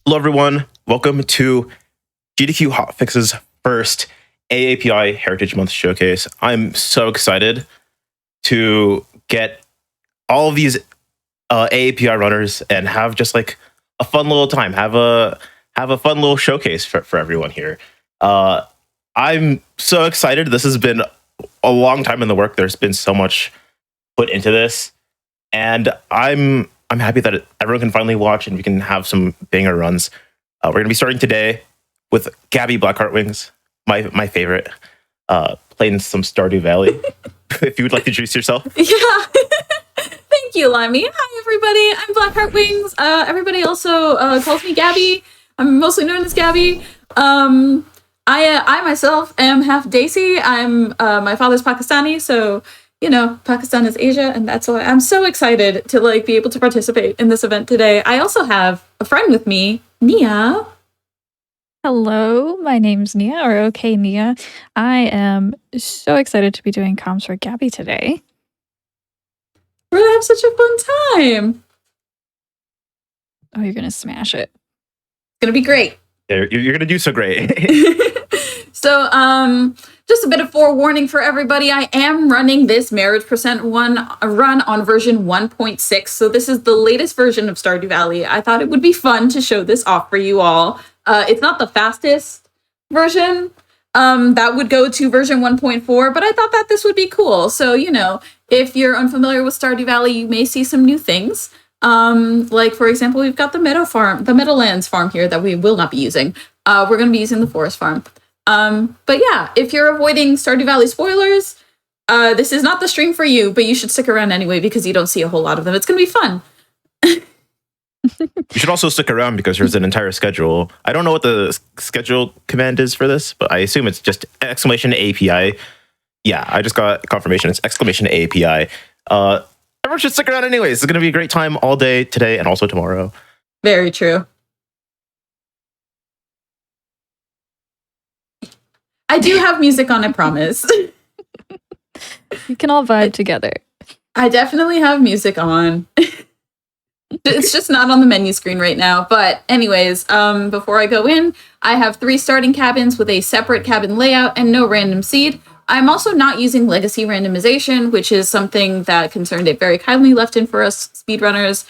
Hello, everyone. Welcome to GDQ Hotfix's first AAPI Heritage Month showcase. I'm so excited to get all of these AAPI runners and have just like a fun little time, have a fun little showcase for everyone here. I'm so excited. This has been a long time in the work. There's been so much put into this, and I'm happy that everyone can finally watch and we can have some banger runs. We're going to be starting today with Gabby Blackheart Wings, my favorite, playing some Stardew Valley. If you would like to introduce yourself. Yeah. Thank you, Limey. Hi, everybody. I'm Blackheart Wings. Everybody also calls me Gabby. I'm mostly known as Gabby. I myself am half Desi. My father's Pakistani, so you know, Pakistan is Asia, and that's why I'm so excited to like be able to participate in this event today. I also have a friend with me, Nia. Hello, my name's Nia, or okay, Nia. I am so excited to be doing comms for Gabby today. We're gonna have such a fun time. Oh, you're gonna smash it. It's gonna be great. You're gonna do so great. So, just a bit of forewarning for everybody. I am running this Marriage Percent run on version 1.6. So this is the latest version of Stardew Valley. I thought it would be fun to show this off for you all. It's not the fastest version. That would go to version 1.4, but I thought that this would be cool. So, you know, if you're unfamiliar with Stardew Valley, you may see some new things. Like, for example, we've got the Meadowlands farm here that we will not be using. We're going to be using the forest farm. But yeah, if you're avoiding Stardew Valley spoilers, this is not the stream for you, but you should stick around anyway because you don't see a whole lot of them. It's going to be fun. You should also stick around because there's an entire schedule. I don't know what the schedule command is for this, but I assume it's just exclamation API. Yeah, I just got confirmation. It's exclamation API. Everyone should stick around anyways. It's going to be a great time all day today and also tomorrow. Very true. I do have music on, I promise. You can all vibe together. I definitely have music on. It's just not on the menu screen right now. But anyways, before I go in, I have 3 starting cabins with a separate cabin layout and no random seed. I'm also not using legacy randomization, which is something that Concerned very kindly left in for us speedrunners,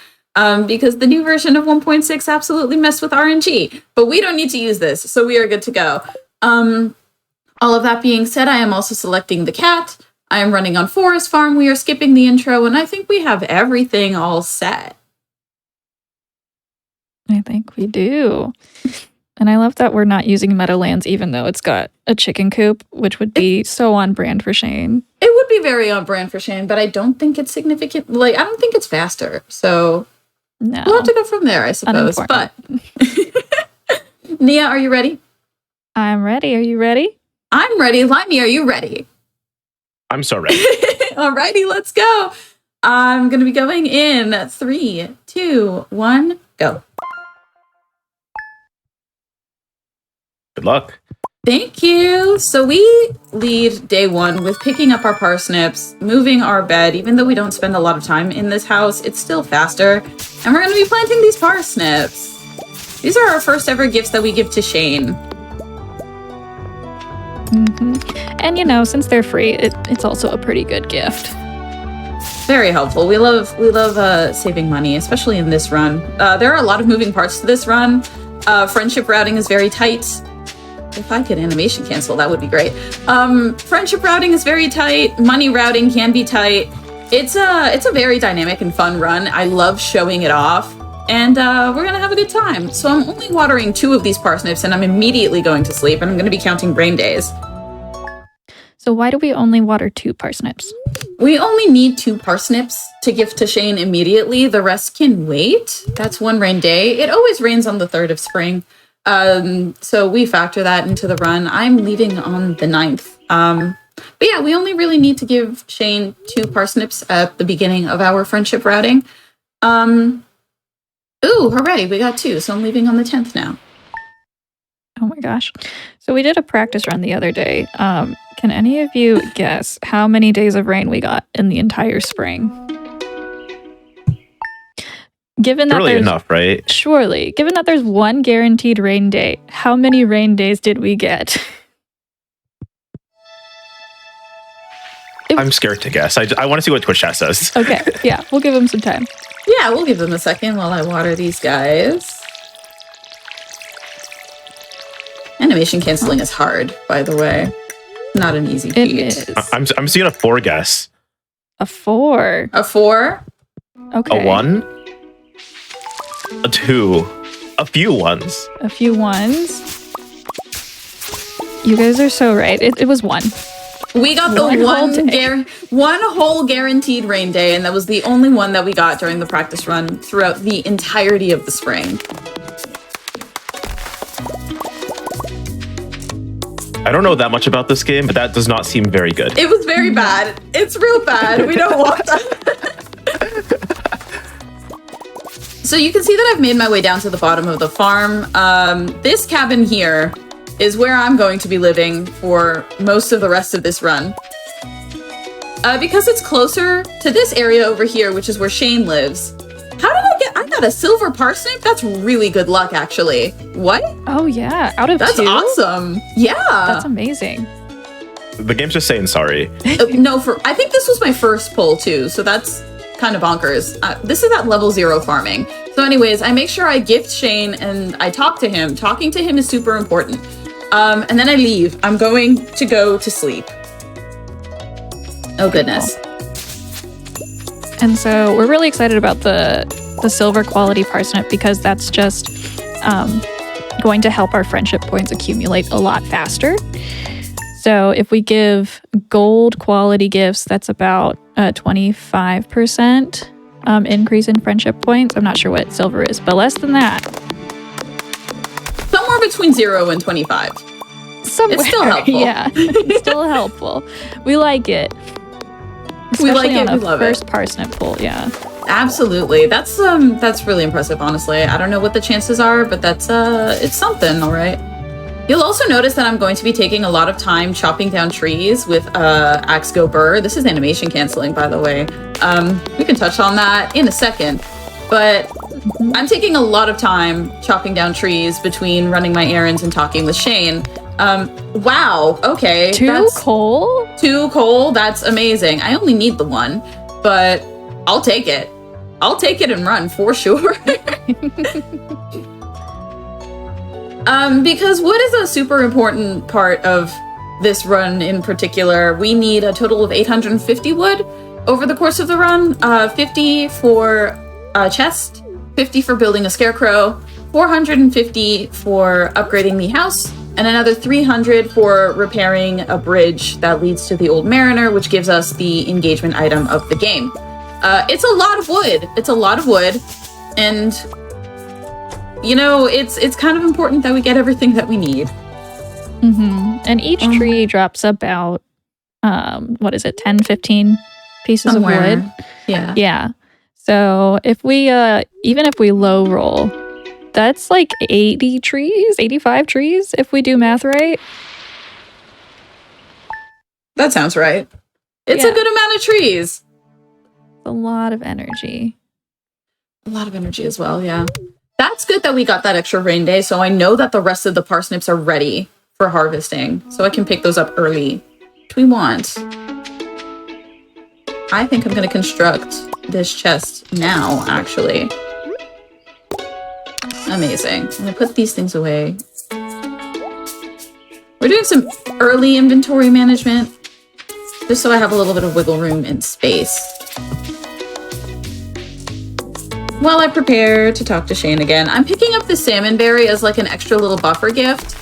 because the new version of 1.6 absolutely messed with RNG. But we don't need to use this, so we are good to go. All of that being said, I am also selecting the cat. I am running on Forest Farm. We are skipping the intro, and I think we have everything all set. I think we do. And I love that we're not using Meadowlands, even though it's got a chicken coop, which would be so on brand for Shane. It would be very on brand for Shane, but I don't think it's significant. Like, I don't think it's faster. So No. we'll have to go from there, I suppose. But Nia, are you ready? I'm ready. Are you ready? I'm ready. Limey, are you ready? I'm so ready. Alrighty, let's go. I'm going to be going in 3, 2, 1, go. Good luck. Thank you. So we lead day 1 with picking up our parsnips, moving our bed. Even though we don't spend a lot of time in this house, it's still faster. And we're going to be planting these parsnips. These are our first ever gifts that we give to Shane. And you know, since they're free, it's also a pretty good gift. Very helpful. We love saving money, especially in this run. There are a lot of moving parts to this run. Friendship routing is very tight. If I could animation cancel, that would be great. Friendship routing is very tight. Money routing can be tight. It's a very dynamic and fun run. I love showing it off. And we're gonna have a good time. So I'm only watering 2 of these parsnips and I'm immediately going to sleep and I'm gonna be counting brain days. So why do we only water 2 parsnips? We only need 2 parsnips to gift to Shane immediately. The rest can wait. That's 1 rain day. It always rains on the 3rd of spring. So we factor that into the run. I'm leaving on the 9th. But yeah, we only really need to give Shane 2 parsnips at the beginning of our friendship routing. Ooh, hooray, we got 2, so I'm leaving on the 10th now. Oh my gosh. So we did a practice run the other day. Can any of you guess how many days of rain we got in the entire spring? Given that Surely there's enough, right? surely, given that there's one guaranteed rain day, how many rain days did we get? I'm scared to guess. I want to see what Twitch chat says. Okay, yeah, we'll give him some time. Yeah, we'll give them a second while I water these guys. Animation canceling is hard, by the way. Not an easy It feat. is I'm seeing a 4 guess. a 4. A 4? Okay, A 1? A 2? A few ones. a few 1s. You guys are so right. It was 1. We got the one whole guaranteed rain day, and that was the only one that we got during the practice run throughout the entirety of the spring. I don't know that much about this game, but that does not seem very good. It was very bad. It's real bad. We don't want that. So you can see that I've made my way down to the bottom of the farm. This cabin here is where I'm going to be living for most of the rest of this run. Because it's closer to this area over here, which is where Shane lives. How did I got a silver parsnip? That's really good luck, actually. What? Oh yeah, out of That's 2? awesome. Yeah. That's amazing. The game's just saying sorry. No, I think this was my first pull too, so that's kind of bonkers. This is at level 0 farming. So anyways, I make sure I gift Shane and I talk to him. Talking to him is super important. And then I leave. I'm going to go to sleep. Oh goodness. And so we're really excited about the silver quality parsnip because that's just going to help our friendship points accumulate a lot faster. So if we give gold quality gifts, that's about a 25% increase in friendship points. I'm not sure what silver is, but less than that. Somewhere between 0 and 25. Somewhere. It's still helpful. Yeah, it's still helpful. We like it. We like Especially it, on we a love first it. parsnip pull, yeah. Absolutely. That's really impressive, honestly. I don't know what the chances are, but that's it's something, all right. You'll also notice that I'm going to be taking a lot of time chopping down trees with Axe Go Burr. This is animation canceling, by the way. We can touch on that in a second, but I'm taking a lot of time chopping down trees between running my errands and talking with Shane. Wow, okay. 2 coal? 2 coal, that's amazing. I only need the 1, but I'll take it. I'll take it and run for sure. Because wood is a super important part of this run in particular. We need a total of 850 wood over the course of the run. 50 for a chest, 50 for building a scarecrow, 450 for upgrading the house, and another 300 for repairing a bridge that leads to the Old Mariner, which gives us the engagement item of the game. It's a lot of wood. It's a lot of wood, and you know, it's kind of important that we get everything that we need. Mm-hmm. And each tree drops about, 10, 15 pieces Somewhere. of wood? Yeah. Yeah. So if we, even if we low roll, that's like 80 trees, 85 trees, if we do math right. That sounds right. It's Yeah. a good amount of trees. A lot of energy. A lot of energy as well, yeah. That's good that we got that extra rain day, so I know that the rest of the parsnips are ready for harvesting, so I can pick those up early. What do we want? I think I'm going to construct this chest now, actually. Amazing. I'm going to put these things away. We're doing some early inventory management, just so I have a little bit of wiggle room and space. While I prepare to talk to Shane again, I'm picking up the salmon berry as like an extra little buffer gift.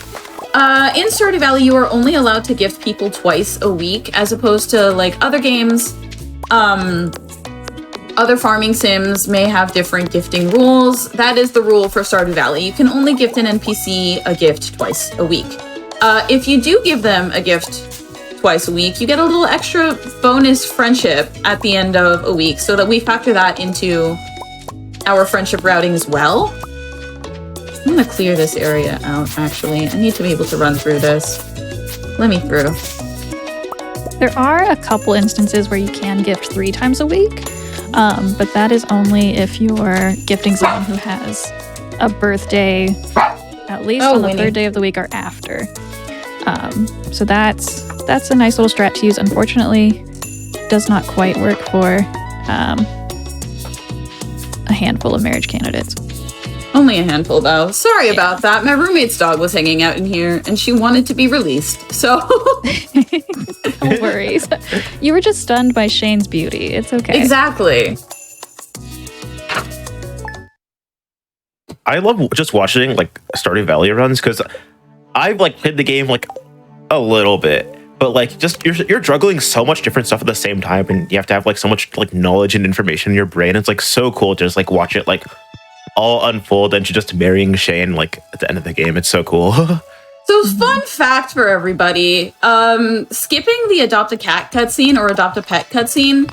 In Stardew Valley, you are only allowed to gift people twice a week, as opposed to like other games. Other farming sims may have different gifting rules. That is the rule for Stardew Valley. You can only gift an NPC a gift twice a week. If you do give them a gift twice a week, you get a little extra bonus friendship at the end of a week, so that we factor that into our friendship routing as well. I'm gonna clear this area out, actually. I need to be able to run through this. Let me through. There are a couple instances where you can gift 3 times a week. But that is only if you're gifting someone who has a birthday at least on the third day of the week or after. So that's a nice little strat to use. Unfortunately, does not quite work for a handful of marriage candidates. Only a handful, though. Sorry about that. My roommate's dog was hanging out in here, and she wanted to be released. So no worries. You were just stunned by Shane's beauty. It's okay. Exactly. I love just watching like Stardew Valley runs because I've like played the game like a little bit, but like just you're juggling so much different stuff at the same time, and you have to have like so much like knowledge and information in your brain. It's like so cool to just like watch it like all unfold and just marrying Shane like at the end of the game. It's so cool. So fun fact for everybody, skipping the adopt a cat cutscene or adopt a pet cutscene,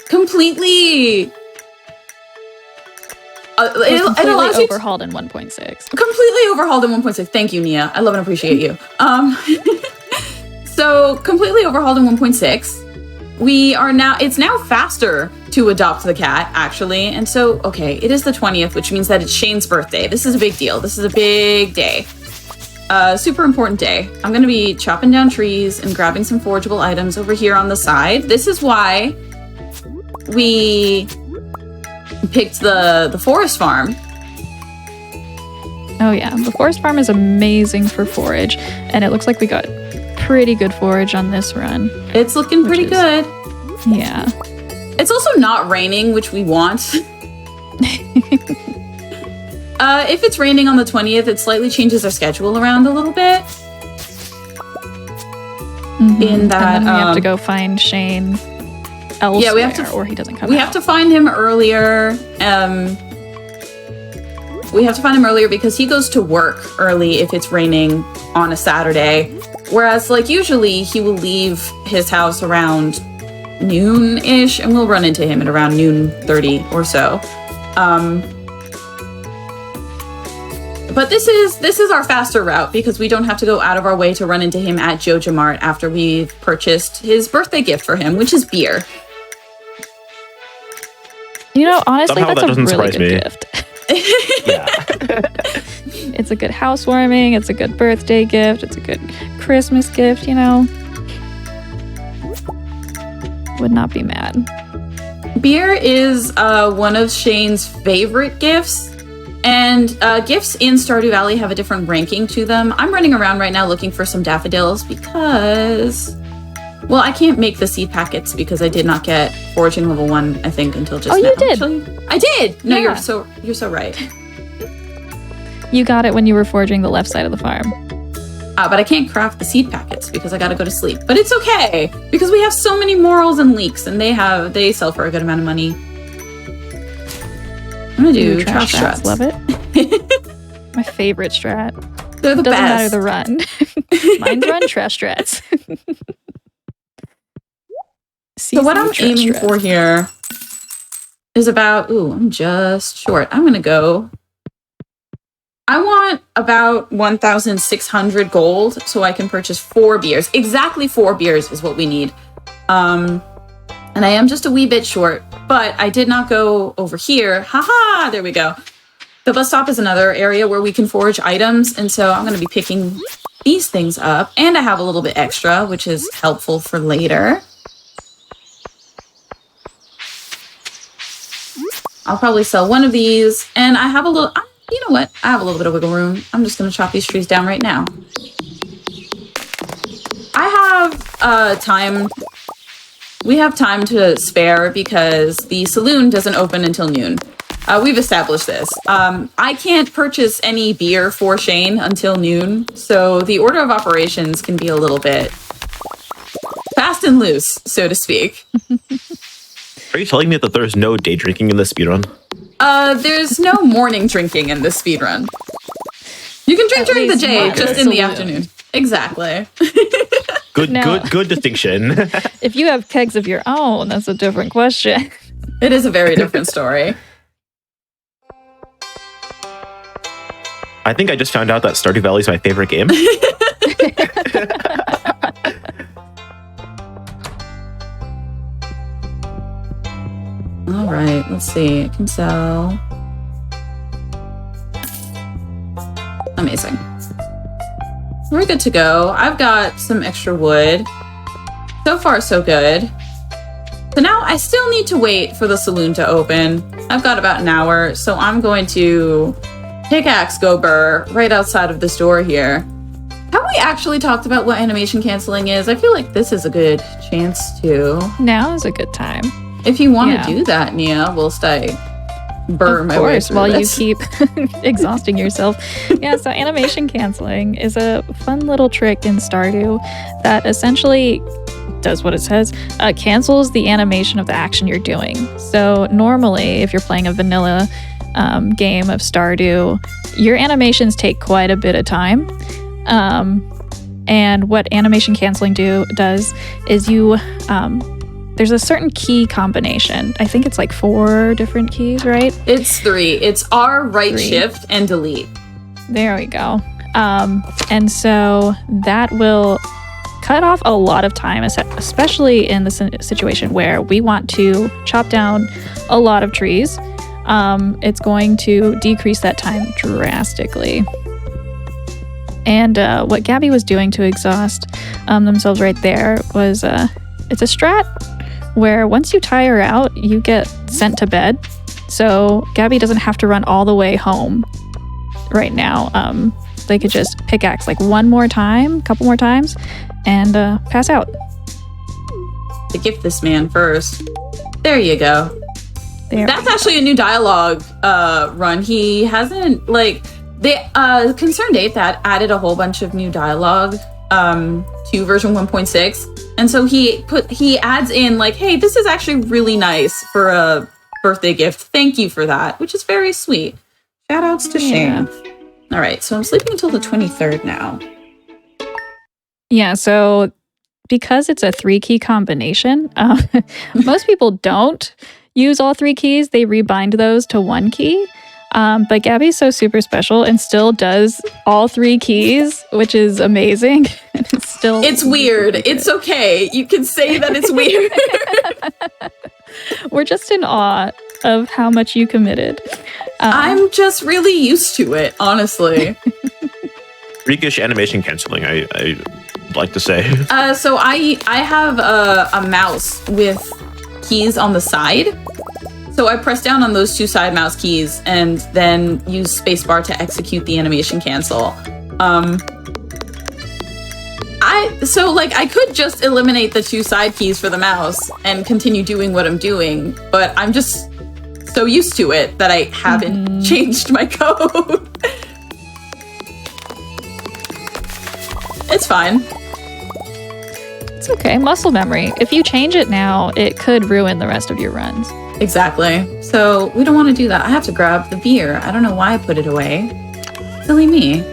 completely it allows you overhauled in 1.6. Completely overhauled in 1.6. Thank you, Nia. I love and appreciate you. So completely overhauled in 1.6. It's now faster to adopt the cat, actually. And so, okay, it is the 20th, which means that it's Shane's birthday. This is a big deal. This is a big day. Super important day. I'm going to be chopping down trees and grabbing some forageable items over here on the side. This is why we picked the forest farm. Oh yeah, the forest farm is amazing for forage, and it looks like we got pretty good forage on this run. It's looking pretty good. Yeah. It's also not raining, which we want. If it's raining on the 20th, it slightly changes our schedule around a little bit. Mm-hmm. In that, and then we have to go find Shane elsewhere, yeah, we have to, or he doesn't come We out. have to find him earlier. We have to find him earlier because he goes to work early if it's raining on a Saturday. Whereas, like, usually he will leave his house around noon-ish, and we'll run into him at around noon 30 or so. But this is our faster route because we don't have to go out of our way to run into him at Joja Mart after we've purchased his birthday gift for him, which is beer. You know, honestly, Somehow that's that a doesn't really surprise good me. gift. Yeah. It's a good housewarming, it's a good birthday gift, it's a good Christmas gift, you know. Would not be mad. Beer is one of Shane's favorite gifts, and gifts in Stardew Valley have a different ranking to them. I'm running around right now looking for some daffodils because, well, I can't make the seed packets because I did not get foraging level 1, I think, until just now. You did? Actually, I did! No, Yeah. you're so right. You got it when you were foraging the left side of the farm. But I can't craft the seed packets because I gotta go to sleep. But it's okay, because we have so many morals and leeks, and they sell for a good amount of money. I'm gonna do trash struts. Love it. My favorite strat. They're the Doesn't matter best. the run. Mine's run trash strats. So what I'm aiming for here is about, I'm just short. I'm gonna go. I want about 1,600 gold so I can purchase 4 beers. Exactly 4 beers is what we need. And I am just a wee bit short, but I did not go over here. Haha, there we go. The bus stop is another area where we can forage items, and so I'm going to be picking these things up. And I have a little bit extra, which is helpful for later. I'll probably sell one of these, and I have a little... You know what? I have a little bit of wiggle room. I'm just going to chop these trees down right now. I have time. We have time to spare because the saloon doesn't open until noon. We've established this. I can't purchase any beer for Shane until noon, so the order of operations can be a little bit fast and loose, so to speak. Are you telling me that there's no day drinking in this speedrun? There's no morning drinking in this speedrun. You can drink during the day, just in the afternoon. Exactly. Good distinction. If you have kegs of your own, that's a different question. It is a very different story. I think I just found out that Stardew Valley is my favorite game. All right, let's see. I can sell. Amazing. We're good to go. I've got some extra wood. So far, so good. So now I still need to wait for the saloon to open. I've got about an hour, so I'm going to pickaxe go burr right outside of this door here. Have we actually talked about what animation canceling is? I feel like this is a good chance to. Now is a good time. If you want to do that, Nia, whilst I burr my way through while this. you keep exhausting yourself. Yeah, so animation canceling is a fun little trick in Stardew that essentially does what it says, cancels the animation of the action you're doing. So normally, if you're playing a vanilla game of Stardew, your animations take quite a bit of time. And what animation canceling does is you there's a certain key combination. I think it's like 4 different keys, right? It's 3. It's R, right 3. shift, and delete. There we go. And so that will cut off a lot of time, especially in the situation where we want to chop down a lot of trees. It's going to decrease that time drastically. And what Gabby was doing to exhaust themselves right there was it's a strat where once you tire out, you get sent to bed. So Gabby doesn't have to run all the way home right now. They could just pickaxe like one more time, a couple more times, and pass out. To gift this man first. There you go. That's actually a new dialogue run. He hasn't, like, the Concerned Ape that added a whole bunch of new dialogue to version 1.6. And so he adds in like, hey, this is actually really nice for a birthday gift. Thank you for that, which is very sweet. Shout outs to Shane. All right, so I'm sleeping until the 23rd now. Yeah, so because it's a 3-key combination, most people don't use all 3 keys. They rebind those to 1 key. But Gabby's so super special and still does all 3 keys, which is amazing. And it's weird. Really, it's okay. You can say that it's weird. We're just in awe of how much you committed. I'm just really used to it, honestly. Freakish animation canceling, I like to say. So I have a mouse with keys on the side. So I press down on those 2 side mouse keys and then use spacebar to execute the animation cancel. I could just eliminate the 2 side keys for the mouse and continue doing what I'm doing, but I'm just so used to it that I haven't changed my code. It's fine. It's okay. Muscle memory. If you change it now, it could ruin the rest of your runs. Exactly. So we don't want to do that. I have to grab the beer. I don't know why I put it away. Silly me.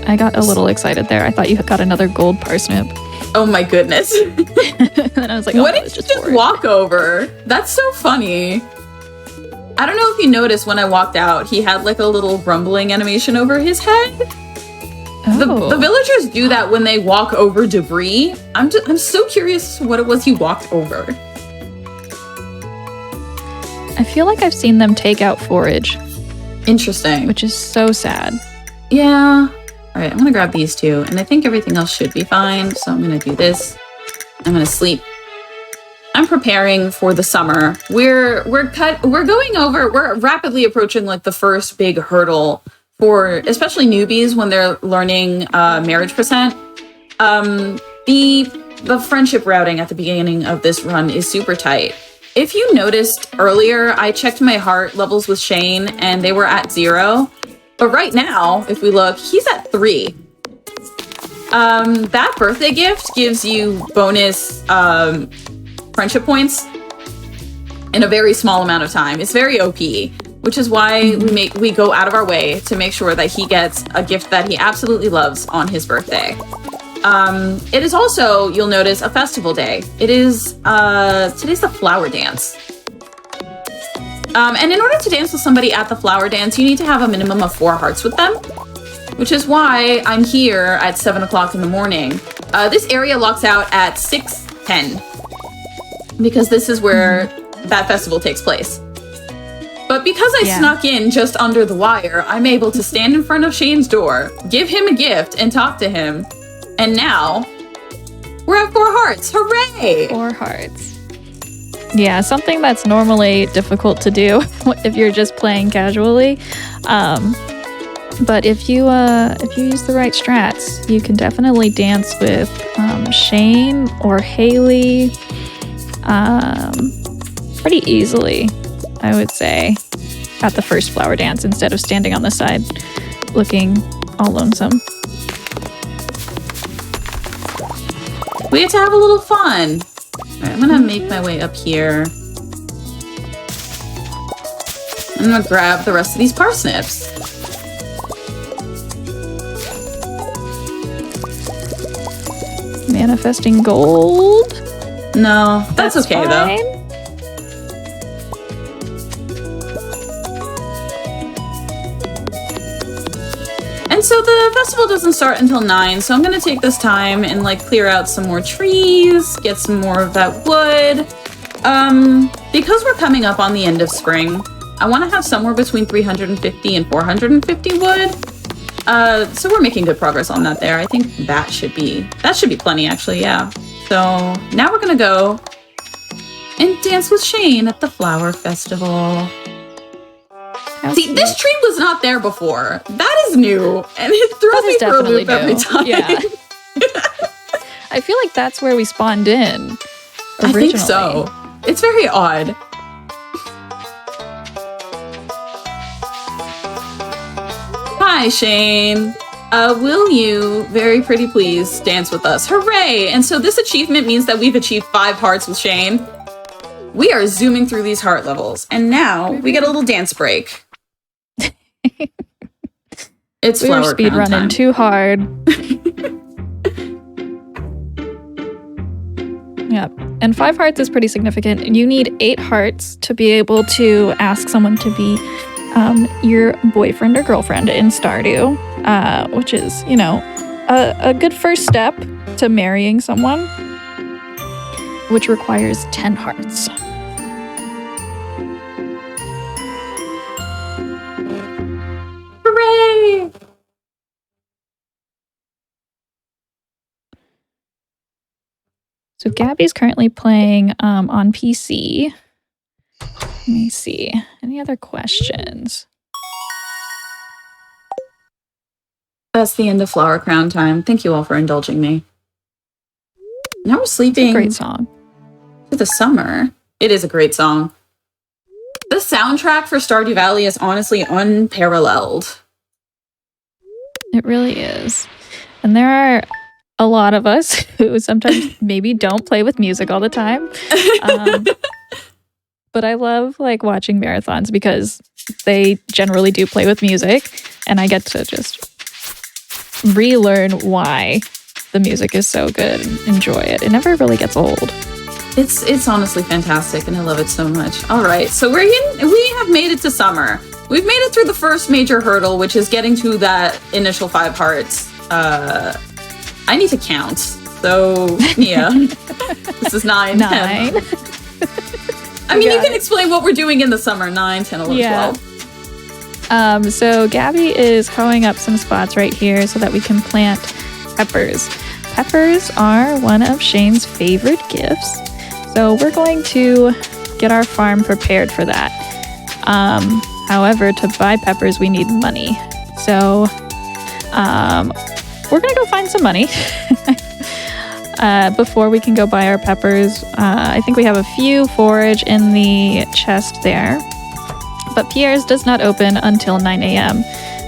I got a little excited there. I thought you got another gold parsnip. Oh my goodness. And I was like, what did you just walk over? That's so funny. I don't know if you noticed when I walked out, he had like a little rumbling animation over his head. Oh. The villagers do that when they walk over debris. I'm so curious what it was he walked over. I feel like I've seen them take out forage. Interesting. Which is so sad. Yeah. All right, I'm gonna grab these 2, and I think everything else should be fine. So I'm gonna do this. I'm gonna sleep. I'm preparing for the summer. We're rapidly approaching like the first big hurdle for especially newbies when they're learning marriage percent. The friendship routing at the beginning of this run is super tight. If you noticed earlier, I checked my heart levels with Shane and they were at 0. But right now, if we look, he's at 3. That birthday gift gives you bonus friendship points in a very small amount of time. It's very OP, which is why we go out of our way to make sure that he gets a gift that he absolutely loves on his birthday. It is also, you'll notice, a festival day. It is today's the flower dance. And in order to dance with somebody at the flower dance, you need to have a minimum of 4 hearts with them. which is why I'm here at 7 o'clock in the morning. This area locks out at 6:10 because this is where that festival takes place. But because I snuck in just under the wire, I'm able to stand in front of Shane's door, give him a gift, and talk to him. And now, we're at 4 hearts. Hooray! 4 hearts. Yeah, something that's normally difficult to do if you're just playing casually. But if you use the right strats, you can definitely dance with Shane or Haley pretty easily, I would say, at the first flower dance instead of standing on the side looking all lonesome. We get to have a little fun. All right, I'm gonna make my way up here. I'm gonna grab the rest of these parsnips. Manifesting gold. No, that's okay fine. though. And so the festival doesn't start until 9, so I'm gonna take this time and like clear out some more trees, get some more of that wood. Because we're coming up on the end of spring, I want to have somewhere between 350 and 450 wood. So we're making good progress on that there. I think that should be plenty actually, yeah. So now we're gonna go and dance with Shane at the flower festival. See, this tree was not there before. That is new, and it throws me for a loop every time. Yeah. I feel like that's where we spawned in originally. I think so. It's very odd. Hi, Shane. Will you, very pretty please, dance with us? Hooray! And so this achievement means that we've achieved 5 hearts with Shane. We are zooming through these heart levels, and now we get a little dance break. It's we were flower speed crown running time. too hard. Yep. And 5 hearts is pretty significant. You need 8 hearts to be able to ask someone to be your boyfriend or girlfriend in Stardew, which is, you know, a good first step to marrying someone, which requires 10 hearts. Hooray! So Gabby's currently playing on PC. Let me see. Any other questions? That's the end of flower crown time. Thank you all for indulging me. Now we're It's a sleeping great song. for the summer. It is a great song. The soundtrack for Stardew Valley is honestly unparalleled. It really is. And there are a lot of us who sometimes maybe don't play with music all the time. But I love like watching marathons because they generally do play with music, and I get to just relearn why the music is so good and enjoy it. It never really gets old. It's honestly fantastic, and I love it so much. All right, so we have made it to summer. We've made it through the first major hurdle, which is getting to that initial 5 hearts. I need to count. So, yeah. This is 9, 10. 9. I mean, you can explain what we're doing in the summer. 9, 10, 11, 12. So Gabby is hoeing up some spots right here so that we can plant peppers. Peppers are one of Shane's favorite gifts. So we're going to get our farm prepared for that. However, to buy peppers, we need money. So we're going to go find some money before we can go buy our peppers. I think we have a few forage in the chest there. But Pierre's does not open until 9 a.m.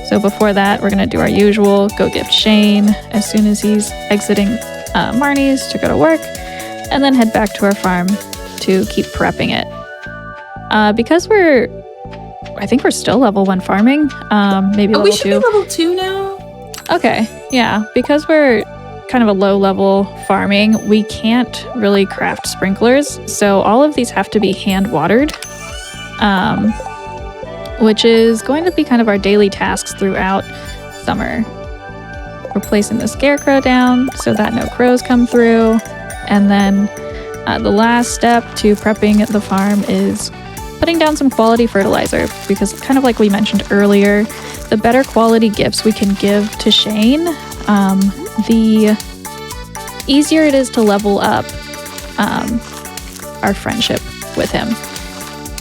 So before that, we're going to do our usual, go gift Shane as soon as he's exiting Marnie's to go to work, and then head back to our farm to keep prepping it. Because I think we're still level 1 farming, maybe level 2. We should be level 2 now. Okay, yeah, because we're kind of a low level farming, we can't really craft sprinklers. So all of these have to be hand watered. Which is going to be kind of our daily tasks throughout summer. we're placing the scarecrow down so that no crows come through. And then the last step to prepping the farm is putting down some quality fertilizer, because kind of like we mentioned earlier, the better quality gifts we can give to Shane, the easier it is to level up our friendship with him.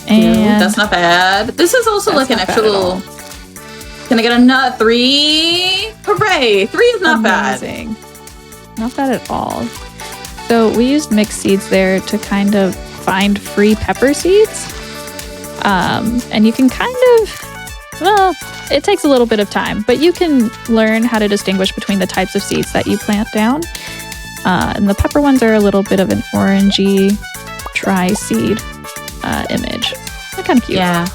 And that's not bad. This is also like an extra little. Can I get a 3? Hooray! 3 is not amazing. Bad. Not bad at all. So we used mixed seeds there to kind of find free pepper seeds. And you can kind of, well, it takes a little bit of time, but you can learn how to distinguish between the types of seeds that you plant down. And the pepper ones are a little bit of an orangey tri-seed image. They're kind of cute. Yeah.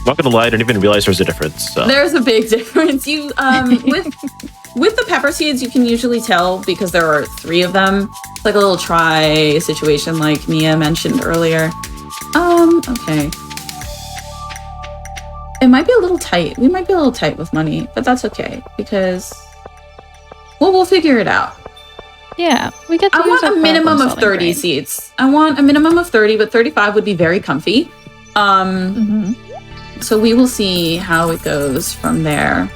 Not gonna lie, I didn't even realize there was a difference. So. There's a big difference. You with the pepper seeds, you can usually tell because there are 3 of them. It's like a little try situation, like Mia mentioned earlier. Okay. It might be a little tight. We might be a little tight with money, but that's okay because, well, we'll figure it out. Yeah, we get to I use want our a minimum of 30 problem-solving brain. seeds. I want a minimum of 30, but 35 would be very comfy. So we will see how it goes from there.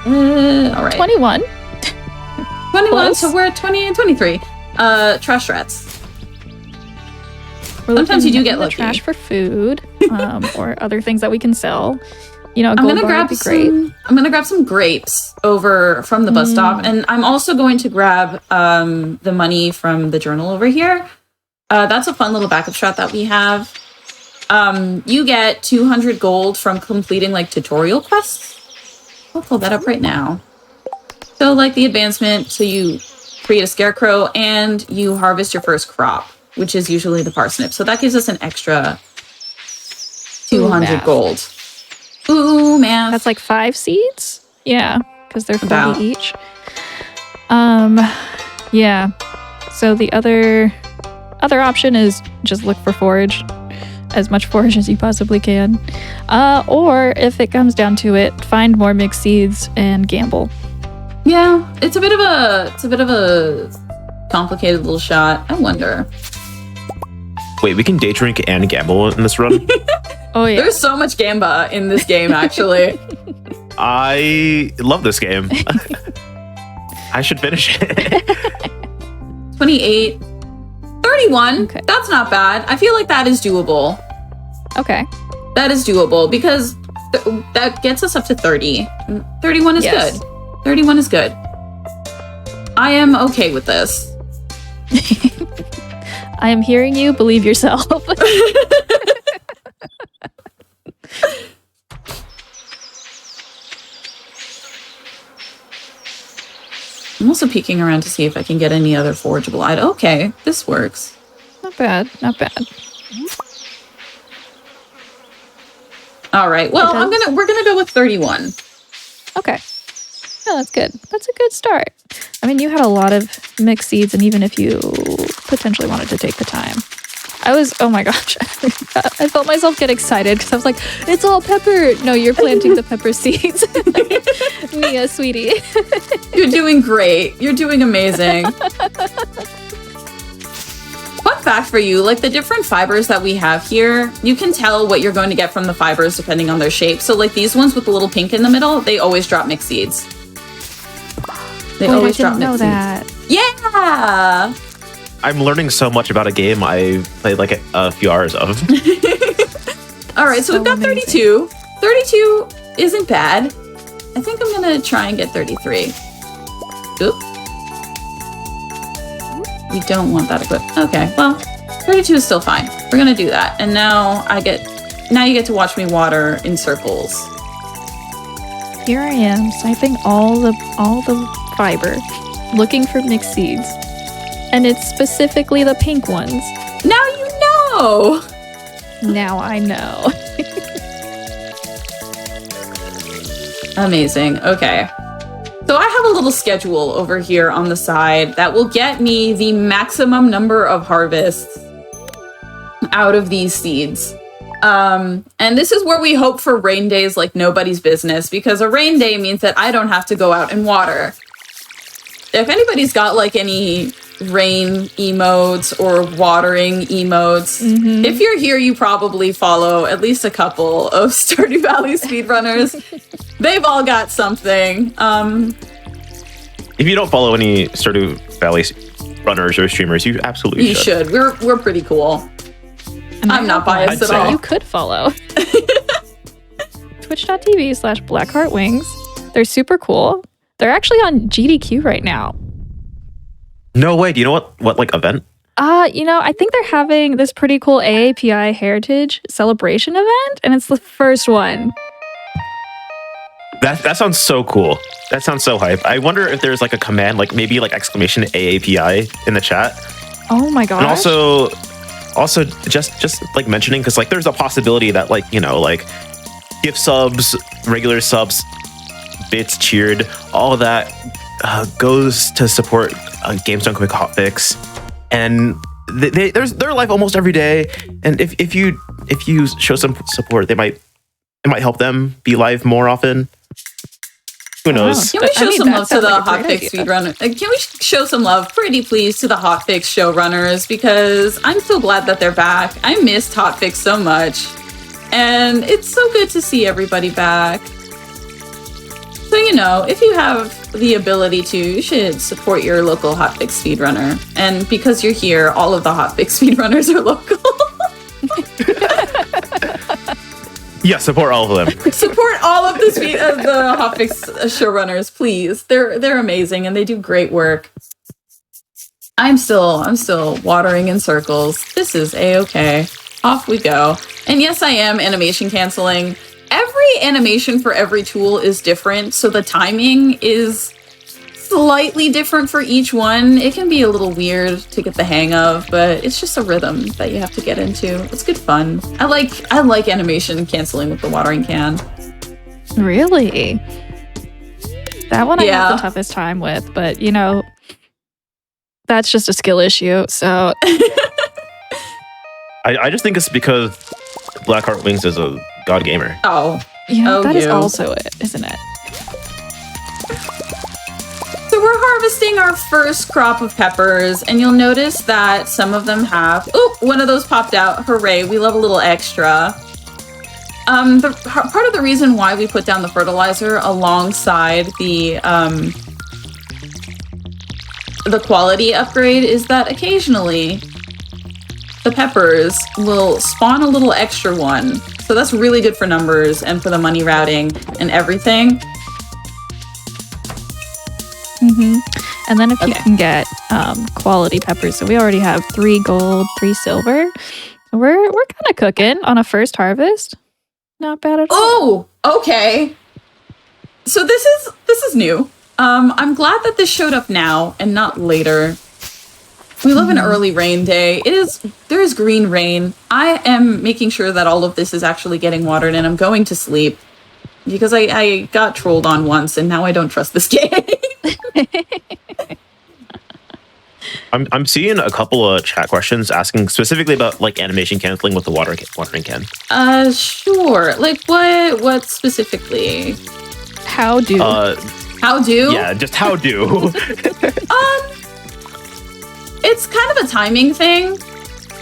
All right. 21. 21, Close. so we're at 20 and 23. Trash rats. We're Sometimes looking you do in get the lucky. trash for food, or other things that we can sell. You know, a I'm gold gonna bar grab would be great. I'm gonna grab some grapes over from the bus stop, and I'm also going to grab the money from the journal over here. That's a fun little backup strat that we have. You get 200 gold from completing like tutorial quests. I'll pull that up right now. So like the advancement, so you create a scarecrow and you harvest your first crop, which is usually the parsnip. So that gives us an extra 200 math. gold. Ooh, man. That's like 5 seeds? Yeah, because they're 40 About. each. Yeah. So the other option is just look for forage. As much forage as you possibly can. Or if it comes down to it, find more mixed seeds and gamble. Yeah, it's a bit of a complicated little shot. I wonder. Wait, we can day drink and gamble in this run? Oh yeah. There's so much gamba in this game, actually. I love this game. I should finish it. 28. 31. Okay. That's not bad. I feel like that is doable. Okay. That is doable because that gets us up to 30. 31 is Yes. good. 31 is good. I am okay with this. I am hearing you. Believe yourself. I'm also peeking around to see if I can get any other forageable item. Okay, this works. Not bad. Not bad. All right. Well, It does. we're gonna go with 31. Okay. No, that's good. That's a good start. I mean, you had a lot of mixed seeds, and even if you potentially wanted to take the time, oh my gosh, I felt myself get excited because I was like, it's all pepper. No, you're planting the pepper seeds. Mia, sweetie. You're doing great. You're doing amazing. Fun fact for you, like the different fibers that we have here, you can tell what you're going to get from the fibers depending on their shape. So like these ones with the little pink in the middle, they always drop mixed seeds. They Wait, always I drop didn't know mixed that. seeds. Yeah! I'm learning so much about a game I played like a few hours of. All right, so we've got amazing. 32. 32 isn't bad. I think I'm going to try and get 33. Oop. We don't want that equipped. Okay, well, 32 is still fine. We're going to do that. And now you get to watch me water in circles. Here I am, siphoning all the fiber, looking for mixed seeds. And it's specifically the pink ones. Now you know! Now I know. Amazing. Okay. So I have a little schedule over here on the side that will get me the maximum number of harvests out of these seeds. And this is where we hope for rain days like nobody's business, because a rain day means that I don't have to go out and water. If anybody's got like any rain emotes or watering emotes, if you're here, you probably follow at least a couple of Stardew Valley speedrunners. They've all got something. If you don't follow any Stardew Valley runners or streamers, you absolutely You should. We're pretty cool. And I'm not biased at all. You could follow. Twitch.tv/blackheartwings. They're super cool. They're actually on GDQ right now. No way. Do you know what like event? I think they're having this pretty cool AAPI Heritage celebration event, and it's the first one. That sounds so cool. That sounds so hype. I wonder if there's like a command, like maybe like exclamation AAPI in the chat. Oh my gosh. And also just like mentioning, because like there's a possibility that like, like gift subs, regular subs, bits, cheered, all of that goes to support Games Done Quick Hotfix. And they're live almost every day. And if you show some support, it might help them be live more often. Who knows? Can we show some love to the Hotfix speedrunner? Can we show some love, pretty please, to the Hotfix showrunners? Because I'm so glad that they're back. I missed Hotfix so much. And it's so good to see everybody back. So, if you have the ability to, you should support your local Hotfix speedrunner. And because you're here, all of the Hotfix speedrunners are local. Yeah, support all of them. Support all of the Hotfix showrunners, please. They're amazing and they do great work. I'm still watering in circles. This is a-okay. Off we go. And yes, I am animation canceling. Every animation for every tool is different, so the timing is slightly different for each one. It can be a little weird to get the hang of, but it's just a rhythm that you have to get into. It's good fun. I like animation canceling with the watering can. Really? That one I have the toughest time with, but that's just a skill issue, so I just think it's because Blackheart Wings is a god gamer. That is also it, isn't it? So we're harvesting our first crop of peppers, and you'll notice that some of them have... Oh, one of those popped out. Hooray, we love a little extra. Part of the reason why we put down the fertilizer alongside the quality upgrade is that occasionally the peppers will spawn a little extra one. So that's really good for numbers and for the money routing and everything. And then if you can get quality peppers, so we already have 3 gold, 3 silver. We're kind of cooking on a first harvest. Not bad at all. Oh, okay. So this is new. I'm glad that this showed up now and not later. We love an early rain day. There is green rain. I am making sure that all of this is actually getting watered, and I'm going to sleep because I got trolled on once, and now I don't trust this game. I'm seeing a couple of chat questions asking specifically about like animation canceling with the watering can. Sure. Like what specifically? How do? Yeah, just how do. It's kind of a timing thing.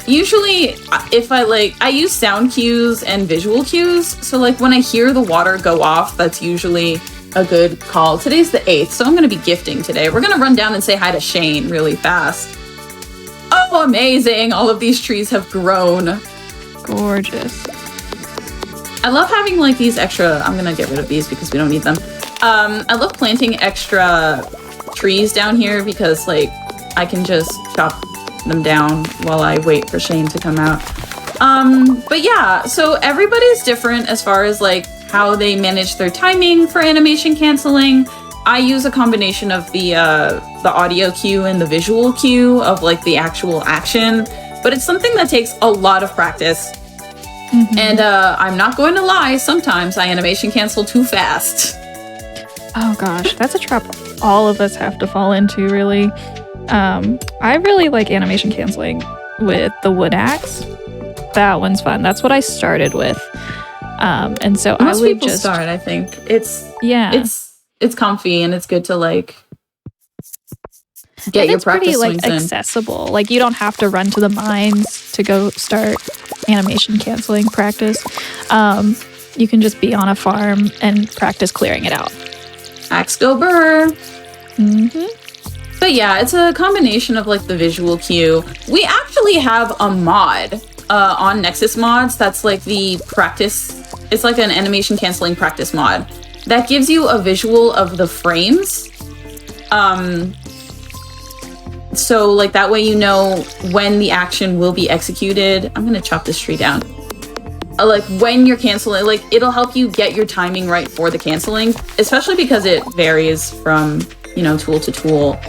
Usually, if I use sound cues and visual cues. So like when I hear the water go off, that's usually a good call. Today's the 8th, so I'm going to be gifting today. We're going to run down and say hi to Shane really fast. Oh, amazing. All of these trees have grown. Gorgeous. I love having like these extra, I'm going to get rid of these because we don't need them. I love planting extra trees down here because like I can just chop them down while I wait for Shane to come out. But yeah, so everybody's different as far as like how they manage their timing for animation canceling. I use a combination of the audio cue and the visual cue of like the actual action, but it's something that takes a lot of practice. And I'm not going to lie, sometimes I animation cancel too fast. Oh gosh, that's a trap all of us have to fall into, really. I really like animation canceling with the wood axe. That one's fun. That's what I started with. And so Most I would people just start, I think. It's comfy and it's good to like get and your it's pretty practice like swings in. accessible. Like you don't have to run to the mines to go start animation canceling practice. You can just be on a farm and practice clearing it out. Axe go burr. Mm-hmm. But yeah, it's a combination of like the visual cue. We actually have a mod on Nexus Mods that's like the practice. It's like an animation canceling practice mod that gives you a visual of the frames. So like that way you know when the action will be executed. I'm gonna chop this tree down. Like when you're canceling, like it'll help you get your timing right for the canceling, especially because it varies from, tool to tool.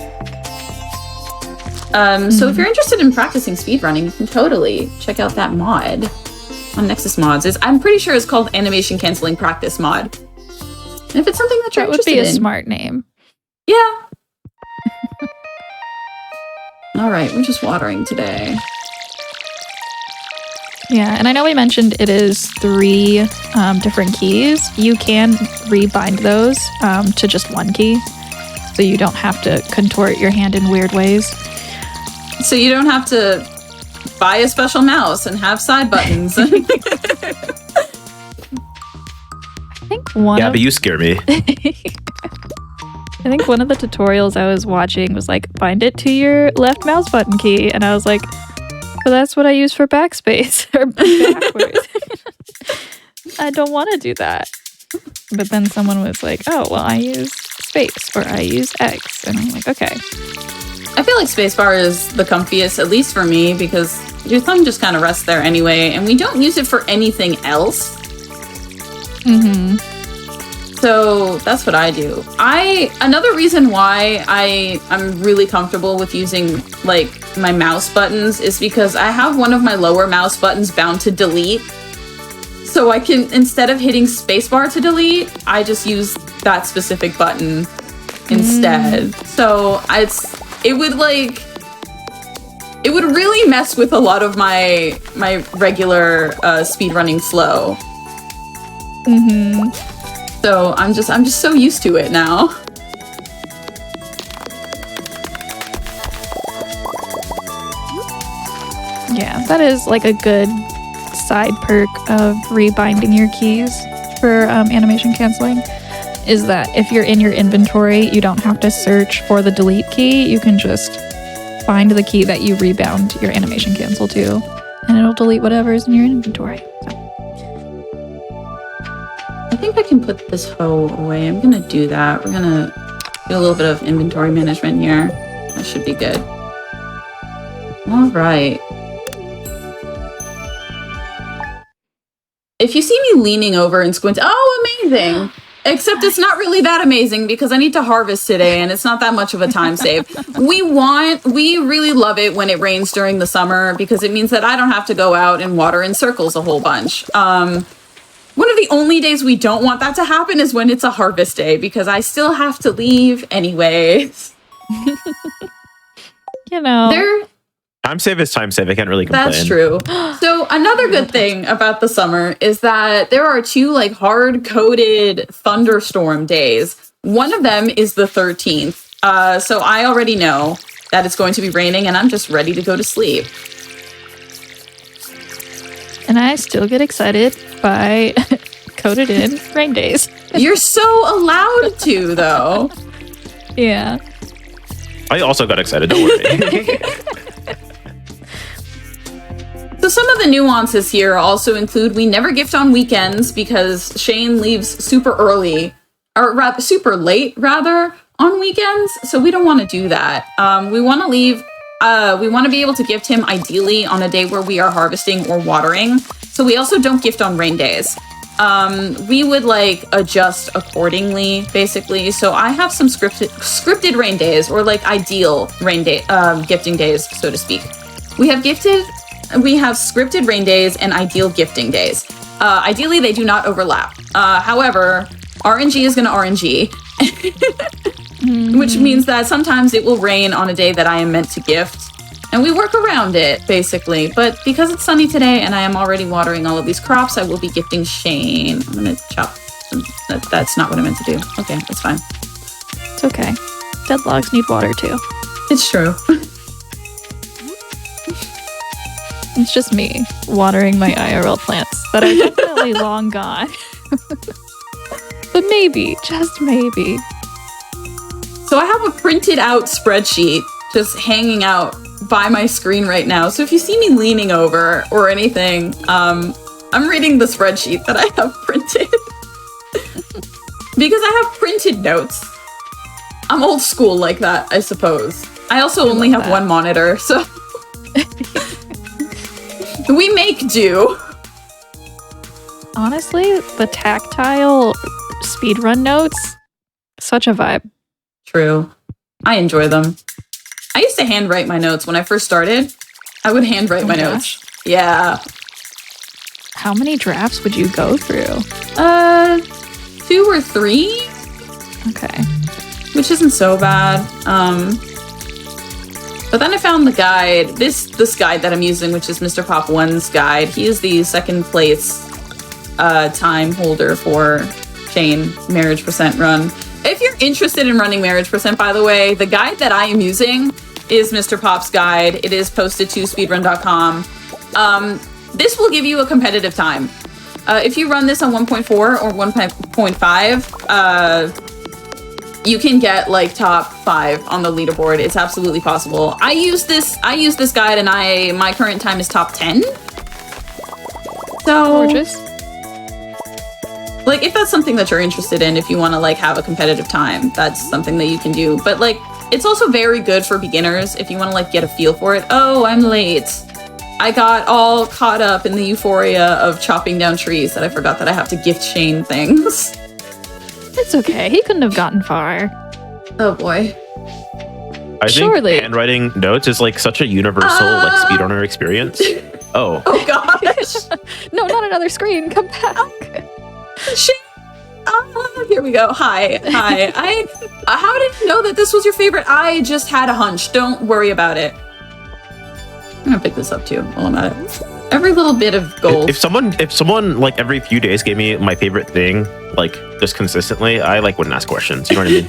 So if you're interested in practicing speedrunning, you can totally check out that mod on Nexus Mods. I'm pretty sure it's called Animation Canceling Practice Mod. And if it's something that you're That would interested be a in, smart name. yeah. All right, we're just watering today. Yeah, and I know we mentioned it is 3 different keys. You can rebind those to just one key, so you don't have to contort your hand in weird ways. So you don't have to buy a special mouse and have side buttons. I think one Yeah, of but you scare me. I think one of the tutorials I was watching was like, bind it to your left mouse button key. And I was like, but that's what I use for backspace or backwards. I don't want to do that. But then someone was like, oh, well, I use space or I use X. And I'm like, okay. I feel like spacebar is the comfiest, at least for me, because your thumb just kind of rests there anyway, and we don't use it for anything else. Mm-hmm. So that's what I do. Another reason why I'm really comfortable with using like my mouse buttons is because I have one of my lower mouse buttons bound to delete. So I can, instead of hitting spacebar to delete, I just use that specific button instead. So it would really mess with a lot of my regular speedrunning flow. Mm-hmm. So I'm just so used to it now. Yeah, that is like a good side perk of rebinding your keys for animation canceling, is that if you're in your inventory, you don't have to search for the delete key. You can just find the key that you rebound your animation cancel to, and it'll delete whatever is in your inventory. So. I think I can put this hoe away. I'm gonna do that. We're gonna do a little bit of inventory management here. That should be good. All right. If you see me leaning over and squint, oh, amazing. Except it's not really that amazing because I need to harvest today and it's not that much of a time save. We really love it when it rains during the summer because it means that I don't have to go out and water in circles a whole bunch. One of the only days we don't want that to happen is when it's a harvest day because I still have to leave anyways. Time save is time save. I can't really complain. That's true. So another good thing about the summer is that there are 2 like hard-coded thunderstorm days. One of them is the 13th. So I already know that it's going to be raining and I'm just ready to go to sleep. And I still get excited by coded in rain days. You're so allowed to, though. Yeah. I also got excited. Don't worry. So some of the nuances here also include we never gift on weekends because Shane leaves super early, or super late rather, on weekends. So we don't want to do that. We want to leave. We want to be able to gift him ideally on a day where we are harvesting or watering. So we also don't gift on rain days. We would like adjust accordingly, basically. So I have some scripted rain days or like ideal rain day gifting days, so to speak. We have scripted rain days and ideal gifting days. Ideally, they do not overlap. However, RNG is going to RNG, which means that sometimes it will rain on a day that I am meant to gift. And we work around it, basically. But because it's sunny today and I am already watering all of these crops, I will be gifting Shane. I'm going to chop. That's not what I meant to do. Okay, that's fine. It's okay. Dead logs need water too. It's true. It's just me watering my IRL plants that are definitely long gone. But maybe, just maybe. So I have a printed out spreadsheet just hanging out by my screen right now. So if you see me leaning over or anything, I'm reading the spreadsheet that I have printed. Because I have printed notes. I'm old school like that, I suppose. I also only have one monitor, so we make do. Honestly, the tactile speedrun notes, such a vibe. True. I enjoy them. I used to handwrite my notes when I first started. I would handwrite my notes. Yeah. How many drafts would you go through? 2 or 3. Okay. Which isn't so bad. But then I found the guide, this guide that I'm using, which is Mr. Pop 1's guide. He is the second place time holder for Shane Marriage Percent Run. If you're interested in running Marriage Percent, by the way, the guide that I am using is Mr. Pop's guide. It is posted to speedrun.com. This will give you a competitive time. If you run this on 1.4 or 1.5, you can get like top 5 on the leaderboard. It's absolutely possible. I use this guide and my current time is top 10. So Gorgeous. Like if that's something that you're interested in, if you want to like have a competitive time, that's something that you can do. But like it's also very good for beginners if you want to like get a feel for it. Oh, I'm late. I got all caught up in the euphoria of chopping down trees that I forgot that I have to gift Shane things. It's okay. He couldn't have gotten far. Oh boy. I think Surely. handwriting notes is like such a universal like speedrunner experience. Oh. Oh gosh. No, not another screen. Come back. Shane. Here we go. Hi. How did you know that this was your favorite? I just had a hunch. Don't worry about it. I'm gonna pick this up too while I'm at it. Every little bit of gold. If someone like every few days gave me my favorite thing, like just consistently, I like wouldn't ask questions. You know what I mean?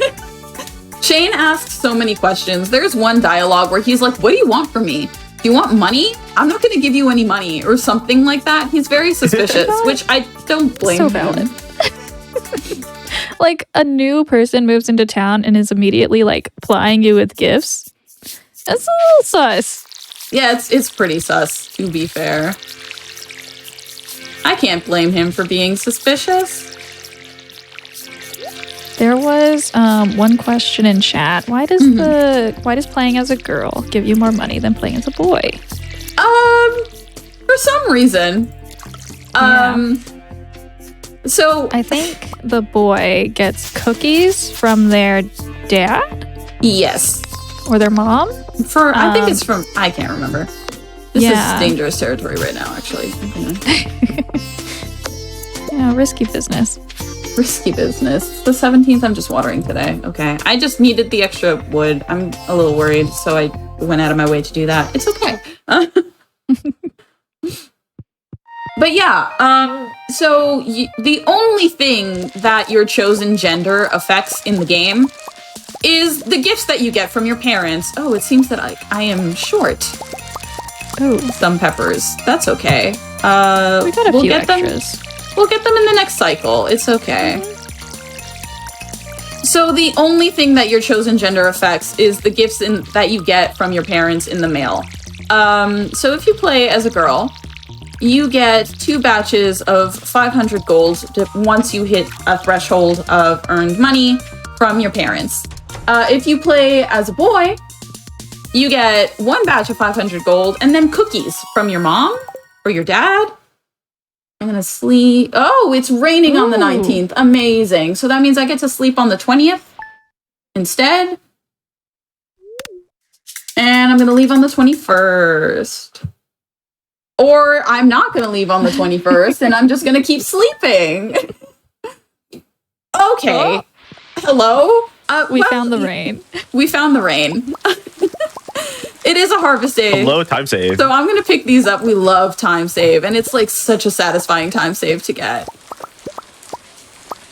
Shane asks so many questions. There's one dialogue where he's like, what do you want from me? Do you want money? I'm not going to give you any money or something like that. He's very suspicious, which I don't blame So him. valid. Like a new person moves into town and is immediately like plying you with gifts. That's a little sus. Yeah, it's pretty sus, to be fair. I can't blame him for being suspicious. There was one question in chat. Why does playing as a girl give you more money than playing as a boy? For some reason. So I think the boy gets cookies from their dad yes. or their mom. I think it's from I can't remember. This Yeah. is dangerous territory right now, actually. Yeah, risky business. Risky business. It's the 17th. I'm just watering today. Okay. I just needed the extra wood. I'm a little worried, so I went out of my way to do that. It's okay. But yeah, so the only thing that your chosen gender affects in the game is the gifts that you get from your parents. Oh, it seems that I am short. Oh, Some peppers. That's okay. we got a we'll few get extras. We'll get them in the next cycle. It's okay. So the only thing that your chosen gender affects is the gifts that you get from your parents in the mail. So if you play as a girl, you get 2 batches of 500 gold once you hit a threshold of earned money from your parents. If you play as a boy, you get 1 batch of 500 gold and then cookies from your mom or your dad. I'm gonna sleep. Oh, it's raining on the 19th. Amazing. So that means I get to sleep on the 20th instead. And I'm gonna leave on the 21st. Or I'm not gonna leave on the 21st and I'm just gonna keep sleeping. Okay. We found the rain. We found the rain. It is a harvest save. Hello, time save. So I'm going to pick these up. We love time save, and it's like such a satisfying time save to get.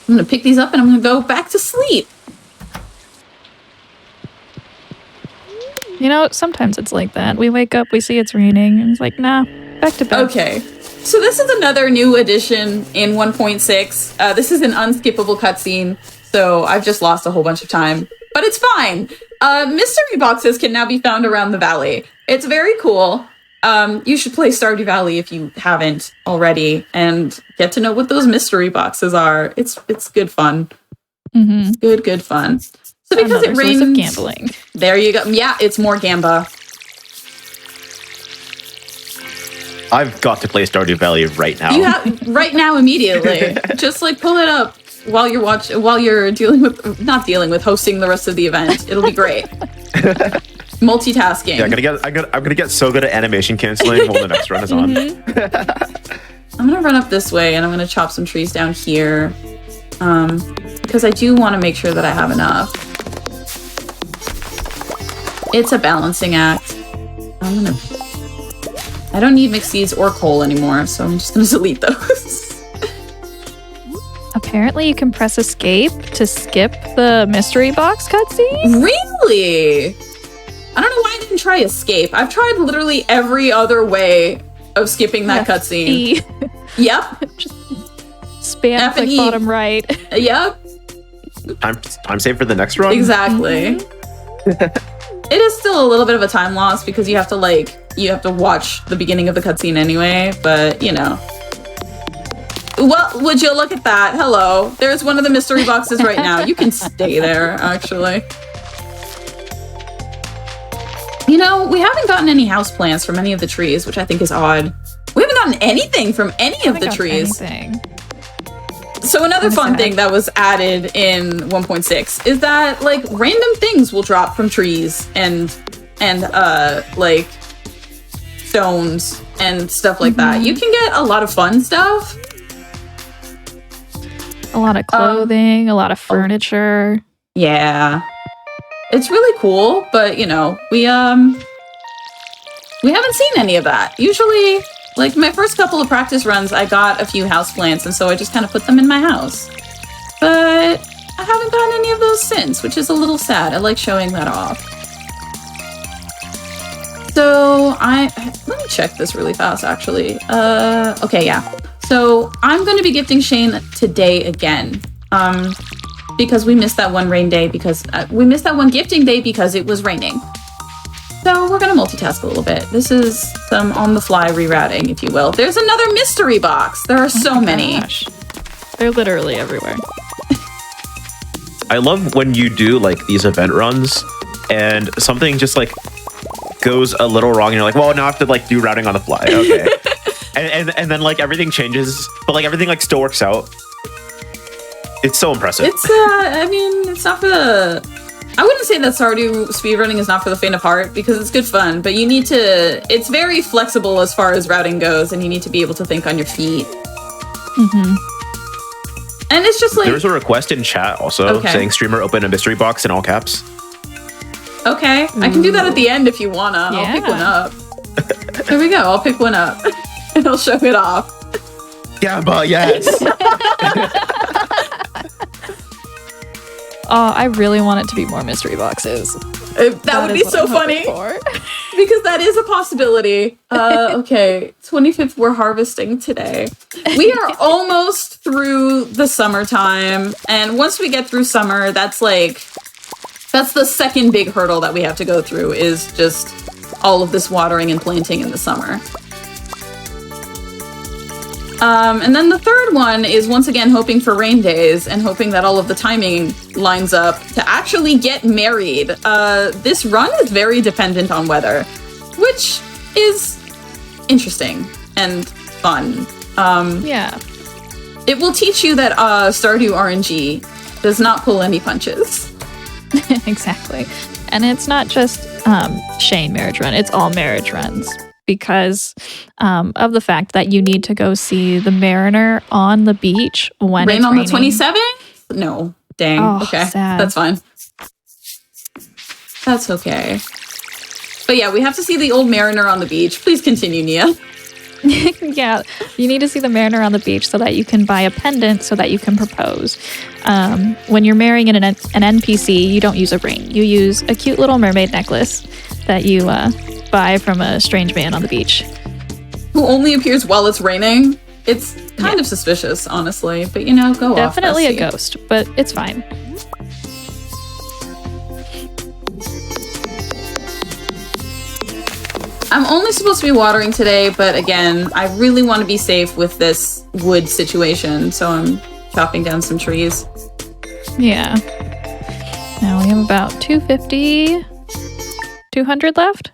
I'm going to pick these up, and I'm going to go back to sleep. You know, sometimes it's like that. We wake up, we see it's raining, and it's like, nah, back to bed. Okay. So this is another new addition in 1.6. This is an unskippable cutscene, so I've just lost a whole bunch of time. But it's fine. Mystery boxes can now be found around the valley. It's very cool. You should play Stardew Valley if you haven't already and get to know what those mystery boxes are. It's good fun. Mm-hmm. Good fun. So because Another it rains, source of gambling. There you go. Yeah, it's more Gamba. I've got to play Stardew Valley right now. You have right now immediately. Just like pull it up while you're hosting the rest of the event. It'll be great. Multitasking. Yeah, I'm gonna get so good at animation canceling while the next run is on. I'm gonna run up this way and I'm gonna chop some trees down here. Because I do want to make sure that I have enough. It's a balancing act. I don't need mixed seeds or coal anymore, so I'm just gonna delete those. Apparently you can press escape to skip the mystery box cutscene. Really? I don't know why I didn't try escape. I've tried literally every other way of skipping that cutscene. E. Yep. Just spam F and click E. bottom right. Yep. Time save for the next run? Exactly. It is still a little bit of a time loss because you have to watch the beginning of the cutscene anyway, but you know. Well, would you look at that? Hello. There's one of the mystery boxes right now. You can stay there, actually. You know, we haven't gotten any houseplants from any of the trees, which I think is odd. We haven't gotten anything from any of the trees. Anything. So another fun thing that was added in 1.6 is that like random things will drop from trees and like stones and stuff like that. You can get a lot of fun stuff. A lot of clothing, a lot of furniture. Yeah. It's really cool, but you know, we haven't seen any of that. Usually, like my first couple of practice runs, I got a few houseplants, and so I just kind of put them in my house. But I haven't gotten any of those since, which is a little sad. I like showing that off. So let me check this really fast, actually. Okay, yeah. So I'm going to be gifting Shane today again. Because we missed that one rain day because we missed that one gifting day because it was raining. So we're going to multitask a little bit. This is some on-the-fly rerouting, if you will. There's another mystery box. There are so many. Gosh. They're literally everywhere. I love when you do like these event runs and something just like goes a little wrong and you're like, well, now I have to like do routing on the fly. Okay. and then like everything changes, but like everything like still works out. It's so impressive. It's I mean, it's not for the... I wouldn't say that Stardew speedrunning is not for the faint of heart because it's good fun, but you need to... It's very flexible as far as routing goes, and you need to be able to think on your feet. Mm-hmm. And it's just like... There's a request in chat also saying streamer open a mystery box in all caps. Okay, I can do that at the end if you wanna. Yeah. I'll pick one up. There we go, I'll pick one up. And I'll show it off. Gamba, yes! Oh, I really want it to be more mystery boxes. That would be so funny. Because that is a possibility. Okay, 25th, we're harvesting today. We are almost through the summertime. And once we get through summer, that's the second big hurdle that we have to go through is just all of this watering and planting in the summer. And then the third one is once again hoping for rain days and hoping that all of the timing lines up to actually get married. This run is very dependent on weather, which is interesting and fun. Yeah. It will teach you that Stardew RNG does not pull any punches. Exactly. And it's not just Shane marriage run, it's all marriage runs. Because of the fact that you need to go see the mariner on the beach when Rain it's on raining. the 27th? No. Dang. Oh, okay. sad. That's fine. That's okay. But yeah, we have to see the old mariner on the beach. Please continue, Nia. Yeah, you need to see the mariner on the beach so that you can buy a pendant so that you can propose. When you're marrying an NPC, you don't use a ring. You use a cute little mermaid necklace that you buy from a strange man on the beach. Who only appears while it's raining. It's kind of suspicious, honestly. But you know, go off. Definitely a ghost, but it's fine. I'm only supposed to be watering today, but again, I really want to be safe with this wood situation, so I'm chopping down some trees. Yeah. Now we have about 250, 200 left.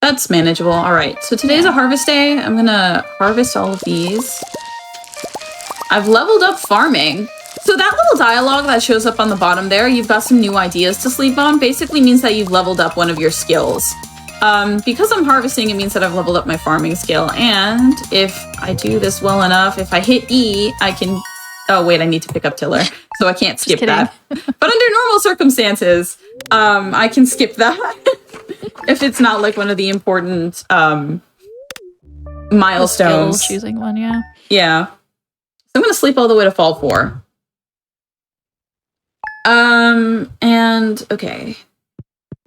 That's manageable. All right, so today's a harvest day. I'm gonna harvest all of these. I've leveled up farming. So that little dialogue that shows up on the bottom there, you've got some new ideas to sleep on, basically means that you've leveled up one of your skills. Because I'm harvesting, it means that I've leveled up my farming skill. And if I do this well enough, if I hit E, I can... Oh, wait, I need to pick up tiller, so I can't skip that. But under normal circumstances, I can skip that. If it's not like one of the important milestones. Choosing one, yeah. Yeah. So I'm going to sleep all the way to fall 4. And, okay.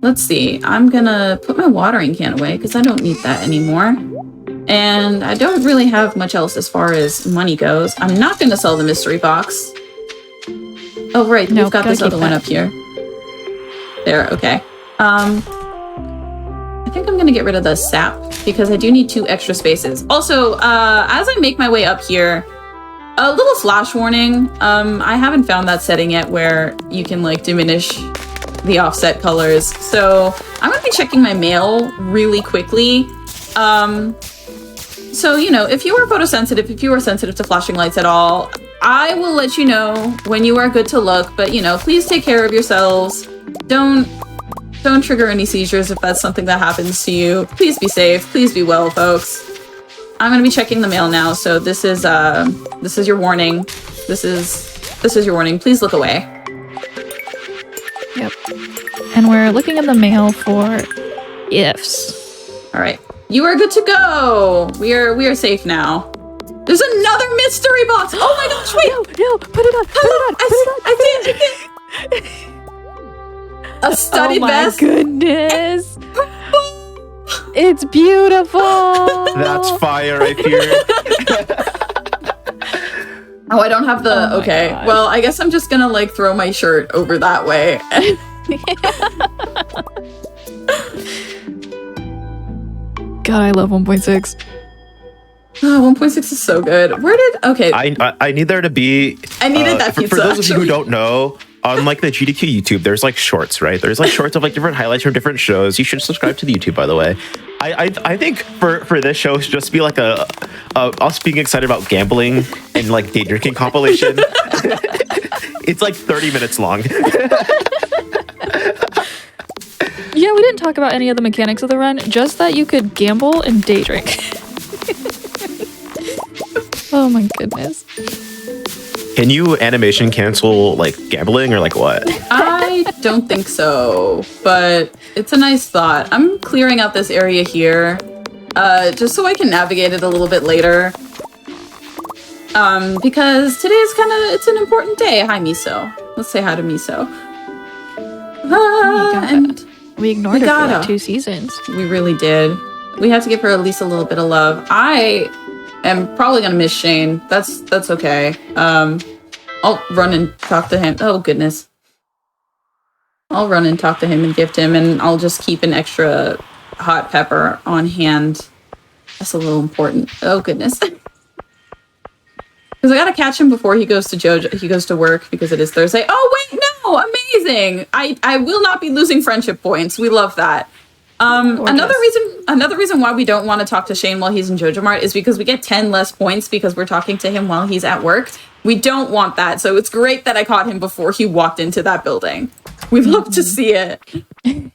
Let's see. I'm gonna put my watering can away because I don't need that anymore. And I don't really have much else as far as money goes. I'm not gonna sell the mystery box. Oh, right. We've got this other one up here. There, okay. I think I'm gonna get rid of the sap because I do need 2 extra spaces. Also, as I make my way up here, a little flash warning. I haven't found that setting yet where you can like diminish the offset colors. So I'm gonna be checking my mail really quickly. So, you know, if you are photosensitive, if you are sensitive to flashing lights at all, I will let you know when you are good to look, but you know, please take care of yourselves. Don't trigger any seizures if that's something that happens to you. Please be safe. Please be well, folks. I'm gonna be checking the mail now. So this is your warning. This is your warning. Please look away. Yep. And we're looking in the mail for ifs. All right. You are good to go. We are safe now. There's another mystery box. Oh my gosh, wait. No, put it on. Put it on. I see it. A studded vest. Oh my goodness. It's beautiful. That's fire right here. Oh, I don't have the... Oh okay. gosh. Well, I guess I'm just gonna like throw my shirt over that way. God, I love 1.6. Oh, 1.6 is so good. Where did... Okay. I need there to be... I needed that pizza, For those of you who actually. don't know, on like the GDQ YouTube, there's like shorts, right? There's like shorts of like different highlights from different shows. You should subscribe to the YouTube, by the way. I think for this show, it should just be like a us being excited about gambling and like day drinking compilation. It's like 30 minutes long. Yeah, we didn't talk about any of the mechanics of the run, just that you could gamble and day drink. Oh my goodness. Can you animation cancel like gambling or like what? I don't think so, but it's a nice thought. I'm clearing out this area here, just so I can navigate it a little bit later. Because today is it's an important day. Hi, Miso. Let's say hi to Miso. And we ignored her for like 2 seasons. we really did. We have to give her at least a little bit of love. I am probably gonna miss Shane. That's okay. I'll run and talk to him. Oh goodness. I'll run and talk to him and gift him, and I'll just keep an extra hot pepper on hand. That's a little important. Oh goodness. Because I gotta catch him before he goes to JoJo. He goes to work because it is Thursday. Oh wait, no! Amazing! I will not be losing friendship points. We love that. Another reason why we don't want to talk to Shane while he's in JoJo Mart is because we get 10 less points because we're talking to him while he's at work. We don't want that, so it's great that I caught him before he walked into that building. We'd love to see it. I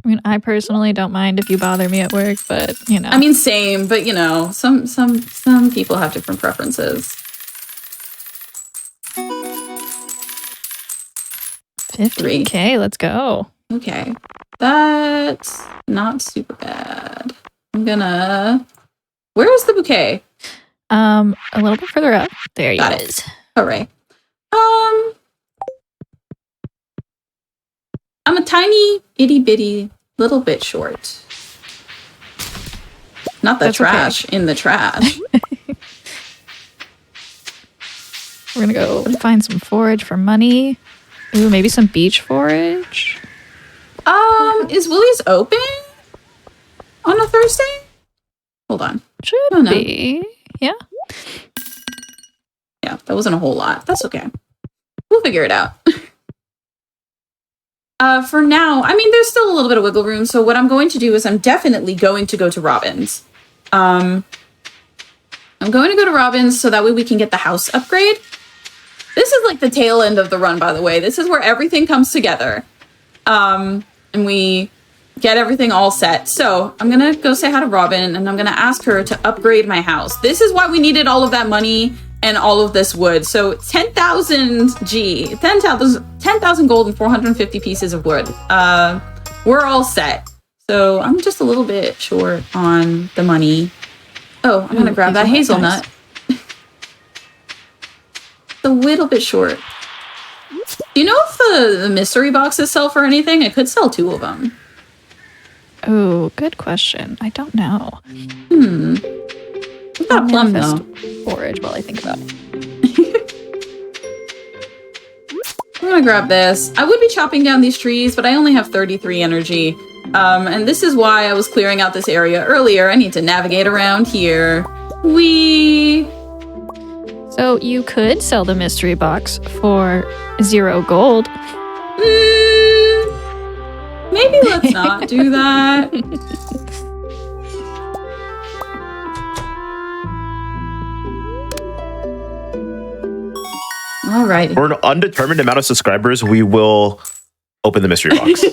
mean, I personally don't mind if you bother me at work, but you know. I mean, same, but you know, some people have different preferences. 50K, let's go. Okay. That's not super bad. I'm gonna... Where is the bouquet? A little bit further up. There Got it it. is. Hooray. I'm a tiny, itty bitty, little bit short. Not the That's trash in the trash. We're gonna go find some forage for money. Ooh, maybe some beach forage. Is Willie's open on a Thursday? Hold on. Should Oh, no. be. Yeah. Yeah, that wasn't a whole lot. That's okay. We'll figure it out. For now, I mean, there's still a little bit of wiggle room. So what I'm going to do is I'm definitely going to go to Robin's. I'm going to go to Robin's so that way we can get the house upgrade. This is like the tail end of the run, by the way. This is where everything comes together. And we get everything all set. So I'm going to go say hi to Robin and I'm going to ask her to upgrade my house. This is why we needed all of that money and all of this wood. So 10,000 G, 10,000 gold and 450 pieces of wood. We're all set. So I'm just a little bit short on the money. Oh, I'm gonna grab that hazelnut. Nice. A little bit short. Do you know if the mystery boxes sell for anything? I could sell 2 of them. Oh, good question. I don't know. I've got a plum though. Forage while I think about it. I'm gonna grab this. I would be chopping down these trees, but I only have 33 energy. And this is why I was clearing out this area earlier. I need to navigate around here. So you could sell the mystery box for 0 gold. Maybe let's not do that. All right. For an undetermined amount of subscribers, we will open the mystery box.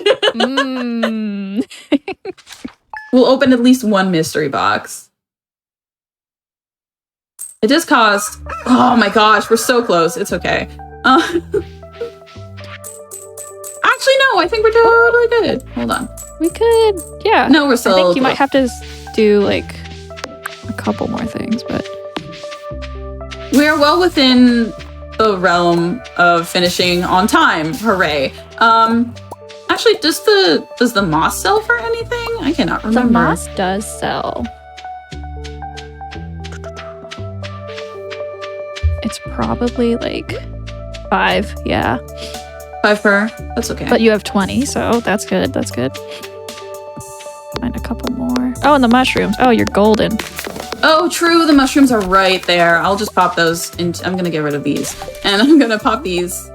We'll open at least 1 mystery box. It does cost... Oh my gosh, we're so close. It's okay. Actually, no, I think we're totally good. Hold on. We could, yeah. No, we're still... I think you might have to do like a couple more things, but... We are well within the realm of finishing on time. Hooray. Actually, does the moss sell for anything? I cannot remember. The moss does sell. It's probably like 5, yeah. 5 per? That's okay. But you have 20, so that's good. That's good. Find a couple more. Oh, and the mushrooms. Oh, you're golden. Oh, true. The mushrooms are right there. I'll just pop those. I'm going to get rid of these. And I'm going to pop these.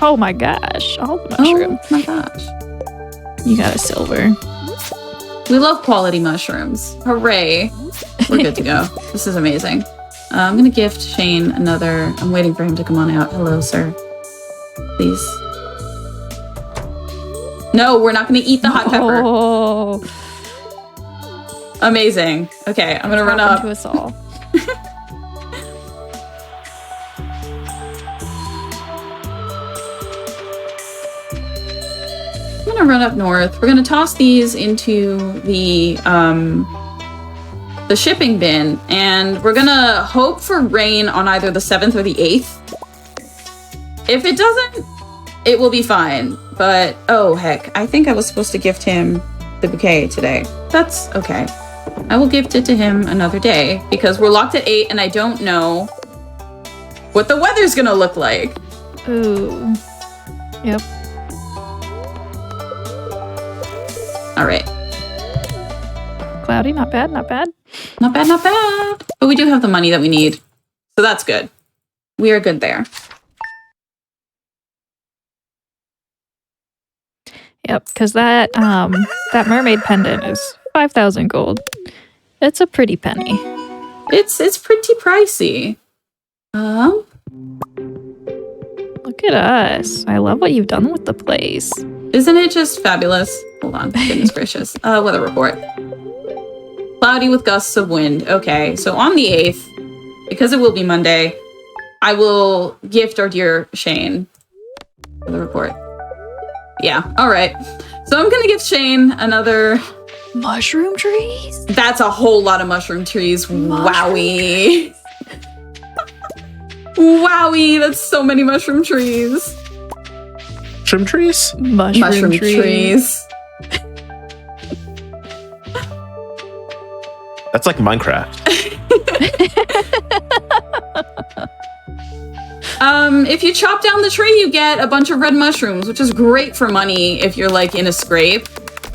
Oh my gosh. All the mushrooms. Oh my gosh. You got a silver. We love quality mushrooms. Hooray. We're good to go. This is amazing. I'm going to gift Shane another. I'm waiting for him to come on out. Hello, sir. Please. No, we're not going to eat the hot pepper. Oh. Amazing. Okay, I'm going to run up. To us all. I'm going to run up north. We're going to toss these into the shipping bin, and we're going to hope for rain on either the 7th or the 8th. If it doesn't, it will be fine. But, oh, heck. I think I was supposed to gift him the bouquet today. That's okay. I will gift it to him another day because we're locked at 8 and I don't know what the weather's going to look like. Ooh. Yep. All right. Cloudy, not bad, not bad. Not bad, not bad. But we do have the money that we need. So that's good. We are good there. Yep, because that mermaid pendant is 5,000 gold. It's a pretty penny. It's pretty pricey. Look at us. I love what you've done with the place. Isn't it just fabulous? Hold on, goodness gracious. Weather report. Cloudy with gusts of wind. Okay, so on the 8th, because it will be Monday, I will gift our dear Shane for the report. Yeah, all right. So I'm gonna give Shane another. Mushroom trees? That's a whole lot of mushroom trees. Wowie. Wowie, that's so many mushroom trees. Mushroom trees? Mushroom trees. That's like Minecraft. If you chop down the tree, you get a bunch of red mushrooms, which is great for money if you're like in a scrape.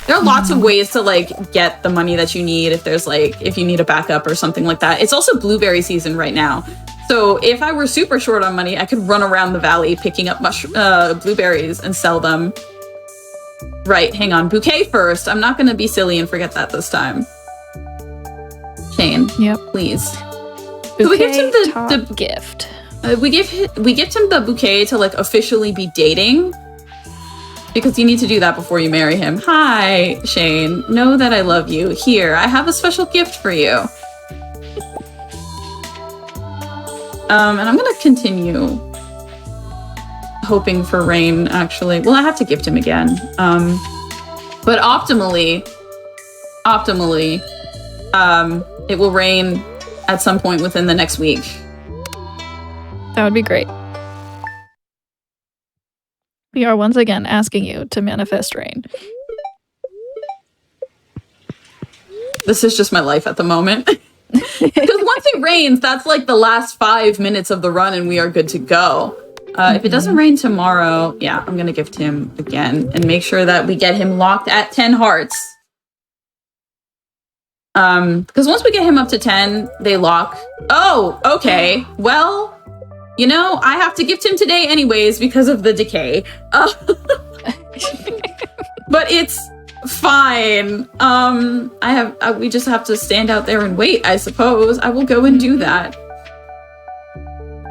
There are lots of ways to like get the money that you need if you need a backup or something like that. It's also blueberry season right now. So if I were super short on money, I could run around the valley picking up blueberries and sell them. Right, hang on. Bouquet first. I'm not going to be silly and forget that this time. Shane, Yep. please. Bouquet, So we give him the gift. we gift him the bouquet to like officially be dating. Because you need to do that before you marry him. Hi, Shane. Know that I love you. Here, I have a special gift for you. And I'm gonna continue hoping for rain, actually. Well, I have to gift him again. But optimally, it will rain at some point within the next week. That would be great. We are once again asking you to manifest rain. This is just my life at the moment. Because once it rains, that's like the last 5 minutes of the run and we are good to go. If it doesn't rain tomorrow, yeah, I'm going to gift him again and make sure that we get him locked at 10 hearts. Because once we get him up to 10, they lock. Oh, okay. Well, you know, I have to gift him today anyways because of the decay. But it's fine. We just have to stand out there and wait, I suppose. I will go and do that.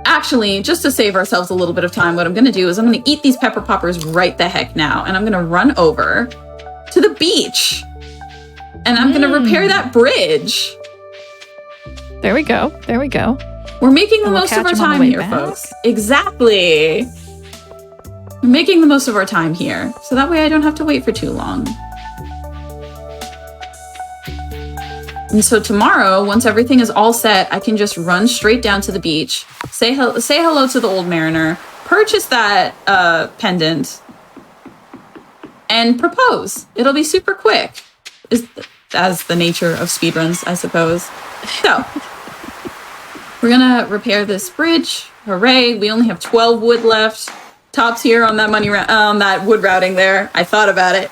Actually, just to save ourselves a little bit of time, what I'm going to do is I'm going to eat these pepper poppers right the heck now. And I'm going to run over to the beach. And I'm going to repair that bridge. There we go. There we go. We're making the And we'll most of catch our 'em on the time way here, back. folks. Exactly. We're making the most of our time here. So that way I don't have to wait for too long. And so tomorrow, once everything is all set, I can just run straight down to the beach, say hello to the old mariner, purchase that pendant, and propose. It'll be super quick, as the nature of speedruns, I suppose. So, we're gonna repair this bridge. Hooray! We only have 12 wood left. Top tier on that that wood routing there. I thought about it.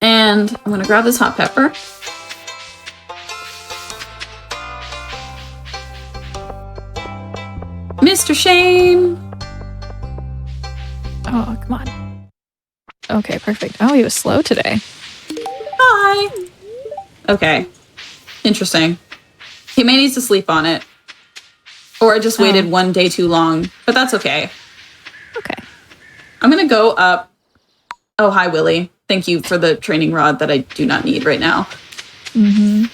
And I'm gonna grab this hot pepper. Mr. Shane! Oh, come on. Okay, perfect. Oh, he was slow today. Hi! Okay. Interesting. He may need to sleep on it. Or I just waited one day too long. But that's okay. Okay. I'm gonna go up. Oh, hi, Willie. Thank you for the training rod that I do not need right now. Mm-hmm.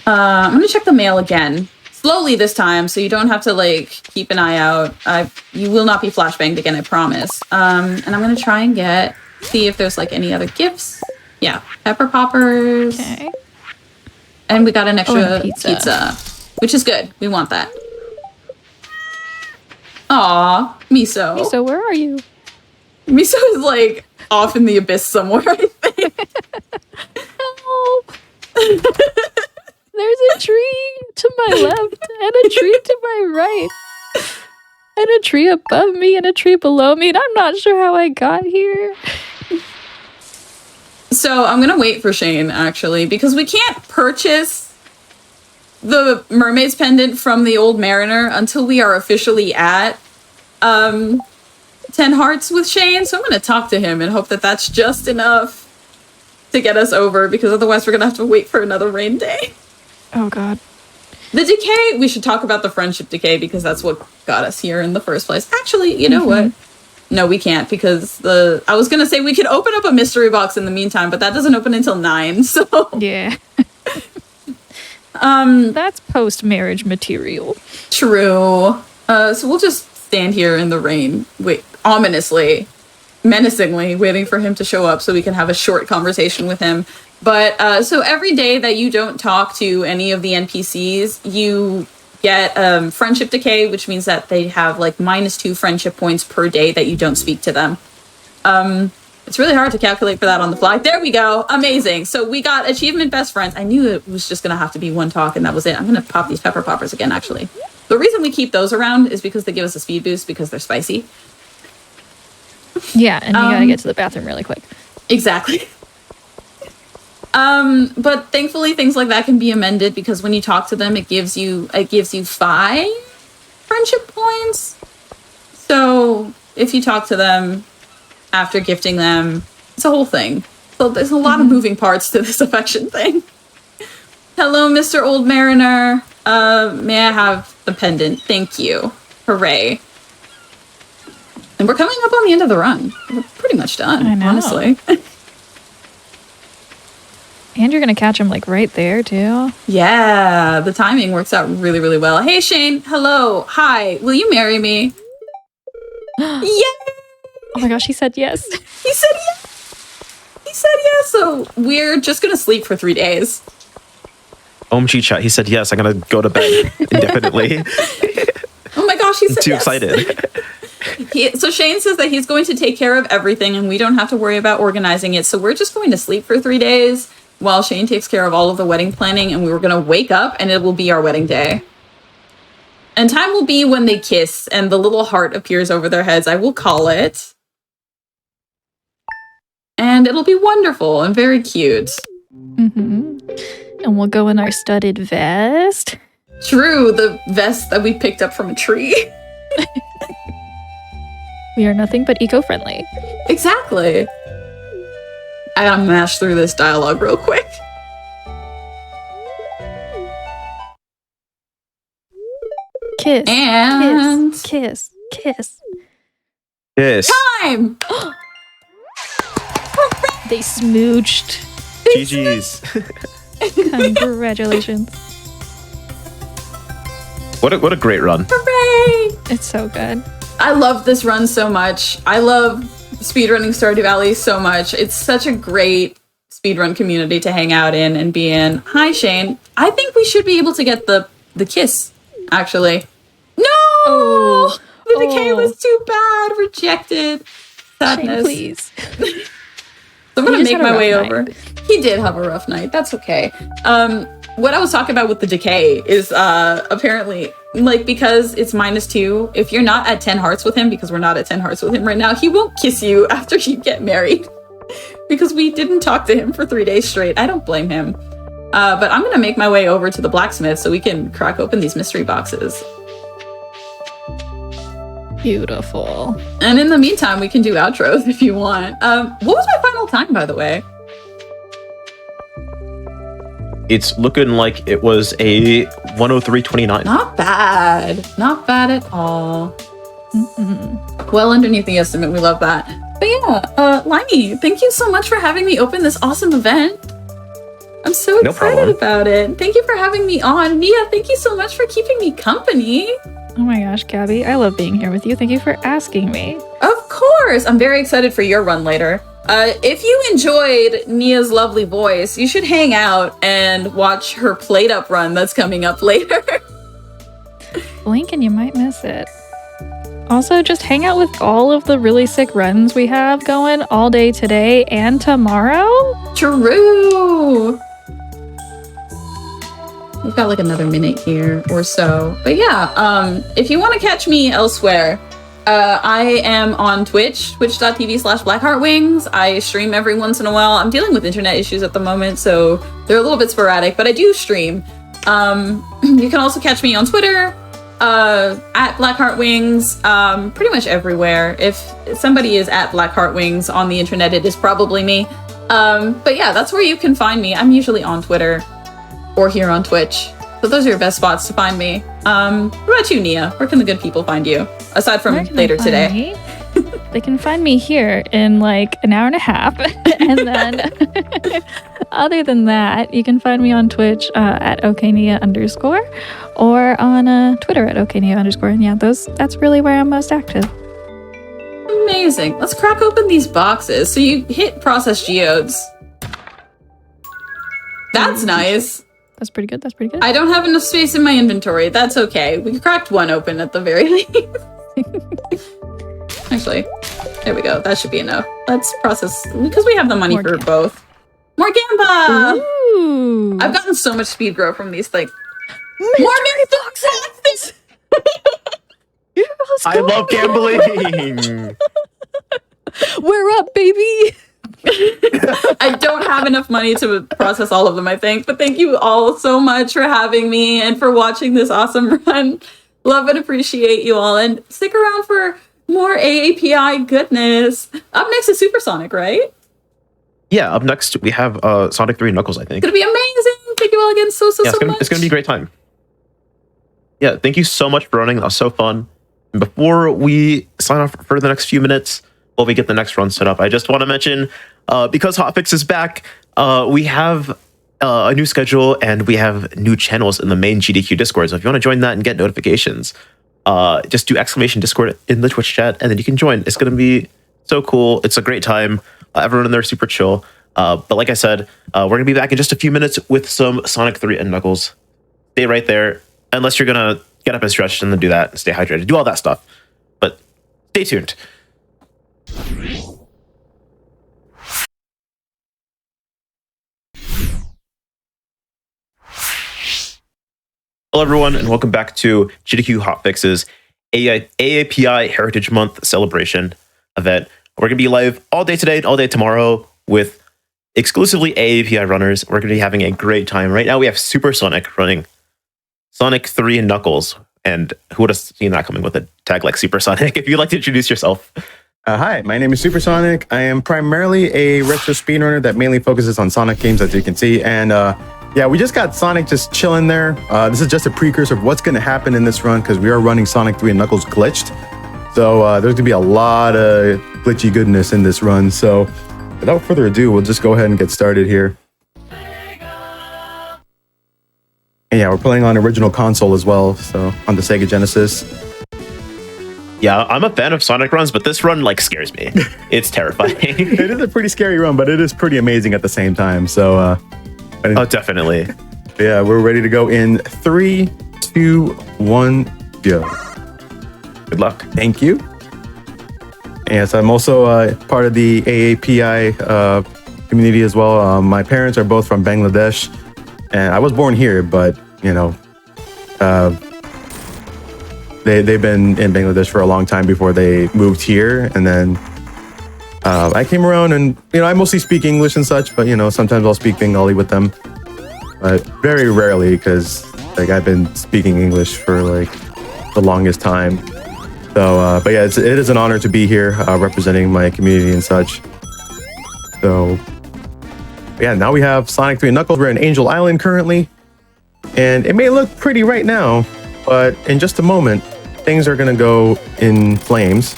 I'm gonna check the mail again. Slowly this time, so you don't have to, like, keep an eye out. You will not be flashbanged again, I promise. And I'm gonna try and see if there's, like, any other gifts. Yeah, pepper poppers. Okay. And we got an extra and pizza, which is good. We want that. Aw, Miso. So where are you? Miso is, like, off in the abyss somewhere, I think. Help! There's a tree to my left and a tree to my right. And a tree above me and a tree below me. And I'm not sure how I got here. So I'm going to wait for Shane, actually, because we can't purchase the mermaid's pendant from the old mariner until we are officially at 10 hearts with Shane. So I'm going to talk to him and hope that that's just enough to get us over, because otherwise we're going to have to wait for another rain day. Oh, God. The decay, we should talk about the friendship decay, because that's what got us here in the first place. Actually, you know what? No, we can't, because I was going to say we could open up a mystery box in the meantime, but that doesn't open until 9, so... Yeah. That's post-marriage material. True. So we'll just stand here in the rain, wait, ominously, menacingly, waiting for him to show up so we can have a short conversation with him. But so every day that you don't talk to any of the NPCs, you get friendship decay, which means that they have like -2 friendship points per day that you don't speak to them. It's really hard to calculate for that on the fly. There we go. Amazing. So we got achievement best friends. I knew it was just going to have to be one talk and that was it. I'm going to pop these pepper poppers again, actually. The reason we keep those around is because they give us a speed boost because they're spicy. Yeah, and you gotta get to the bathroom really quick. Exactly. But thankfully things like that can be amended because when you talk to them, it gives you 5 friendship points. So if you talk to them after gifting them, it's a whole thing. So there's a lot of moving parts to this affection thing. Hello, Mr. Old Mariner. May I have the pendant? Thank you. Hooray. And we're coming up on the end of the run. We're pretty much done, I know. honestly. And you're gonna catch him like right there too. Yeah, the timing works out really, really well. Hey, Shane. Hello. Hi. Will you marry me? Yay! Oh my gosh, he said yes. He said yes. He said yes. So we're just going to sleep for 3 days. OMG chat, he said yes, I'm gonna go to bed indefinitely. Oh my gosh, he said Too yes. excited. So Shane says that he's going to take care of everything and we don't have to worry about organizing it. So we're just going to sleep for 3 days while Shane takes care of all of the wedding planning, and we were going to wake up and it will be our wedding day. And time will be when they kiss and the little heart appears over their heads. I will call it. And it'll be wonderful and very cute. Mm-hmm. And we'll go in our studded vest. True, the vest that we picked up from a tree. We are nothing but eco-friendly. Exactly. I gotta mash through this dialogue real quick. Kiss. And Kiss. Kiss. Yes. time! They smooched. GG's. Congratulations. What a great run. Hooray! It's so good. I love this run so much. I love speedrunning Stardew Valley so much. It's such a great speedrun community to hang out in and be in. Hi, Shane. I think we should be able to get the kiss, actually. No! Oh. The decay was too bad. Rejected. Sadness. Shane, please. I'm gonna He just make had a my way rough over. night. He did have a rough night. That's okay. What I was talking about with the decay is apparently, like, because it's -2, if you're not at 10 hearts with him, because we're not at 10 hearts with him right now, he won't kiss you after you get married. Because we didn't talk to him for 3 days straight. I don't blame him. But I'm gonna make my way over to the blacksmith so we can crack open these mystery boxes. Beautiful. And in the meantime, we can do outros if you want. What was my final time, by the way? It's looking like it was a 103.29. Not bad. Not bad at all. Well underneath the estimate. We love that. But yeah, Limey, thank you so much for having me open this awesome event. I'm so No excited problem. about it. Thank you for having me on. Nia, thank you so much for keeping me company. Oh my gosh, Gabby, I love being here with you. Thank you for asking me. Of course. I'm very excited for your run later. If you enjoyed Nia's lovely voice, you should hang out and watch her PlateUp run that's coming up later. Blink and you might miss it. Also, just hang out with all of the really sick runs we have going all day today and tomorrow. True. We've got like another minute here or so. But yeah, if you want to catch me elsewhere, I am on Twitch, twitch.tv/blackheartwings. I stream every once in a while. I'm dealing with internet issues at the moment, so they're a little bit sporadic, but I do stream. You can also catch me on Twitter, at blackheartwings, pretty much everywhere. If somebody is at blackheartwings on the internet, it is probably me. But yeah, that's where you can find me. I'm usually on Twitter or here on Twitch. So those are your best spots to find me. What about you, Nia? Where can the good people find you? Aside from Where can later they today. find me? they can find me here in like an hour and a half. And then other than that, you can find me on Twitch at okania_, or on Twitter at okania_. And yeah, that's really where I'm most active. Amazing. Let's crack open these boxes. So you hit process geodes. That's nice. That's pretty good. That's pretty good. I don't have enough space in my inventory. That's okay. We cracked one open at the very least. Actually, there we go. That should be enough. Let's process, because we have the money for both. More Gamba! Ooh. I've gotten so much speed growth from these things. More boxes! I love gambling. We're up, baby. I don't have enough money to process all of them, I think. But thank you all so much for having me and for watching this awesome run. Love and appreciate you all. And stick around for more AAPI goodness. Up next is Supersonic, right? Yeah, up next we have Sonic 3 and Knuckles, I think. It's gonna be amazing. Thank you all again so much. It's gonna be a great time. Yeah, thank you so much for running. That was so fun. And before we sign off for the next few minutes, while we get the next run set up, I just want to mention, because Hotfix is back, we have a new schedule and we have new channels in the main GDQ Discord. So if you want to join that and get notifications, just do !Discord in the Twitch chat, and then you can join. It's going to be so cool. It's a great time. Everyone in there is super chill. But like I said, we're going to be back in just a few minutes with some Sonic 3 and Knuckles. Stay right there, unless you're going to get up and stretch and then do that and stay hydrated. Do all that stuff. But stay tuned. Hello, everyone, and welcome back to GDQ Hotfix's AAPI Heritage Month celebration event. We're going to be live all day today and all day tomorrow with exclusively AAPI runners. We're going to be having a great time. Right now, we have Supersonic running Sonic 3 and Knuckles. And who would have seen that coming with a tag like Supersonic? If you'd like to introduce yourself. Hi, my name is Supersonic. I am primarily a retro speedrunner that mainly focuses on Sonic games, as you can see. And yeah, we just got Sonic just chilling there. This is just a precursor of what's going to happen in this run, because we are running Sonic 3 and Knuckles glitched. So there's going to be a lot of glitchy goodness in this run. So without further ado, we'll just go ahead and get started here. And yeah, we're playing on original console as well, so on the Sega Genesis. Yeah, I'm a fan of Sonic runs, but this run like scares me. It's terrifying. It is a pretty scary run, but it is pretty amazing at the same time. So oh, definitely. Yeah, we're ready to go in 3, 2, 1, go. Good luck. Thank you. Yes, I'm also part of the AAPI community as well. My parents are both from Bangladesh, and I was born here, but you know, they've been in Bangladesh for a long time before they moved here, and then I came around, and you know, I mostly speak English and such, but you know, sometimes I'll speak Bengali with them, but very rarely, because like I've been speaking English for like the longest time. So, but yeah, it is an honor to be here representing my community and such. So, yeah, now we have Sonic 3 and Knuckles. We're in Angel Island currently, and it may look pretty right now, but in just a moment, things are going to go in flames.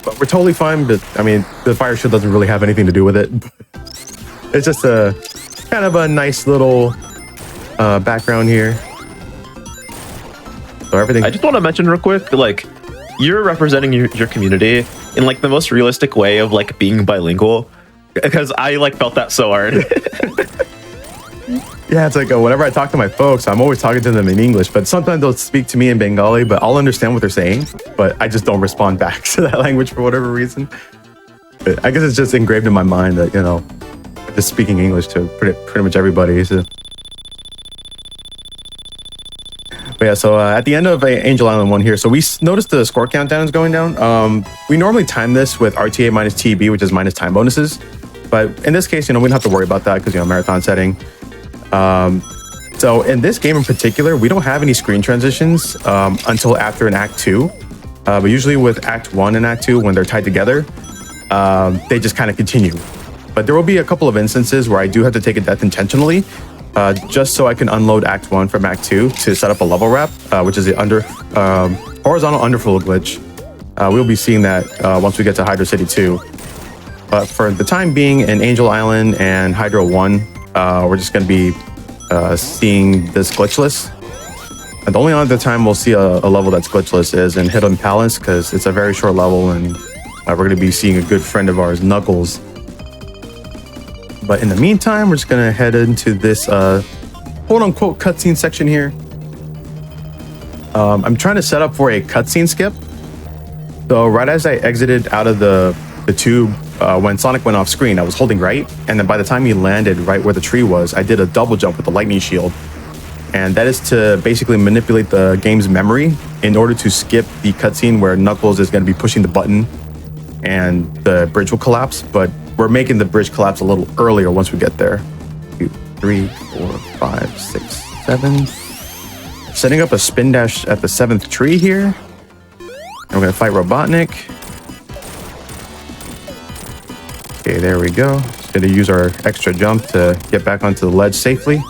But we're totally fine, but I mean, the fire shield doesn't really have anything to do with it. It's just a kind of a nice little background here. So everything. I just want to mention real quick, like, you're representing your community in like the most realistic way of like being bilingual, because I like felt that so hard. Yeah, it's like whenever I talk to my folks, I'm always talking to them in English, but sometimes they'll speak to me in Bengali, but I'll understand what they're saying, but I just don't respond back to that language for whatever reason. But I guess it's just engraved in my mind that, you know, just speaking English to pretty much everybody. So. But yeah, so at the end of Angel Island 1 here, so we noticed the score countdown is going down. We normally time this with RTA minus TB, which is minus time bonuses. But in this case, you know, we don't have to worry about that because, you know, marathon setting. So in this game in particular, we don't have any screen transitions until after an Act 2. But usually with Act 1 and Act 2, when they're tied together, they just kind of continue. But there will be a couple of instances where I do have to take a death intentionally, just so I can unload Act 1 from Act 2 to set up a level wrap, which is the horizontal underflow glitch. We'll be seeing that once we get to Hydro City 2. But for the time being, in Angel Island and Hydro 1, we're just going to be seeing this glitchless. And the only other time we'll see a level that's glitchless is in Hidden Palace, because it's a very short level, and we're going to be seeing a good friend of ours, Knuckles. But in the meantime, we're just going to head into this quote-unquote cutscene section here. I'm trying to set up for a cutscene skip. So right as I exited out of the tube, when Sonic went off screen, I was holding right. And then by the time he landed right where the tree was, I did a double jump with the lightning shield. And that is to basically manipulate the game's memory in order to skip the cutscene where Knuckles is going to be pushing the button and the bridge will collapse. But we're making the bridge collapse a little earlier once we get there. 2, 3, 4, 5, 6, 7. Setting up a spin dash at the 7th tree here. And we're going to fight Robotnik. Okay, there we go. Just going to use our extra jump to get back onto the ledge safely.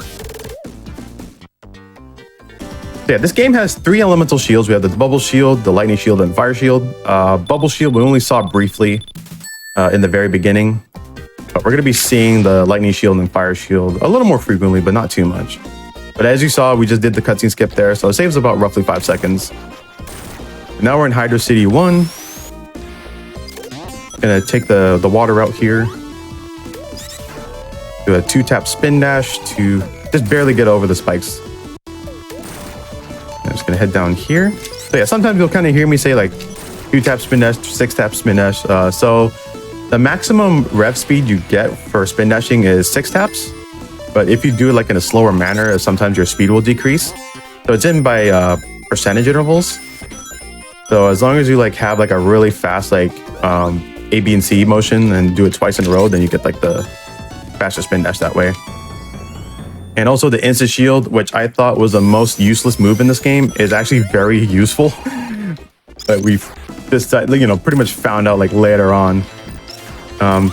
So yeah, this game has 3 elemental shields. We have the bubble shield, the lightning shield, and fire shield. Bubble shield we only saw briefly in the very beginning. But we're going to be seeing the lightning shield and fire shield a little more frequently, but not too much. But as you saw, we just did the cutscene skip there, so it saves about roughly 5 seconds. Now we're in Hydro City 1. Gonna take the water route here. Do a 2-tap spin dash to just barely get over the spikes. I'm just gonna head down here. So yeah, sometimes you'll kind of hear me say like 2-tap spin dash, 6-tap spin dash. So the maximum rev speed you get for spin dashing is 6 taps. But if you do it like in a slower manner, sometimes your speed will decrease. So it's in by percentage intervals. So as long as you like have like a really fast like A, B, and C motion and do it twice in a row, then you get like the faster spin dash that way. And also the instant shield, which I thought was the most useless move in this game, is actually very useful. But we've just pretty much found out like later on.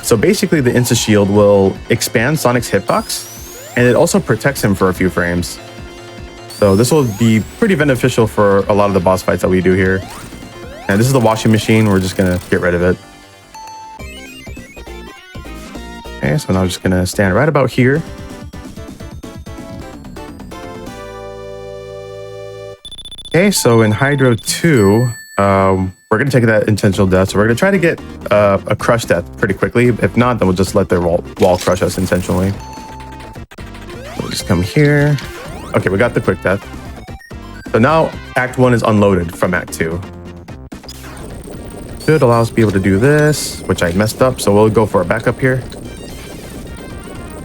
So basically the instant shield will expand Sonic's hitbox, and it also protects him for a few frames. So this will be pretty beneficial for a lot of the boss fights that we do here. And this is the washing machine. We're just gonna get rid of it. Okay, so now I'm just gonna stand right about here. Okay, so in Hydro 2, we're gonna take that intentional death. So we're gonna try to get a crush death pretty quickly. If not, then we'll just let their wall crush us intentionally. We'll just come here. Okay, we got the quick death. So now Act 1 is unloaded from Act 2. Should allow us to be able to do this, which I messed up, so we'll go for a backup here.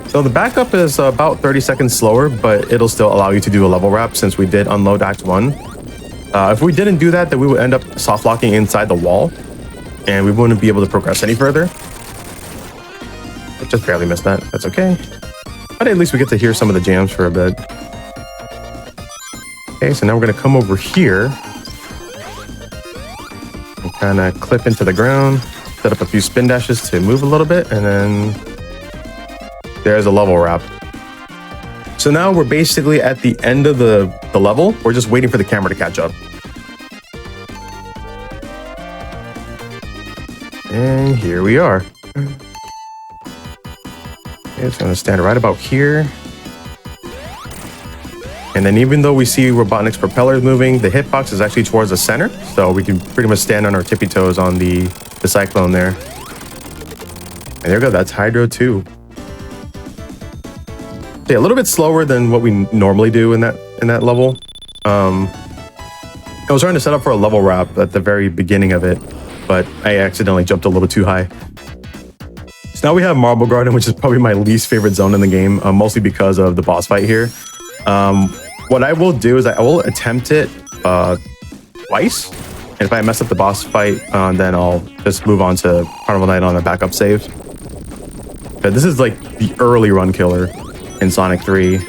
So the backup is about 30 seconds slower, but it'll still allow you to do a level wrap since we did unload Act 1. If we didn't do that, then we would end up soft locking inside the wall, and we wouldn't be able to progress any further. I just barely missed that. That's okay. But at least we get to hear some of the jams for a bit. Okay, so now we're going to come over here and kind of clip into the ground, set up a few spin dashes to move a little bit, and then there's a level wrap. So now we're basically at the end of the level. We're just waiting for the camera to catch up. And here we are. Okay, it's going to stand right about here. And then even though we see Robotnik's propellers moving, the hitbox is actually towards the center. So we can pretty much stand on our tippy toes on the cyclone there. And there we go, that's Hydro 2. Yeah, a little bit slower than what we normally do in that level. I was trying to set up for a level wrap at the very beginning of it, but I accidentally jumped a little too high. So now we have Marble Garden, which is probably my least favorite zone in the game, mostly because of the boss fight here. What I will do is I will attempt it twice. And if I mess up the boss fight, then I'll just move on to Carnival Night on a backup save. But this is like the early run killer in Sonic 3. So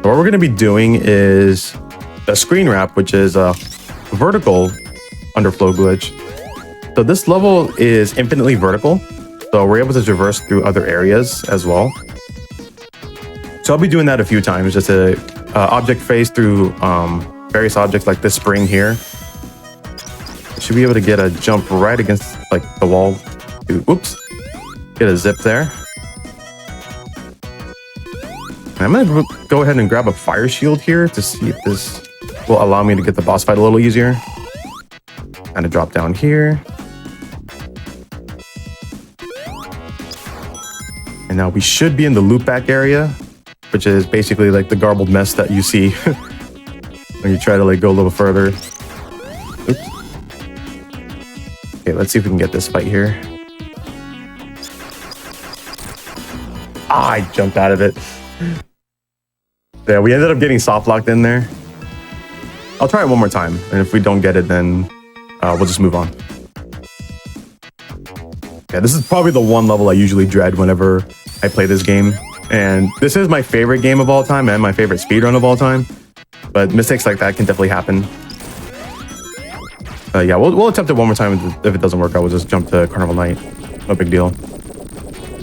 what we're going to be doing is a screen wrap, which is a vertical underflow glitch. So this level is infinitely vertical. So we're able to traverse through other areas as well. So I'll be doing that a few times, just to object phase through various objects like this spring here. Should be able to get a jump right against like the wall. Whoops. Get a zip there. I'm gonna go ahead and grab a fire shield here to see if this will allow me to get the boss fight a little easier. Kind of drop down here. And now we should be in the loopback area, which is basically like the garbled mess that you see when you try to like go a little further. Oops. Okay, let's see if we can get this fight here. Ah, I jumped out of it. Yeah, we ended up getting soft locked in there. I'll try it one more time, and if we don't get it, then we'll just move on. Yeah, this is probably the one level I usually dread whenever I play this game. And this is my favorite game of all time and my favorite speedrun of all time. But mistakes like that can definitely happen. Yeah, we'll attempt it one more time. If it doesn't work, I will just jump to Carnival Night. No big deal.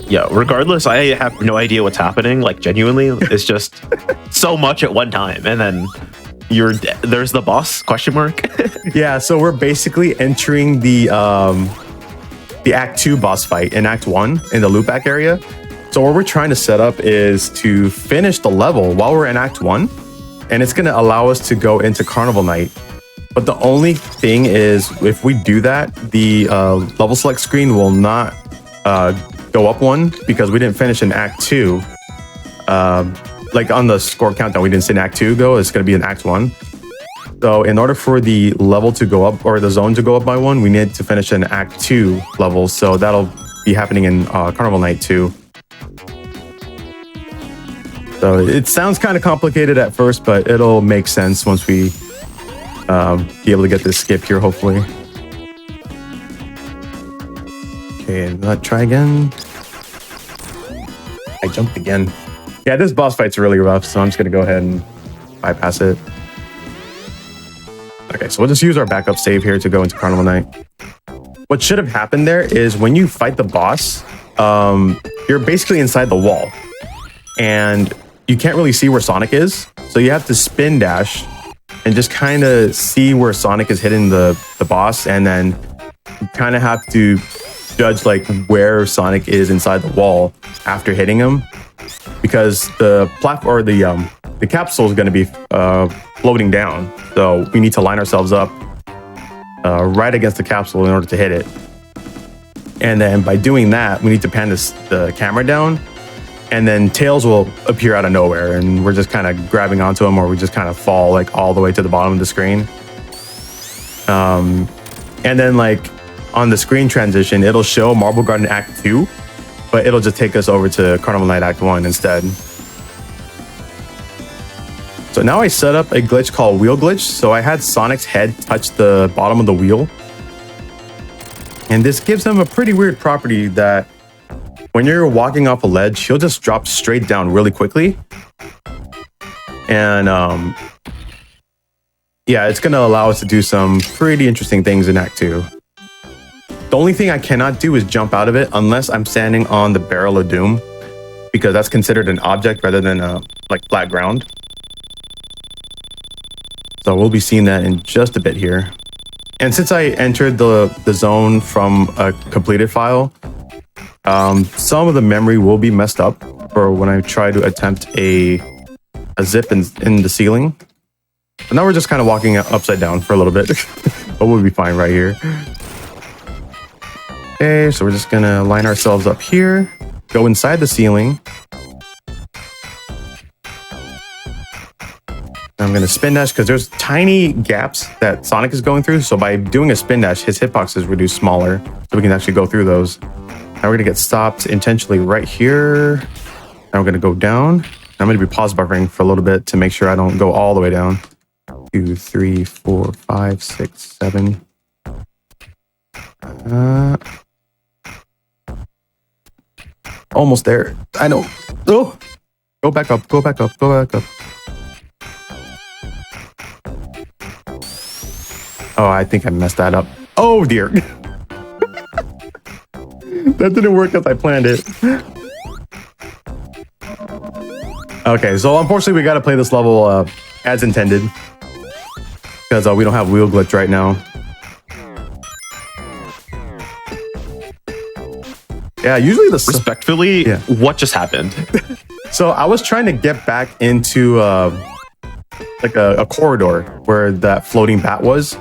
Yeah, regardless, I have no idea what's happening. Like, genuinely, it's just so much at one time. And then there's the boss, question mark. Yeah, so we're basically entering the Act 2 boss fight in Act 1 in the loopback area. So what we're trying to set up is to finish the level while we're in Act 1. And it's going to allow us to go into Carnival Night. But the only thing is, if we do that, the level select screen will not go up one because we didn't finish in Act 2. Like on the score countdown, we didn't see in Act 2 go. It's going to be in Act 1. So in order for the level to go up, or the zone to go up by one, we need to finish an Act 2 level. So that'll be happening in Carnival Night 2. So it sounds kind of complicated at first, but it'll make sense once we be able to get this skip here, hopefully. Okay, let's try again. I jumped again. Yeah, this boss fight's really rough, so I'm just gonna go ahead and bypass it. Okay, so we'll just use our backup save here to go into Carnival Night. What should have happened there is when you fight the boss, you're basically inside the wall. And you can't really see where Sonic is. So you have to spin dash and just kind of see where Sonic is hitting the boss. And then you kind of have to judge like where Sonic is inside the wall after hitting him. Because the platform or the capsule is going to be floating down. So we need to line ourselves up right against the capsule in order to hit it. And then by doing that, we need to pan the camera down. And then Tails will appear out of nowhere. And we're just kind of grabbing onto him, or we just kind of fall like all the way to the bottom of the screen. And then like on the screen transition, it'll show Marble Garden Act 2. But it'll just take us over to Carnival Night Act 1 instead. So now I set up a glitch called Wheel Glitch. So I had Sonic's head touch the bottom of the wheel. And this gives him a pretty weird property that when you're walking off a ledge, he'll just drop straight down really quickly. And yeah, it's going to allow us to do some pretty interesting things in Act 2. The only thing I cannot do is jump out of it unless I'm standing on the Barrel of Doom, because that's considered an object rather than like flat ground. So we'll be seeing that in just a bit here. And since I entered the zone from a completed file, some of the memory will be messed up for when I try to attempt a zip in the ceiling. But now we're just kind of walking upside down for a little bit, but we'll be fine right here. Okay, so we're just gonna line ourselves up here, go inside the ceiling. I'm gonna spin dash because there's tiny gaps that Sonic is going through. So by doing a spin dash, his hitbox is reduced smaller, so we can actually go through those. Now we're gonna get stopped intentionally right here. Now we're gonna go down. I'm gonna be pause buffering for a little bit to make sure I don't go all the way down. 2, 3, 4, 5, 6, 7. Almost there. I know. Oh, go back up. Go back up. Go back up. Oh, I think I messed that up. Oh dear. That didn't work as I planned it. Okay, so unfortunately we got to play this level as intended because we don't have wheel glitch right now. Yeah, usually Respectfully, Yeah. what just happened? So I was trying to get back into like a corridor where that floating bat was,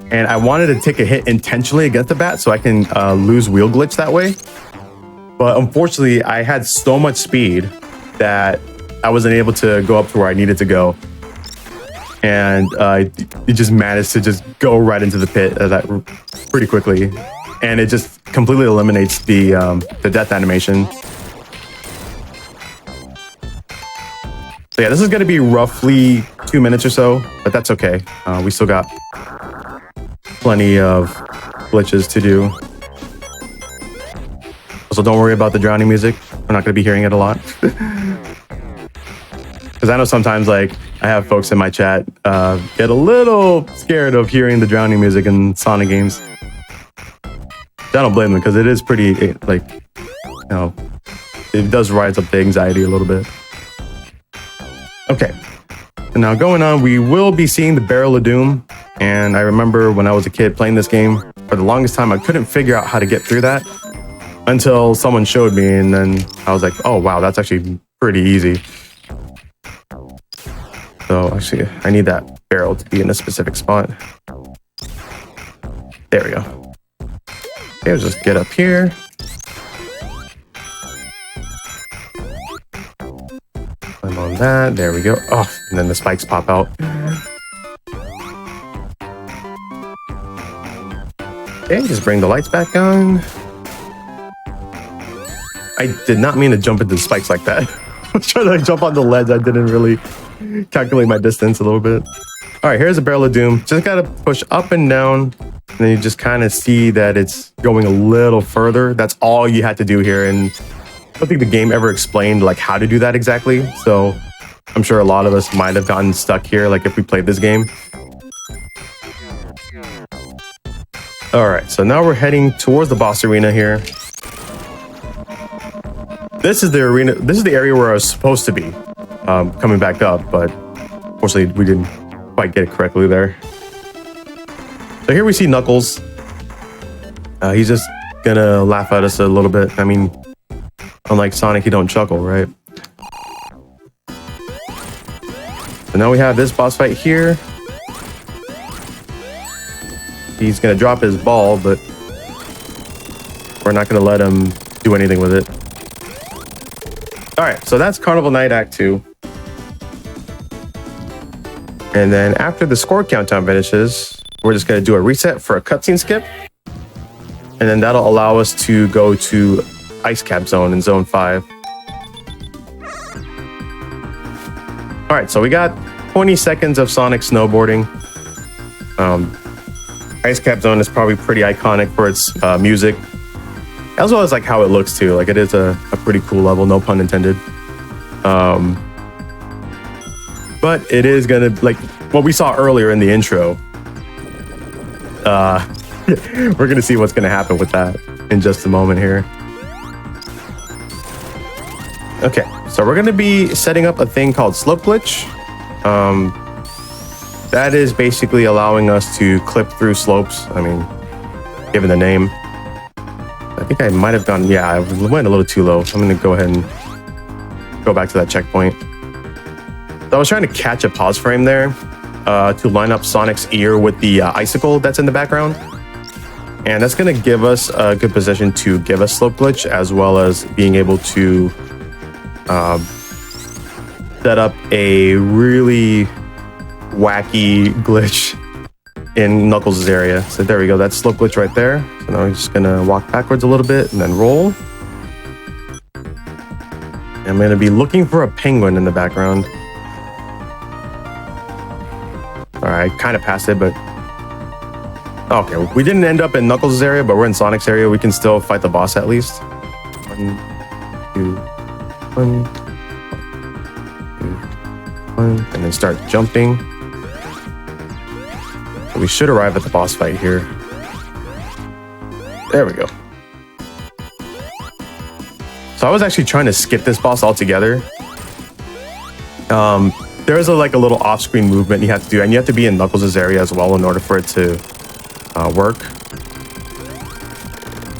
and I wanted to take a hit intentionally against the bat so I can lose wheel glitch that way. But unfortunately, I had so much speed that I wasn't able to go up to where I needed to go, and it just managed to just go right into the pit that pretty quickly, and it just completely eliminates the death animation. So yeah, this is going to be roughly 2 minutes or so, but that's okay. We still got plenty of glitches to do. So don't worry about the drowning music. We're not going to be hearing it a lot. Because I know sometimes, like, I have folks in my chat get a little scared of hearing the drowning music in Sonic games. I don't blame them, because it is pretty, like, you know, it does rise up the anxiety a little bit. Okay, and now going on, we will be seeing the Barrel of Doom. And I remember when I was a kid playing this game, for the longest time, I couldn't figure out how to get through that until someone showed me. And then I was like, oh, wow, that's actually pretty easy. So actually, I need that barrel to be in a specific spot. There we go. Okay, let's just get up here. I'm on that. There we go. Oh, and then the spikes pop out. Okay, just bring the lights back on. I did not mean to jump into the spikes like that. I was trying to like jump on the ledge. I didn't really calculate my distance a little bit. All right, here's a Barrel of Doom. Just gotta push up and down, and then you just kind of see that it's going a little further. That's all you had to do here, and I don't think the game ever explained like how to do that exactly. So I'm sure a lot of us might have gotten stuck here, like if we played this game. All right, so now we're heading towards the boss arena here. This is the arena. This is the area where I was supposed to be coming back up, but unfortunately we didn't quite get it correctly there. So here we see Knuckles. He's just gonna laugh at us a little bit. I mean, unlike Sonic, he don't chuckle, right? So now we have this boss fight here. He's gonna drop his ball, but we're not gonna let him do anything with it. All right, so that's Carnival Night Act 2. And then after the score countdown finishes, we're just gonna do a reset for a cutscene skip. And then that'll allow us to go to Ice Cap Zone in Zone 5. All right, so we got 20 seconds of Sonic snowboarding. Ice Cap Zone is probably pretty iconic for its music, as well as like how it looks too. Like it is a pretty cool level, no pun intended. But it is gonna, like what we saw earlier in the intro. We're gonna see what's gonna happen with that in just a moment here. Okay, so we're gonna be setting up a thing called Slope Glitch. That is basically allowing us to clip through slopes. I mean, given the name. I think I might have gone, yeah, I went a little too low. I'm gonna go ahead and go back to that checkpoint. So I was trying to catch a pause frame there to line up Sonic's ear with the icicle that's in the background. And that's gonna give us a good position to give us Slope Glitch, as well as being able to set up a really wacky glitch in Knuckles' area. So there we go, that's Slope Glitch right there. So now we're just gonna walk backwards a little bit and then roll. And I'm gonna be looking for a penguin in the background. All right, I kind of passed it, but okay, we didn't end up in Knuckles' area, but we're in Sonic's area. We can still fight the boss at least. 1, 2, 1, 2, 1, and then start jumping. So we should arrive at the boss fight here. There we go. So I was actually trying to skip this boss altogether. There is a little off-screen movement you have to do, and you have to be in Knuckles' area as well in order for it to work.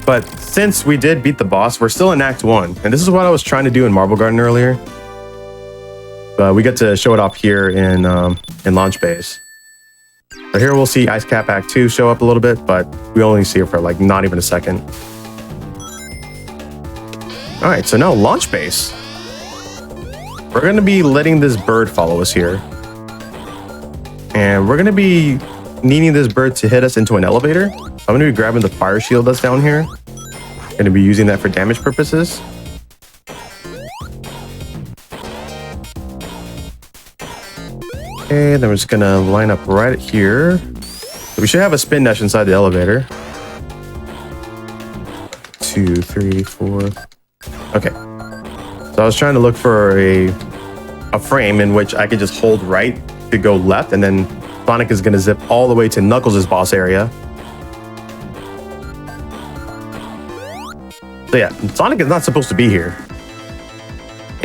But since we did beat the boss, we're still in Act 1. And this is what I was trying to do in Marble Garden earlier. But we get to show it off here in Launch Base. So here we'll see Ice Cap Act 2 show up a little bit, but we only see it for like not even a second. All right, so now Launch Base. We're going to be letting this bird follow us here. And we're going to be needing this bird to hit us into an elevator. I'm going to be grabbing the fire shield that's down here. Going to be using that for damage purposes. And then we're just going to line up right here. So we should have a spin dash inside the elevator. 2, 3, 4. Okay. So I was trying to look for a frame in which I could just hold right to go left, and then Sonic is going to zip all the way to Knuckles' boss area. So yeah, Sonic is not supposed to be here.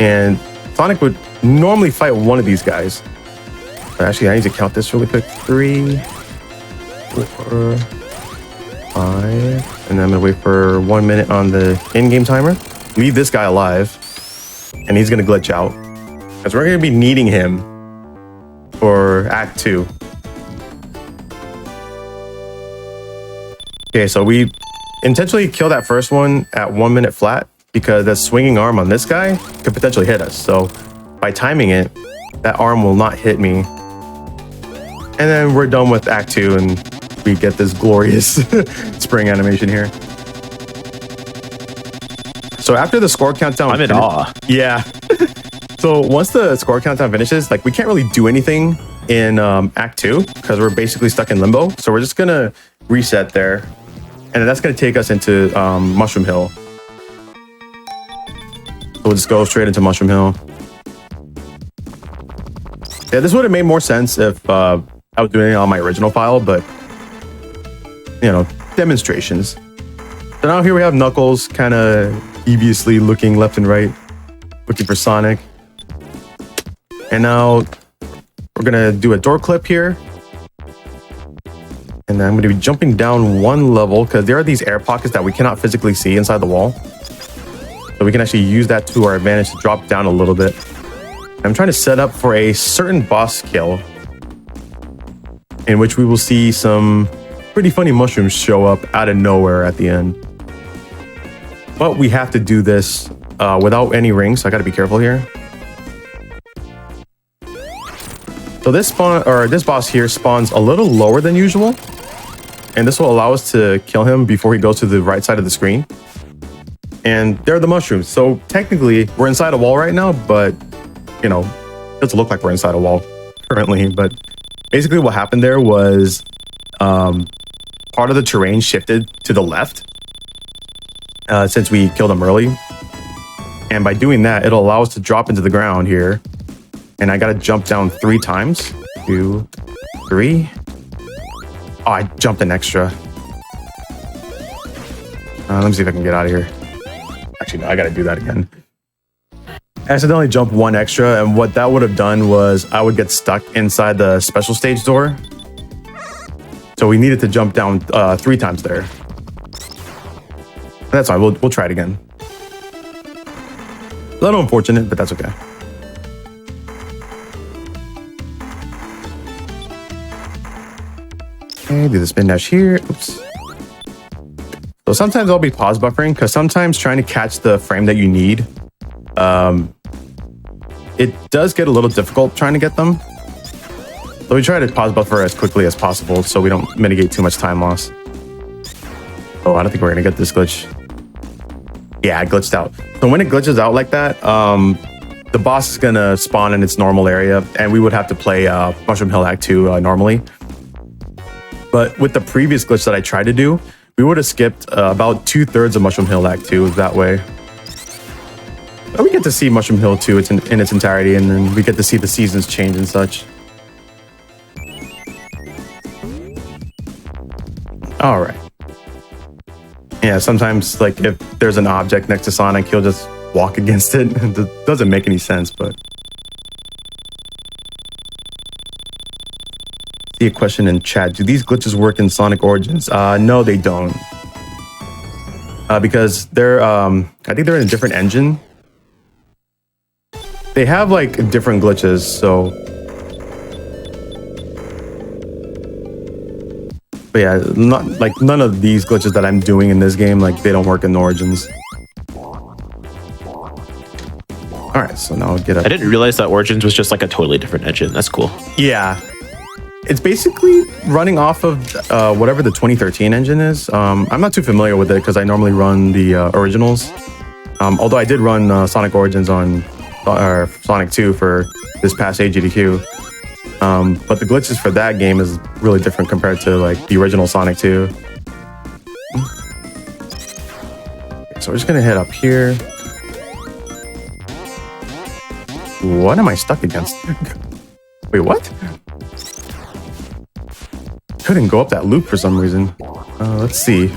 And Sonic would normally fight one of these guys. But actually, I need to count this really quick. 3, 4, 5. And then I'm going to wait for 1 minute on the in-game timer. Leave this guy alive. And he's going to glitch out. Because we're going to be needing him for Act 2. Okay, so we intentionally kill that first one at 1 minute flat because that swinging arm on this guy could potentially hit us. So by timing it, that arm will not hit me. And then we're done with Act 2 and we get this glorious spring animation here. So after the score countdown... I'm in awe. Yeah. So once the score countdown finishes, like we can't really do anything in Act 2 because we're basically stuck in limbo. So we're just going to reset there. And then that's going to take us into Mushroom Hill. So we'll just go straight into Mushroom Hill. Yeah, this would have made more sense if I was doing it on my original file, but, you know, demonstrations. So now here we have Knuckles kind of deviously looking left and right, looking for Sonic. And now we're going to do a door clip here. And then I'm going to be jumping down one level because there are these air pockets that we cannot physically see inside the wall. So we can actually use that to our advantage to drop down a little bit. I'm trying to set up for a certain boss kill in which we will see some pretty funny mushrooms show up out of nowhere at the end. But we have to do this without any rings, so I got to be careful here. So this boss here spawns a little lower than usual. And this will allow us to kill him before he goes to the right side of the screen. And there are the mushrooms. So technically, we're inside a wall right now, but, you know, it doesn't look like we're inside a wall currently. But basically what happened there was part of the terrain shifted to the left since we killed him early. And by doing that, it'll allow us to drop into the ground here. And I got to jump down 3 times. 2, 3. Oh, I jumped an extra. Let me see if I can get out of here. Actually, no, I got to do that again. I accidentally jumped 1 extra, and what that would have done was I would get stuck inside the special stage door. So we needed to jump down 3 times there. That's fine. We'll try it again. A little unfortunate, but that's okay. Okay, do the spin dash here. Oops. So sometimes I'll be pause buffering because sometimes trying to catch the frame that you need, it does get a little difficult trying to get them. So we try to pause buffer as quickly as possible so we don't mitigate too much time loss. Oh, I don't think we're gonna get this glitch. Yeah, it glitched out. So when it glitches out like that, the boss is gonna spawn in its normal area and we would have to play Mushroom Hill Act 2 normally. But with the previous glitch that I tried to do, we would have skipped about 2/3 of Mushroom Hill Act 2 that way. But we get to see Mushroom Hill 2 in its entirety, and then we get to see the seasons change and such. All right. Yeah, sometimes like if there's an object next to Sonic, he'll just walk against it. It doesn't make any sense, but... See a question in chat. Do these glitches work in Sonic Origins? No, they don't. because they're I think they're in a different engine. They have like different glitches, so. But yeah, not like none of these glitches that I'm doing in this game, like they don't work in the Origins. All right, so now I'll get up. I didn't realize that Origins was just like a totally different engine. That's cool. Yeah, it's basically running off of whatever the 2013 engine is. I'm not too familiar with it because I normally run the originals. Although I did run Sonic Origins on Sonic 2 for this past GDQ. But the glitches for that game is really different compared to like the original Sonic 2. So we're just gonna head up here. What am I stuck against? Wait, what? Couldn't go up that loop for some reason. Let's see.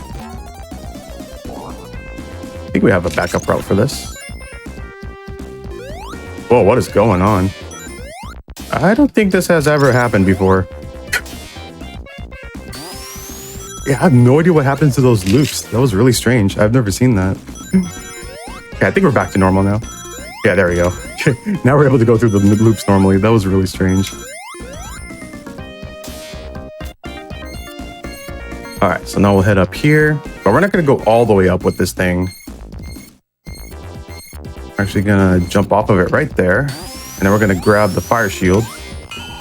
I think we have a backup route for this. Whoa, what is going on? I don't think this has ever happened before. Yeah, I have no idea what happens to those loops. That was really strange. I've never seen that. Yeah, I think we're back to normal now. Yeah, there we go. Now we're able to go through the loops normally. That was really strange. All right, so now we'll head up here. But we're not going to go all the way up with this thing. We're actually going to jump off of it right there. And then we're going to grab the fire shield,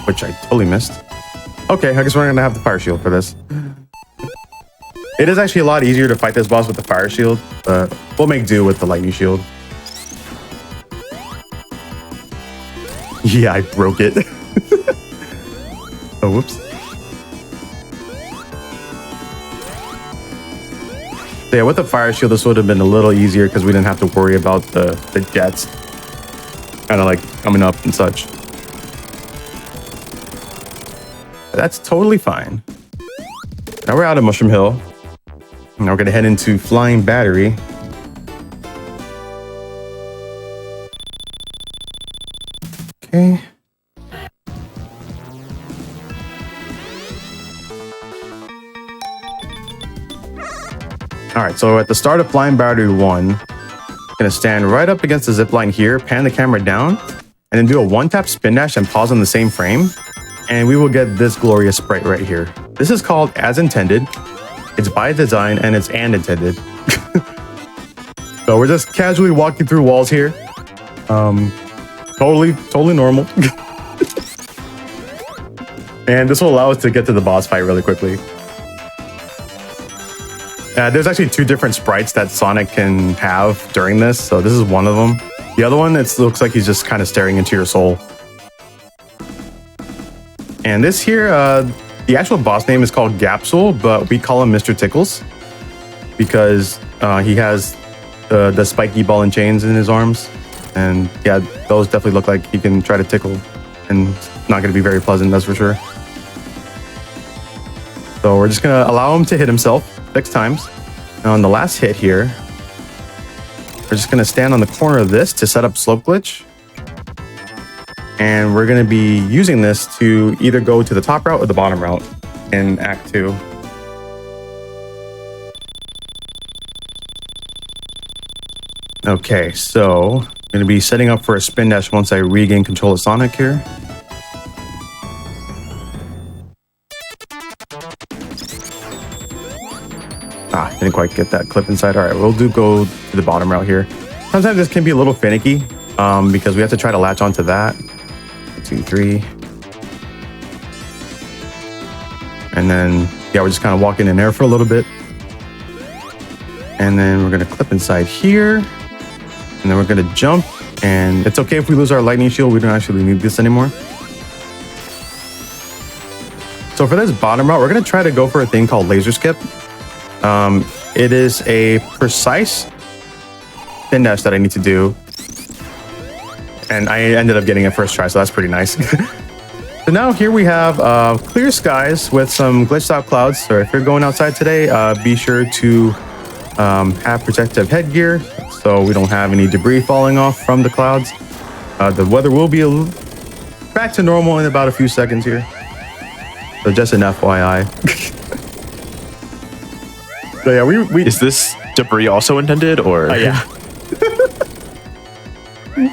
which I totally missed. Okay, I guess we're going to have the fire shield for this. It is actually a lot easier to fight this boss with the fire shield, but we'll make do with the lightning shield. Yeah, I broke it. Oh, whoops. So yeah, with the fire shield, this would have been a little easier because we didn't have to worry about the jets kind of like coming up and such. That's totally fine. Now we're out of Mushroom Hill. Now we're going to head into Flying Battery. Okay. All right, so at the start of Flying Battery 1, I'm gonna stand right up against the zip line here, pan the camera down, and then do a one-tap spin dash and pause on the same frame, and we will get this glorious sprite right here. This is called As Intended. It's by design, and it's and intended. So we're just casually walking through walls here. Totally normal. And this will allow us to get to the boss fight really quickly. There's actually two different sprites that Sonic can have during this, so this is one of them. The other one, it looks like he's just kind of staring into your soul. And this here, the actual boss name is called Gapsule, but we call him Mr. Tickles because he has the spiky ball and chains in his arms. And yeah, those definitely look like he can try to tickle, and it's not going to be very pleasant, that's for sure. So we're just going to allow him to hit himself 6 times. Now on the last hit here, we're just going to stand on the corner of this to set up Slope Glitch. And we're going to be using this to either go to the top route or the bottom route in Act 2. Okay, so I'm going to be setting up for a spin dash once I regain control of Sonic here. Didn't quite get that clip inside. All right, we'll go to the bottom route here. Sometimes this can be a little finicky because we have to try to latch onto that. 1, 2, 3. And then, yeah, we're just kind of walking in there for a little bit. And then we're going to clip inside here. And then we're going to jump. And it's okay if we lose our lightning shield. We don't actually need this anymore. So for this bottom route, we're going to try to go for a thing called Laser Skip. It is a precise spin dash that I need to do. And I ended up getting it first try, so that's pretty nice. So now here we have clear skies with some glitched out clouds. So if you're going outside today, be sure to have protective headgear so we don't have any debris falling off from the clouds. The weather will be back to normal in about a few seconds here. So just an FYI. So yeah, we Is this debris also intended, or Yeah.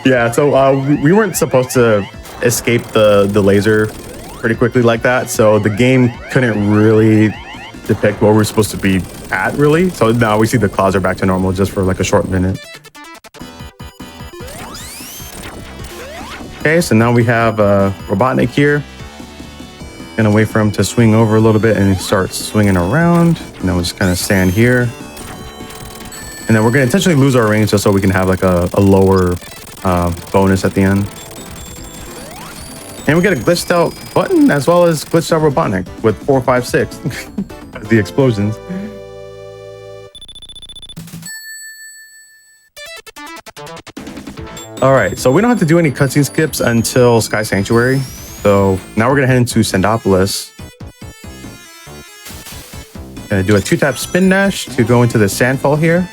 Yeah, so we weren't supposed to escape the laser pretty quickly like that, so the game couldn't really depict what we're supposed to be at, really. So now we see the clouds are back to normal just for like a short minute. Okay, so now we have Robotnik here. Gonna wait for him to swing over a little bit and start swinging around. And then we'll just kind of stand here. And then we're gonna intentionally lose our range just so we can have like a lower bonus at the end. And we get a glitched out button as well as glitched out Robotnik with 4, 5, 6. The explosions. All right, so we don't have to do any cutscene skips until Sky Sanctuary. So now we're gonna head into Sandopolis. Gonna do a 2-tap spin dash to go into the Sandfall here.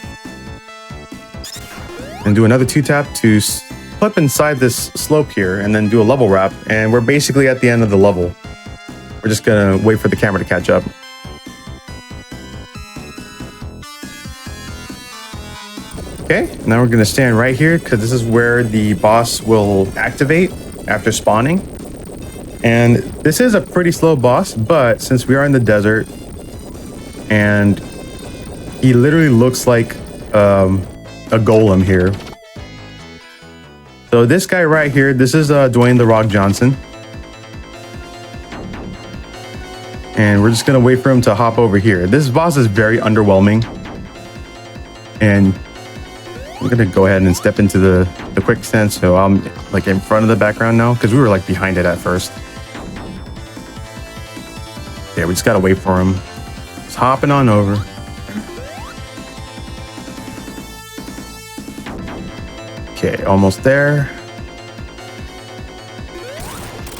And do another 2-tap to flip inside this slope here and then do a level wrap. And we're basically at the end of the level. We're just gonna wait for the camera to catch up. Okay, now we're gonna stand right here because this is where the boss will activate after spawning. And this is a pretty slow boss, but since we are in the desert and he literally looks like a golem here. So this guy right here, this is Dwayne "The Rock" Johnson. And we're just gonna wait for him to hop over here. This boss is very underwhelming. And I'm gonna go ahead and step into the quicksand, so I'm like in front of the background now, because we were like behind it at first. Yeah, we just gotta wait for him. Just hopping on over. Okay, almost there.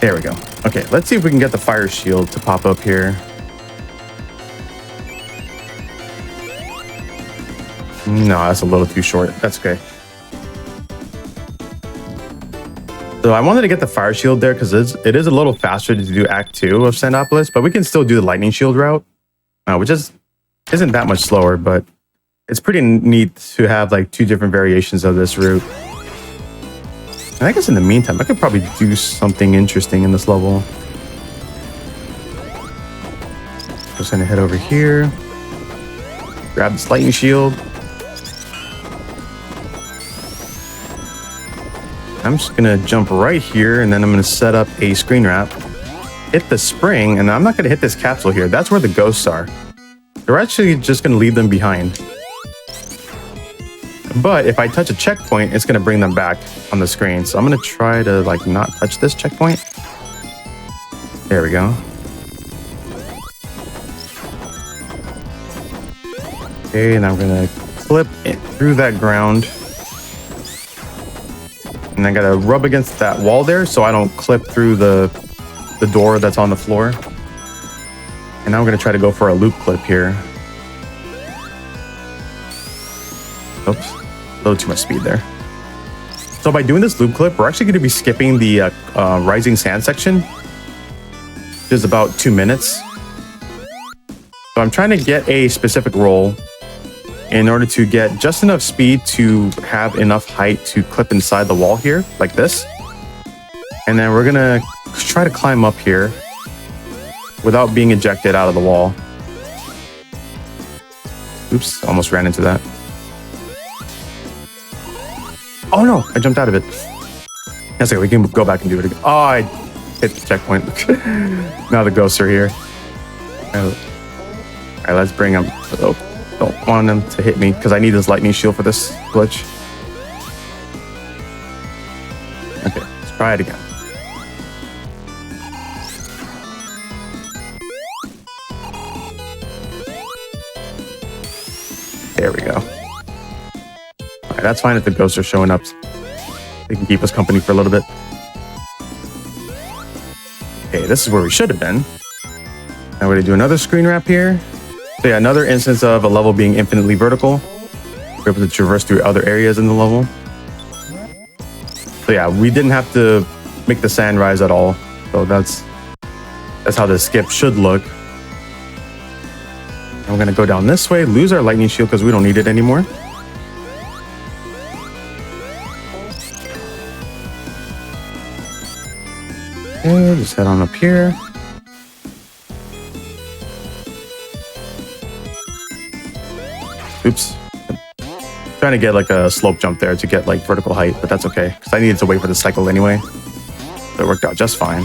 There we go. Okay, let's see if we can get the fire shield to pop up here. No, that's a little too short. That's okay. So I wanted to get the fire shield there because it is a little faster to do Act 2 of Sandopolis, but we can still do the lightning shield route, which isn't that much slower, but it's pretty neat to have like 2 different variations of this route. And I guess in the meantime, I could probably do something interesting in this level. Just gonna head over here, grab this lightning shield. I'm just gonna jump right here and then I'm gonna set up a screen wrap, hit the spring, and I'm not gonna hit this capsule here. That's where the ghosts are. We're actually just gonna leave them behind. But if I touch a checkpoint, it's gonna bring them back on the screen. So I'm gonna try to like not touch this checkpoint. There we go. Okay, and I'm gonna clip it through that ground. And I gotta rub against that wall there so I don't clip through the door that's on the floor. And now I'm gonna try to go for a loop clip here. Oops, a little too much speed there. So by doing this loop clip, we're actually gonna be skipping the rising sand section, which is about 2 minutes. So I'm trying to get a specific roll in order to get just enough speed to have enough height to clip inside the wall here, like this. And then we're gonna try to climb up here without being ejected out of the wall. Oops, almost ran into that. Oh no, I jumped out of it. That's okay, we can go back and do it again. Oh, I hit the checkpoint. Now the ghosts are here. All right, let's bring them. Oh, don't want them to hit me because I need this lightning shield for this glitch. Okay, let's try it again. There we go. All right, that's fine if the ghosts are showing up. They can keep us company for a little bit. Okay, this is where we should have been. Now we're gonna do another screen wrap here. So yeah, another instance of a level being infinitely vertical. We're able to traverse through other areas in the level. So yeah, we didn't have to make the sand rise at all. So that's how the skip should look. And we're gonna go down this way, lose our lightning shield because we don't need it anymore. Okay, just head on up here. Oops. Trying to get like a slope jump there to get like vertical height, but that's okay because I needed to wait for the cycle anyway. So it worked out just fine.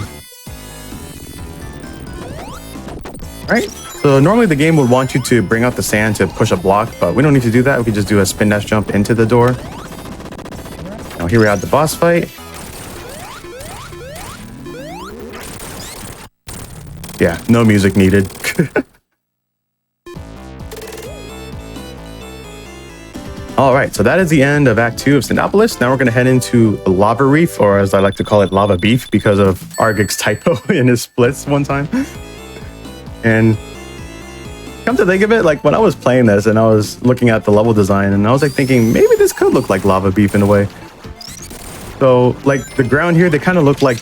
All right. So normally the game would want you to bring out the sand to push a block, but we don't need to do that. We can just do a spin dash jump into the door. Now here we have the boss fight. Yeah, no music needed. All right, so that is the end of Act 2 of Sindopolis. Now we're going to head into Lava Reef, or as I like to call it, Lava Beef, because of Argic's typo in his splits one time. And come to think of it, like when I was playing this and I was looking at the level design and I was like thinking, maybe this could look like Lava Beef in a way. So like the ground here, they kind of look like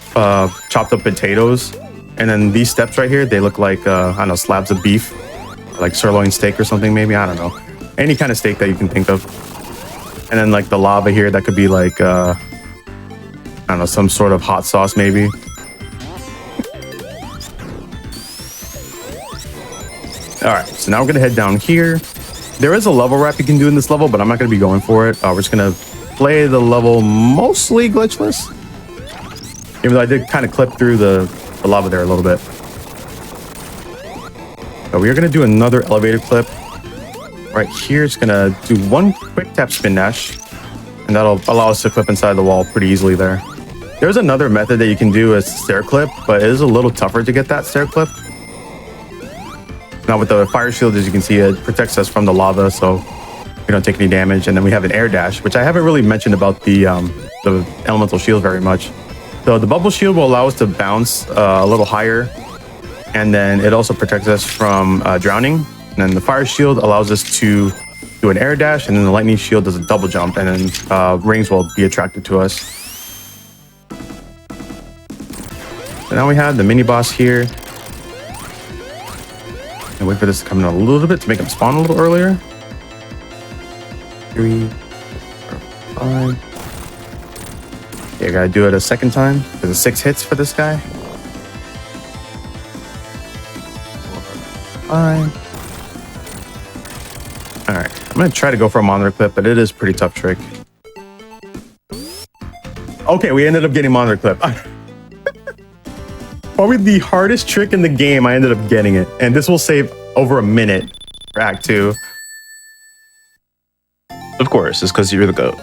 chopped up potatoes. And then these steps right here, they look like, I don't know, slabs of beef, like sirloin steak or something, maybe. I don't know. Any kind of steak that you can think of. And then like the lava here, that could be like, I don't know, some sort of hot sauce maybe. All right, so now we're gonna head down here. There is a level wrap you can do in this level, but I'm not gonna be going for it. We're just gonna play the level mostly glitchless. Even though I did kind of clip through the lava there a little bit. So we are gonna do another elevator clip. Right here, it's gonna do one quick tap spin dash, and that'll allow us to clip inside the wall pretty easily there. There's another method that you can do as stair clip, but it is a little tougher to get that stair clip. Now with the fire shield, as you can see, it protects us from the lava, so we don't take any damage. And then we have an air dash, which I haven't really mentioned about the elemental shield very much. So the bubble shield will allow us to bounce a little higher, and then it also protects us from drowning. And then the fire shield allows us to do an air dash, and then the lightning shield does a double jump, and then rings will be attracted to us. So now we have the mini boss here. And wait for this to come in a little bit to make him spawn a little earlier. 3, 4, 5. Okay, I gotta do it a second time. There's 6 hits for this guy. 4, 5. All right, I'm gonna try to go for a monitor clip, but it is a pretty tough trick. Okay, we ended up getting monitor clip. Probably the hardest trick in the game, I ended up getting it. And this will save over a minute for Act 2. Of course, it's because you're the GOAT.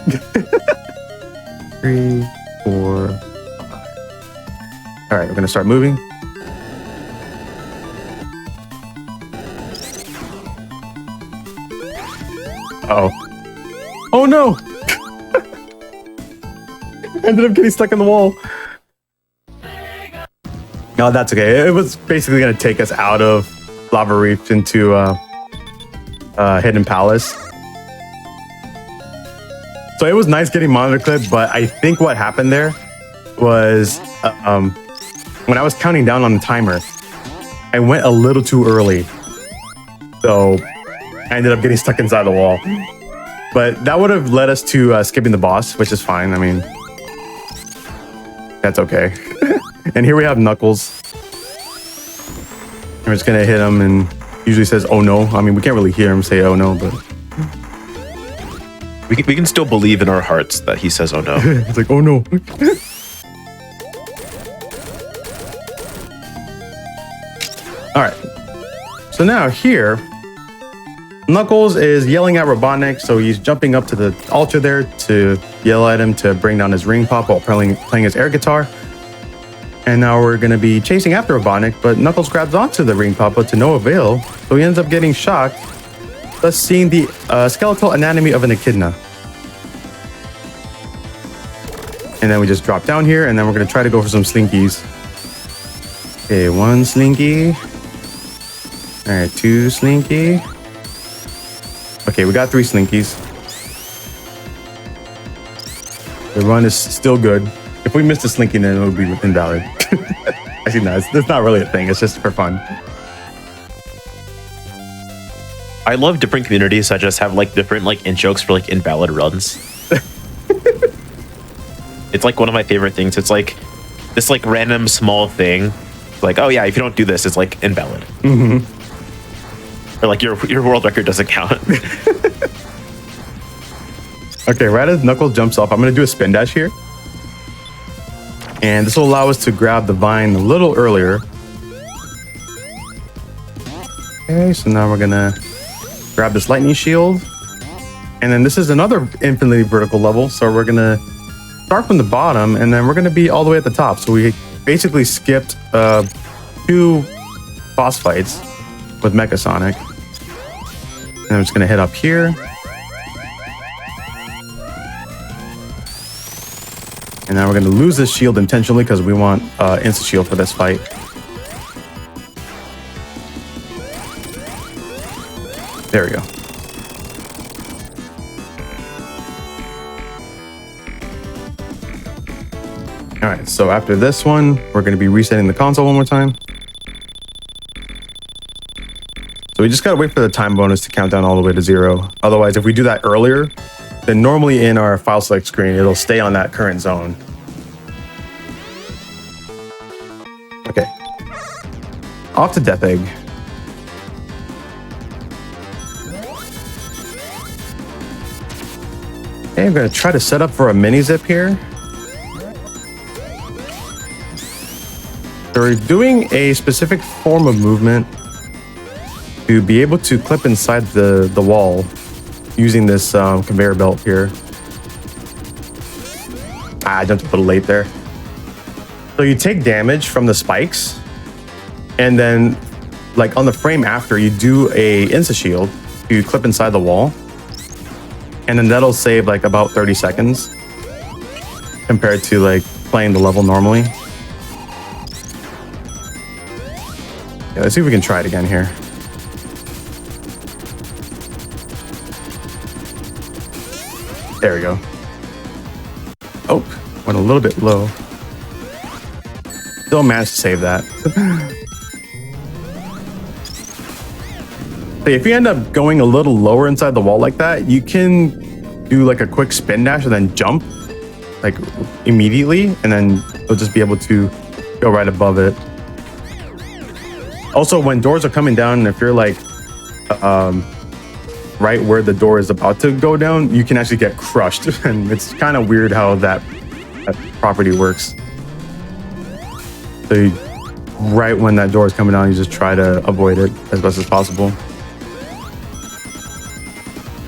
3, 4, 5. All right, we're gonna start moving. Uh-oh. Oh no! Ended up getting stuck in the wall. No, that's okay. It was basically going to take us out of Lava Reef into Hidden Palace. So it was nice getting monitor clip, but I think what happened there was when I was counting down on the timer, I went a little too early. So I ended up getting stuck inside the wall. But that would have led us to skipping the boss, which is fine. I mean, that's okay. And here we have Knuckles. And we're just gonna hit him, and usually says, "Oh no." I mean, we can't really hear him say "Oh no," but we can still believe in our hearts that he says "Oh no." it's like, "Oh no." All right. So now here, Knuckles is yelling at Robotnik, so he's jumping up to the altar there to yell at him to bring down his ring pop while playing his air guitar. And now we're going to be chasing after Robotnik, but Knuckles grabs onto the ring pop, but to no avail, so he ends up getting shocked, thus seeing the skeletal anatomy of an echidna. And then we just drop down here, and then we're going to try to go for some slinkies. Okay, 1 slinky. All right, 2 slinky. Okay, we got 3 slinkies. The run is still good. If we missed a slinky, then it would be invalid. Actually, no, it's not really a thing. It's just for fun. I love different communities that just have like different like in jokes for like invalid runs. It's like one of my favorite things. It's like this like random small thing. Like, oh yeah, if you don't do this, it's like invalid. Or like your world record doesn't count. Okay, right as Knuckles jumps off, I'm gonna do a spin dash here. And this will allow us to grab the vine a little earlier. Okay, so now we're gonna grab this lightning shield. And then this is another infinitely vertical level. So we're gonna start from the bottom and then we're gonna be all the way at the top. So we basically skipped 2 boss fights with Mecha Sonic. And I'm just gonna hit up here. And now we're gonna lose this shield intentionally because we want insta shield for this fight. There we go. All right, so after this one, we're gonna be resetting the console one more time. So we just gotta wait for the time bonus to count down all the way to 0. Otherwise, if we do that earlier, then normally in our file select screen, it'll stay on that current zone. Okay. Off to Death Egg. Okay, I'm gonna try to set up for a mini zip here. So we're doing a specific form of movement to be able to clip inside the wall using this conveyor belt here. I jumped a little late there. So you take damage from the spikes, and then like on the frame after, you do a insta shield to clip inside the wall, and then that'll save like about 30 seconds compared to like playing the level normally. Yeah, let's see if we can try it again here. There we go. Oh, went a little bit low. Still managed to save that. If you end up going a little lower inside the wall like that, you can do like a quick spin dash and then jump like immediately, and then you'll just be able to go right above it. Also, when doors are coming down, if you're like right where the door is about to go down, you can actually get crushed. And it's kind of weird how that property works. So right when that door is coming down, you just try to avoid it as best as possible.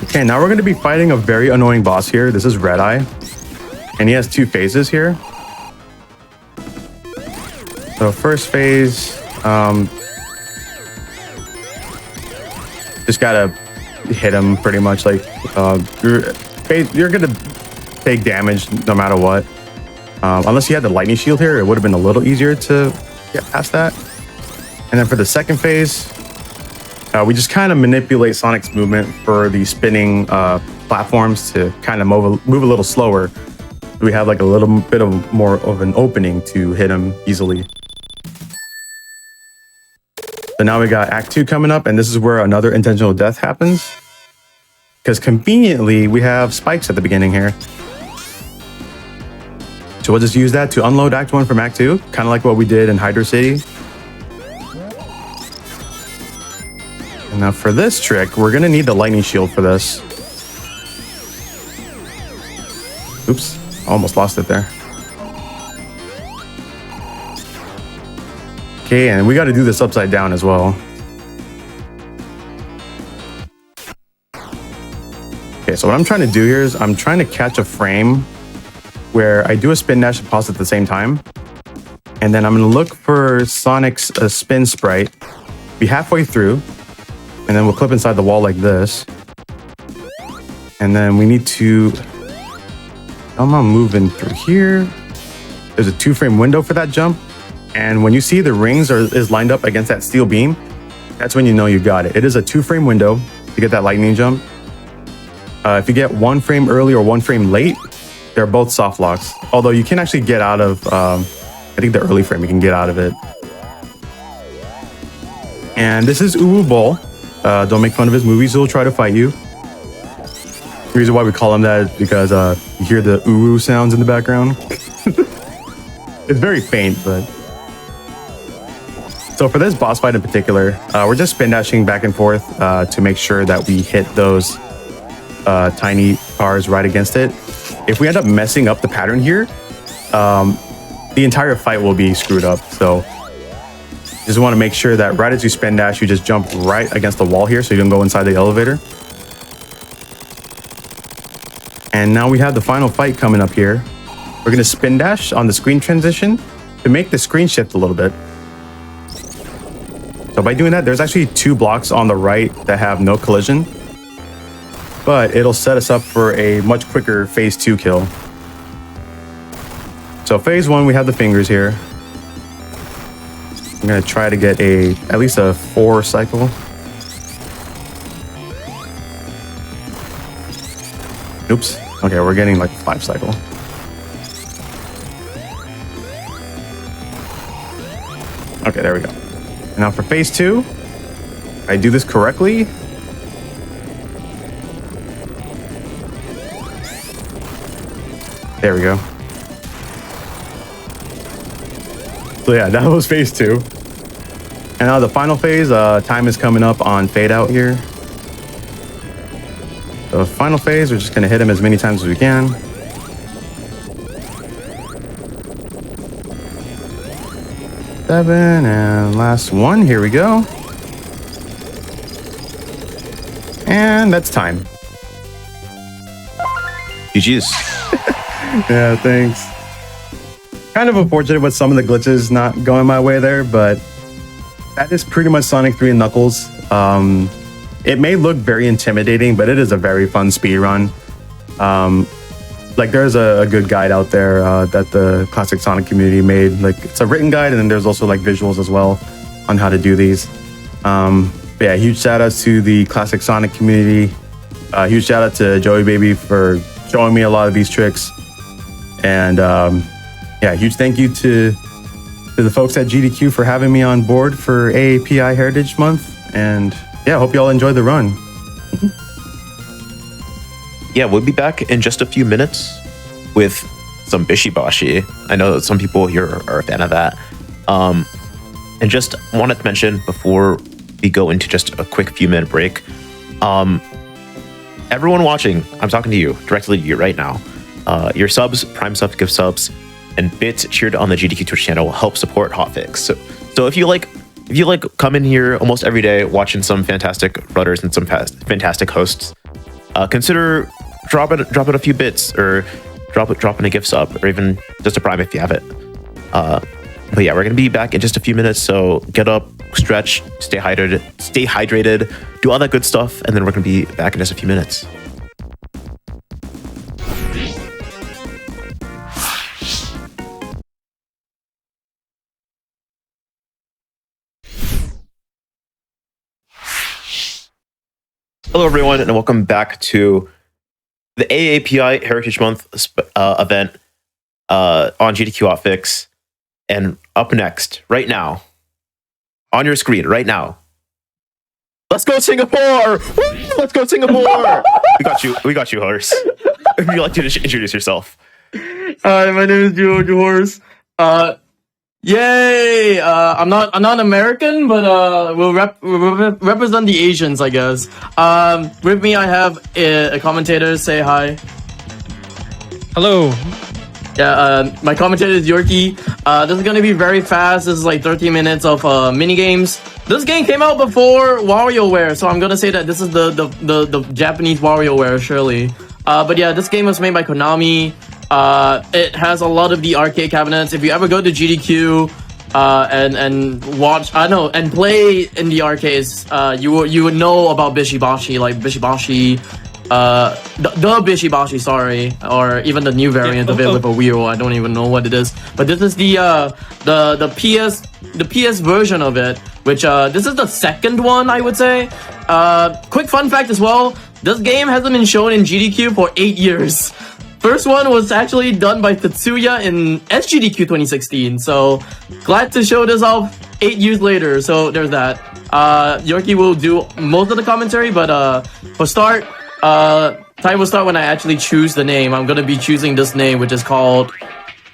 Okay, now we're going to be fighting a very annoying boss here. This is Red Eye, and he has 2 phases here. So first phase, just gotta hit him pretty much. Like you're gonna take damage no matter what. Unless you had the lightning shield here, it would have been a little easier to get past that. And then for the second phase, we just kind of manipulate Sonic's movement for the spinning platforms to kind of move a little slower. We have like a little bit of more of an opening to hit him easily. So now we got Act 2 coming up, and this is where another intentional death happens. Because conveniently, we have spikes at the beginning here. So we'll just use that to unload Act 1 from Act 2, kind of like what we did in Hydra City. And now for this trick, we're gonna need the lightning shield for this. Oops, almost lost it there. Okay, and we got to do this upside down as well. Okay, so what I'm trying to do here is I'm trying to catch a frame where I do a spin dash and pause at the same time. And then I'm going to look for Sonic's spin sprite, be halfway through, and then we'll clip inside the wall like this. And then we need to, I'm moving through here. There's a 2-frame window for that jump. And when you see the rings is lined up against that steel beam, that's when you know you got it. It is a 2-frame window to get that lightning jump. If you get 1 frame early or 1 frame late, they're both soft locks. Although you can actually get out of, I think the early frame, you can get out of it. And this is Uwu Bowl. Don't make fun of his movies. He'll try to fight you. The reason why we call him that is because you hear the ooh sounds in the background. It's very faint, but... So for this boss fight in particular, we're just spin dashing back and forth to make sure that we hit those tiny cars right against it. If we end up messing up the pattern here, the entire fight will be screwed up. So just want to make sure that right as you spin dash, you just jump right against the wall here so you don't go inside the elevator. And now we have the final fight coming up here. We're going to spin dash on the screen transition to make the screen shift a little bit. So by doing that, there's actually 2 blocks on the right that have no collision, but it'll set us up for a much quicker phase 2 kill. So phase 1, we have the fingers here. I'm going to try to get at least a 4 cycle. Oops. Okay, we're getting like 5 cycle. Okay, there we go. And now for phase 2, I do this correctly. There we go. So yeah, that was phase 2. And now the final phase, time is coming up on fade out here. The final phase, we're just gonna hit him as many times as we can. Seven, and last one, here we go. And that's time. GG's. Yeah, thanks. Kind of unfortunate with some of the glitches not going my way there, but that is pretty much Sonic 3 and Knuckles. It may look very intimidating, but it is a very fun speed run. Like there's a good guide out there that the classic Sonic community made. Like it's a written guide, and then there's also like visuals as well on how to do these. But yeah, huge shout outs to the classic Sonic community. Huge shout out to Joey Baby for showing me a lot of these tricks. And yeah, huge thank you to the folks at GDQ for having me on board for AAPI Heritage Month. And yeah, hope you all enjoyed the run. Yeah, we'll be back in just a few minutes with some Bishi Bashi. I know that some people here are a fan of that. And just wanted to mention before we go into just a quick few-minute break, everyone watching, I'm talking to you, directly to you right now. Your subs, Prime subs, gift subs, and bits cheered on the GDQ Twitch channel will help support Hotfix. So if you like come in here almost every day watching some fantastic runners and some fantastic hosts, consider dropping a few bits or dropping a gift sub or even just a Prime if you have it. But yeah, we're gonna be back in just a few minutes. So get up, stretch, stay hydrated, do all that good stuff, and then we're gonna be back in just a few minutes. Hello, everyone, and welcome back to the AAPI Heritage Month event on GDQ Hotfix. And up next, right now, on your screen, right now, let's go Singapore! Woo! Let's go Singapore! We got you, Horse. Would you like to introduce yourself? Hi, my name is George Horse. Yay! I'm not American, but we'll represent the Asians, I guess. With me, I have a commentator. Say hi. Hello. Yeah, my commentator is Yorkie. This is gonna be very fast. This is like 30 minutes of mini games. This game came out before WarioWare, so I'm gonna say that this is the Japanese WarioWare, surely. But yeah, this game was made by Konami. It has a lot of the arcade cabinets. If you ever go to GDQ and watch, and play in the arcades, you would know about Bishi Bashi, like Bishi Bashi, the Bishi Bashi, sorry, or even the new variant available for Wii U. I don't even know what it is, but this is the PS version of it, which this is the second one, I would say. Quick fun fact as well: this game hasn't been shown in GDQ for 8 years. First one was actually done by Tetsuya in SGDQ 2016, so glad to show this off 8 years later, so there's that. Yorkie will do most of the commentary, but for start, time will start when I actually choose the name. I'm gonna be choosing this name, which is called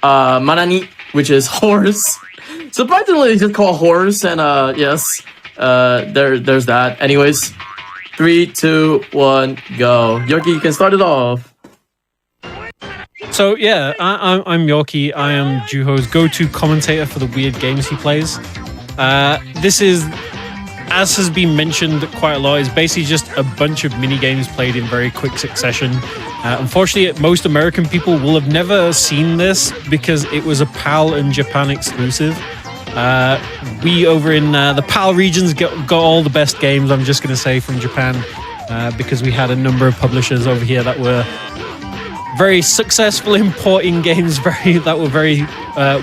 Manani, which is horse. Surprisingly, it's just called horse, and yes, there's that. Anyways, 3, 2, 1, go. Yorkie, you can start it off. So yeah, I'm Yorkie. I am Juho's go-to commentator for the weird games he plays. This is, as has been mentioned quite a lot, is basically just a bunch of mini games played in very quick succession. Unfortunately, most American people will have never seen this because it was a PAL and Japan exclusive. We over in the PAL regions got all the best games, I'm just going to say, from Japan, because we had a number of publishers over here that were very successful importing games that were very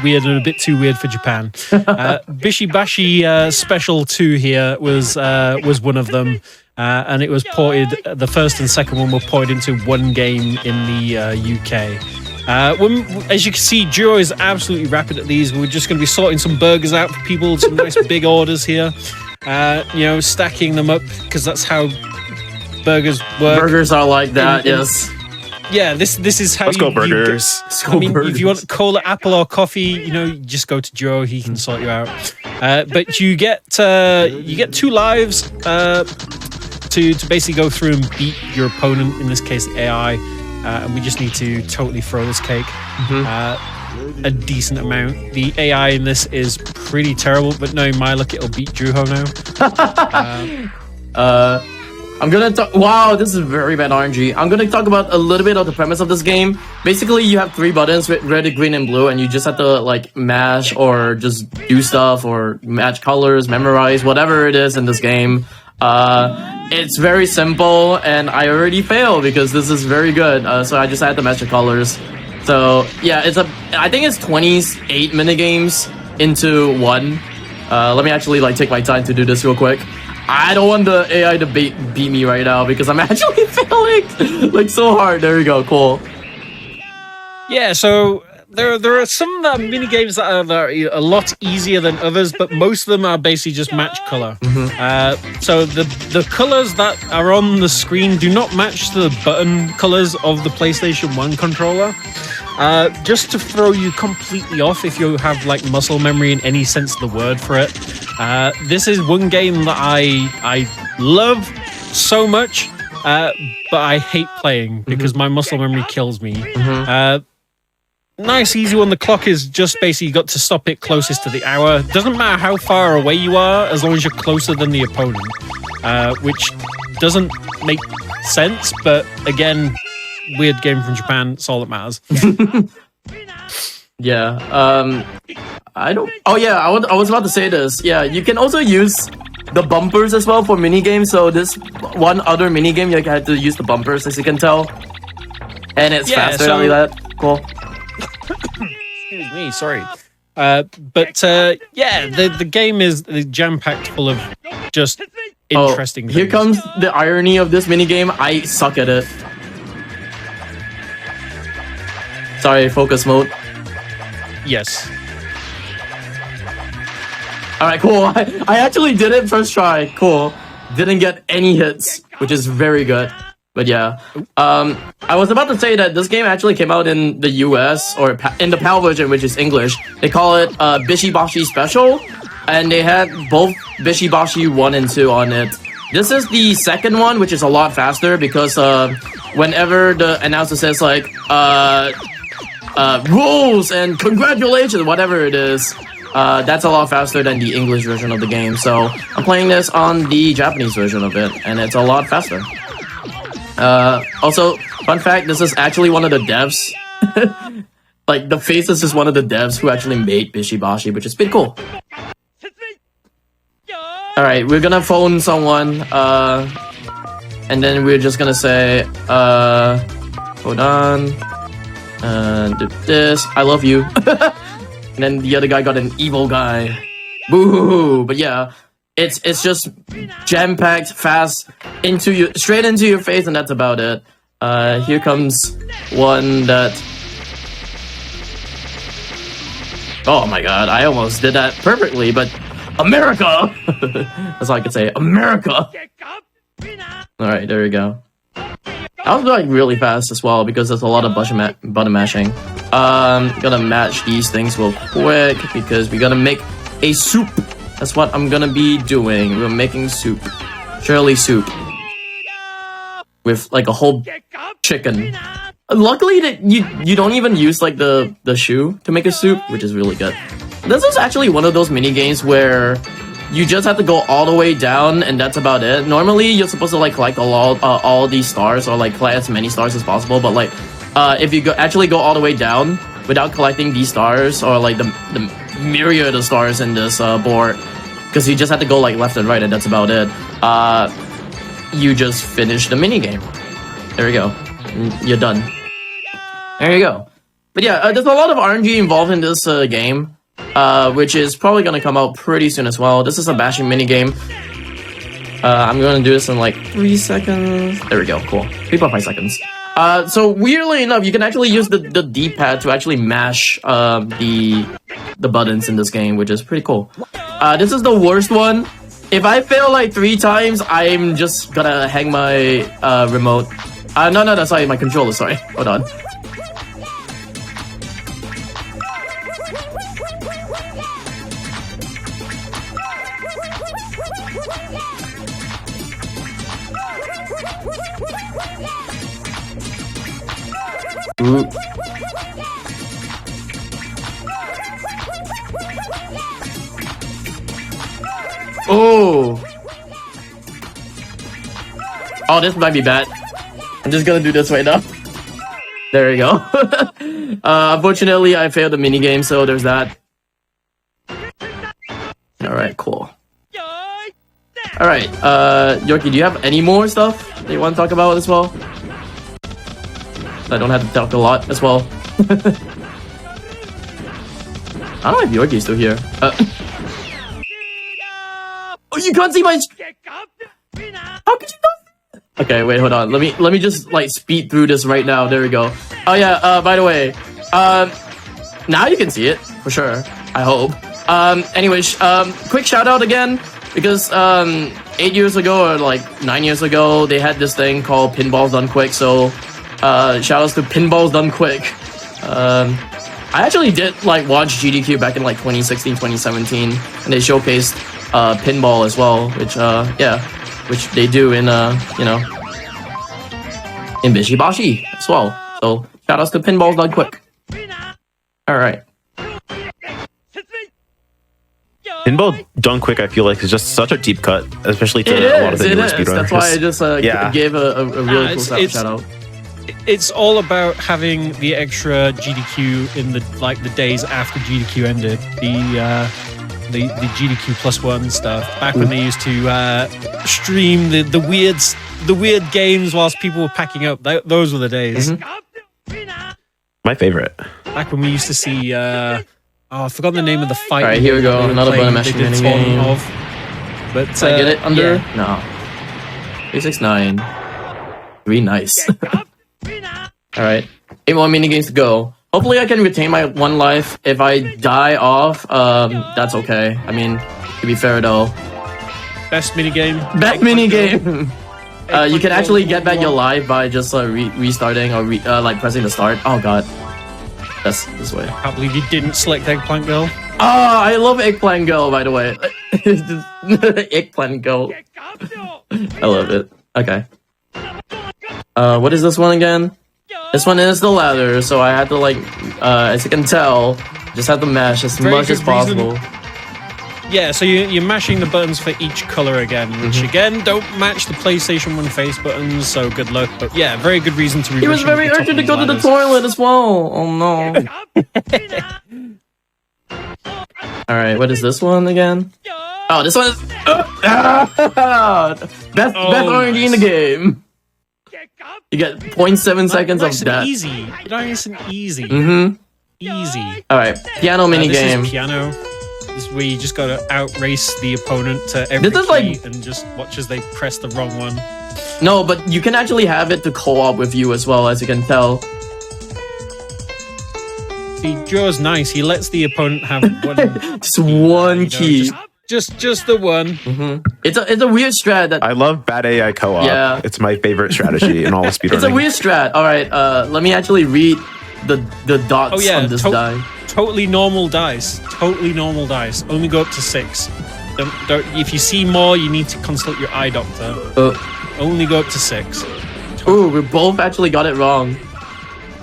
weird and a bit too weird for Japan. Bishi Bashi Special 2 here was one of them, and it was ported. The first and second one were ported into one game in the UK. As you can see, Juro is absolutely rapid at these. We're just going to be sorting some burgers out for people, some nice big orders here. Stacking them up because that's how burgers work. Burgers are like that, yes. Yeah, this is how Let's go burgers. If you want cola, apple, or coffee, you just go to Joe. He can sort you out. But you get 2 lives to basically go through and beat your opponent. In this case, the AI, and we just need to totally throw this cake a decent amount. The AI in this is pretty terrible, but knowing my luck, it'll beat Juho now. I'm gonna talk. Wow, this is very bad RNG. I'm gonna talk about a little bit of the premise of this game. Basically, you have 3 buttons: red, green, and blue, and you just have to like mash or just do stuff or match colors, memorize whatever it is in this game. It's very simple, and I already failed because this is very good. So I just had to match the colors. So yeah, I think it's 28 mini games into one. Let me actually take my time to do this real quick. I don't want the AI to beat me right now because I'm actually failing so hard. There we go. Cool. Yeah, so there are some mini games that are a lot easier than others, but most of them are basically just match color. So the colors that are on the screen do not match the button colors of the PlayStation 1 controller. Just to throw you completely off if you have muscle memory in any sense of the word for it. This is one game that I love so much, but I hate playing because my muscle memory kills me. Nice easy one. The clock is just basically you got to stop it closest to the hour. Doesn't matter how far away you are as long as you're closer than the opponent, which doesn't make sense, but again, weird game from Japan, that's all that matters. Yeah. I don't. Oh yeah, I was about to say this. Yeah, you can also use the bumpers as well for mini games. So this one other mini game, you had to use the bumpers, as you can tell, and it's faster than that. Cool. Excuse me, sorry. The game is jam packed full of just interesting things. Here comes the irony of this mini game. I suck at it. Sorry, focus mode. Yes. Alright, cool. I actually did it first try. Cool. Didn't get any hits, which is very good. But yeah. I was about to say that this game actually came out in the US, or in the PAL version, which is English. They call it Bishi Bashi Special, and they had both Bishi Bashi 1 and 2 on it. This is the second one, which is a lot faster because whenever the announcer says rules and congratulations, whatever it is, that's a lot faster than the English version of the game. So I'm playing this on the Japanese version of it, and it's a lot faster. Also, fun fact, this is actually one of the devs. The faces is one of the devs who actually made Bishi Bashi, which is pretty cool. Alright, we're gonna phone someone, and then we're just gonna say, hold on, do this, I love you. And then the other guy got an evil guy. Boo! But yeah, it's just jam-packed, fast, straight into your face, and that's about it. Here comes one that... Oh my god, I almost did that perfectly, but America. That's all I can say. America. All right, there we go. I was like really fast as well because there's a lot of button mashing. Gonna match these things real quick because we gotta make a soup. That's what I'm gonna be doing. We're making soup, Shirley soup, with like a whole chicken. Luckily, that you don't even use like the shoe to make a soup, which is really good. This is actually one of those mini games where you just have to go all the way down and that's about it. Normally, you're supposed to like collect all these stars or like collect as many stars as possible. But like, if you actually go all the way down without collecting these stars or like the myriad of stars in this board, because you just have to go like left and right and that's about it. You just finish the mini game. There you go. You're done. There you go. But yeah, there's a lot of RNG involved in this game. Which is probably gonna come out pretty soon as well. This is a bashing mini game. I'm gonna do this in like 3 seconds. There we go, cool. 3.5 seconds. So weirdly enough, you can actually use the D-pad to actually mash the buttons in this game, which is pretty cool. This is the worst one. If I fail like 3 times, I'm just gonna hang my remote. No, sorry, my controller, sorry. Hold on. Ooh. Oh, this might be bad. I'm just gonna do this right now. There we go. Unfortunately, I failed the minigame, so there's that. Alright, cool. Alright, Yorkie, do you have any more stuff that you want to talk about as well? I don't have to talk a lot as well. I don't know if Yorkie's still here. Oh, you can't see my... How could you not? Okay, wait, hold on. Let me just like speed through this right now. There we go. Oh yeah, by the way, now you can see it for sure. I hope. Anyways, quick shout out again because 8 years ago or like 9 years ago they had this thing called Pinballs Done Quick. So shout outs to Pinballs Done Quick. I actually did like watch GDQ back in like 2016, 2017, and they showcased pinball as well, which yeah, which they do in you know, in Bishi Bashi as well. So shout outs to Pinballs Done Quick. All right. Pinball Done Quick, I feel like, is just such a deep cut, especially to a lot of the newer speedrunners. That's why I just gave a really cool shout out. It's all about having the extra GDQ in the days after GDQ ended. The GDQ +1 stuff. Back when they used to stream the weird games whilst people were packing up. Those were the days. Mm-hmm. My favorite. Back when we used to see. I forgot the name of the fight. All right, here we go. Another button mashing game. But did I get it under? Yeah. No. 369. 3 nice. All right, 8 more mini games to go. Hopefully, I can retain my 1 life. If I die off, that's okay. I mean, to be fair though. Best minigame. Best minigame. You can actually get back your life by just restarting or like pressing the start. Oh god, that's this way. I can't believe you didn't select Eggplant Girl. Oh, I love Eggplant Girl, by the way. Eggplant Girl. I love it. Okay. What is this one again? This one is the ladder, so I had to like, as you can tell, just have to mash as much as possible. Yeah, so you're mashing the buttons for each color again, which again don't match the PlayStation 1 face buttons, so good luck. But yeah, very good reason to. He was very urgent to go to the toilet as well. Oh no. All right, what is this one again? Oh, this one is best RNG in the game. You get 0.7 seconds nice of that. Easy, nice and easy. Easy. All right, piano mini This game. is piano. This is where you just gotta outrace the opponent to every This is key like- and just watch as they press the wrong one. No, but you can actually have it to co-op with you as well, as you can tell. See, Joe's nice. He lets the opponent have one. Just one you know, key. just Just the one. It's a weird strat that I love bad AI co-op. Yeah. It's my favorite strategy in all of speedrunning. it's a weird strat. All right, let me actually read the dots Oh yeah, on this die. totally normal dice. Totally normal dice. Only go up to 6. Don't. If you see more, you need to consult your eye doctor. Only go up to 6. Ooh, we both actually got it wrong.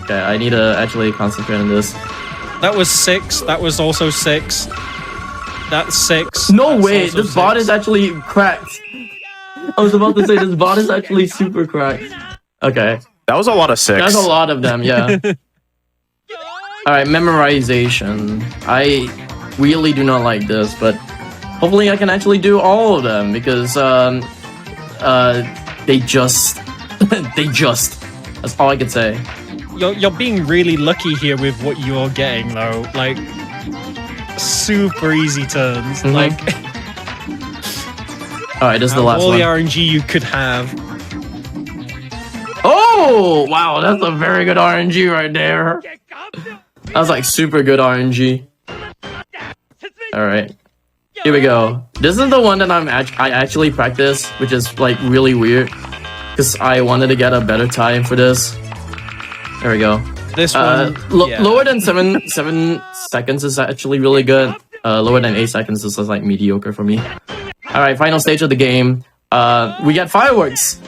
Okay, I need to actually concentrate on this. That was 6. That was also 6. That's 6. No That's way, also this bot 6. is actually cracked. I was about to say this bot is actually super cracked. Okay, That was a lot of 6. that's a lot of them, yeah. Alright, memorization. I really do not like this, but hopefully I can actually do all of them because they just that's all I can say. You're being really lucky here with what you're getting though. Like super easy turns. Like Alright, this is the last all one. the RNG you could have. Oh wow, that's a very good RNG right there. That was like super good RNG. Alright. Here we go. This is the one that I actually practice, which is like really weird. Because I wanted to get a better time for this. There we go. This one yeah. Lower than 7 seconds is actually really good. Lower than 8 seconds is just like mediocre for me. Alright, final stage of the game. We got fireworks.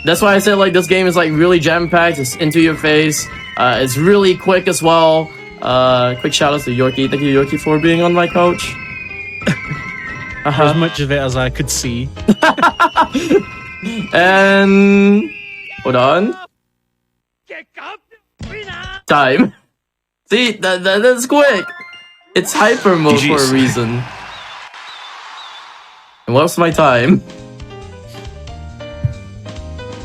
That's why I said like this game is like really jam-packed. It's into your face. It's really quick as well. Quick shout out to Yorkie. Thank you, Yorkie, for being on my couch. As much of it as I could see. And hold on. Time. See, that's quick. It's hyper mode for a reason. And what's my time?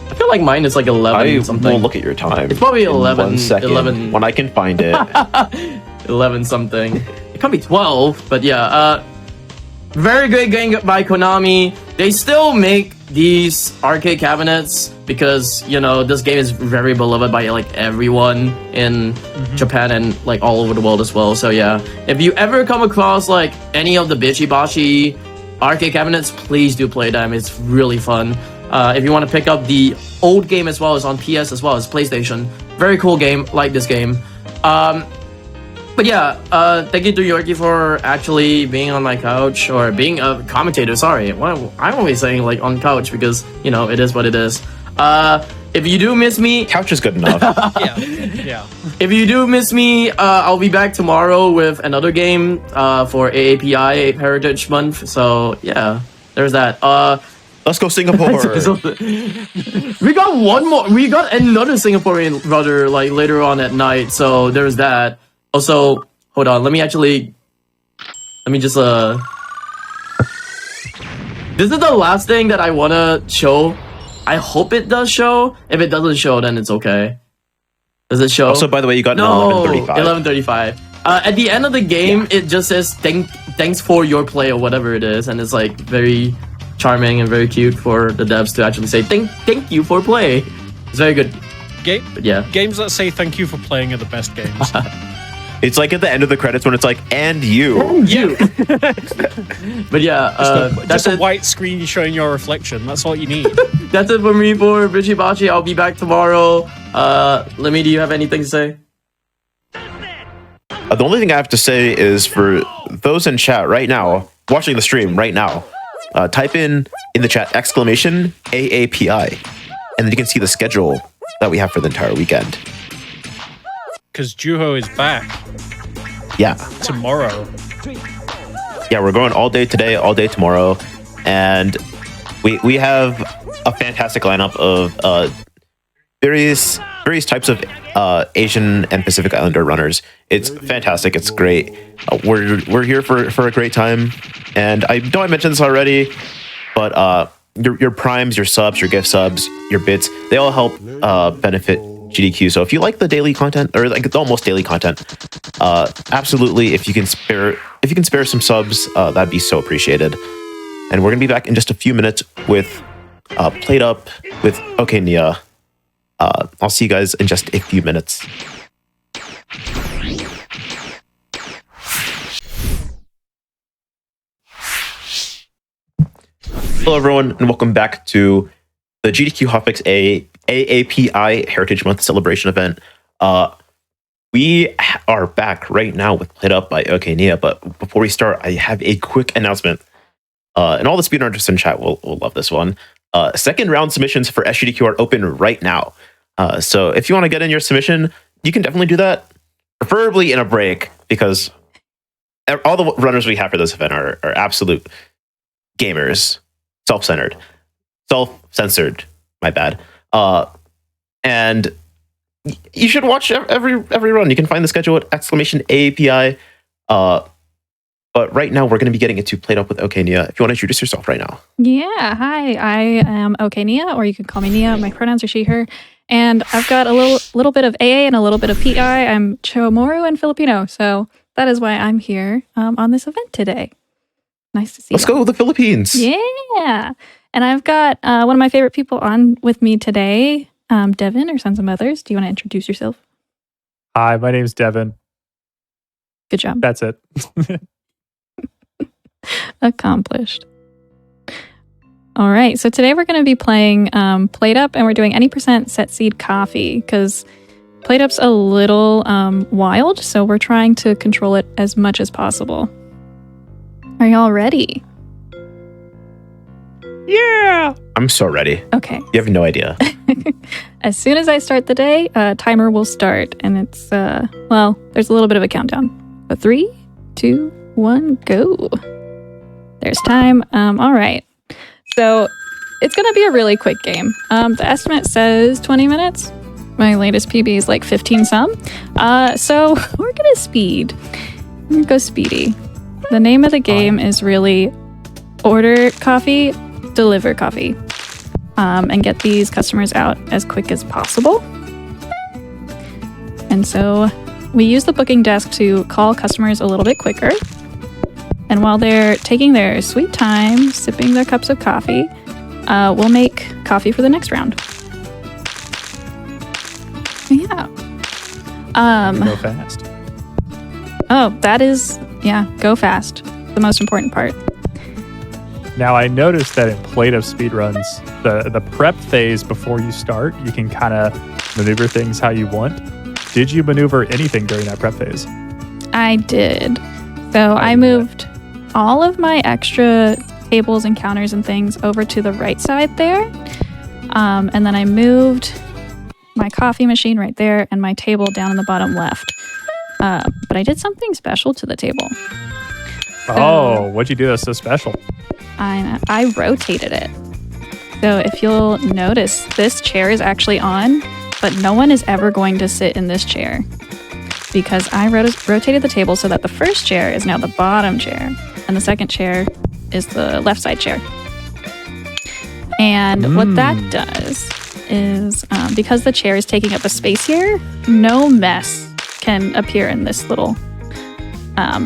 I feel like mine is like 11 I something. will look at your time. It's probably in 11. 1 second 11. when I can find it. 11 something. It can't be 12, but yeah. Very great game by Konami. They still make these arcade cabinets because, you know, this game is very beloved by like everyone in Japan and like all over the world as well. So yeah, if you ever come across like any of the Bishi Bashi arcade cabinets, please do play them. It's really fun. If you want to pick up the old game as well as on PS as well as PlayStation, very cool game, like this game. But yeah, thank you to Yorkie for actually being on my couch or being a commentator. Sorry, well, I'm always saying like on couch because you know it is what it is. If you do miss me, Couch is good enough. Yeah. if you do miss me, I'll be back tomorrow with another game for AAPI Heritage Month. So yeah, there's that. Let's go Singapore. We got one more. We got another Singaporean brother like later on at night. So there's that. Also, hold on. Let me just. This is the last thing that I wanna show. I hope it does show. If it doesn't show, then it's okay. Does it show? Also, by the way, you got No, 11:35. 11:35. At the end of the game, it just says thanks for your play or whatever it is, and it's like very charming and very cute for the devs to actually say thank you for play. It's very good. But yeah. Games that say thank you for playing are the best games. It's like at the end of the credits when it's like, and you. You. But yeah, that's just a it. white screen showing your reflection. That's all you need. That's it for me for Bishi Bashi. I'll be back tomorrow. Lemmy, do you have anything to say? The only thing I have to say is for those in chat right now, watching the stream right now, type in the chat exclamation AAPI, and then you can see the schedule that we have for the entire weekend. Because Juho is back Yeah. tomorrow. Yeah, we're going all day today, all day tomorrow, and we have a fantastic lineup of various types of Asian and Pacific Islander runners. It's fantastic. It's great. We're here for a great time, and I know I mentioned this already, but your primes, your subs, your gift subs, your bits, they all help benefit GDQ. So if you like the daily content or like it's almost daily content, absolutely, if you can spare some subs, that'd be so appreciated. And we're gonna be back in just a few minutes with PlateUp with OK Nia. I'll see you guys in just a few minutes. Hello, everyone, and welcome back to the GDQ Hotfix AAPI Heritage Month celebration event. We are back right now with PlateUp by OK Nia, but before we start, I have a quick announcement. And all the speedrunners in chat will love this one. Second round submissions for SGDQ are open right now. So if you want to get in your submission, you can definitely do that, preferably in a break, because all the runners we have for this event are absolute gamers, self-centered, self-censored, my bad. And you should watch every run. You can find the schedule at !API. But right now, we're going to be getting into PlateUp with OK Nia. If you want to introduce yourself right now. Yeah, hi, I am OK Nia, or you can call me Nia. My pronouns are she, her. And I've got a little bit of AA and a little bit of PI. I'm Chomoru and Filipino, so that is why I'm here on this event today. Nice to see you. Let's go to the Philippines. Yeah. And I've got one of my favorite people on with me today, Devin, or Sons of Mothers. Do you want to introduce yourself? Hi, my name's Devin. Good job. That's it. Accomplished. All right, so today we're going to be playing PlateUp, and we're doing any % set seed coffee because PlateUp's a little wild, so we're trying to control it as much as possible. Are y'all ready? Yeah! I'm so ready. Okay. You have no idea. As soon as I start the day, timer will start, and it's, well, there's a little bit of a countdown. But 3, 2, 1, go. There's time. All right. So it's going to be a really quick game. The estimate says 20 minutes. My latest PB is like 15 some. So we're going to speed. We're going to go speedy. The name of the game is really order coffee, deliver coffee, and get these customers out as quick as possible. And so we use the booking desk to call customers a little bit quicker. And while they're taking their sweet time, sipping their cups of coffee, we'll make coffee for the next round. Yeah. Go fast. Oh, that is, yeah, go fast. The most important part. Now, I noticed that in PlateUp speedruns, the prep phase before you start, you can kind of maneuver things how you want. Did you maneuver anything during that prep phase? I did. So I moved all of my extra tables and counters and things over to the right side there. And then I moved my coffee machine right there and my table down in the bottom left. But I did something special to the table. Oh, what'd you do that's so special? I rotated it. So if you'll notice, this chair is actually on, but no one is ever going to sit in this chair because I rotated the table so that the first chair is now the bottom chair and the second chair is the left side chair. And what that does is because the chair is taking up a space here, no mess can appear in this little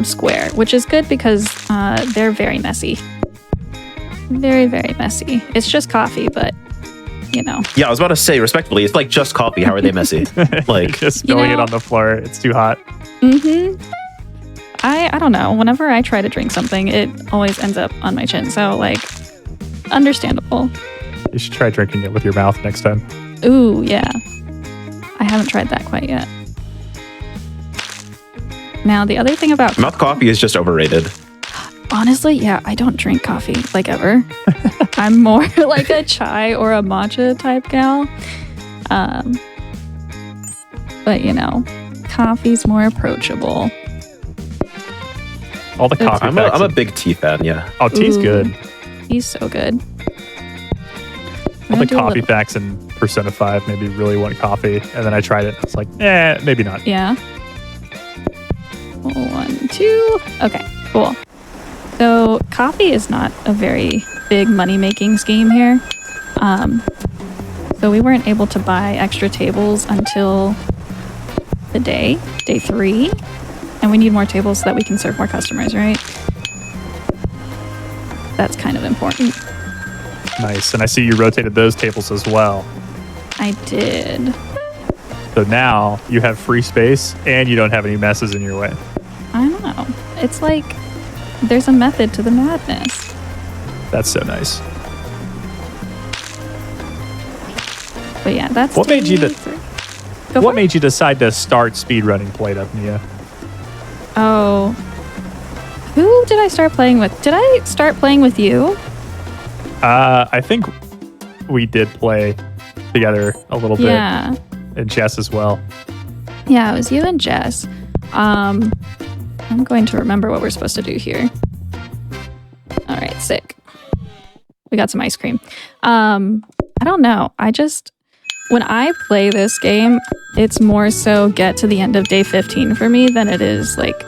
square, which is good because they're very messy. Very, very messy. It's just coffee, but you know. Yeah, I was about to say, respectfully, it's like just coffee. How are they messy? Like, just spilling it on the floor. It's too hot. Mm-hmm. I don't know. Whenever I try to drink something, it always ends up on my chin. So, like, understandable. You should try drinking it with your mouth next time. Ooh, yeah. I haven't tried that quite yet. Now, the other thing about mouth coffee is just overrated. Honestly, yeah, I don't drink coffee, like, ever. I'm more like a chai or a matcha type gal. But, you know, coffee's more approachable. All the coffee I'm a big tea fan, yeah. Oh, tea's good. He's so good. All the coffee facts in Persona 5 made me really want coffee. And then I tried it. It's like, maybe not. Yeah. 1, 2. Okay, cool. So coffee is not a very big money-making scheme here. So we weren't able to buy extra tables until the day 3. And we need more tables so that we can serve more customers, right? That's kind of important. Nice. And I see you rotated those tables as well. I did. So now you have free space and you don't have any messes in your way. I know. It's like there's a method to the madness. That's so nice. But yeah, that's What made you day the- 3. Go What for it. made you decide to start speedrunning PlateUp, Nia? Oh. Who did I start playing with? Did I start playing with you? I think we did play together a little bit Yeah. in chess as well. Yeah, it was you and Jess. I'm going to remember what we're supposed to do here. All right, sick. We got some ice cream. I don't know. When I play this game, it's more so get to the end of day 15 for me than it is like,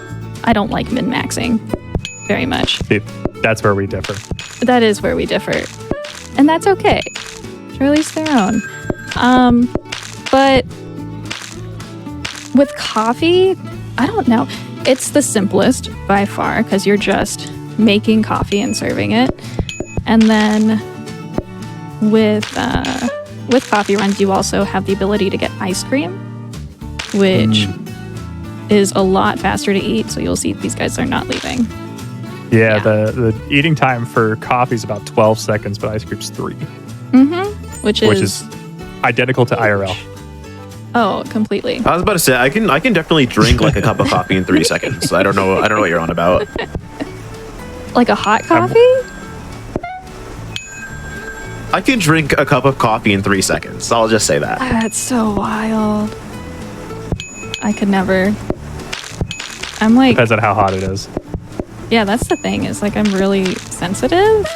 I don't like min-maxing very much. That's where we differ. That is where we differ. And that's okay. To each their own. But with coffee, I don't know. It's the simplest by far because you're just making coffee and serving it. And then with coffee runs, you also have the ability to get ice cream, which is a lot faster to eat. So you'll see these guys are not leaving. Yeah, the eating time for coffee is about 12 seconds, but ice cream's 3, Which which is is identical to IRL. oh, completely. I was about to say I can definitely drink like a cup of coffee in 3 seconds. I don't know what you're on about. Like a hot coffee? I can drink a cup of coffee in 3 seconds. I'll just say that. That's so wild. I could never. I'm like, Depends on how hot it is. yeah, that's the thing is like I'm really sensitive.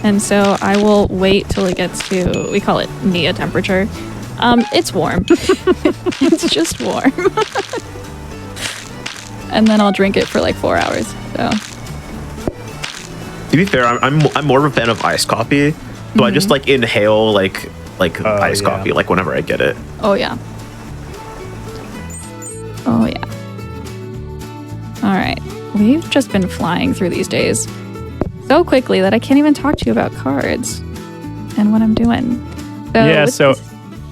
And so I will wait till it gets to, we call it Nia temperature. It's warm. It's just warm. And then I'll drink it for like 4 hours. So To be fair, I'm more of a fan of iced coffee, so I just like inhale like iced yeah. coffee like whenever I get it. oh yeah. Oh yeah. All right. We've just been flying through these days so quickly that I can't even talk to you about cards and what I'm doing. So Yeah, with so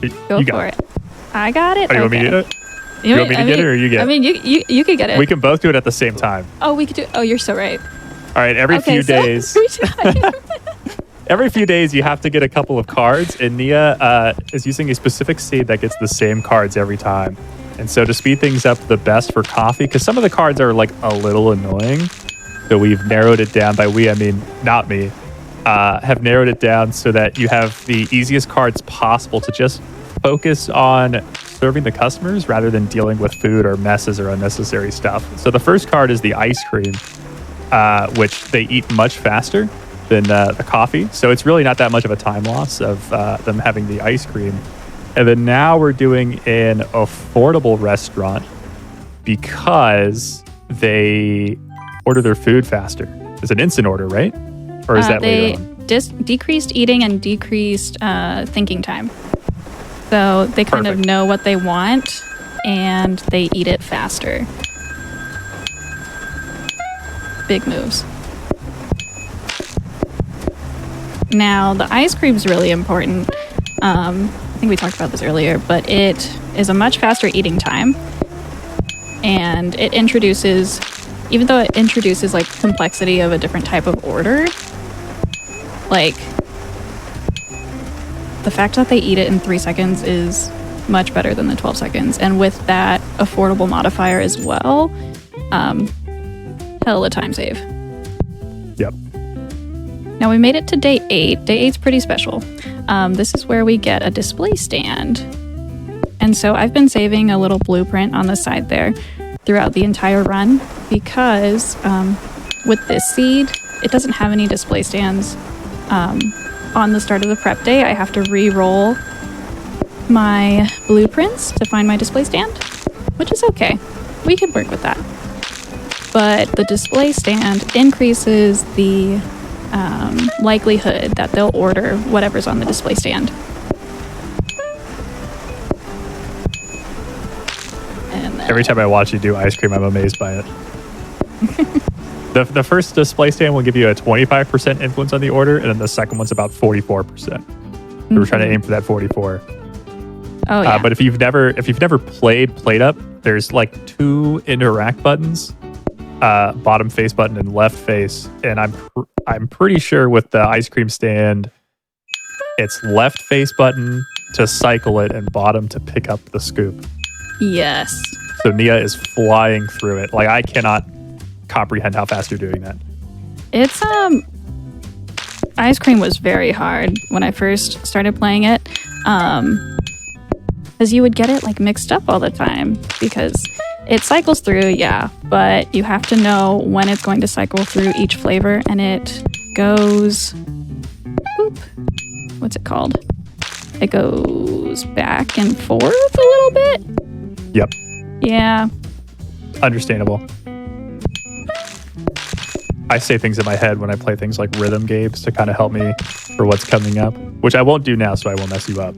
this- go you for got it. I got it. Oh, you want me to do it? You want me to get it or you get it? I mean, you could get it. We can both do it at the same time. Oh, we could do. Oh, you're so right. All right, every few so days. every time- Every few days, you have to get a couple of cards, and Nia is using a specific seed that gets the same cards every time. And so to speed things up the best for coffee, because some of the cards are like a little annoying, so we've narrowed it down. By we, I mean not me. Have narrowed it down so that you have the easiest cards possible to just focus on serving the customers rather than dealing with food or messes or unnecessary stuff. So the first card is the ice cream, which they eat much faster than the coffee. So it's really not that much of a time loss of them having the ice cream. And then now we're doing an affordable restaurant because they order their food faster. It's an instant order, right? Or is that they later on? decreased eating and decreased thinking time. So they kind of Perfect. know what they want and they eat it faster. Big moves. Now, the ice cream's really important. I think we talked about this earlier, but it is a much faster eating time. And it introduces, even though it introduces like complexity of a different type of order, like the fact that they eat it in 3 seconds is much better than the 12 seconds. And with that affordable modifier as well, hell of a time save. Yep. Now we made it to day 8. Day 8's pretty special. This is where we get a display stand. And so I've been saving a little blueprint on the side there throughout the entire run because with this seed, it doesn't have any display stands. On the start of the prep day, I have to re-roll my blueprints to find my display stand, which is okay. We can work with that. But the display stand increases the likelihood that they'll order whatever's on the display stand. And then, Every time I watch you do ice cream, I'm amazed by it. The first display stand will give you a 25% influence on the order, and then the second one's about 44%. We're trying to aim for that 44. oh yeah, But if you've never played PlateUp, there's like 2 interact buttons, bottom face button and left face, and I'm pretty sure with the ice cream stand, it's left face button to cycle it and bottom to pick up the scoop. Yes. So Nia is flying through it. Like I cannot comprehend how fast you're doing that. It's ice cream was very hard when I first started playing it. Because you would get it like mixed up all the time because it cycles through, yeah, but you have to know when it's going to cycle through each flavor, and it goes boop. What's it called? It goes back and forth a little bit. Yep. Yeah. Understandable. I say things in my head when I play things like rhythm games to kind of help me for what's coming up, which I won't do now, so I won't mess you up.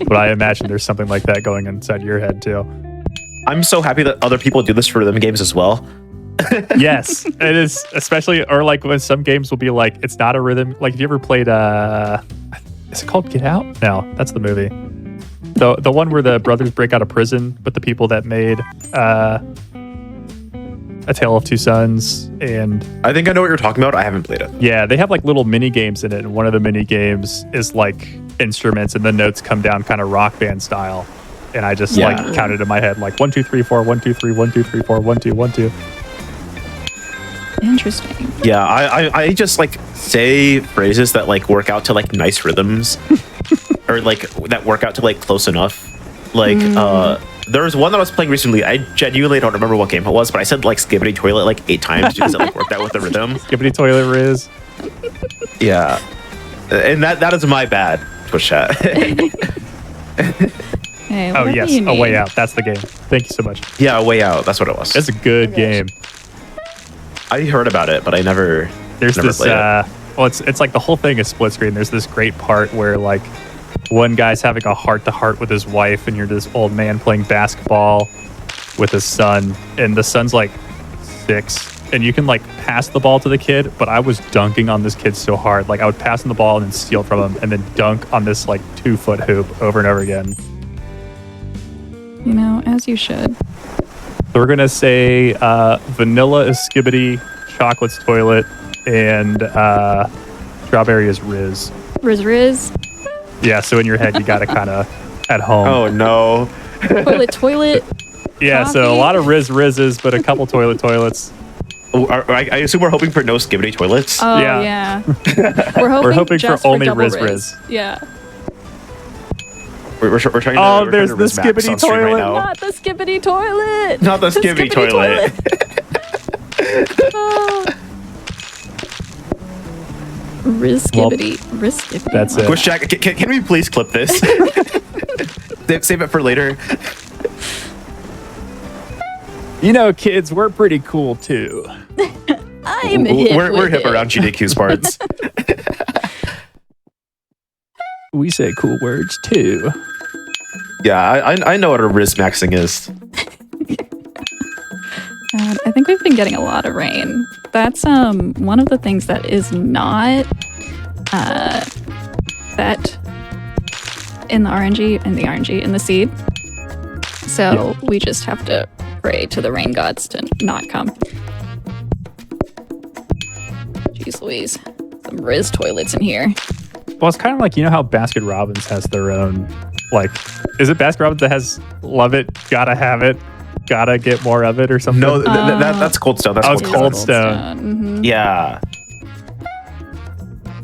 But I imagine there's something like that going inside your head too. I'm so happy that other people do this for rhythm games as well. Yes, it is, especially, or like when some games will be like, it's not a rhythm. Like, have you ever played, is it called Get Out? No, that's the movie. The one where the brothers break out of prison with the people that made A Tale of Two Sons, and I think I know what you're talking about. I haven't played it. yeah, they have like little mini games in it, and one of the mini games is like instruments, and the notes come down kind of rock band style. And I just like counted in my head like 1 2 3 4 1 2 3 1 2 3 4 1 2 1 2. Interesting. Yeah, I just like say phrases that like work out to like nice rhythms, or like that work out to like close enough. Like there was one that I was playing recently. I genuinely don't remember what game it was, but I said like skibbity toilet like 8 times because it like worked out with the rhythm. Skibbity toilet Riz. Yeah, and that is my bad, Twitch chat. Hey, Oh whatever yes, you A need. Way Out. That's the game. Thank you so much. Yeah, Way Out. That's what it was. It's a good game. I heard about it, but I never. There's never this played it. well, it's like the whole thing is split screen. There's this great part where like one guy's having a heart to heart with his wife, and you're this old man playing basketball with his son, and the son's like 6, and you can like pass the ball to the kid, but I was dunking on this kid so hard. Like I would pass him the ball and then steal from him and then dunk on this like 2-foot hoop over and over again. You know, as you should. So we're gonna say vanilla is skibbity, chocolate's toilet, and strawberry is Riz. Riz. Yeah, so in your head you gotta kind of at home. Oh no. Toilet. Yeah, so a coffee. lot of Rizzes, but a couple toilets. Oh, I assume we're hoping for no skibbity toilets. Oh Yeah. yeah. We're hoping for just only double Riz. Yeah. We're trying to. Oh, we're there's trying to the Riz Max skibbity on stream toilet. Right now. Not the skibbity toilet. Not the skibbity toilet. Oh. Riz skibbity. Riz skibbity. That's it. Wish Jack, can we please clip this? Save it for later. You know, kids, we're pretty cool too. I'm hip. We're with hip it. around GDQ's parts. We say cool words too. Yeah, I know what a Riz maxing is. God, I think we've been getting a lot of rain. That's one of the things that is not set in the RNG in the seed. So we just have to pray to the rain gods to not come. Jeez Louise. Some Riz toilets in here. Well, it's kind of like, you know how Baskin Robbins has their own, like, is it Baskin Robbins that has love it, gotta have it, gotta get more of it or something? No, that's Cold Stone. That's Oh, it's Cold Stone. Mhm. Yeah.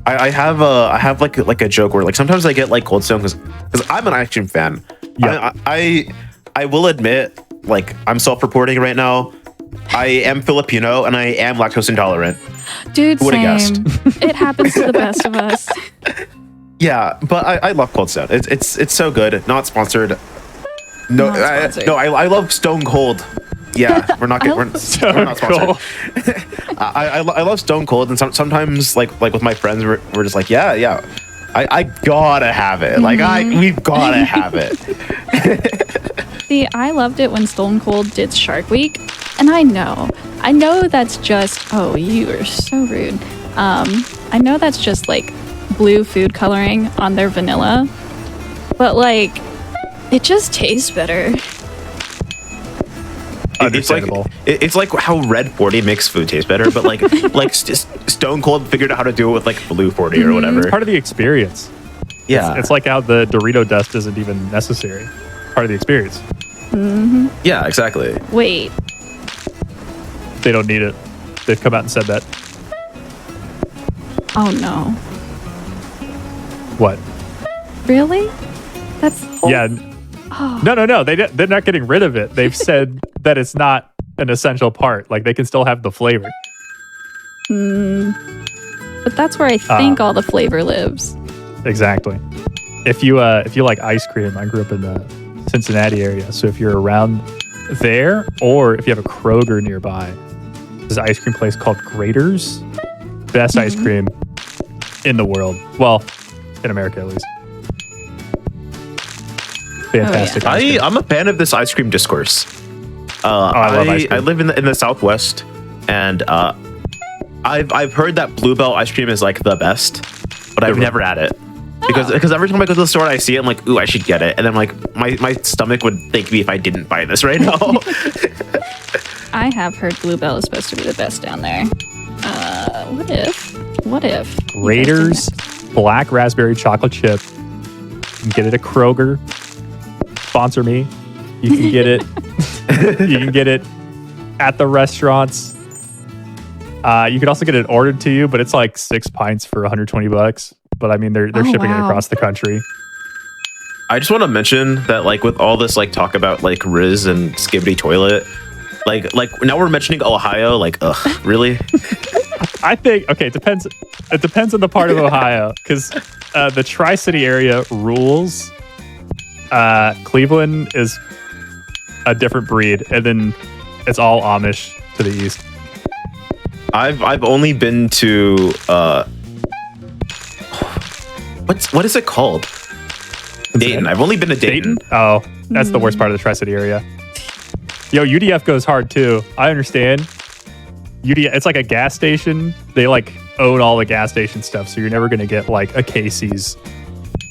I have like a joke where like sometimes I get like Cold Stone because I'm an ice cream fan. Yeah. I will admit, like, I'm self-reporting right now. I am Filipino and I am lactose intolerant. Dude, Who would've same. It happens to the best of us. Yeah, but I love Cold Stone. It's so good. Not sponsored. No, Not sponsored. I love Stone Cold. Yeah, we're not we're not sponsored. Cold. I love Stone Cold, and sometimes like with my friends we're just like yeah. I gotta have it. Like we've gotta have it. See, I loved it when Stone Cold did Shark Week, and I know that's just, oh, you are so rude. I know that's just like blue food coloring on their vanilla, but like, it just tastes better. Understandable. It's like how Red 40 makes food taste better, but like Stone Cold figured out how to do it with like Blue 40 or whatever. Part of the experience. Yeah. It's like how the Dorito dust isn't even necessary. Part of the experience. Yeah, exactly. Wait. They don't need it. They've come out and said that. Oh no. What? Really? That's Yeah. No. They're not getting rid of it. They've said that it's not an essential part. Like they can still have the flavor. But that's where I think all the flavor lives. Exactly. If you like ice cream, I grew up in the Cincinnati area. So if you're around there, or if you have a Kroger nearby, there's an ice cream place called Grater's. Best ice cream in the world. Well, in America at least. Fantastic. ice cream. I'm a fan of this ice cream discourse. I love ice cream. I live in the Southwest, and I've heard that Bluebell ice cream is like the best, but I've never had it. Because every time I go to the store, I see it, I'm like, ooh, I should get it. And then like my stomach would thank me if I didn't buy this right now. I have heard Bluebell is supposed to be the best down there. What if? Grater's black raspberry chocolate chip. You can get it at Kroger. Sponsor me. You can get it. You can get it at the restaurants. You could also get it ordered to you, but it's like 6 pints for $120. But I mean, they're shipping it across the country. I just want to mention that like with all this like talk about like Riz and Skibbity Toilet, like now we're mentioning Ohio, like ugh, really? I think it depends. It depends on the part of Ohio, because the Tri-City area rules. Cleveland is a different breed, and then it's all Amish to the east. I've only been to what is it called? Dayton. I've only been to Dayton. Oh, that's the worst part of the Tri-City area. Yo, UDF goes hard too. I understand. UDF, it's like a gas station. They like own all the gas station stuff, so you're never gonna get like a Casey's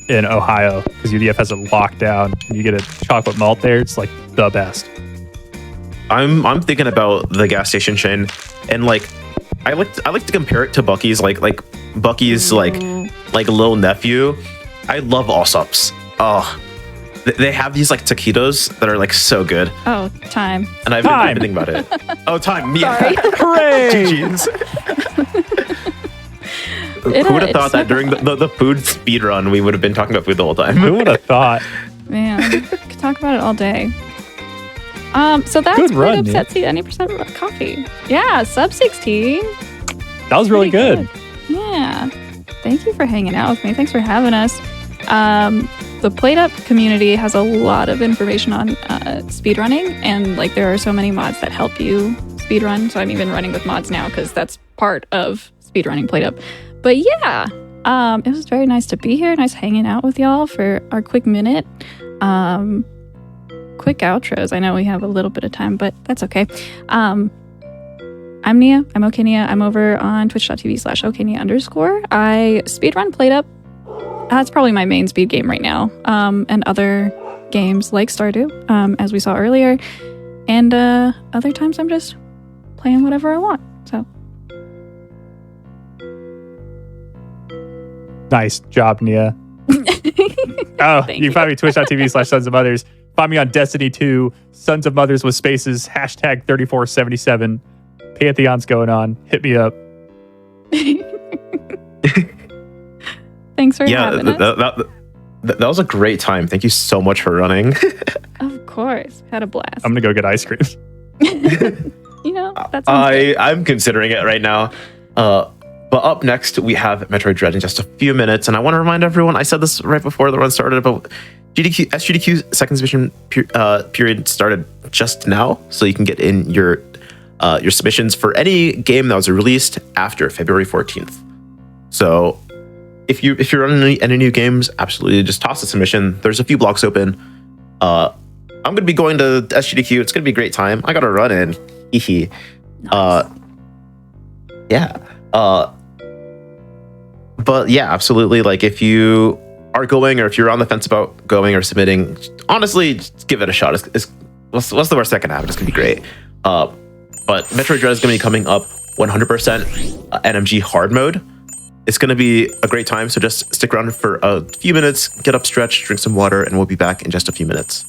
in Ohio because UDF has it locked down. And you get a chocolate malt there. It's like the best. I'm thinking about the gas station chain, and like I like to compare it to Bucky's, like Bucky's like little nephew. I love Allsups. Oh, they have these like taquitos that are like so good. Oh, time. And I've been thinking about it. Oh, time. Yeah. Hooray! GG's. Who would have thought that during the food speed run we would have been talking about food the whole time? Who would have thought? Man, could talk about it all day. So that's Good run, PlateUp set seat 90% coffee. Yeah, sub 16. That was really good. Yeah. Thank you for hanging out with me. Thanks for having us. The PlateUp community has a lot of information on speedrunning, and like there are so many mods that help you speedrun. So I'm even running with mods now because that's part of speedrunning PlateUp. But yeah, it was very nice to be here. Nice hanging out with y'all for our quick minute. Quick outros. I know we have a little bit of time, but that's okay. I'm Nia. I'm OKNia. I'm over on twitch.tv/OKNia_. I speedrun PlateUp. That's probably my main speed game right now. And other games like Stardew, as we saw earlier. And other times I'm just playing whatever I want. So Nice job, Nia. Oh, you can find me twitch.tv/Sons of Mothers. Find me on Destiny 2, Sons of Mothers with spaces, #3477. Pantheon's going on. Hit me up. Thanks for having us. That was a great time. Thank you so much for running. Of course. Had a blast. I'm going to go get ice cream. You know, that sounds good. I'm considering it right now. But up next, we have Metroid Dread in just a few minutes. And I want to remind everyone, I said this right before the run started, but SGDQ second submission period started just now. So you can get in your submissions for any game that was released after February 14th. So if you're running any new games, absolutely just toss a submission. There's a few blocks open. I'm going to be going to SGDQ. It's going to be a great time. I got to run in. Nice. Yeah. But yeah, absolutely. Like if you are going, or if you're on the fence about going or submitting, honestly, just give it a shot. What's the worst that can happen? It's gonna be great. But Metroid Dread is gonna be coming up 100% NMG hard mode. It's going to be a great time, so just stick around for a few minutes, get up, stretch, drink some water, and we'll be back in just a few minutes.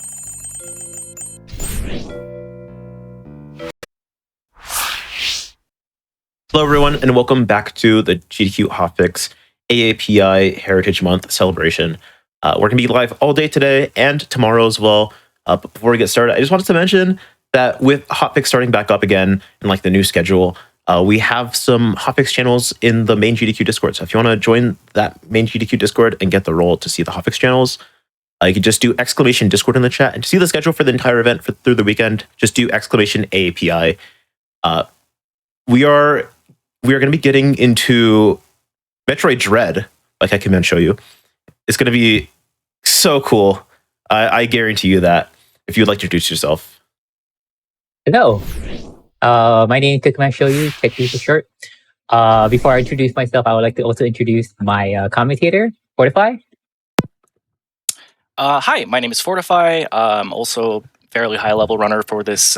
Hello, everyone, and welcome back to the GDQ Hotfix AAPI Heritage Month celebration. We're going to be live all day today and tomorrow as well. But before we get started, I just wanted to mention that with Hotfix starting back up again and like the new schedule, we have some Hotfix channels in the main GDQ Discord. So if you want to join that main GDQ Discord and get the role to see the Hotfix channels, you can just do !Discord in the chat. And to see the schedule for the entire event through the weekend, just do !AAPI. We are going to be getting into Metroid Dread, like I can show you. It's going to be so cool. I guarantee you that. If you'd like to introduce yourself. Hello. My name is Kukuman Shoyu, Tech for short. Before I introduce myself, I would like to also introduce my commentator, Fortify. Hi, my name is Fortify. I'm also fairly high-level runner for this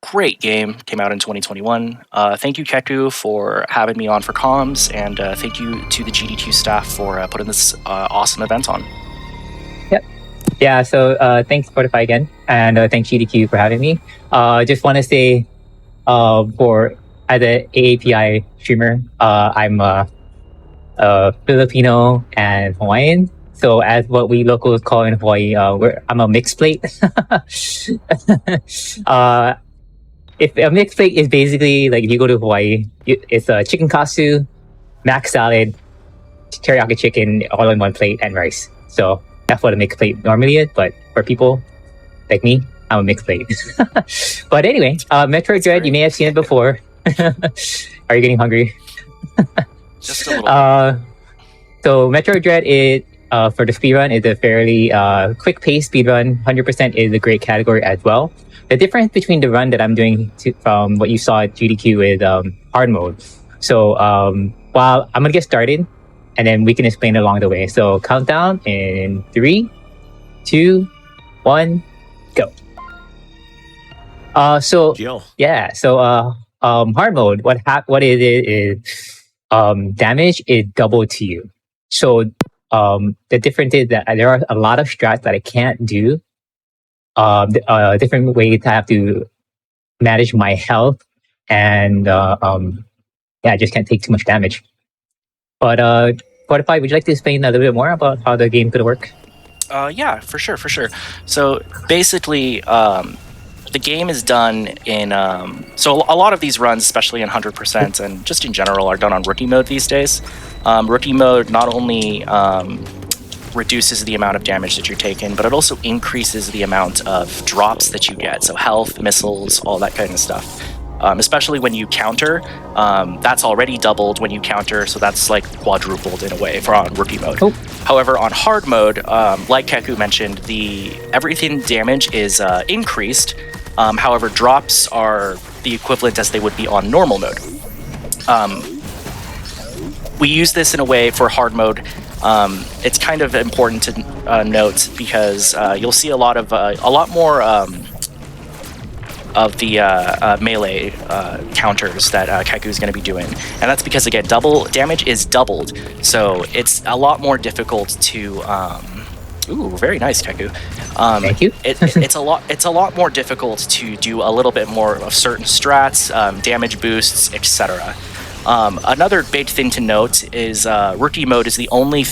great game. Came out in 2021. Thank you, Keku, for having me on for comms, and thank you to the GDQ staff for putting this awesome event on. Yep. Yeah, so thanks, Fortify, again, and thanks, GDQ, for having me. Just want to say, as an AAPI streamer, I'm Filipino and Hawaiian. So as what we locals call in Hawaii, I'm a mixed plate. If a mixed plate is basically like if you go to Hawaii, it's a chicken katsu, mac salad, teriyaki chicken all in one plate, and rice. So that's what a mixed plate normally is. But for people like me, I'm a mixed plate. But anyway, Metroid Dread, you may have seen it before. Are you getting hungry? Just a little. So Metroid Dread is for the speedrun is a fairly quick-paced speedrun. 100% is a great category as well. The difference between the run that I'm doing from what you saw at GDQ is hard mode. So while I'm gonna get started, and then we can explain along the way. So countdown in 3, 2, 1, go. So hard mode. What it is damage is double to you. So the difference is that there are a lot of strats that I can't do. Different ways I have to manage my health, and I just can't take too much damage. But Fortify, would you like to explain a little bit more about how the game could work? Yeah, for sure. So basically, the game is done in... so a lot of these runs, especially in 100% and just in general, are done on rookie mode these days. Rookie mode not only reduces the amount of damage that you're taking, but it also increases the amount of drops that you get. So health, missiles, all that kind of stuff. Especially when you counter, that's already doubled when you counter, so that's like quadrupled in a way for on rookie mode. Oh. However, on hard mode, like Keku mentioned, everything damage is increased. However, drops are the equivalent as they would be on normal mode. We use this in a way for hard mode. It's kind of important to note because you'll see a lot more of the melee counters that Keku is going to be doing, and that's because again, double damage is doubled, so it's a lot more difficult to. Ooh, very nice, Keku. Thank you. It's a lot more difficult to do a little bit more of certain strats, damage boosts, etc. Another big thing to note is rookie mode is the only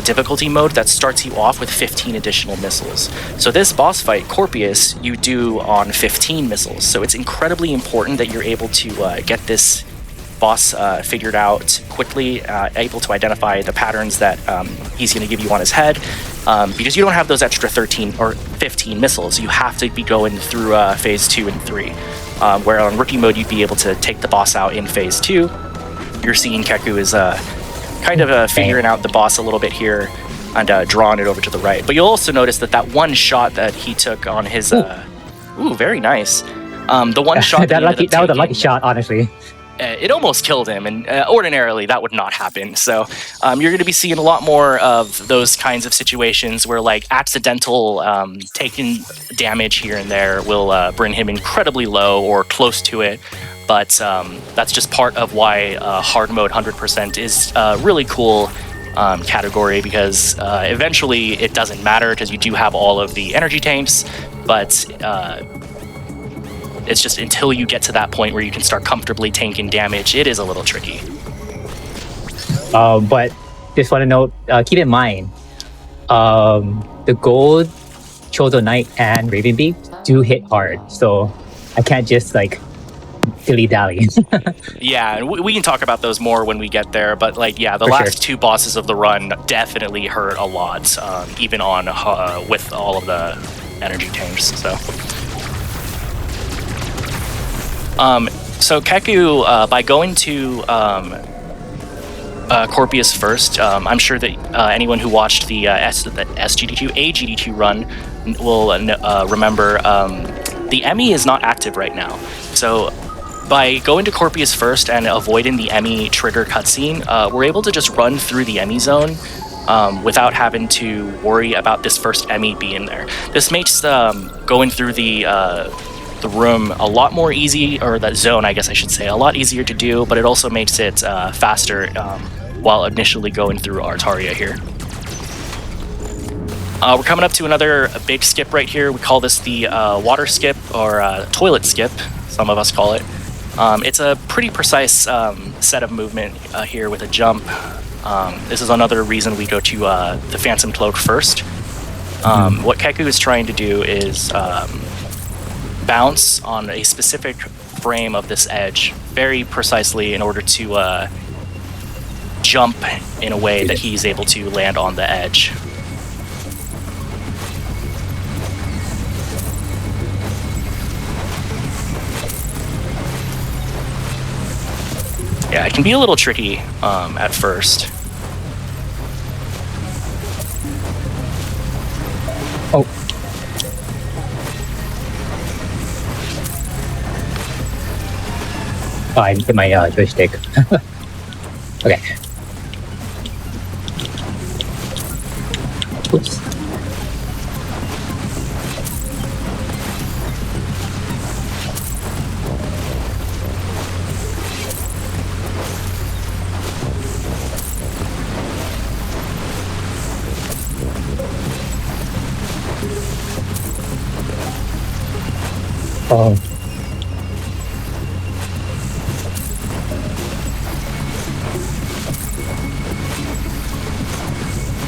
difficulty mode that starts you off with 15 additional missiles. So this boss fight, Corpius, you do on 15 missiles. So it's incredibly important that you're able to get this boss figured out quickly, able to identify the patterns that he's going to give you on his head, because you don't have those extra 13 or 15 missiles. You have to be going through phase 2 and 3. Where on rookie mode, you'd be able to take the boss out in phase 2. You're seeing Keku is kind of figuring out the boss a little bit here and drawing it over to the right. But you'll also notice that one shot that he took on his... ooh, very nice. The one shot that was a lucky shot, honestly. It almost killed him, and ordinarily that would not happen. So you're going to be seeing a lot more of those kinds of situations where like accidental taking damage here and there will bring him incredibly low or close to it. but that's just part of why hard mode 100% is a really cool category, because eventually it doesn't matter because you do have all of the energy tanks, but it's just until you get to that point where you can start comfortably tanking damage, it is a little tricky. But just want to note, keep in mind, the gold, Chozo Knight, and Ravenbeak do hit hard, so I can't just like dilly-dally. Yeah, and we can talk about those more when we get there, but like, yeah, the last two bosses of the run definitely hurt a lot, even on with all of the energy tanks. So Keku, by going to Corpius first, I'm sure that anyone who watched the AGDQ run will remember the Emmy is not active right now. So by going to Corpius first and avoiding the Emmy trigger cutscene, we're able to just run through the Emmy zone without having to worry about this first Emmy being there. This makes going through the room a lot more easy, or that zone, I guess I should say, a lot easier to do, but it also makes it faster while initially going through Artaria here. We're coming up to another big skip right here. We call this the water skip, or toilet skip, some of us call it. It's a pretty precise set of movement here with a jump. This is another reason we go to the Phantom Cloak first. What Keku is trying to do is bounce on a specific frame of this edge very precisely in order to jump in a way that he's able to land on the edge. Yeah, it can be a little tricky at first. Oh. Oh, I hit my joystick. Okay. Oops. Oh.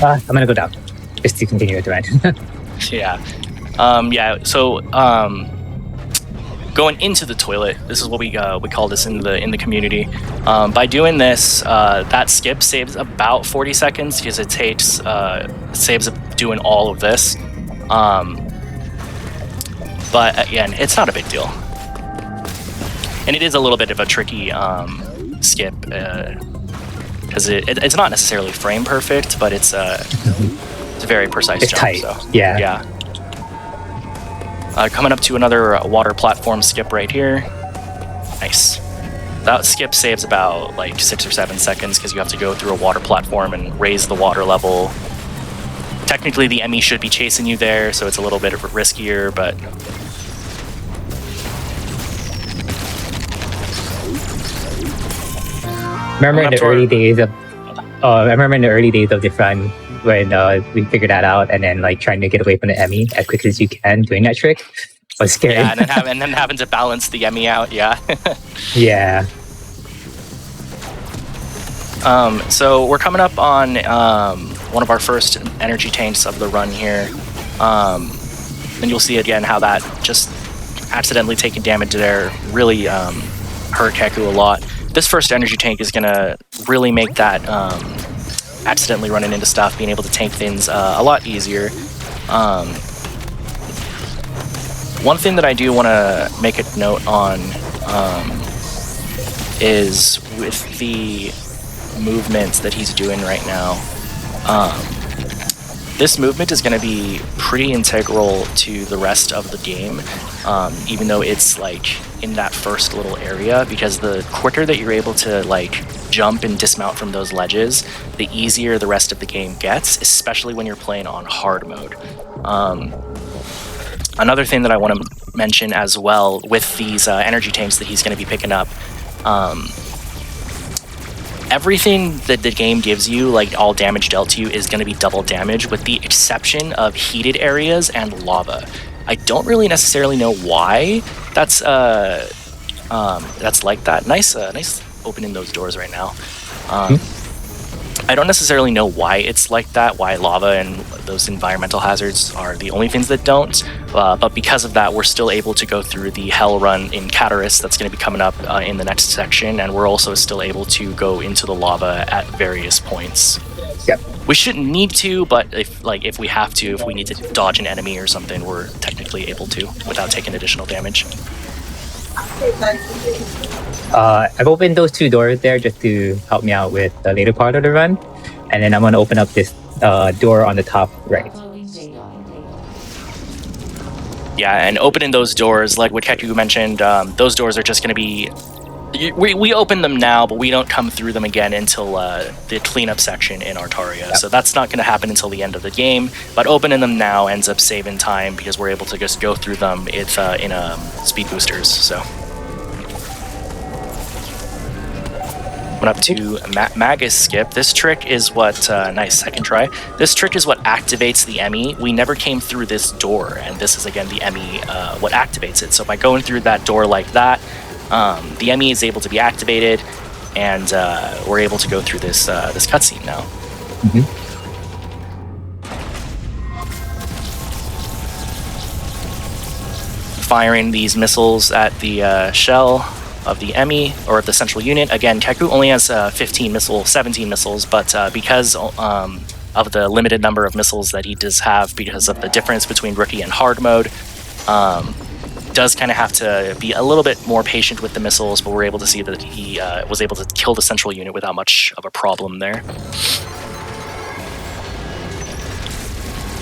I'm gonna go down just to continue with the run. Yeah. So going into the toilet, this is what we call this in the community. By doing this, that skip saves about 40 seconds because it takes saves doing all of this. But again, it's not a big deal, and it is a little bit of a tricky skip. Because it's not necessarily frame perfect, but it's a very precise jump. Tight. So Yeah. Coming up to another water platform skip right here. Nice. That skip saves about like 6 or 7 seconds because you have to go through a water platform and raise the water level. Technically, the Emmy should be chasing you there, so it's a little bit riskier, but. Remember in the early days of this run when we figured that out, and then like trying to get away from the Emmy as quick as you can, doing that trick was scary. Yeah, and then having to balance the Emmy out. Yeah. Yeah. So we're coming up on one of our first energy tanks of the run here, and you'll see again how that just accidentally taking damage there really hurt Keku a lot. This first energy tank is going to really make that accidentally running into stuff, being able to tank things a lot easier. One thing that I do want to make a note on is with the movements that he's doing right now. This movement is going to be pretty integral to the rest of the game, even though it's like in that first little area, because the quicker that you're able to like jump and dismount from those ledges, the easier the rest of the game gets, especially when you're playing on hard mode. Another thing that I want to mention as well with these energy tanks that he's going to be picking up. Everything that the game gives you, like all damage dealt to you, is going to be double damage with the exception of heated areas and lava. I don't really necessarily know why that's like that. Nice opening those doors right now. I don't necessarily know why it's like that, why lava and those environmental hazards are the only things that don't, but because of that, we're still able to go through the hell run in Cataris that's going to be coming up in the next section, and we're also still able to go into the lava at various points. Yep. We shouldn't need to, but if we have to, if we need to dodge an enemy or something, we're technically able to without taking additional damage. I've opened those 2 doors there just to help me out with the later part of the run, and then I'm going to open up this door on the top right. Yeah, and opening those doors, like what Keku mentioned, those doors are just going to be... We open them now, but we don't come through them again until the cleanup section in Artaria. Yep. So that's not going to happen until the end of the game, but opening them now ends up saving time because we're able to just go through them in speed boosters, so... Up to Magus Skip. This trick is what, nice, second try. This trick is what activates the Emmy. We never came through this door, and this is again the Emmy, what activates it. So by going through that door like that, the Emmy is able to be activated, and we're able to go through this this cutscene now. Mm-hmm. Firing these missiles at the shell of the Emmy, or the central unit. Again, Keku only has 17 missiles, but because of the limited number of missiles that he does have, because of the difference between rookie and hard mode, does kind of have to be a little bit more patient with the missiles, but we're able to see that he was able to kill the central unit without much of a problem there.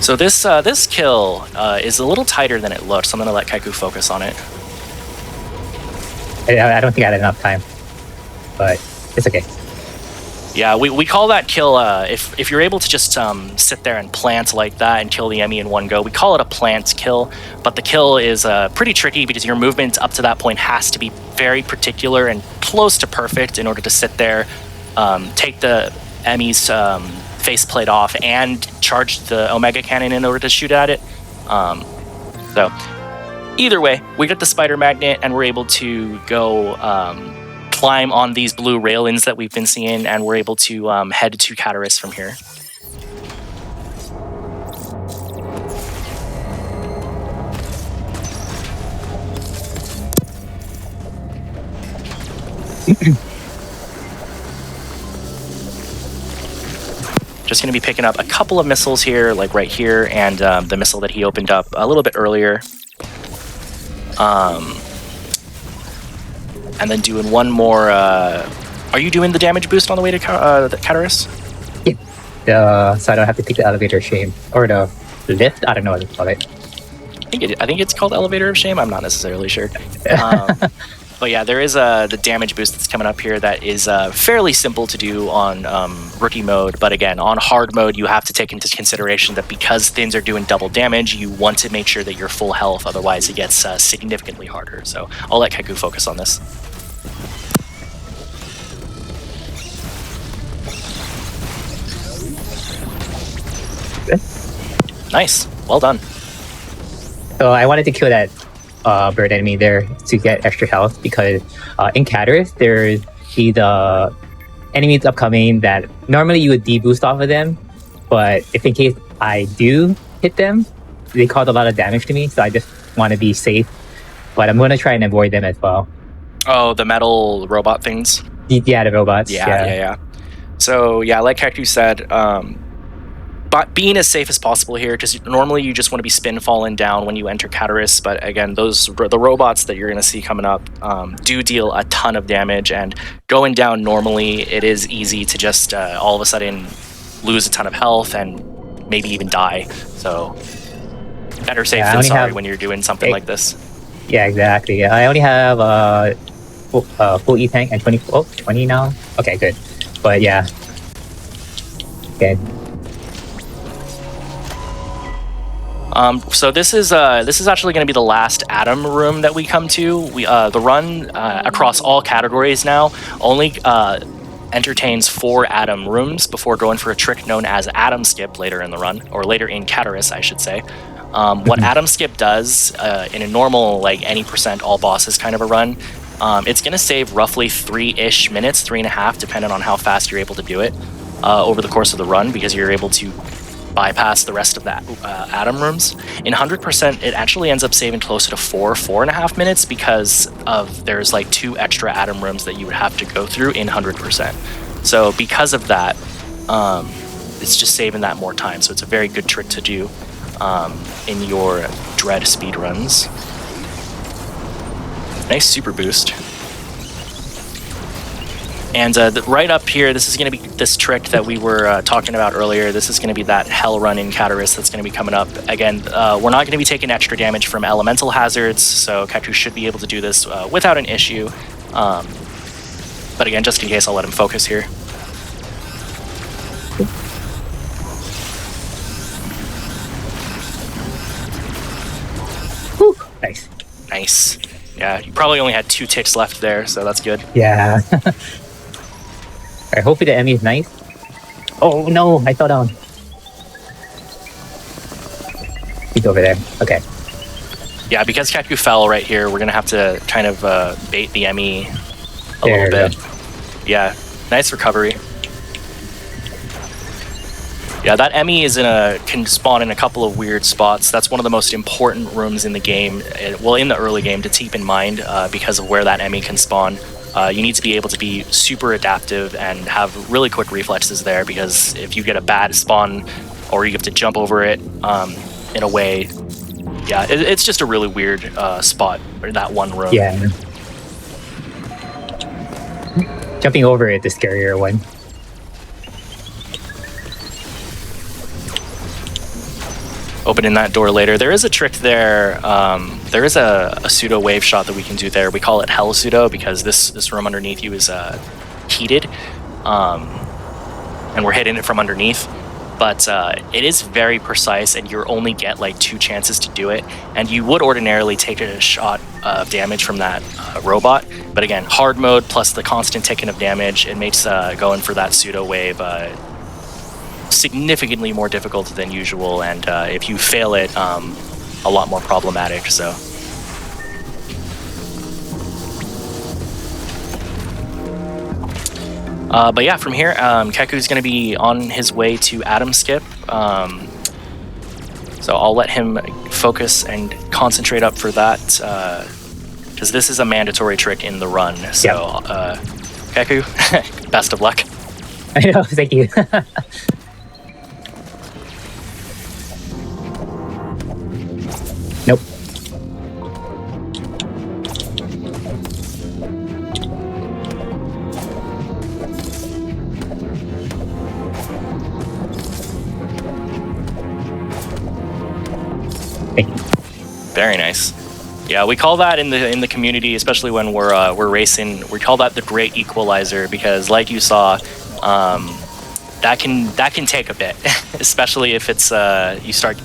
So this kill is a little tighter than it looks. I'm going to let Keku focus on it. I don't think I had enough time, but it's okay. Yeah, we call that kill, if you're able to just sit there and plant like that and kill the Emmy in one go, we call it a plant kill, but the kill is pretty tricky because your movement up to that point has to be very particular and close to perfect in order to sit there, take the Emmy's faceplate off, and charge the Omega Cannon in order to shoot at it. So... Either way, we get the spider magnet and we're able to go climb on these blue railings that we've been seeing, and we're able to head to Cataris from here. Just going to be picking up a couple of missiles here, like right here, and the missile that he opened up a little bit earlier. And then doing one more. Are you doing the damage boost on the way to Cataris? Yeah. So I don't have to take the elevator of shame or the lift. I don't know what to call it. I think it's called Elevator of Shame. I'm not necessarily sure. But yeah, there is the damage boost that's coming up here that is fairly simple to do on rookie mode. But again, on hard mode, you have to take into consideration that because things are doing double damage, you want to make sure that you're full health. Otherwise, it gets significantly harder. So I'll let Keku focus on this. Good. Nice. Well done. So I wanted to kill that bird enemy there to get extra health because in Cataris there's these enemies upcoming that normally you would deboost off of them, but if in case I do hit them, they cause a lot of damage to me, so I just want to be safe. But I'm going to try and avoid them as well. Oh, the metal robot things? Yeah, the robots. Yeah. So yeah, like Hector said, but being as safe as possible here, because normally you just want to be spin falling down when you enter Cataris, but again, the robots that you're going to see coming up do deal a ton of damage, and going down normally, it is easy to just all of a sudden lose a ton of health and maybe even die. So better safe than sorry when you're doing something like this. Yeah, exactly. Yeah, I only have full E-Tank and 20 now. Okay, good. But yeah. Okay. So this is actually going to be the last Atom room that we come to. The run across all categories now only entertains 4 Atom rooms before going for a trick known as Atom Skip later in the run, or later in Catarus, I should say. What Atom Skip does in a normal, like, any percent all bosses kind of a run, it's going to save roughly 3-ish minutes, 3.5, depending on how fast you're able to do it over the course of the run, because you're able to bypass the rest of that Atom rooms. In 100%, it actually ends up saving closer to 4.5 minutes because of there's like 2 extra Atom rooms that you would have to go through in 100%. So because of that, it's just saving that more time. So it's a very good trick to do in your Dread speedruns. Nice super boost. And right up here, this is going to be this trick that we were talking about earlier. This is going to be that hell run in Catarus that's going to be coming up. Again, we're not going to be taking extra damage from elemental hazards, so Kaku should be able to do this without an issue. But again, just in case, I'll let him focus here. Whew, nice. Nice. Yeah, you probably only had 2 ticks left there, so that's good. Yeah. Alright, hopefully the Emmy is nice. Oh no, I fell down. He's over there. Okay. Yeah, because Kaku fell right here, we're going to have to kind of bait the Emmy a little bit. Yeah, nice recovery. Yeah, that Emmy can spawn in a couple of weird spots. That's one of the most important rooms in the game, well, in the early game, to keep in mind because of where that Emmy can spawn. You need to be able to be super adaptive and have really quick reflexes there, because if you get a bad spawn or you have to jump over it in a way, yeah, it's just a really weird spot, or that one room. Yeah. Jumping over it, the scarier one. Opening that door later. There is a trick there. There is a pseudo wave shot that we can do there. We call it Hell Pseudo because this room underneath you is heated, and we're hitting it from underneath. But it is very precise, and you only get like 2 chances to do it. And you would ordinarily take a shot of damage from that robot. But again, hard mode plus the constant taking of damage, it makes going for that pseudo wave significantly more difficult than usual, and if you fail it, a lot more problematic. So but yeah, from here Keku's going to be on his way to Atom Skip, so I'll let him focus and concentrate up for that, because this is a mandatory trick in the run. So Keku, best of luck. I know, thank you. Nope. Thank you. Very nice. Yeah, we call that in the community, especially when we're racing, we call that the Great Equalizer, because like you saw, that can take a bit, especially if it's you start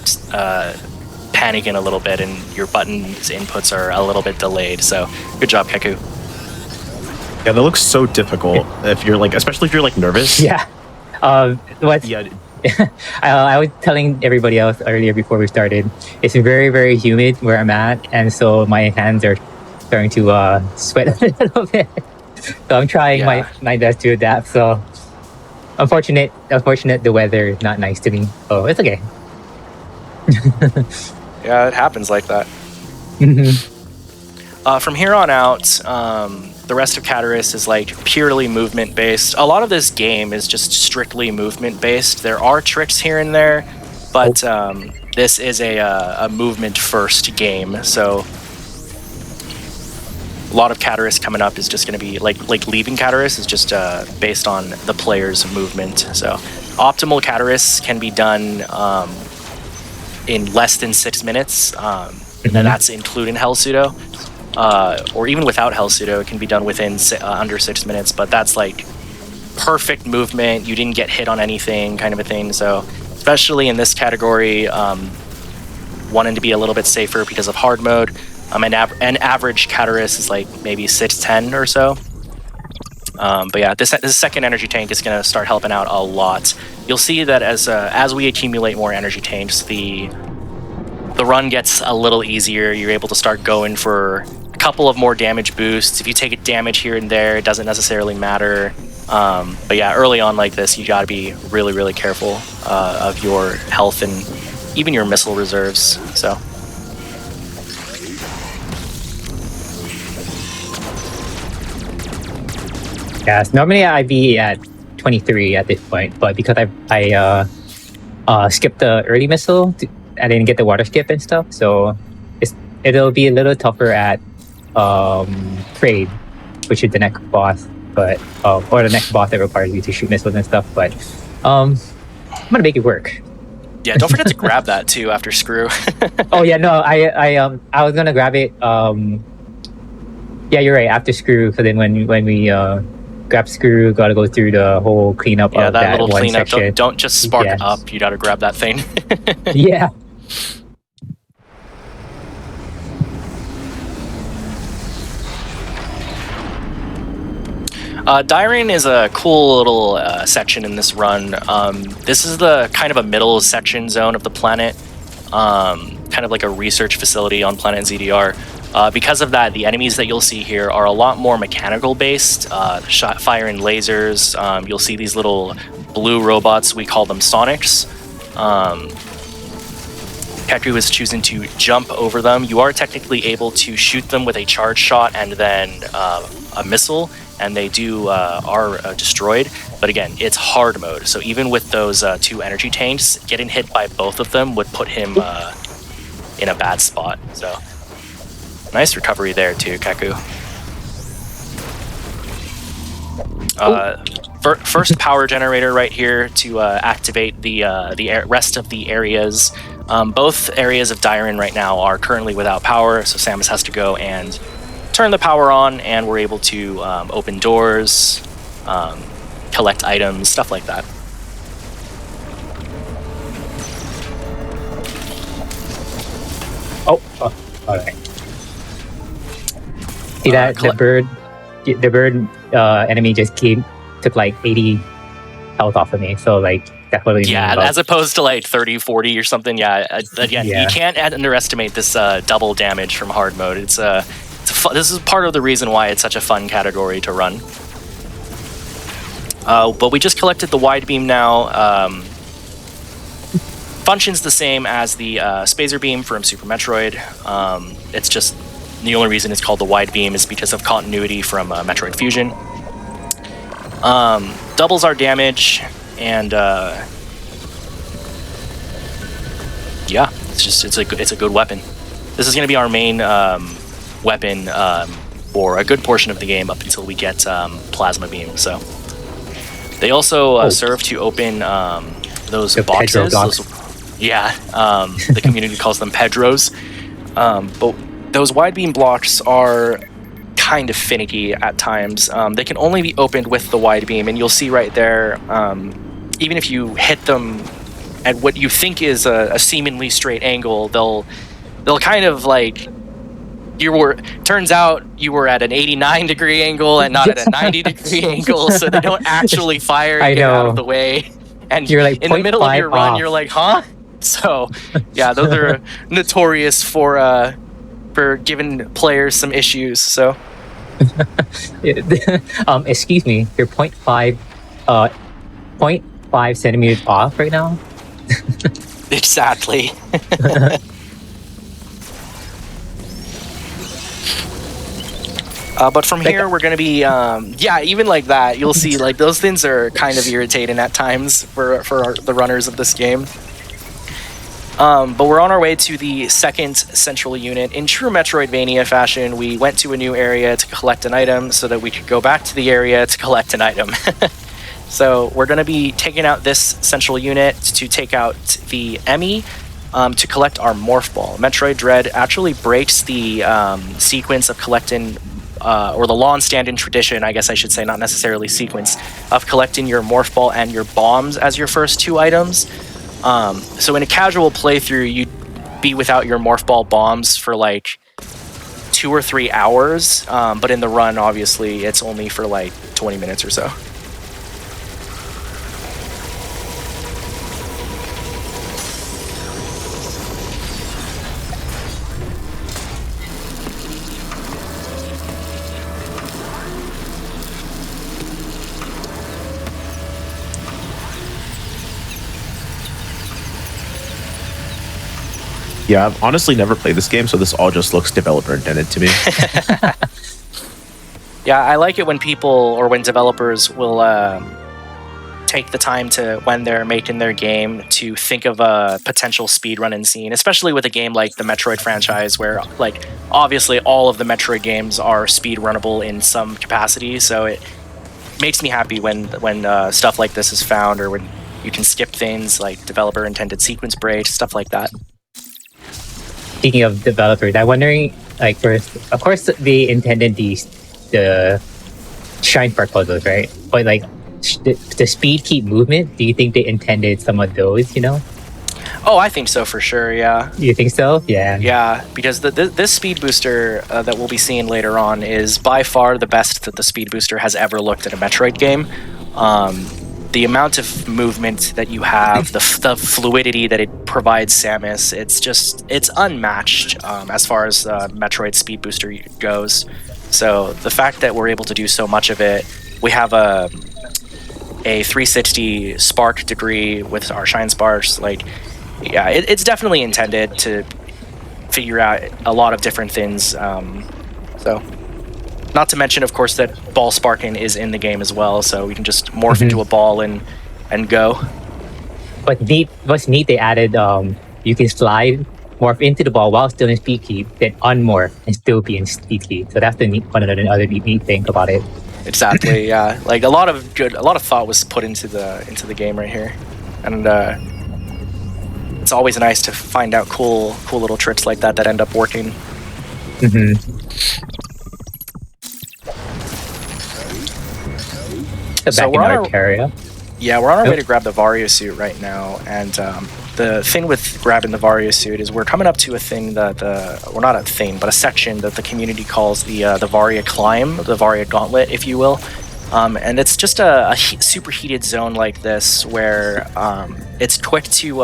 panicking a little bit and your button's inputs are a little bit delayed. So good job, Keku. Yeah, that looks so difficult if you're like, especially if you're like nervous. Yeah. What? Yeah. I was telling everybody else earlier before we started, it's very, very humid where I'm at, and so my hands are starting to sweat a little bit. So I'm trying my best to adapt. So unfortunate the weather is not nice to me. Oh, it's okay. Yeah, it happens like that. From here on out, the rest of Catarus is like purely movement based. A lot of this game is just strictly movement based. There are tricks here and there, but this is a movement first game. So a lot of Catarus coming up is just going to be like leaving Catarus is just based on the player's movement. So optimal Catarus can be done in less than 6 minutes, and that's including Hell Pseudo, or even without Hell Pseudo, it can be done within under 6 minutes. But that's like perfect movement. You didn't get hit on anything, kind of a thing. So especially in this category, wanting to be a little bit safer because of hard mode. An average Catarus is like maybe 610 or so. But yeah, this second energy tank is going to start helping out a lot. You'll see that as we accumulate more energy tanks, the run gets a little easier. You're able to start going for a couple of more damage boosts. If you take a damage here and there, it doesn't necessarily matter. But yeah, early on like this, you got to be really, really careful of your health and even your missile reserves. So. Yes, normally I'd be at 23 at this point, but because I skipped the early missile, I didn't get the water skip and stuff, so it'll be a little tougher at trade, which is the next boss, but or the next boss that requires you to shoot missiles and stuff. But I'm gonna make it work. Yeah, don't forget to grab that too after screw. Oh yeah, no, I was gonna grab it. Yeah, you're right. After screw, so then when we grab screw, gotta go through the whole cleanup of that little one cleanup. section. Don't just spark Yes. up. You gotta grab that thing. Yeah. Dyrene is a cool little section in this run. This is the kind of a middle section zone of the planet, kind of like a research facility on planet ZDR. Because of that, the enemies that you'll see here are a lot more mechanical based, firing lasers. You'll see these little blue robots, we call them Sonics. Keku is choosing to jump over them. You are technically able to shoot them with a charge shot and then a missile, and they are destroyed. But again, it's hard mode, so even with those two energy tanks, getting hit by both of them would put him in a bad spot. So nice recovery there too, Keku. First power generator right here to activate the rest of the areas. Both areas of Dyrene right now are currently without power, so Samus has to go and turn the power on, and we're able to open doors, collect items, stuff like that. Oh, all right. See that the bird enemy just took like 80 health off of me, so like definitely. Yeah, as opposed to like 30, 40 or something. Yeah, again, you can't underestimate this double damage from hard mode. This is part of the reason why it's such a fun category to run. But we just collected the wide beam now. Functions the same as the Spazer beam from Super Metroid. It's just the only reason it's called the wide beam is because of continuity from Metroid Fusion. Doubles our damage, and yeah, it's a good weapon. This is going to be our main weapon for a good portion of the game up until we get Plasma Beam. So they also serve to open those boxes. The community calls them Pedros. But those wide beam blocks are kind of finicky at times. They can only be opened with the wide beam, and you'll see right there, even if you hit them at what you think is a seemingly straight angle, they'll kind of like turns out you were at an 89-degree angle and not at a 90-degree angle, so they don't actually fire and get out of the way. And you're like in the middle of your run, off. you're like, huh? So yeah, those are notorious for giving players some issues. So excuse me, you're 0.5 centimeters off right now. Exactly. But from here, we're going to be, even like that, you'll see like those things are kind of irritating at times for the runners of this game. But we're on our way to the second central unit. In true Metroidvania fashion, we went to a new area to collect an item so that we could go back to the area to collect an item. So we're going to be taking out this central unit to take out the Emmy to collect our Morph Ball. Metroid Dread actually breaks the sequence of collecting, or the lawn stand-in tradition, I guess I should say, not necessarily sequence, of collecting your Morph Ball and your bombs as your first two items. So in a casual playthrough, you'd be without your morph ball bombs for like 2 or 3 hours, but in the run, obviously, it's only for like 20 minutes or so. Yeah, I've honestly never played this game, so this all just looks developer intended to me. Yeah, I like it when people or when developers will take the time to, when they're making their game, to think of a potential speedrun and scene, especially with a game like the Metroid franchise, where like obviously all of the Metroid games are speedrunnable in some capacity. So it makes me happy when stuff like this is found, or when you can skip things like developer intended sequence breaks, stuff like that. Speaking of developers, I'm wondering, like, first, of course, they intended the Shrine Spark puzzles, right? But like the speed keep movement, do you think they intended some of those? You know? Oh, I think so for sure. Yeah. You think so? Yeah. Yeah, because this speed booster that we'll be seeing later on is by far the best that the speed booster has ever looked at a Metroid game. The amount of movement that you have, the fluidity that it provides Samus, it's unmatched as far as Metroid Speed Booster goes. So the fact that we're able to do so much of it, we have a 360 spark degree with our Shine Sparks. Like, yeah, it's definitely intended to figure out a lot of different things. So. Not to mention, of course, that ball sparking is in the game as well, so we can just morph into a ball and go. But what's neat, they added you can slide, morph into the ball while still in speed keep, then unmorph and still be in speed keep. So that's the one of the other neat thing about it. Exactly, yeah. Like a lot of thought was put into the game right here, and it's always nice to find out cool little tricks like that end up working. So we're on our area. Yeah, we're on our way to grab the Vario suit right now, and the thing with grabbing the Vario suit is we're coming up to a thing that not a thing, but a section that the community calls the Varia climb, the Varia gauntlet, if you will. And it's just a super heated zone like this where it's quick to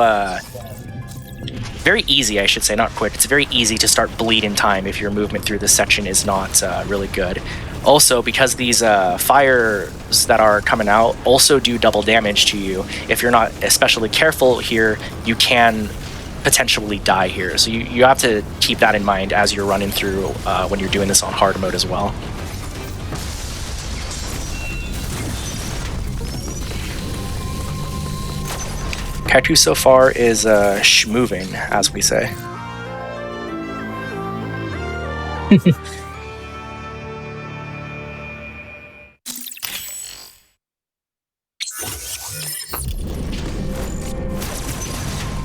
very easy, I should say, not quick. It's very easy to start bleeding time if your movement through this section is not really good. Also, because these fires that are coming out also do double damage to you, if you're not especially careful here, you can potentially die here. So you have to keep that in mind as you're running through when you're doing this on hard mode as well. Kaiju so far is schmoving, as we say.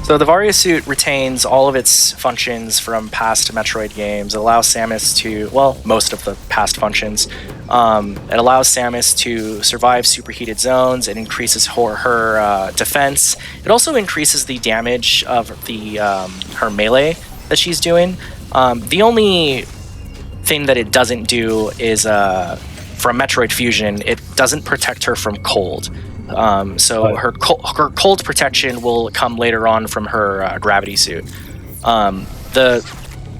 So the Varia suit retains all of its functions from past Metroid games. It allows Samus to, well, most of the past functions. It allows Samus to survive superheated zones. It increases her defense. It also increases the damage of the her melee that she's doing. The only thing that it doesn't do is from Metroid Fusion, it doesn't protect her from cold. So her cold protection will come later on from her gravity suit. The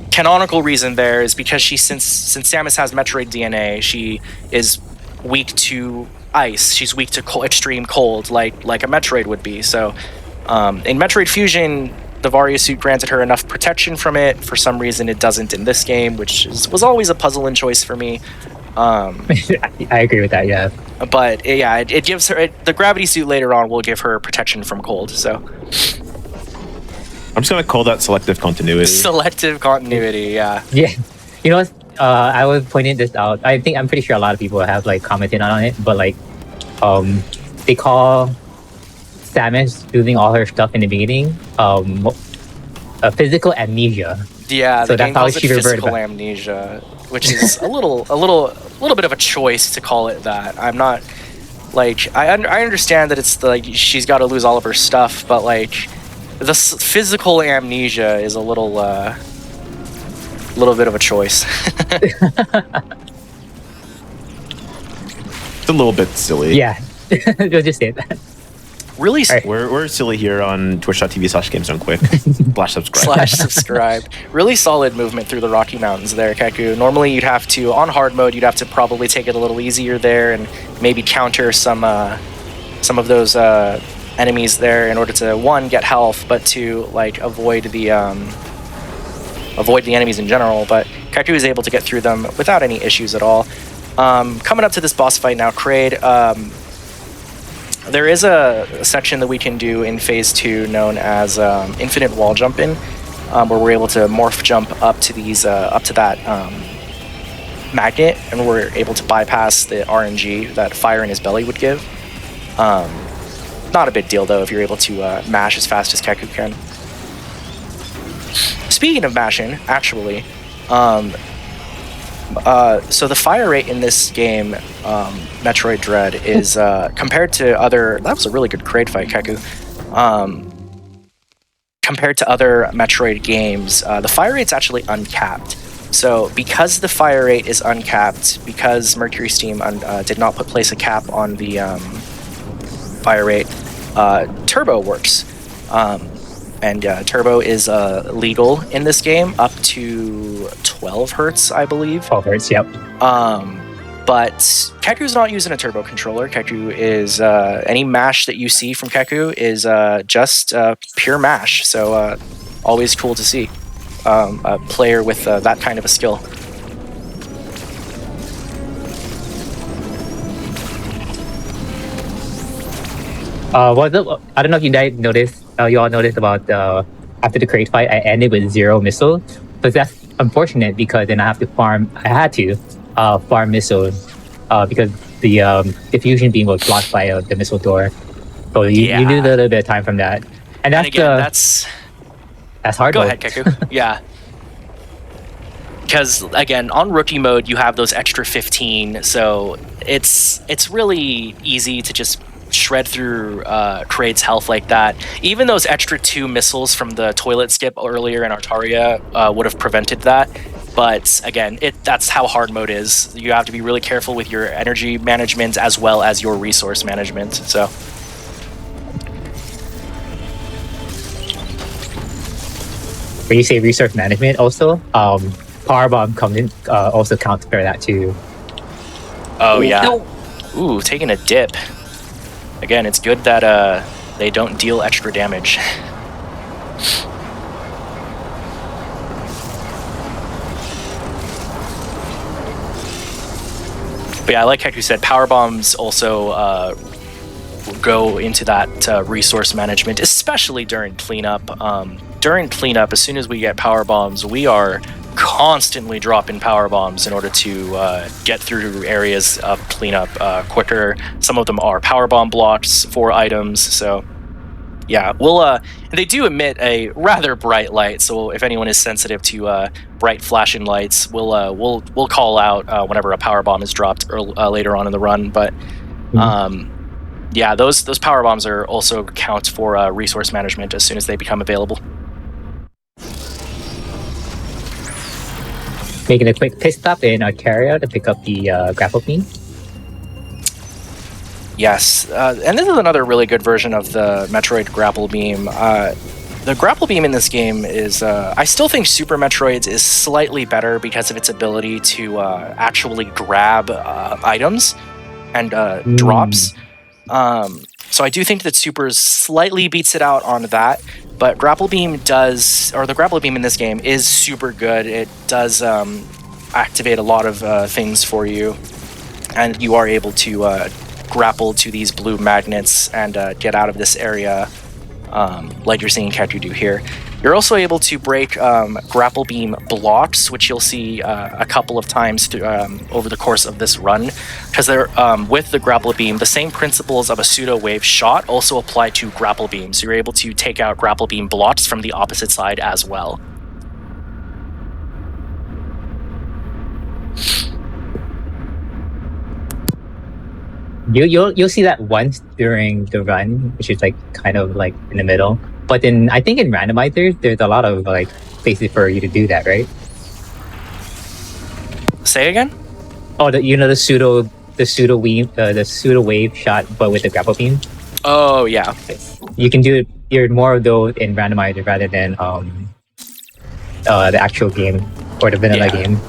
canonical reason there is because since Samus has Metroid DNA, she is weak to ice. She's weak to extreme cold, like a Metroid would be. So in Metroid Fusion, the Varia suit granted her enough protection from it. For some reason, it doesn't in this game, which was always a puzzling choice for me. I agree with that, yeah. But yeah, it gives her the gravity suit later on will give her protection from cold. So I'm just gonna call that selective continuity. Selective continuity, yeah. Yeah, you know what? I was pointing this out. I'm pretty sure a lot of people have like commented on it, but like, they call Samus losing all her stuff in the beginning a physical amnesia. Yeah, so the that's game how calls it she reverted physical back. amnesia, which is a little bit of a choice to call it that. I'm not like I understand that it's like she's got to lose all of her stuff, but like the physical amnesia is a little bit of a choice. It's a little bit silly. Yeah, we'll just say that. Really, We're silly here on twitch.tv/GamesDoneQuick. /subscribe. /subscribe. Really solid movement through the Rocky Mountains there, Keku. Normally you'd have to, on hard mode, you'd have to probably take it a little easier there and maybe counter some of those enemies there in order to, one, get health, but two, like, avoid the enemies in general. But Keku is able to get through them without any issues at all. Coming up to this boss fight now, Kraid, there is a section that we can do in Phase 2 known as infinite wall jumping, where we're able to morph jump up to these up to that magnet, and we're able to bypass the RNG that fire in his belly would give. Not a big deal though if you're able to mash as fast as Keku can. Speaking of mashing, actually, so the fire rate in this game, Metroid Dread, is compared to other. That was a really good Kraid fight, Keku. Compared to other Metroid games, the fire rate's actually uncapped. So because the fire rate is uncapped, because Mercury Steam did not place a cap on the fire rate, turbo works. And turbo is legal in this game up to 12 hertz, I believe. 12 hertz, yep. But Keku's not using a turbo controller. Keku is any mash that you see from Keku is just pure mash. So always cool to see a player with that kind of a skill. Well, I don't know if you guys noticed. You all noticed about after the Kraid fight, I ended with 0 missiles. But that's unfortunate because then I had to farm missiles because the diffusion beam was blocked by the missile door. So you need a little bit of time from that. And that's hard. Go mode. ahead, Keku. Yeah. Because again, on rookie mode, you have those extra 15, so it's really easy to just shred through Kraid's health like that. Even those extra 2 missiles from the toilet skip earlier in Artaria would have prevented that. But again, that's how hard mode is. You have to be really careful with your energy management as well as your resource management. So. When you say resource management, also power bomb comes in also counts for that too. Oh yeah. Ooh, taking a dip. Again, it's good that they don't deal extra damage. But yeah, like Keku said, power bombs also go into that resource management, especially during cleanup. During cleanup, as soon as we get power bombs, we are constantly dropping power bombs in order to get through areas of cleanup quicker. Some of them are power bomb blocks for items, so yeah, we'll they do emit a rather bright light, so if anyone is sensitive to bright flashing lights, we'll call out whenever a power bomb is dropped later on in the run. But yeah, those power bombs are also count for resource management as soon as they become available. Making a quick pit stop in Artaria to pick up the grapple beam. Yes, and this is another really good version of the Metroid grapple beam. The grapple beam in this game is, I still think Super Metroid's is slightly better because of its ability to actually grab items and drops. So I do think that Super's slightly beats it out on that, but grapple beam the grapple beam in this game is super good. It does activate a lot of things for you, and you are able to grapple to these blue magnets and get out of this area, like you're seeing Keku do here. You're also able to break grapple beam blocks, which you'll see a couple of times over the course of this run, because they're with the grapple beam, the same principles of a pseudo wave shot also apply to grapple beam. So you're able to take out grapple beam blocks from the opposite side as well. You'll see that once during the run, which is like kind of like in the middle. But then I think in randomizers, there's a lot of like places for you to do that, right? Say again? Oh, the pseudo wave shot, but with the grapple beam. Oh yeah. You can do you're more of those in randomizer rather than the actual game or the vanilla game.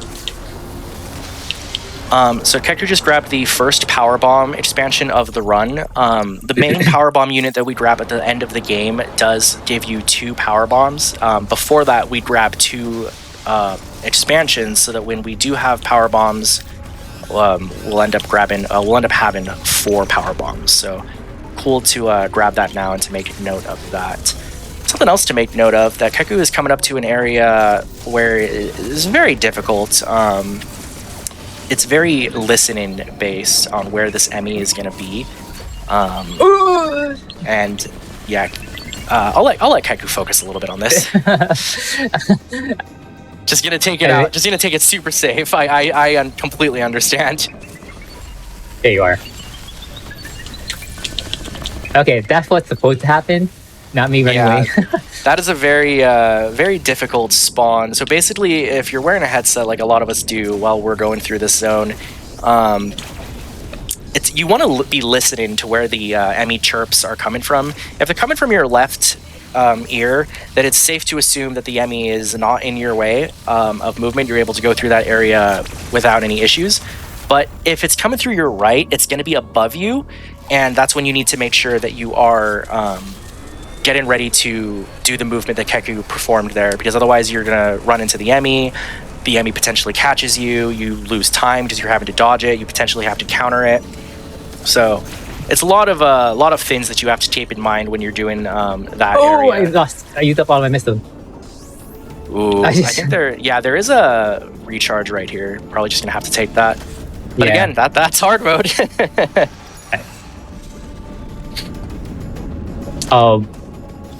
So Keku just grabbed the first Power Bomb expansion of the run. The main Power Bomb unit that we grab at the end of the game does give you 2 Power Bombs. Before that, we grab 2 expansions so that when we do have Power Bombs, we'll end up having 4 Power Bombs. So cool to grab that now and to make note of that. Something else to make note of, that Keku is coming up to an area where it is very difficult. It's very listening based on where this Emmy is going to be. And yeah, I'll let Keku focus a little bit on this. Just gonna take it out. Just gonna take it super safe. I completely understand. There you are. Okay, that's what's supposed to happen. Not me running away. That is a very, very difficult spawn. So basically, if you're wearing a headset like a lot of us do while we're going through this zone, you want to be listening to where the Emmy chirps are coming from. If they're coming from your left ear, then it's safe to assume that the Emmy is not in your way of movement. You're able to go through that area without any issues. But if it's coming through your right, it's going to be above you, and that's when you need to make sure that you are getting ready to do the movement that Keku performed there, because otherwise you're going to run into the Emmy potentially catches you, you lose time because you're having to dodge it, you potentially have to counter it. So it's a lot of things that you have to keep in mind when you're doing that area. I used up all my missiles. Ooh, I think there is a recharge right here. Probably just gonna have to take that. But again, that's hard mode.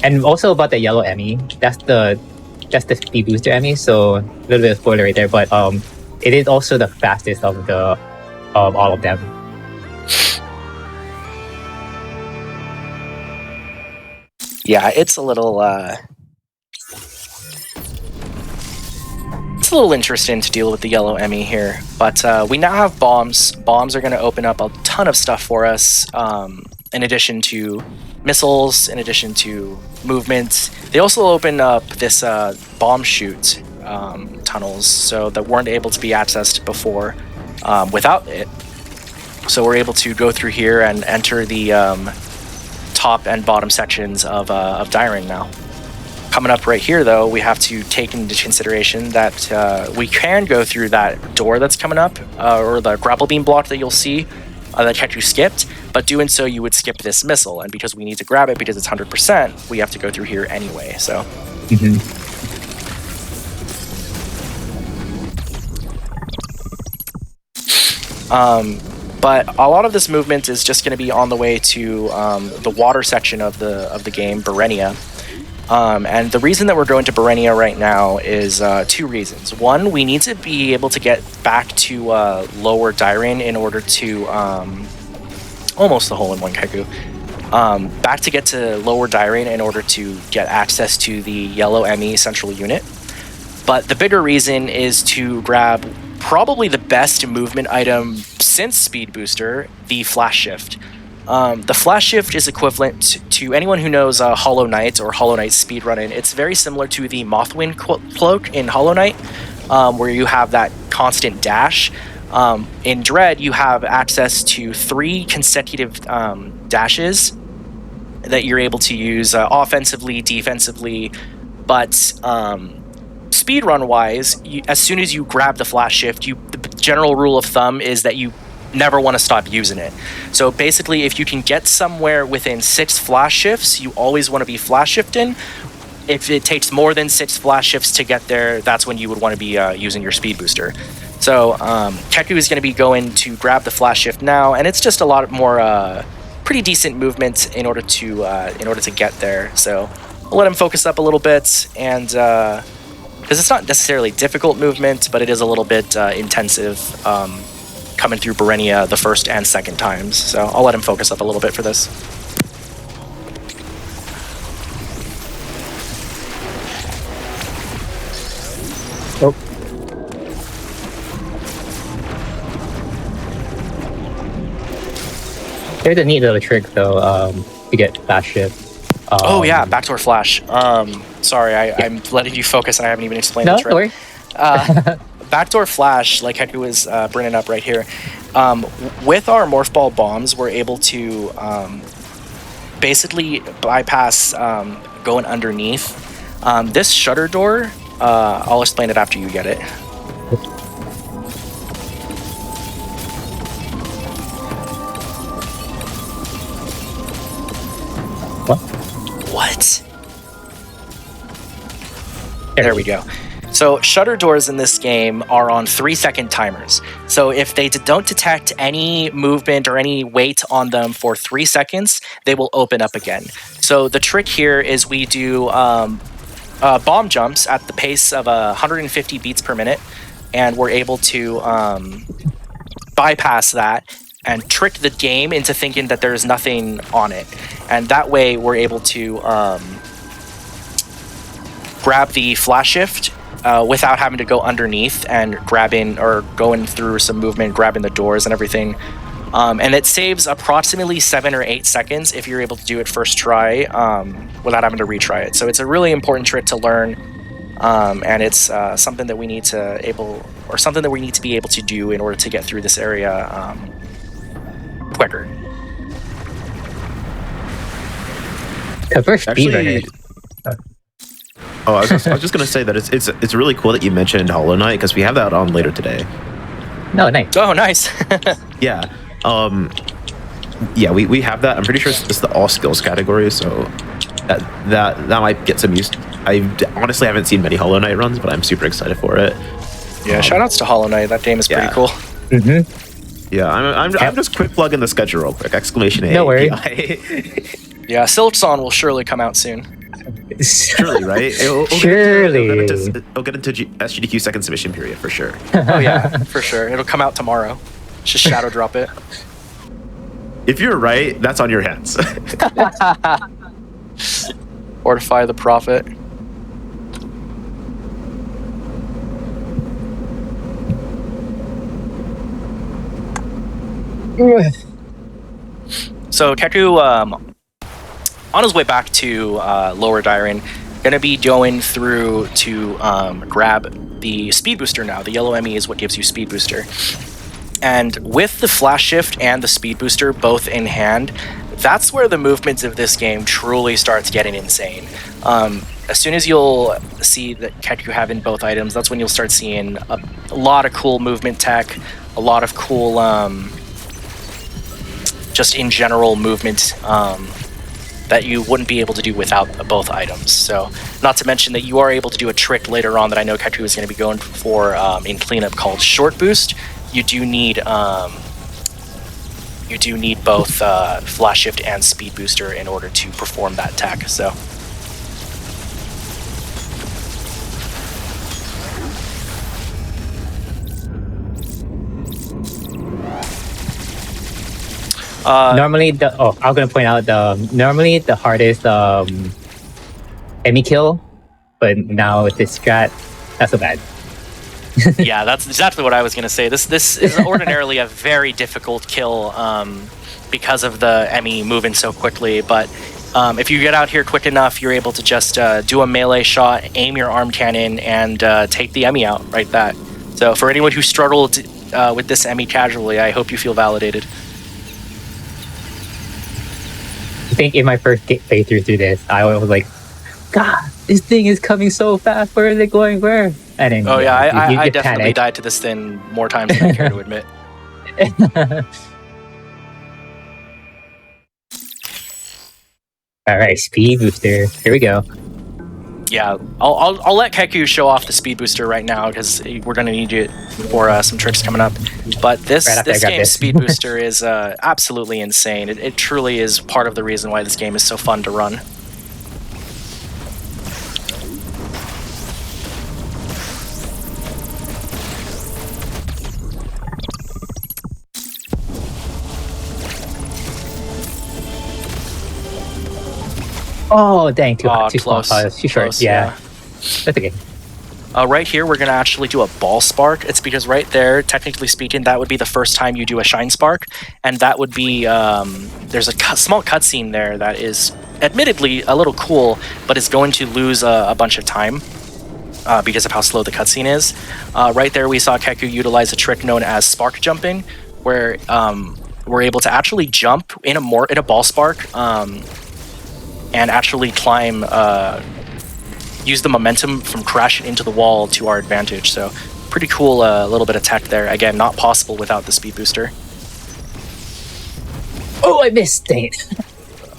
And also about the yellow Emmy, that's the speed booster Emmy. So a little bit of spoiler right there, but it is also the fastest of all of them. Yeah, it's a little interesting to deal with the yellow Emmy here, but we now have bombs. Bombs are going to open up a ton of stuff for us, in addition to missiles, in addition to movements. They also open up this bomb chute tunnels, so that weren't able to be accessed before without it. So we're able to go through here and enter the top and bottom sections of Dyron now. Coming up right here, though, we have to take into consideration that we can go through that door that's coming up, or the grapple beam block that you'll see that Keku skipped, but doing so you would skip this missile, and because we need to grab it because it's 100%, we have to go through here anyway, so. But a lot of this movement is just going to be on the way to the water section of the game, Bayonetta. And the reason that we're going to Bayonetta right now is 2 reasons. One, we need to be able to get back to lower Dyron in order to almost the hole-in-one Keku. Back to get to lower Dyron in order to get access to the yellow Emmy central unit. But the bigger reason is to grab probably the best movement item since Speed Booster, the Flash Shift. The Flash Shift is equivalent to anyone who knows Hollow Knight or Hollow Knight speedrunning. It's very similar to the Mothwind cloak in Hollow Knight, where you have that constant dash. In Dread, you have access to 3 consecutive dashes that you're able to use offensively, defensively, but speedrun-wise, as soon as you grab the Flash Shift, the general rule of thumb is that you never want to stop using it. So basically, if you can get somewhere within 6 Flash Shifts, you always want to be Flash Shifting. If it takes more than 6 Flash Shifts to get there, that's when you would want to be using your Speed Booster. So Keku is going to be going to grab the Flash Shift now, and it's just a lot more pretty decent movement in order to get there. So I'll let him focus up a little bit, and because it's not necessarily difficult movement, but it is a little bit intensive coming through Bayonetta the first and second times. So I'll let him focus up a little bit for this. Oh. There's a neat little trick though to get fast shift. Oh yeah, backdoor flash. Sorry, I'm letting you focus and I haven't even explained No, the don't worry. trick. Backdoor flash, like Heku was bringing up right here. With our morph ball bombs, we're able to basically bypass going underneath. This shutter door, I'll explain it after you get it. What? There we go. So shutter doors in this game are on 3-second timers. So if they don't detect any movement or any weight on them for 3 seconds, they will open up again. So the trick here is we do bomb jumps at the pace of 150 beats per minute, and we're able to bypass that and trick the game into thinking that there's nothing on it. And that way we're able to grab the flash shift without having to go underneath and grabbing or going through some movement, grabbing the doors and everything. And it saves approximately 7 or 8 seconds if you're able to do it first try without having to retry it. So it's a really important trick to learn, and it's something that we need to be able to do in order to get through this area quicker. Actually, I was just gonna say that it's really cool that you mentioned Hollow Knight because we have that on later today. No, nice. Oh, nice. Yeah. Yeah, we have that. I'm pretty sure it's the all skills category, so that might get some use. I honestly haven't seen many Hollow Knight runs, but I'm super excited for it. Yeah, shoutouts to Hollow Knight. That game is pretty cool. Mm-hmm. Yeah, I'm just quick plugging the schedule real quick. Exclamation AAPI. No worries. Yeah, Silksong will surely come out soon. Surely, right? Surely. It'll get into SGDQ second submission period for sure. Oh yeah, for sure. It'll come out tomorrow. Just shadow drop it. If you're right, that's on your hands. Fortify the prophet. So Keku, on his way back to Lower Dyron, gonna be going through to grab the speed booster now. The yellow ME is what gives you speed booster. And with the flash shift and the speed booster both in hand, that's where the movement of this game truly starts getting insane. As soon as you'll see that Keku having both items, that's when you'll start seeing a lot of cool movement tech, a lot of cool just in general movement that you wouldn't be able to do without both items. So, not to mention that you are able to do a trick later on that I know Keku is going to be going for in cleanup called short boost. You do need both flash shift and speed booster in order to perform that tech. So. Normally, I'm gonna point out normally the hardest enemy kill, but now with this strat, not so bad. Yeah, that's exactly what I was gonna say. This is ordinarily a very difficult kill because of the Emmy moving so quickly. But if you get out here quick enough, you're able to just do a melee shot, aim your arm cannon, and take the Emmy out right that. So for anyone who struggled with this Emmy casually, I hope you feel validated. I think in my first playthrough through this, I was like, God, this thing is coming so fast. Where is it going? Where? And then, oh yeah, I definitely panic. died to this thing more times than I care to admit. All right, speed booster. Here we go. Yeah, I'll let Keku show off the speed booster right now because we're gonna need it for some tricks coming up. But this game's speed booster is absolutely insane. It truly is part of the reason why this game is so fun to run. Oh, dang, too Close. small. Too short. Close, yeah. That's okay. Right here, we're going to actually do a ball spark. It's because right there, technically speaking, that would be the first time you do a shine spark. And that would be, there's a small cutscene there that is admittedly a little cool, but is going to lose a bunch of time because of how slow the cutscene is. Right there, we saw Keku utilize a trick known as spark jumping, where we're able to actually jump in a ball spark and actually climb, use the momentum from crashing into the wall to our advantage. So pretty cool little bit of tech there. Again, not possible without the speed booster. Oh, I missed. Dang it.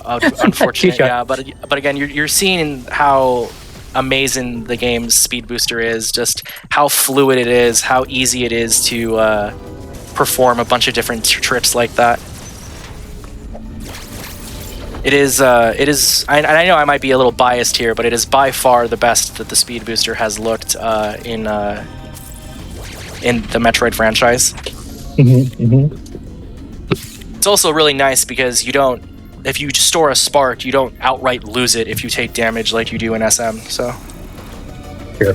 Unfortunate, yeah. But again, you're seeing how amazing the game's speed booster is, just how fluid it is, how easy it is to perform a bunch of different tricks like that. It is, I know I might be a little biased here, but it is by far the best that the speed booster has looked in the Metroid franchise. It's also really nice because if you store a spark, you don't outright lose it if you take damage like you do in SM, so. Sure.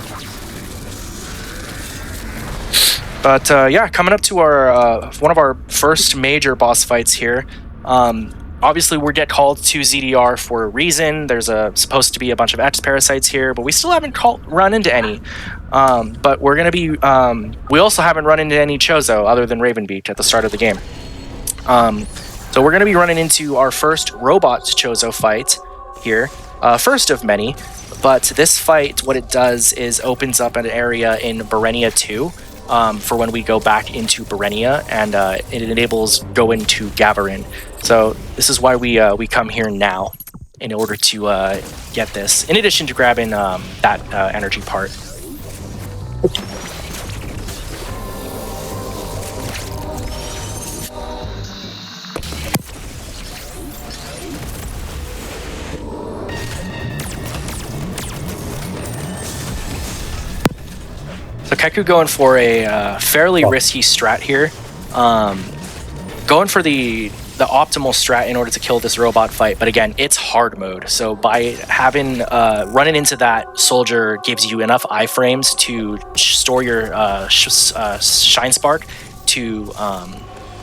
But yeah, coming up to our one of our first major boss fights here. Obviously, we get called to ZDR for a reason. There's supposed to be a bunch of X parasites here, but we still haven't run into any. But we're gonna be. We also haven't run into any Chozo other than Ravenbeak at the start of the game. So we're gonna be running into our first robot Chozo fight here, first of many. But this fight, what it does is opens up an area in Bayonetta 2. For when we go back into Bayonetta, and it enables go into Gavarin. So this is why we come here now, in order to get this, in addition to grabbing that energy part. So Keku going for a fairly risky strat here. Going for the optimal strat in order to kill this robot fight, but again, it's hard mode. So by having running into that soldier gives you enough iframes to store your shine spark to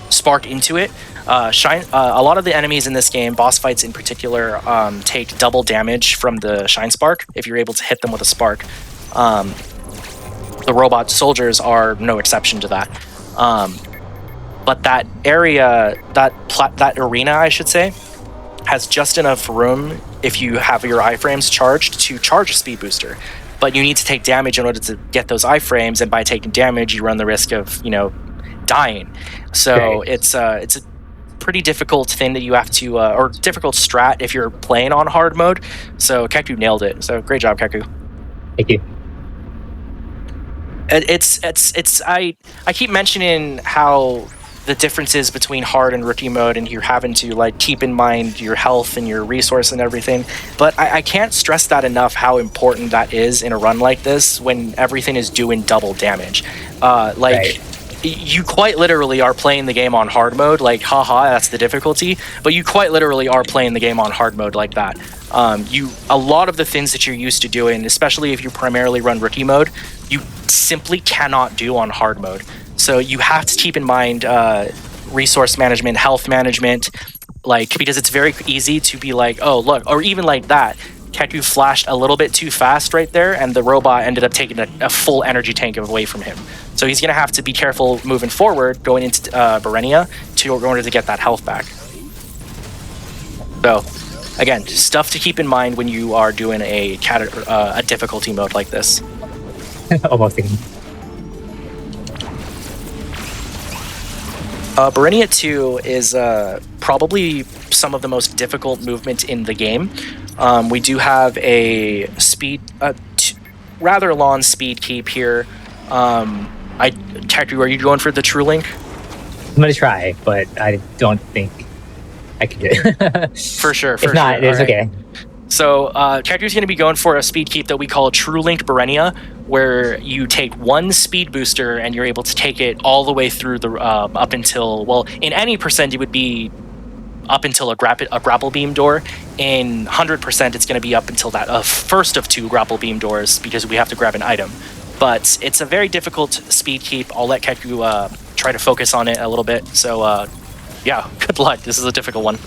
spark into it. A lot of the enemies in this game, boss fights in particular, take double damage from the shine spark if you're able to hit them with a spark. The robot soldiers are no exception to that. But that area, that arena, I should say, has just enough room if you have your iframes charged to charge a speed booster. But you need to take damage in order to get those iframes, and by taking damage, you run the risk of, dying. So it's a pretty difficult thing that you have to, or difficult strat if you're playing on hard mode. So Keku nailed it. So great job, Keku. Thank you. I keep mentioning how the differences between hard and rookie mode, and you're having to keep in mind your health and your resource and everything, but I can't stress that enough, how important that is in a run like this when everything is doing double damage. You quite literally are playing the game on hard mode, haha, that's the difficulty, but you quite literally are playing the game on hard mode like that. A lot of the things that you're used to doing, especially if you primarily run rookie mode, you simply cannot do on hard mode. So you have to keep in mind resource management, health management, because it's very easy to be oh look, or even like that, Keku flashed a little bit too fast right there, and the robot ended up taking a full energy tank away from him. So he's gonna have to be careful moving forward, going into Bayonetta in order to get that health back. So again, stuff to keep in mind when you are doing a difficulty mode like this. Almost. Bayonetta 2 is probably some of the most difficult movement in the game. We do have a rather long speed keep here. Keku, are you going for the true link? I'm gonna try, but I don't think I can do it. For sure. If not, it's okay. So Keku's going to be going for a speed keep that we call True Linked Bayonetta, where you take one speed booster and you're able to take it all the way through the up until, well, in any percent it would be up until a grapple beam door. In 100% it's going to be up until that first of two grapple beam doors, because we have to grab an item. but it's a very difficult speed keep. I'll let Keku try to focus on it a little bit. So yeah, good luck. This is a difficult one.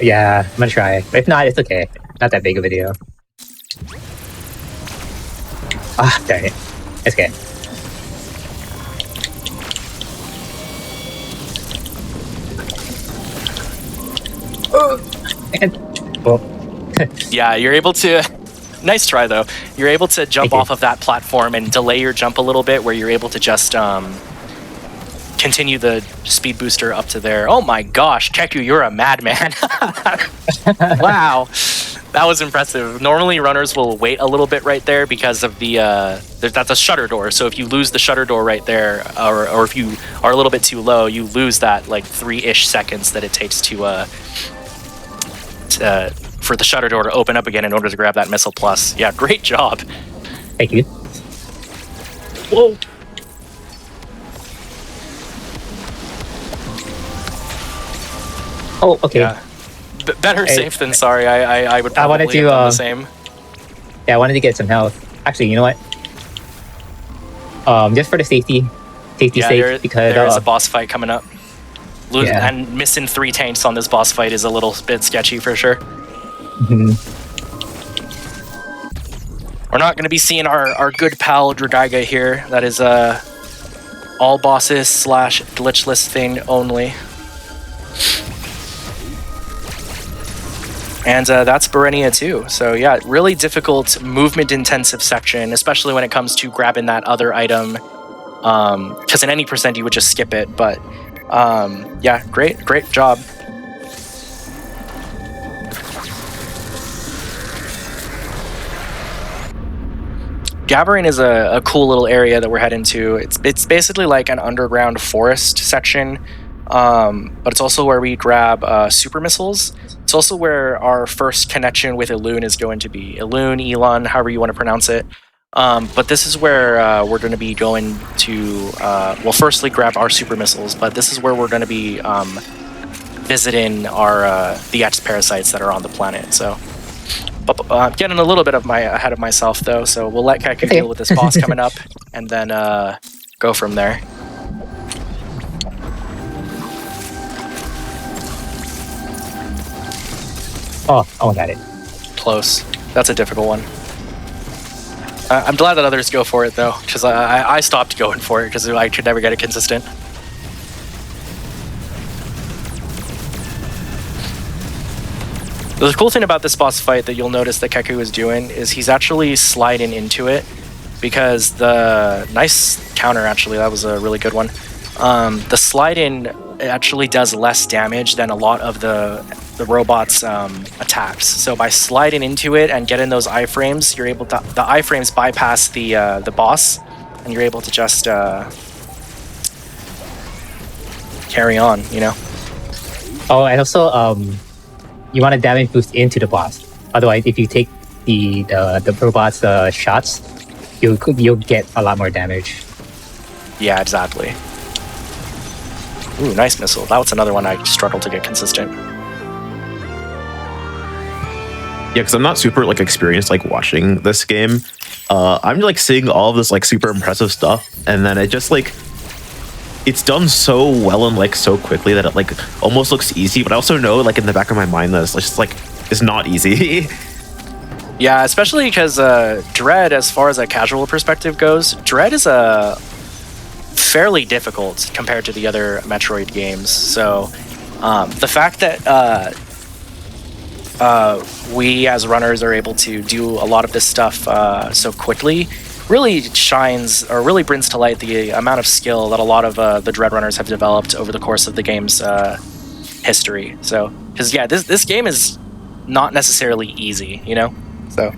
Yeah, I'm gonna try. If not, it's okay. Not that big of a deal. Ah, darn it. It's okay. Yeah, you're able to... Nice try, though. You're able to jump off of that platform and delay your jump a little bit, where you're able to just continue the speed booster up to there. Oh my gosh, Keku, you're a madman. Wow. That was impressive. Normally, runners will wait a little bit right there because of that's a shutter door. So if you lose the shutter door right there, or if you are a little bit too low, you lose that like 3-ish seconds that it takes to for the shutter door to open up again in order to grab that missile plus. Yeah, great job. Thank you. Whoa. Oh, okay. Yeah. Better safe than sorry. I would probably wanted to, have done the same. Yeah, I wanted to get some health. Actually, you know what? Just for the safety sake, because there is a boss fight coming up. Yeah. And missing 3 tanks on this boss fight is a little bit sketchy for sure. Mhm. We're not going to be seeing our good pal Dragaiga here. That is all bosses / glitchless thing only. And that's Bayonetta too. So yeah, really difficult movement intensive section, especially when it comes to grabbing that other item. Because in any percent you would just skip it. But yeah, great job. Gathering is a cool little area that we're heading to. It's basically like an underground forest section, but it's also where we grab super missiles. It's also where our first connection with Elune is going to be. Elon, however you want to pronounce it. But this is where we're going to be going to, well, firstly grab our super missiles, but this is where we're going to be visiting the X parasites that are on the planet. So, but I'm getting a little bit ahead of myself though, so we'll let Keku deal with this boss coming up, and then go from there. Oh, got it. Close. That's a difficult one. I'm glad that others go for it though, because I stopped going for it because I could never get it consistent. The cool thing about this boss fight that you'll notice that Keku is doing is he's actually sliding into it, because the nice counter, actually, that was a really good one. The slide-in actually does less damage than a lot of the robot's attacks. So by sliding into it and getting those iframes, you're able to, the iframes bypass the boss, and you're able to just carry on, you know? Oh, and also, you want to damage boost into the boss. Otherwise, if you take the robot's shots, you'll get a lot more damage. Yeah, exactly. Ooh, nice missile. That was another one I struggled to get consistent. Yeah, because I'm not super like experienced like watching this game. I'm like seeing all of this like super impressive stuff, and then it just like it's done so well and like so quickly that it like almost looks easy. But I also know like in the back of my mind that it's just like it's not easy. Yeah, especially because Dread, as far as a casual perspective goes, Dread is fairly difficult compared to the other Metroid games. So the fact that we as runners are able to do a lot of this stuff so quickly really shines, or really brings to light the amount of skill that a lot of the Dread runners have developed over the course of the game's history. So, because yeah, this game is not necessarily easy, you know? So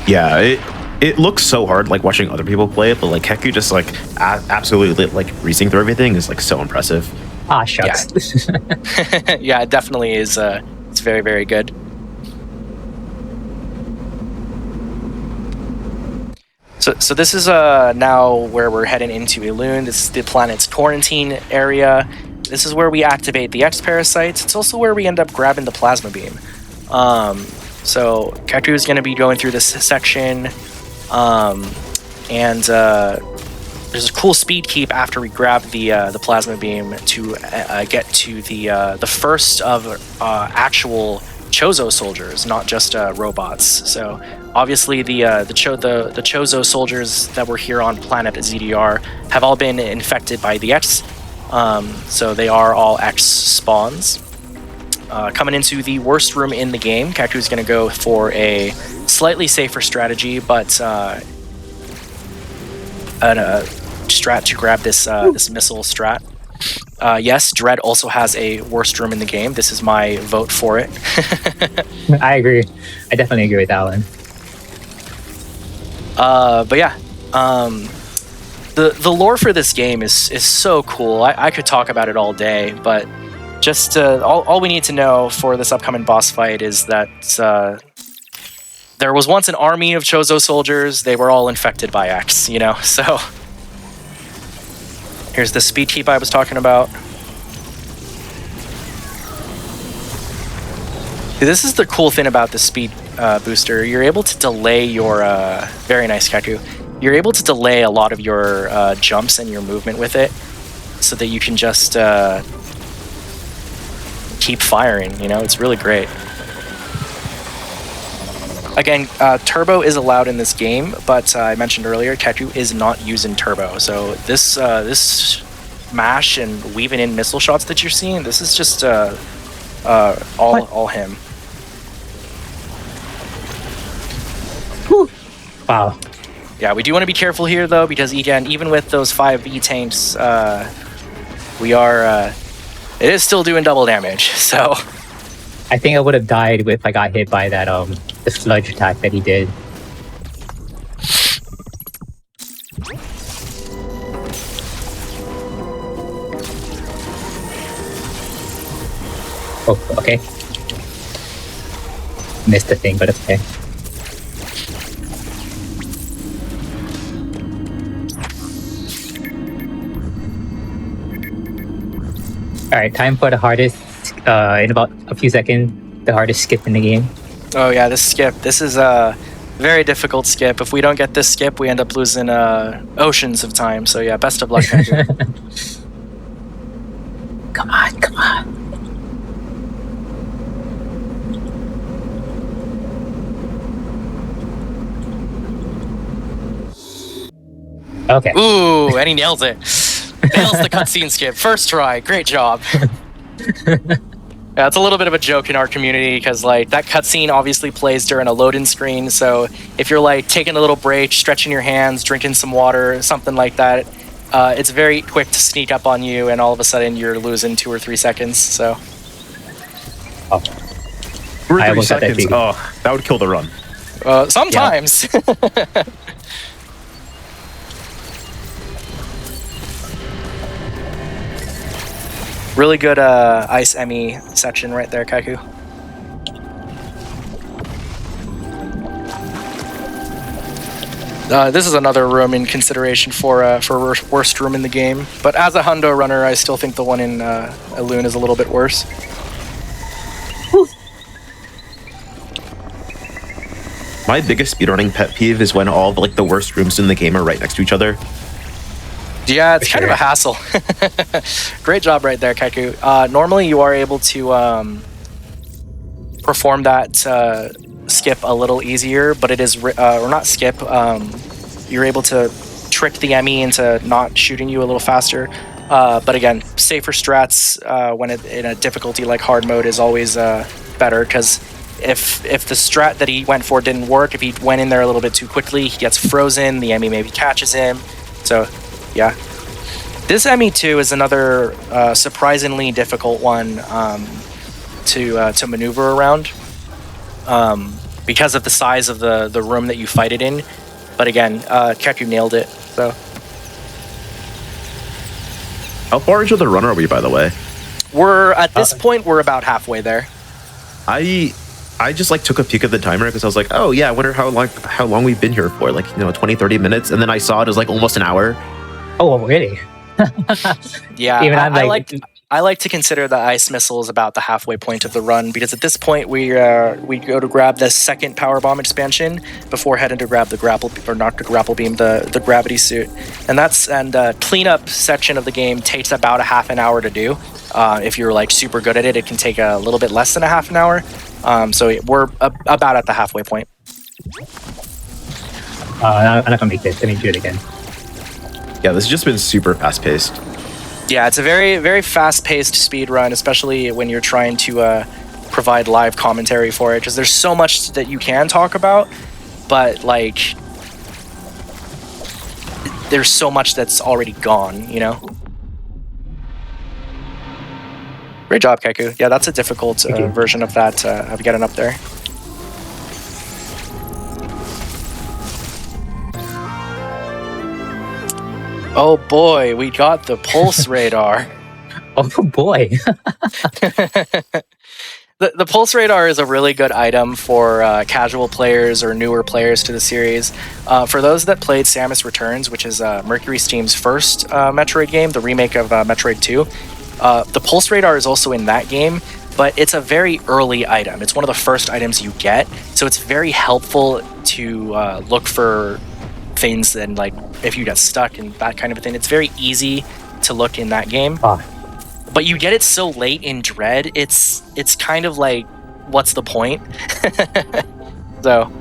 Yeah, it looks so hard like watching other people play it, but like Keku just like absolutely like breezing through everything is like so impressive. Ah, shucks. yeah, yeah, it definitely is. It's very, very good. So this is now where we're heading into Elune. This is the planet's quarantine area. This is where we activate the X parasites. It's also where we end up grabbing the plasma beam. So Keku is going to be going through this section And there's a cool speed keep after we grab the plasma beam to get to the first of actual Chozo soldiers, not just robots. So obviously the Chozo soldiers that were here on planet ZDR have all been infected by the X. So they are all X spawns. Coming into the worst room in the game, Kaku's going to go for a slightly safer strategy, but strat to grab this missile strat. Yes, Dread also has a worst room in the game. This is my vote for it. I agree. I definitely agree with that one. But yeah, the lore for this game is so cool. I could talk about it all day, but just all we need to know for this upcoming boss fight is that there was once an army of Chozo soldiers. They were all infected by X, you know? So here's the speed keep I was talking about. This is the cool thing about the speed booster. You're able to delay your... very nice, Kaku. You're able to delay a lot of your jumps and your movement with it so that you can just keep firing, you know? It's really great. Again, turbo is allowed in this game, but I mentioned earlier, Kaku is not using turbo. So this mash and weaving in missile shots that you're seeing, this is just all him. Whew. Wow. Yeah, we do want to be careful here though, because again, even with those 5 E-tanks, we are it is still doing double damage. So I think I would have died if I got hit by that the sludge attack that he did. Oh, okay. Missed the thing, but it's okay. Alright, time for the hardest, in about a few seconds, the hardest skip in the game. Oh yeah, this skip. This is a very difficult skip. If we don't get this skip, we end up losing oceans of time. So yeah, best of luck. Come on, come on. Okay. Ooh, and he nails it. Nails the cutscene skip. First try. Great job. Yeah, it's a little bit of a joke in our community because like that cutscene obviously plays during a load-in screen. So if you're like taking a little break, stretching your hands, drinking some water, something like that, it's very quick to sneak up on you, and all of a sudden you're losing 2 or 3 seconds. So. Oh. 2 or 3 almost got that seconds. big. Oh, that would kill the run. Sometimes. Yeah. Really good ice Emmy section right there, Kaku. This is another room in consideration for worst room in the game. But as a Hundo runner, I still think the one in Elune is a little bit worse. My biggest speedrunning pet peeve is when all the worst rooms in the game are right next to each other. Yeah, it's kind of a hassle. Great job right there, Kaku. Normally you are able to perform that skip a little easier, but it is, or not skip, you're able to trick the Emmy into not shooting you a little faster. But again, safer strats when in a difficulty like hard mode is always better, because if the strat that he went for didn't work, if he went in there a little bit too quickly, he gets frozen, the Emmy maybe catches him. So yeah, this Emmy 2 is another surprisingly difficult one to maneuver around because of the size of the room that you fight it in. But again, Kaku nailed it. So, how far into the run are we, by the way? We're at this point we're about halfway there. I just took a peek at the timer because I was like, oh yeah, I wonder how long we've been here for, 20-30 minutes, and then I saw it was almost an hour. Oh, really? Yeah, Even I like to consider the ice missile as about the halfway point of the run, because at this point we go to grab the second power bomb expansion before heading to grab the grapple, or not the grapple beam, the gravity suit, and cleanup section of the game takes about a half an hour to do. If you're like super good at it, it can take a little bit less than a half an hour. So we're about at the halfway point. I'm not gonna make this. Let me do it again. Yeah, this has just been super fast paced. Yeah, it's a very, very fast-paced speed run, especially when you're trying to provide live commentary for it, because there's so much that you can talk about, but like there's so much that's already gone, you know? Great job, Keku. Yeah, that's a difficult version of that, of getting up there. Oh boy, we got the pulse radar. Oh boy. The pulse radar is a really good item for casual players or newer players to the series. For those that played Samus Returns, which is Mercury Steam's first Metroid game, the remake of Metroid 2, the pulse radar is also in that game, but it's a very early item. It's one of the first items you get, so it's very helpful to look for things, and like if you get stuck and that kind of a thing. It's very easy to look in that game. But you get it so late in Dread, it's kind of like, what's the point? So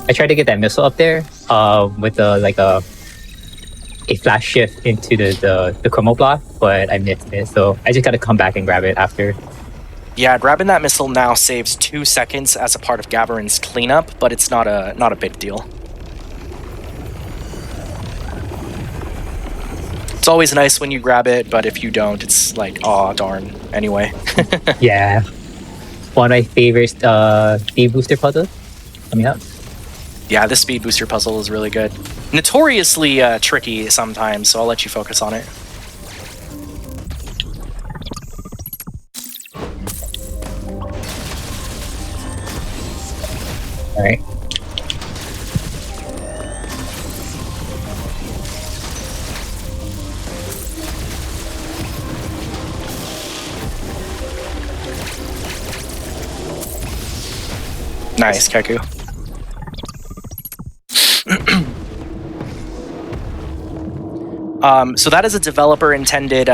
I tried to get that missile up there with a flash shift into the chroma block, but I missed it. So I just got to come back and grab it after. yeah, grabbing that missile now saves 2 seconds as a part of Gavarin's cleanup, but it's not a big deal. It's always nice when you grab it, but if you don't, it's like, aw, darn. Anyway. Yeah. One of my favorite speed booster puzzles coming up. Yeah, this speed booster puzzle is really good. Notoriously tricky sometimes, so I'll let you focus on it. All right. Nice, Keku. So that is a developer-intended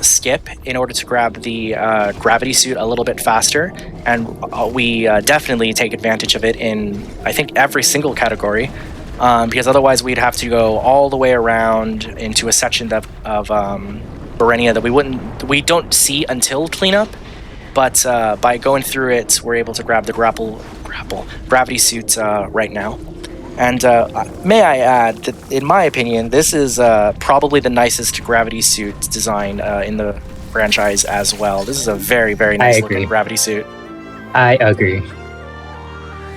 skip in order to grab the gravity suit a little bit faster, and we definitely take advantage of it in, I think, every single category, because otherwise we'd have to go all the way around into a section of Bayonetta that we don't see until cleanup, but by going through it, we're able to grab the gravity suit right now. And may I add that, in my opinion, this is probably the nicest gravity suit design in the franchise as well. This is a very, very nice looking gravity suit. I agree.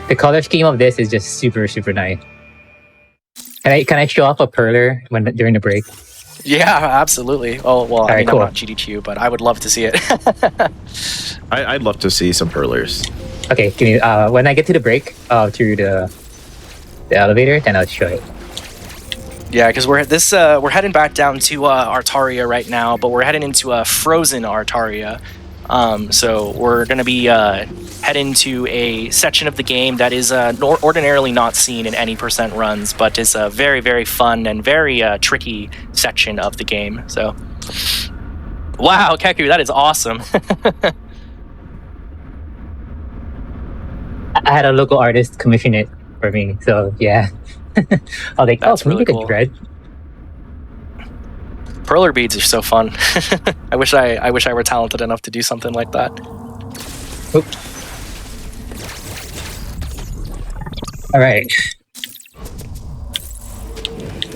The color scheme of this is just super, super nice. Can I show off a perler during the break? Yeah, absolutely. Oh, well, I mean, cool. I'm not GDQ, but I would love to see it. I'd love to see some perlers. Okay, give me, when I get to the break, through the elevator, then I'll show it. Yeah, because we're heading back down to Artaria right now, but we're heading into a frozen Artaria. So we're going to be heading to a section of the game that is ordinarily not seen in any percent runs, but is a very, very fun and very tricky section of the game. So, wow, Keku, that is awesome. I had a local artist commission it for me, so yeah. I was like, That's can really you make cool. a Dread? Perler beads are so fun. I wish I were talented enough to do something like that. Oops. All right.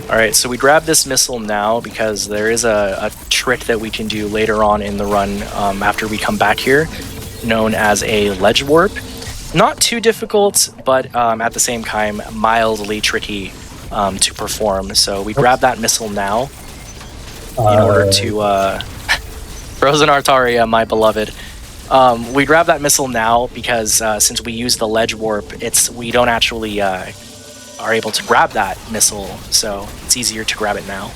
All right, so we grab this missile now because there is a trick that we can do later on in the run after we come back here, known as a ledge warp. Not too difficult, but at the same time, mildly tricky to perform. So we grab that missile now in order to... Frozen Artaria, my beloved. We grab that missile now because since we use the ledge warp, we don't actually are able to grab that missile, so it's easier to grab it now.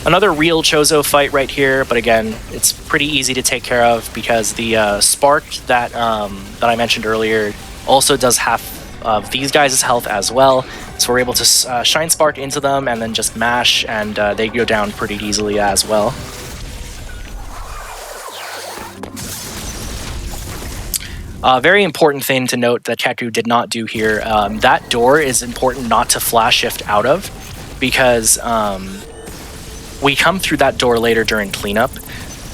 Another real Chozo fight right here, but again, it's pretty easy to take care of because the spark that I mentioned earlier also does half of these guys' health as well. So we're able to shine spark into them and then just mash, and they go down pretty easily as well. Very important thing to note that Keku did not do here. That door is important not to flash shift out of, because we come through that door later during cleanup,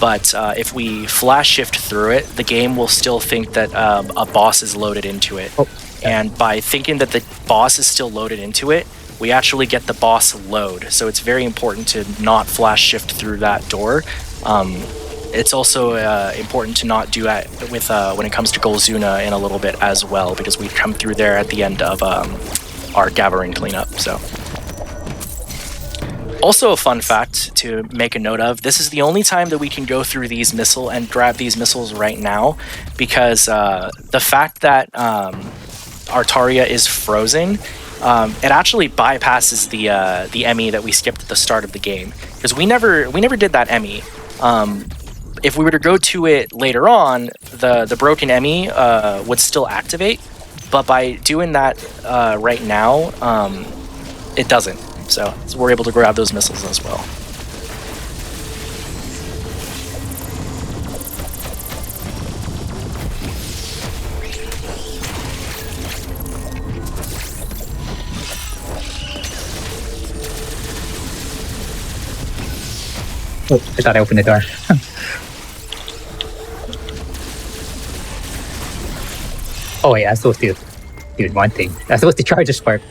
but if we flash shift through it, the game will still think that a boss is loaded into it. Oh. And by thinking that the boss is still loaded into it, we actually get the boss load. So it's very important to not flash shift through that door. It's also important to not do that with when it comes to Golzuna in a little bit as well, because we come through there at the end of our gathering cleanup. So, also a fun fact to make a note of: this is the only time that we can go through these missile and grab these missiles right now, because the fact that Artaria is frozen, it actually bypasses the Emmy that we skipped at the start of the game, because we never did that Emmy. If we were to go to it later on, the broken Emmy would still activate, but by doing that right now, it doesn't. So we're able to grab those missiles as well. Oh, I thought I opened the door. Oh wait, I'm supposed to do one thing. I'm supposed to charge a spark.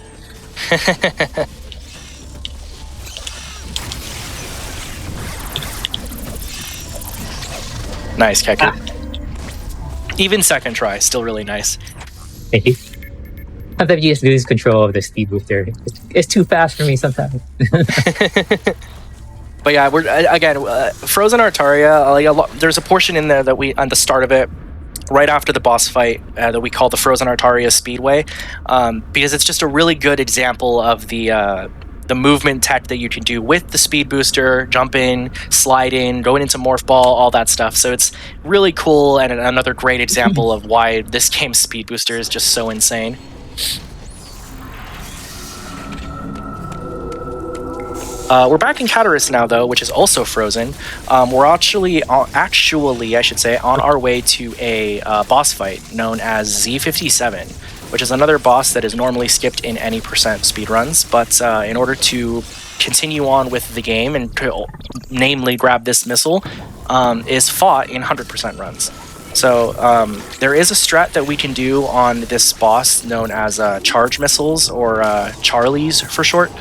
Nice, Keku. Even second try, still really nice. Thank you. Sometimes you just lose control of the speed booster. It's too fast for me sometimes. But yeah, we're again Frozen Artaria. There's a portion in there that we on the start of it, right after the boss fight, that we call the Frozen Artaria Speedway, because it's just a really good example of the movement tech that you can do with the speed booster, jumping, sliding, going into morph ball, all that stuff. So it's really cool, and another great example of why this game's speed booster is just so insane. We're back in Catarus now, though, which is also frozen. We're actually, I should say, on our way to a boss fight known as Z57, which is another boss that is normally skipped in any percent speedruns. But in order to continue on with the game and to, namely grab this missile, is fought in 100% runs. So there is a strat that we can do on this boss known as charge missiles, or Charlies for short.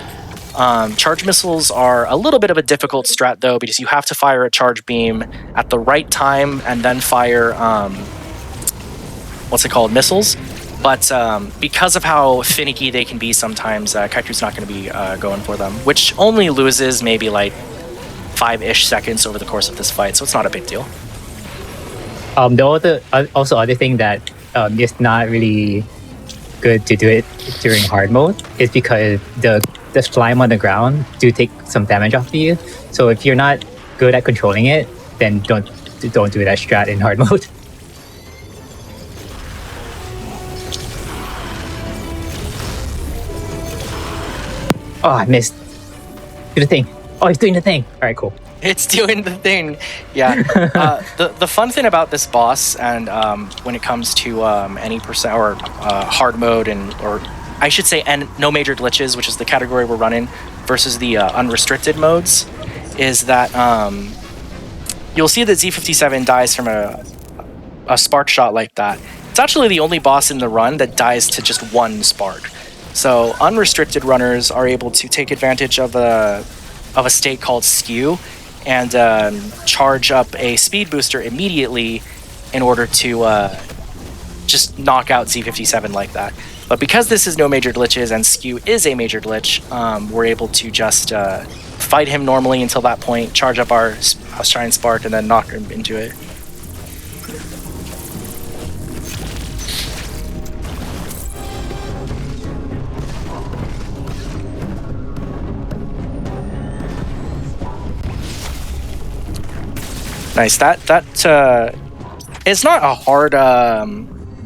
Charge missiles are a little bit of a difficult strat, though, because you have to fire a charge beam at the right time and then fire, missiles. But because of how finicky they can be sometimes, Kaiku's not going to be going for them, which only loses maybe like 5-ish seconds over the course of this fight, so it's not a big deal. The other thing that is not really good to do it during hard mode is because the slime on the ground do take some damage off of you. So if you're not good at controlling it, then don't do that strat in hard mode. Oh, I missed. Do the thing. Oh, he's doing the thing. All right, cool. It's doing the thing. Yeah. The fun thing about this boss, and when it comes to any percent or hard mode, or I should say, and no major glitches, which is the category we're running, versus the unrestricted modes, is that you'll see that Z57 dies from a spark shot like that. It's actually the only boss in the run that dies to just one spark. So unrestricted runners are able to take advantage of a state called skew and charge up a speed booster immediately in order to just knock out Z57 like that. But because this is no major glitches and skew is a major glitch, we're able to just fight him normally until that point, charge up our Shine Spark, and then knock him into it. Nice. That it's not a hard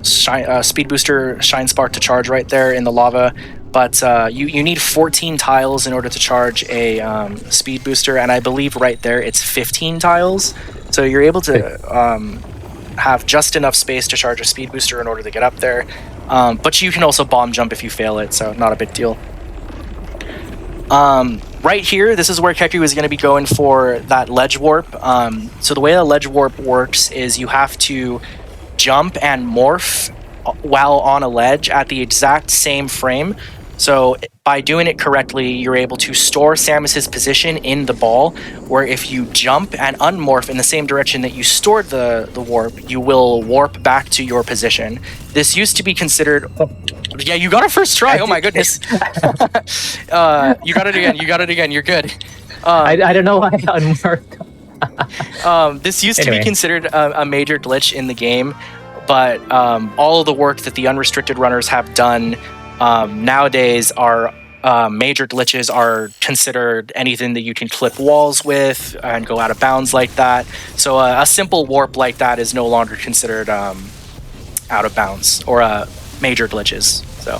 speed booster shine spark to charge right there in the lava, but you need 14 tiles in order to charge a speed booster, and I believe right there it's 15 tiles. So you're able to have just enough space to charge a speed booster in order to get up there. But you can also bomb jump if you fail it, so not a big deal. Right here, this is where Keku is going to be going for that ledge warp. So the way a ledge warp works is you have to jump and morph while on a ledge at the exact same frame. So by doing it correctly, you're able to store Samus's position in the ball, where if you jump and unmorph in the same direction that you stored the warp, you will warp back to your position. This used to be considered... Yeah, you got it first try. Oh my goodness. You got it again. You got it again. You're good. I don't know why I unmarked. This used to be considered a major glitch in the game, but all of the work that the unrestricted runners have done nowadays are major glitches are considered anything that you can clip walls with and go out of bounds like that. So a simple warp like that is no longer considered out of bounds or major glitches. So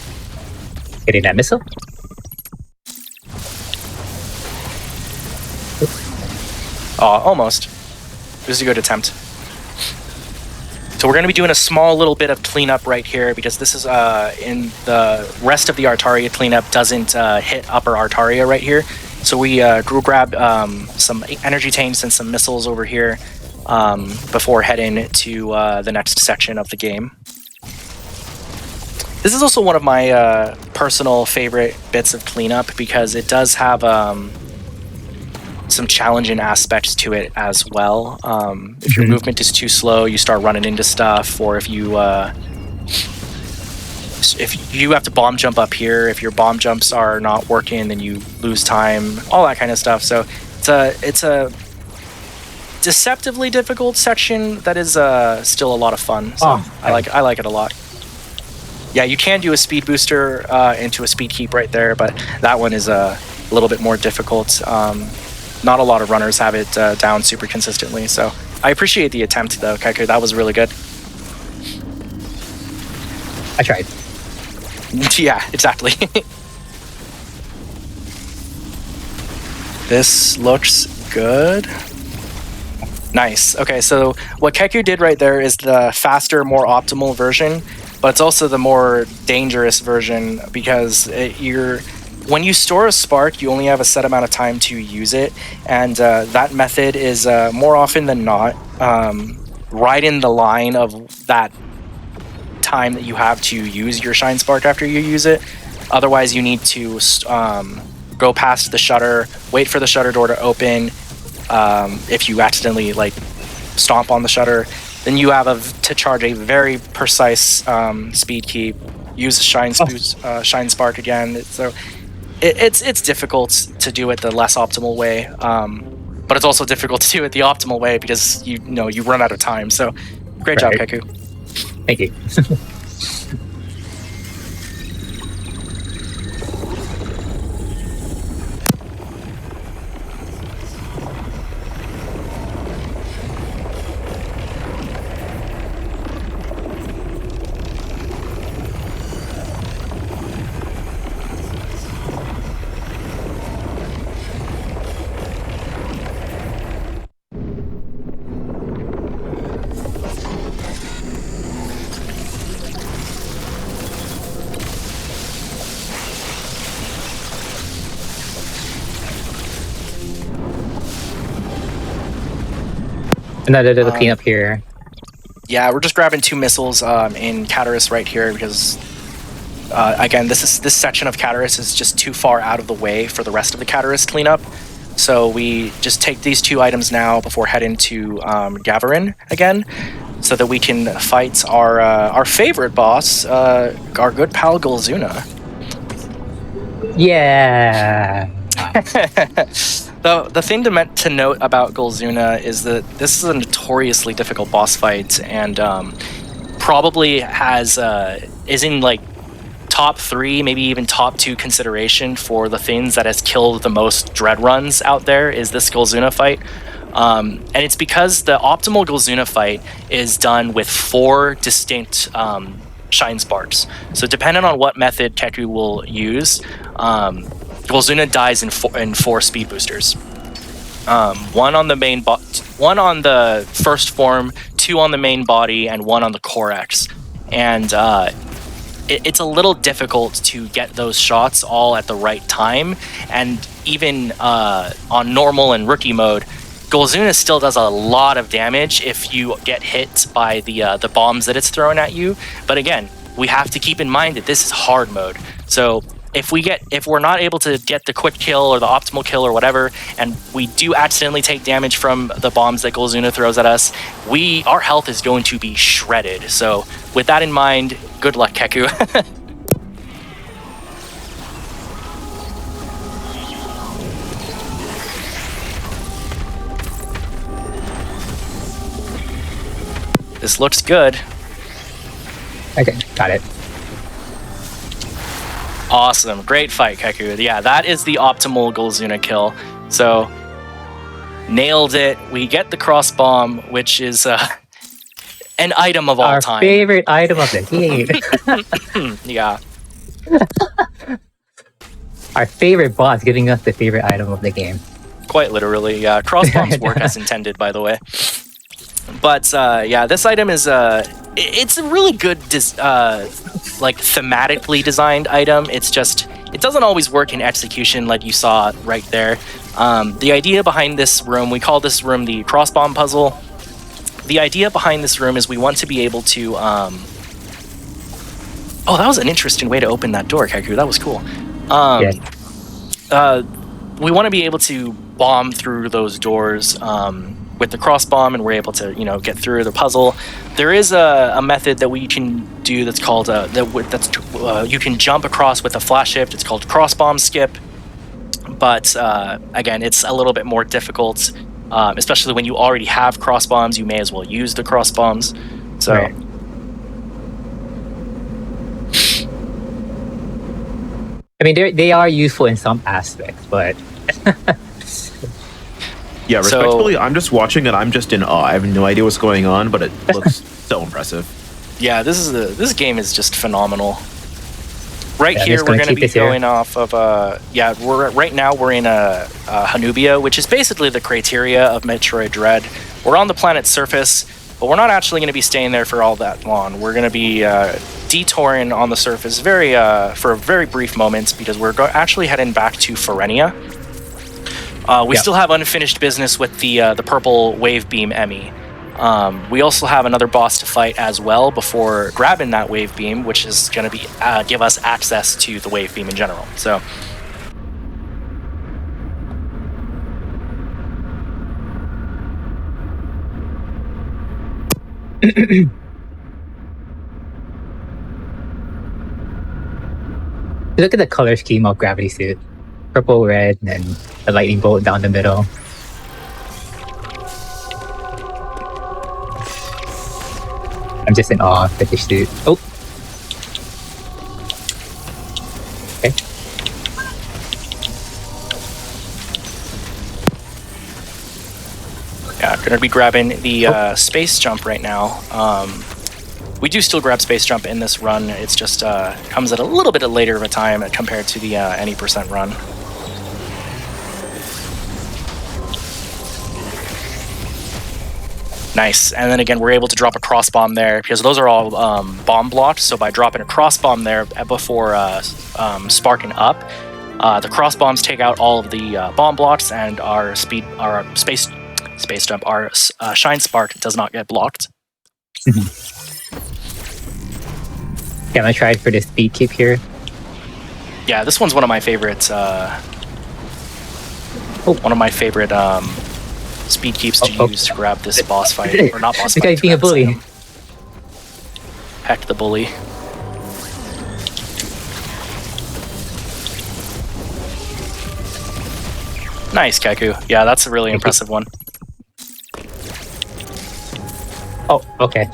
Getting that missile? Almost. This is a good attempt. So we're going to be doing a small little bit of cleanup right here, because this is in the rest of the Artaria cleanup doesn't hit upper Artaria right here. So we grabbed some energy tanks and some missiles over here before heading to the next section of the game. This is also one of my personal favorite bits of cleanup, because it does have some challenging aspects to it as well. If your movement is too slow, you start running into stuff, or if you have to bomb jump up here, if your bomb jumps are not working, then you lose time, all that kind of stuff. So it's a deceptively difficult section that is still a lot of fun. So I like it a lot. Yeah, you can do a speed booster into a speed keep right there, but that one is a little bit more difficult. Not a lot of runners have it down super consistently, so I appreciate the attempt though, Keku. That was really good. I tried. Yeah, exactly. This looks good. Nice. Okay, so what Keku did right there is the faster, more optimal version, but it's also the more dangerous version, because when you store a spark, you only have a set amount of time to use it, and that method is more often than not right in the line of that time that you have to use your shine spark after you use it. Otherwise, you need to go past the shutter, wait for the shutter door to open. If you accidentally stomp on the shutter, then you have to charge a very precise speed keep, use a shine spark again. So it's difficult to do it the less optimal way, but it's also difficult to do it the optimal way, because you run out of time. So great job, Keku. Thank you. Another little cleanup here. Yeah, we're just grabbing 2 missiles in Cataris right here, because again, this section of Cataris is just too far out of the way for the rest of the Cataris cleanup. So we just take these 2 items now before heading to Gavarin again, so that we can fight our favorite boss, our good pal Golzuna. Yeah. The thing to note about Golzuna is that this is a notoriously difficult boss fight, and probably is in top 3, maybe even top 2 consideration for the things that has killed the most Dread runs out there. Is this Golzuna fight? And it's because the optimal Golzuna fight is done with 4 distinct Shine Sparks. So depending on what method Keku will use, Golzuna dies in 4 speed boosters. 1 on the main 1 on the first form, 2 on the main body, and 1 on the Corax. And it's a little difficult to get those shots all at the right time. And even on normal and rookie mode, Golzuna still does a lot of damage if you get hit by the bombs that it's throwing at you. But again, we have to keep in mind that this is hard mode. So if we're not able to get the quick kill or the optimal kill or whatever, and we do accidentally take damage from the bombs that Golzuna throws at us, our health is going to be shredded. So with that in mind, good luck, Keku. This looks good. Okay, got it. Awesome. Great fight, Keku. Yeah, that is the optimal Golzuna kill. So, nailed it. We get the cross bomb, which is an item of all time. Our favorite item of the game. Yeah. Our favorite boss giving us the favorite item of the game. Quite literally, yeah. Cross bombs work as intended, by the way. But yeah, this item is it's a really good like thematically designed item. It's just it doesn't always work in execution like you saw right there. The idea behind this room, we call this room the cross bomb puzzle. The idea behind this room is we want to be able to oh, that was an interesting way to open that door, Keku. That was cool. We want to be able to bomb through those doors with the cross bomb, and we're able to, get through the puzzle. There is a method that we can do that's called you can jump across with a flash shift. It's called cross bomb skip, but again, it's a little bit more difficult, especially when you already have cross bombs. You may as well use the cross bombs. So. Right. I mean, they are useful in some aspects, but yeah, respectfully, I'm just watching and I'm just in awe. I have no idea what's going on, but it looks so impressive. Yeah, this game is just phenomenal. Right Yeah, here, we're going to be here. going off of right now we're in Hanubia, which is basically the criteria of Metroid Dread. We're on the planet's surface, but we're not actually going to be staying there for all that long. We're going to be detouring on the surface for a very brief moment, because we're actually heading back to Ferenia. We still have unfinished business with the purple wave beam Emmy. We also have another boss to fight as well before grabbing that wave beam, which is going to be give us access to the wave beam in general. So. look at the color scheme of Gravity Suit. Purple, red, and the lightning bolt down the middle. I'm just in awe of British suit. Oh. Okay. Yeah, I'm going to be grabbing the space jump right now. We do still grab space jump in this run. It's just comes at a little bit later of a time compared to the any percent run. Nice. And then again, we're able to drop a cross bomb there because those are all bomb blocked. So by dropping a cross bomb there before sparking up, the cross bombs take out all of the bomb blocks, and our space jump, our shine spark does not get blocked. Yeah, I'm gonna try for this speed keep here. Yeah, this one's one of my favorites. One of my favorite speed keeps to use to grab this boss fight, or not boss The fight. guy's being a bully. Heck the bully. Nice, Keku. Yeah, that's a really impressive one. Oh, okay.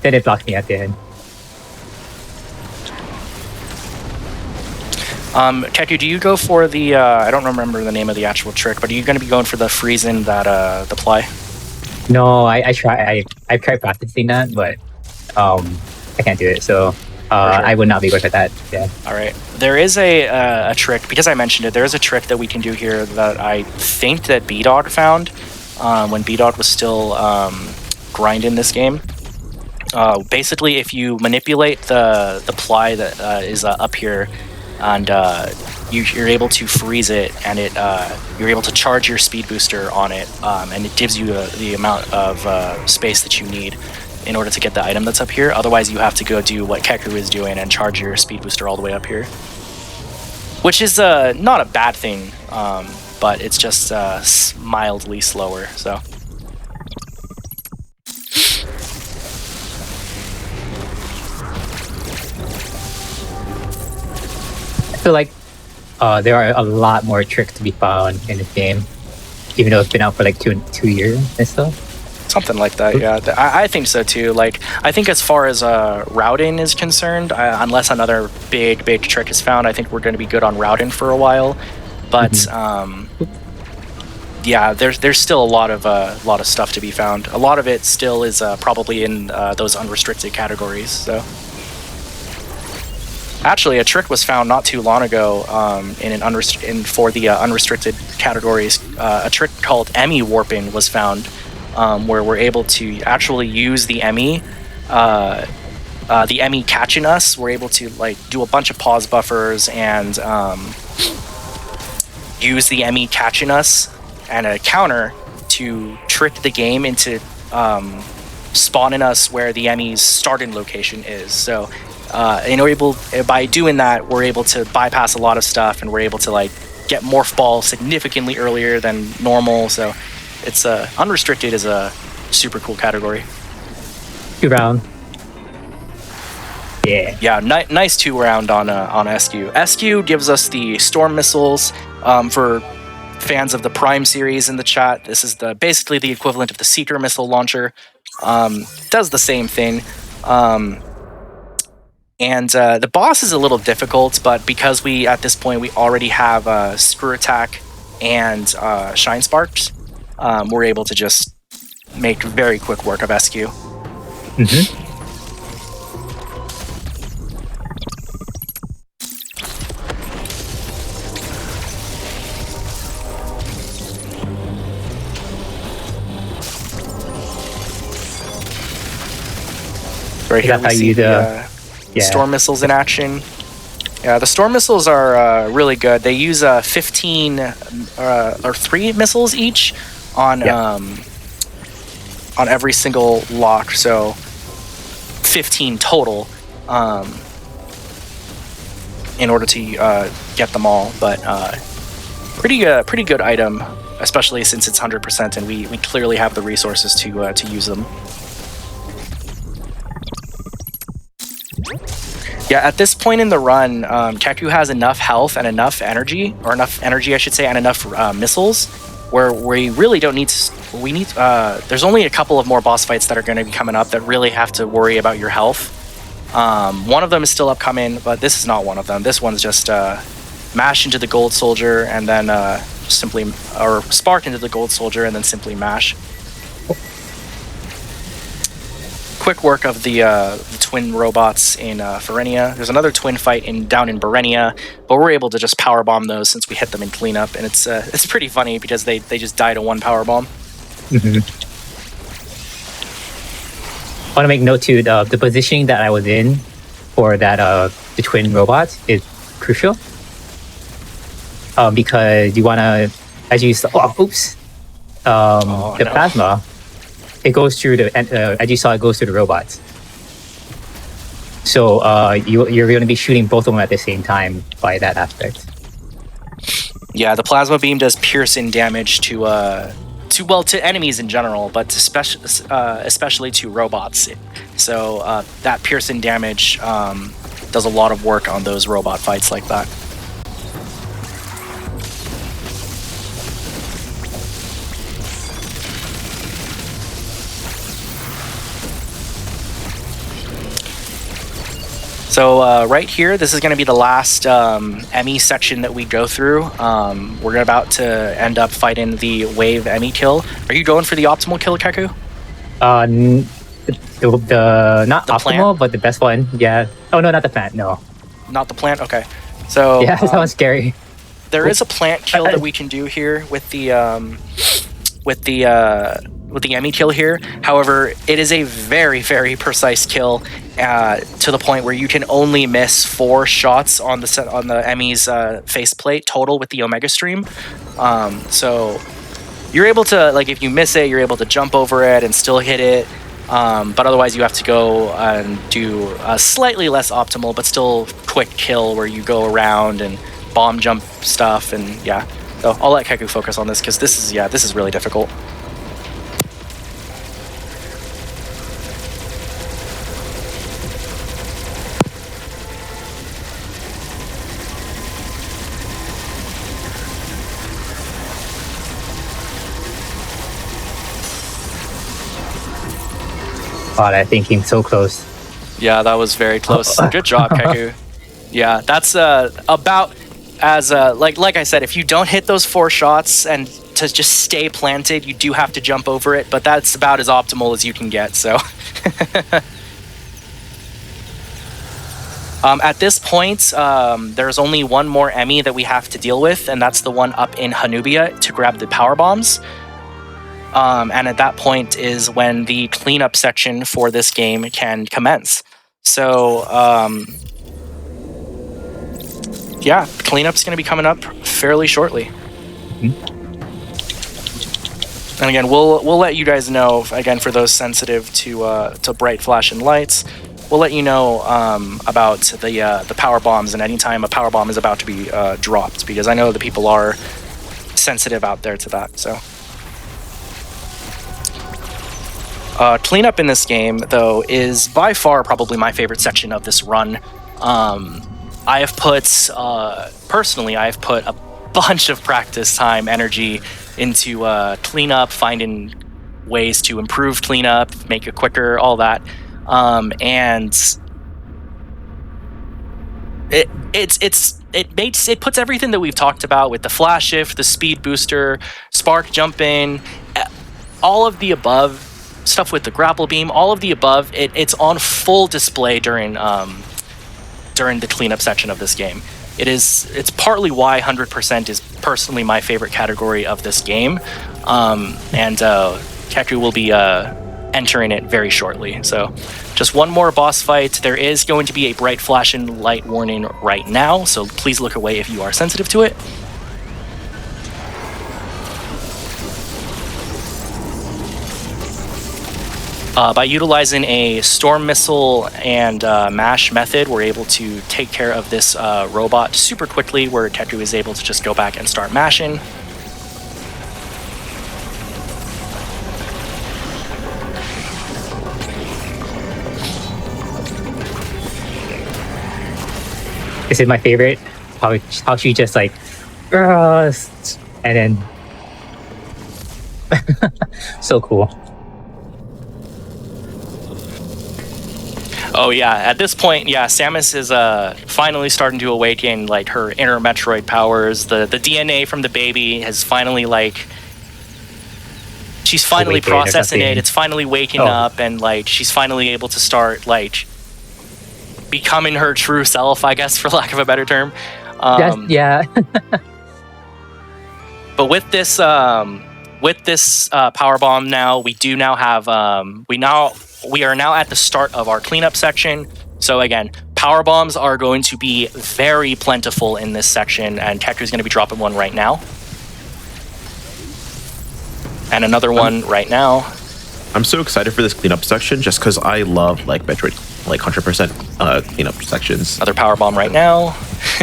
Then it blocked me at the end. Keku, do you go for the? I don't remember the name of the actual trick, but are you going to be going for the freezing that the ply? No, I've tried practicing that, but I can't do it. So Sure. I would not be good for that. Yeah. All right. There is a trick, because I mentioned it. There is a trick that we can do here that I think that B-Dog found when B-Dog was still grinding this game. Basically, if you manipulate the ply that is up here, and you're able to freeze it, and you're able to charge your speed booster on it, and it gives you the amount of space that you need in order to get the item that's up here. Otherwise, you have to go do what Keku is doing and charge your speed booster all the way up here, which is not a bad thing, but it's just mildly slower. So. I feel like there are a lot more tricks to be found in this game, even though it's been out for like two years and stuff. Something like that, yeah. I think so too. Like, I think as far as routing is concerned, unless another big trick is found, I think we're going to be good on routing for a while. But yeah, there's still a lot of stuff to be found. A lot of it still is probably in those unrestricted categories. So, actually, a trick was found not too long ago for the unrestricted categories. A trick called Emmy warping was found. Where we're able to actually use the Emmy catching us. We're able to like do a bunch of pause buffers and use the Emmy catching us and a counter to trick the game into spawning us where the Emmy's starting location is. So, by doing that, we're able to bypass a lot of stuff, and we're able to like get morph ball significantly earlier than normal. So. It's unrestricted is a super cool category. 2 round. Yeah. Yeah, nice 2 round on SQ. SQ gives us the storm missiles. For fans of the Prime series in the chat, this is basically the equivalent of the Seeker missile launcher. Does the same thing. And the boss is a little difficult, but because at this point we already have Screw Attack and Shine Sparks. We're able to just make very quick work of SQ. Right here we see the storm missiles in action. Yeah, the storm missiles are really good. They use 15 or 3 missiles each on every single lock, so 15 total in order to get them all. But pretty good item, especially since it's 100%, and we clearly have the resources to use them. Yeah, at this point in the run, Keku has enough health and enough energy, I should say, and enough missiles, where we really don't need to, there's only a couple of more boss fights that are going to be coming up that really have to worry about your health. One of them is still upcoming, but this is not one of them. This one's just mash into the gold soldier and then or spark into the gold soldier and then simply mash. Quick work of the twin robots in Ferenia. There's another twin fight down in Berenia, but we're able to just power bomb those since we hit them in cleanup, and it's pretty funny because they just die to one power bomb. I want to make note too, the positioning that I was in for that the twin robots is crucial, because you want to, as you saw, the plasma. It goes through as you saw, it goes through the robots. So you're going to be shooting both of them at the same time by that aspect. Yeah, the plasma beam does piercing damage to enemies in general, but especially to robots. So that piercing damage does a lot of work on those robot fights like that. So right here, this is going to be the last Emmy section that we go through. We're about to end up fighting the wave Emmy kill. Are you going for the optimal kill, Keku? The not The optimal, plant? but the best one. Yeah. Oh no, not the plant. No. Not the plant? Okay. So Yeah, that sounds scary. there is a plant kill that we can do here with the Emmy kill here. However, it is a very, very precise kill to the point where you can only miss 4 shots on the Emmy's faceplate total with the Omega Stream. So you're able to, like, if you miss it, you're able to jump over it and still hit it. But otherwise, you have to go and do a slightly less optimal, but still quick kill where you go around and bomb jump stuff. And yeah, so I'll let Keku focus on this because this is really difficult. God, I think came so close. Yeah, that was very close. Good job, Keku. Yeah, that's about as like I said, if you don't hit those 4 shots and to just stay planted, you do have to jump over it, but that's about as optimal as you can get. So at this point, there's only one more Emmy that we have to deal with, and that's the one up in Hanubia to grab the power bombs. And at that point is when the cleanup section for this game can commence. So, yeah, cleanup's going to be coming up fairly shortly. And again, we'll let you guys know, again, for those sensitive to bright flashing lights, we'll let you know about the power bombs and anytime a power bomb is about to be dropped, because I know the people are sensitive out there to that, so. Cleanup in this game, though, is by far probably my favorite section of this run. I have put, personally, I have put a bunch of practice time, energy into cleanup, finding ways to improve cleanup, make it quicker, all that. And it puts everything that we've talked about with the flash shift, the speed booster, spark jumping, all of the above, stuff with the grapple beam, all of the above, it's on full display during the cleanup section of this game. It's partly why 100% is personally my favorite category of this game, and Keku will be entering it very shortly. So just one more boss fight. There is going to be a bright flashing light warning right now, so please look away if you are sensitive to it. By utilizing a storm missile and mash method, we're able to take care of this robot super quickly, where Keku is able to just go back and start mashing. This is my favorite. How she just like, and then so cool. Oh yeah, at this point, yeah, Samus is finally starting to awaken like her inner Metroid powers. The DNA from the baby has finally she's finally processing it. It's finally waking up, and like she's finally able to start like becoming her true self, I guess, for lack of a better term. Yeah. But with this power bomb now, we do now have we are now at the start of our cleanup section. So again, power bombs are going to be very plentiful in this section, and Keku's going to be dropping one right now. And another one right now. I'm so excited for this cleanup section just because I love like Metroid, like 100% cleanup sections. Another power bomb right now.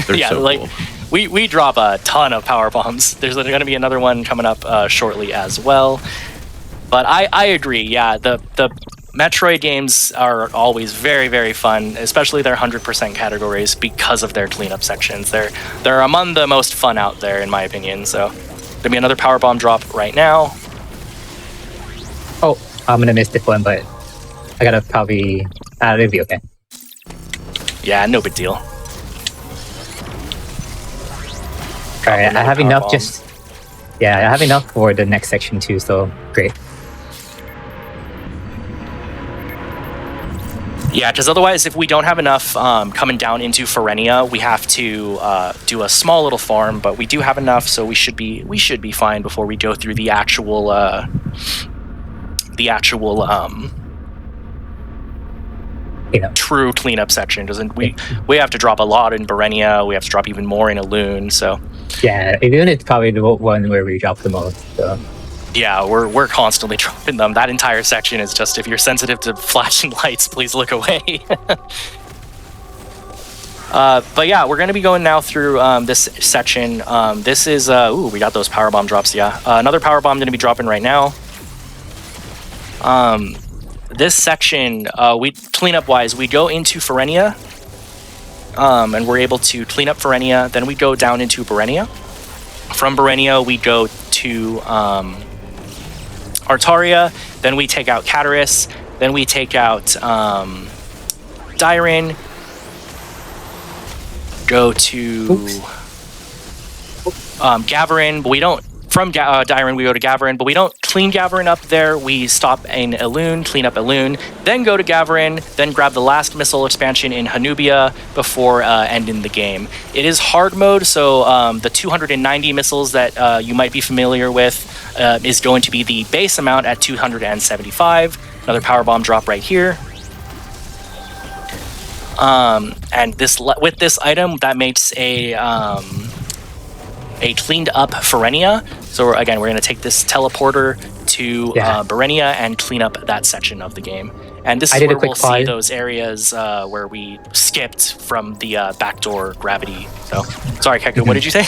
They're yeah, so like cool. we drop a ton of power bombs. There's going to be another one coming up shortly as well. But I agree. Yeah, the Metroid games are always very, very fun, especially their 100% categories, because of their cleanup sections. They're among the most fun out there, in my opinion. So there'll be another power bomb drop right now. Oh, I'm gonna miss this one, but I gotta probably. It'll be okay. Yeah, no big deal. All right, I have Power enough. bomb. I have enough for the next section too. So great. Yeah, because otherwise, if we don't have enough coming down into Ferenia, we have to do a small little farm. But we do have enough, so we should be fine before we go through the actual true cleanup section. Doesn't we have to drop a lot in Berenia. We have to drop even more in Elune. So Yeah, Elune is probably the one where we drop the most. So. yeah, we're constantly dropping them. That entire section is just, if you're sensitive to flashing lights, please look away. But yeah, we're going to be going now through this section. This is we got those power bomb drops. Yeah, another power bomb going to be dropping right now. This section, we cleanup wise, we go into Ferenia, and we're able to clean up Ferenia. Then we go down into Berenia. From Berenia, we go to Artaria. Then we take out Cataris. Then we take out Dyren. Go to Gavarin, but we don't. From Dyren, we go to Gavarin, but we don't clean Gavarin up there. We stop in Elune, clean up Elune, then go to Gavarin, then grab the last missile expansion in Hanubia before ending the game. It is hard mode, so the 290 missiles that you might be familiar with is going to be the base amount at 275. Another power bomb drop right here. And this with this item, that makes a cleaned up Ferenia. So again, we're going to take this teleporter to Berenia and clean up that section of the game. And this is where we'll see those areas where we skipped from the backdoor gravity. So, sorry, Keku, what did you say?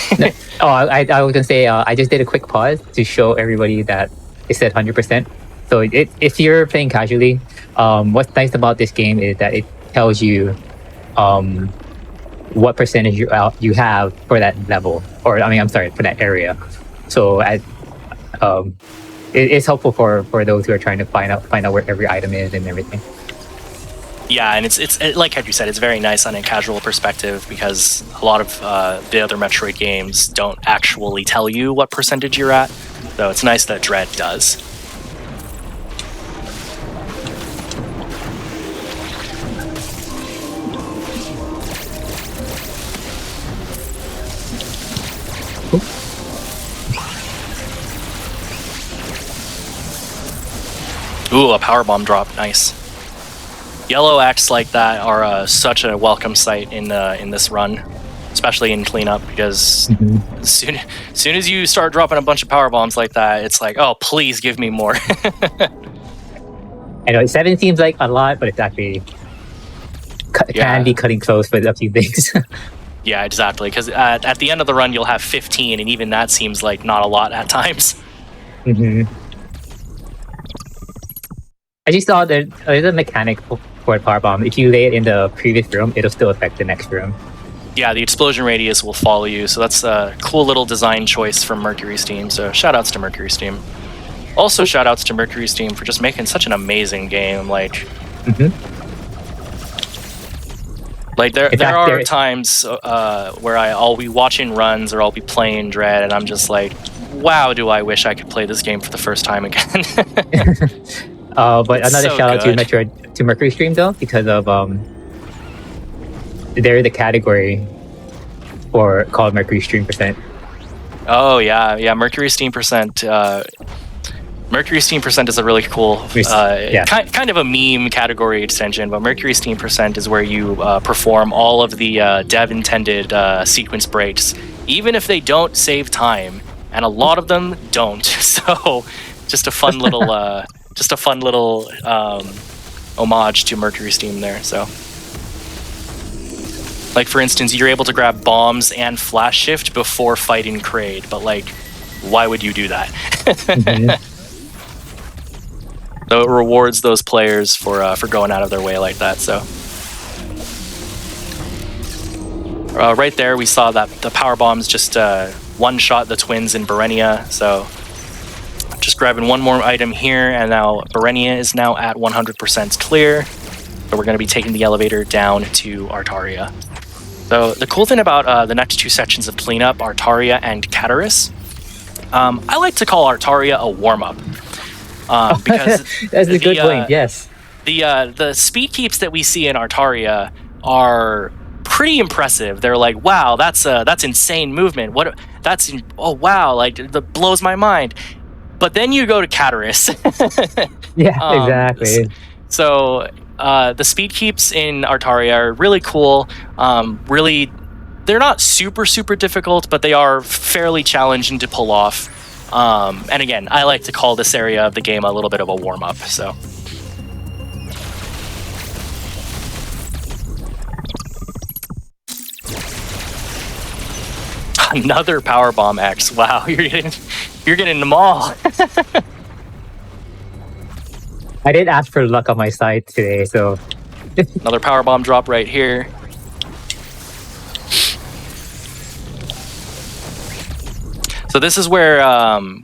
I was going to say, I just did a quick pause to show everybody that it said 100%. So if you're playing casually, what's nice about this game is that it tells you what percentage you have for that level, for that area. So it's helpful for those who are trying to find out where every item is and everything. Yeah, and it's like you said, it's very nice on a casual perspective, because a lot of the other Metroid games don't actually tell you what percentage you're at. So it's nice that Dread does. Ooh, a power bomb drop, nice. Yellow acts like that are such a welcome sight in this run, especially in cleanup, because as soon as you start dropping a bunch of power bombs like that, it's like, oh, please give me more. I know 7 seems like a lot, but it's actually can be cutting close with a few things. Yeah, exactly. Because at the end of the run, you'll have 15, and even that seems like not a lot at times. I just saw that there's a mechanic for a power bomb. If you lay it in the previous room, it'll still affect the next room. Yeah, the explosion radius will follow you, so that's a cool little design choice from Mercury Steam. So shout outs to Mercury Steam. Also shout outs to Mercury Steam for just making such an amazing game. Like there are times where I'll be watching runs or I'll be playing Dread, and I'm just like, wow, do I wish I could play this game for the first time again. But it's another so shout good. out to Mercury Stream though, because of they're the category called Mercury Stream %. Oh yeah, Mercury Steam %. Mercury Steam % is a really cool, kind of a meme category extension, but Mercury Steam % is where you perform all of the dev-intended sequence breaks, even if they don't save time, and a lot of them don't. So, just a fun little, homage to Mercury Steam there. So, like for instance, you're able to grab bombs and flash shift before fighting Kraid, but like, why would you do that? So it rewards those players for going out of their way like that. So right there, we saw that the power bombs just one-shot the twins in Berenia. So just grabbing one more item here, and now Berenia is now at 100% clear. So we're going to be taking the elevator down to Artaria. So the cool thing about the next two sections of cleanup, Artaria and Cataris, I like to call Artaria a warm-up. Because that's a good point. Yes. The speed keeps that we see in Artaria are pretty impressive. They're like, wow, that's insane movement. Oh wow, like that blows my mind. But then you go to Cataris. Yeah, exactly. So the speed keeps in Artaria are really cool. They're not super difficult, but they are fairly challenging to pull off. And again, I like to call this area of the game a little bit of a warm-up. So. Another Power Bomb X. Wow, you're getting them all. I did ask for luck on my side today, so Another Power Bomb drop right here. So this is where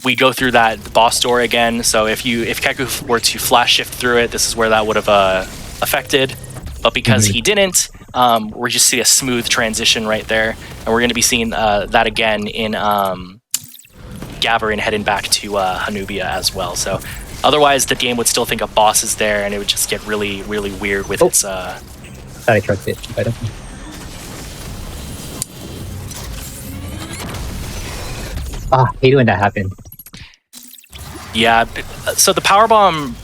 we go through that boss door again. So if Keku were to flash shift through it, this is where that would have affected. But because he didn't, we just see a smooth transition right there. And we're going to be seeing that again in Gavarin heading back to Hanubia as well. So otherwise, the game would still think a boss is there, and it would just get really weird with its... thought I tried it. But hate when that happened. Yeah, so the power bomb,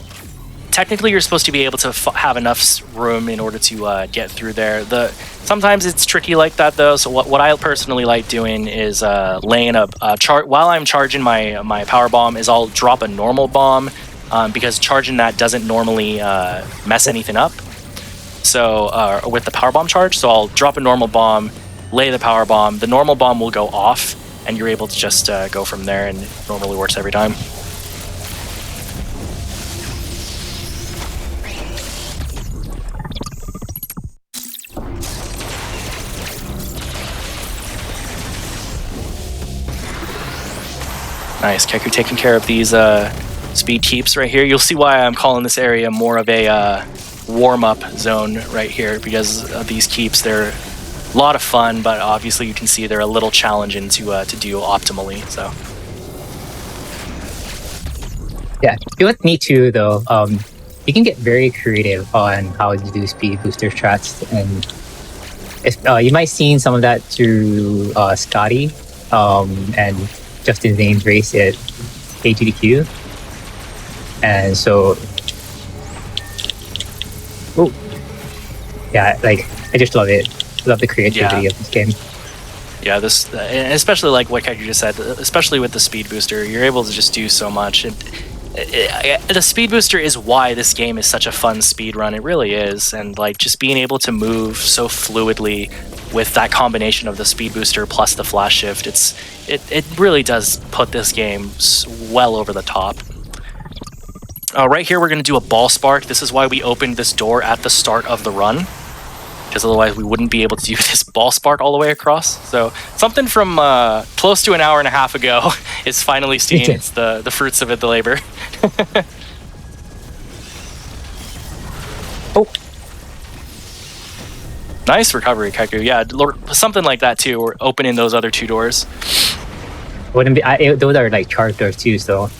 technically you're supposed to be able to have enough room in order to get through there. Sometimes it's tricky like that though, so what I personally like doing is laying a while I'm charging my power bomb is I'll drop a normal bomb because charging that doesn't normally mess anything up. So with the power bomb charge, so I'll drop a normal bomb, lay the power bomb, the normal bomb will go off, and you're able to just go from there, and it normally works every time. Nice, Keku taking care of these speed keeps right here. You'll see why I'm calling this area more of a warm-up zone right here, because of these keeps. They're a lot of fun, but obviously you can see they're a little challenging to do optimally. So yeah, with me too though. You can get very creative on how to do speed booster strats, and you might seen some of that through Scotty and Justin Zane's race at GDQ, and so yeah, like I just love it. Love the creativity of this game. Yeah, this and especially like what Keku just said, especially with the speed booster, you're able to just do so much. The speed booster is why this game is such a fun speed run. It really is, and like just being able to move so fluidly with that combination of the speed booster plus the flash shift, it really does put this game well over the top. Right here, we're going to do a ball spark. This is why we opened this door at the start of the run, because otherwise we wouldn't be able to do this ball spark all the way across. So something from close to an hour and a half ago is finally seeing the fruits of the labor. Oh, nice recovery, Keku. Yeah, something like that too. Or opening those other two doors. wouldn't be. Those are like charged doors too, so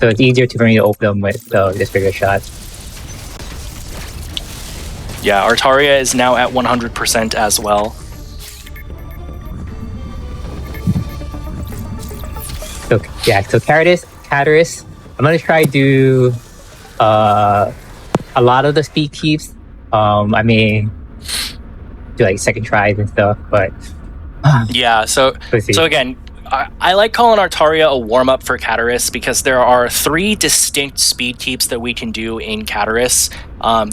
it's easier for me to open them with this bigger shot. Yeah, Artaria is now at 100% as well. So Cataris, I'm gonna try to do a lot of the speed keeps. I may do like second tries and stuff, but yeah. So again, I like calling Artaria a warm-up for Cataris because there are 3 distinct speed keeps that we can do in Cataris.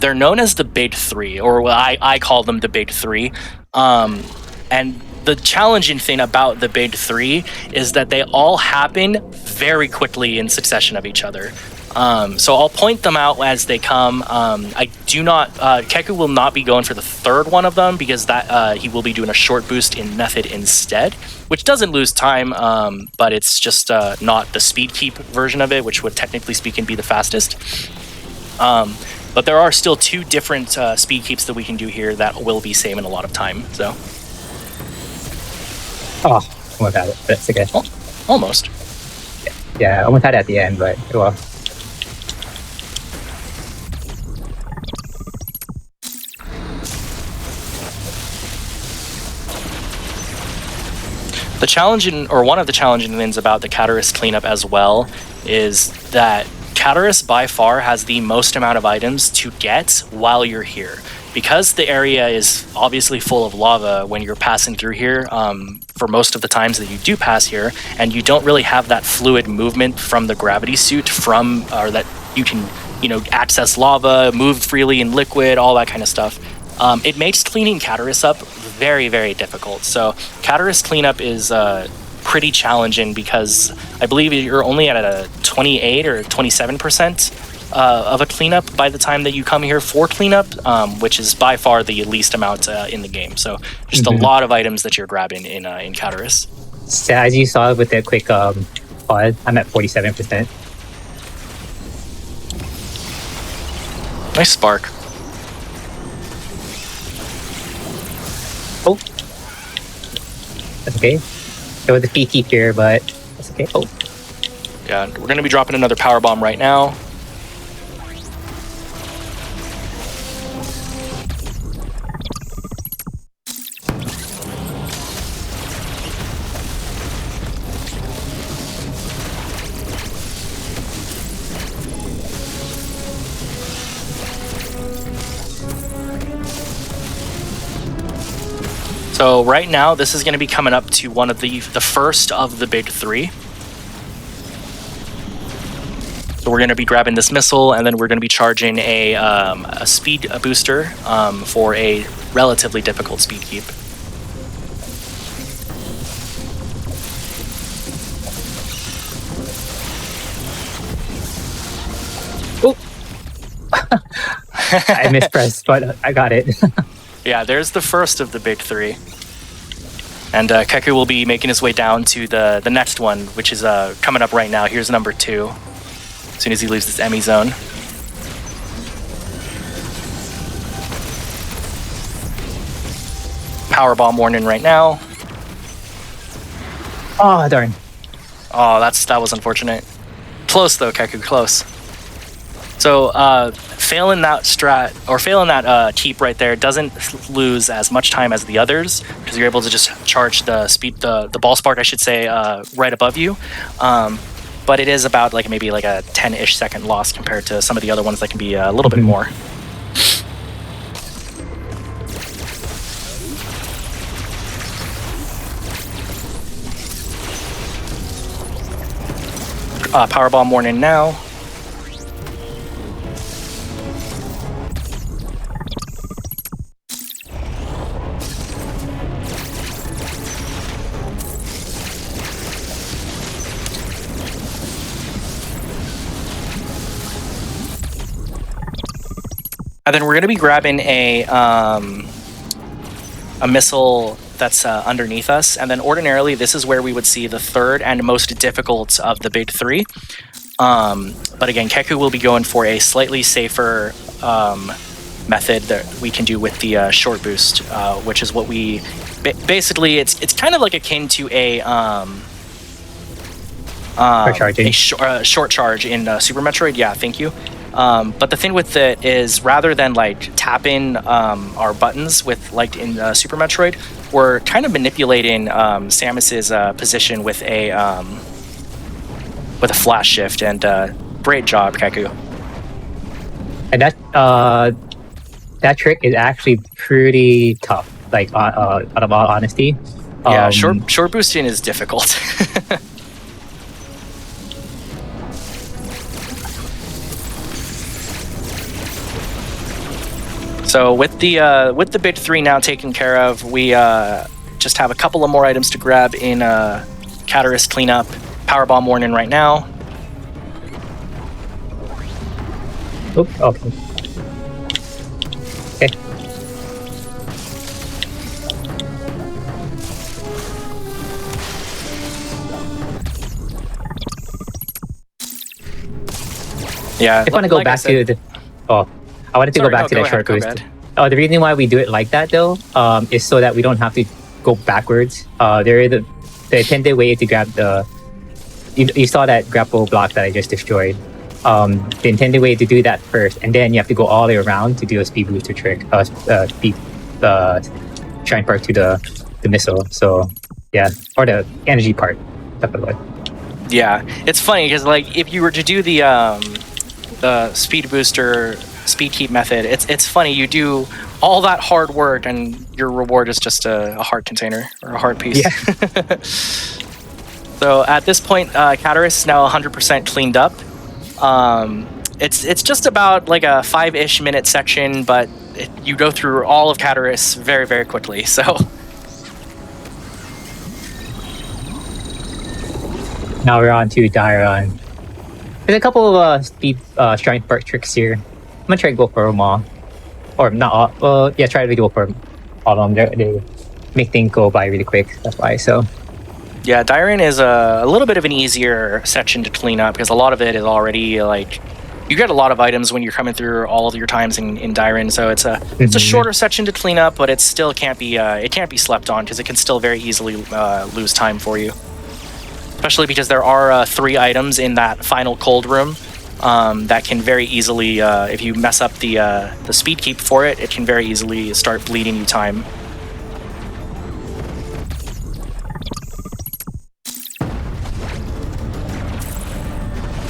They're known as the Big 3, or I call them the Big 3. And the challenging thing about the Big 3 is that they all happen very quickly in succession of each other. So I'll point them out as they come. I do not... Keku will not be going for the third one of them because that he will be doing a short boost in Method instead, which doesn't lose time, but it's just not the speed keep version of it, which would technically speaking be the fastest. But there are still 2 different speed keeps that we can do here that will be saving a lot of time. So Almost had it, but it's okay. almost. Yeah, almost had it at the end, but well. The challenging, or one of the challenging things about the Catarus cleanup as well, is that Catarus by far has the most amount of items to get while you're here. Because the area is obviously full of lava when you're passing through here, for most of the times that you do pass here, and you don't really have that fluid movement from the gravity suit or that you can, access lava, move freely in liquid, all that kind of stuff. It makes cleaning Catarus up very, very difficult. So Catarus cleanup is pretty challenging because I believe you're only at a 28 or 27% of a cleanup by the time that you come here for cleanup, which is by far the least amount in the game. So just a lot of items that you're grabbing in Catarus. So as you saw with that quick pause, I'm at 47%. Nice spark. Oh, that's okay. There was a speed keep here, but that's okay. Oh, Yeah, we're going to be dropping another power bomb right now. So right now, this is going to be coming up to one of the first of the big 3. So we're going to be grabbing this missile, and then we're going to be charging a speed booster for a relatively difficult speed keep. I mispressed, but I got it. Yeah, there's the first of the big 3. And Keku will be making his way down to the next one, which is coming up right now. Here's number 2. As soon as he leaves this Emmy zone. Power bomb warning right now. Oh, darn. Oh, that was unfortunate. Close though, Keku, close. So failing that strat or failing that keep right there doesn't lose as much time as the others because you're able to just charge the ball spark, I should say, right above you. But it is about maybe a 10-ish second loss compared to some of the other ones that can be a little bit more. Power bomb warning now. And then we're going to be grabbing a missile that's underneath us. And then ordinarily, this is where we would see the third and most difficult of the big 3. But again, Keku will be going for a slightly safer method that we can do with the short boost, which is what we... Basically, it's kind of akin to a short charge in Super Metroid. Yeah, thank you. But the thing with it is, rather than tapping our buttons with in Super Metroid, we're kind of manipulating Samus's position with a flash shift. And great job, Keku. And that trick is actually pretty tough. Out of all honesty. Yeah, short boosting is difficult. So with the big 3 now taken care of, we just have a couple of more items to grab in Catarus cleanup. Power bomb warning right now. Oops, okay. Okay. Yeah. I want to go back to the... Oh, I wanted to go back to go that short ahead, boost. go ahead. The reason why we do it like that though, is so that we don't have to go backwards. There is the intended way to grab the. You saw that grapple block that I just destroyed. The intended way to do that first, and then you have to go all the way around to do a speed booster trick. Speed shrine part to the missile. So yeah, or the energy part. Definitely. Yeah, it's funny because like if you were to do the speed booster speed keep method, it's funny, you do all that hard work and your reward is just a heart container or a heart piece. Yeah. So at this point, Cataris is now 100% cleaned up. It's just about like a 5-ish minute section, but you go through all of Cataris very, very quickly. So Now we're on to Dairon. There's a couple of speed shrine part tricks here. I'm gonna try to go for them all. Or not all. Yeah, try to go for all of them. They make things go by really quick. That's why. So yeah, Dairon is a little bit of an easier section to clean up because a lot of it is already like you get a lot of items when you're coming through all of your times in Dairon. So it's a shorter section to clean up, but it still can't be slept on because it can still very easily lose time for you. Especially because there are 3 items in that final cold room that can very easily, if you mess up the speed keep for it, it can very easily start bleeding you time.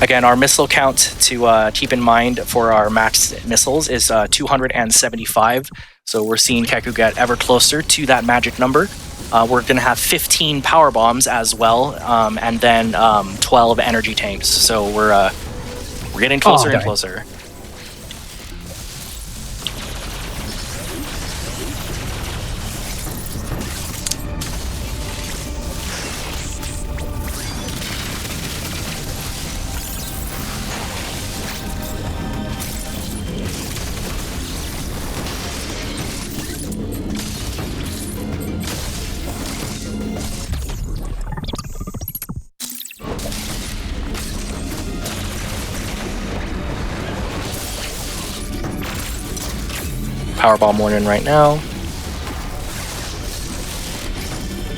Again, our missile count to keep in mind for our max missiles is 275. So we're seeing Keku get ever closer to that magic number. We're going to have 15 power bombs as well, and then 12 energy tanks. So we're getting closer and closer. Powerbomb one in right now.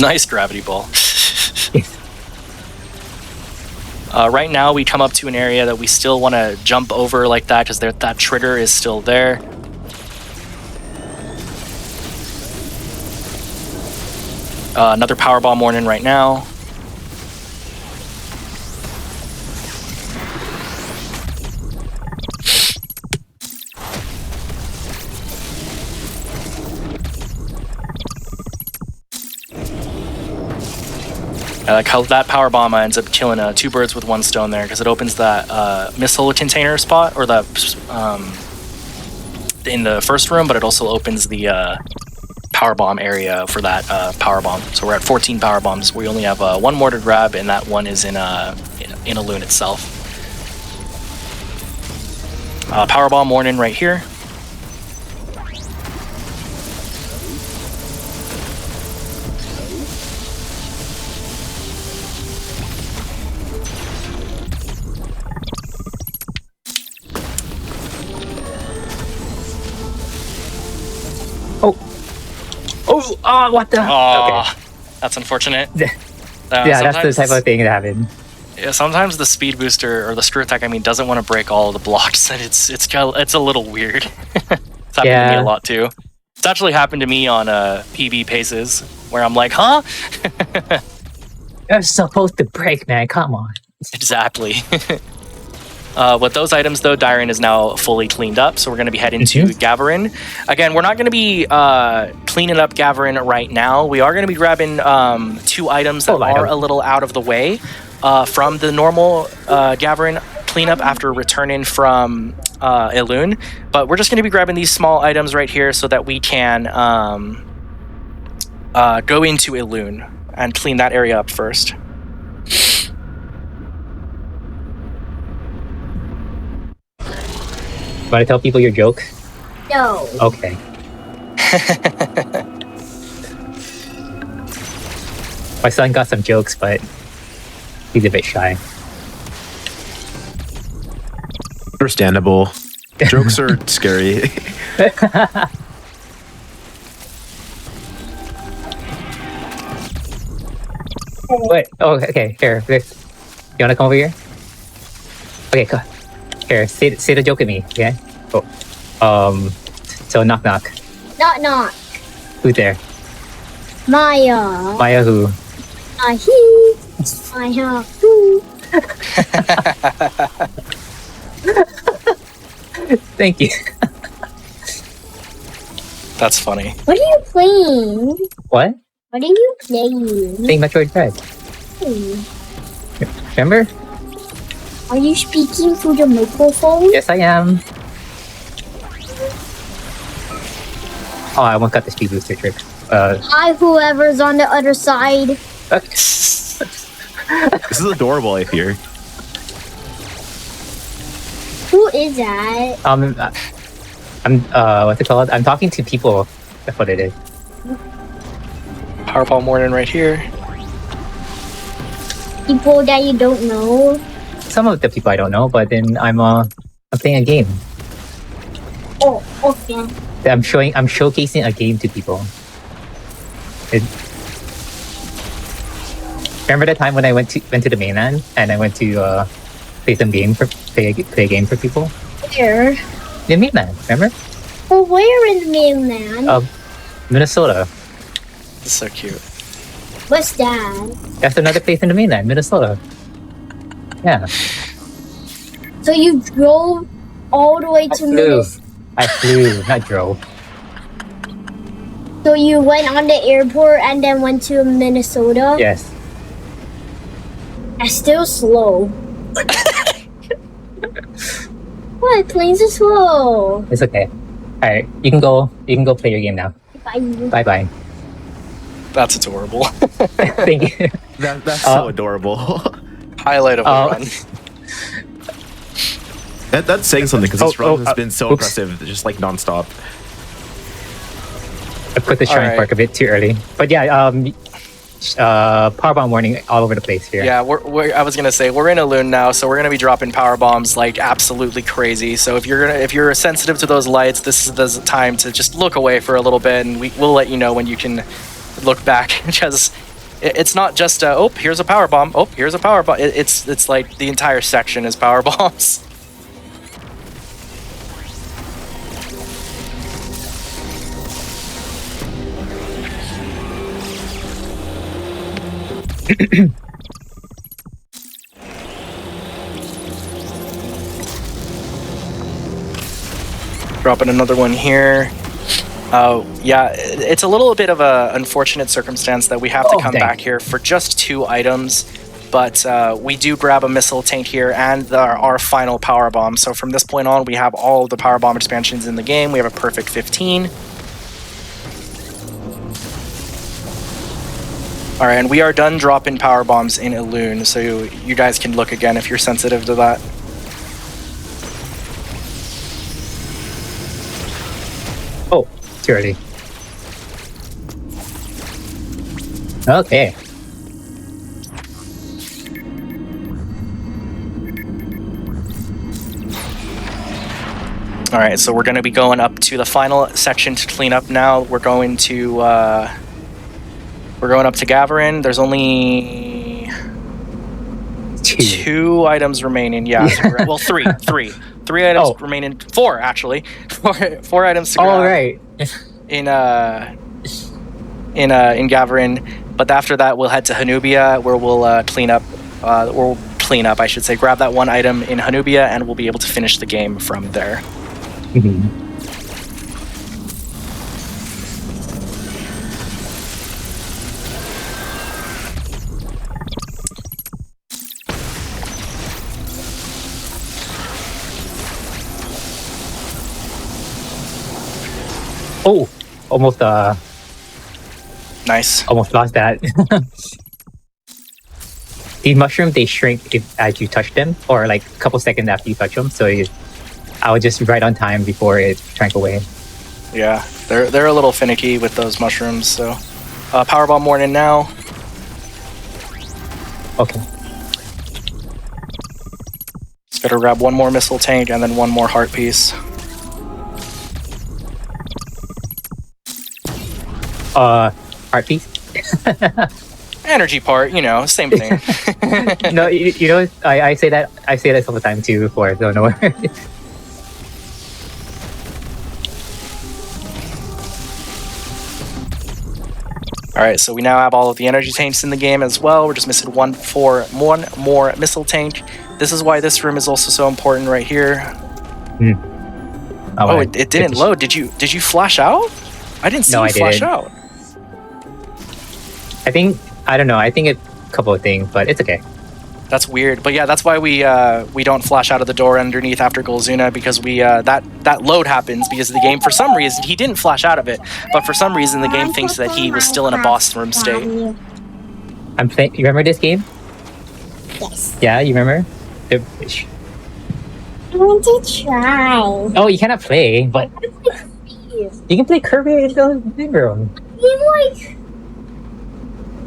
Nice gravity ball. Right now we come up to an area that we still want to jump over like that because that trigger is still there. Another powerbomb one in right now. I like how that power bomb ends up killing 2 birds with 1 stone there because it opens that missile container spot or the in the first room, but it also opens the power bomb area for that power bomb. So we're at 14 power bombs. We only have 1 more to grab, and that one is in a loon itself. Power bomb warning right here. Oh, what the? Oh, okay. That's unfortunate. Yeah, that's the type of thing that happened. Yeah, sometimes the speed booster or the screw attack, doesn't want to break all of the blocks, and it's a little weird. It's happened to me a lot too. It's actually happened to me on PB paces where I'm like, huh? You're supposed to break, man. Come on. Exactly. With those items, though, Dairon is now fully cleaned up, so we're going to be heading to Gavarin. Again, we're not going to be cleaning up Gavarin right now. We are going to be grabbing 2 items that are a little out of the way from the normal Gavarin cleanup after returning from Elune. But we're just going to be grabbing these small items right here so that we can go into Elune and clean that area up first. Want to tell people your joke? No. Okay. My son got some jokes, but he's a bit shy. Understandable. Jokes are scary. Wait. Oh, okay. Here, this. You wanna come over here? Okay, go. Here, say the joke at me. Okay. Oh. So knock knock. Knock knock. Who's there? Maya. Maya who? He. Maya who? Thank you. That's funny. What are you playing? What? What are you playing? Playing Metroid Dread. Hmm. Remember? Are you speaking through the microphone? Yes, I am. Oh, I won't cut the speed booster trick. Hi, whoever's on the other side. This is adorable, I hear. Who is that? I'm what's it called? I'm talking to people. That's what it is. Powerball Morning right here. People that you don't know. Some of the people I don't know, but then I'm playing a game. Oh, okay. I'm showcasing a game to people. Remember the time when I went to the mainland and I went to play a game for people? Where? The mainland, remember? Well, where in the mainland? Minnesota. That's so cute. What's that? That's another place in the mainland, Minnesota. Yeah. So you drove all the way to Minnesota? I flew, not drove. So you went on the airport and then went to Minnesota? Yes. That's still slow. What? Planes are slow. It's okay. Alright, you can go play your game now. Bye. Bye bye. That's adorable. Thank you. That's so adorable. Highlight of the run. That's saying something because this run has been so oops. impressive, just like nonstop. I put the shrine Alright. park a bit too early. But yeah, Powerbomb warning all over the place here. Yeah, I was gonna say we're in Elune now, so we're gonna be dropping power bombs like absolutely crazy. So if you're sensitive to those lights, this is the time to just look away for a little bit, and we'll let you know when you can look back. Because it's not just oh, here's a power bomb. Oh, here's a power bomb. It's like the entire section is power bombs. Dropping another one here. Yeah, it's a little bit of a unfortunate circumstance that we have to come back here for just 2 items, but we do grab a missile tank here and our final power bomb. So from this point on, we have all of the power bomb expansions in the game. We have a perfect 15. All right, and we are done dropping power bombs in Elune, so you guys can look again if you're sensitive to that. Oh, too early. Okay. All right, so we're going to be going up to the final section to clean up now. We're going up to Gavarin. There's only 2 items remaining. Yeah, so well, three items remaining. 4 actually. 4 items to grab. All right. In Gavarin, but after that we'll head to Hanubia, where we'll clean up, I should say. Grab that 1 item in Hanubia, and we'll be able to finish the game from there. Mm-hmm. Oh, almost Nice. almost lost that. These mushrooms, they shrink as you touch them, or like a couple seconds after you touch them. So I was just right on time before it shrank away. Yeah, they're a little finicky with those mushrooms. So, Powerbomb Morning now. Okay. Just gotta grab 1 more missile tank and then 1 more heart piece. Art piece. Energy part, same thing. No, you know, I say that all the time too before, so no worries. All right, so we now have all of the energy tanks in the game as well. We're just missing one more missile tank. This is why this room is also so important right here. Oh, it didn't load. Did you flash out? I didn't see you flash out. I don't know. I think a couple of things, but it's okay. That's weird. But yeah, that's why we don't flash out of the door underneath after Golzuna, because we that load happens because the game, for some reason, he didn't flash out of it, but for some reason the game thinks that he was still in a boss room state. I'm playing. You remember this game? Yes. Yeah, you remember? I want to try. Oh, you cannot play, but you can play Kirby in the big room.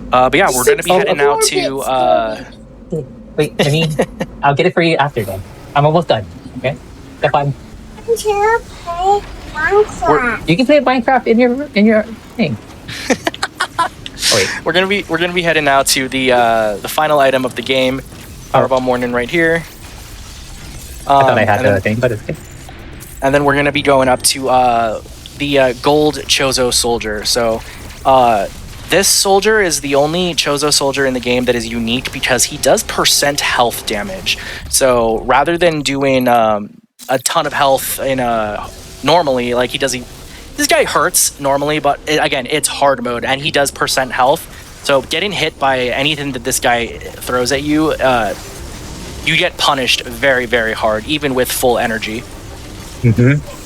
But yeah, we're gonna be heading out to. Wait, I'll get it for you after then. I'm almost done. Okay, have fun. I'm gonna play Minecraft. You can play Minecraft in your thing. We're gonna be heading out to the final item of the game, Powerball Morning, right here. I thought I had the thing, but it's okay. And then we're gonna be going up to the gold Chozo soldier. So this soldier is the only Chozo soldier in the game that is unique because he does % health damage. So rather than doing a ton of health in normally, like this guy hurts normally, but again, it's hard mode and he does % health. So getting hit by anything that this guy throws at you, you get punished very, very hard, even with full energy.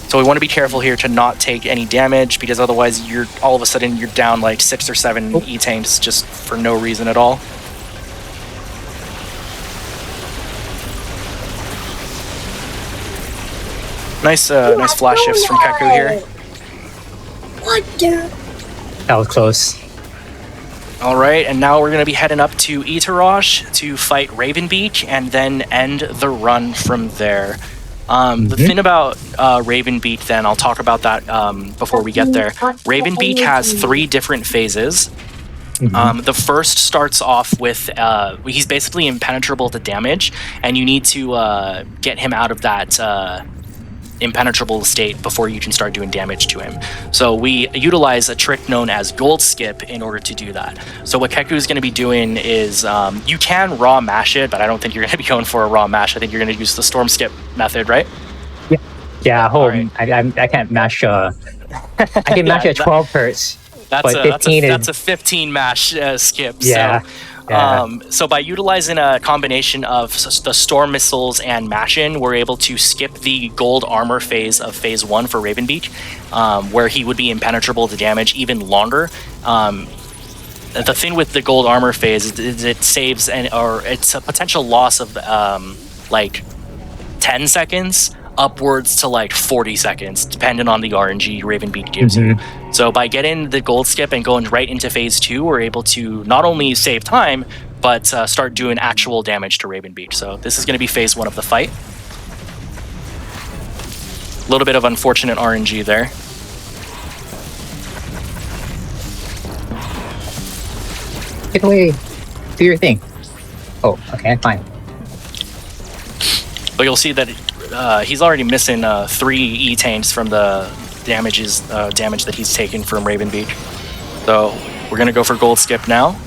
So we want to be careful here to not take any damage, because otherwise you're all of a sudden you're down like 6 or 7 E-tanks just for no reason at all. Nice flash shifts from Keku here. What, dude? That was close. All right, and now we're going to be heading up to Itarash to fight Ravenbeak and then end the run from there. The thing about Ravenbeak, then, I'll talk about that before we get there. Ravenbeak has 3 different phases. The first starts off with, he's basically impenetrable to damage, and you need to get him out of that impenetrable state before you can start doing damage to him. So we utilize a trick known as Gold Skip in order to do that. So what Keku is going to be doing is, you can raw mash it, but I don't think you're going to be going for a raw mash. I think you're going to use the Storm Skip method, right? Yeah. Right. I can't mash. I can mash at 12 hertz. That's but 15 that's a 15 mash skip. Yeah. So by utilizing a combination of the storm missiles and Mashin, we're able to skip the gold armor phase of phase 1 for Ravenbeak, where he would be impenetrable to damage even longer. The thing with the gold armor phase is it saves it's a potential loss of like 10 seconds upwards to like 40 seconds, depending on the RNG Ravenbeak gives you. So by getting the gold skip and going right into phase 2, we're able to not only save time, but start doing actual damage to Ravenbeak. So this is going to be phase 1 of the fight. A little bit of unfortunate RNG there. Get away. Do your thing. Oh, okay, fine. But you'll see that he's already missing 3 E-tanks from the damage that he's taken from Ravenbeak. So we're going to go for gold skip now.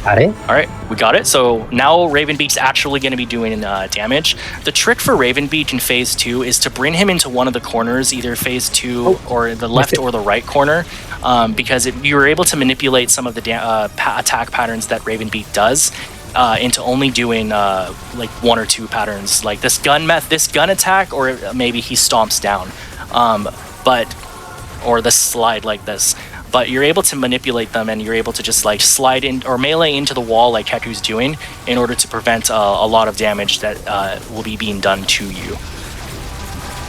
Got it? All right, we got it. So now Ravenbeak's actually going to be doing damage. The trick for Ravenbeak in phase 2 is to bring him into one of the corners, either phase 2 or the left or the right corner, because you were able to manipulate some of the attack patterns that Ravenbeak does into only doing like 1 or 2 patterns, like this gun attack, or maybe he stomps down, or the slide like this. But you're able to manipulate them, and you're able to just like slide in or melee into the wall like Keku's doing in order to prevent a lot of damage that will be being done to you.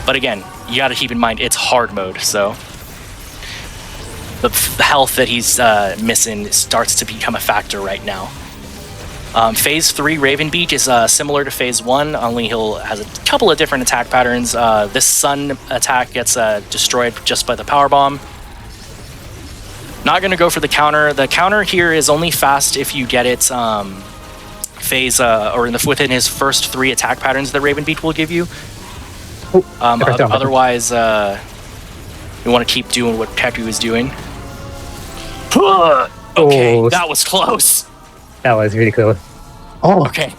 But again, you got to keep in mind it's hard mode, so the health that he's missing starts to become a factor right now. Phase 3 Raven Beach is similar to Phase 1, only has a couple of different attack patterns. This sun attack gets destroyed just by the power bomb. Not going to go for the counter. The counter here is only fast if you get it phase or within his first 3 attack patterns that Raven Beach will give you. Otherwise, we want to keep doing what Keku is doing. Okay, that was close. That was really close. Oh, okay.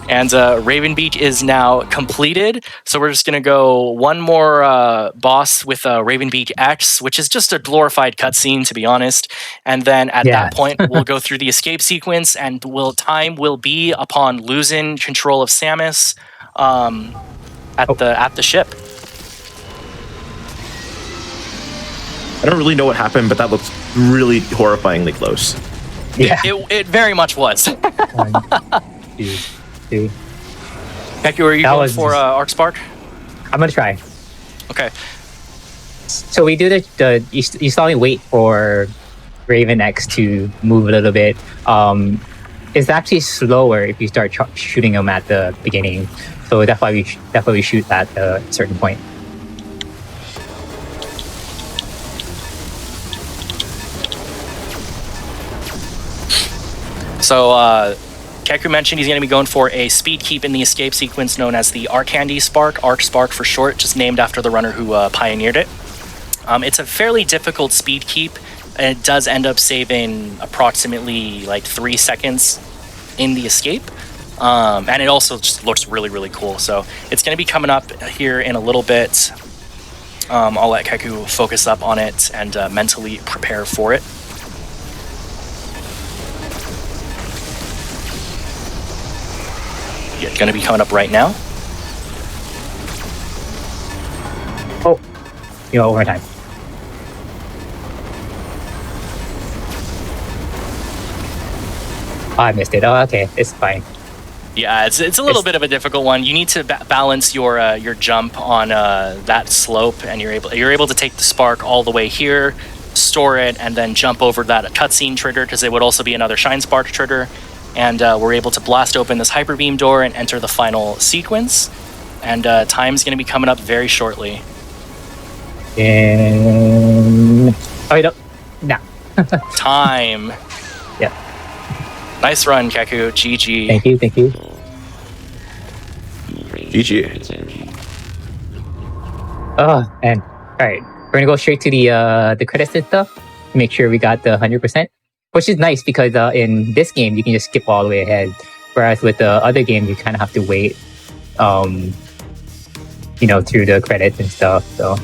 And Raven Beach is now completed. So we're just going to go one more boss with Raven Beach X, which is just a glorified cutscene, to be honest. And then at that point, we'll go through the escape sequence, and time will be upon losing control of Samus at the ship. I don't really know what happened, but that looks really horrifyingly close. Yeah. It very much was. 1, 2, 3. Keku, are you going for Arc Spark? I'm gonna try. Okay. So we do you saw me wait for Raven X to move a little bit. It's actually slower if you start shooting them at the beginning. So that's why we shoot at a certain point. So, Keku mentioned he's going to be going for a speed keep in the escape sequence known as the Arc Spark for short, just named after the runner who pioneered it. It's a fairly difficult speed keep, and it does end up saving approximately like 3 seconds in the escape. And it also just looks really, really cool. So it's going to be coming up here in a little bit. I'll let Keku focus up on it and mentally prepare for it. Yeah, going to be coming up right now. Oh, overtime. Oh, I missed it. Oh, okay, it's fine. Yeah, it's a little bit of a difficult one. You need to balance your jump on that slope, and you're able to take the spark all the way here, store it, and then jump over that cutscene trigger, because it would also be another shine spark trigger. And we're able to blast open this hyper beam door and enter the final sequence. And time's going to be coming up very shortly. And no. Time. Yeah. Nice run, Keku. GG. Thank you. GG. Oh, and all right, we're gonna go straight to the credits and stuff. Make sure we got the 100%. Which is nice because in this game you can just skip all the way ahead, whereas with the other game you kind of have to wait, through the credits and stuff. So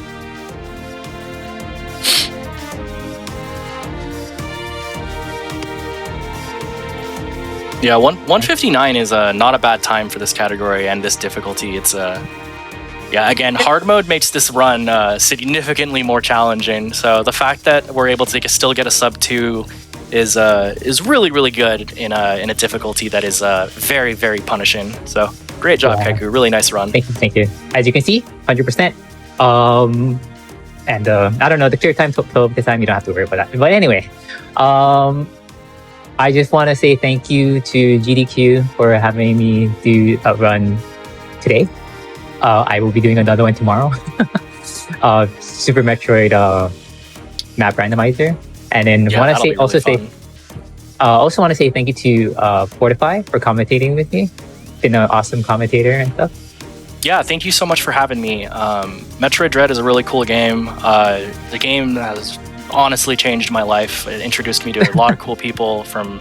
yeah, 159 is not a bad time for this category and this difficulty. It's again, hard mode makes this run significantly more challenging. So the fact that we're able to still get a sub 2 is really, really good in a difficulty that is very, very punishing. So great job, Keku. Really nice run. Thank you. As you can see, 100%. And I don't know, the clear time till this time you don't have to worry about that. But anyway, I just want to say thank you to GDQ for having me do a run today. I will be doing another one tomorrow. Super Metroid map randomizer. And then also want to say thank you to Fortify for commentating with me. Been an awesome commentator and stuff. Yeah, thank you so much for having me. Metroid Dread is a really cool game. The game has honestly changed my life. It introduced me to a lot of cool people from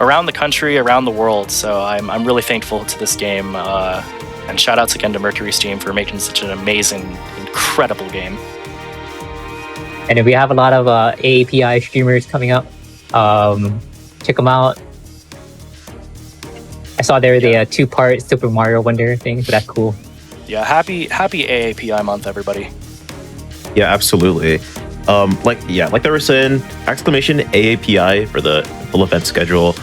around the country, around the world. So I'm really thankful to this game. And shout outs again to Mercury Steam for making such an amazing, incredible game. And then we have a lot of AAPI streamers coming up. Check them out. I saw there the 2-part Super Mario Wonder thing, so that's cool. Yeah, happy AAPI month, everybody. Yeah, absolutely. Like they were saying, exclamation AAPI for the full event schedule.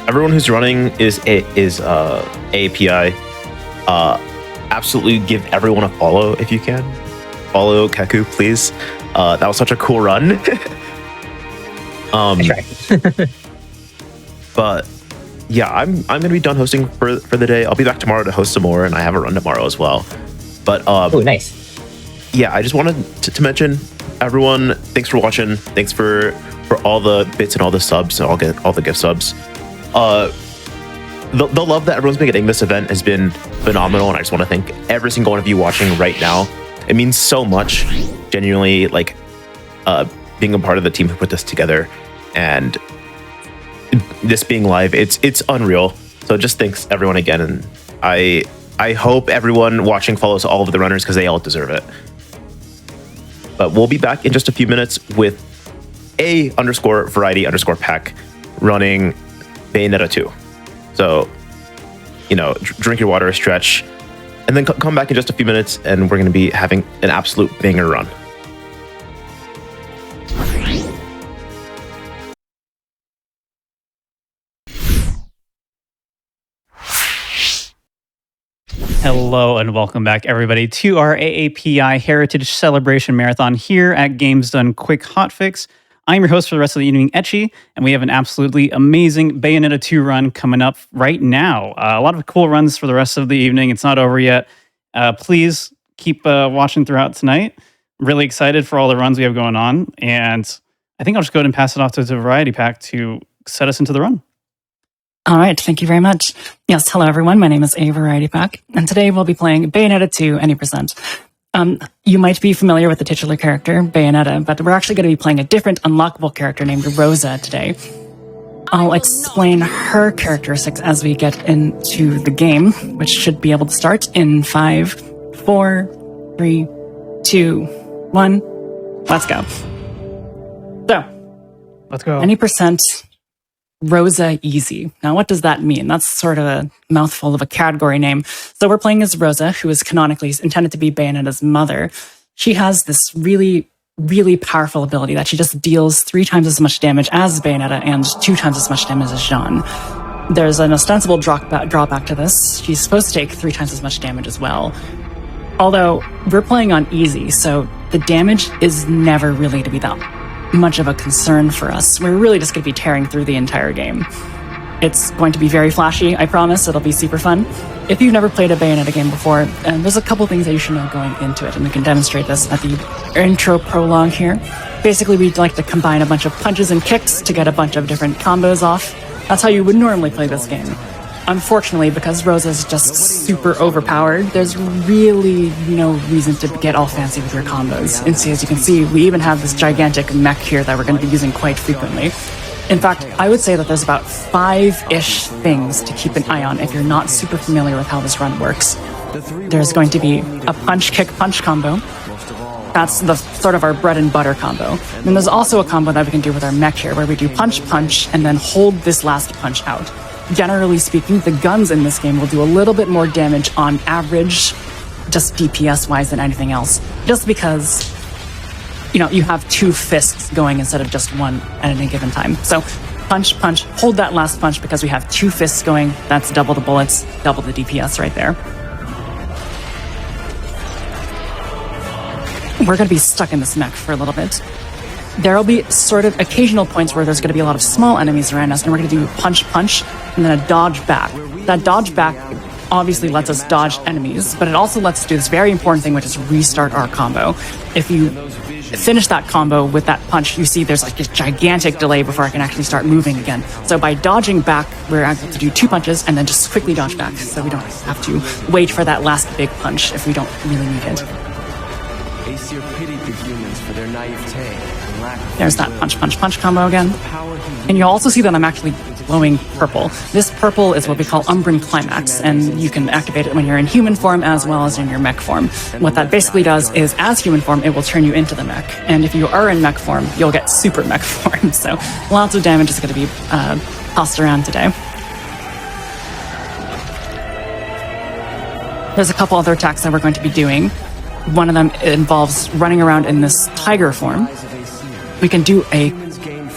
Everyone who's running is AAPI. Absolutely give everyone a follow if you can. Follow Keku, please. That was such a cool run. That's right. But yeah, I'm gonna be done hosting for the day. I'll be back tomorrow to host some more, and I have a run tomorrow as well. But Oh, nice. yeah, I just wanted to mention, everyone, thanks for watching. Thanks for all the bits and all the subs and all the gift subs. The love that everyone's been getting this event has been phenomenal, and I just want to thank every single one of you watching right now. It means so much, genuinely, like being a part of the team who put this together, and this being live, it's unreal. So just thanks everyone again, and I hope everyone watching follows all of the runners because they all deserve it. But we'll be back in just a few minutes with A_variety_pack running Bayonetta 2. So, drink your water, stretch, and then come back in just a few minutes, and we're going to be having an absolute banger run. Hello and welcome back, everybody, to our AAPI Heritage Celebration Marathon here at Games Done Quick Hotfix. I'm your host for the rest of the evening, Etchy, and we have an absolutely amazing Bayonetta 2 run coming up right now. A lot of cool runs for the rest of the evening. It's not over yet. Please keep watching throughout tonight. I'm really excited for all the runs we have going on, and I think I'll just go ahead and pass it off to the Variety Pack to set us into the run. All right, thank you very much. Yes, hello everyone, my name is A Variety Pack, and today we'll be playing Bayonetta 2 Any Percent. You might be familiar with the titular character, Bayonetta, but we're actually going to be playing a different unlockable character named Rosa today. I'll explain her characteristics as we get into the game, which should be able to start in 5, 4, 3, 2, 1. Let's go. So, Let's go. Any percent Rosa Easy. Now, what does that mean? That's sort of a mouthful of a category name. So we're playing as Rosa, who is canonically intended to be Bayonetta's mother. She has this really, really powerful ability that she just deals 3 times as much damage as Bayonetta and 2 times as much damage as Jean. There's an ostensible drawback to this. She's supposed to take 3 times as much damage as well. Although, we're playing on easy, so the damage is never really to be that much of a concern for us. We're really just going to be tearing through the entire game. It's going to be very flashy, I promise. It'll be super fun. If you've never played a Bayonetta game before, there's a couple things that you should know going into it, and we can demonstrate this at the intro prologue here. Basically, we'd like to combine a bunch of punches and kicks to get a bunch of different combos off. That's how you would normally play this game. Unfortunately, because Rosa's just super overpowered, there's really no reason to get all fancy with your combos. And see, as you can see, we even have this gigantic mech here that we're going to be using quite frequently. In fact, I would say that there's about 5-ish things to keep an eye on if you're not super familiar with how this run works. There's going to be a punch-kick-punch combo. That's the sort of our bread and butter combo. And there's also a combo that we can do with our mech here, where we do punch-punch and then hold this last punch out. Generally speaking, the guns in this game will do a little bit more damage on average, just DPS-wise than anything else. Just because, you have 2 fists going instead of just one at any given time. So, punch, punch, hold that last punch because we have 2 fists going. That's double the bullets, double the DPS right there. We're going to be stuck in this mech for a little bit. There'll be sort of occasional points where there's going to be a lot of small enemies around us, and we're going to do punch, punch, and then a dodge back. That dodge back obviously lets us dodge enemies, but it also lets us do this very important thing, which is restart our combo. If you finish that combo with that punch, you see there's like this gigantic delay before I can actually start moving again. So by dodging back, we're able to do 2 punches and then just quickly dodge back, so we don't have to wait for that last big punch if we don't really need it. Aesir pitied the humans for their naivete. There's that punch, punch, punch combo again. And you'll also see that I'm actually glowing purple. This purple is what we call Umbran Climax, and you can activate it when you're in human form as well as in your mech form. What that basically does is, as human form, it will turn you into the mech. And if you are in mech form, you'll get super mech form. So lots of damage is going to be tossed around today. There's a couple other attacks that we're going to be doing. One of them involves running around in this tiger form. We can do I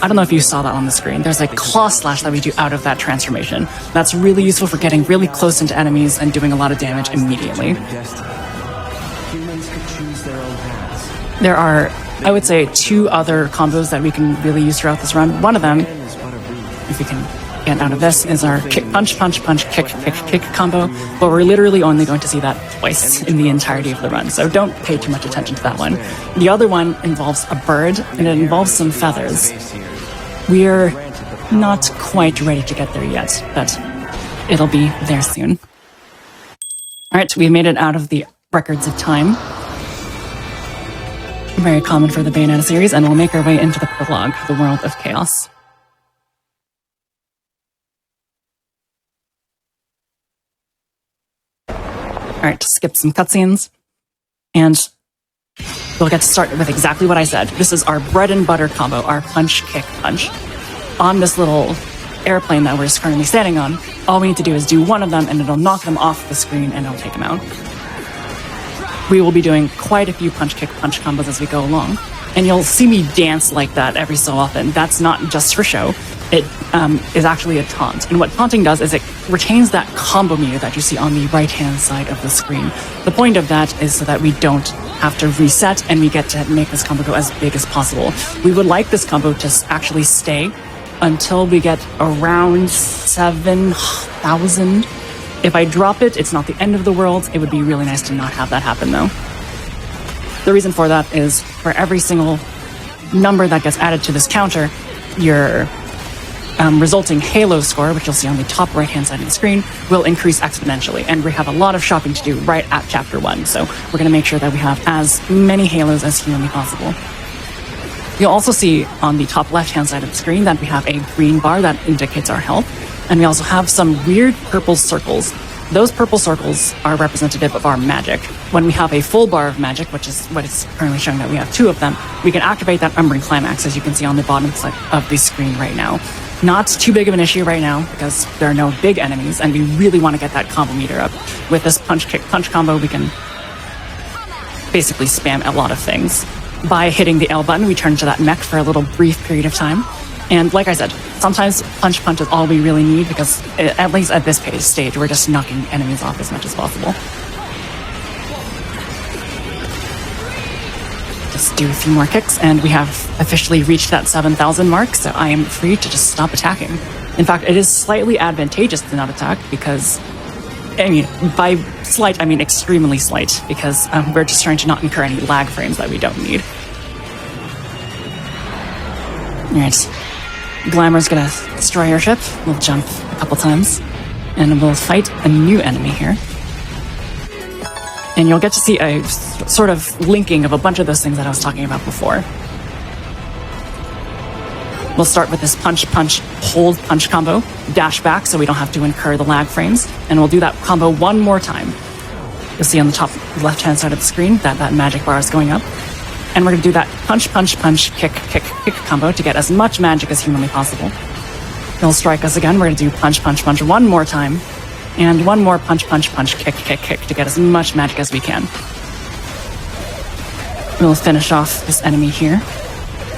don't know if you saw that on the screen. There's a claw slash that we do out of that transformation. That's really useful for getting really close into enemies and doing a lot of damage immediately. Humans could choose their own paths, There are, I would say, 2 other combos that we can really use throughout this run. One of them, if we can get out of this, is our kick, punch, punch, punch, kick, kick, kick combo, but we're literally only going to see that twice in the entirety of the run, so don't pay too much attention to that one. The other one involves a bird, and it involves some feathers. We're not quite ready to get there yet, but it'll be there soon. Alright, we've made it out of the records of time. Very common for the Bayonetta series, and we'll make our way into the prologue, the world of chaos. Alright, skip some cutscenes, and we'll get to start with exactly what I said. This is our bread and butter combo, our punch, kick, punch. On this little airplane that we're currently standing on, all we need to do is do one of them, and it'll knock them off the screen, and it'll take them out. We will be doing quite a few punch, kick, punch combos as we go along. And you'll see me dance like that every so often. That's not just for show. It is actually a taunt. And what taunting does is it retains that combo meter that you see on the right-hand side of the screen. The point of that is so that we don't have to reset and we get to make this combo go as big as possible. We would like this combo to actually stay until we get around 7,000. If I drop it, it's not the end of the world. It would be really nice to not have that happen, though. The reason for that is for every single number that gets added to this counter, your resulting Halo score, which you'll see on the top right-hand side of the screen, will increase exponentially. And we have a lot of shopping to do right at Chapter 1, so we're going to make sure that we have as many Halos as humanly possible. You'll also see on the top left-hand side of the screen that we have a green bar that indicates our health. And we also have some weird purple circles. Those purple circles are representative of our magic. When we have a full bar of magic, which is what it's currently showing that we have 2 of them, we can activate that Umbran Climax, as you can see on the bottom side of the screen right now. Not too big of an issue right now, because there are no big enemies, and we really want to get that combo meter up. With this punch, kick, punch combo, we can basically spam a lot of things. By hitting the L button, we turn to that mech for a little brief period of time. And like I said, sometimes punch is all we really need because, at least at this stage, we're just knocking enemies off as much as possible. Just do a few more kicks, and we have officially reached that 7,000 mark, so I am free to just stop attacking. In fact, it is slightly advantageous to not attack because, I mean, by slight, I mean extremely slight, because we're just trying to not incur any lag frames that we don't need. Alright. Glamour's gonna destroy our ship. We'll jump a couple times, and we'll fight a new enemy here. And you'll get to see a sort of linking of a bunch of those things that I was talking about before. We'll start with this punch, punch, hold, punch combo, dash back so we don't have to incur the lag frames, and we'll do that combo one more time. You'll see on the top left-hand side of the screen that that magic bar is going up. And we're going to do that punch, punch, punch, kick, kick, kick combo to get as much magic as humanly possible. He'll strike us again. We're going to do punch, punch, punch one more time. And one more punch, punch, punch, kick, kick, kick to get as much magic as we can. We'll finish off this enemy here.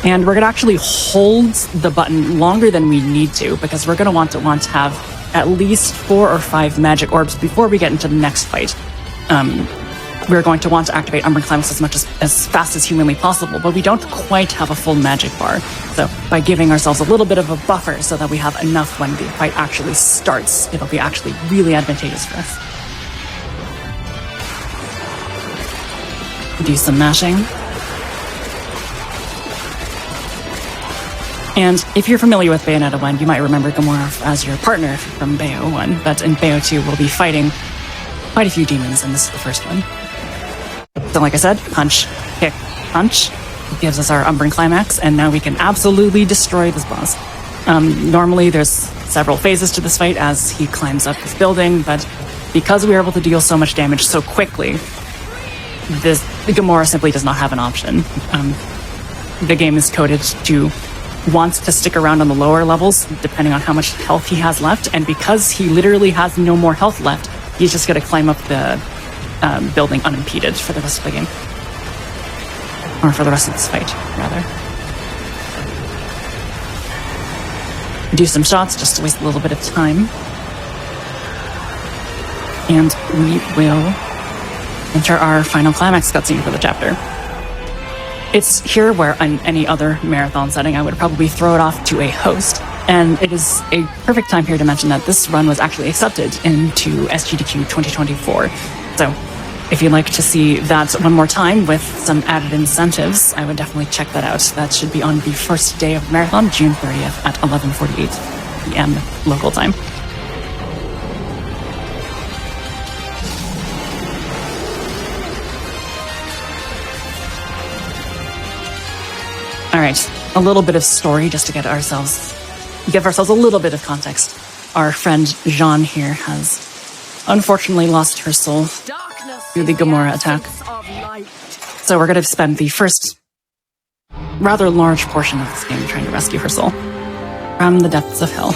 And we're going to actually hold the button longer than we need to, because we're going to want to have at least 4 or 5 magic orbs before we get into the next fight. We're going to want to activate Umbran Climax as fast as humanly possible, but we don't quite have a full magic bar. So by giving ourselves a little bit of a buffer so that we have enough when the fight actually starts, it'll be actually really advantageous for us. Do some mashing. And if you're familiar with Bayonetta 1, you might remember Gamora as your partner from Bayo 1, but in Bayo 2, we'll be fighting quite a few demons, and this is the first one. So like I said, punch, kick, punch. It gives us our Umbran Climax, and now we can absolutely destroy this boss. Normally there's several phases to this fight as he climbs up this building, but because we were able to deal so much damage so quickly, the Gamora simply does not have an option. The game is coded to want to stick around on the lower levels, depending on how much health he has left, and because he literally has no more health left, he's just going to climb up the building unimpeded for the rest of the game. Or for the rest of this fight, rather. Do some shots just to waste a little bit of time. And we will enter our final climax cutscene for the chapter. It's here where in any other marathon setting, I would probably throw it off to a host. And it is a perfect time here to mention that this run was actually accepted into SGDQ 2024. So if you'd like to see that one more time with some added incentives, I would definitely check that out. That should be on the first day of the marathon, June 30th at 11:48 p.m. local time. All right, a little bit of story just to give ourselves a little bit of context. Our friend Jean here has unfortunately lost her soul through the Gamora attack. So we're going to spend the first rather large portion of this game trying to rescue her soul from the depths of hell.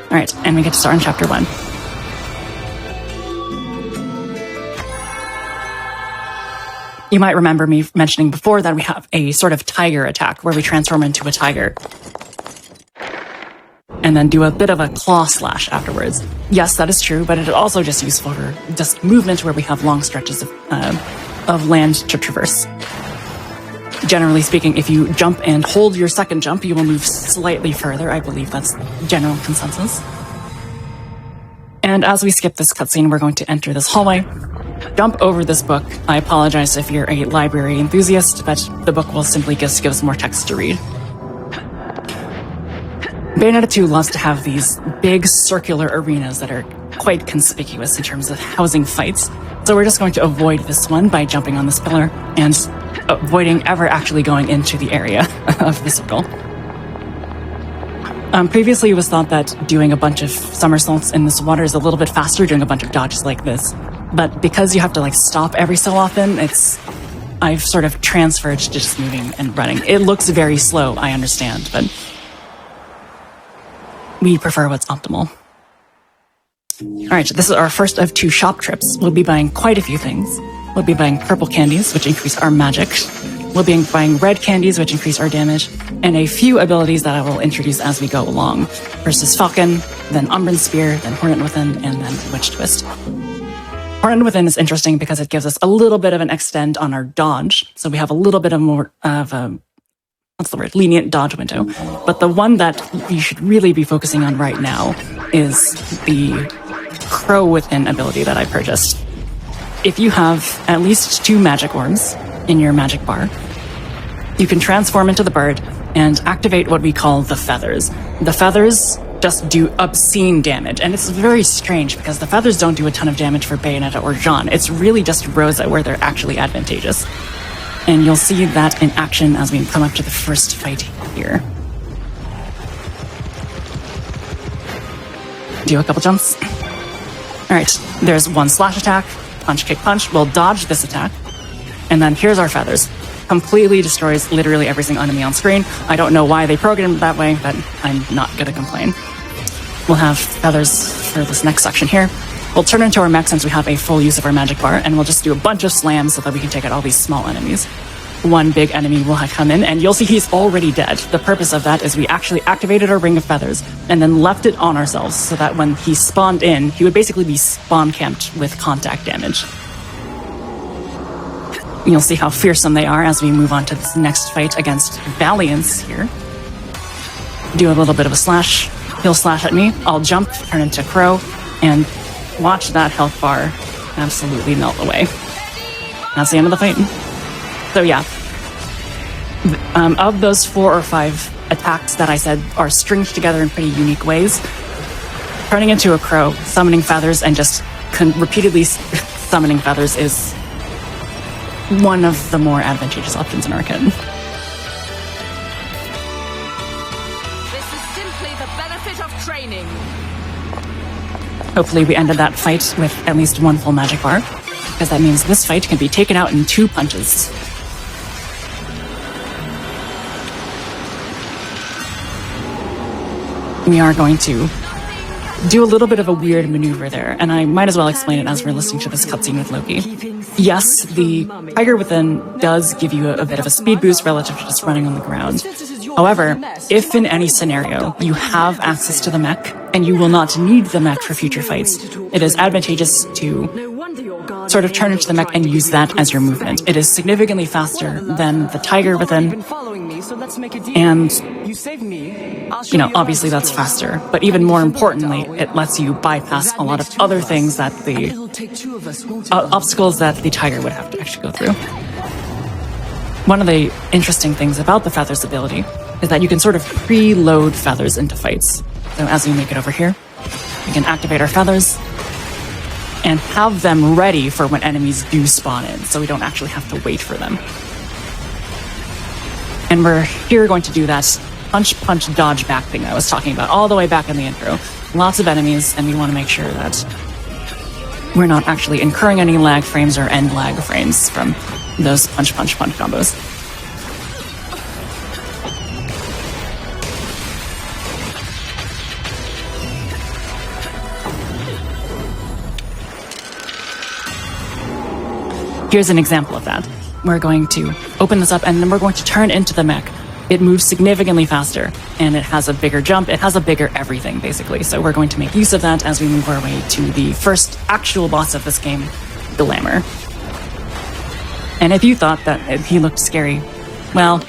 All right, and we get to start on chapter 1. You might remember me mentioning before that we have a sort of tiger attack where we transform into a tiger and then do a bit of a claw slash afterwards. Yes, that is true, but it is also just useful for just movement where we have long stretches of land to traverse. Generally speaking, if you jump and hold your second jump, you will move slightly further. I believe that's general consensus. And as we skip this cutscene, we're going to enter this hallway, jump over this book. I apologize if you're a library enthusiast, but the book will simply just give us more text to read. Bayonetta 2 loves to have these big circular arenas that are quite conspicuous in terms of housing fights. So we're just going to avoid this one by jumping on this pillar and avoiding ever actually going into the area of the circle. Previously, it was thought that doing a bunch of somersaults in this water is a little bit faster, doing a bunch of dodges like this. But because you have to stop every so often, I've sort of transferred to just moving and running. It looks very slow, I understand, but we prefer what's optimal. All right, this is our first of 2 shop trips. We'll be buying quite a few things. We'll be buying purple candies, which increase our magic. We'll be buying red candies, which increase our damage, and a few abilities that I will introduce as we go along. First is Falcon, then Umbran Spear, then Hornet Within, and then Witch Twist. Hornet Within is interesting because it gives us a little bit of an extend on our dodge, so we have a little bit of more of a lenient dodge window. But the one that you should really be focusing on right now is the Crow Within ability that I purchased. If you have at least 2 magic orbs in your magic bar, you can transform into the bird and activate what we call the feathers. The feathers just do obscene damage, and it's very strange because the feathers don't do a ton of damage for Bayonetta or Jean. It's really just Rosa where they're actually advantageous. And you'll see that in action as we come up to the first fight here. Do a couple jumps. All right, there's 1 slash attack, punch, kick, punch. We'll dodge this attack. And then here's our feathers. Completely destroys literally every single enemy on screen. I don't know why they programmed it that way, but I'm not gonna complain. We'll have feathers for this next section here. We'll turn into our mech since we have a full use of our magic bar, and we'll just do a bunch of slams so that we can take out all these small enemies. 1 big enemy will have come in, and you'll see he's already dead. The purpose of that is we actually activated our ring of feathers and then left it on ourselves so that when he spawned in, he would basically be spawn camped with contact damage. You'll see how fearsome they are as we move on to this next fight against Valiance here. Do a little bit of a slash. He'll slash at me. I'll jump, turn into Crow, and watch that health bar absolutely melt away. That's the end of the fight. So yeah, of those 4 or 5 attacks that I said are stringed together in pretty unique ways, turning into a Crow, summoning feathers, and just repeatedly summoning feathers is one of the more advantageous options in our kit. This is simply the benefit of training. Hopefully we ended that fight with at least 1 full magic bar, because that means this fight can be taken out in 2 punches. We are going to do a little bit of a weird maneuver there, and I might as well explain it as we're listening to this cutscene with Loki. Yes, the Tiger Within does give you a bit of a speed boost relative to just running on the ground. However, if in any scenario you have access to the mech, and you will not need the mech for future fights, it is advantageous to sort of turn into the mech and use that as your movement. It is significantly faster than the tiger within, and obviously that's faster. But even more importantly, it lets you bypass a lot of other things that the obstacles that the tiger would have to actually go through. One of the interesting things about the feathers ability is that you can sort of preload feathers into fights. So as we make it over here, we can activate our feathers and have them ready for when enemies do spawn in, so we don't actually have to wait for them. And we're here going to do that punch, punch, dodge back thing I was talking about all the way back in the intro. Lots of enemies, and we want to make sure that we're not actually incurring any lag frames or end lag frames from those punch, punch, punch combos. Here's an example of that. We're going to open this up and then we're going to turn into the mech. It moves significantly faster and it has a bigger jump. It has a bigger everything, basically. So we're going to make use of that as we move our way to the first actual boss of this game, Glamour. And if you thought that he looked scary, well,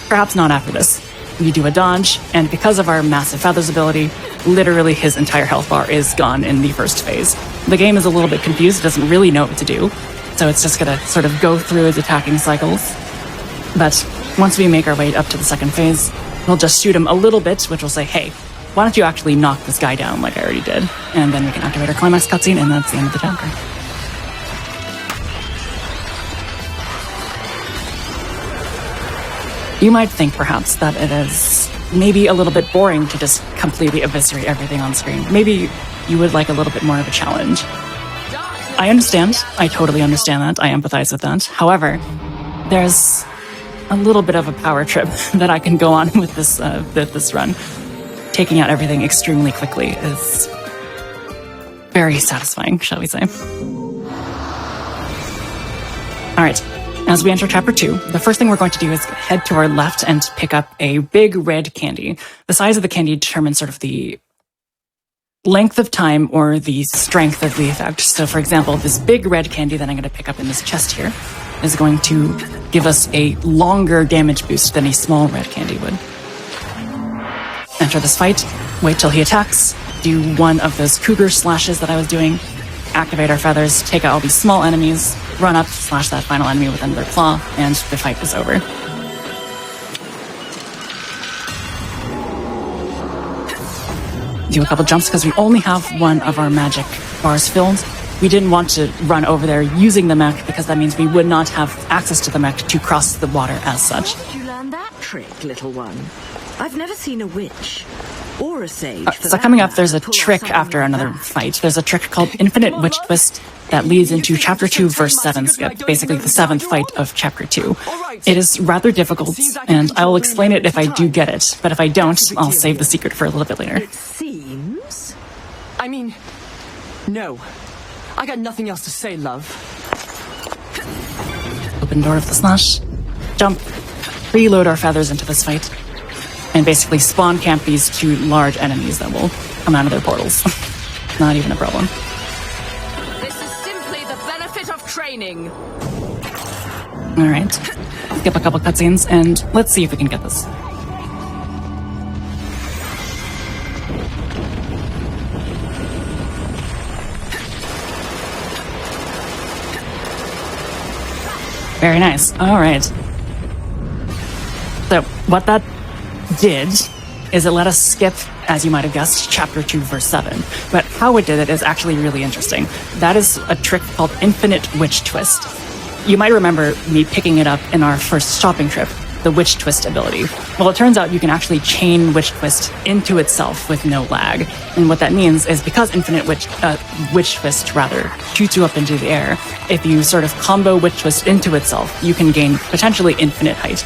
perhaps not after this. You do a dodge, and because of our massive feathers ability, literally his entire health bar is gone in the first phase. The game is a little bit confused, it doesn't really know what to do. So it's just gonna sort of go through its attacking cycles. But once we make our way up to the second phase, we'll just shoot him a little bit, which will say, hey, why don't you actually knock this guy down like I already did? And then we can activate our climax cutscene, and that's the end of the chapter. You might think, perhaps, that it is maybe a little bit boring to just completely eviscerate everything on screen. Maybe you would like a little bit more of a challenge. I understand. I totally understand that. I empathize with that. However, there's a little bit of a power trip that I can go on with this run. Taking out everything extremely quickly is very satisfying, shall we say. All right. As we enter Chapter 2, the first thing we're going to do is head to our left and pick up a big red candy. The size of the candy determines sort of the length of time or the strength of the effect. So, for example, this big red candy that I'm going to pick up in this chest here is going to give us a longer damage boost than a small red candy would. Enter this fight, wait till he attacks, do one of those cougar slashes that I was doing, activate our feathers, take out all these small enemies, run up, slash that final enemy with another claw, and the fight is over. Do a couple jumps because we only have one of our magic bars filled. We didn't want to run over there using the mech because that means we would not have access to the mech to cross the water as such. Did you learn that trick, little one? I've never seen a witch. Or a sage. So coming up, there's a trick after another fight. There's a trick called Infinite Witch Twist that leads into Chapter 2, Verse 7 skip, basically the 7th fight of Chapter 2. It is rather difficult, and I will explain it if I do get it, but if I don't, I'll save the secret for a little bit later. It seems... I mean... No. I got nothing else to say, love. Open door of the slash. Jump. Reload our feathers into this fight. And basically spawn camp these two large enemies that will come out of their portals. Not even a problem. This is simply the benefit of training. Alright. Skip a couple cutscenes, and let's see if we can get this. Very nice. Alright. So, what that did is it let us skip, as you might have guessed, Chapter 2, Verse 7. But how it did it is actually really interesting. That is a trick called Infinite Witch Twist. You might remember me picking it up in our first shopping trip, the Witch Twist ability. Well, it turns out you can actually chain Witch Twist into itself with no lag. And what that means is because Infinite Witch Twist shoots you up into the air, if you sort of combo Witch Twist into itself, you can gain potentially infinite height.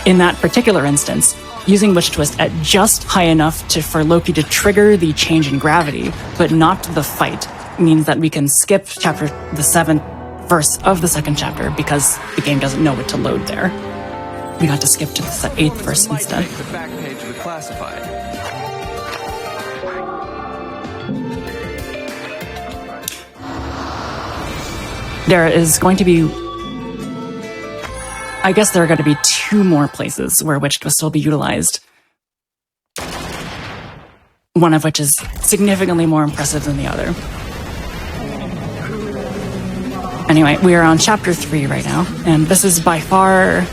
In that particular instance, using Witch Twist at just high enough for Loki to trigger the change in gravity, but not the fight, means that we can skip the 7th verse of the 2nd chapter because the game doesn't know what to load there. We got to skip to the 8th verse instead. The back page of the classified. There is going to be... I guess there are going to be 2 more places where Witched will still be utilized. One of which is significantly more impressive than the other. Anyway, we are on Chapter 3 right now, and this is by far...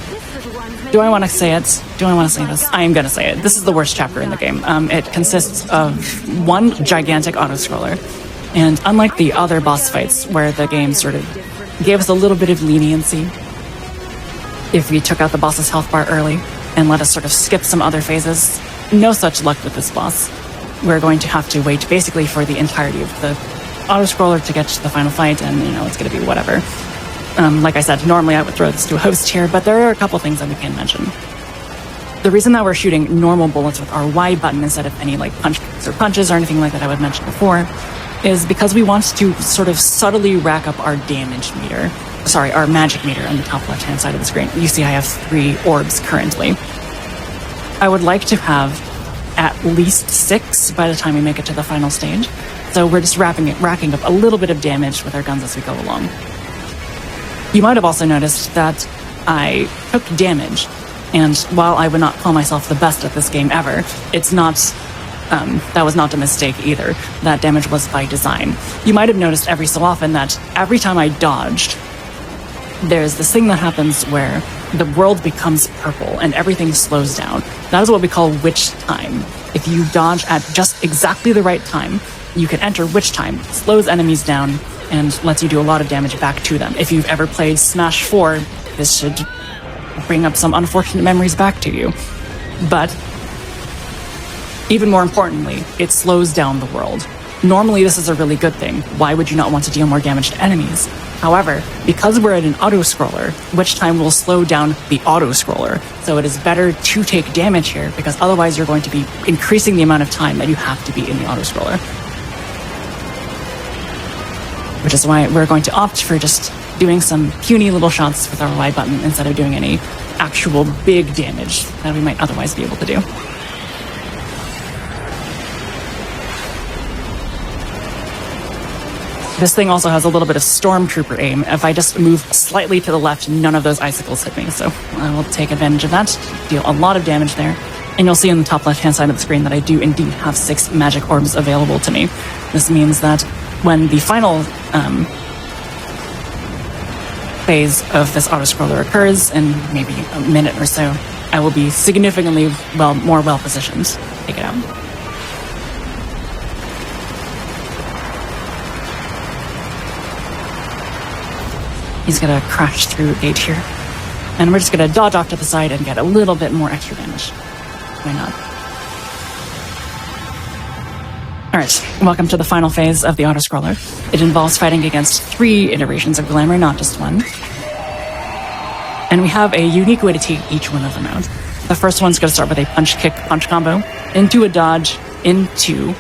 Do I want to say it? Do I want to say this? I am going to say it. This is the worst chapter in the game. It consists of one gigantic auto-scroller, and unlike the other boss fights, where the game sort of gave us a little bit of leniency, if we took out the boss's health bar early and let us sort of skip some other phases, no such luck with this boss. We're going to have to wait basically for the entirety of the auto-scroller to get to the final fight, and, you know, it's going to be whatever. Like I said, normally I would throw this to a host here, but there are a couple things that we can mention. The reason that we're shooting normal bullets with our Y button instead of any like punch kicks or punches or anything like that I would mention before is because we want to sort of subtly rack up our damage meter. Sorry, our magic meter on the top left-hand side of the screen. You see I have 3 orbs currently. I would like to have at least 6 by the time we make it to the final stage. So we're just racking up a little bit of damage with our guns as we go along. You might have also noticed that I took damage, and while I would not call myself the best at this game ever, it's not, that was not a mistake either. That damage was by design. You might have noticed every so often that every time I dodged, there's this thing that happens where the world becomes purple and everything slows down. That is what we call witch time. If you dodge at just exactly the right time, you can enter witch time, slows enemies down, and lets you do a lot of damage back to them. If you've ever played Smash 4, this should bring up some unfortunate memories back to you. But, even more importantly, it slows down the world. Normally this is a really good thing. Why would you not want to deal more damage to enemies? However, because we're at an auto-scroller, Witch time will slow down the auto-scroller. So it is better to take damage here, because otherwise you're going to be increasing the amount of time that you have to be in the auto-scroller. Which is why we're going to opt for just doing some puny little shots with our Y button instead of doing any actual big damage that we might otherwise be able to do. This thing also has a little bit of stormtrooper aim. If I just move slightly to the left, none of those icicles hit me, so I will take advantage of that, deal a lot of damage there. And you'll see on the top left-hand side of the screen that I do indeed have 6 magic orbs available to me. This means that when the final phase of this auto-scroller occurs, in maybe a minute or so, I will be significantly more well-positioned to take it out. He's gonna crash through a gate here. And we're just gonna dodge off to the side and get a little bit more extra damage. Why not? Alright, welcome to the final phase of the auto-scroller. It involves fighting against 3 iterations of Glamour, not just 1. And we have a unique way to take each one of them out. The first one's going to start with a punch-kick-punch combo, into a dodge, into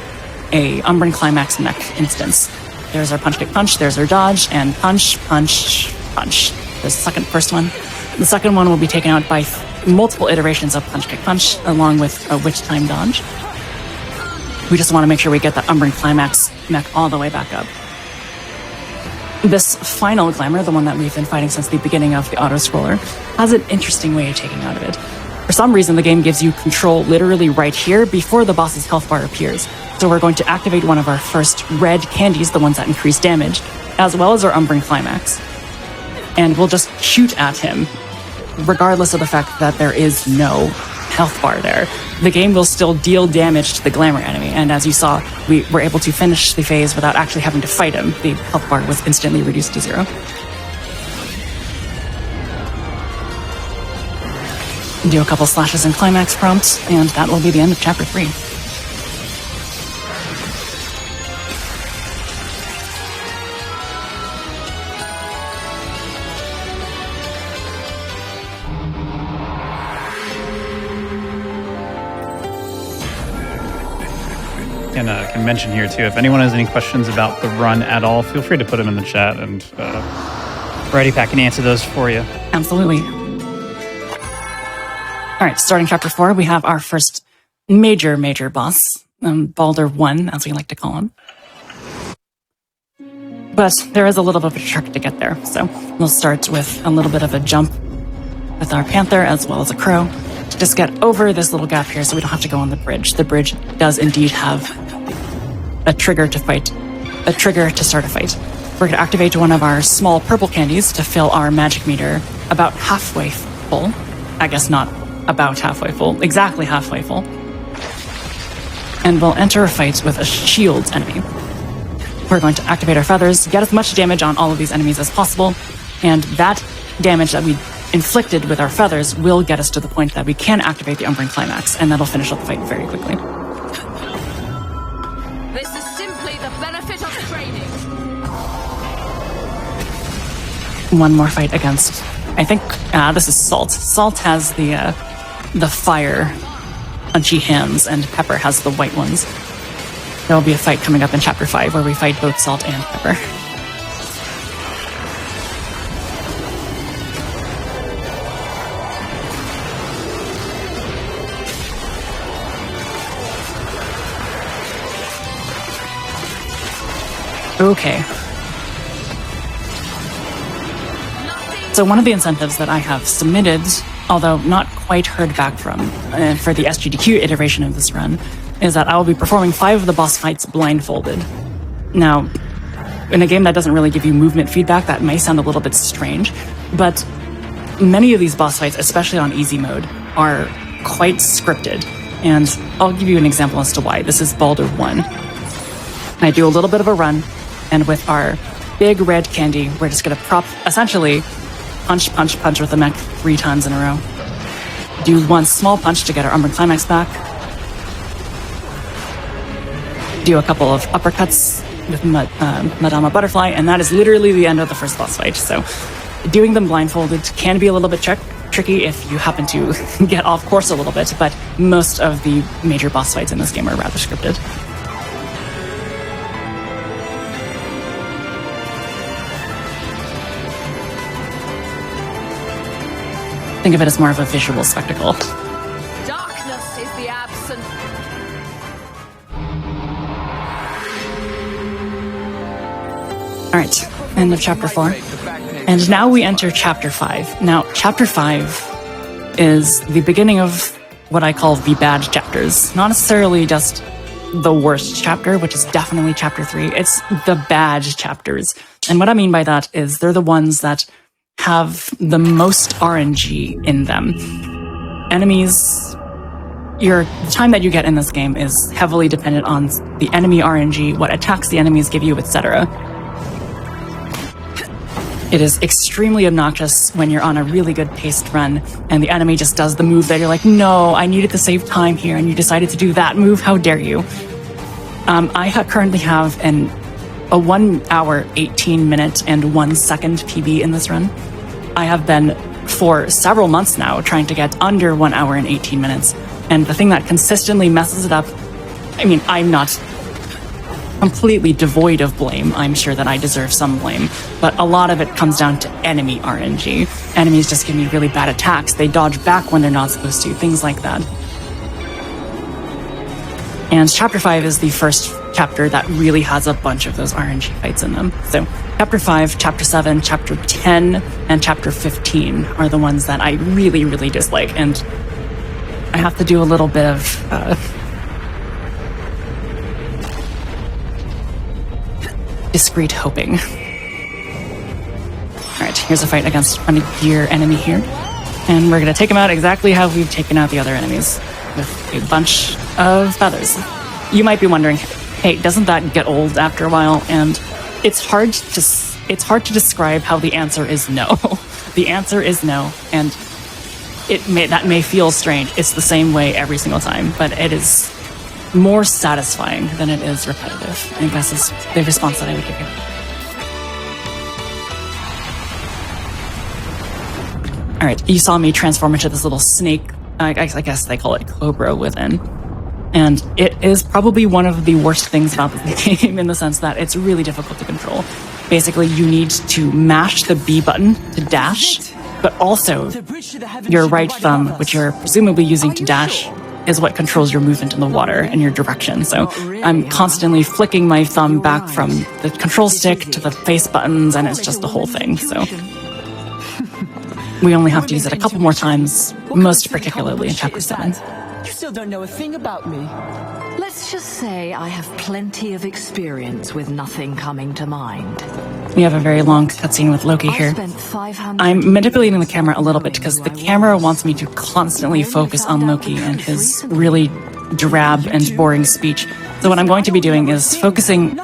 a Umbran Climax mech instance. There's our punch-kick-punch, there's our dodge, and punch, punch, punch. There's the first one. The second one will be taken out by multiple iterations of punch-kick-punch, along with a witch time dodge. We just want to make sure we get that Umbran Climax mech all the way back up. This final Glamour, the one that we've been fighting since the beginning of the auto-scroller, has an interesting way of taking out of it. For some reason, the game gives you control literally right here before the boss's health bar appears. So we're going to activate one of our first red candies, the ones that increase damage, as well as our Umbran Climax. And we'll just shoot at him, regardless of the fact that there is no health bar there. The game will still deal damage to the Glamour enemy, and as you saw, we were able to finish the phase without actually having to fight him. The health bar was instantly reduced to 0. Do a couple slashes and climax prompts, and that will be the end of Chapter 3. Can mention here too, if anyone has any questions about the run at all, feel free to put them in the chat, and ReadyPack can answer those for you. Absolutely. All right, starting Chapter 4, we have our first major boss, Baldur 1, as we like to call him. But there is a little bit of a trick to get there. So we'll start with a little bit of a jump with our panther as well as a crow to just get over this little gap here so we don't have to go on the bridge. The bridge does indeed have a trigger to fight, a trigger to start a fight. We're going to activate one of our small purple candies to fill our magic meter about halfway full. I guess not about halfway full, exactly halfway full. And we'll enter a fight with a shield enemy. We're going to activate our feathers, get as much damage on all of these enemies as possible, and that damage that we inflicted with our feathers will get us to the point that we can activate the Umbran Climax, and that'll finish up the fight very quickly. This is simply the benefit of training. One more fight against, I think, this is Salt. Salt has the fire punchy hands, and Pepper has the white ones. There will be a fight coming up in Chapter 5 where we fight both Salt and Pepper. Okay. So one of the incentives that I have submitted, although not quite heard back from, for the SGDQ iteration of this run, is that I will be performing 5 of the boss fights blindfolded. Now, in a game that doesn't really give you movement feedback, that may sound a little bit strange, but many of these boss fights, especially on easy mode, are quite scripted. And I'll give you an example as to why. This is Baldur 1. I do a little bit of a run, and with our big red candy, we're just going to essentially punch, punch, punch with the mech 3 times in a row. Do one small punch to get our Umbran Climax back. Do a couple of uppercuts with Madama Butterfly, and that is literally the end of the first boss fight. So doing them blindfolded can be a little bit tricky if you happen to get off course a little bit, but most of the major boss fights in this game are rather scripted. Think of it as more of a visual spectacle. Darkness is the absence. All right, end of Chapter 4. And now we enter Chapter 5. Now, Chapter 5 is the beginning of what I call the bad chapters. Not necessarily just the worst chapter, which is definitely Chapter 3. It's the bad chapters. And what I mean by that is they're the ones that have the most RNG in them. Enemies, the time that you get in this game is heavily dependent on the enemy RNG, what attacks the enemies give you, etc. It is extremely obnoxious when you're on a really good paced run and the enemy just does the move that you're like, no, I needed to save time here, and you decided to do that move, how dare you. I currently have a 1 hour, 18 minute, and 1 second PB in this run. I have been for several months now trying to get under 1 hour and 18 minutes. And the thing that consistently messes it up, I mean, I'm not completely devoid of blame. I'm sure that I deserve some blame, but a lot of it comes down to enemy RNG. Enemies just give me really bad attacks. They dodge back when they're not supposed to, things like that. And Chapter 5 is the first chapter that really has a bunch of those RNG fights in them. So Chapter 5, Chapter 7, Chapter 10, and Chapter 15 are the ones that I really, really dislike. And I have to do a little bit of discreet hoping. Alright, here's a fight against a gear enemy here. And we're going to take him out exactly how we've taken out the other enemies, with a bunch of feathers. You might be wondering, hey, doesn't that get old after a while? And it's hard to describe how the answer is no. The answer is no, and that may feel strange. It's the same way every single time, but it is more satisfying than it is repetitive, I guess is the response that I would give you. All right, you saw me transform into this little snake. I guess they call it Cobra within. And it is probably one of the worst things about the game in the sense that it's really difficult to control. Basically, you need to mash the B button to dash, but also your right thumb, which you're presumably using to dash, is what controls your movement in the water and your direction. So I'm constantly flicking my thumb back from the control stick to the face buttons, and it's just the whole thing. So we only have to use it a couple more times, most particularly in Chapter 7. You still don't know a thing about me. Let's just say I have plenty of experience with nothing coming to mind. We have a very long cutscene with Loki here. I'm manipulating the camera a little bit because the camera wants me to constantly focus on Loki and his really drab and boring speech. So what I'm going to be doing is focusing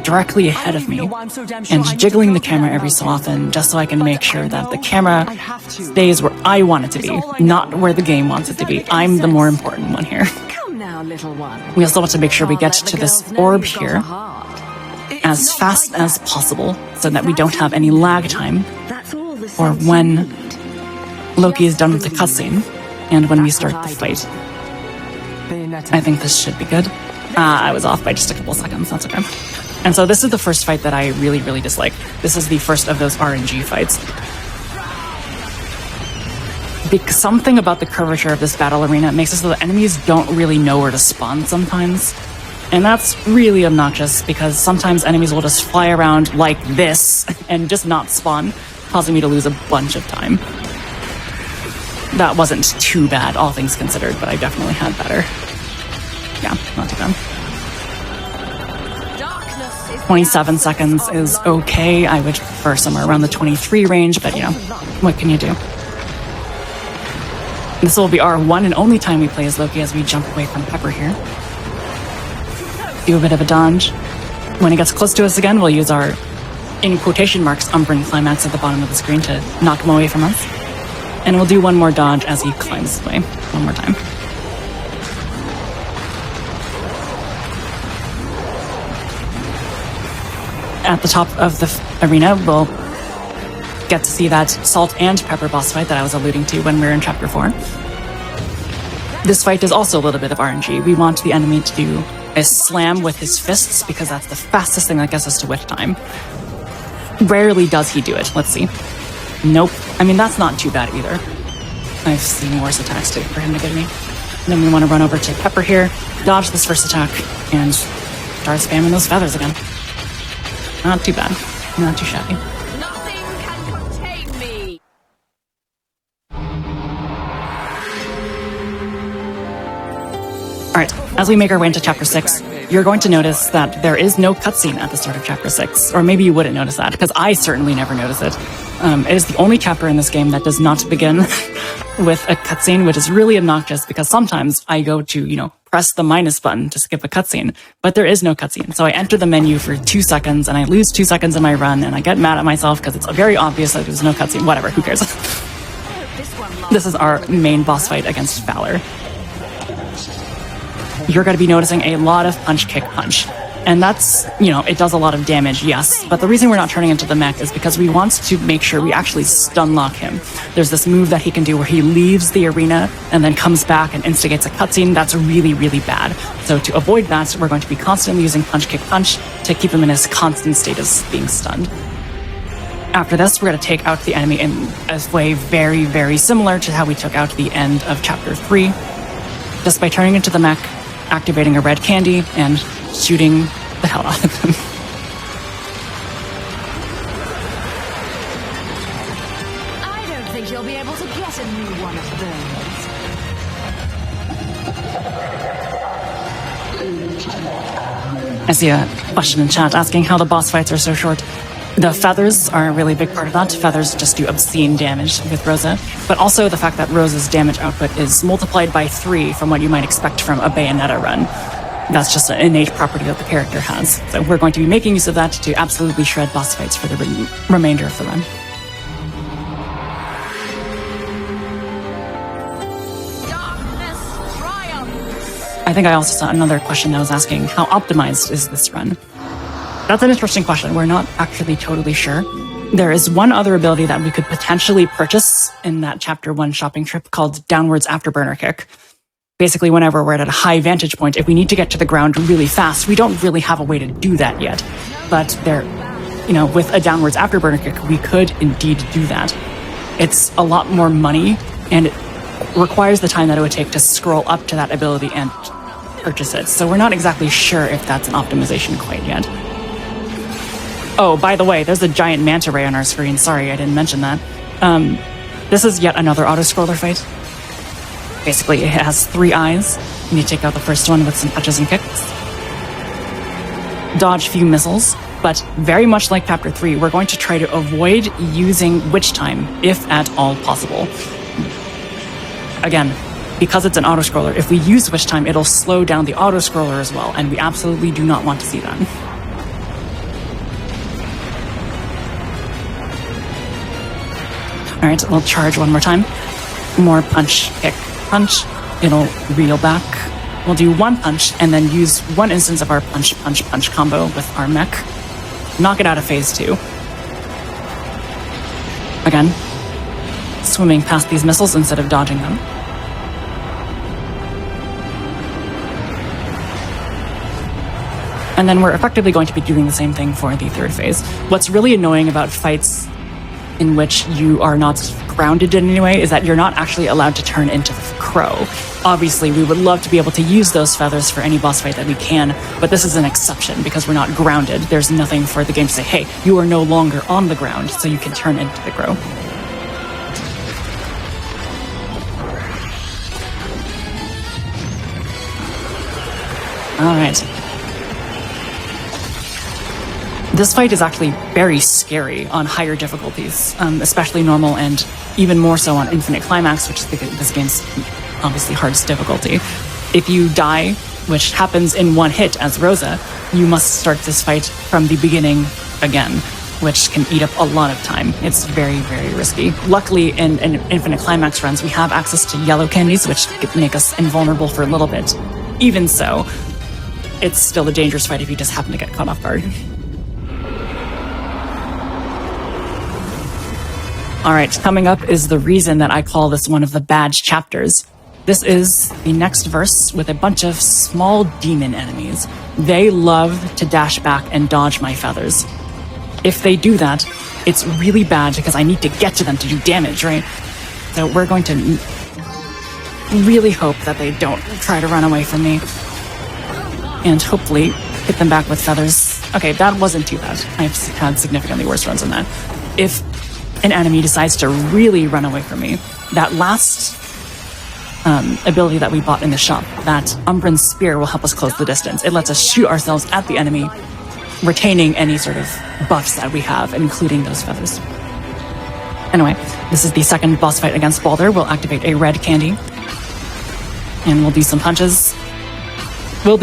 directly ahead of me and jiggling the camera every so often just so I can make sure that the camera stays where I want it to be, not where the game wants it to be. I'm the more important one here. We also want to make sure we get to this orb here as fast as possible so that we don't have any lag time for when Loki is done with the cutscene and when we start the fight. I think this should be good. I was off by just a couple seconds, that's okay. And so this is the first fight that I really, really dislike. This is the first of those RNG fights. Because something about the curvature of this battle arena makes it so that enemies don't really know where to spawn sometimes. And that's really obnoxious because sometimes enemies will just fly around like this and just not spawn, causing me to lose a bunch of time. That wasn't too bad, all things considered, but I definitely had better. Yeah, not too bad. 27 seconds is okay. I would prefer somewhere around the 23 range, but you know, what can you do? This will be our one and only time we play as Loki as we jump away from Pepper here. Do a bit of a dodge. When he gets close to us again, we'll use our, in quotation marks, Umbran climax at the bottom of the screen to knock him away from us. And we'll do one more dodge as he climbs away. One more time. At the top of the arena, we'll get to see that Salt and Pepper boss fight that I was alluding to when we were in Chapter 4. This fight is also a little bit of RNG. We want the enemy to do a slam with his fists because that's the fastest thing that gets us to whiff time. Rarely does he do it. Let's see. Nope. I mean, that's not too bad either. I've seen worse attacks too for him to give me. Then we want to run over to Pepper here, dodge this first attack, and start spamming those feathers again. Not too bad. Not too shabby. Nothing can contain me. Alright, as we make our way into Chapter 6, you're going to notice that there is no cutscene at the start of Chapter 6. Or maybe you wouldn't notice that, because I certainly never notice it. It is the only chapter in this game that does not begin with a cutscene, which is really obnoxious, because sometimes I go to, press the minus button to skip a cutscene, but there is no cutscene. So I enter the menu for 2 seconds, and I lose 2 seconds in my run, and I get mad at myself because it's very obvious that there's no cutscene. Whatever, who cares? This is our main boss fight against Valor. You're going to be noticing a lot of punch, kick, punch. And that's, it does a lot of damage, yes. But the reason we're not turning into the mech is because we want to make sure we actually stun lock him. There's this move that he can do where he leaves the arena and then comes back and instigates a cutscene. That's really, really bad. So to avoid that, we're going to be constantly using punch, kick, punch to keep him in his constant state of being stunned. After this, we're going to take out the enemy in a way very, very similar to how we took out the end of Chapter 3. Just by turning into the mech, activating a red candy, and shooting the hell out of them. I don't think you'll be able to get a new one of those. I see a question in chat asking how the boss fights are so short. The feathers are a really big part of that. Feathers just do obscene damage with Rosa, but also the fact that Rosa's damage output is multiplied by 3 from what you might expect from a Bayonetta run. That's just an innate property that the character has. So we're going to be making use of that to absolutely shred boss fights for the remainder of the run. I think I also saw another question that was asking, how optimized is this run? That's an interesting question. We're not actually totally sure. There is one other ability that we could potentially purchase in that Chapter 1 shopping trip called Downwards Afterburner Kick. Basically, whenever we're at a high vantage point, if we need to get to the ground really fast, we don't really have a way to do that yet. But with a Downwards Afterburner Kick, we could indeed do that. It's a lot more money, and requires the time that it would take to scroll up to that ability and purchase it. So we're not exactly sure if that's an optimization quite yet. Oh, by the way, there's a giant manta ray on our screen. Sorry, I didn't mention that. This is yet another auto-scroller fight. Basically, it has 3 eyes. You need to take out the first one with some punches and kicks. Dodge few missiles, but very much like Chapter 3, we're going to try to avoid using Witch Time, if at all possible. Again, because it's an auto-scroller, if we use Witch Time, it'll slow down the auto-scroller as well, and we absolutely do not want to see that. Alright, we'll charge one more time. More punch, kick, punch. It'll reel back. We'll do 1 punch and then use 1 instance of our punch, punch, punch combo with our mech. Knock it out of phase 2. Again, swimming past these missiles instead of dodging them. And then we're effectively going to be doing the same thing for the 3rd phase. What's really annoying about fights in which you are not grounded in any way is that you're not actually allowed to turn into the crow. Obviously, we would love to be able to use those feathers for any boss fight that we can, but this is an exception because we're not grounded. There's nothing for the game to say, hey, you are no longer on the ground, so you can turn into the crow. All right. This fight is actually very scary on higher difficulties, especially normal and even more so on Infinite Climax, which is this game's obviously hardest difficulty. If you die, which happens in 1 hit as Rosa, you must start this fight from the beginning again, which can eat up a lot of time. It's very, very risky. Luckily, in Infinite Climax runs, we have access to yellow candies, which make us invulnerable for a little bit. Even so, it's still a dangerous fight if you just happen to get caught off guard. Alright, coming up is the reason that I call this one of the bad chapters. This is the next verse with a bunch of small demon enemies. They love to dash back and dodge my feathers. If they do that, it's really bad because I need to get to them to do damage, right? So we're going to really hope that they don't try to run away from me. And hopefully hit them back with feathers. Okay, that wasn't too bad. I've had significantly worse runs than that. If an enemy decides to really run away from me, that last ability that we bought in the shop, that Umbran Spear, will help us close the distance. It lets us shoot ourselves at the enemy, retaining any sort of buffs that we have, including those feathers. Anyway, this is the 2nd boss fight against Baldur. We'll activate a red candy, and we'll do some punches. And we'll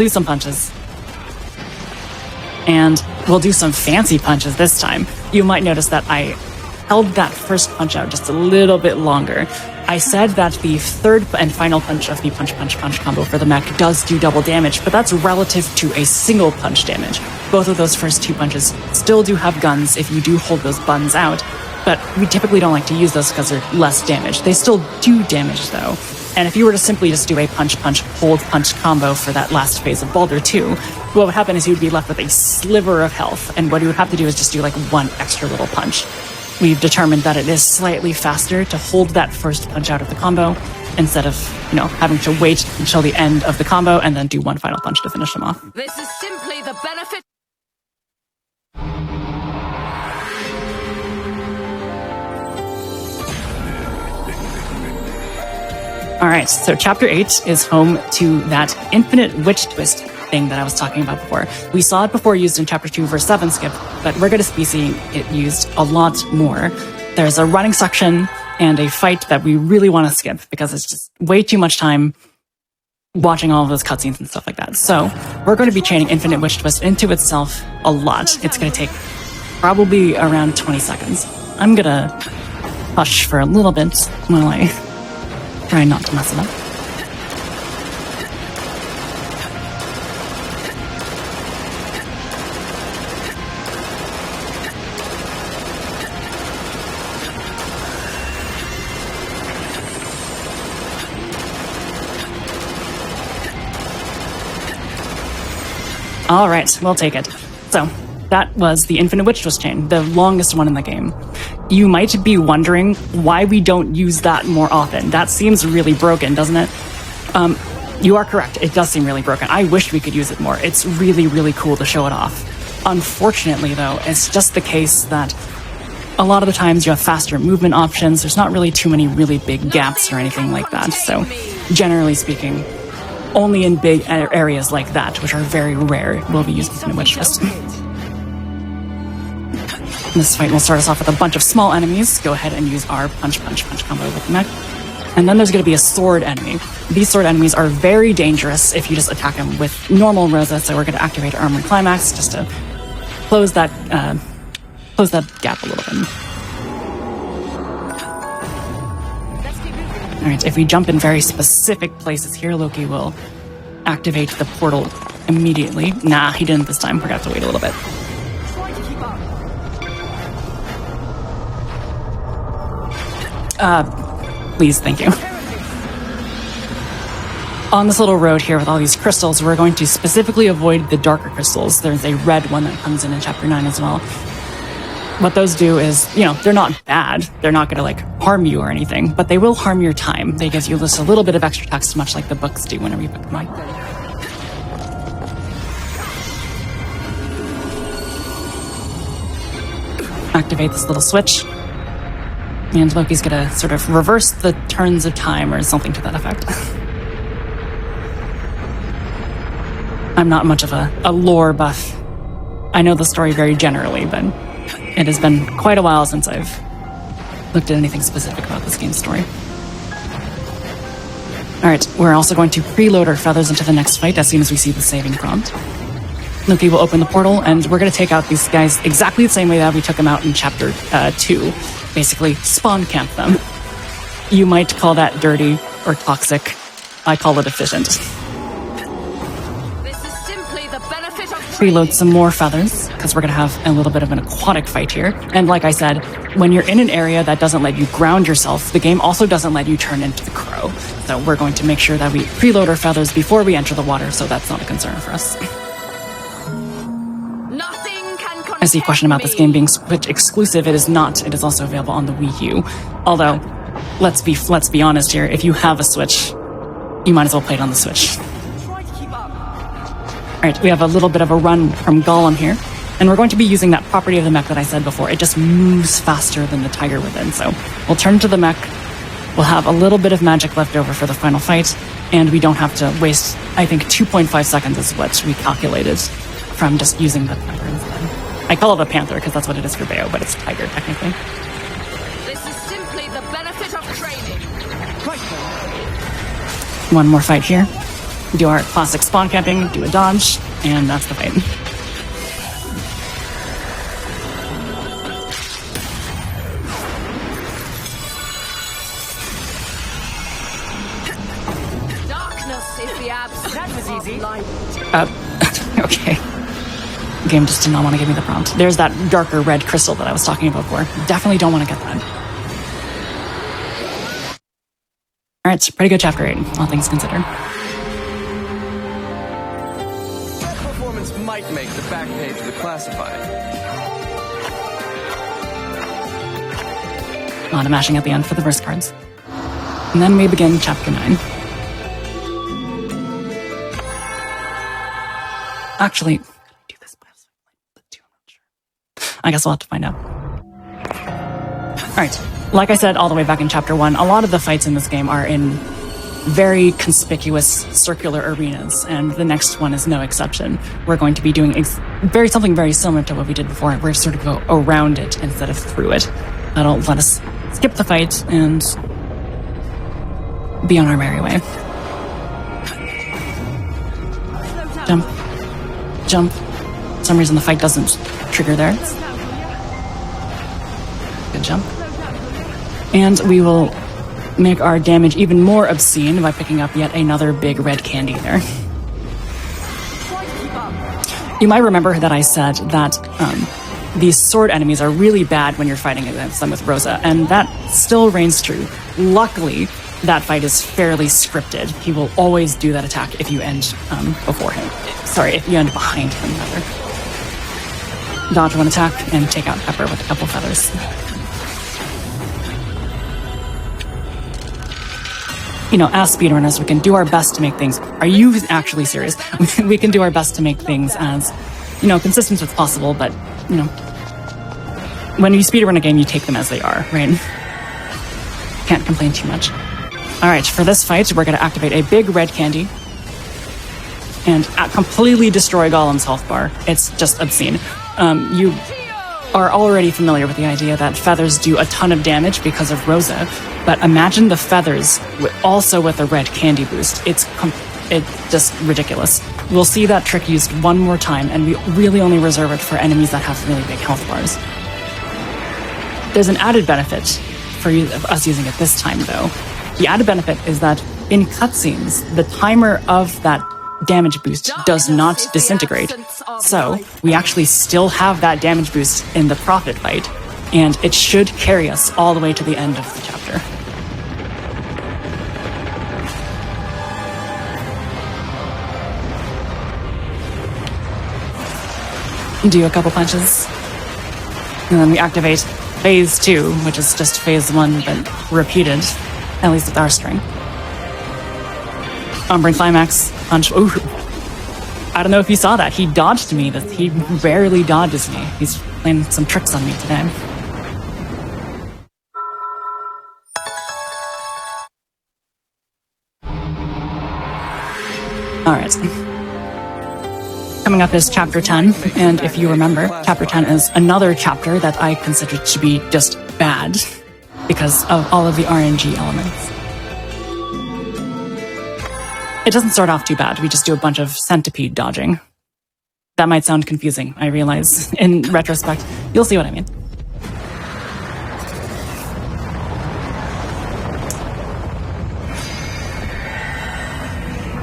do some fancy punches this time. You might notice that I held that first punch out just a little bit longer. I said that the 3rd and final punch of the punch, punch, punch combo for the mech does do double damage, but that's relative to a single punch damage. Both of those first 2 punches still do have guns if you do hold those buttons out, but we typically don't like to use those because they're less damage. They still do damage though. And if you were to simply just do a punch, punch, hold, punch combo for that last phase of Baldur 2, what would happen is you would be left with a sliver of health, and what you would have to do is just do like 1 extra little punch. We've determined that it is slightly faster to hold that first punch out of the combo instead of, having to wait until the end of the combo and then do 1 final punch to finish them off. This is simply the benefit. Alright, so Chapter 8 is home to that infinite witch twist thing that I was talking about before. We saw it before used in Chapter 2 verse 7 skip, but we're going to be seeing it used a lot more. There's a running section and a fight that we really want to skip because it's just way too much time watching all of those cutscenes and stuff like that. So we're going to be chaining Infinite Witch Twist into itself a lot. It's going to take probably around 20 seconds. I'm going to hush for a little bit while I try not to mess it up. All right, we'll take it. So that was the Infinite Witch Twist chain, the longest one in the game. You might be wondering why we don't use that more often. That seems really broken, doesn't it? You are correct. It does seem really broken. I wish we could use it more. It's really, really cool to show it off. Unfortunately, though, it's just the case that a lot of the times you have faster movement options. There's not really too many really big gaps or anything like that. So, generally speaking, only in big areas like that, which are very rare, will be used in a Witch Fist. This fight will start us off with a bunch of small enemies. Go ahead and use our punch combo with the mech. And then there's going to be a sword enemy. These sword enemies are very dangerous if you just attack them with normal Rosa, so we're going to activate Armored Climax just to close that gap a little bit. Alright, if we jump in very specific places here, Loki will activate the portal immediately. Nah, he didn't this time. We're going to have to wait a little bit. Please, thank you. On this little road here with all these crystals, we're going to specifically avoid the darker crystals. There's a red one that comes in Chapter 9 as well. What those do is, they're not bad. They're not going to, harm you or anything, but they will harm your time. They give you just a little bit of extra text, much like the books do whenever you pick them up. Activate this little switch. And Loki's gonna sort of reverse the turns of time or something to that effect. I'm not much of a lore buff. I know the story very generally, but it has been quite a while since I've looked at anything specific about this game's story. Alright, we're also going to preload our feathers into the next fight as soon as we see the saving prompt. Loki will open the portal, and we're going to take out these guys exactly the same way that we took them out in Chapter 2. Basically, spawn camp them. You might call that dirty or toxic. I call it efficient. Preload some more feathers, because we're going to have a little bit of an aquatic fight here. And like I said, when you're in an area that doesn't let you ground yourself, the game also doesn't let you turn into the crow. So we're going to make sure that we preload our feathers before we enter the water, so that's not a concern for us. I see a question about this game being Switch exclusive. It is not. It is also available on the Wii U. Although, let's be honest here. If you have a Switch, you might as well play it on the Switch. Alright, we have a little bit of a run from Gollum here. And we're going to be using that property of the mech that I said before. It just moves faster than the tiger within. So we'll turn to the mech. We'll have a little bit of magic left over for the final fight. And we don't have to waste, I think, 2.5 seconds is what we calculated from just using the panther instead. I call it a panther because that's what it is for Bayo, but it's a tiger, technically. This is simply the benefit of training. One more fight here. Do our classic spawn camping, do a dodge, and that's the fight. Darkness is the absence. That was easy. Okay. The game just did not want to give me the prompt. There's that darker red crystal that I was talking about before. Definitely don't want to get that. Alright, pretty good Chapter 8, all things considered. That performance might make the back page of the classified. A lot of mashing at the end for the verse cards. And then we begin Chapter 9. Actually, I guess we'll have to find out. Alright, like I said all the way back in Chapter 1, a lot of the fights in this game are in very conspicuous circular arenas, and the next one is no exception. We're going to be doing something very similar to what we did before. We're sort of go around it instead of through it. That'll let us skip the fight and be on our merry way. Jump. Jump. For some reason the fight doesn't trigger there. Good jump. And we will make our damage even more obscene by picking up yet another big red candy there. You might remember that I said that these sword enemies are really bad when you're fighting against them with Rosa, and that still reigns true. Luckily, that fight is fairly scripted. He will always do that attack if you end before him. Sorry, if you end behind him, rather. Dodge one attack and take out Pepper with a couple feathers. as speedrunners, we can do our best to make things. Are you actually serious? We can do our best to make things as, consistent as possible, but, when you speedrun a game, you take them as they are, right? Can't complain too much. All right, for this fight, we're going to activate a big red candy and completely destroy Golem's health bar. It's just obscene. You are already familiar with the idea that feathers do a ton of damage because of Rosa, but imagine the feathers also with a red candy boost. It's just ridiculous. We'll see that trick used one more time, and we really only reserve it for enemies that have really big health bars. There's an added benefit for us using it this time, though. The added benefit is that in cutscenes, the timer of that damage boost does not disintegrate. So we actually still have that damage boost in the profit fight, and it should carry us all the way to the end of the chapter. Do a couple punches, and then we activate phase 2, which is just phase 1 but repeated, at least with our string. Umbran Climax punch. Ooh. I don't know if you saw that. He dodged me. He barely dodges me. He's playing some tricks on me today. Alright. Coming up is Chapter 10, and if you remember, Chapter 10 is another chapter that I consider to be just bad because of all of the RNG elements. It doesn't start off too bad. We just do a bunch of centipede dodging. That might sound confusing, I realize. In retrospect, you'll see what I mean.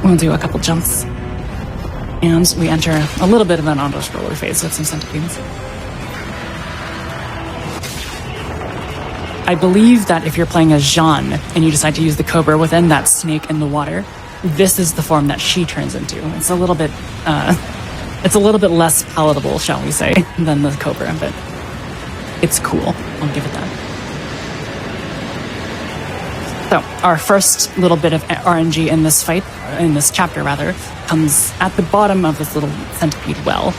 We'll do a couple jumps. And we enter a little bit of an auto-scroller phase with some centipedes. I believe that if you're playing as Jeanne and you decide to use the Cobra within that snake in the water, this is the form that she turns into. It's a little bit less palatable, shall we say, than the Cobra, but it's cool. I'll give it that. So, our first little bit of RNG in this fight, in this chapter rather, comes at the bottom of this little centipede well.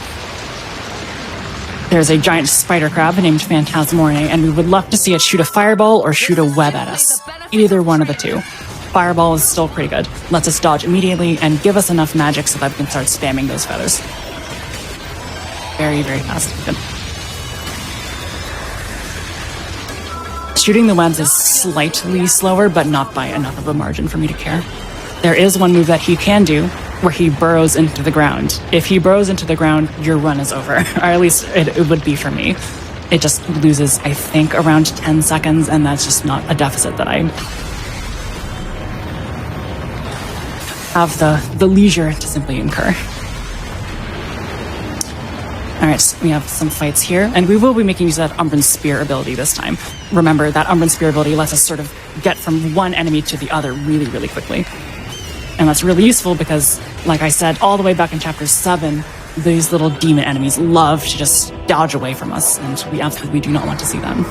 There's a giant spider crab named Phantasmorne, and we would love to see it shoot a fireball or shoot a web at us. Either one of the two. Fireball is still pretty good. Lets us dodge immediately and give us enough magic so that we can start spamming those feathers. Very, very fast. Good. Shooting the webs is slightly slower, but not by enough of a margin for me to care. There is one move that he can do, where he burrows into the ground. If he burrows into the ground, your run is over. Or at least it would be for me. It just loses, I think, around 10 seconds, and that's just not a deficit that I have the leisure to simply incur. Alright, we have some fights here, and we will be making use of that Umbran Spear ability this time. Remember, that Umbran Spear ability lets us sort of get from one enemy to the other really, really quickly. And that's really useful because, like I said, all the way back in Chapter 7, these little demon enemies love to just dodge away from us, and we absolutely do not want to see them.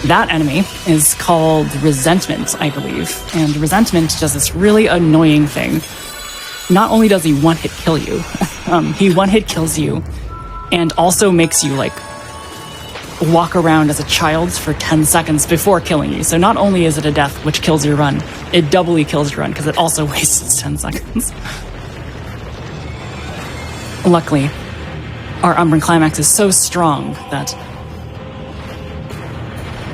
That enemy is called Resentment, I believe, and Resentment does this really annoying thing. Not only does he one-hit kill you, he one-hit kills you, and also makes you, walk around as a child for 10 seconds before killing you. So not only is it a death which kills your run, it doubly kills your run, because it also wastes 10 seconds. Luckily, our Umbran Climax is so strong that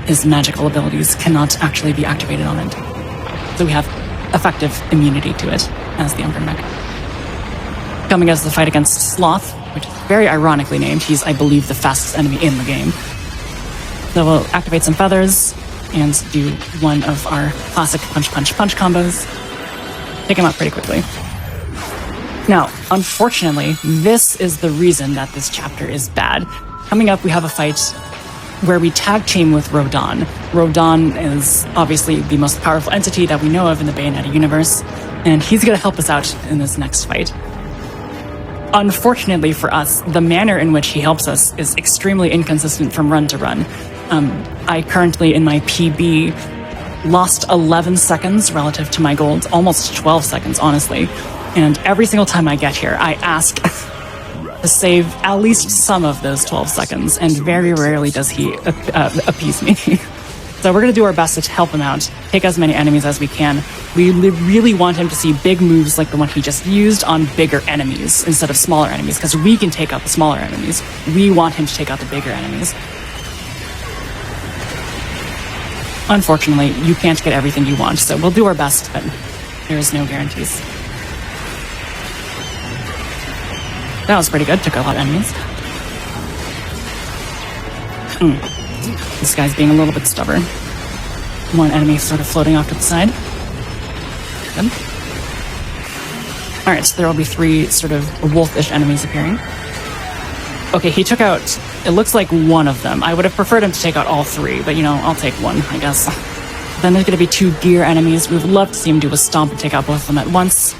his magical abilities cannot actually be activated on it. So we have effective immunity to it as the Umbran mech. Coming as the fight against Sloth, which is very ironically named. He's, I believe, the fastest enemy in the game. So we'll activate some feathers and do one of our classic punch, punch, punch combos. Take him out pretty quickly. Now, unfortunately, this is the reason that this chapter is bad. Coming up, we have a fight where we tag team with Rodon. Rodon is obviously the most powerful entity that we know of in the Bayonetta universe, and he's going to help us out in this next fight. Unfortunately for us, the manner in which he helps us is extremely inconsistent from run to run. I currently, in my PB, lost 11 seconds relative to my gold, almost 12 seconds, honestly. And every single time I get here, I ask to save at least some of those 12 seconds, and very rarely does he appease me. So we're going to do our best to help him out, take as many enemies as we can. We really want him to see big moves like the one he just used on bigger enemies instead of smaller enemies, because we can take out the smaller enemies. We want him to take out the bigger enemies. Unfortunately, you can't get everything you want, so we'll do our best, but there is no guarantees. That was pretty good, took out a lot of enemies. This guy's being a little bit stubborn. One enemy sort of floating off to the side. Good. Alright, so there will be 3 sort of wolfish enemies appearing. Okay, he took out, it looks like one of them. I would have preferred him to take out all 3, but I'll take one, I guess. Then there's going to be 2 gear enemies. We would love to see him do a stomp and take out both of them at once.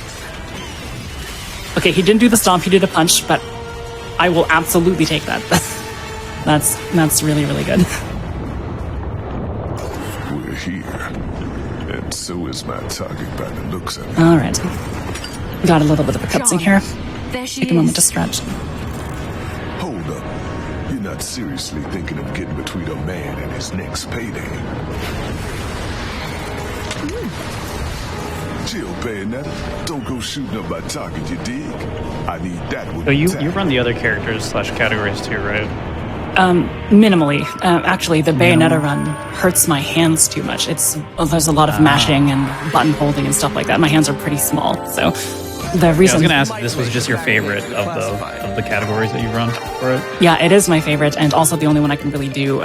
Okay, he didn't do the stomp, he did a punch, but I will absolutely take that. That's really, really good. We're here, and so is my target by the looks of it. Alright. Got a little bit of a cutscene here. Take a moment to stretch. Hold up. You're not seriously thinking of getting between a man and his next payday. Chill, Bayonetta. Don't go shooting up my target, you dig? I need that one. So you run the other characters / categories too, right? Minimally. Actually, the Bayonetta run hurts my hands too much. There's a lot of mashing and button holding and stuff like that. My hands are pretty small, so the reason... I was going to ask if this was just your favorite of the categories that you run for it. Yeah, it is my favorite, and also the only one I can really do.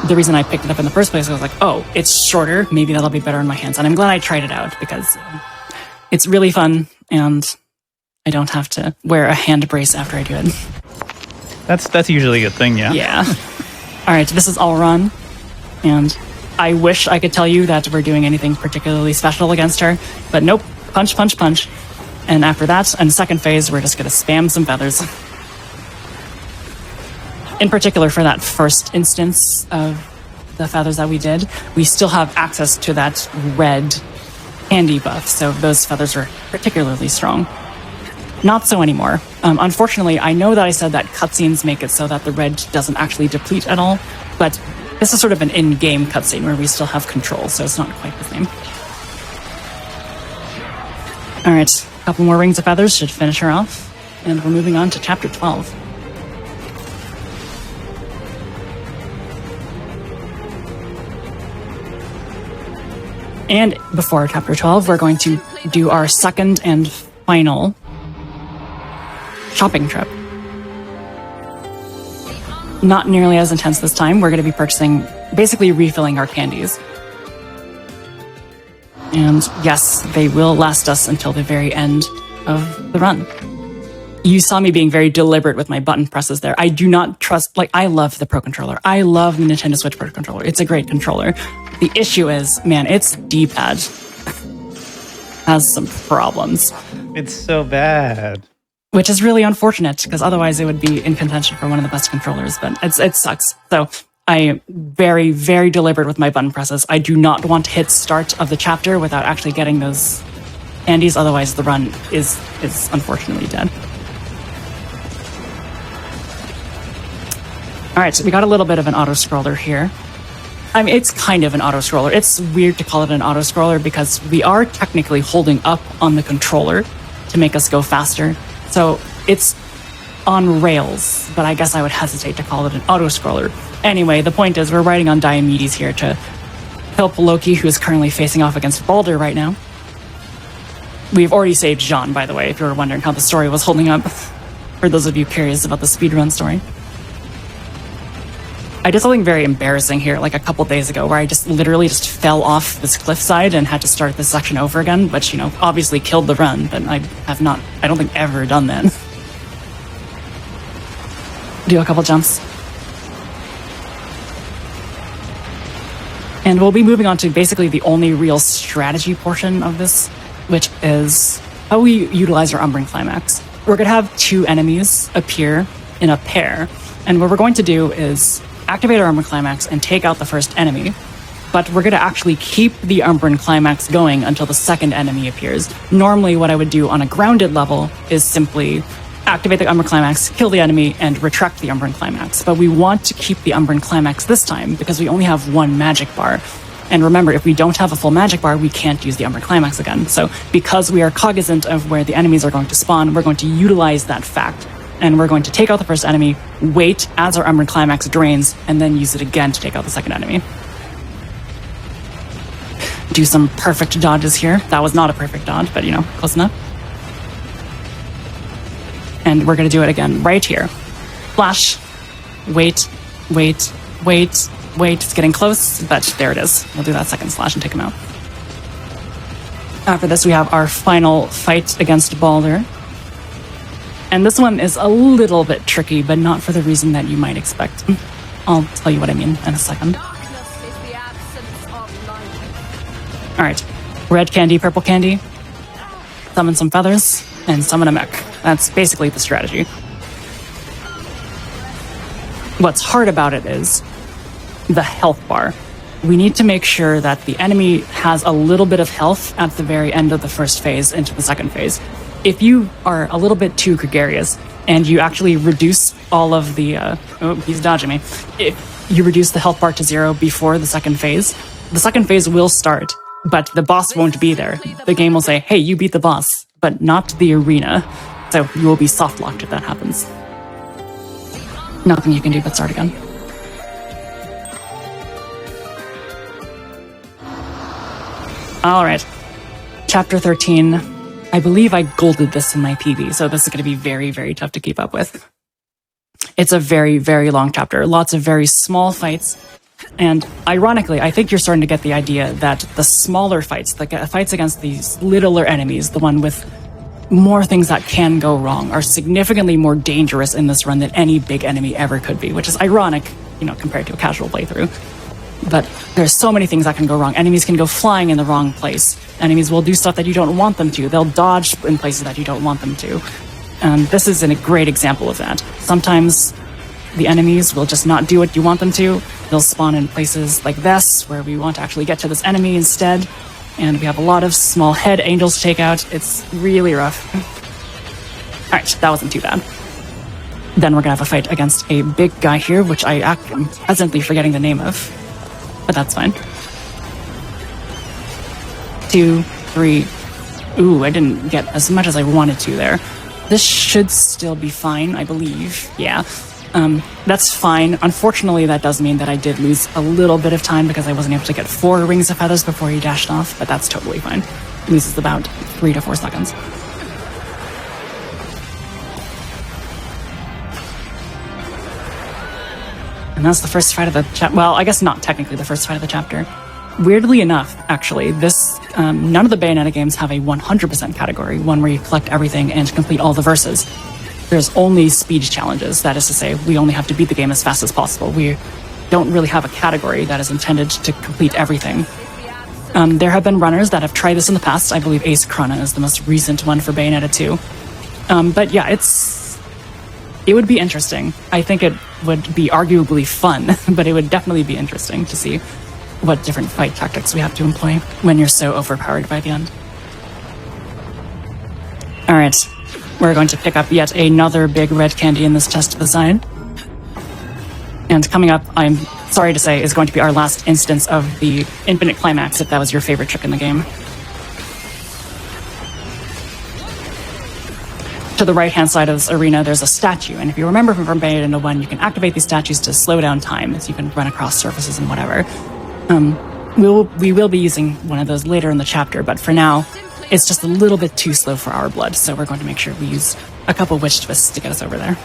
The reason I picked it up in the first place, I was like, oh, it's shorter. Maybe that'll be better in my hands. And I'm glad I tried it out, because it's really fun, and I don't have to wear a hand brace after I do it. That's usually a good thing, yeah. Yeah. All right, this is all run, and I wish I could tell you that we're doing anything particularly special against her, but nope. Punch, punch, punch. And after that, in the second phase, we're just going to spam some feathers. In particular, for that first instance of the feathers that we did, we still have access to that red candy buff, so those feathers are particularly strong. Not so anymore. Unfortunately, I know that I said that cutscenes make it so that the red doesn't actually deplete at all, but this is sort of an in-game cutscene where we still have control, so it's not quite the same. Alright, a couple more rings of feathers should finish her off, and we're moving on to Chapter 12. And before Chapter 12, we're going to do our second and final shopping trip. Not nearly as intense this time. We're going to be basically refilling our candies. And yes, they will last us until the very end of the run. You saw me being very deliberate with my button presses there. I do not trust, I love the Pro Controller. I love the Nintendo Switch Pro Controller. It's a great controller. The issue is, man, its D-pad has some problems. It's so bad. Which is really unfortunate, because otherwise it would be in contention for one of the best controllers, but it sucks. So I am very, very deliberate with my button presses. I do not want to hit start of the chapter without actually getting those candies, otherwise the run is unfortunately dead. Alright, so we got a little bit of an auto-scroller here. I mean, it's kind of an auto-scroller. It's weird to call it an auto-scroller because we are technically holding up on the controller to make us go faster. So it's on rails, but I guess I would hesitate to call it an auto-scroller. Anyway, the point is we're riding on Diomedes here to help Loki, who is currently facing off against Baldur right now. We've already saved Jean, by the way, if you were wondering how the story was holding up. For those of you curious about the speedrun story. I did something very embarrassing here, like a couple days ago, where I literally fell off this cliffside and had to start this section over again, which, obviously killed the run, but I don't think ever done that. Do a couple jumps. And we'll be moving on to basically the only real strategy portion of this, which is how we utilize our Umbring Climax. We're going to have 2 enemies appear in a pair, and what we're going to do is activate our Umbran Climax and take out the first enemy. But we're going to actually keep the Umbran Climax going until the second enemy appears. Normally, what I would do on a grounded level is simply activate the Umbran Climax, kill the enemy, and retract the Umbran Climax. But we want to keep the Umbran Climax this time because we only have one magic bar. And remember, if we don't have a full magic bar, we can't use the Umbran Climax again. So because we are cognizant of where the enemies are going to spawn, we're going to utilize that fact. And we're going to take out the first enemy, wait as our Umbran Climax drains, and then use it again to take out the second enemy. Do some perfect dodges here. That was not a perfect dodge, but close enough. And we're going to do it again right here. Flash. Wait. It's getting close, but there it is. We'll do that second slash and take him out. After this, we have our final fight against Baldur. And this one is a little bit tricky, but not for the reason that you might expect. I'll tell you what I mean in a second. Alright. Red candy, purple candy. Summon some feathers, and summon a mech. That's basically the strategy. What's hard about it is the health bar. We need to make sure that the enemy has a little bit of health at the very end of the first phase into the second phase. If you are a little bit too gregarious and you actually reduce all of the... oh, he's dodging me. If you reduce the health bar to 0 before the second phase will start, but the boss won't be there. The game will say, hey, you beat the boss, but not the arena. So you will be soft locked if that happens. Nothing you can do but start again. All right. Chapter 13. I believe I golded this in my PB, so this is going to be very, very tough to keep up with. It's a very, very long chapter. Lots of very small fights. And ironically, I think you're starting to get the idea that the smaller fights, the fights against these littler enemies, the one with more things that can go wrong, are significantly more dangerous in this run than any big enemy ever could be, which is ironic, compared to a casual playthrough. But there's so many things that can go wrong. Enemies can go flying in the wrong place. Enemies will do stuff that you don't want them to. They'll dodge in places that you don't want them to. And this is a great example of that. Sometimes the enemies will just not do what you want them to. They'll spawn in places like this, where we want to actually get to this enemy instead. And we have a lot of small head angels to take out. It's really rough. Alright, that wasn't too bad. Then we're gonna have a fight against a big guy here, which I am presently forgetting the name of. But that's fine. 2, 3. Ooh, I didn't get as much as I wanted to there. This should still be fine, I believe. Yeah. That's fine. Unfortunately, that does mean that I did lose a little bit of time because I wasn't able to get 4 rings of feathers before he dashed off, but that's totally fine. He loses about 3 to 4 seconds. And that's the first fight of the chapter. Well, I guess not technically the first fight of the chapter. Weirdly enough, actually, this none of the Bayonetta games have a 100% category, one where you collect everything and complete all the verses. There's only speed challenges. That is to say, we only have to beat the game as fast as possible. We don't really have a category that is intended to complete everything. There have been runners that have tried this in the past. I believe Ace Krona is the most recent one for Bayonetta 2. But yeah, it would be interesting. I think it would be arguably fun, but it would definitely be interesting to see what different fight tactics we have to employ when you're so overpowered by the end. Alright, we're going to pick up yet another big red candy in this chest to the side. And coming up, I'm sorry to say, is going to be our last instance of the infinite climax, if that was your favorite trick in the game. To the right-hand side of this arena, there's a statue, and if you remember from Bayonetta 1, you can activate these statues to slow down time, so you can run across surfaces and whatever. We will be using one of those later in the chapter, but for now, it's just a little bit too slow for our blood, so we're going to make sure we use a couple witch twists to get us over there.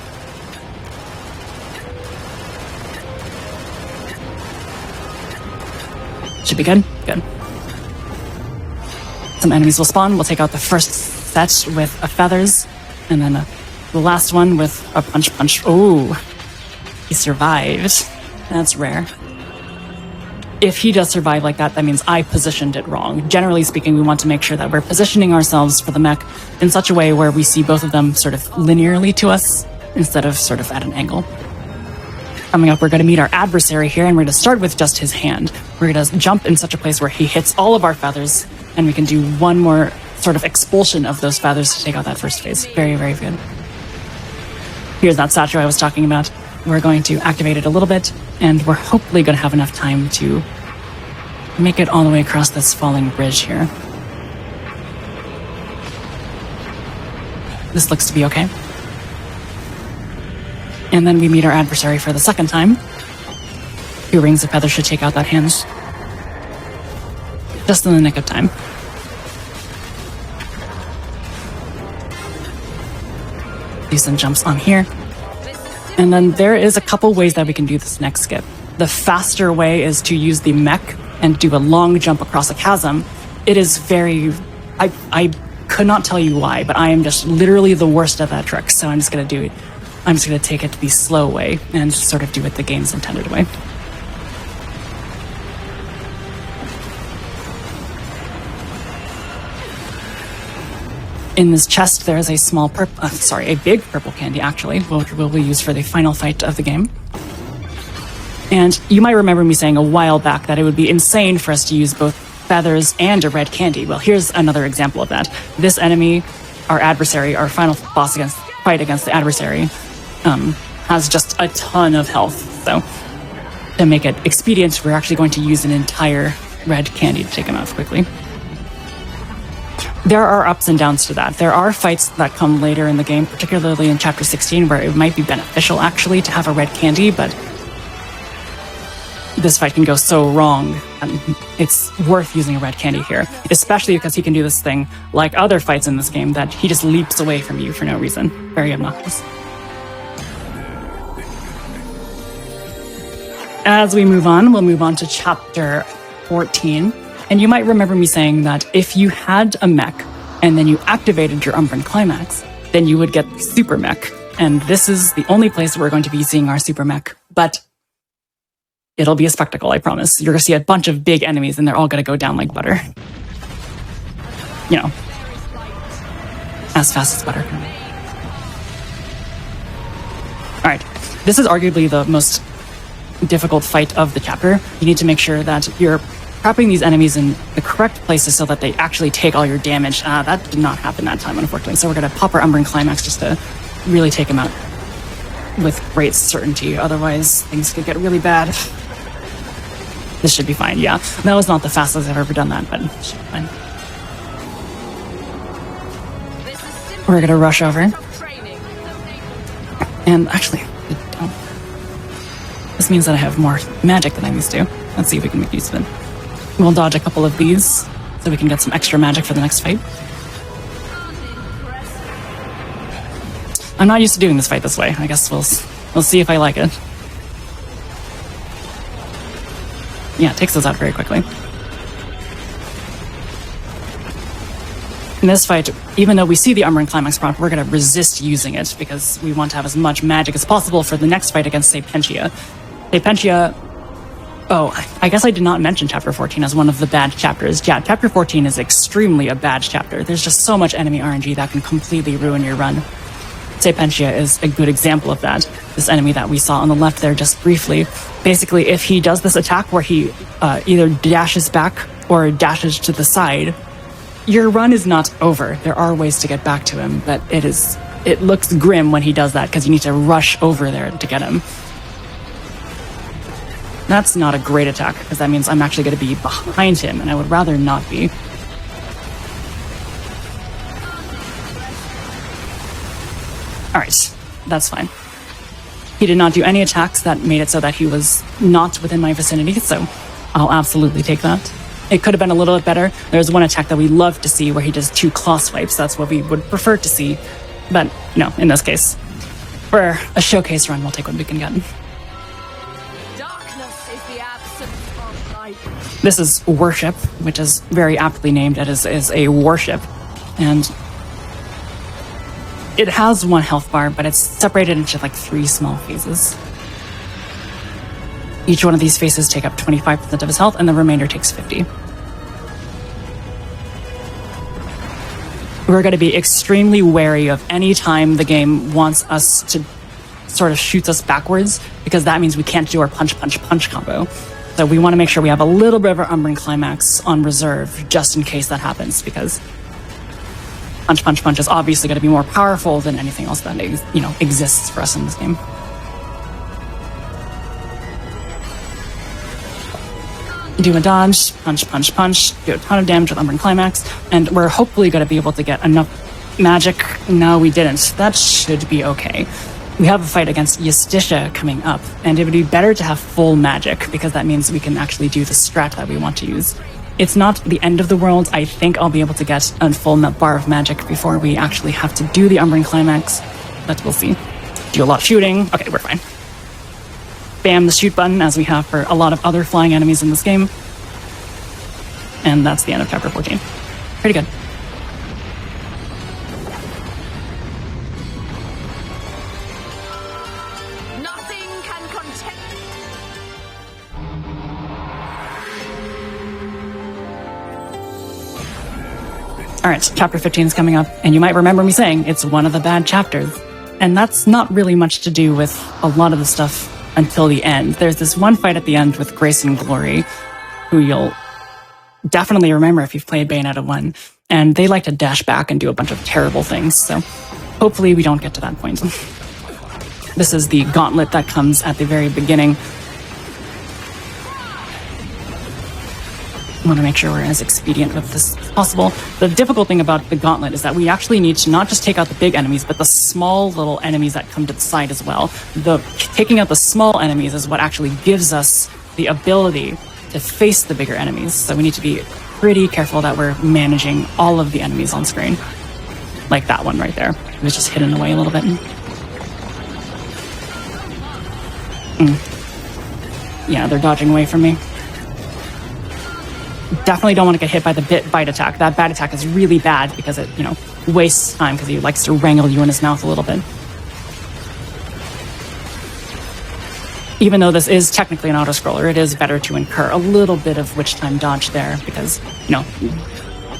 Should be good? Good. Some enemies will spawn. We'll take out the first set with feathers, and then the last one with a punch. Oh, he survived. That's rare. If he does survive like that, that means I positioned it wrong. Generally speaking, we want to make sure that we're positioning ourselves for the mech in such a way where we see both of them sort of linearly to us, instead of sort of at an angle. Coming up, we're going to meet our adversary here, and we're going to start with just his hand. We're going to jump in such a place where he hits all of our feathers, and we can do one more sort of expulsion of those feathers to take out that first phase. Very, very good. Here's that statue I was talking about. We're going to activate it a little bit, and we're hopefully going to have enough time to make it all the way across this falling bridge here. This looks to be okay. And then we meet our adversary for the second time. 2 rings of feathers should take out that hand. Just in the nick of time. Do some jumps on here. And then there is a couple ways that we can do this next skip. The faster way is to use the mech and do a long jump across a chasm. It is very... I could not tell you why, but I am just literally the worst at that trick, so I'm just going to do it. I'm just going to take it the slow way and sort of do it the game's intended way. In this chest, there is a small a big purple candy, actually, which we'll use for the final fight of the game. And you might remember me saying a while back that it would be insane for us to use both feathers and a red candy. Well, here's another example of that. This enemy, our adversary, our final fight against the adversary, has just a ton of health. So to make it expedient, we're actually going to use an entire red candy to take him out quickly. There are ups and downs to that. There are fights that come later in the game, particularly in Chapter 16, where it might be beneficial actually to have a red candy, but this fight can go so wrong, and it's worth using a red candy here, especially because he can do this thing like other fights in this game that he just leaps away from you for no reason. Very obnoxious. As we move on, we'll move on to Chapter 14. And you might remember me saying that if you had a mech and then you activated your Umbran Climax, then you would get Super Mech. And this is the only place we're going to be seeing our Super Mech. But it'll be a spectacle, I promise. You're going to see a bunch of big enemies and they're all going to go down like butter. You know, as fast as butter. All right, this is arguably the most difficult fight of the chapter. You need to make sure that you're trapping these enemies in the correct places so that they actually take all your damage. That did not happen that time, unfortunately. So we're going to pop our Umbran Climax just to really take him out with great certainty. Otherwise, things could get really bad. This should be fine, yeah. That was not the fastest I've ever done that, but it should be fine. We're going to rush over. And actually, this means that I have more magic than I'm used to. Let's see if we can make use of it. We'll dodge a couple of these so we can get some extra magic for the next fight. I'm not used to doing this fight this way. I guess we'll see if I like it. Yeah, it takes us out very quickly. In this fight, even though we see the Umbran Climax prompt, we're going to resist using it because we want to have as much magic as possible for the next fight against Sapentia. Sapentia... Oh, I guess I did not mention Chapter 14 as one of the bad chapters. Yeah, Chapter 14 is extremely a bad chapter. There's just so much enemy RNG that can completely ruin your run. Sapentia is a good example of that. This enemy that we saw on the left there just briefly. Basically, if he does this attack where he either dashes back or dashes to the side, your run is not over. There are ways to get back to him, but it looks grim when he does that because you need to rush over there to get him. That's not a great attack, because that means I'm actually going to be behind him, and I would rather not be. Alright, that's fine. He did not do any attacks that made it so that he was not within my vicinity, so I'll absolutely take that. It could have been a little bit better. There's one attack that we love to see where he does 2 claw swipes. That's what we would prefer to see. But no, in this case, for a showcase run, we'll take what we can get. This is Worship, which is very aptly named. It is a warship, and it has 1 health bar, but it's separated into like 3 small phases. Each one of these phases take up 25% of his health, and the remainder takes 50. We're going to be extremely wary of any time the game wants us to sort of shoots us backwards because that means we can't do our punch, punch, punch combo. So we want to make sure we have a little bit of our Umbran Climax on reserve just in case that happens, because punch, punch, punch is obviously going to be more powerful than anything else that exists for us in this game. Do a dodge, punch, punch, punch, do a ton of damage with Umbran Climax, and we're hopefully going to be able to get enough magic. No, we didn't. That should be okay. We have a fight against Justitia coming up, and it would be better to have full magic, because that means we can actually do the strat that we want to use. It's not the end of the world. I think I'll be able to get a full bar of magic before we actually have to do the Umbran Climax, but we'll see. Do a lot of shooting. Okay, we're fine. Spam the shoot button, as we have for a lot of other flying enemies in this game. And that's the end of chapter 14. Pretty good. Alright, chapter 15 is coming up, and you might remember me saying it's one of the bad chapters. And that's not really much to do with a lot of the stuff until the end. There's this one fight at the end with Grace and Glory, who you'll definitely remember if you've played Bayonetta 1, and they like to dash back and do a bunch of terrible things, so hopefully we don't get to that point. This is the gauntlet that comes at the very beginning. I want to make sure we're as expedient with this as possible. The difficult thing about the gauntlet is that we actually need to not just take out the big enemies, but the small little enemies that come to the side as well. Taking out the small enemies is what actually gives us the ability to face the bigger enemies. So we need to be pretty careful that we're managing all of the enemies on screen. Like that one right there. It was just hidden away a little bit. Yeah, they're dodging away from me. Definitely don't want to get hit by the bite attack. That bite attack is really bad because it, wastes time because he likes to wrangle you in his mouth a little bit. Even though this is technically an auto-scroller, it is better to incur a little bit of witch time dodge there because,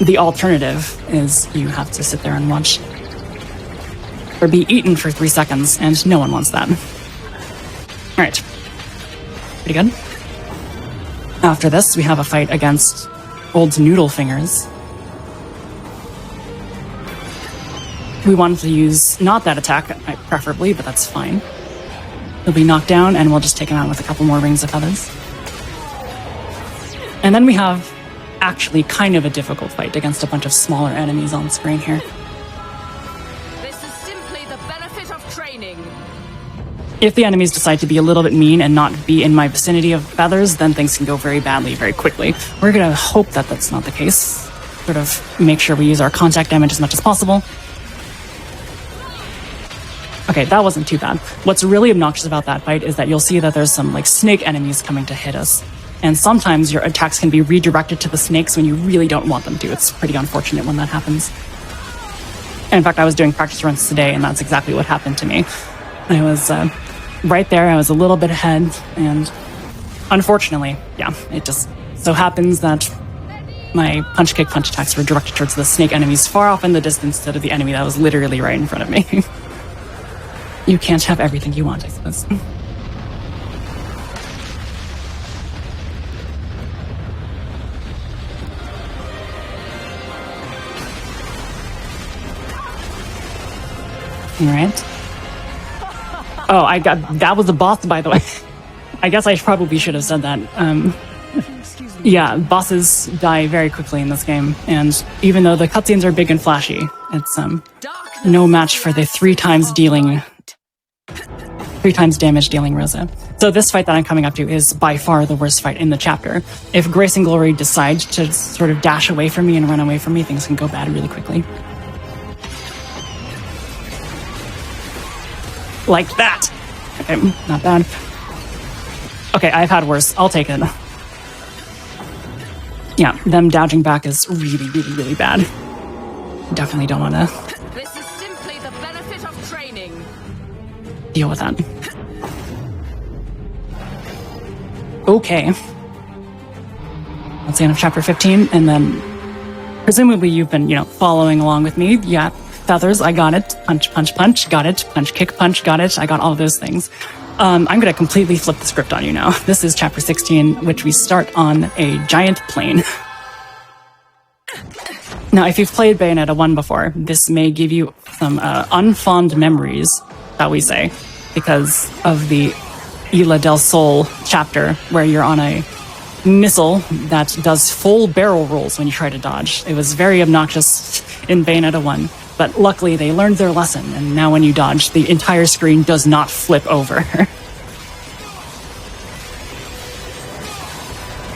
the alternative is you have to sit there and watch or be eaten for 3 seconds, and no one wants that. Alright. Pretty good. After this, we have a fight against Old Noodle Fingers. We wanted to use not that attack, preferably, but that's fine. He'll be knocked down, and we'll just take him out with a couple more rings of feathers. And then we have actually kind of a difficult fight against a bunch of smaller enemies on screen here. This is simply the benefit of training. If the enemies decide to be a little bit mean and not be in my vicinity of feathers, then things can go very badly very quickly. We're going to hope that that's not the case. Sort of make sure we use our contact damage as much as possible. Okay, that wasn't too bad. What's really obnoxious about that fight is that you'll see that there's some snake enemies coming to hit us. And sometimes your attacks can be redirected to the snakes when you really don't want them to. It's pretty unfortunate when that happens. And in fact, I was doing practice runs today, and that's exactly what happened to me. I was right there, I was a little bit ahead, and unfortunately, yeah, it just so happens that my punch kick punch attacks were directed towards the snake enemies far off in the distance instead of the enemy that was literally right in front of me. You can't have everything you want, I suppose. Alright. Oh, that was the boss, by the way. I guess I probably should have said that. Yeah, bosses die very quickly in this game, and even though the cutscenes are big and flashy, it's no match for the 3 times damage dealing Rosa. So this fight that I'm coming up to is by far the worst fight in the chapter. If Grace and Glory decide to sort of dash away from me and run away from me, things can go bad really quickly. Like that. Okay, not bad. Okay, I've had worse. I'll take it. Yeah, them dodging back is really, really, really bad. Definitely don't want to This is simply the benefit of training. deal with that. Okay. That's the end of chapter 15, and then presumably you've been, following along with me. Yeah, feathers, I got it. Punch, punch, punch, got it. Punch, kick, punch, got it. I got all of those things. I'm going to completely flip the script on you now. This is chapter 16, which we start on a giant plane. Now, if you've played Bayonetta 1 before, this may give you some unfond memories, shall we say, because of the Isla del Sol chapter, where you're on a missile that does full barrel rolls when you try to dodge. It was very obnoxious in Bayonetta 1, but luckily they learned their lesson, and now when you dodge, the entire screen does not flip over.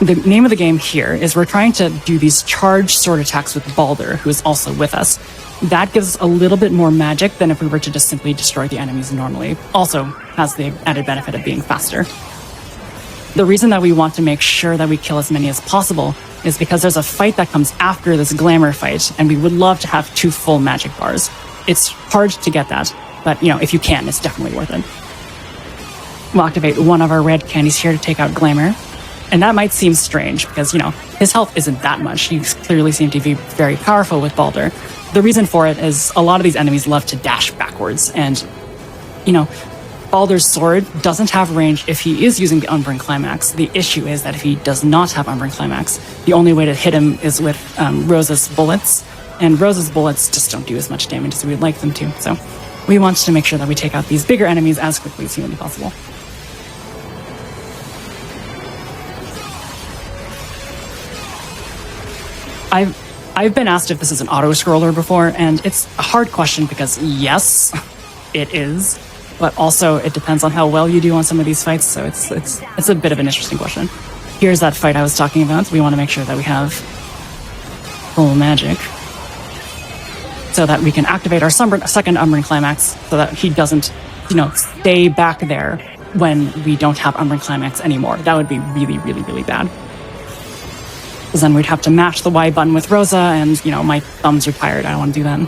The name of the game here is we're trying to do these charged sword attacks with Baldur, who is also with us. That gives a little bit more magic than if we were to just simply destroy the enemies normally. Also has the added benefit of being faster. The reason that we want to make sure that we kill as many as possible is because there's a fight that comes after this glamour fight, and we would love to have 2 full magic bars. It's hard to get that, but if you can, it's definitely worth it. We'll activate one of our red candies here to take out glamour. And that might seem strange because, his health isn't that much. You clearly seem to be very powerful with Baldur. The reason for it is a lot of these enemies love to dash backwards. And, Baldur's sword doesn't have range if he is using the Umbran Climax. The issue is that if he does not have Umbran Climax, the only way to hit him is with Rosa's bullets. And Rosa's bullets just don't do as much damage as we would like them to. So we want to make sure that we take out these bigger enemies as quickly as humanly possible. I've been asked if this is an auto-scroller before, and it's a hard question because yes, it is, but also it depends on how well you do on some of these fights, so it's a bit of an interesting question. Here's that fight I was talking about. We want to make sure that we have full magic so that we can activate our second Umbran Climax so that he doesn't, stay back there when we don't have Umbran Climax anymore. That would be really, really, really bad. Because then we'd have to match the Y button with Rosa, and, my thumbs are tired. I don't want to do that.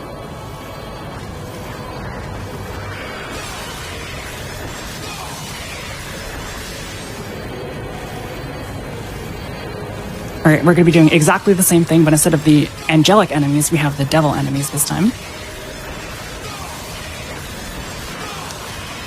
All right, we're going to be doing exactly the same thing, but instead of the angelic enemies, we have the devil enemies this time.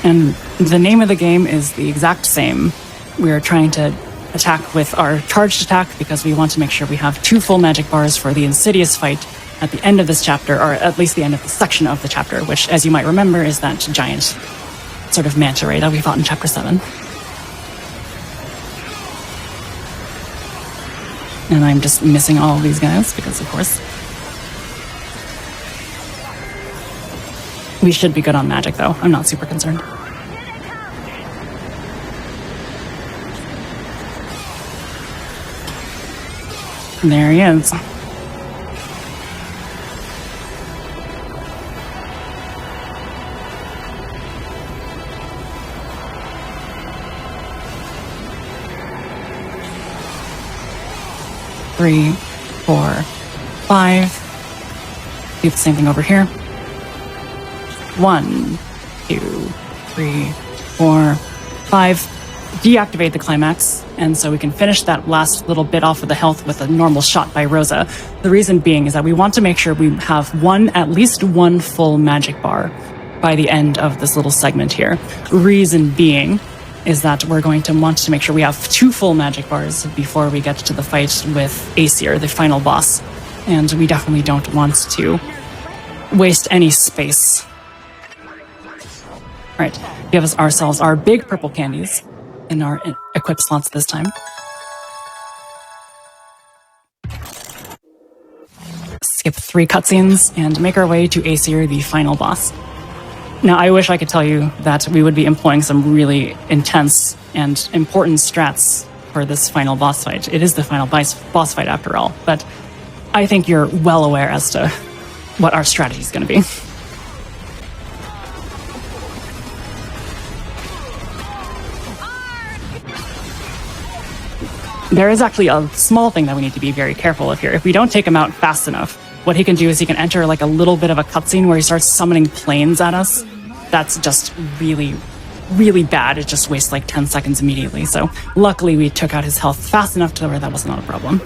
And the name of the game is the exact same. We're trying to attack with our charged attack because we want to make sure we have 2 full magic bars for the Insidious fight at the end of this chapter, or at least the end of the section of the chapter, which, as you might remember, is that giant sort of manta ray that we fought in chapter 7. And I'm just missing all of these guys because, of course, we should be good on magic, though. I'm not super concerned. There he is. Three, 4, 5. Do the same thing over here. 1, 2, 3, 4, 5. Deactivate the climax, and so we can finish that last little bit off of the health with a normal shot by Rosa. The reason being is that we want to make sure we have at least one full magic bar by the end of this little segment here. Reason being is that we're going to want to make sure we have 2 full magic bars before we get to the fight with Aesir, the final boss. And we definitely don't want to waste any space. All right, give us ourselves our big purple candies in our equip slots this time. Skip 3 cutscenes and make our way to Aesir, the final boss. Now, I wish I could tell you that we would be employing some really intense and important strats for this final boss fight. It is the final boss fight after all, but I think you're well aware as to what our strategy is going to be. There is actually a small thing that we need to be very careful of here. If we don't take him out fast enough, what he can do is he can enter like a little bit of a cutscene where he starts summoning planes at us. That's just really, really bad. It just wastes like 10 seconds immediately. So luckily we took out his health fast enough to where that was not a problem.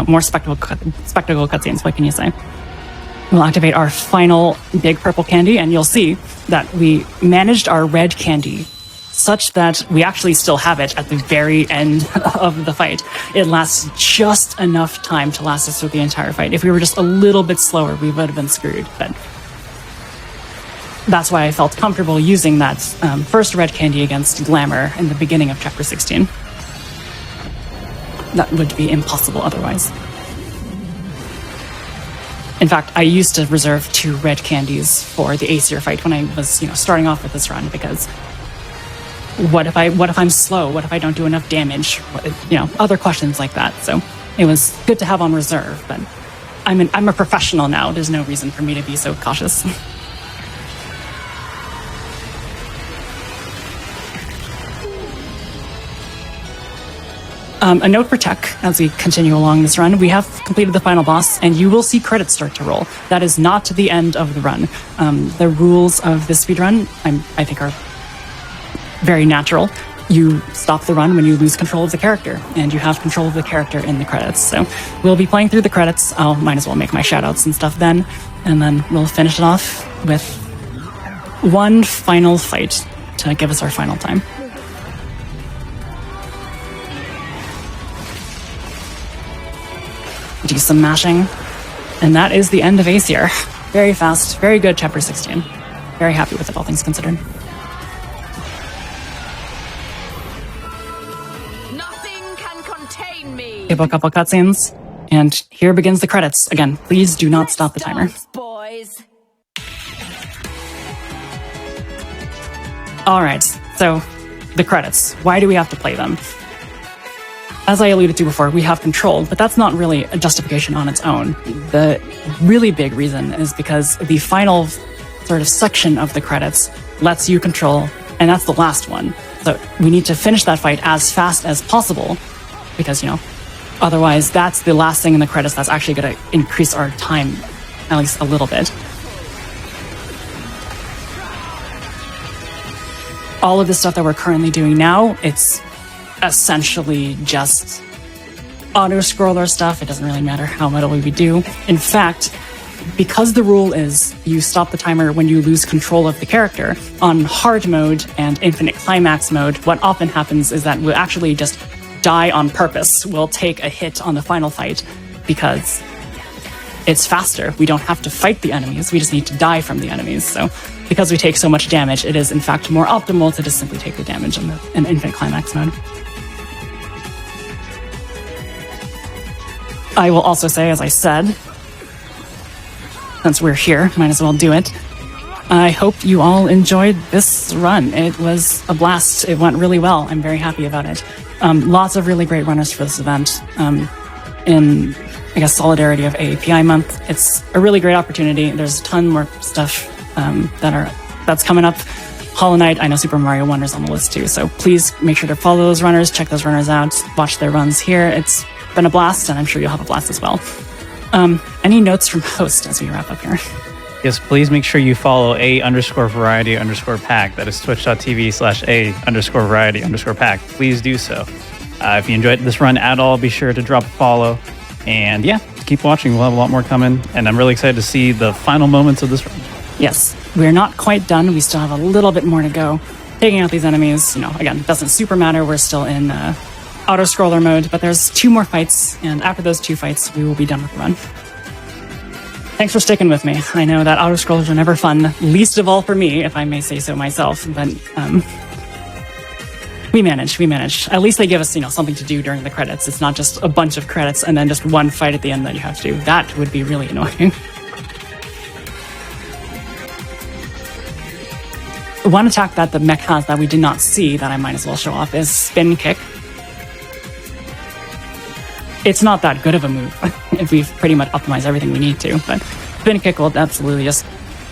more spectacle cutscenes. What can you say? We'll activate our final big purple candy, and you'll see that we managed our red candy such that we actually still have it at the very end of the fight. It lasts just enough time to last us through the entire fight. If we were just a little bit slower, we would have been screwed. But that's why I felt comfortable using that first red candy against Glamour in the beginning of Chapter 16. That would be impossible otherwise. In fact, I used to reserve 2 red candies for the Aesir fight when I was, starting off with this run, because what if I'm slow? What if I don't do enough damage? Other questions like that. So it was good to have on reserve, but I'm a professional now. There's no reason for me to be so cautious. A note for tech as we continue along this run. We have completed the final boss, and you will see credits start to roll. That is not the end of the run. The rules of this speedrun, I think, are very natural. You stop the run when you lose control of the character, and you have control of the character in the credits. So we'll be playing through the credits. I might as well make my shoutouts and stuff then, and then we'll finish it off with one final fight to give us our final time. Do some mashing, and that is the end of Aesir. Very fast, very good Chapter 16. Very happy with it, all things considered. Nothing can contain me. Skip a couple cutscenes, and here begins the credits. Again, please do not stop the timer. Boys. All right, so the credits. Why do we have to play them? As I alluded to before, we have control, but that's not really a justification on its own. The really big reason is because the final sort of section of the credits lets you control, and that's the last one. So we need to finish that fight as fast as possible, because, otherwise that's the last thing in the credits that's actually going to increase our time, at least a little bit. All of the stuff that we're currently doing now, it's essentially just auto-scroller stuff. It doesn't really matter how much we do. In fact, because the rule is you stop the timer when you lose control of the character, on hard mode and infinite climax mode, what often happens is that we'll actually just die on purpose. We'll take a hit on the final fight because it's faster. We don't have to fight the enemies. We just need to die from the enemies. So because we take so much damage, it is in fact more optimal to just simply take the damage in infinite climax mode. I will also say, as I said, since we're here, might as well do it. I hope you all enjoyed this run. It was a blast. It went really well. I'm very happy about it. Lots of really great runners for this event. In, solidarity of AAPI Month. It's a really great opportunity. There's a ton more stuff that's coming up. Hollow Knight, I know Super Mario Wonder's on the list too, so please make sure to follow those runners, check those runners out, watch their runs here. It's been a blast, and I'm sure you'll have a blast as well. Any notes from host as we wrap up here? Yes, please make sure you follow A_variety_pack. That is twitch.tv/A_variety_pack. Please do so. If you enjoyed this run at all, be sure to drop a follow. And yeah, keep watching. We'll have a lot more coming. And I'm really excited to see the final moments of this run. Yes, we're not quite done. We still have a little bit more to go. Taking out these enemies, again, it doesn't super matter. We're still in auto-scroller mode, but there's 2 more fights, and after those 2 fights, we will be done with the run. Thanks for sticking with me. I know that auto-scrollers are never fun, least of all for me, if I may say so myself, but we manage. At least they give us, something to do during the credits. It's not just a bunch of credits and then just one fight at the end that you have to do. That would be really annoying. One attack that the mech has that we did not see that I might as well show off is Spin Kick. It's not that good of a move if we've pretty much optimized everything we need to, but Spin Kick will absolutely just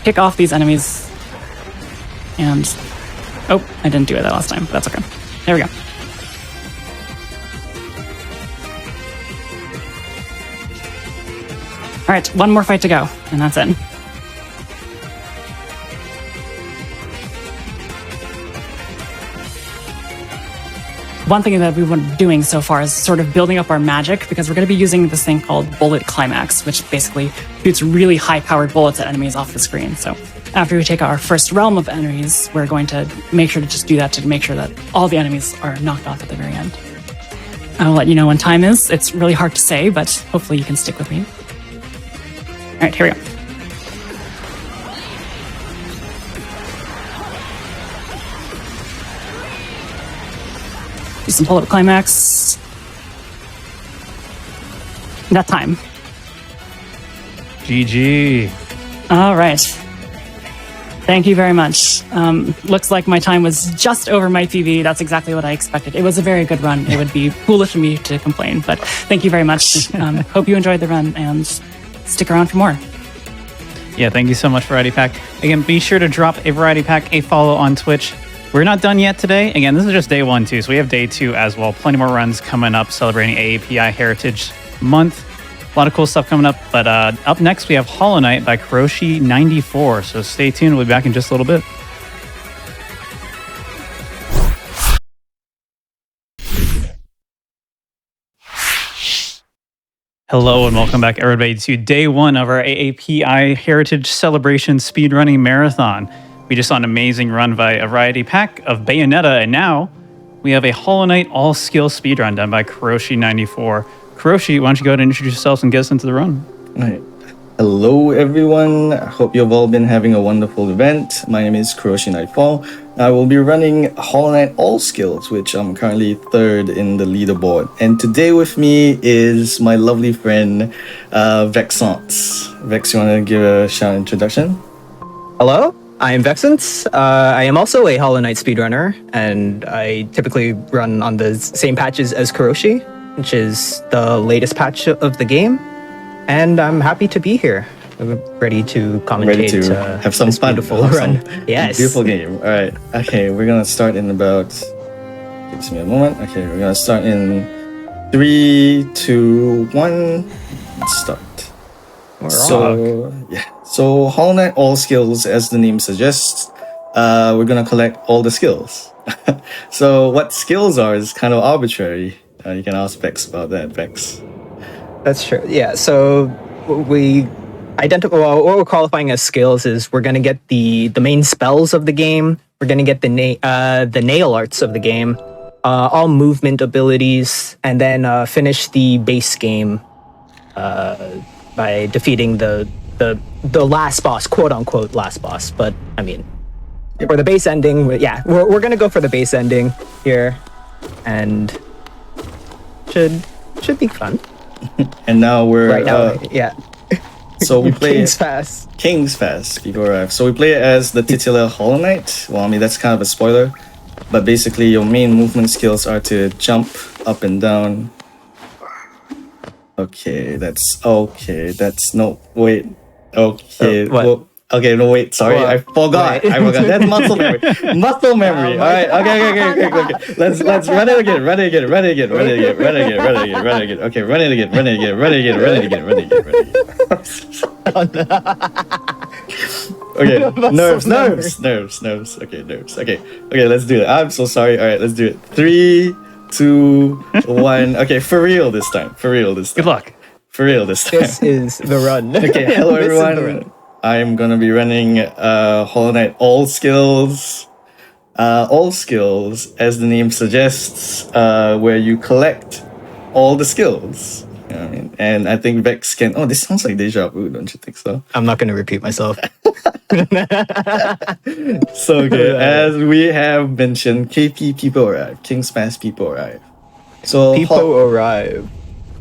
kick off these enemies. And, oh, I didn't do it that last time, but that's okay. There we go. All right, one more fight to go, and that's it. one thing that we've been doing so far is sort of building up our magic, because we're going to be using this thing called Bullet Climax, which basically shoots really high-powered bullets at enemies off the screen. So after we take our first realm of enemies, we're going to make sure to just do that to make sure that all the enemies are knocked off at the very end. I'll let you know when time is. It's really hard to say, but hopefully you can stick with me. All right, here we go. Do some pull-up climax. That time. GG. All right. Thank you very much. Looks like my time was just over my PB. That's exactly what I expected. It was a very good run. It would be foolish of me to complain, but thank you very much. Hope you enjoyed the run and stick around for more. Yeah, thank you so much, Variety Pack. Again, be sure to drop a Variety Pack a follow on Twitch. We're not done yet today. Again, this is just day 1 too, so we have day 2 as well. Plenty more runs coming up celebrating AAPI Heritage Month. A lot of cool stuff coming up, but up next we have Hollow Knight by Kuroshi94, so stay tuned. We'll be back in just a little bit. Hello and welcome back, everybody, to day 1 of our AAPI Heritage Celebration Speedrunning Marathon. We just saw an amazing run by a Variety Pack of Bayonetta, and now we have a Hollow Knight all-skill speedrun done by Kuroshi94. Kuroshi, why don't you go ahead and introduce yourselves and get us into the run? All right. Hello, everyone. I hope you've all been having a wonderful event. My name is Kuroshi94. I will be running Hollow Knight All Skills, which I'm currently 3rd in the leaderboard. And today with me is my lovely friend, Vexance. Vex, you want to give a shout introduction? Hello, I am Vexance. I am also a Hollow Knight speedrunner, and I typically run on the same patches as Kuroshi, which is the latest patch of the game. And I'm happy to be here. I'm ready to commentate. Ready to have some fun. Beautiful run. Yes. Beautiful game. All right. Okay, we're going to start in about... Gives me a moment. Okay, we're going to start in 3, 2, 1. Let's start. So Hollow Knight All Skills, as the name suggests, we're going to collect all the skills. So what skills are is kind of arbitrary. You can ask Vex about that, Vex. That's true. Yeah, so we identify, well, what we're qualifying as skills is we're going to get the main spells of the game. We're going to get the nail arts of the game, all movement abilities, and then finish the base game by defeating the last boss, quote unquote last boss. But I mean, for the base ending, yeah, we're going to go for the base ending here, and should be fun. And now we're right now, yeah. So we play King's Fast. King's Fast. People arrive. So we play as the titular Hollow Knight. Well, I mean that's kind of a spoiler, but basically your main movement skills are to jump up and down. Okay, that's no wait. Okay, well, okay, no wait. Sorry, I forgot. I forgot. That's muscle memory. Muscle memory. All right. Okay. Let's run it again. Okay, run it again. Okay, nerves. Okay, nerves. Okay, let's do it. I'm so sorry. All right, let's do it. 3, 2, 1. Okay, for real this time. Good luck. For real this time. This is the run. Okay, hello everyone. I'm gonna be running Hollow Knight All Skills. All Skills, as the name suggests, where you collect all the skills. You know what I mean? And I think Vex can... Oh, this sounds like deja vu, don't you think so? I'm not gonna repeat myself. So, okay, as we have mentioned, KP people arrive. King's Fast people arrive. So arrive.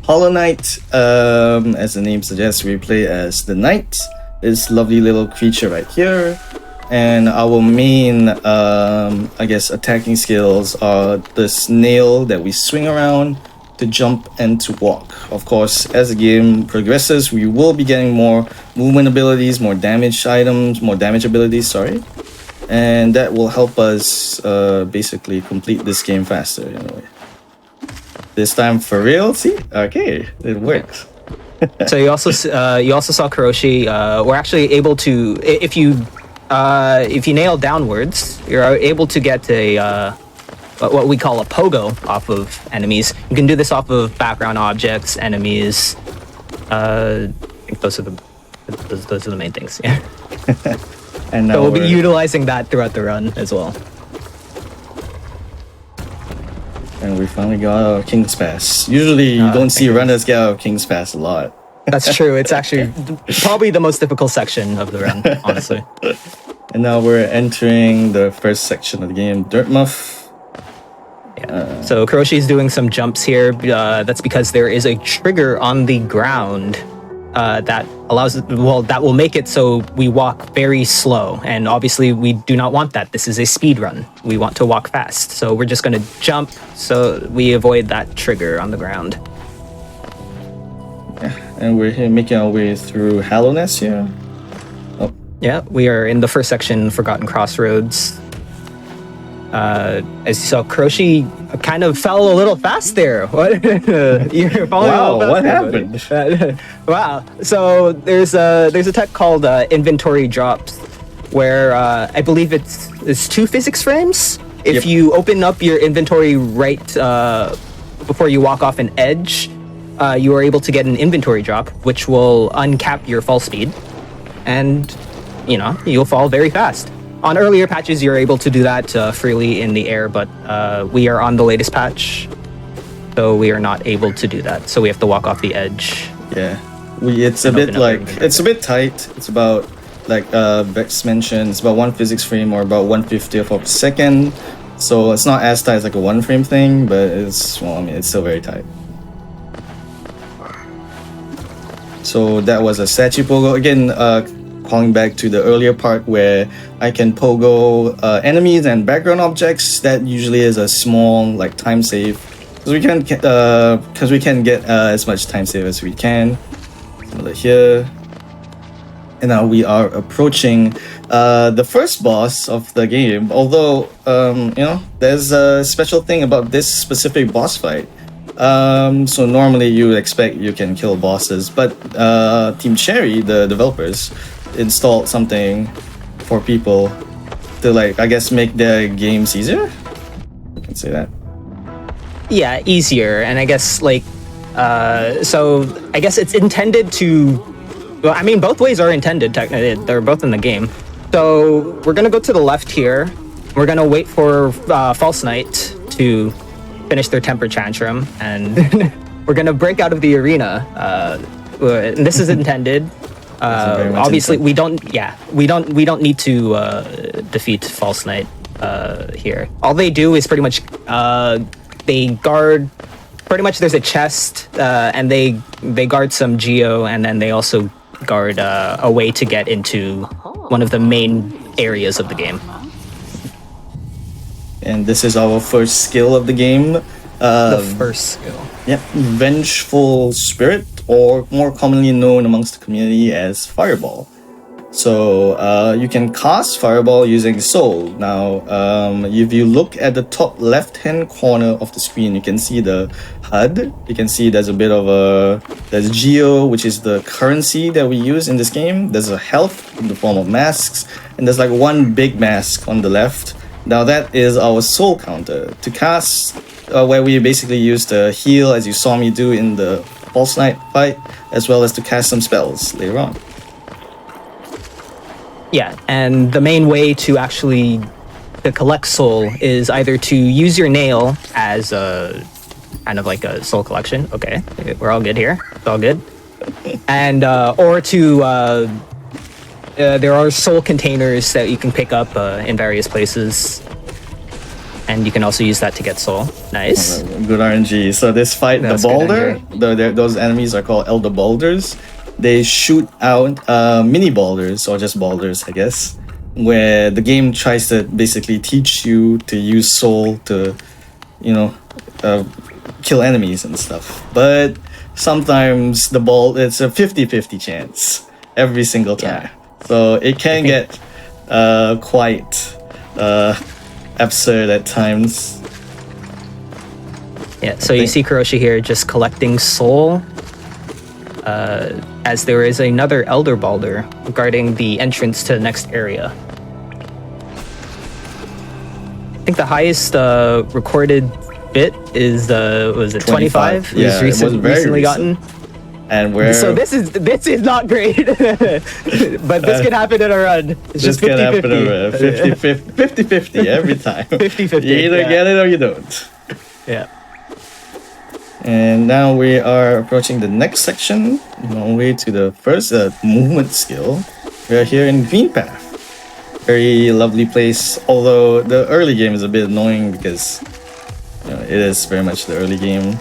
Hollow Knight, as the name suggests, we play as the Knight. This lovely little creature right here, and our main I guess attacking skills are the snail that we swing around to jump and to walk. Of course, as the game progresses, we will be getting more movement abilities, more damage abilities, and that will help us basically complete this game faster in a way. This time for real, see? Okay, it works. So you also saw Kuroshi. We're actually able to, if you nail downwards, you're able to get a what we call a pogo off of enemies. You can do this off of background objects, enemies. I think those are the main things. Yeah. And now so we'll be utilizing that throughout the run as well. And we finally got our King's Pass. Usually you don't see runners get out of King's Pass a lot. That's true. It's actually probably the most difficult section of the run, honestly. And now we're entering the first section of the game, Dirt Muff. So Kuroshi's doing some jumps here. That's because there is a trigger on the ground that allows that will make it so we walk very slow. And obviously we do not want that. This is a speed run. We want to walk fast. So we're just going to jump so we avoid that trigger on the ground. And we're here making our way through Hallownest here. Oh. Yeah, we are in the first section, Forgotten Crossroads. As you saw, Kuroshi kind of fell a little fast there. What? You're falling a little fast what there, happened? Wow. So there's a tech called inventory drops, where I believe it's 2 physics frames. If you open up your inventory right before you walk off an edge, you are able to get an inventory drop, which will uncap your fall speed, and you'll fall very fast. On earlier patches, you're able to do that freely in the air, but we are on the latest patch, so we are not able to do that. So we have to walk off the edge. Yeah, it's a bit tight. It's about, like Bex mentioned, it's about 1 physics frame or about 1/50th of a second. So it's not as tight as like a 1 frame thing, but it's still very tight. So that was a statue pogo. Again, calling back to the earlier part where I can pogo enemies and background objects. That usually is a small like time save, because we can get as much time save as we can. Similar here. And now we are approaching the first boss of the game. Although there's a special thing about this specific boss fight. So normally you would expect you can kill bosses, but Team Cherry, the developers, installed something for people to make their games easier. I can say that. Yeah, easier, and I guess so I guess it's intended to. Well, I mean, both ways are intended. Technically, they're both in the game. So we're gonna go to the left here. We're gonna wait for False Knight to finish their temper tantrum, and we're gonna break out of the arena. And this is intended. Obviously, we don't need to defeat False Knight here. All they do is pretty much they guard. Pretty much, there's a chest, and they guard some geo, and then they also guard a way to get into one of the main areas of the game. And this is our first skill of the game. The first skill. Yep, Vengeful Spirit, or more commonly known amongst the community as Fireball. So you can cast Fireball using Soul. Now, if you look at the top left-hand corner of the screen, you can see the HUD. You can see there's a bit of there's Geo, which is the currency that we use in this game. There's a health in the form of masks, and there's like one big mask on the left. Now that is our soul counter. To cast, where we basically use the heal, as you saw me do in the False Knight fight, as well as to cast some spells later on. Yeah, and the main way to actually collect soul is either to use your nail as a kind of like a soul collection. Okay, we're all good here. It's all good. And or to there are soul containers that you can pick up in various places, and you can also use that to get soul. Nice. Good RNG. So this fight, the boulder, those enemies are called Elder Boulders. They shoot out mini boulders, or just boulders, I guess, where the game tries to basically teach you to use soul to, kill enemies and stuff. But sometimes it's a 50-50 chance every single time. Yeah. So it can get quite absurd at times. Yeah, so you see Kuroshi here just collecting soul. As there is another Elder Boulder guarding the entrance to the next area. think the highest recorded bit is was it 25? Yeah, it was very recently recent. gotten. And we're So this is not great, but this can happen in a run. It's this just can 50-50. happen in a 50-50 every time. 50-50. You either get it or you don't. Yeah. And now we are approaching the next section, on our way to the first movement skill. We are here in Green Path. Very lovely place, although the early game is a bit annoying because it is very much the early game.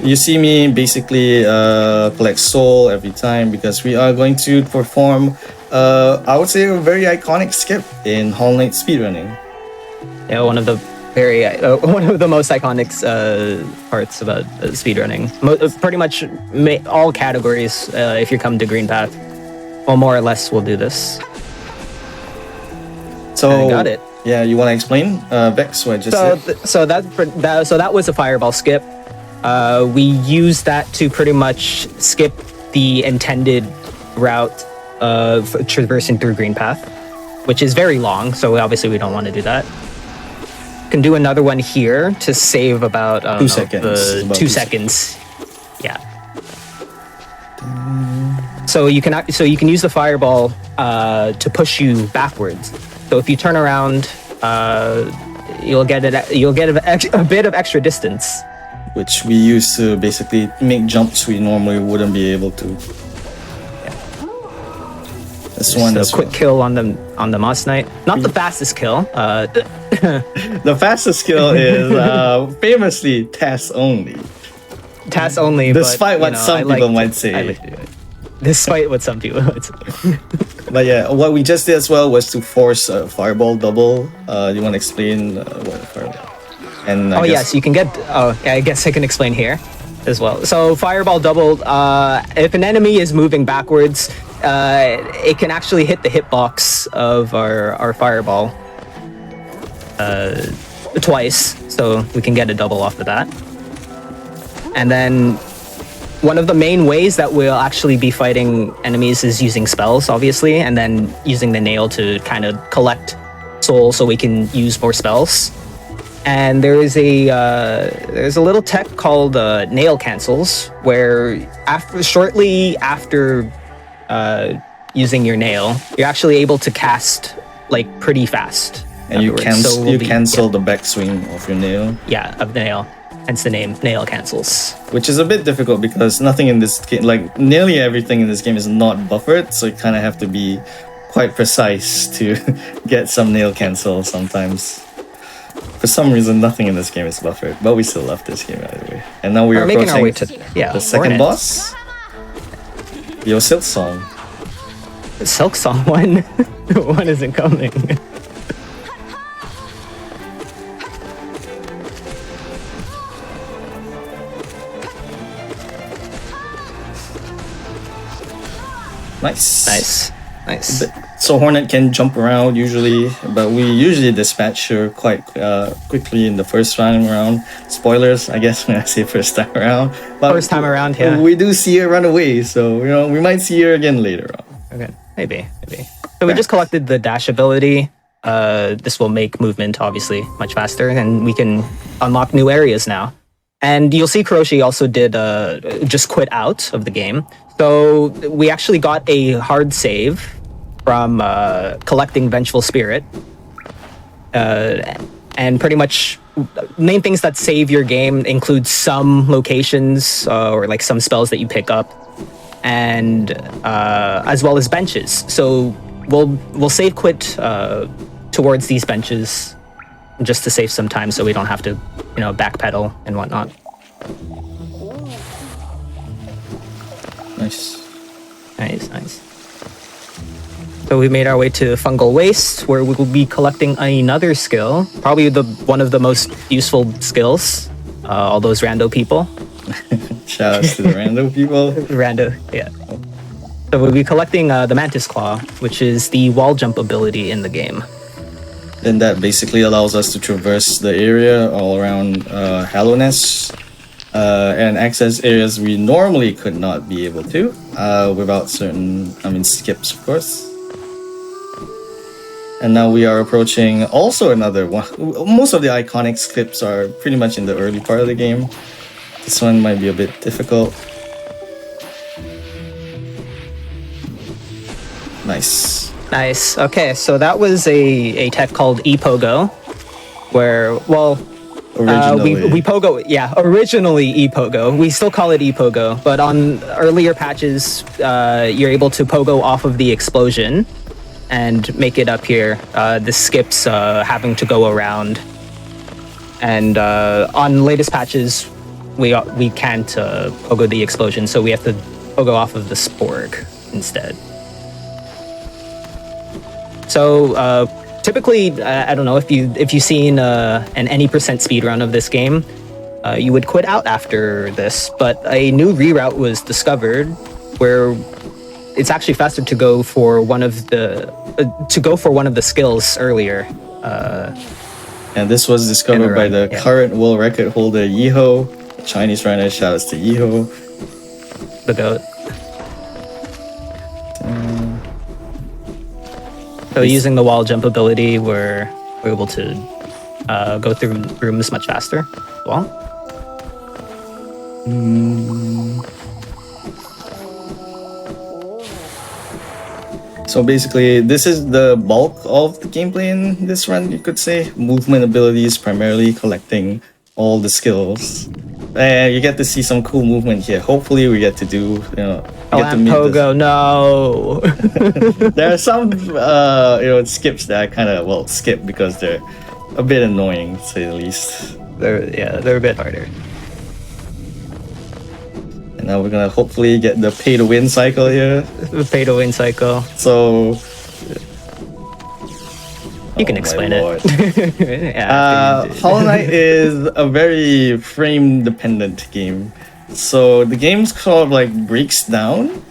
You see me basically collect soul every time because we are going to perform, I would say, a very iconic skip in Hollow Knight speedrunning. Yeah, one of the most iconic parts about speedrunning. Pretty much all categories, if you come to Green Path, well, more or less, we'll do this. So I got it. Yeah, you want to explain, Vex? What I just said? So that was a fireball skip. We used that to pretty much skip the intended route of traversing through Green Path, which is very long. So obviously we don't want to do that. Can do another one here to save about 2 seconds. 2 seconds. Yeah. So you can use the fireball to push you backwards. So if you turn around, you'll get a bit of extra distance, which we use to basically make jumps we normally wouldn't be able to. This one is a quick kill on the Moss Knight. Not the fastest kill. The fastest kill is famously TAS only. TAS only, despite but, what some people might say. Despite what some people would say. But yeah, what we just did as well was to force a fireball double. You want to explain what a fireball? And yes, you can get. I guess I can explain here as well. So fireball double. If an enemy is moving backwards, it can actually hit the hitbox of our fireball twice, so we can get a double off the bat. And then one of the main ways that we'll actually be fighting enemies is using spells, obviously, and then using the nail to kind of collect soul so we can use more spells. And there's a little tech called nail cancels, where shortly after using your nail, you're actually able to cast like pretty fast. And you cancel the backswing of your nail. Yeah, of the nail. Hence the name nail cancels. Which is a bit difficult because nothing in this game, like nearly everything in this game, is not buffered, so you kind of have to be quite precise to get some nail cancel sometimes. For some reason, nothing in this game is buffered, but we still love this game anyway. And now we are making our way to the second boss. Yo, Silk Song. Silk Song one. One isn't coming. Nice. Nice. So Hornet can jump around usually, but we usually dispatch her quite quickly in the first time around. Spoilers, I guess, when I say first time around. But first time around, yeah. We do see her run away, so we might see her again later on. Okay, maybe. So we just collected the dash ability. This will make movement obviously much faster, and we can unlock new areas now. And you'll see Kuroshi also did just quit out of the game. So we actually got a hard save from collecting Vengeful Spirit. And pretty much main things that save your game include some locations or like some spells that you pick up, and as well as benches. So we'll save quit towards these benches just to save some time so we don't have to, backpedal and whatnot. Nice. So we made our way to Fungal Waste, where we will be collecting another skill, probably one of the most useful skills. All those rando people. Shout outs to the rando people. Yeah. So we'll be collecting the Mantis Claw, which is the wall jump ability in the game. Then that basically allows us to traverse the area all around Hallownest and access areas we normally could not be able to without certain, skips, of course. And now we are approaching also another one. Most of the iconic skips are pretty much in the early part of the game. This one might be a bit difficult. Nice. Nice. Okay, so that was a tech called ePogo, where, well, we pogo, yeah, originally ePogo. We still call it ePogo, but on earlier patches, you're able to pogo off of the explosion and make it up here. The skips having to go around. And on latest patches, we can't pogo the explosion, so we have to pogo off of the spork instead. So typically, I don't know if you've seen an any percent speedrun of this game, you would quit out after this. But a new reroute was discovered where it's actually faster to go for one of the skills earlier. And this was discovered by the current world record holder Yeho, Chinese runner. Shoutouts to Yeho, the goat. So using the wall jump ability, we're able to go through rooms much faster as well. So basically, this is the bulk of the gameplay in this run, you could say. Movement abilities, primarily collecting all the skills. And you get to see some cool movement here. Hopefully we get to do, Pogo, no! There are some, skips that I kind of, skip because they're a bit annoying, to say the least. They're a bit harder. And now we're gonna hopefully get the pay-to-win cycle here. The pay-to-win cycle. So... You can explain it. Hollow Knight is a very frame-dependent game. So the game sort of breaks down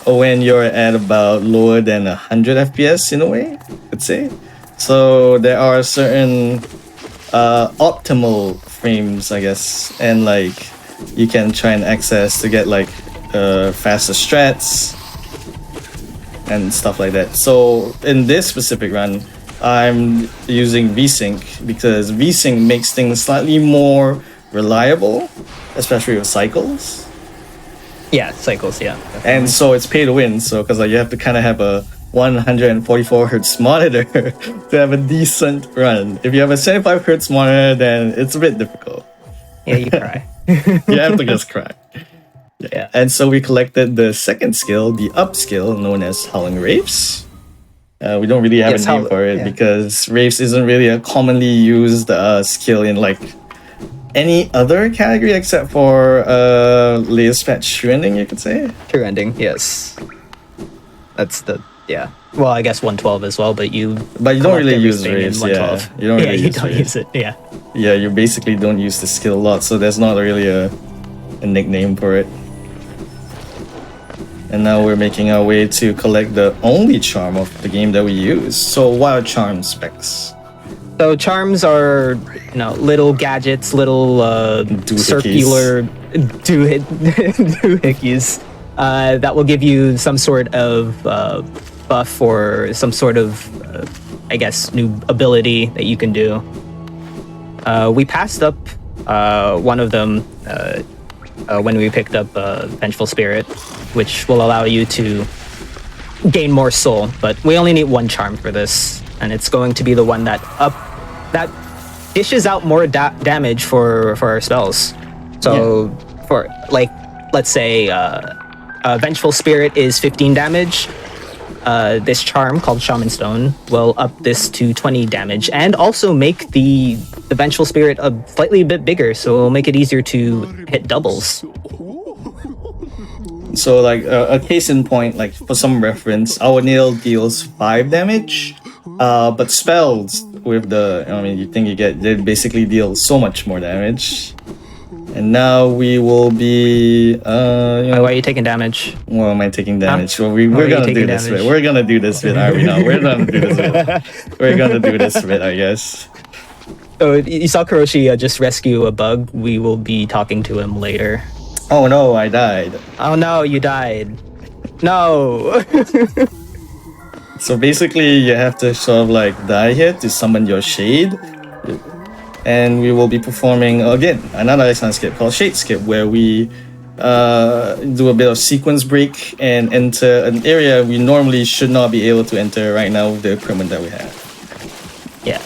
when you're at about lower than 100 FPS in a way, I'd say. So there are certain optimal frames, I guess, and you can try and access to get faster strats and stuff like that. So in this specific run, I'm using VSync because VSync makes things slightly more reliable, especially with cycles. Yeah, cycles, yeah. Definitely. And so it's pay to win, so because you have to kind of have a 144 hertz monitor to have a decent run. If you have a 75 hertz monitor, then it's a bit difficult. Yeah, you cry. You have to just cry. Yeah. And so we collected the second skill, the up skill, known as Howling Raves. We don't really have a name for it because Raves isn't really a commonly used skill in any other category except for latest patch True Ending, you could say. True Ending, yes. That's well, I guess 112 as well, but you don't really use Raves. Yeah, you don't really use it. Yeah. Yeah, you basically don't use the skill a lot, so there's not really a nickname for it. And now we're making our way to collect the only charm of the game that we use. So what are charm specs? So charms are, little gadgets, little circular doohickeys that will give you some sort of buff or some sort of, new ability that you can do. We passed up one of them when we picked up Vengeful Spirit, which will allow you to gain more soul, but we only need one charm for this, and it's going to be the one that dishes out more damage for our spells. So for let's say Vengeful Spirit is 15 damage. This charm called Shaman Stone will up this to 20 damage and also make the Vengeful Spirit a slightly bit bigger, so it'll make it easier to hit doubles. So a case in point, for some reference, our nail deals 5 damage, but spells with they basically deal so much more damage. And now we will be. Why are you taking damage? Why am I taking damage? Well, we're gonna do this bit. We're gonna do this bit, are we not? We're gonna do this bit. We're gonna do this bit, I guess. Oh, you saw Kuroshi just rescue a bug. We will be talking to him later. Oh no, I died. Oh no, you died. No. So basically, you have to sort of like die here to summon your shade. And we will be performing, again, another Iceland skip called Shade Skip, where we do a bit of sequence break and enter an area we normally should not be able to enter right now with the equipment that we have. Yeah.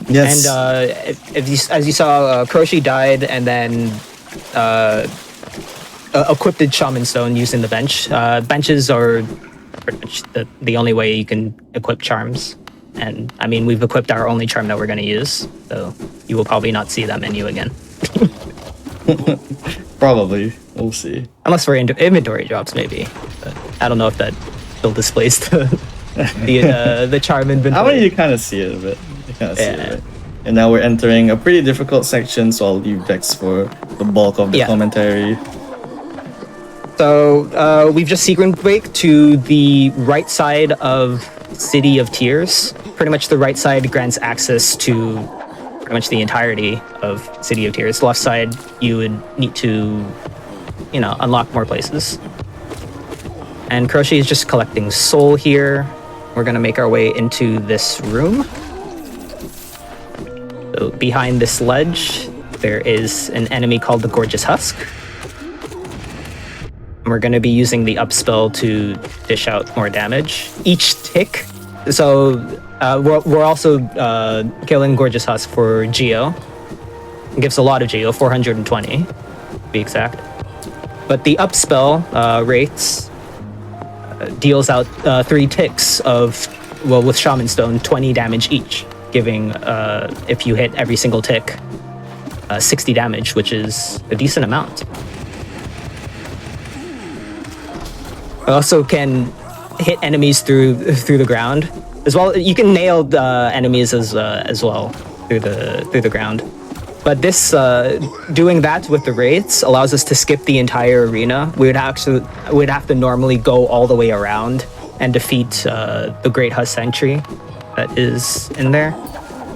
Yes. And as you saw, Kroshi died and then equipped the Shaman Stone using the bench. Benches are pretty much the only way you can equip charms. And I mean, we've equipped our only charm that we're going to use, so you will probably not see that menu again. Probably. We'll see. Unless for inventory drops, maybe. But I don't know if that still displays the charm inventory. I mean, you kind of see it a bit. You kind of see it a bit. And now we're entering a pretty difficult section, so I'll leave Vex for the bulk of the commentary. So we've just sequence break to the right side of City of Tears. Pretty much the right side grants access to pretty much the entirety of City of Tears. Left side, you would need to, unlock more places. And Kroshi is just collecting soul here. We're gonna make our way into this room. So behind this ledge, there is an enemy called the Gorgeous Husk. We're going to be using the up spell to dish out more damage. Each tick. So we're also killing Gorgeous Husk for Geo. It gives a lot of Geo, 420 to be exact. But the up spell rates deals out 3 ticks of, with Shaman Stone, 20 damage each, giving, if you hit every single tick, 60 damage, which is a decent amount. Also can hit enemies through the ground as well. You can nail the enemies as well through the ground. But this doing that with the wraiths allows us to skip the entire arena. We'd have to normally go all the way around and defeat the Great Husk Sentry that is in there,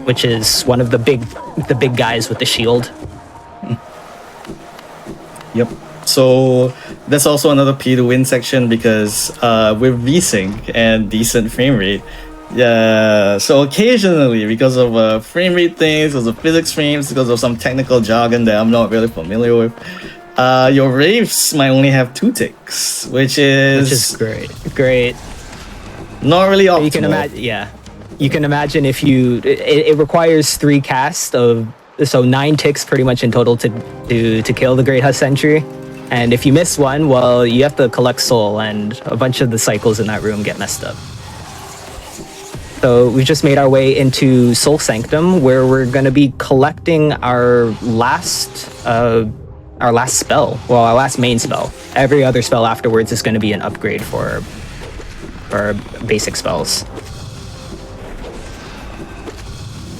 which is one of the big guys with the shield. Yep. So that's also another P to win section because with VSync and decent frame rate, so occasionally because of frame rate things, because of physics frames, because of some technical jargon that I'm not really familiar with, your wraiths might only have 2 ticks, which is great. Not really optimal. You can imagine, you can imagine if it requires 3 casts of 9 ticks pretty much in total to kill the Great Husk Sentry. And if you miss one, well, you have to collect soul, and a bunch of the cycles in that room get messed up. So we've just made our way into Soul Sanctum, where we're going to be collecting our last spell. Well, our last main spell. Every other spell afterwards is going to be an upgrade for our basic spells.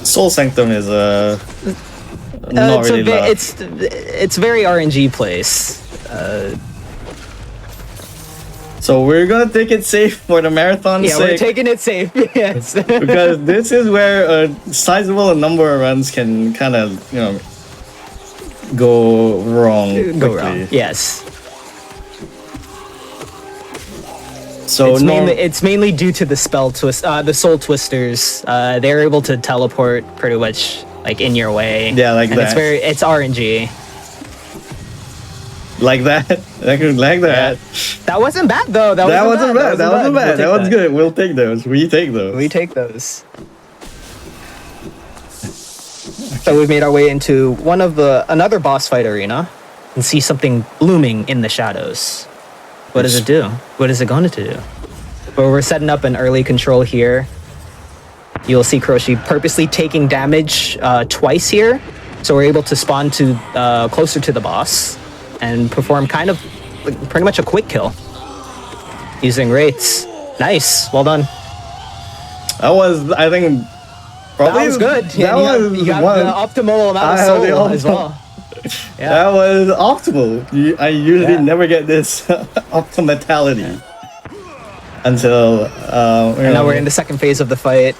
Soul Sanctum is not really it's very RNG place. So we're gonna take it safe for the marathon's sake. Yeah, we're taking it safe. Yes, because this is where a sizable number of runs can kind of go wrong. Yes. So it's mainly due to the spell twist, the soul twisters. They're able to teleport pretty much like in your way. Yeah, like that. It's RNG. Like that. Like that. That wasn't bad though. That wasn't bad. That was good. We'll take those. We take those. So we've made our way into another boss fight arena and see something blooming in the shadows. What does it do? What is it going to do? But we're setting up an early control here. You'll see Kroshi purposely taking damage twice here, so we're able to spawn to closer to the boss and perform kind of pretty much a quick kill using wraiths. Nice, well done. That was, I think, probably that was good. That you got the optimal amount of soul as well. Yeah. That was optimal. I usually never get this optimality until and now we're in the second phase of the fight.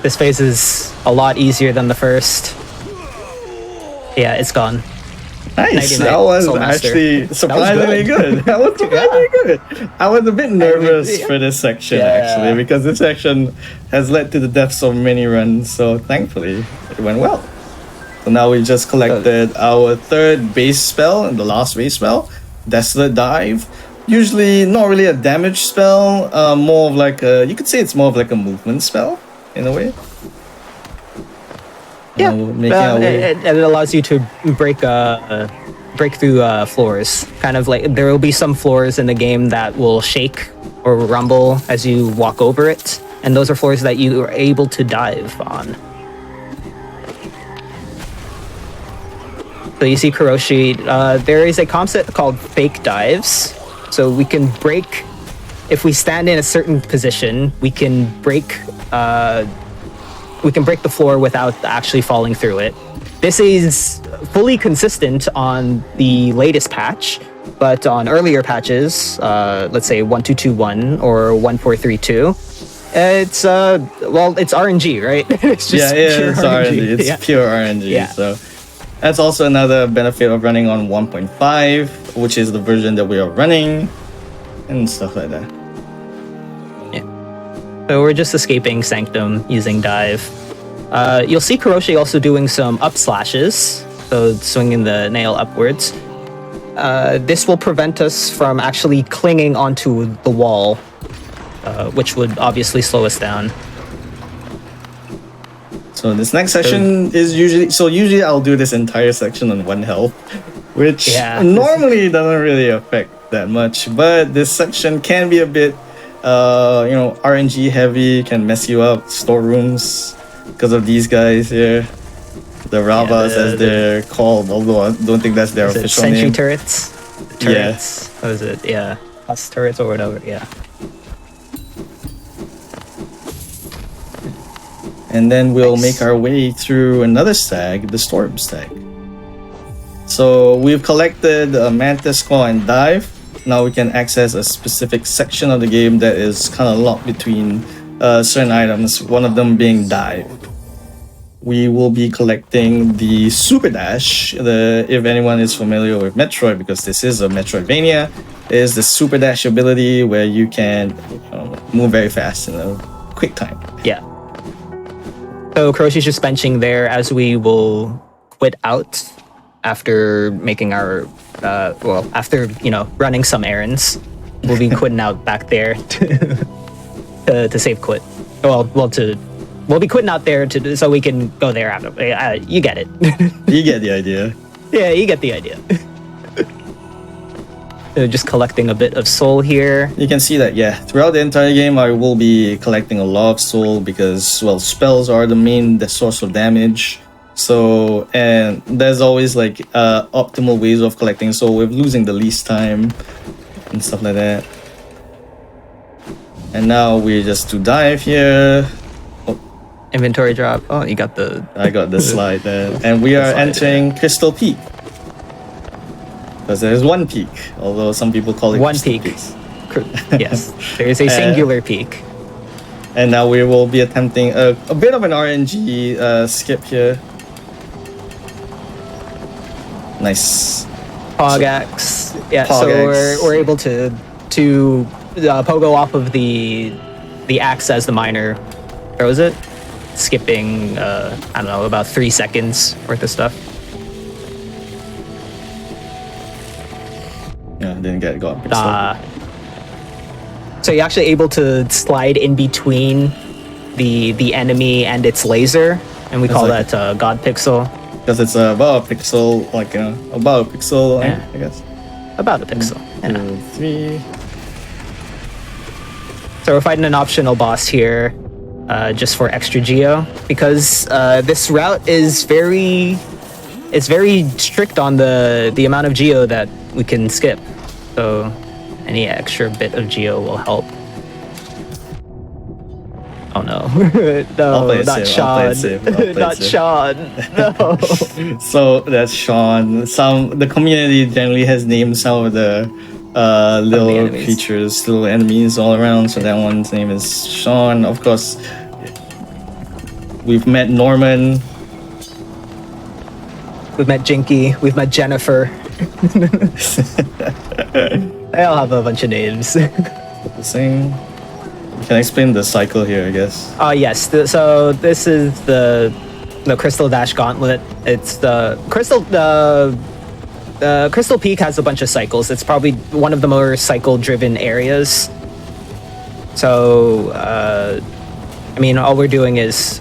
This phase is a lot easier than the first. Yeah, it's gone. Nice. 99 That was Soul Master. actually surprisingly good. That was surprisingly good. I was a bit nervous for this section actually, because this section has led to the deaths of many runs. So thankfully, it went well. So now we just collected our third base spell and the last base spell, Desolate Dive. Usually not really a damage spell, more of like a, you could say it's more of like a movement spell in a way. Yeah, making our way. it allows you to break through floors. Kind of like there will be some floors in the game that will shake or rumble as you walk over it, and those are floors that you are able to dive on. So you see Kuroshi, there is a concept called fake dives. So we can break, if we stand in a certain position, we can break the floor without actually falling through it. This is fully consistent on the latest patch, but on earlier patches, let's say 1221 or 1432, it's it's RNG, right? It's just pure it's RNG. It's pure RNG. Yeah. So that's also another benefit of running on 1.5, which is the version that we are running, and stuff like that. So we're just escaping Sanctum using dive. You'll see Kuroshi also doing some up slashes, so swinging the nail upwards. This will prevent us from actually clinging onto the wall, which would obviously slow us down. So this next section is usually I'll do this entire section on 1 health, which normally doesn't really affect that much, but this section can be a bit RNG heavy, can mess you up, storerooms, because of these guys here. The Ravas, as they're called, although I don't think that's their official Sentry name. turrets? Turrets? What is it? Yeah. Plus turrets or whatever, yeah. And then we'll make our way through another stag, the Storm Stag. So we've collected Mantis Claw and Dive. Now we can access a specific section of the game that is kind of locked between certain items, one of them being Dive. We will be collecting the Super Dash. If anyone is familiar with Metroid, because this is a Metroidvania, is the Super Dash ability where you can move very fast in a quick time. Yeah. So Kuroshi's just benching there as we will quit out after making our, after, running some errands. We'll be quitting out back there to save quit. We'll be quitting out there so we can go there after. You get it. You get the idea. Yeah, you get the idea. Just collecting a bit of soul here. You can see that, throughout the entire game, I will be collecting a lot of soul because, spells are the main source of damage. So, and there's always optimal ways of collecting soul with losing the least time and stuff like that. And now we just do dive here. Inventory drop. Oh, you got I got the slide there. And we are entering Crystal Peak. Because there's one peak, although some people call it one Crystal peak. Peaks. Yes, there is a singular peak. And now we will be attempting a bit of an RNG skip here. Nice. Pogax. Yeah, so we're able to pogo off of the axe as the miner throws it, skipping about 3 seconds worth of stuff. Yeah, didn't got so you're actually able to slide in between the enemy and its laser, and we call that God Pixel. Because it's about a pixel, about a pixel, I guess. About a pixel. 1, 2, 3. So we're fighting an optional boss here, just for extra geo, because this route is very strict on the amount of geo that we can skip. So any extra bit of geo will help. Oh no. No, not Sean. Not Sean. No. So that's Sean. The community generally has named some of the little creatures, little enemies all around. So that one's name is Sean. Of course, we've met Norman. We've met Jinky. We've met Jennifer. They all have a bunch of names. The same. Can I explain the cycle here, I guess? Yes. So this is the Crystal Dash Gauntlet. It's the Crystal Peak has a bunch of cycles. It's probably one of the more cycle-driven areas. So, I mean, all we're doing is,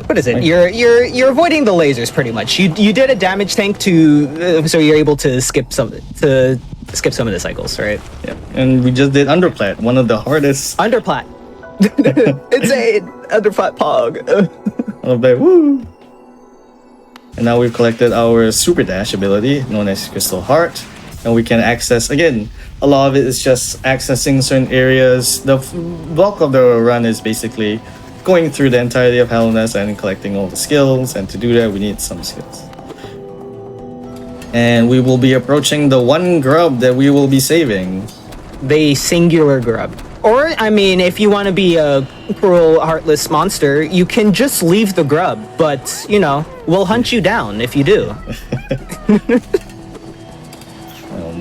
what is it? You're avoiding the lasers pretty much. You did a damage tank to, so you're able to skip some of the cycles, right? Yeah. And we just did Underplat, one of the hardest. Underplat. It's a Underplat Pog. Woo! And now we've collected our Super Dash ability, known as Crystal Heart, and we can access, again, a lot of it is just accessing certain areas. The bulk of the run is basically going through the entirety of Hallownest and collecting all the skills, and to do that we need some skills. And we will be approaching the one grub that we will be saving. The singular grub. Or, I mean, if you want to be a cruel, heartless monster, you can just leave the grub, but, you know, we'll hunt you down if you do.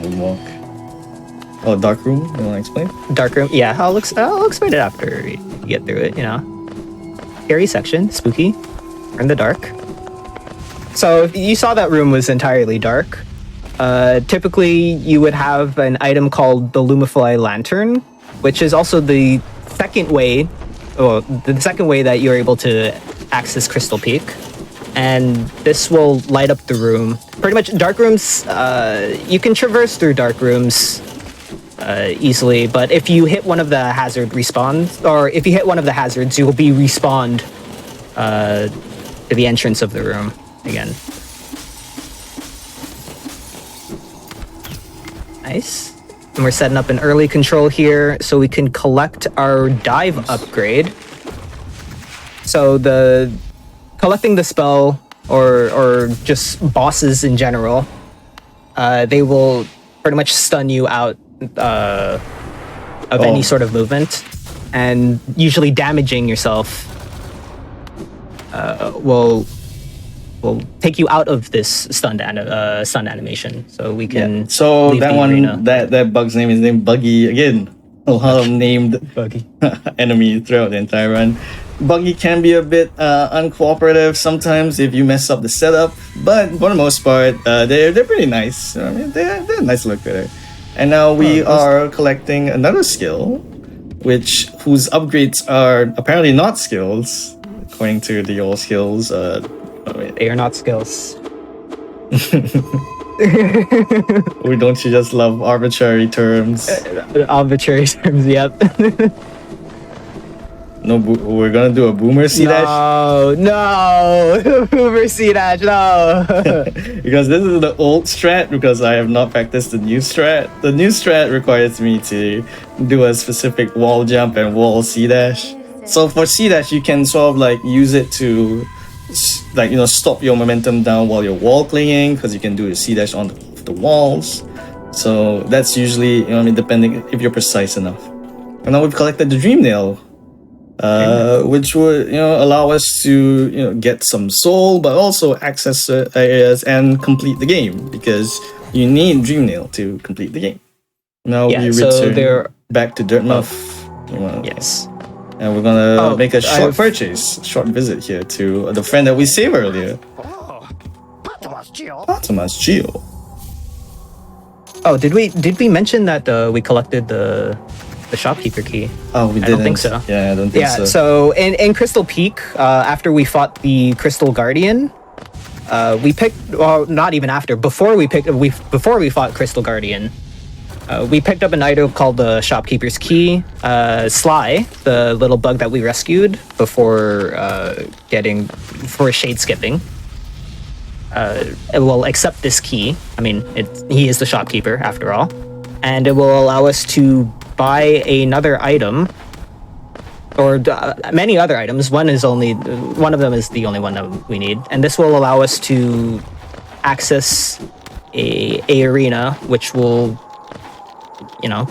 Moonwalk. Oh, Dark Room? You want to explain? Dark Room? Yeah, I'll explain it after you get through it, you know. Scary section, spooky, in the dark. So, you saw that room was entirely dark. Typically, you would have an item called the Lumify Lantern, which is also the second way that you're able to access Crystal Peak. And this will light up the room. Pretty much, dark rooms, you can traverse through dark rooms easily, but if you hit one of the hazard respawns, or if you hit one of the hazards, you will be respawned to the entrance of the room again. Nice. And we're setting up an early control here so we can collect our dive upgrade. So collecting the spell or just bosses in general, they will pretty much stun you out of any sort of movement, and usually damaging yourself will take you out of this stun animation, so we can. Yeah. So leave that the one, arena. that bug's name is named Buggy again. A lot of named Buggy enemy throughout the entire run. Buggy can be a bit uncooperative sometimes if you mess up the setup, but for the most part, they're pretty nice. I mean, they're a nice look at it. And now we are collecting another skill, whose upgrades are apparently not skills, according to the old skills. They are not skills. Or don't you just love arbitrary terms? Arbitrary terms, yep. No, we're gonna do a boomer C-dash? No, boomer C-dash, no. Because this is the old strat, because I have not practiced the new strat. The new strat requires me to do a specific wall jump and wall C-dash. So for C-dash, you can sort of like use it to stop your momentum down while you're wall clinging, because you can do a C-dash on the walls. So that's usually, depending if you're precise enough. And now we've collected the Dream Nail, which would allow us to get some soul, but also access areas and complete the game, because you need Dream Nail to complete the game. Now we return back to Dirtmouth. Yes. And we're gonna make a short short visit here to the friend that we saved earlier. Patomas Geo. Oh, did we mention that we collected the shopkeeper key? Oh, we didn't. I don't think so. Yeah, I don't think so. Yeah, so in Crystal Peak, after we fought the Crystal Guardian, we picked. Well, not even after. Before we fought Crystal Guardian, we picked up an item called the Shopkeeper's Key. Sly, the little bug that we rescued before shade skipping, it will accept this key. I mean, he is the shopkeeper after all, and it will allow us to buy another item, or many other items. One of them is the only one that we need, and this will allow us to access a arena, which will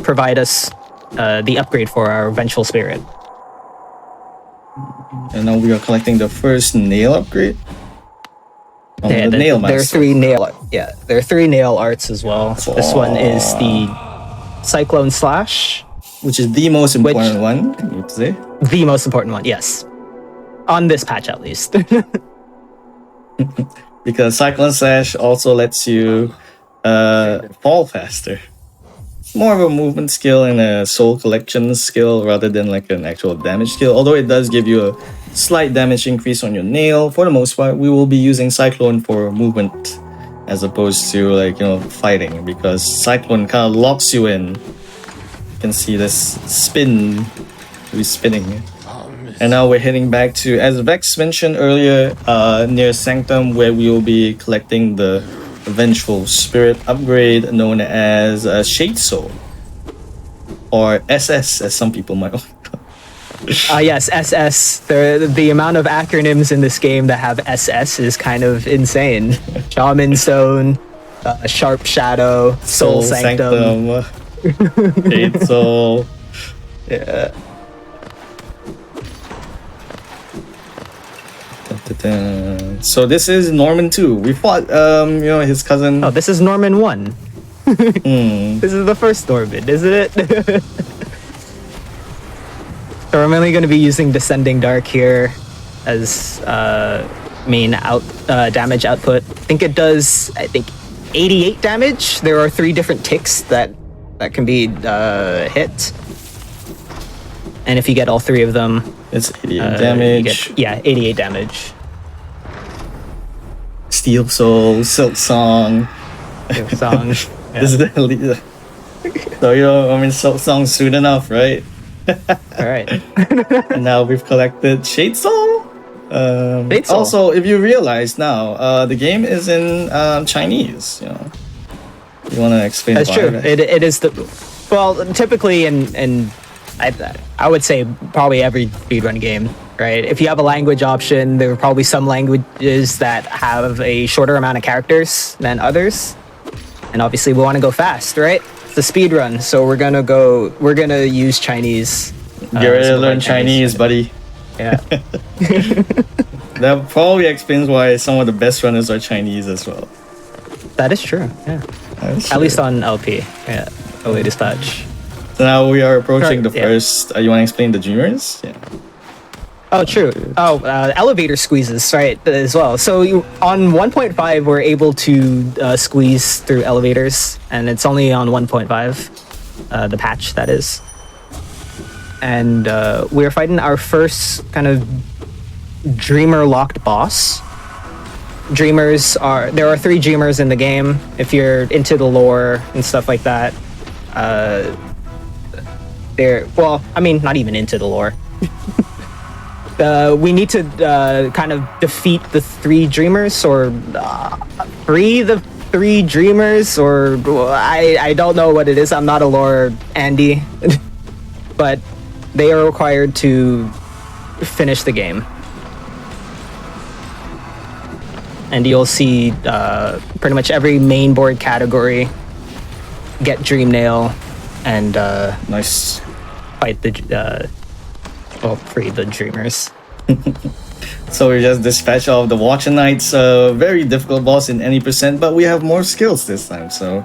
provide us the upgrade for our Vengeful Spirit. And now we are collecting the first nail upgrade. the nail there are master. there are 3 nail arts as well. This one is the Cyclone Slash, which is the most important one, you could say. The most important one, yes. On this patch, at least. Because Cyclone Slash also lets you fall faster. More of a movement skill and a soul collection skill rather than like an actual damage skill. Although it does give you a slight damage increase on your nail. For the most part, we will be using Cyclone for movement as opposed to like, you know, fighting, because Cyclone kind of locks you in. You can see this spin. We're spinning. And now we're heading back to, as Vex mentioned earlier, near Sanctum, where we will be collecting the Vengeful Spirit upgrade known as Shade Soul, or SS as some people might. Yes, SS. The amount of acronyms in this game that have SS is kind of insane. Shaman Stone, Sharp Shadow, Soul Sanctum. Shade Soul. Yeah. So this is Norman 2. We fought, you know, his cousin. Oh, this is Norman 1. This is the first Norman, isn't it? So I'm only going to be using Descending Dark here as main damage output. I think it does, 88 damage. There are 3 different ticks that can be hit. And if you get all 3 of them, it's 88 damage. 88 damage. Steel Soul, Silk Song. Silk Song. This is the so, you know, I mean, Silk Song's soon enough, right? Alright. And now we've collected Shade Soul. Shade Soul. Also, if you realize now, the game is in Chinese, you know. You want to explain That's why? true. Right? It is typically in I would say probably every speedrun game, right? If you have a language option, there are probably some languages that have a shorter amount of characters than others. And obviously we want to go fast, right? It's a speedrun, so we're gonna use Chinese. You're ready to learn Chinese, buddy. Yeah. That probably explains why some of the best runners are Chinese as well. That is true, yeah. At least on LP, yeah, the latest patch. So now we are approaching the first. You want to explain the Dreamers? Yeah. Oh, true. Oh, elevator squeezes, right, as well. So on 1.5, we're able to squeeze through elevators, and it's only on 1.5, the patch, that is. And we're fighting our first kind of Dreamer-locked boss. There are 3 Dreamers in the game, if you're into the lore and stuff like that. Not even into the lore. We need to kind of defeat the 3 Dreamers, or free the 3 Dreamers, or I don't know what it is. I'm not a lore Andy. But they are required to finish the game. And you'll see pretty much every main board category get Dream Nail and nice fight free the Dreamers. So we just dispatched all of the Watcher Knights. Very difficult boss in any percent, but we have more skills this time, so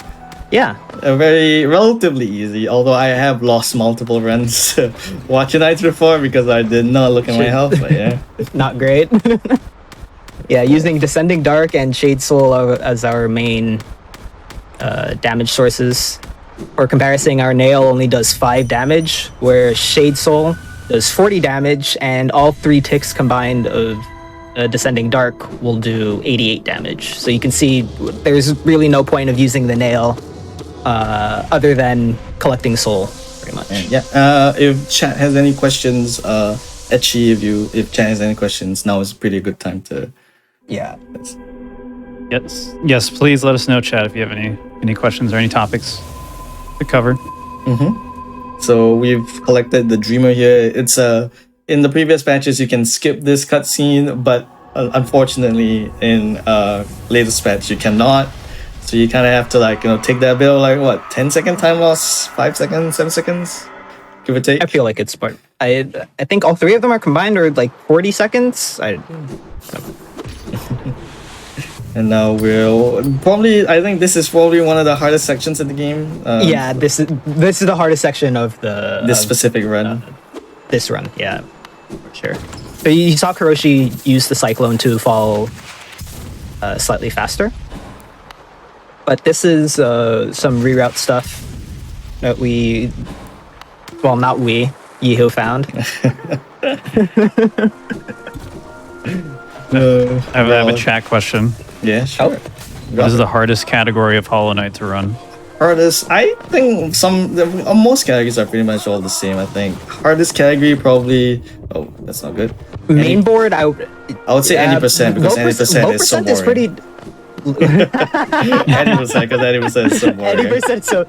yeah, very relatively easy. Although I have lost multiple runs to Watcher Knights before because I did not look at my health. But yeah, not great. Yeah, using Descending Dark and Shade Soul as our main damage sources. For comparison, our Nail only does 5 damage, where Shade Soul does 40 damage, and all 3 ticks combined of Descending Dark will do 88 damage. So you can see there's really no point of using the Nail other than collecting Soul, pretty much. Yeah. If chat has any questions, Etchy, if chat has any questions, now is a pretty good time to. Yeah. Yes. Please let us know, chat, if you have any questions or any topics to cover. Mm-hmm. So we've collected the Dreamer here. It's in the previous patches you can skip this cutscene, but unfortunately in latest patch you cannot. So you kind of have to take that bit of 10-second time loss, 5 seconds, 7 seconds, give or take. I feel like it's part. I think all 3 of them are combined, or 40 seconds. And now we'll probably. I think this is probably one of the hardest sections of the game. Yeah, this is the hardest section of this specific run. This run, yeah, for sure. So you saw Kuroshi use the Cyclone to fall slightly faster, but this is some reroute stuff that not we, Yeho found. I have a chat question. Yeah, sure. What is the hardest category of Hollow Knight to run? Hardest, I think most categories are pretty much all the same. I think hardest category probably. Oh, that's not good. Main board, I would say 80% because 80% is so boring. Is pretty. 80% because 80% is so boring. 80%, so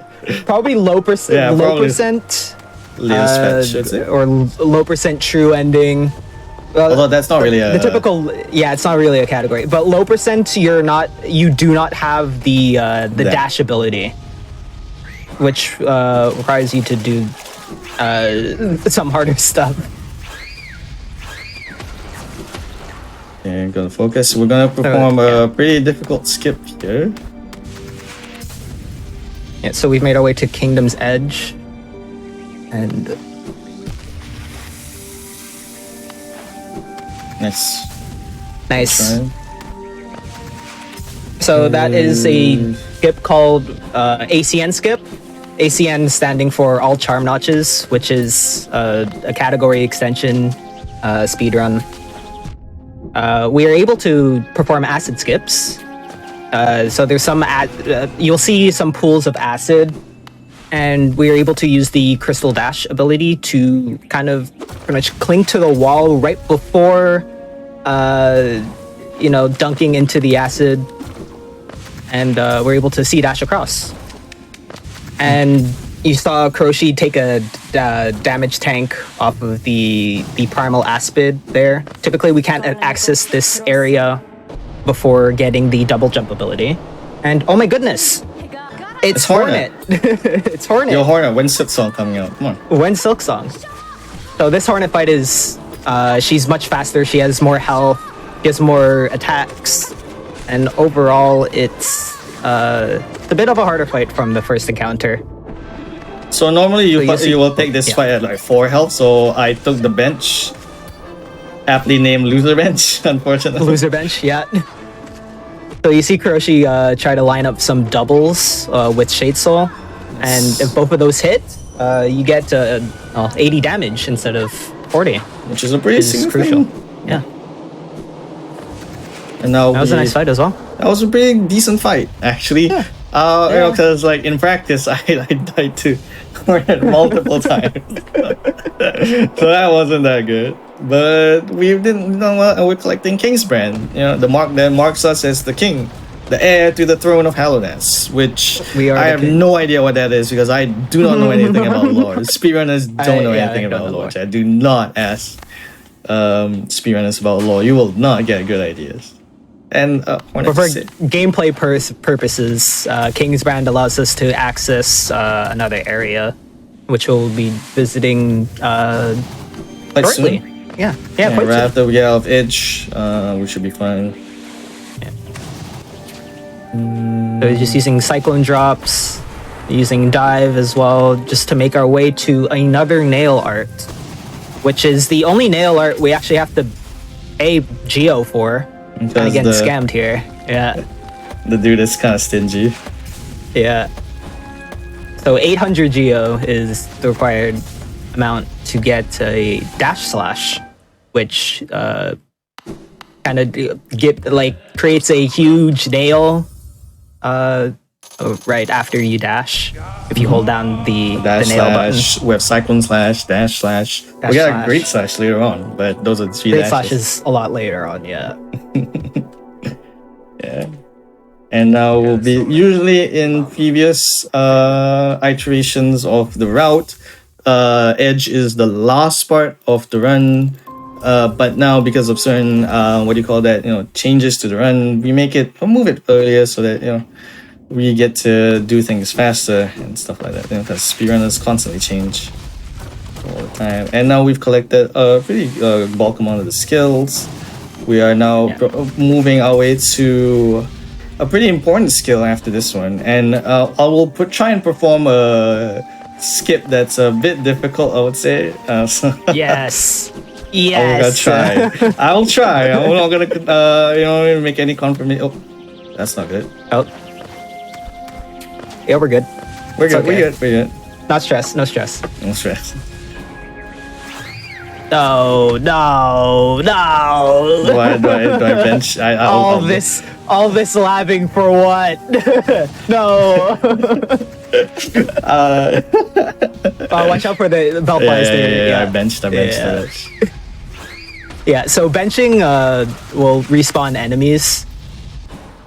probably low percent. Yeah, low percent. Fetch, or low percent true ending. Although that's not really the typical. Yeah, it's not really a category. But low percent, you do not have the dash ability, which requires you to do some harder stuff. Okay, I'm gonna focus. We're gonna perform a pretty difficult skip here. Yeah, so we've made our way to Kingdom's Edge, and nice. So that is a skip called ACN skip. ACN standing for All Charm Notches, which is a category extension speedrun. We are able to perform acid skips. So there's some you'll see some pools of acid, and we are able to use the Crystal Dash ability to kind of pretty much cling to the wall right before dunking into the acid, and we're able to C-dash across. And you saw Kuroshi take a damage tank off of the primal aspid there. Typically, we can't access this area before getting the double jump ability. And oh my goodness, it's Hornet. It's Hornet. Yo, Hornet, when Silk Song coming out? Come on. When Silk Song. So this Hornet fight is, she's much faster. She has more health. She has more attacks. And overall, it's a bit of a harder fight from the first encounter. So normally you will take this fight at like 4 health, so I took the bench, aptly named Loser Bench, unfortunately. Loser Bench, yeah. So you see Kuroshi try to line up some doubles with Shade Soul, and if both of those hit, you get 80 damage instead of 40. Which is a pretty crucial. Yeah. And now that was a nice fight as well. That was a pretty decent fight, actually. Yeah. Because like in practice, I died to Hornet multiple times, so that wasn't that good. But we didn't know what we're collecting King's Brand. The mark that marks us as the king, the heir to the throne of Hallownest, which I have no idea what that is because I do not know anything about lore. Speedrunners don't know anything about lore. I do not ask speedrunners about lore. You will not get good ideas. And but for gameplay purposes, King's Brand allows us to access another area, which we'll be visiting shortly. Soon. Yeah, right after we get out of Edge, we should be fine. So just using Cyclone Drops, using Dive as well, just to make our way to another nail art, which is the only nail art we actually have to pay Geo for. Kind of getting scammed here. Yeah. The dude is kind of stingy. Yeah. So 800 Geo is the required amount to get a dash slash, which kind of creates a huge nail right after you dash. If you hold down the nail button. We have Cyclone Slash, Dash Slash. We got a Great Slash later on, but those are the 3 Great dashes. Slash is a lot later on, yeah. Yeah. And now we'll be usually in previous iterations of the route. Edge is the last part of the run, but now because of certain changes to the run, we move it earlier so that we get to do things faster and stuff like that. Because speedrunners constantly change all the time. And now we've collected a pretty bulk amount of the skills. We are now moving our way to a pretty important skill after this one, and I will try and perform a skip that's a bit difficult, I would say. Yes. I'm Yes. gonna try. I'll try. I'm not gonna make any confirmation. Oh, that's not good. Oh. Yeah, we're good. We're It's good. okay. We're good. Not stress. No stress. No stress. No. Why do I bench? All this labbing for what? No. Watch out for the belt bars there. Yeah. I benched it. Yeah, so benching will respawn enemies.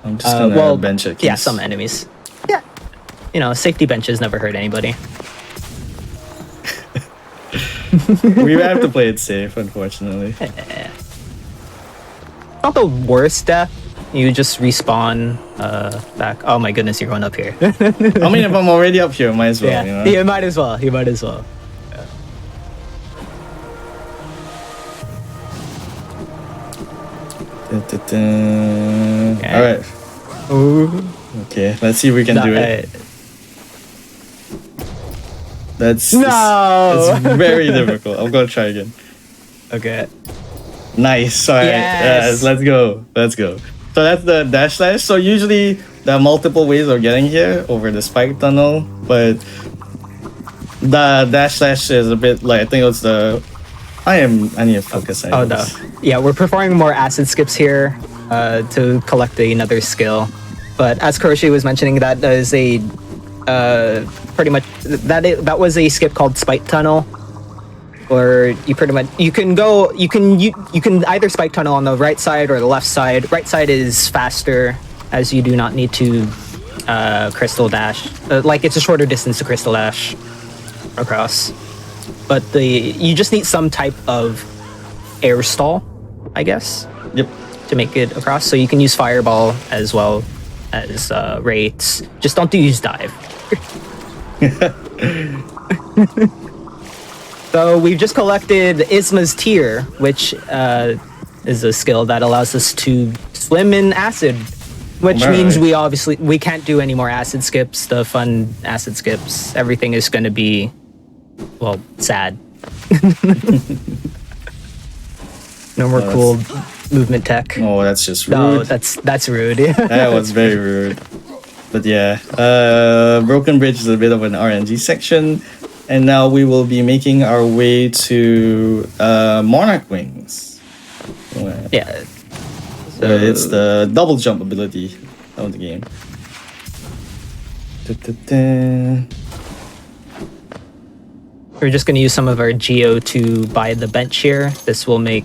I'm just gonna bench it. Yeah, some enemies. Yeah. Safety benches never hurt anybody. We have to play it safe, unfortunately. Not the worst death. You just respawn back. Oh my goodness, you're going up here. I mean, if I'm already up here, might as well. Yeah, you might as well. You might as well. All right. Okay, let's see if we can do it. That's it's very difficult. I'm gonna try again. Okay. Nice. All right. Yes. Let's go. So that's the dash slash. So usually there are multiple ways of getting here over the spike tunnel, but the dash slash is a bit like I think it's the. I need to focus. Oh no. Yeah, we're performing more acid skips here to collect another skill. But as Kuroshi was mentioning, that is a pretty much that was a skip called Spike Tunnel, where you can either Spike Tunnel on the right side or the left side. Right side is faster, as you do not need to crystal dash. Like it's a shorter distance to crystal dash across. But you just need some type of air stall, I guess. Yep. To make it across, so you can use fireball as well as rates. Just don't use dive. So we've just collected Isma's Tear, which is a skill that allows us to swim in acid, which means we can't do any more acid skips, the fun acid skips. Everything is going to be, sad. No more cool movement tech. Oh, that's just rude. No, that's rude. That was very rude. But yeah, Broken Bridge is a bit of an RNG section, and now we will be making our way to Monarch Wings. Yeah. So it's the double jump ability of the game. We're just going to use some of our Geo to buy the bench here. This will make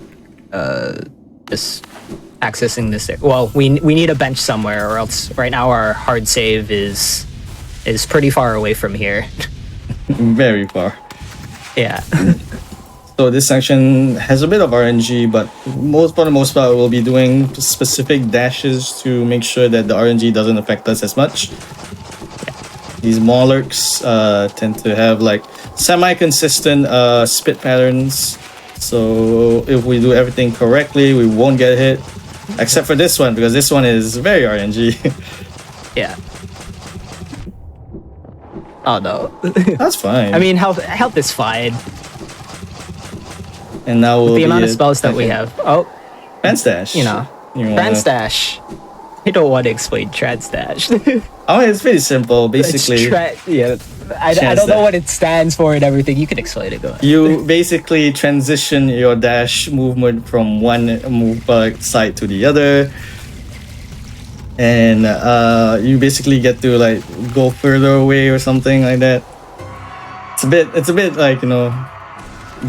just accessing this. Well, we need a bench somewhere, or else right now our hard save is pretty far away from here. Very far. Yeah. So this section has a bit of RNG, but for the most part, we'll be doing specific dashes to make sure that the RNG doesn't affect us as much. These Monarchs tend to have like semi-consistent spit patterns. So if we do everything correctly, we won't get hit. Except for this one, because this one is very RNG. Yeah. Oh no. That's fine. I mean, health is fine. And now the amount of spells that we have. Oh. Transdash. Transdash. I don't want to explain Transdash. Oh, it's pretty simple. Basically, I don't know what it stands for and everything. You can explain it. Go ahead. You basically transition your dash movement from one side to the other, and you basically get to like go further away or something like that. It's a bit like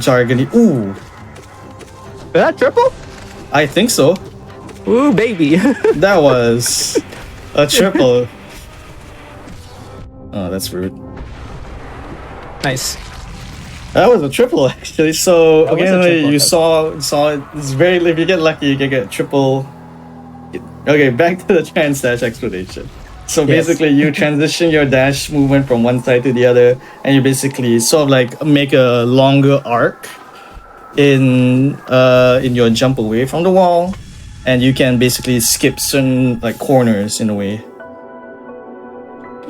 jargony. Ooh, is that triple? I think so. Ooh, baby. That was a triple. Oh, that's rude. Nice. That was a triple actually. So again, you saw it. It's very. If you get lucky, you can get triple. Okay, back to the Transdash explanation. So basically, you transition your dash movement from one side to the other, and you basically sort of like make a longer arc in your jump away from the wall, and you can basically skip certain like corners in a way.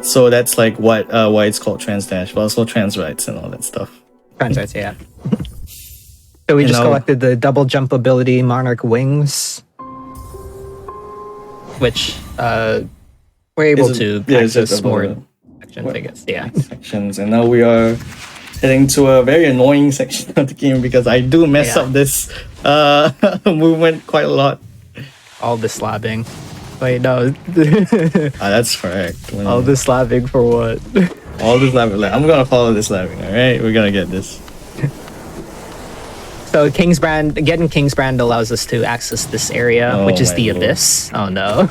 So that's like why it's called trans dash, but also trans rights and all that stuff. Trans rights, yeah. So we just collected the double jump ability Monarch Wings, which we're able to access more sections, I guess. Yeah. Sections, and now we are heading to a very annoying section of the game because I do mess up this movement quite a lot. All the slabbing. Wait, no. That's correct. All the slabbing for what? All this slabbing. I'm gonna follow this slabbing, alright? We're gonna get this. So getting Kingsbrand allows us to access this area, which is the Abyss. Oh no.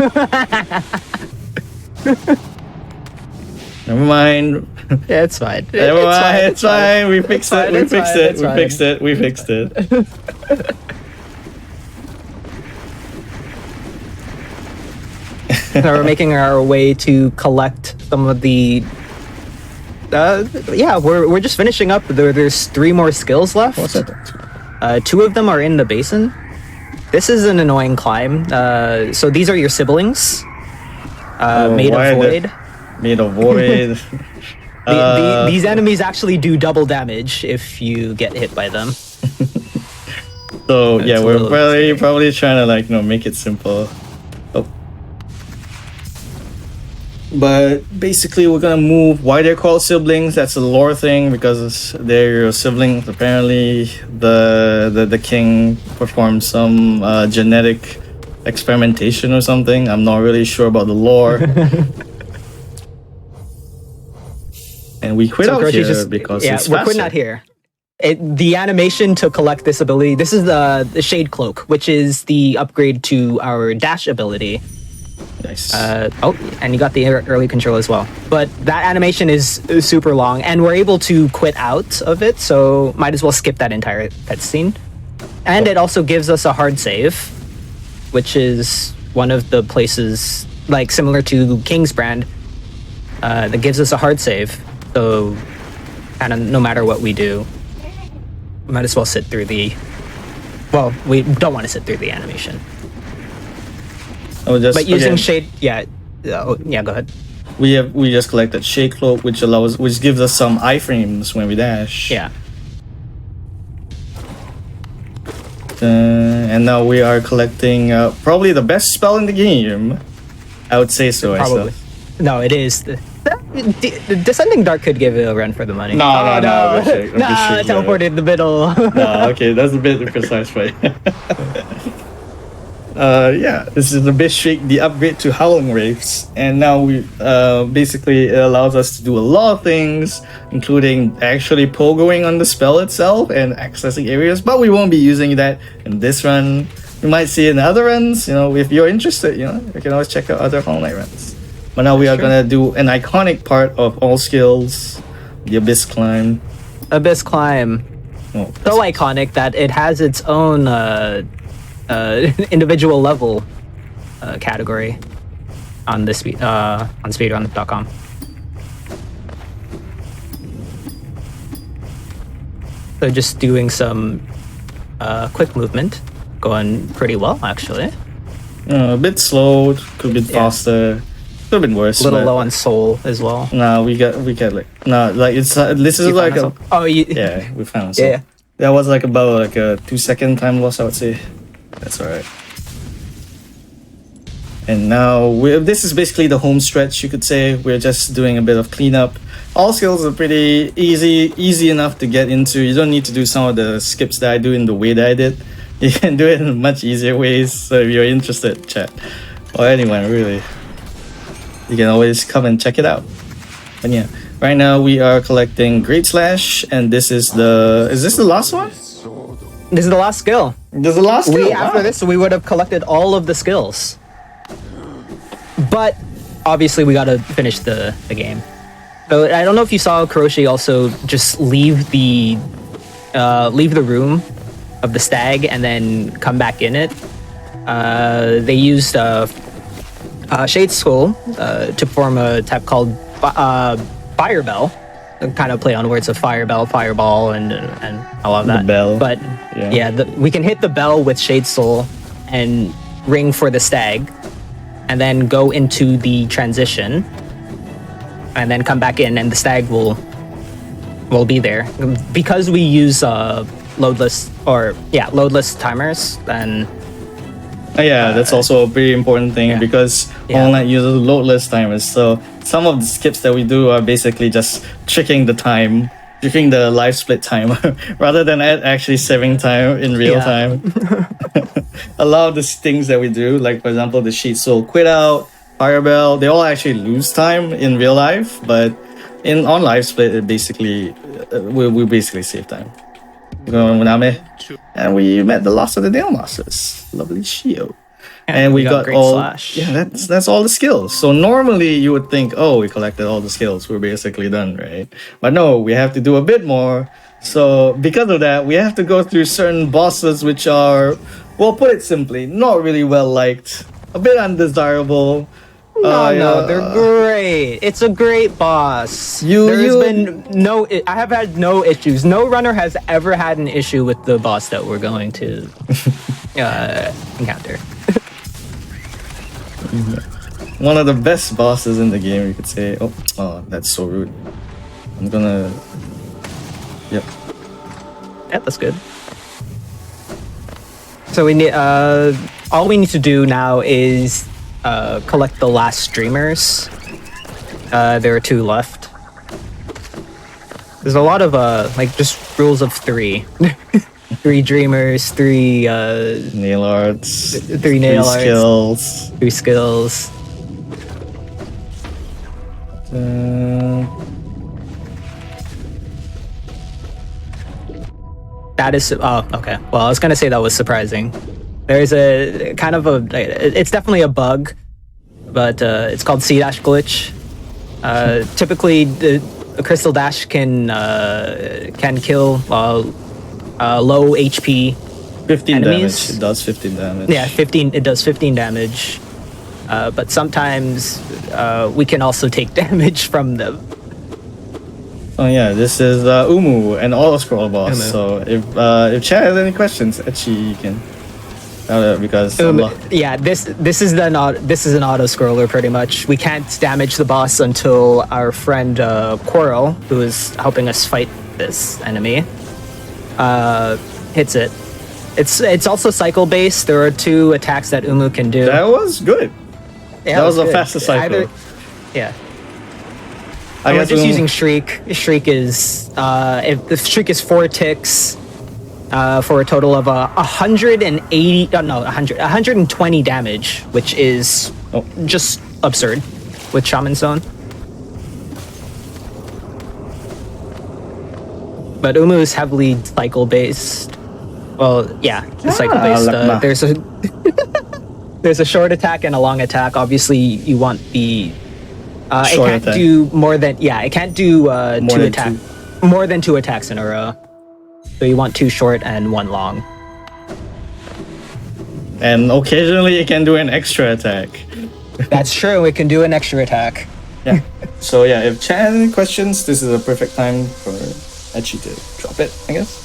Never mind. Yeah, it's fine. Never mind. It's fine. We fixed it. We fixed it. So we're making our way to collect some of the. We're just finishing up. There's 3 more skills left. What's that? 2 of them are in the basin. This is an annoying climb. So these are your siblings. Made of void. Made of void. These enemies actually do double damage if you get hit by them. So yeah, we're probably trying to make it simple. But basically, we're gonna move. Why they're called siblings? That's a lore thing because they're your siblings. Apparently, the king performed some genetic experimentation or something. I'm not really sure about the lore. And we quit out here because it's we're quitting out here. The animation to collect this ability. This is the Shade Cloak, which is the upgrade to our dash ability. Nice. And you got the early control as well. But that animation is super long, and we're able to quit out of it, so might as well skip that entire cutscene. And it also gives us a hard save, which is one of the places, similar to Kingsbrand, that gives us a hard save. So, no matter what we do, we might as well sit through the. Well, we don't want to sit through the animation. But using shade, go ahead. We just collected Shade Cloak, which gives us some iframes when we dash. Yeah. And now we are collecting probably the best spell in the game. I would say so. Probably. No, it is. The Descending Dark could give it a run for the money. No. Teleported in the middle. No, okay, that's a bit precise, right? This is the Bishik, the upgrade to Howling Wraiths, and now we basically it allows us to do a lot of things, including actually pogoing on the spell itself and accessing areas, but we won't be using that in this run. You might see it in other runs, if you're interested, you can always check out other Hollow Knight runs. But now we are gonna do an iconic part of all skills, the Abyss Climb. Abyss Climb. So iconic that it has its own individual level category on this on speedrun.com. So just doing some quick movement, going pretty well actually. A bit slow, could be faster, could have been worse. A little low on soul as well. No, we got it's this is like a we found soul. Yeah. That was about a 2-second time loss, I would say. That's alright. And now this is basically the home stretch, you could say. We're just doing a bit of cleanup. All skills are pretty easy enough to get into. You don't need to do some of the skips that I do in the way that I did. You can do it in much easier ways. So if you're interested, chat, or anyone really, you can always come and check it out. And yeah, right now we are collecting Great Slash, and is this the last one? This is the last skill. This is the last skill. After this, we would have collected all of the skills. But obviously, we got to finish the game. So I don't know if you saw Kuroshi also just leave the room of the stag and then come back in it. They used Shade Skull to form a type called Fire Bell. Kind of play on words of Fire Bell, Fireball, and all of that. The bell. But we can hit the bell with Shade Soul, and ring for the stag, and then go into the transition, and then come back in, and the stag will be there. Because we use loadless timers, then yeah, that's also a pretty important thing because Hollow Knight uses loadless timers. So some of the skips that we do are basically just tricking the live split timer rather than actually saving time in real time. A lot of the things that we do, like for example, the Sheet Soul Quit Out, Firebell, they all actually lose time in real life, but on live split, it basically we basically save time. And we met the last of the Nail Masters, lovely Shio. And we got great all slash. Yeah, that's all the skills. So normally you would think, oh, we collected all the skills, we're basically done, right? But no, we have to do a bit more. So because of that, we have to go through certain bosses which are, well, put it simply, not really well liked, a bit undesirable. No, they're great. It's a great boss. I have had no issues. No runner has ever had an issue with the boss that we're going to encounter. One of the best bosses in the game, you could say. Oh, that's so rude. I'm gonna. Yep. Yeah, that's good. So we need. All we need to do now is collect the last streamers. There are 2 left. There's a lot of just rules of 3. 3 dreamers, 3 nail arts, 3 nail arts, skills, 3 skills. That is okay. Well, I was gonna say that was surprising. There's a kind of it's definitely a bug, but it's called C-dash glitch. Typically, the crystal dash can kill low HP 15 enemies. damage. It does 15 damage. Yeah, 15. It does 15 damage. But sometimes we can also take damage from them. Oh yeah, this is Umu, an auto scroll boss. So if Chad has any questions, actually you can. Because this is an auto scroller pretty much. We can't damage the boss until our friend Quarrel, who is helping us fight this enemy, hits it. It's also cycle based. There are 2 attacks that Umu can do. That was good. Yeah, that was the fastest cycle. I was just using Shriek. Shriek is if the Shriek is 4 ticks for a total of 120 damage, which is just absurd with Shaman Stone. But Umu is heavily cycle based. Well, yeah, cycle based. There's a short attack and a long attack. Obviously, you want the it can't do more than it can't do more than 2 attacks in a row. So you want 2 short and 1 long. And occasionally it can do an extra attack. That's true. It can do an extra attack. Yeah. So yeah, if Chad has any questions, this is a perfect time for Echi to drop it, I guess.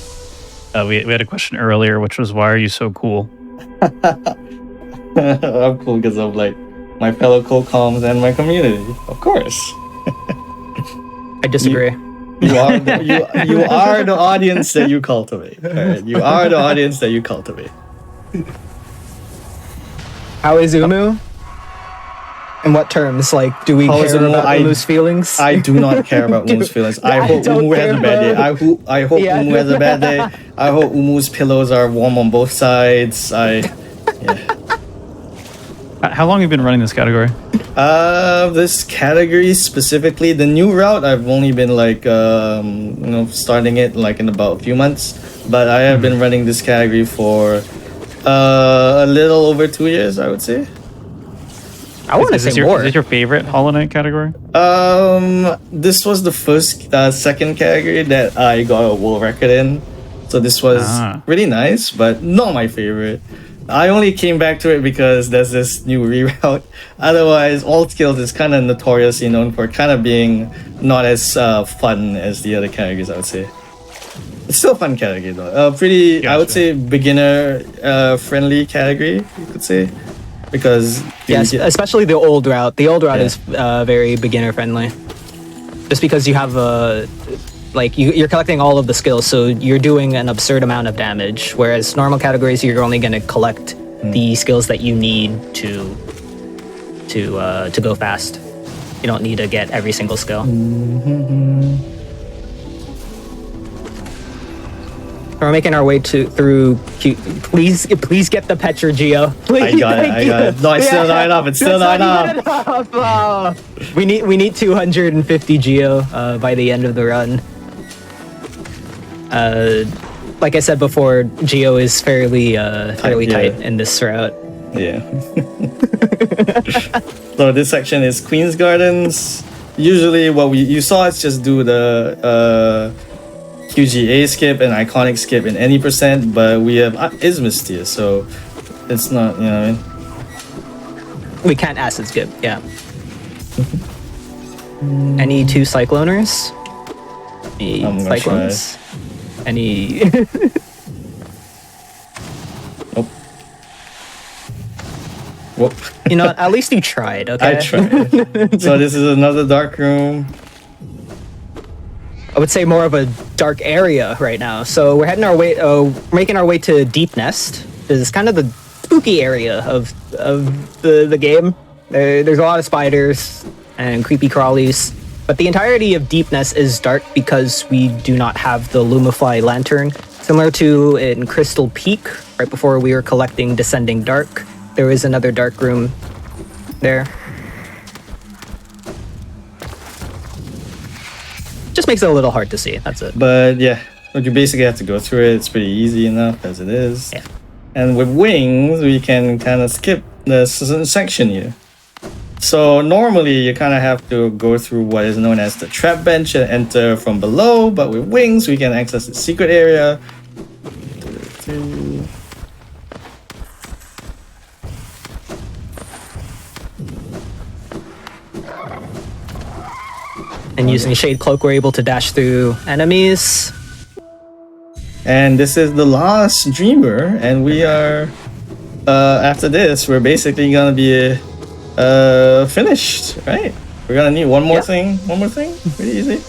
We had a question earlier, which was, why are you so cool? I'm cool because of my fellow co-coms and my community, of course. I disagree. You are the audience that you cultivate. All right? You are the audience that you cultivate. How is Umu? In what terms? Do we care about Umu's feelings? I do not care about Umu's feelings. I hope Umu has a bad day. I hope Umu has a bad day. I hope Umu's pillows are warm on both sides. How long have you been running this category? This category specifically, the new route, I've only been starting it in about a few months. But I have been running this category for a little over 2 years, I would say. I want to say more. Is this your favorite Hollow Knight category? This was the second category that I got a world record in. So this was really nice, but not my favorite. I only came back to it because there's this new reroute. Otherwise, All Skills is kind of notoriously known for kind of being not as fun as the other categories, I would say. It's still a fun category though. I would say beginner friendly category, you could say. because Yes, especially the old route. The old route is very beginner friendly. Just because you have you're collecting all of the skills, so you're doing an absurd amount of damage. Whereas normal categories, you're only going to collect the skills that you need to go fast. You don't need to get every single skill. We're making our way through. Please get the Petra, Geo. Please, I got it. No, it's still not enough. It's still not enough. We need 250 Geo by the end of the run. Like I said before, Geo is fairly tight in this route. Yeah. So this section is Queen's Gardens. Usually, what you saw us just do the QGA skip and iconic skip in any percent, but we have Isthmus tier, so it's not, you know what I mean? We can't acid skip, yeah. Any 2 Cycloners? Any Cyclones? Any... Nope. Whoop. You know what? At least you tried, okay? I tried. So this is another dark room. I would say more of a dark area right now. So we're making our way to Deep Nest. It's kind of the spooky area of the game. There's a lot of spiders and creepy crawlies, but the entirety of Deep Nest is dark because we do not have the Lumify lantern. Similar to in Crystal Peak, right before we were collecting Descending Dark, there is another dark room there. Just makes it a little hard to see, that's it. But yeah, you basically have to go through it. It's pretty easy enough as it is. Yeah. And with wings, we can kind of skip the section here. So normally you kind of have to go through what is known as the trap bench and enter from below, but with wings, we can access the secret area. And using Shade Cloak, we're able to dash through enemies. And this is the last Dreamer, and we are, after this, we're basically gonna be finished, right? We're gonna need one more thing, pretty easy.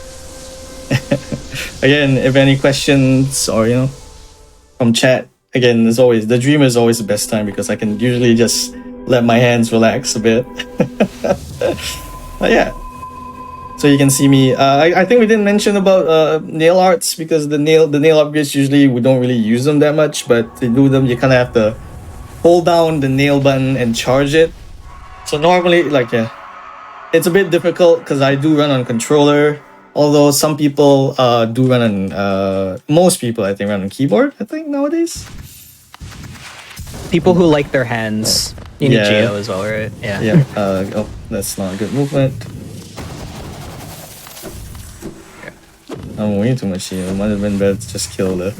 Again, if any questions or, you know, from chat, again, as always, the Dreamer is always the best time because I can usually just let my hands relax a bit. But yeah. So you can see me. I think we didn't mention about nail arts because the nail upgrades usually we don't really use them that much, but to do them you kind of have to hold down the nail button and charge it. So normally, it's a bit difficult because I do run on controller. Although some people do run on, most people I think run on keyboard. I think nowadays. People who like their hands, you need Geo as well, right? Yeah. Yeah. Oh, that's not a good movement. I'm way too much here. It might have been better to just kill the...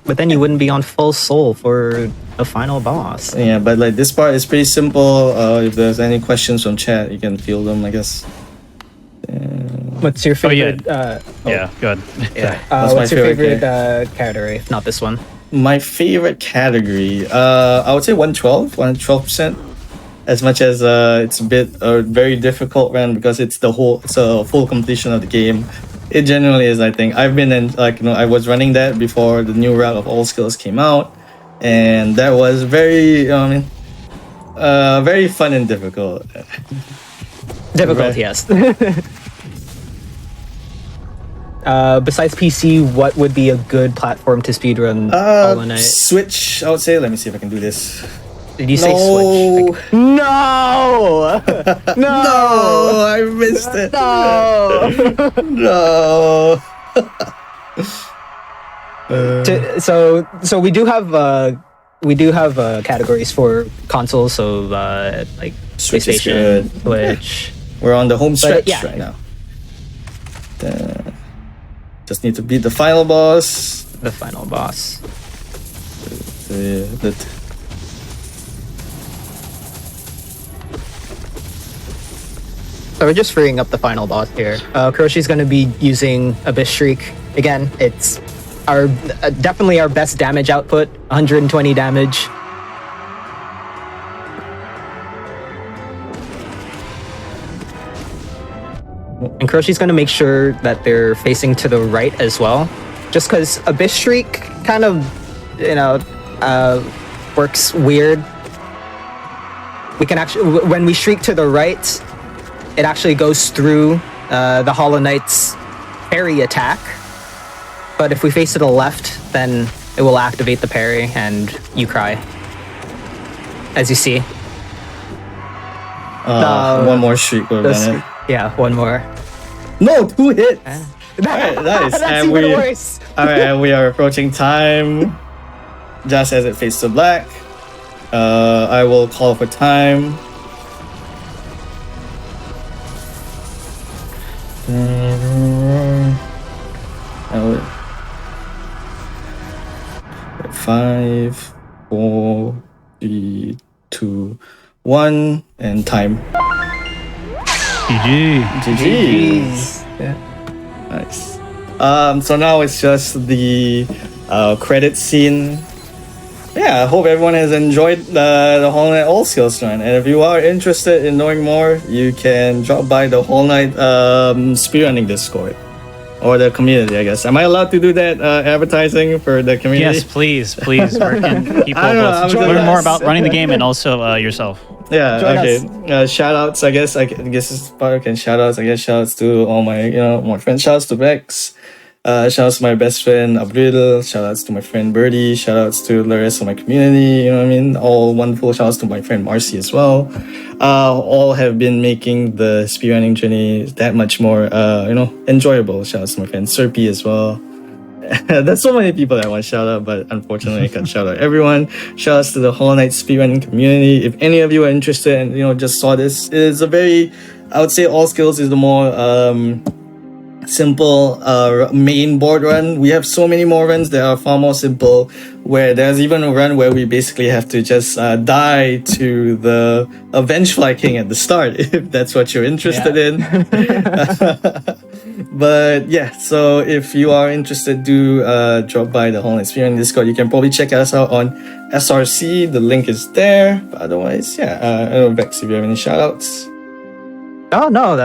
But then you wouldn't be on full soul for the final boss. Yeah, but like this part is pretty simple. If there's any questions from chat, you can field them, I guess. What's your favorite? Yeah, good. Yeah. What's What's my your favorite favorite category? If not this one. My favorite category, I would say 112%. As much as it's a bit very difficult run because it's a full completion of the game. It generally is, I think. I've been in, I was running that before the new route of all skills came out, and that was very, very fun and difficult. Difficult, yes. Besides PC, what would be a good platform to speedrun Hollow Knight? Switch, I would say. Let me see if I can do this. Did you say Switch? No! No! I missed it. No! No! So we do have categories for consoles. So like Switch is PlayStation, good. Switch. We're on the home stretch yeah. right now. Just need to beat the final boss. The final boss. So we're just freeing up the final boss here. Kuroshi's going to be using Abyss Shriek. Again, it's our definitely our best damage output, 120 damage. And Crochy's going to make sure that they're facing to the right as well, just because Abyss Shriek kind of, works weird. We can actually, when we shriek to the right, it actually goes through the Hollow Knight's parry attack. But if we face to the left, then it will activate the parry and you cry. As you see. One more shriek would have done it. Yeah, one more. No, 2 hits! Alright, nice. That's even worse. Alright, and we are approaching time. Just as it fades to black. I will call for time. Five, 4, 3, 2, 1, and time. GG's. Yeah. Nice. So now it's just the credit scene. Yeah, I hope everyone has enjoyed the Hollow Knight All Skills run. And if you are interested in knowing more, you can drop by the Hollow Knight speedrunning Discord. Or the community, I guess. Am I allowed to do that advertising for the community? Yes, please. Where can people both learn more about running the game and also yourself? Yeah, okay. Shout outs, I guess. I guess this part can shout outs. I guess shout outs to all my, my friends. Shout outs to Rex. Shout outs to my best friend Abril. Shout outs to my friend Birdie. Shout outs to the rest of my community. You know what I mean? All wonderful. Shout outs to my friend Marcy as well. All have been making the speedrunning journey that much more, enjoyable. Shout outs to my friend Serpy as well. There's so many people that I want to shout out, but unfortunately I can't shout out everyone. Shout outs to the Hollow Knight speedrunning community. If any of you are interested and just saw this, it is a very, I would say All Skills is the more simple main board run. We have so many more runs that are far more simple, where there's even a run where we basically have to just die to the Vengefly King at the start, if that's what you're interested in. But yeah, so if you are interested, do drop by the Hollow Knight Speedrun Discord. You can probably check us out on SRC. The link is there. But otherwise, yeah, I don't know, Vex, if you have any shout outs. Oh no,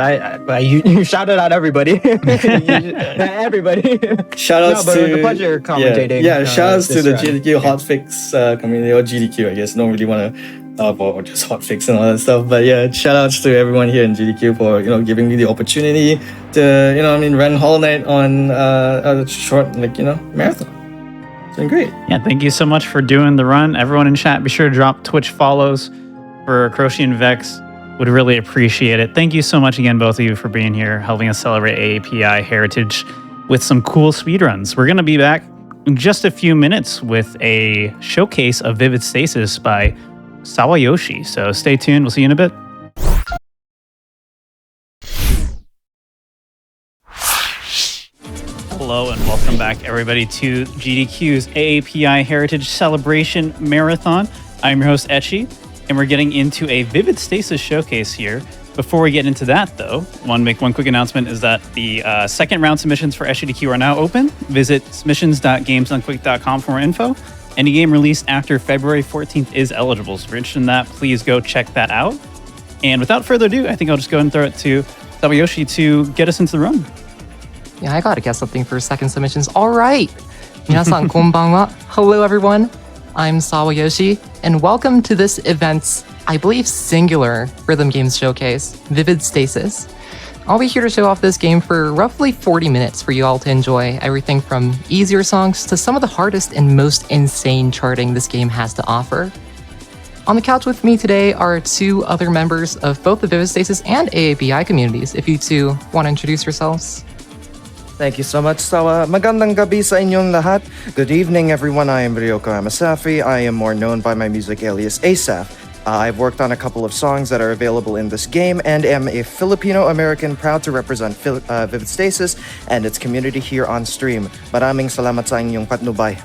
you shouted out everybody. Everybody. Shout outs to. It was a to pleasure commentating. Yeah, shout outs to the run. GDQ Hotfix community, or GDQ, I guess. Don't really want to or just Hotfix and all that stuff. But yeah, shout outs to everyone here in GDQ for giving me the opportunity to run Hollow Knight on a short marathon. It's been great. Yeah, thank you so much for doing the run. Everyone in chat, be sure to drop Twitch follows for Crochy and Vex. Would really appreciate it. Thank you so much again, both of you, for being here, helping us celebrate AAPI Heritage with some cool speedruns. We're going to be back in just a few minutes with a showcase of Vivid Stasis by Sawayoshi. So stay tuned. We'll see you in a bit. Hello and welcome back, everybody, to GDQ's AAPI Heritage Celebration Marathon. I'm your host, Etchy. And we're getting into a Vivid Stasis showcase here. Before we get into that, though, I want to make one quick announcement is that the second round submissions for SGDQ are now open. Visit submissions.gamesdonequick.com for more info. Any game released after February 14th is eligible. So if you're interested in that, please go check that out. And without further ado, I think I'll just go ahead and throw it to Sawayoshi to get us into the run. Yeah, I gotta guess something for second submissions. All right. Minasan konbanwa. Hello, everyone. I'm Sawayoshi, and welcome to this event's, I believe, singular rhythm games showcase, Vivid Stasis. I'll be here to show off this game for roughly 40 minutes for you all to enjoy everything from easier songs to some of the hardest and most insane charting this game has to offer. On the couch with me today are two other members of both the Vivid Stasis and AAPI communities. If you two want to introduce yourselves. Thank you so much, Sawa. Magandang gabi sa inyong lahat. Good evening, everyone. I am Ryoko Amasafi. I am more known by my music alias Asaf. I've worked on a couple of songs that are available in this game and am a Filipino-American proud to represent Vivid Stasis and its community here on stream. Maraming salamat sa inyong patnubay.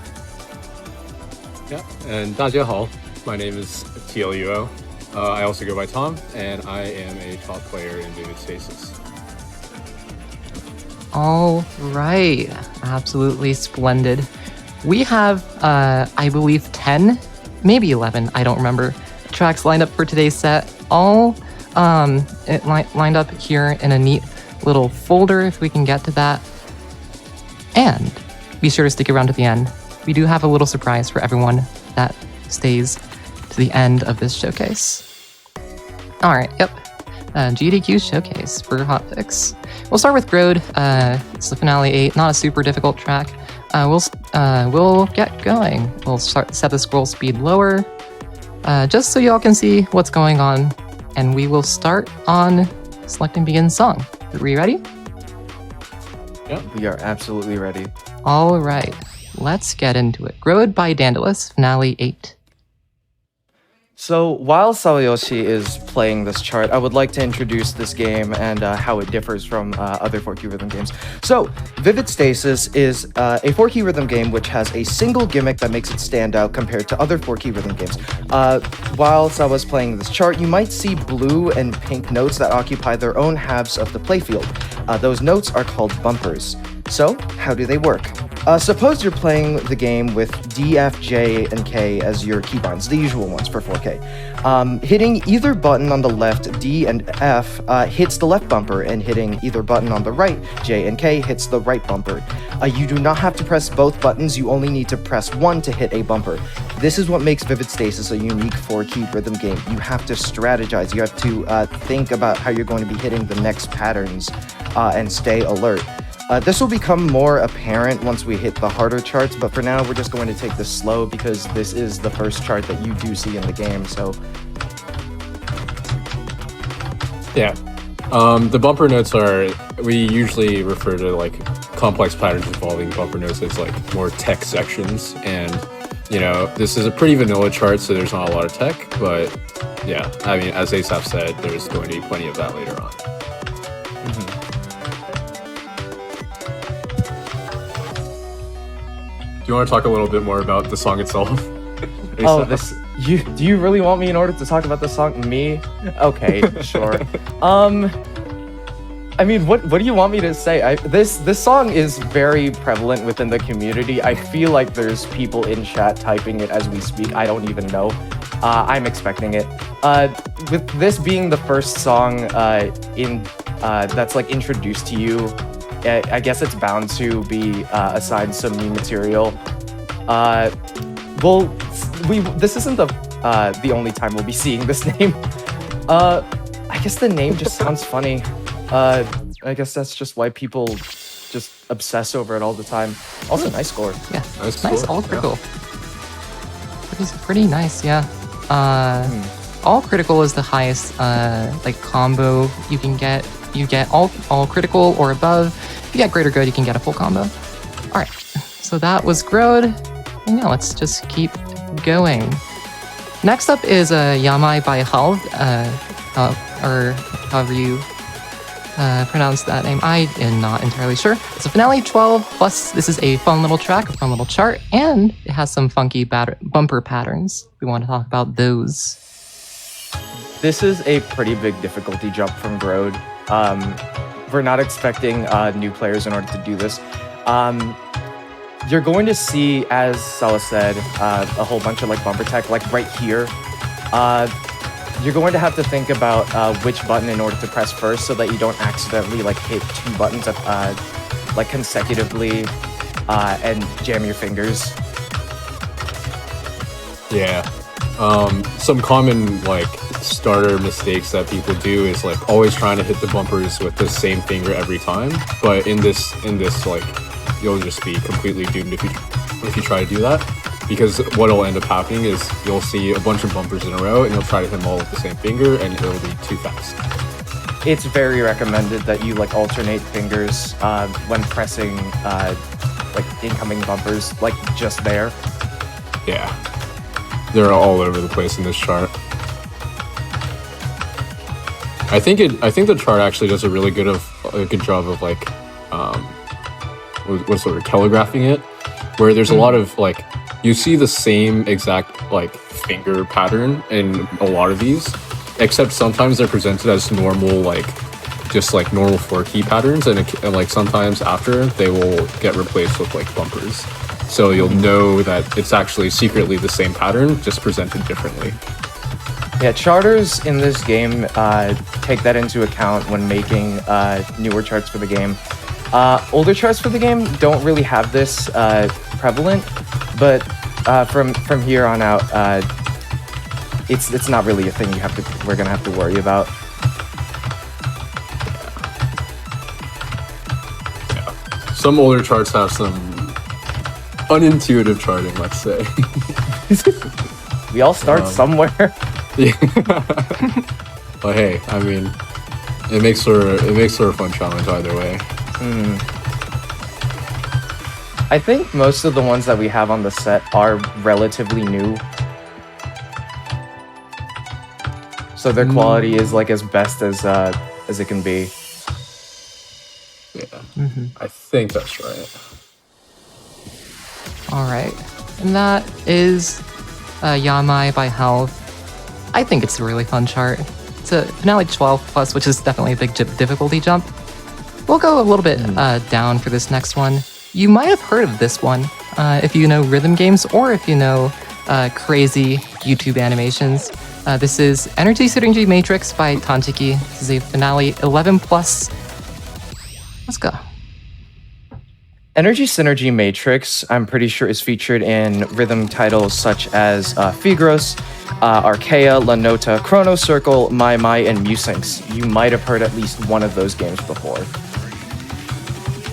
Yeah, and 大家好, my name is TLUO. I also go by Tom, and I am a top player in Vivid Stasis. All right. Absolutely splendid. We have, I believe, 10, maybe 11, I don't remember, tracks lined up for today's set. All lined up here in a neat little folder, if we can get to that. And be sure to stick around to the end. We do have a little surprise for everyone that stays to the end of this showcase. All right, yep. GDQ showcase for Hotfix. We'll start with Road. It's the finale 8, not a super difficult track. We'll get going. We'll set the scroll speed lower, just so y'all can see what's going on. And we will start on selecting begin song. Are we ready? Yep. We are absolutely ready. All right, let's get into it. Road by Dandalus, finale 8. So while Sawayoshi is playing this chart, I would like to introduce this game and how it differs from other 4Q rhythm games. So Vivid Stasis is a 4Q rhythm game which has a single gimmick that makes it stand out compared to other 4Q rhythm games. While Sawa's playing this chart, you might see blue and pink notes that occupy their own halves of the playfield. Those notes are called bumpers. So how do they work? Suppose you're playing the game with D, F, J, and K as your keybinds, the usual ones for 4K. Hitting either button on the left, D and F, hits the left bumper, and hitting either button on the right, J and K, hits the right bumper. You do not have to press both buttons, you only need to press one to hit a bumper. This is what makes Vivid Stasis a unique 4-key rhythm game. You have to strategize, you have to think about how you're going to be hitting the next patterns and stay alert. This will become more apparent once we hit the harder charts, but for now we're just going to take this slow because this is the first chart that you do see in the game, so... Yeah. The bumper notes are, we usually refer to like complex patterns involving bumper notes as like more tech sections, and you know, this is a pretty vanilla chart, so there's not a lot of tech, but yeah, I mean, as Asaph said, there's going to be plenty of that later on. Do you want to talk a little bit more about the song itself? Oh, do you really want me in order to talk about the song? Me? Okay, sure. I mean, what do you want me to say? This song is very prevalent within the community. I feel like there's people in chat typing it as we speak. I don't even know. I'm expecting it. With this being the first song that's like introduced to you, I guess it's bound to be assigned some new material. This isn't the only time we'll be seeing this name. I guess the name just sounds funny. I guess that's just why people just obsess over it all the time. Also, nice score. Yeah, nice all critical. Pretty nice, yeah. All critical is the highest like combo you can get. You get all critical or above. If you get greater good, you can get a full combo. All right, so that was Grode. And yeah, let's just keep going. Next up is Yamai by Halv, or however you pronounce that name. I am not entirely sure. It's a finale 12, plus this is a fun little track, a fun little chart, and it has some funky bumper patterns. We want to talk about those. This is a pretty big difficulty jump from Grode. We're not expecting new players in order to do this. You're going to see, as Sawa said, a whole bunch of like bumper tech, like right here. You're going to have to think about which button in order to press first so that you don't accidentally like hit two buttons like consecutively and jam your fingers. Yeah. Some common like starter mistakes that people do is like always trying to hit the bumpers with the same finger every time. But in this like you'll just be completely doomed if you try to do that. Because what'll end up happening is you'll see a bunch of bumpers in a row and you'll try to hit them all with the same finger and it'll be too fast. It's very recommended that you like alternate fingers when pressing like incoming bumpers, like just there. Yeah. They're all over the place in this chart. I think the chart actually does a really good job of like what's sort of telegraphing it, where there's a lot of like you see the same exact like finger pattern in a lot of these, except sometimes they're presented as normal like just like normal 4-key patterns, and like sometimes after they will get replaced with like bumpers. So you'll know that it's actually secretly the same pattern, just presented differently. Yeah, charters in this game take that into account when making newer charts for the game. Older charts for the game don't really have this prevalent, but from here on out, it's not really a thing we're gonna have to worry about. Yeah. Some older charts have some unintuitive charting, let's say. We all start somewhere. Yeah. But hey, I mean, it makes for a fun challenge either way. I think most of the ones that we have on the set are relatively new, so their quality is like as best as it can be. Yeah, I think that's right. All right, and that is Yamai by Health. I think it's a really fun chart. It's a finale 12 plus, which is definitely a big difficulty jump. We'll go a little bit down for this next one. You might have heard of this one if you know rhythm games or if you know crazy YouTube animations. This is Energy Synergy Matrix by Tanjiki. This is a finale 11 plus. Let's go. Energy Synergy Matrix, I'm pretty sure, is featured in rhythm titles such as Figros, Archaea, La Nota, Chrono Circle, Mai Mai, and Musinx. You might have heard at least one of those games before.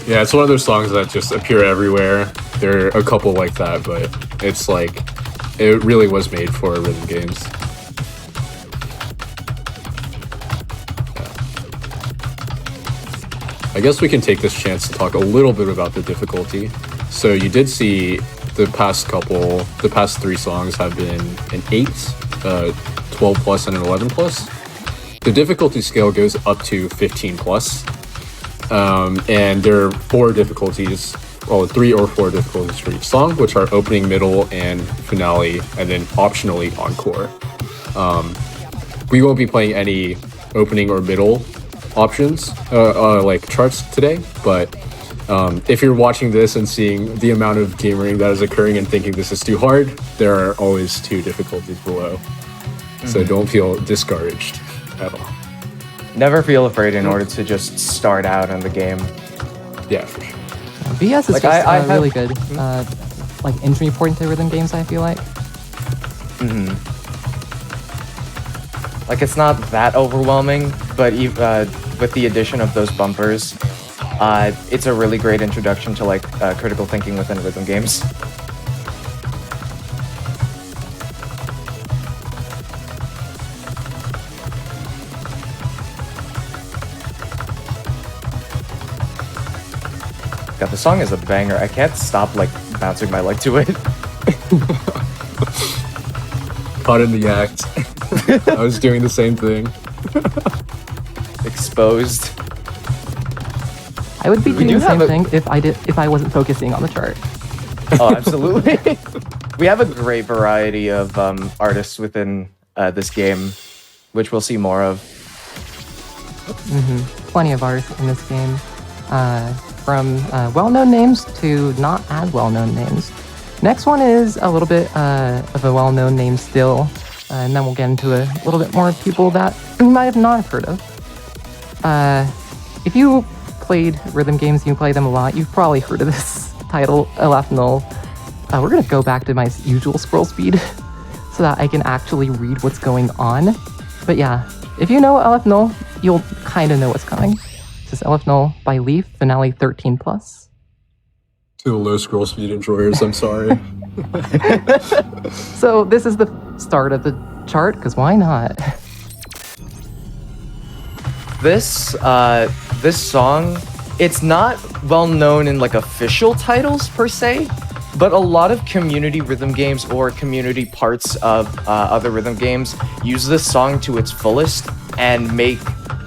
Yeah, it's one of those songs that just appear everywhere. There are a couple like that, but it's like, it really was made for rhythm games. I guess we can take this chance to talk a little bit about the difficulty. So you did see the past 3 songs have been an 8, 12 plus, and an 11 plus. The difficulty scale goes up to 15 plus. And there are 4 difficulties, well, 3 or 4 difficulties for each song, which are opening, middle, and finale, and then optionally encore. We won't be playing any opening or middle options, like charts today, but if you're watching this and seeing the amount of gamering that is occurring and thinking this is too hard, there are always 2 difficulties below. So don't feel discouraged at all. Never feel afraid in order to just start out in the game. Yeah, for sure. BS is just really good, like entry point to rhythm games, I feel like. Like, it's not that overwhelming, but with the addition of those bumpers, it's a really great introduction to like critical thinking within rhythm games. God, the song is a banger. I can't stop like bouncing my leg to it. Caught in the act. I was doing the same thing. Exposed. I would be doing the same thing if I wasn't focusing on the chart. Oh, absolutely. We have a great variety of artists within this game, which we'll see more of. Plenty of artists in this game, from well-known names to not as well-known names. Next one is a little bit of a well-known name still, and then we'll get into a little bit more people that you might have not heard of. If you played rhythm games, you play them a lot, you've probably heard of this title, Elef Null. We're gonna go back to my usual scroll speed so that I can actually read what's going on. But yeah, if you know Elef Null, you'll kind of know what's coming. This is Elef Null by Leaf, finale 13 plus. To the low scroll speed enjoyers, I'm sorry. So this is the start of the chart, because why not? This song, it's not well known in like official titles per se, but a lot of community rhythm games or community parts of other rhythm games use this song to its fullest and make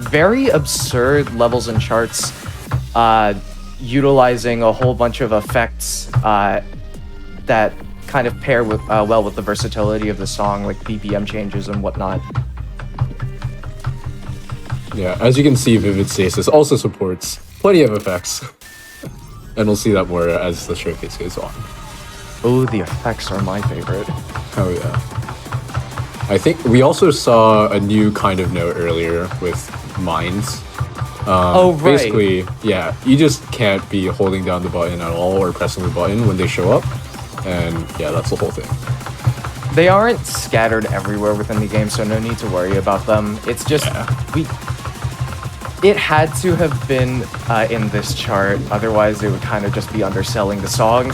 very absurd levels and charts, utilizing a whole bunch of effects that kind of pair with well with the versatility of the song, like BPM changes and whatnot. Yeah, as you can see, Vivid Stasis also supports plenty of effects. And we'll see that more as the showcase goes on. Oh, the effects are my favorite. Oh yeah. I think we also saw a new kind of note earlier with mines. Right. Basically, yeah, you just can't be holding down the button at all or pressing the button when they show up. And yeah, that's the whole thing. They aren't scattered everywhere within the game, so no need to worry about them. It's just, it had to have been in this chart, otherwise it would kind of just be underselling the song.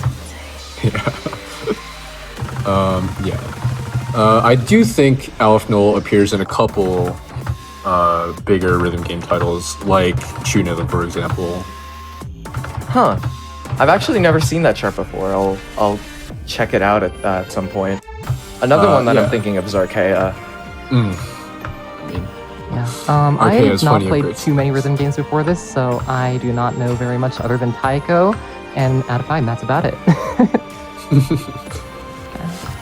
Yeah. I do think Alfnol appears in a couple bigger rhythm game titles, like Chunithm, for example. Huh. I've actually never seen that chart before. I'll check it out at some point. Another one that I'm thinking of is Archaea. I have not played too many rhythm games before this, so I do not know very much other than Taiko and AAPI, and that's about it.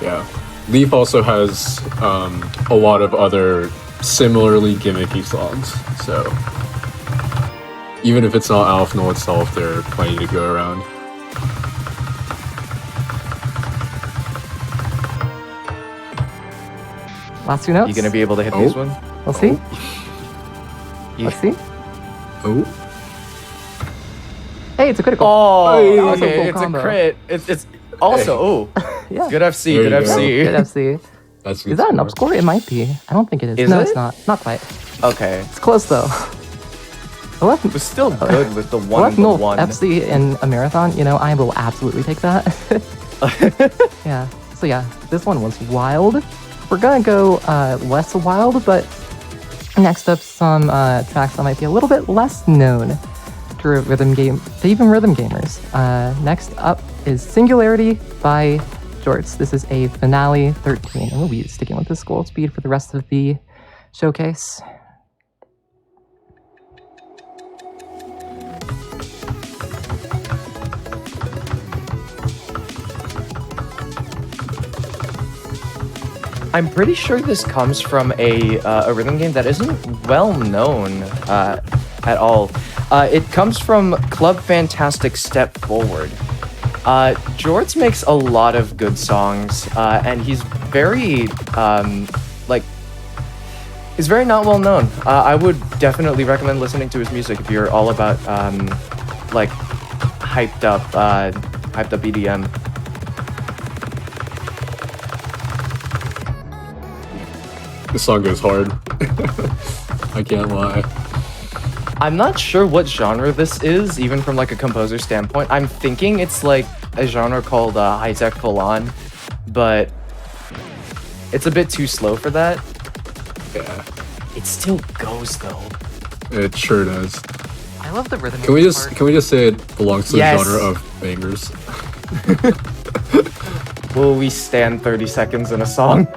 Yeah. Leaf also has a lot of other similarly gimmicky songs, so even if it's not Alfnol itself, there are plenty to go around. Last two notes. You gonna be able to hit these ones? We'll see. Let's see. Oh. Hey, it's a critical. Oh, Also okay, full it's combo. a crit. It's also, Yeah. Good FC, There good you go. FC. Good FC. That's Is that an up score? It might be. I don't think it is. Is No, it? it's not. Not quite. Okay. It's close though. It was still good with the one Left and the null one. FC in a marathon, you know, I will absolutely take that. Yeah. So yeah, this one was wild. We're gonna go less wild, but next up some tracks that might be a little bit less known to even rhythm gamers. Next up is Singularity by Jorts. This is a Finale 13, and we'll be sticking with this gold speed for the rest of the showcase. I'm pretty sure this comes from a rhythm game that isn't well known at all. It comes from Club Fantastic Step Forward. Jorts makes a lot of good songs, and he's very he's very not well known. I would definitely recommend listening to his music if you're all about hyped up EDM. This song goes hard. I can't lie. I'm not sure what genre this is, even from like a composer standpoint. I'm thinking it's like a genre called high-tech full-on, but it's a bit too slow for that. Yeah. It still goes though. It sure does. I love the rhythm. Can we just say it belongs to the genre of bangers? Will we stand 30 seconds in a song?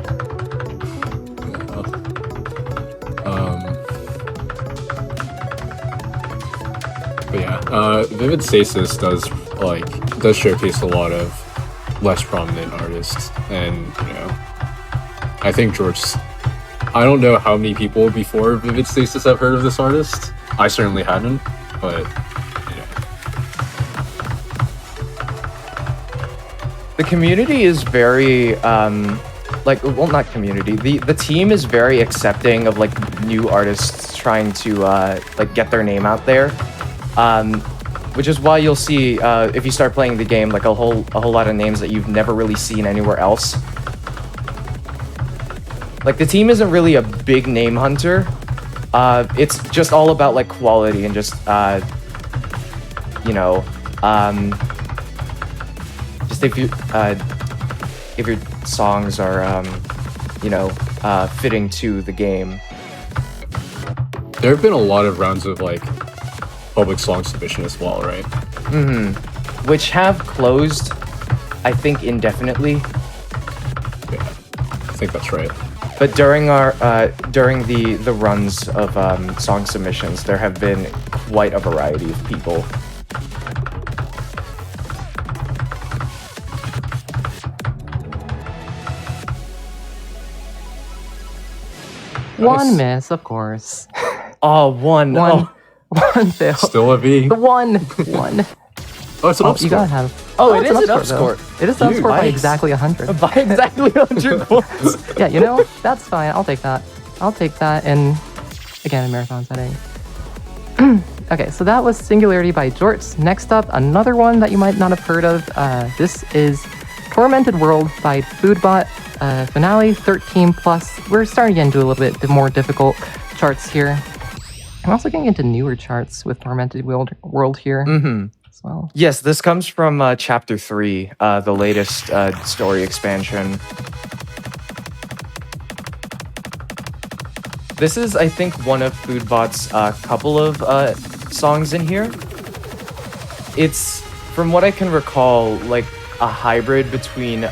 But yeah, Vivid Stasis does showcase a lot of less prominent artists, and you know, I think I don't know how many people before Vivid Stasis have heard of this artist. I certainly hadn't, but you know. The community is very not community. The team is very accepting of like new artists trying to get their name out there. Which is why you'll see if you start playing the game like a whole lot of names that you've never really seen anywhere else. Like the team isn't really a big name hunter. It's just all about like quality and just just if your songs are fitting to the game. There have been a lot of rounds of like public song submission as well, right? Which have closed, I think, indefinitely. Yeah, I think that's right. But during the runs of song submissions, there have been quite a variety of people. One miss, of course. Oh, one. One. One fail. Still a V. The one. One. Oh, it's an up You score. gotta have. Oh, it it's is an up though. score. It is an up Dude, score by nice. exactly 100. By exactly 100 points. Yeah, you know, that's fine. I'll take that. I'll take that. And again, a marathon setting. Okay, so that was Singularity by Jorts. Next up, another one that you might not have heard of. This is Tormented World by Foodbot. Finale 13 plus. We're starting to get into a little bit more difficult charts here. I'm also getting into newer charts with Tormented World here as well. Yes, this comes from Chapter 3, the latest story expansion. This is, I think, one of Foodbot's couple of songs in here. It's, from what I can recall, like a hybrid between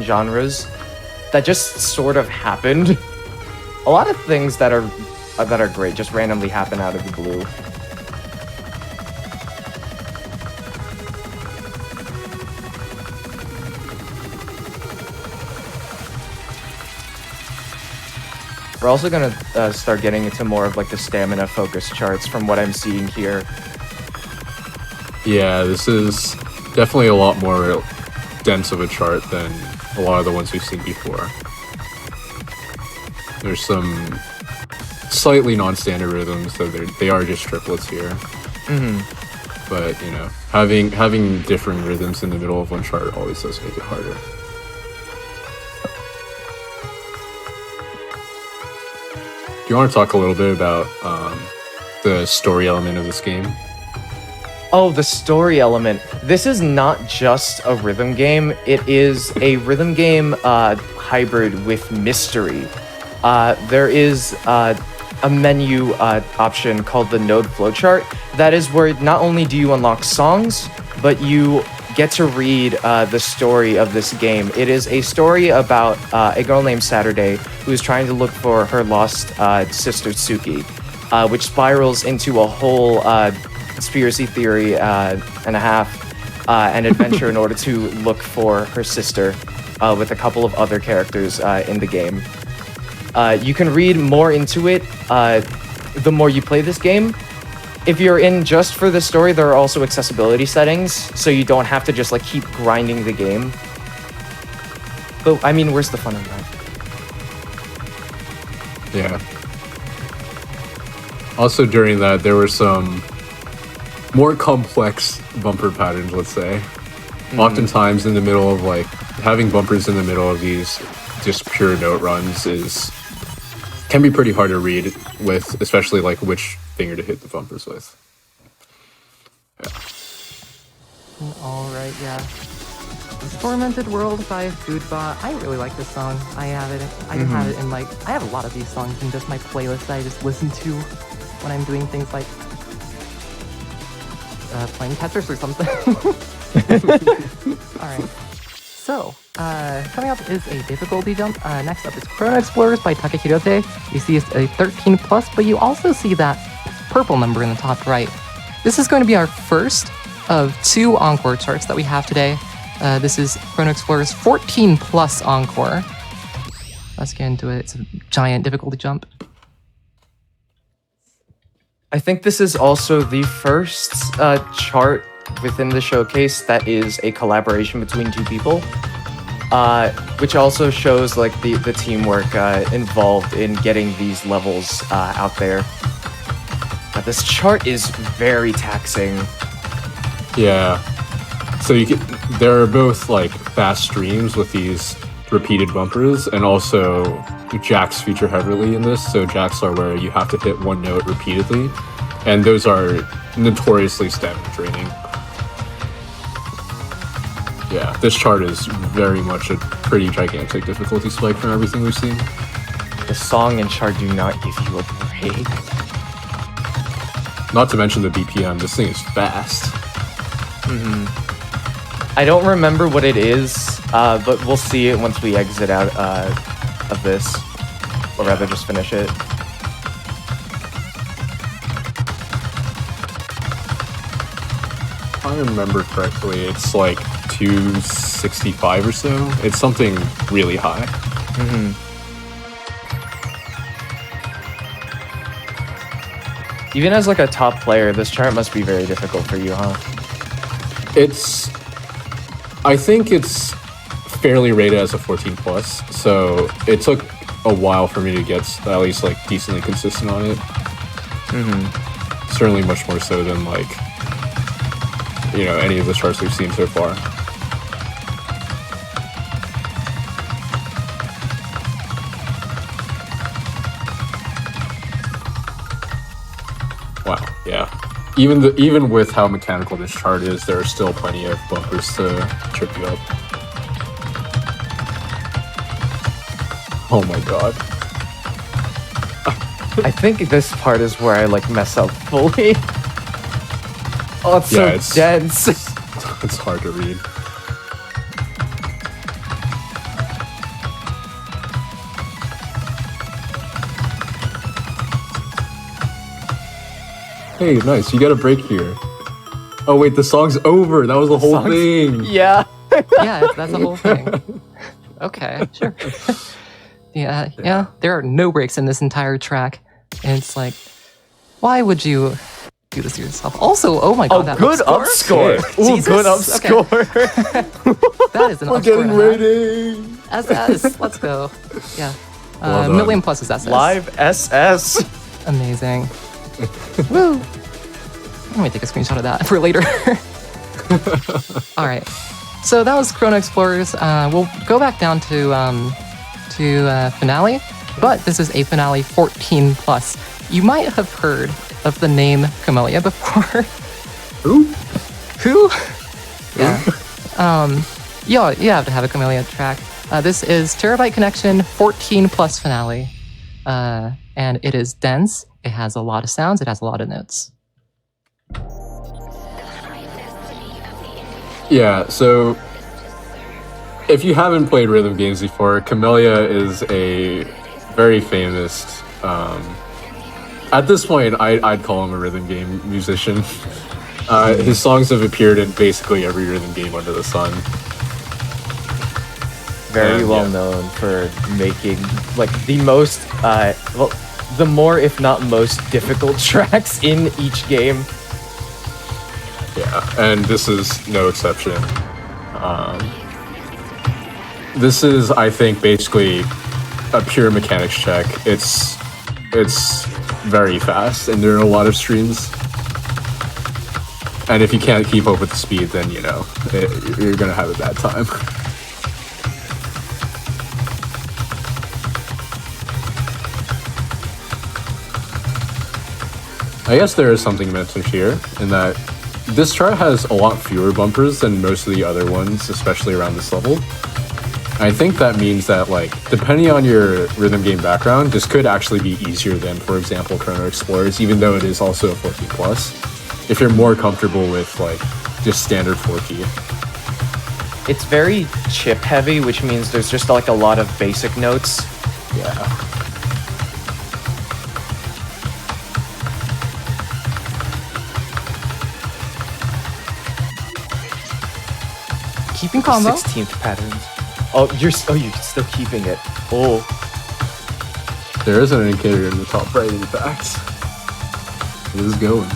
genres that just sort of happened. A lot of things that are great just randomly happen out of the blue. We're also gonna start getting into more of like the stamina focused charts from what I'm seeing here. Yeah, this is definitely a lot more dense of a chart than a lot of the ones we've seen before. There's some slightly non-standard rhythms, though they are just triplets here. But you know, having different rhythms in the middle of one chart always does make it harder. Do you want to talk a little bit about the story element of this game? Oh, the story element. This is not just a rhythm game. It is a rhythm game hybrid with mystery. There is a menu option called the node flowchart. That is where not only do you unlock songs, but you get to read the story of this game. It is a story about a girl named Saturday who is trying to look for her lost sister Suki, which spirals into a whole conspiracy theory and a half, an adventure in order to look for her sister with a couple of other characters in the game. You can read more into it the more you play this game. If you're in just for the story, there are also accessibility settings, so you don't have to just like keep grinding the game. But I mean, where's the fun in that? Yeah. Also during that, there were some more complex bumper patterns, let's say. Oftentimes in the middle of like, having bumpers in the middle of these just pure note runs can be pretty hard to read with, especially like which finger to hit the bumpers with. Yeah. Alright, yeah. Tormented World by Foodbot. I really like this song. I have it. I have it in like, I have a lot of these songs in just my playlist that I just listen to when I'm doing things like playing Tetris or something. Alright. So, coming up is a difficulty jump. Next up is Chrono Explorers by Takehirote. You see it's a 13 plus, but you also see that purple number in the top right. This is going to be our first of 2 Encore charts that we have today. This is Chrono Explorers 14 plus Encore. Let's get into it. It's a giant difficulty jump. I think this is also the first chart within the showcase that is a collaboration between 2 people, which also shows like the teamwork involved in getting these levels out there. This chart is very taxing. Yeah. So there are both like fast streams with these repeated bumpers, and also jacks feature heavily in this. So jacks are where you have to hit one note repeatedly, and those are notoriously stamina draining. Yeah, this chart is very much a pretty gigantic difficulty spike from everything we've seen. The song and chart do not give you a break. Not to mention the BPM, this thing is fast. I don't remember what it is, but we'll see it once we exit out of this, or rather just finish it. If I remember correctly, it's like 265 or so. It's something really high. Even as like a top player, this chart must be very difficult for you, huh? I think it's fairly rated as a 14 plus, so it took a while for me to get at least like decently consistent on it. Certainly much more so than like, you know, any of the charts we've seen so far. Wow, yeah. Even with how mechanical this chart is, there are still plenty of bumpers to trip you up. Oh my god. I think this part is where I like mess up fully. Oh, it's so dense. It's hard to read. Hey, nice. You got a break here. Oh wait, the song's over. That was the whole thing. Yeah. Yeah, that's the whole thing. Okay, sure. Yeah, there are no breaks in this entire track. And it's like, why would you do this to yourself? Also, oh my god, that good up score. Ooh, good up score. That is an We're up score. getting rating. SS, let's go. Yeah. Well done. Million plus is SS. Live SS. Amazing. Woo! Let me take a screenshot of that for later. All right. So that was Chrono Explorers. We'll go back down to finale, but this is a finale 14 plus. You might have heard of the name Camellia before. Who? Yeah. You have to have a Camellia track. This is Terabyte Connection 14 plus finale, and it is dense. It has a lot of sounds. It has a lot of notes. Yeah, so if you haven't played rhythm games before, Camellia is a very famous, at this point, I'd call him a rhythm game musician. His songs have appeared in basically every rhythm game under the sun. Very well known for making like the most, the more if not most difficult tracks in each game. Yeah, and this is no exception. This is, I think, basically a pure mechanics check. It's very fast, and there are a lot of streams. And if you can't keep up with the speed, then you know you're gonna have a bad time. I guess there is something mentioned here in that this chart has a lot fewer bumpers than most of the other ones, especially around this level. I think that means that, like, depending on your rhythm game background, this could actually be easier than, for example, Chrono Explorers, even though it is also a 14 plus. If you're more comfortable with, like, just standard 4-key. It's very chip heavy, which means there's just like a lot of basic notes. Yeah. Keeping combo. 16th patterns. Oh, you're still keeping it. Oh. There is an indicator in the top right, in fact. It is going.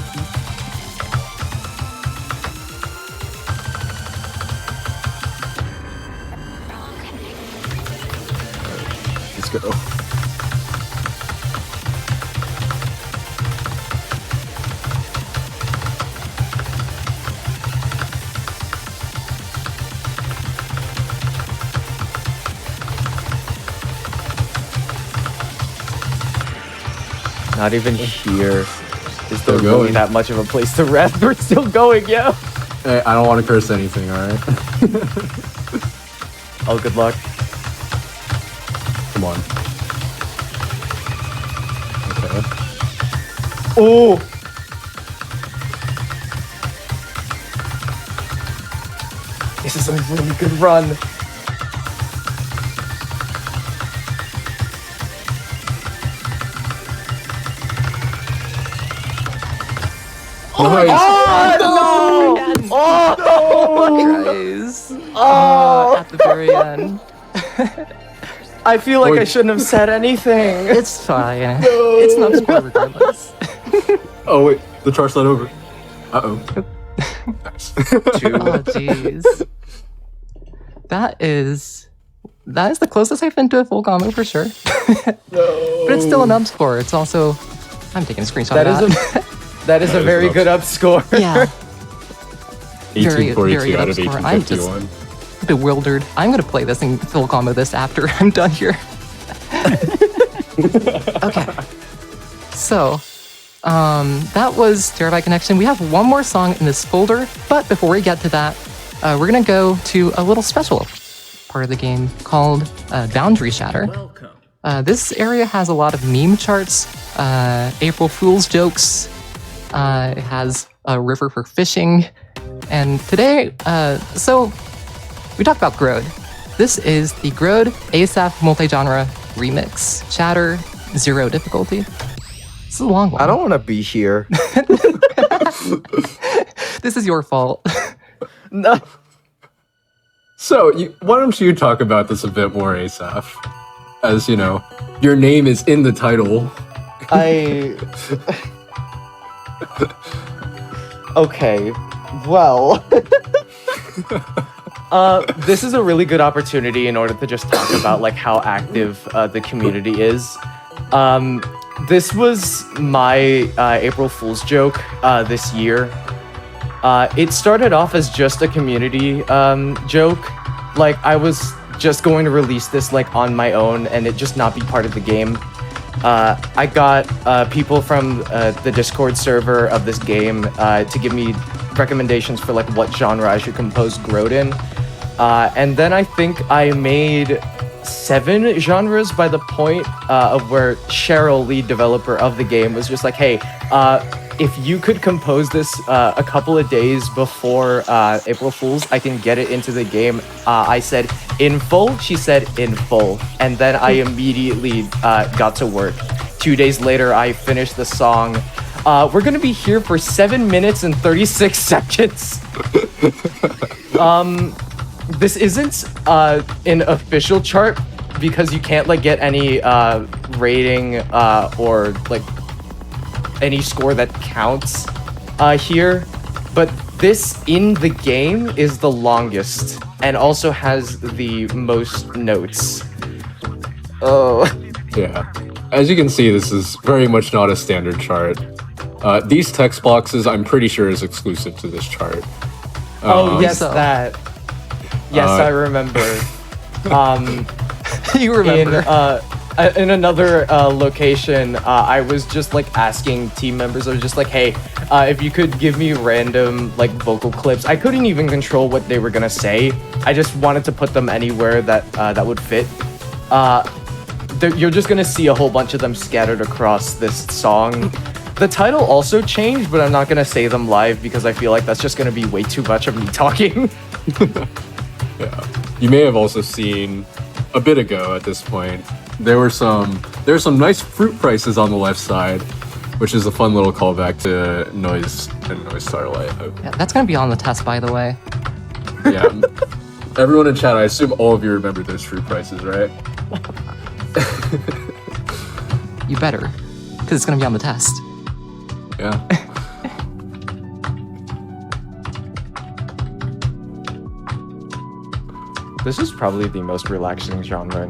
Let's go. Not even here is there Still really going. that much of a place to rest. We're still going, yo. Hey, I don't want to curse anything, alright? Oh, good luck. Come on. Okay. Oh! This is a really good run. Oh my god! Oh, no! Oh, Guys. Oh, at the very end. I feel like I shouldn't have said anything. It's fine. It's not score regardless. Oh wait, the chart's not over. Uh-oh. Oh jeez. That is the closest I've been to a full combo for sure. But it's still an up score. It's also I'm taking a screenshot of that. That is a very good up score. Yeah. 1842 out of good up score. I'm 1851. just bewildered. I'm gonna play this and full combo this after I'm done here. Okay. So, that was Terabyte Connection. We have one more song in this folder, but before we get to that, we're gonna go to a little special part of the game called Boundary Shatter. This area has a lot of meme charts, April Fool's jokes. It has a river for fishing, and today, so we talked about Grode. This is the Grode ASAP multi-genre remix. Shatter, 0 difficulty. It's a long one. I don't want to be here. This is your fault. No. So, why don't you talk about this a bit more, Asaph? As you know, your name is in the title. Okay, well, this is a really good opportunity in order to just talk about like how active the community is. This was my April Fool's joke this year. It started off as just a community joke. Like I was just going to release this like on my own and it just not be part of the game. I got people from the Discord server of this game to give me recommendations for like what genre I should compose Grode in. And then I think I made 7 genres by the point of where Cheryl, lead developer of the game, was just like, hey, if you could compose this a couple of days before April Fool's, I can get it into the game. I said, in full? She said, in full. And then I immediately got to work. 2 days later, I finished the song. We're gonna be here for 7 minutes and 36 seconds. This isn't an official chart because you can't like get any rating or like any score that counts here, but this in the game is the longest and also has the most notes. Oh. Yeah. As you can see, this is very much not a standard chart. These text boxes, I'm pretty sure, is exclusive to this chart. Oh, yes, that. Yes, I remember. You remember. In another location, I was just like asking team members, I was just like, hey, if you could give me random like vocal clips. I couldn't even control what they were gonna say. I just wanted to put them anywhere that that would fit. You're just gonna see a whole bunch of them scattered across this song. The title also changed, but I'm not gonna say them live because I feel like that's just gonna be way too much of me talking. Yeah. You may have also seen a bit ago at this point, there were some nice fruit prices on the left side, which is a fun little callback to Noise and Noise Starlight. Yeah, that's gonna be on the test, by the way. Yeah. Everyone in chat, I assume all of you remember those fruit prices, right? You better, because it's gonna be on the test. Yeah. This is probably the most relaxing genre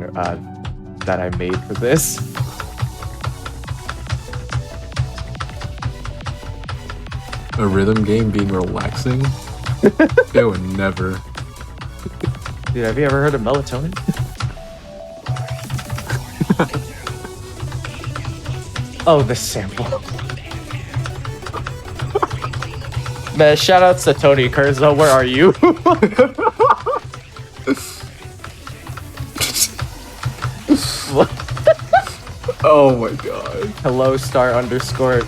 that I made for this. A rhythm game being relaxing? It would never. Dude, have you ever heard of melatonin? Oh, the sample. Man, shout outs to Tony Kurzo, where are you? What? Oh my god. Hello, star underscore.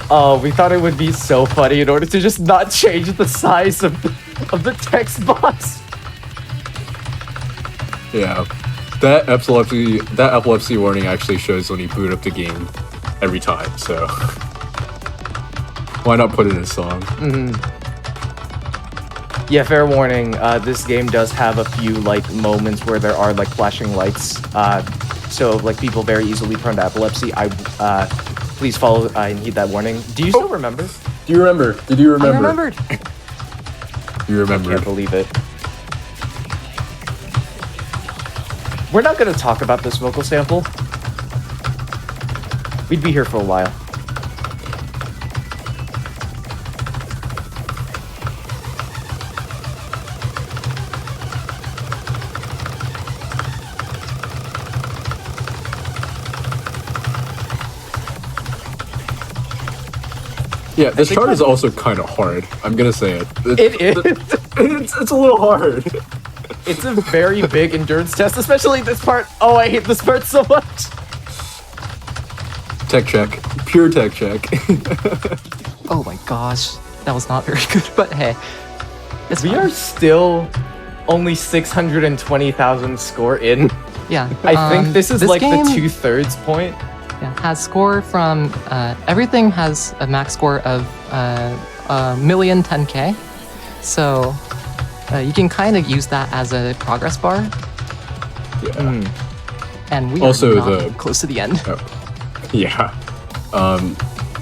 Oh, we thought it would be so funny in order to just not change the size of the text box. Yeah. That epilepsy warning actually shows when you boot up the game every time, so why not put it in a song? Yeah, fair warning, this game does have a few like moments where there are like flashing lights, so like people very easily prone to epilepsy. Please follow and heed that warning. Do you still remember? Do you remember? Did you remember? I remembered. You remember? I can't believe it. We're not going to talk about this vocal sample. We'd be here for a while. Yeah, this chart is also kind of hard. I'm gonna say it. It is. It's a little hard. It's a very big endurance test, especially this part. Oh, I hate this part so much. Tech check. Pure tech check. Oh my gosh. That was not very good, but hey. We are still only 620,000 score in. Yeah. I think this is like game, the 2/3 point. Yeah, has score from everything has a max score of 1,010,000. So you can kind of use that as a progress bar. Yeah. And we also are not close to the end. Yeah.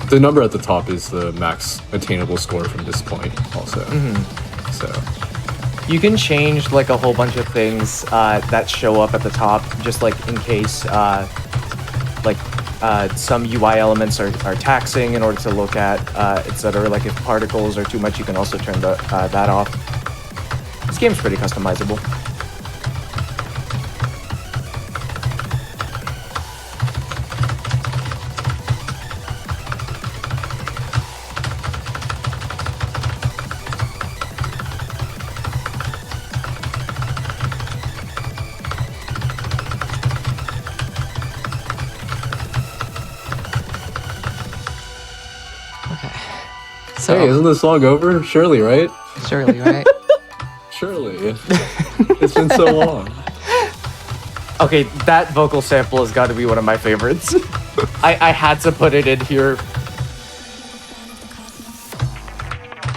The number at the top is the max attainable score from this point also. So you can change like a whole bunch of things that show up at the top, just like in case some UI elements are taxing in order to look at, etc. Like if particles are too much, you can also turn that off. This game's pretty customizable. So, hey, isn't the song over? Surely, right? Surely, right? Surely. It's been so long. Okay, that vocal sample has got to be one of my favorites. I had to put it in here.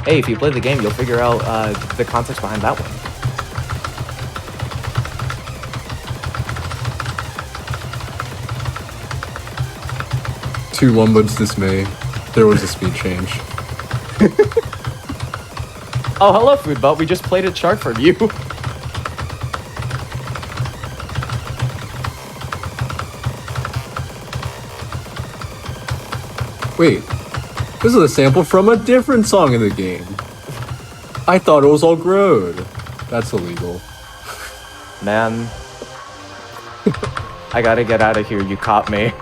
Hey, if you play the game, you'll figure out the context behind that one. To Lumbo's dismay, there was a speed change. Oh, hello, Foodbot. We just played a chart from you. Wait, this is a sample from a different song in the game. I thought it was all Grode. That's illegal. Man. I gotta get out of here. You caught me.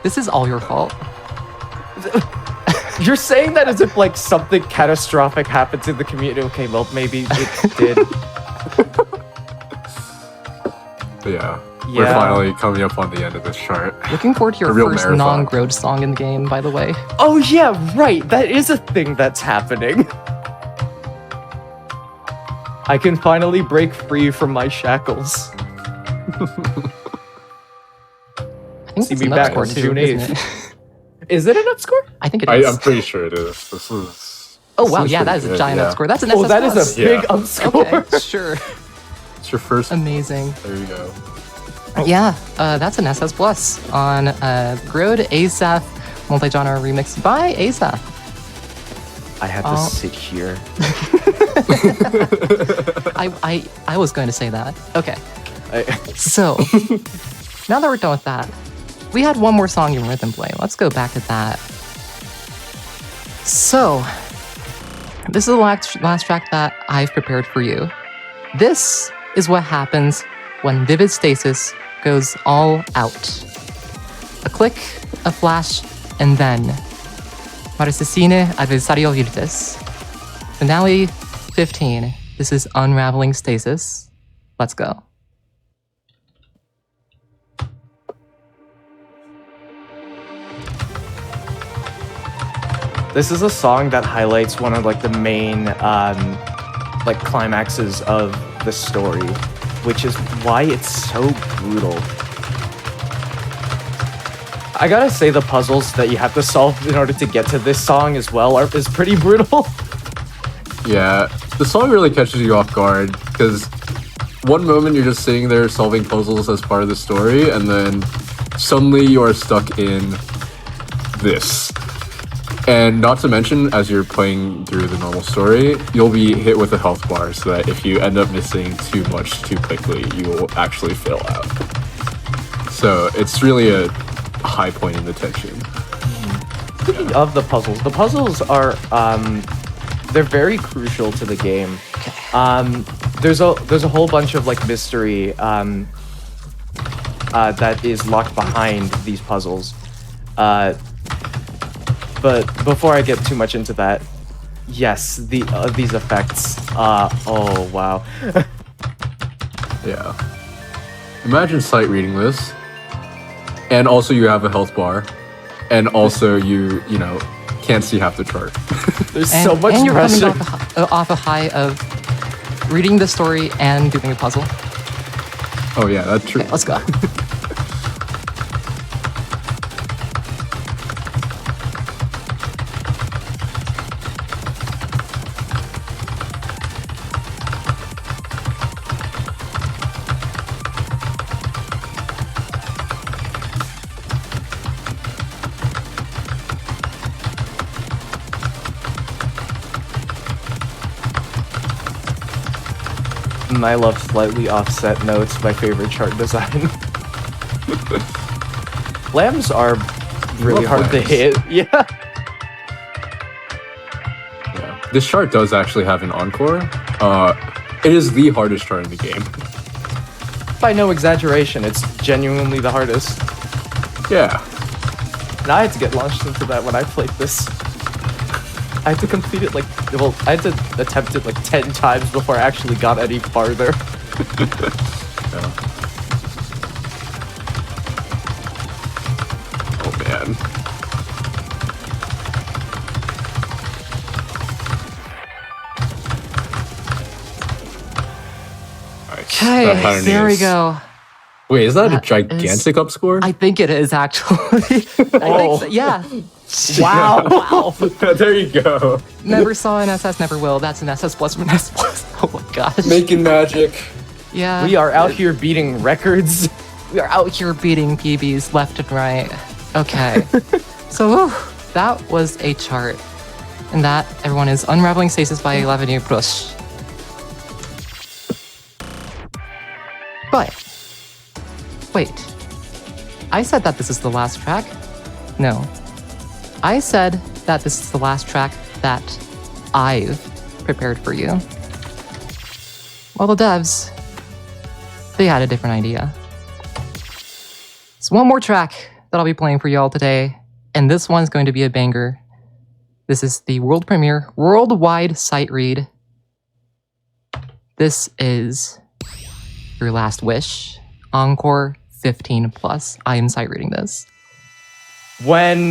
This is all your fault. You're saying that as if like something catastrophic happened to the community. Okay, well maybe it did. But yeah, we're finally coming up on the end of this chart. Looking forward to your first marathon. non-Grode song in the game, by the way. Oh yeah, right. That is a thing that's happening. I can finally break free from my shackles. See me back on June 8th. Is it an up score? I think it is. I'm pretty sure it is. This is. Oh wow, yeah, that is a giant up score. That's an SS+. That is a big up score. Okay, sure. It's your first. Amazing. There you go. Yeah, that's an SS+ on Grode ASAP multi-genre remix by ASAP. I had to sit here. I was going to say that. Okay. So, now that we're done with that, we had one more song in Rhythm Play. Let's go back to that. So, this is the last track that I've prepared for you. This is what happens when Vivid Stasis goes all out. A click, a flash, and then Marcesine Adversario Virtus. Finale 15. This is Unraveling Stasis. Let's go. This is a song that highlights one of like the main like climaxes of the story, which is why it's so brutal. I gotta say the puzzles that you have to solve in order to get to this song as well is pretty brutal. Yeah, the song really catches you off guard because one moment you're just sitting there solving puzzles as part of the story, and then suddenly you are stuck in this. And not to mention, as you're playing through the normal story, you'll be hit with a health bar, so that if you end up missing too much too quickly, you will actually fail out. So it's really a high point in the tension. Speaking of the puzzles are they're very crucial to the game. There's a whole bunch of like mystery that is locked behind these puzzles. But before I get too much into that, yes, these effects. Oh wow. Yeah. Imagine sight reading this, and also you have a health bar, and also you know can't see half the chart. There's so much and you're pressure. coming off a high of reading the story and doing a puzzle. Oh yeah, that's true. Okay, let's go. I love slightly offset notes, my favorite chart design. Lambs are really hard to hit. Yeah. This chart does actually have an encore. It is the hardest chart in the game. By no exaggeration, it's genuinely the hardest. Yeah. And I had to get launched into that when I played this. I had to complete it I had to attempt it like 10 times before I actually got any farther. Oh man. Okay, there we go. Wait, is that a gigantic up score? I think it is actually. I think so, yeah. Wow. Wow. There you go. Never saw an SS, never will. That's an SS plus from an S plus. Oh my gosh. Making magic. Yeah. We are out here beating records. We are out here beating PBs left and right. Okay. So that was a chart. And that, everyone, is Unraveling Stasis by L'avenue Proche. But, wait. I said that this is the last track? No. I said that this is the last track that I've prepared for you. Well, the devs, they had a different idea. So one more track that I'll be playing for y'all today, and this one's going to be a banger. This is the world premiere, worldwide sight read. This is Your Last Wish, Encore 15 plus. I am sight reading this. When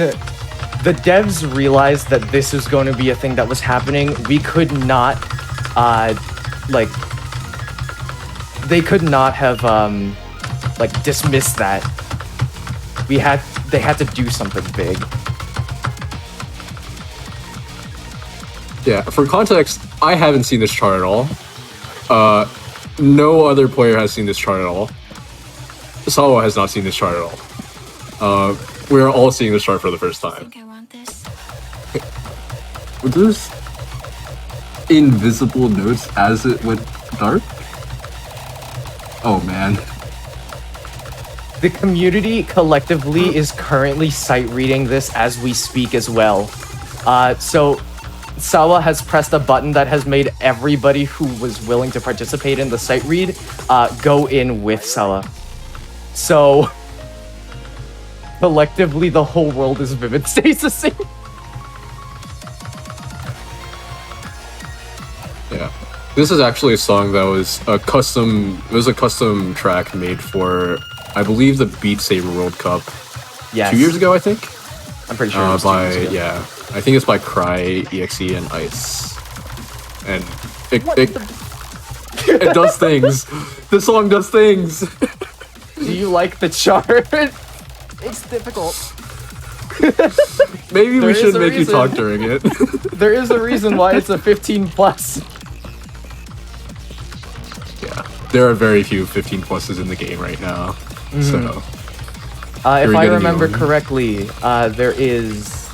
the devs realized that this was going to be a thing that was happening, we could not, they could not have, dismissed that. They had to do something big. Yeah, for context, I haven't seen this chart at all. No other player has seen this chart at all. Sawa has not seen this chart at all. We're all seeing this chart for the first time. Were those invisible notes as it went dark? Oh man. The community collectively is currently sight reading this as we speak as well. So Sawa has pressed a button that has made everybody who was willing to participate in the sight read go in with Sawa. So collectively, the whole world is vivid stasising. Yeah. This is actually a song that was a custom track made for, I believe, the Beat Saber World Cup. Yes. 2 years ago, I think. I'm pretty sure it was 2 years ago. Yeah, I think it's by Cry, EXE, and Ice. And it does things. The song does things. Do you like the chart? It's difficult. Maybe we should make you talk during it. There is a reason why it's a 15 plus. Yeah, there are very few 15 pluses in the game right now. So If I remember correctly, there is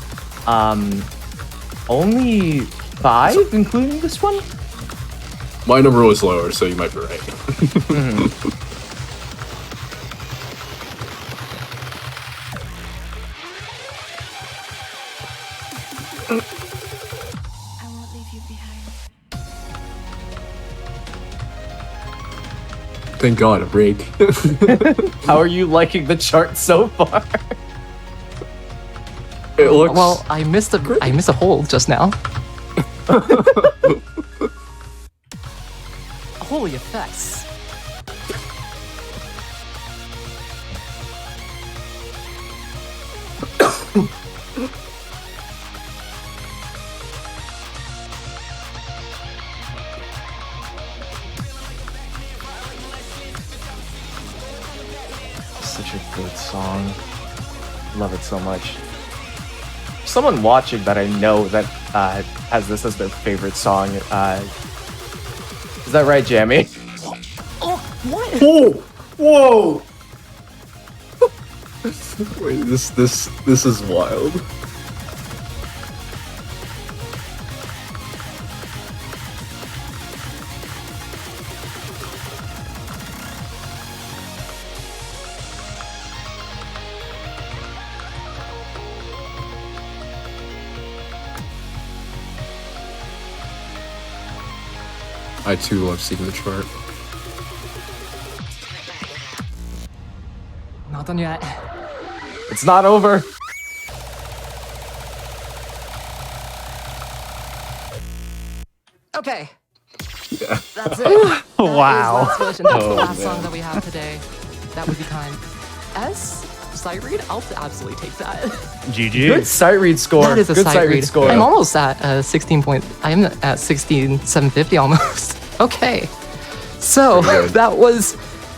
only 5, including this one? My number was lower, so you might be right. Thank God, a break. How are you liking the chart so far? It looks... Well, I missed a hold just now. Holy effects. Such a good song. Love it so much. Someone watching that I know that has this as their favorite song. Is that right, Jamie? Oh, what? Whoa! Whoa! Wait, this is wild. I too love seeing the chart. Not done yet. It's not over. Okay. Yeah. That's it. Wow. That is Last Wish, and that's the Oh, last man. song that we have today. That would be kind. S? Sight read? I'll absolutely take that. GG. Good sight read score. That is a Good sight read score. I'm almost at 16 point. I'm at 16,750 almost. Okay. So that was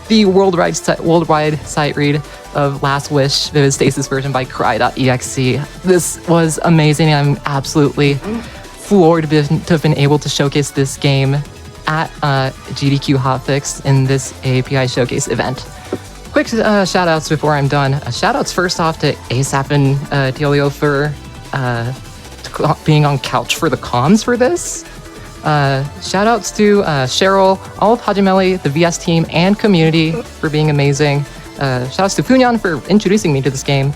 the worldwide sight read of Last Wish Vivid Stasis version by Cry.exe. This was amazing. I'm absolutely floored to have been able to showcase this game at GDQ Hotfix in this AAPI Showcase event. Quick shout outs before I'm done. Shout outs first off to ASAP and Delio for being on couch for the comms for this. Shout outs to Cheryl, all of Hajimeli, the VS team, and community for being amazing. Shout outs to Funyan for introducing me to this game.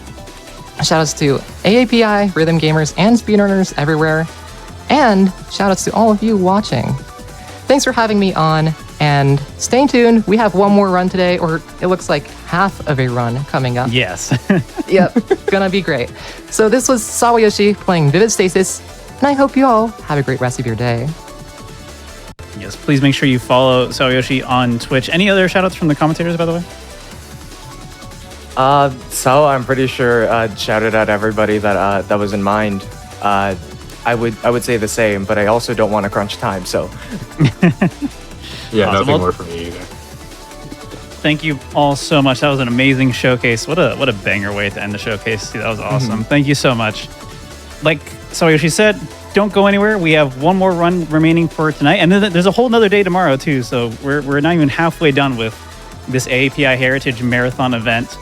Shout outs to AAPI, rhythm gamers, and speedrunners everywhere. And shout outs to all of you watching. Thanks for having me on, and stay tuned. We have one more run today, or it looks like half of a run coming up. Yes. Yep, gonna be great. So this was Sawayoshi playing Vivid Stasis, and I hope you all have a great rest of your day. Yes, please make sure you follow Sawayoshi on Twitch. Any other shoutouts from the commentators, by the way? So I'm pretty sure shouted out everybody that that was in mind. I would say the same, but I also don't want to crunch time, so. Yeah, Awesome. nothing Well, more for me either. Thank you all so much. That was an amazing showcase. What a banger way to end the showcase. That was awesome. Thank you so much. Like Sawayoshi said, don't go anywhere. We have one more run remaining for tonight, and then there's a whole nother day tomorrow too. So we're not even halfway done with this AAPI Heritage Marathon event.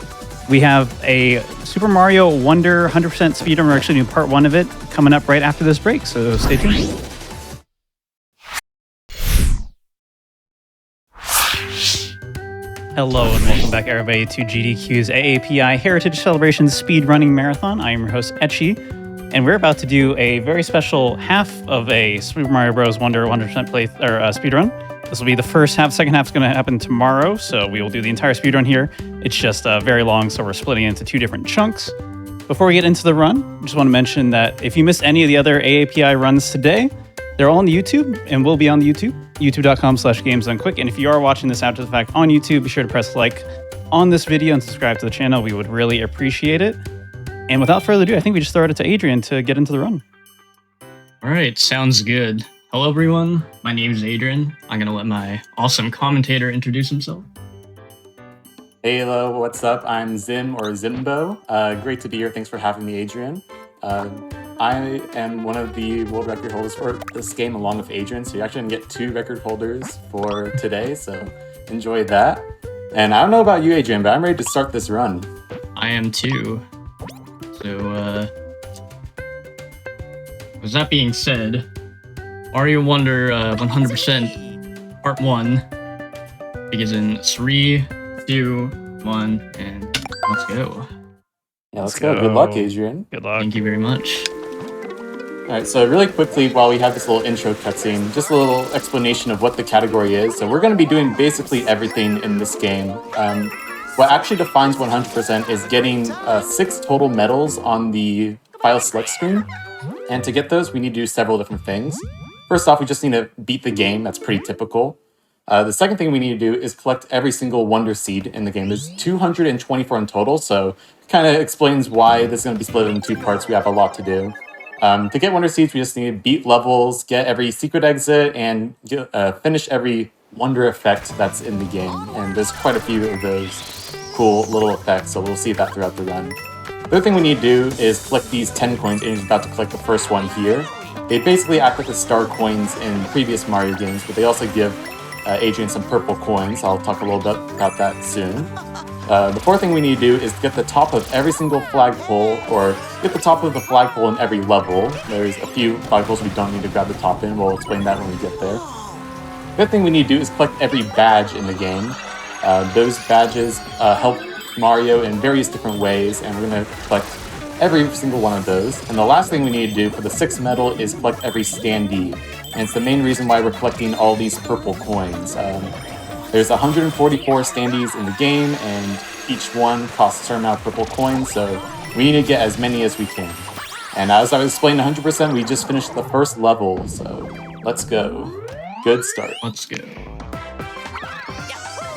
We have a Super Mario Wonder 100% speedrun. We're actually doing part 1 of it coming up right after this break. So stay tuned. Hello and welcome back, everybody, to GDQ's AAPI Heritage Celebration Speedrunning Marathon. I am your host, Etchi, and we're about to do a very special half of a Super Mario Bros. Wonder 100% speedrun. This will be the first half. Second half is going to happen tomorrow, so we will do the entire speedrun here. It's just very long, so we're splitting it into 2 different chunks. Before we get into the run, I just want to mention that if you missed any of the other AAPI runs today, they're all on the YouTube and will be on the YouTube, youtube.com/gamesdonequick. And if you are watching this after the fact on YouTube, be sure to press like on this video and subscribe to the channel. We would really appreciate it. And without further ado, I think we just throw it to Adrian to get into the run. All right, sounds good. Hello, everyone. My name is Adrian. I'm going to let my awesome commentator introduce himself. Hey, hello, what's up? I'm Zim or Zimbo. Great to be here. Thanks for having me, Adrian. I am one of the world record holders for this game along with Adrian, so you're actually going to get 2 record holders for today, so enjoy that. And I don't know about you, Adrian, but I'm ready to start this run. I am too. So, with that being said, Mario Wonder 100% Part 1 begins in 3, 2, 1, and let's go. Yeah, let's go. Good luck, Adrian. Good luck. Thank you very much. Alright, so really quickly, while we have this little intro cutscene, just a little explanation of what the category is. So we're going to be doing basically everything in this game. What actually defines 100% is getting 6 total medals on the file select screen. And to get those, we need to do several different things. First off, we just need to beat the game. That's pretty typical. The second thing we need to do is collect every single Wonder Seed in the game. There's 224 in total, so it kind of explains why this is going to be split into 2 parts. We have a lot to do. To get Wonder Seeds, we just need to beat levels, get every secret exit, and finish every Wonder effect that's in the game. And there's quite a few of those cool little effects, so we'll see that throughout the run. The other thing we need to do is collect these 10 coins, and he's about to collect the first one here. They basically act like the star coins in previous Mario games, but they also give Adrian some purple coins. I'll talk a little bit about that soon. The fourth thing we need to do is get the top of every single flagpole, or get the top of the flagpole in every level. There's a few flagpoles we don't need to grab the top in. We'll explain that when we get there. The fifth thing we need to do is collect every badge in the game. Those badges help Mario in various different ways, and we're going to collect every single one of those. And the last thing we need to do for the 6th medal is collect every standee. And it's the main reason why we're collecting all these purple coins. There's 144 standees in the game, and each one costs a certain amount of purple coins, so we need to get as many as we can. And as I was explaining 100%, we just finished the first level, so let's go. Good start. Let's go.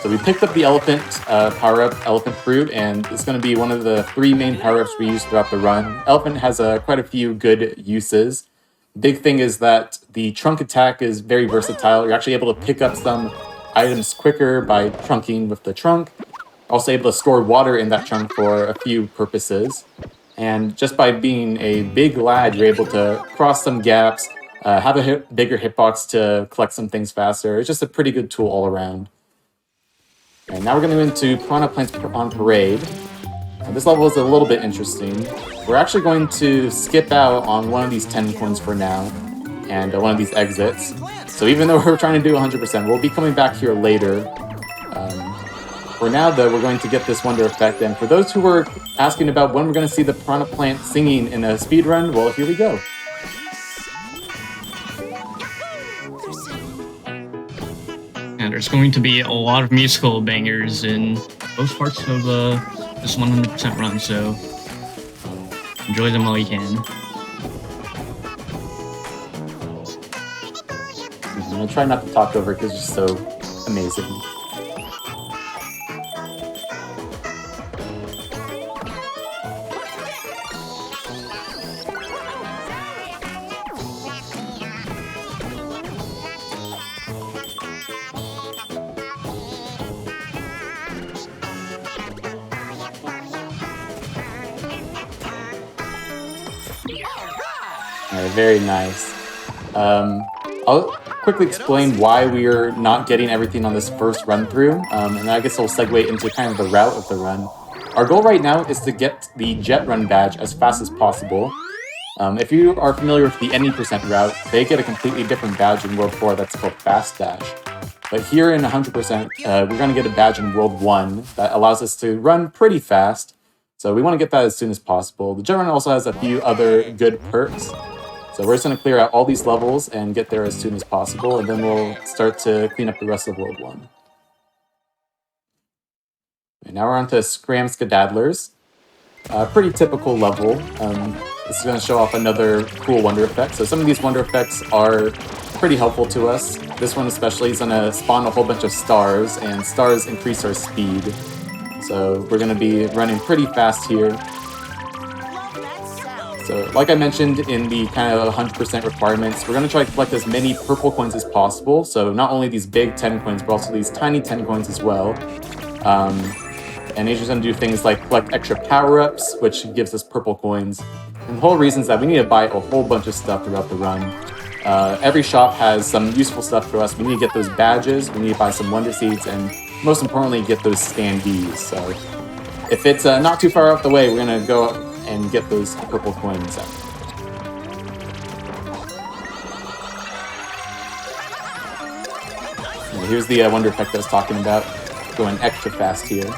So we picked up the elephant power-up, Elephant Fruit, and it's going to be one of the 3 main power-ups we use throughout the run. Elephant has quite a few good uses. Big thing is that the trunk attack is very versatile. You're actually able to pick up some items quicker by trunking with the trunk. Also able to store water in that trunk for a few purposes. And just by being a big lad, you're able to cross some gaps, have a bigger hitbox to collect some things faster. It's just a pretty good tool all around. And now we're going to go into Piranha Plants on Parade. And this level is a little bit interesting. We're actually going to skip out on one of these 10 coins for now, and one of these exits. So even though we're trying to do 100%, we'll be coming back here later. For now, though, we're going to get this Wonder effect. And for those who were asking about when we're going to see the Piranha Plant singing in a speedrun, well, here we go. And there's going to be a lot of musical bangers in both parts of this 100% run, so enjoy them while you can. I'm going to try not to talk over it because it's just so amazing. Very nice. I'll quickly explain why we are not getting everything on this first run through, and I guess I'll segue into kind of the route of the run. Our goal right now is to get the Jet Run badge as fast as possible. If you are familiar with the any % route, they get a completely different badge in World 4 that's called Fast Dash. But here in 100%, we're going to get a badge in World 1 that allows us to run pretty fast. So we want to get that as soon as possible. The Jet Run also has a few other good perks. So we're just going to clear out all these levels and get there as soon as possible, and then we'll start to clean up the rest of World 1. And now we're on to Scram Skedaddlers. Pretty typical level. This is going to show off another cool Wonder effect. So some of these Wonder effects are pretty helpful to us. This one especially is going to spawn a whole bunch of stars, and stars increase our speed. So we're going to be running pretty fast here. So, like I mentioned in the kind of 100% requirements, we're going to try to collect as many purple coins as possible. So not only these big 10 coins, but also these tiny 10 coins as well. And Adrian's going to do things like collect extra power-ups, which gives us purple coins. And the whole reason is that we need to buy a whole bunch of stuff throughout the run. Every shop has some useful stuff for us. We need to get those badges, we need to buy some Wonder Seeds, and most importantly, get those standees. So if it's not too far off the way, we're gonna go up and get those purple coins out. And here's the wonder effect I was talking about, going extra fast here.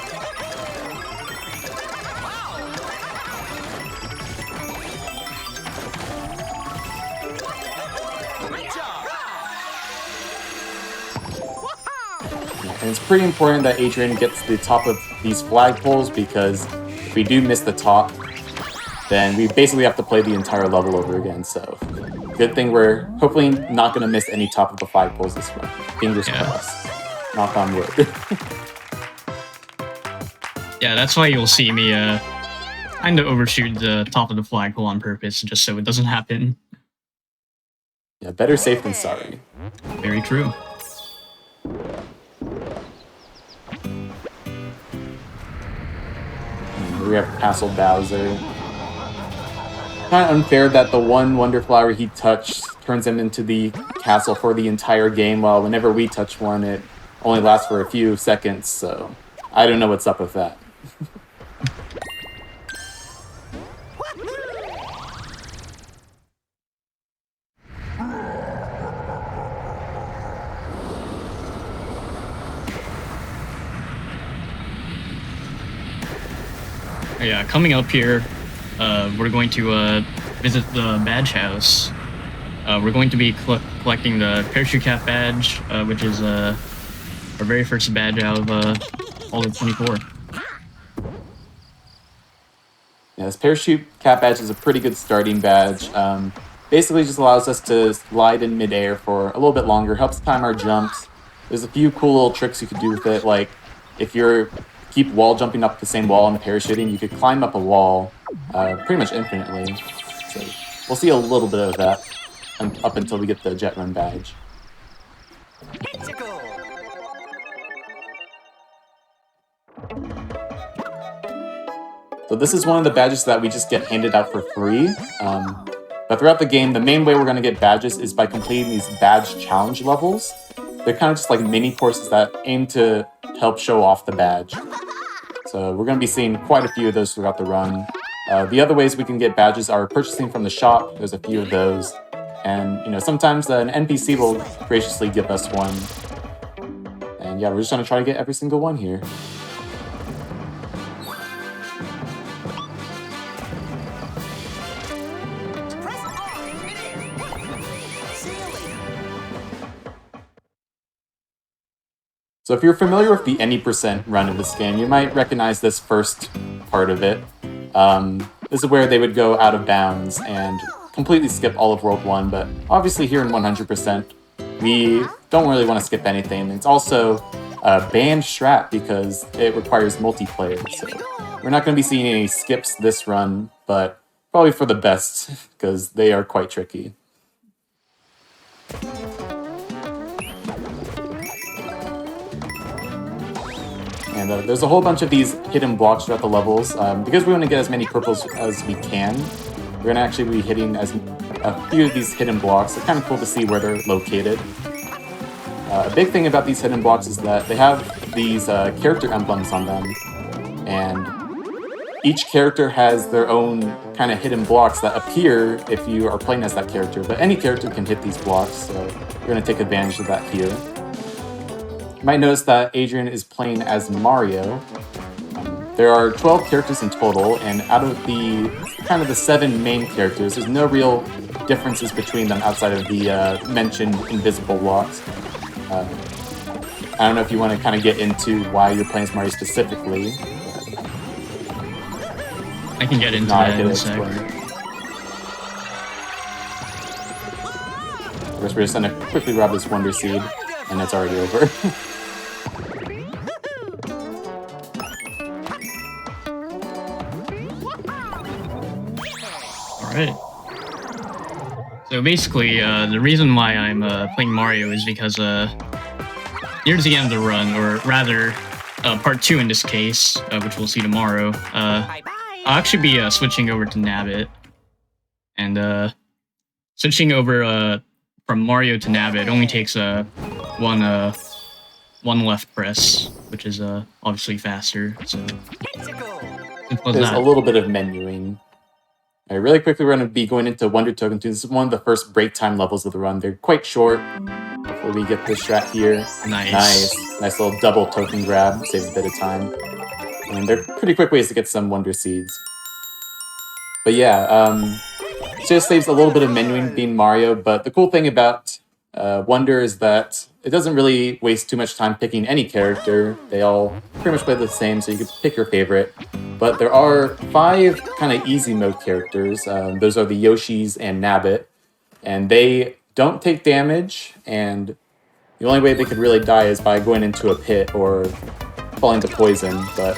And it's pretty important that Adrian gets the top of these flagpoles, because if we do miss the top, then we basically have to play the entire level over again. So good thing we're hopefully not going to miss any top of the flagpoles this run. Fingers crossed. Knock on wood. Yeah, that's why you'll see me kind of overshoot the top of the flagpole on purpose, just so it doesn't happen. Yeah, better safe than sorry. Very true. We have Castle Bowser. Kind of unfair that the one Wonder Flower he touched turns him into the castle for the entire game, while whenever we touch one, it only lasts for a few seconds, so I don't know what's up with that. Yeah, coming up here, we're going to visit the badge house. We're going to be collecting the Parachute Cap badge, which is our very first badge out of all of 24. Yeah, this Parachute Cap badge is a pretty good starting badge. Basically just allows us to slide in midair for a little bit longer, helps time our jumps. There's a few cool little tricks you could do with it, like if you're keep wall jumping up the same wall and parachuting, you could climb up a wall pretty much infinitely. So we'll see a little bit of that up until we get the Jet Run badge. So this is one of the badges that we just get handed out for free. But throughout the game, the main way we're going to get badges is by completing these badge challenge levels. They're kind of just like mini courses that aim to help show off the badge. So we're going to be seeing quite a few of those throughout the run. The other ways we can get badges are purchasing from the shop. There's a few of those. And, you know, sometimes an NPC will graciously give us one. And yeah, we're just going to try to get every single one here. So if you're familiar with the any % run of this game, you might recognize this first part of it. This is where they would go out of bounds and completely skip all of World 1, but obviously here in 100%, we don't really want to skip anything. It's also a banned strat because it requires multiplayer, so we're not going to be seeing any skips this run, but probably for the best, because they are quite tricky. And there's a whole bunch of these hidden blocks throughout the levels. Because we want to get as many purples as we can, we're going to actually be hitting a few of these hidden blocks. They're kind of cool to see where they're located. A big thing about these hidden blocks is that they have these character emblems on them. And each character has their own kind of hidden blocks that appear if you are playing as that character. But any character can hit these blocks, so we're going to take advantage of that here. You might notice that Adrian is playing as Mario. There are 12 characters in total, and out of the kind of the 7 main characters, there's no real differences between them outside of the mentioned invisible blocks. I don't know if you want to kind of get into why you're playing as Mario specifically. I can get into that in a sec. I guess we're just going to quickly grab this Wonder Seed, and it's already over. Alright. So basically, the reason why I'm playing Mario is because near the end of the run, or rather, part 2 in this case, which we'll see tomorrow, I'll actually be switching over to Nabbit. And switching over from Mario to Nabbit only takes one left press, which is obviously faster. So was is that? a little bit of menuing. All right, really quickly, we're going to be going into Wonder Token 2. This is one of the first break time levels of the run. They're quite short. Hopefully we get this strat here. Nice. Nice little double token grab. Saves a bit of time. And they're pretty quick ways to get some Wonder Seeds. But yeah, it just saves a little bit of menuing being Mario. But the cool thing about Wonder is that it doesn't really waste too much time picking any character. They all pretty much play the same, so you can pick your favorite. But there are 5 kind of easy mode characters. Those are the Yoshis and Nabbit. And they don't take damage, and the only way they could really die is by going into a pit or falling to poison. But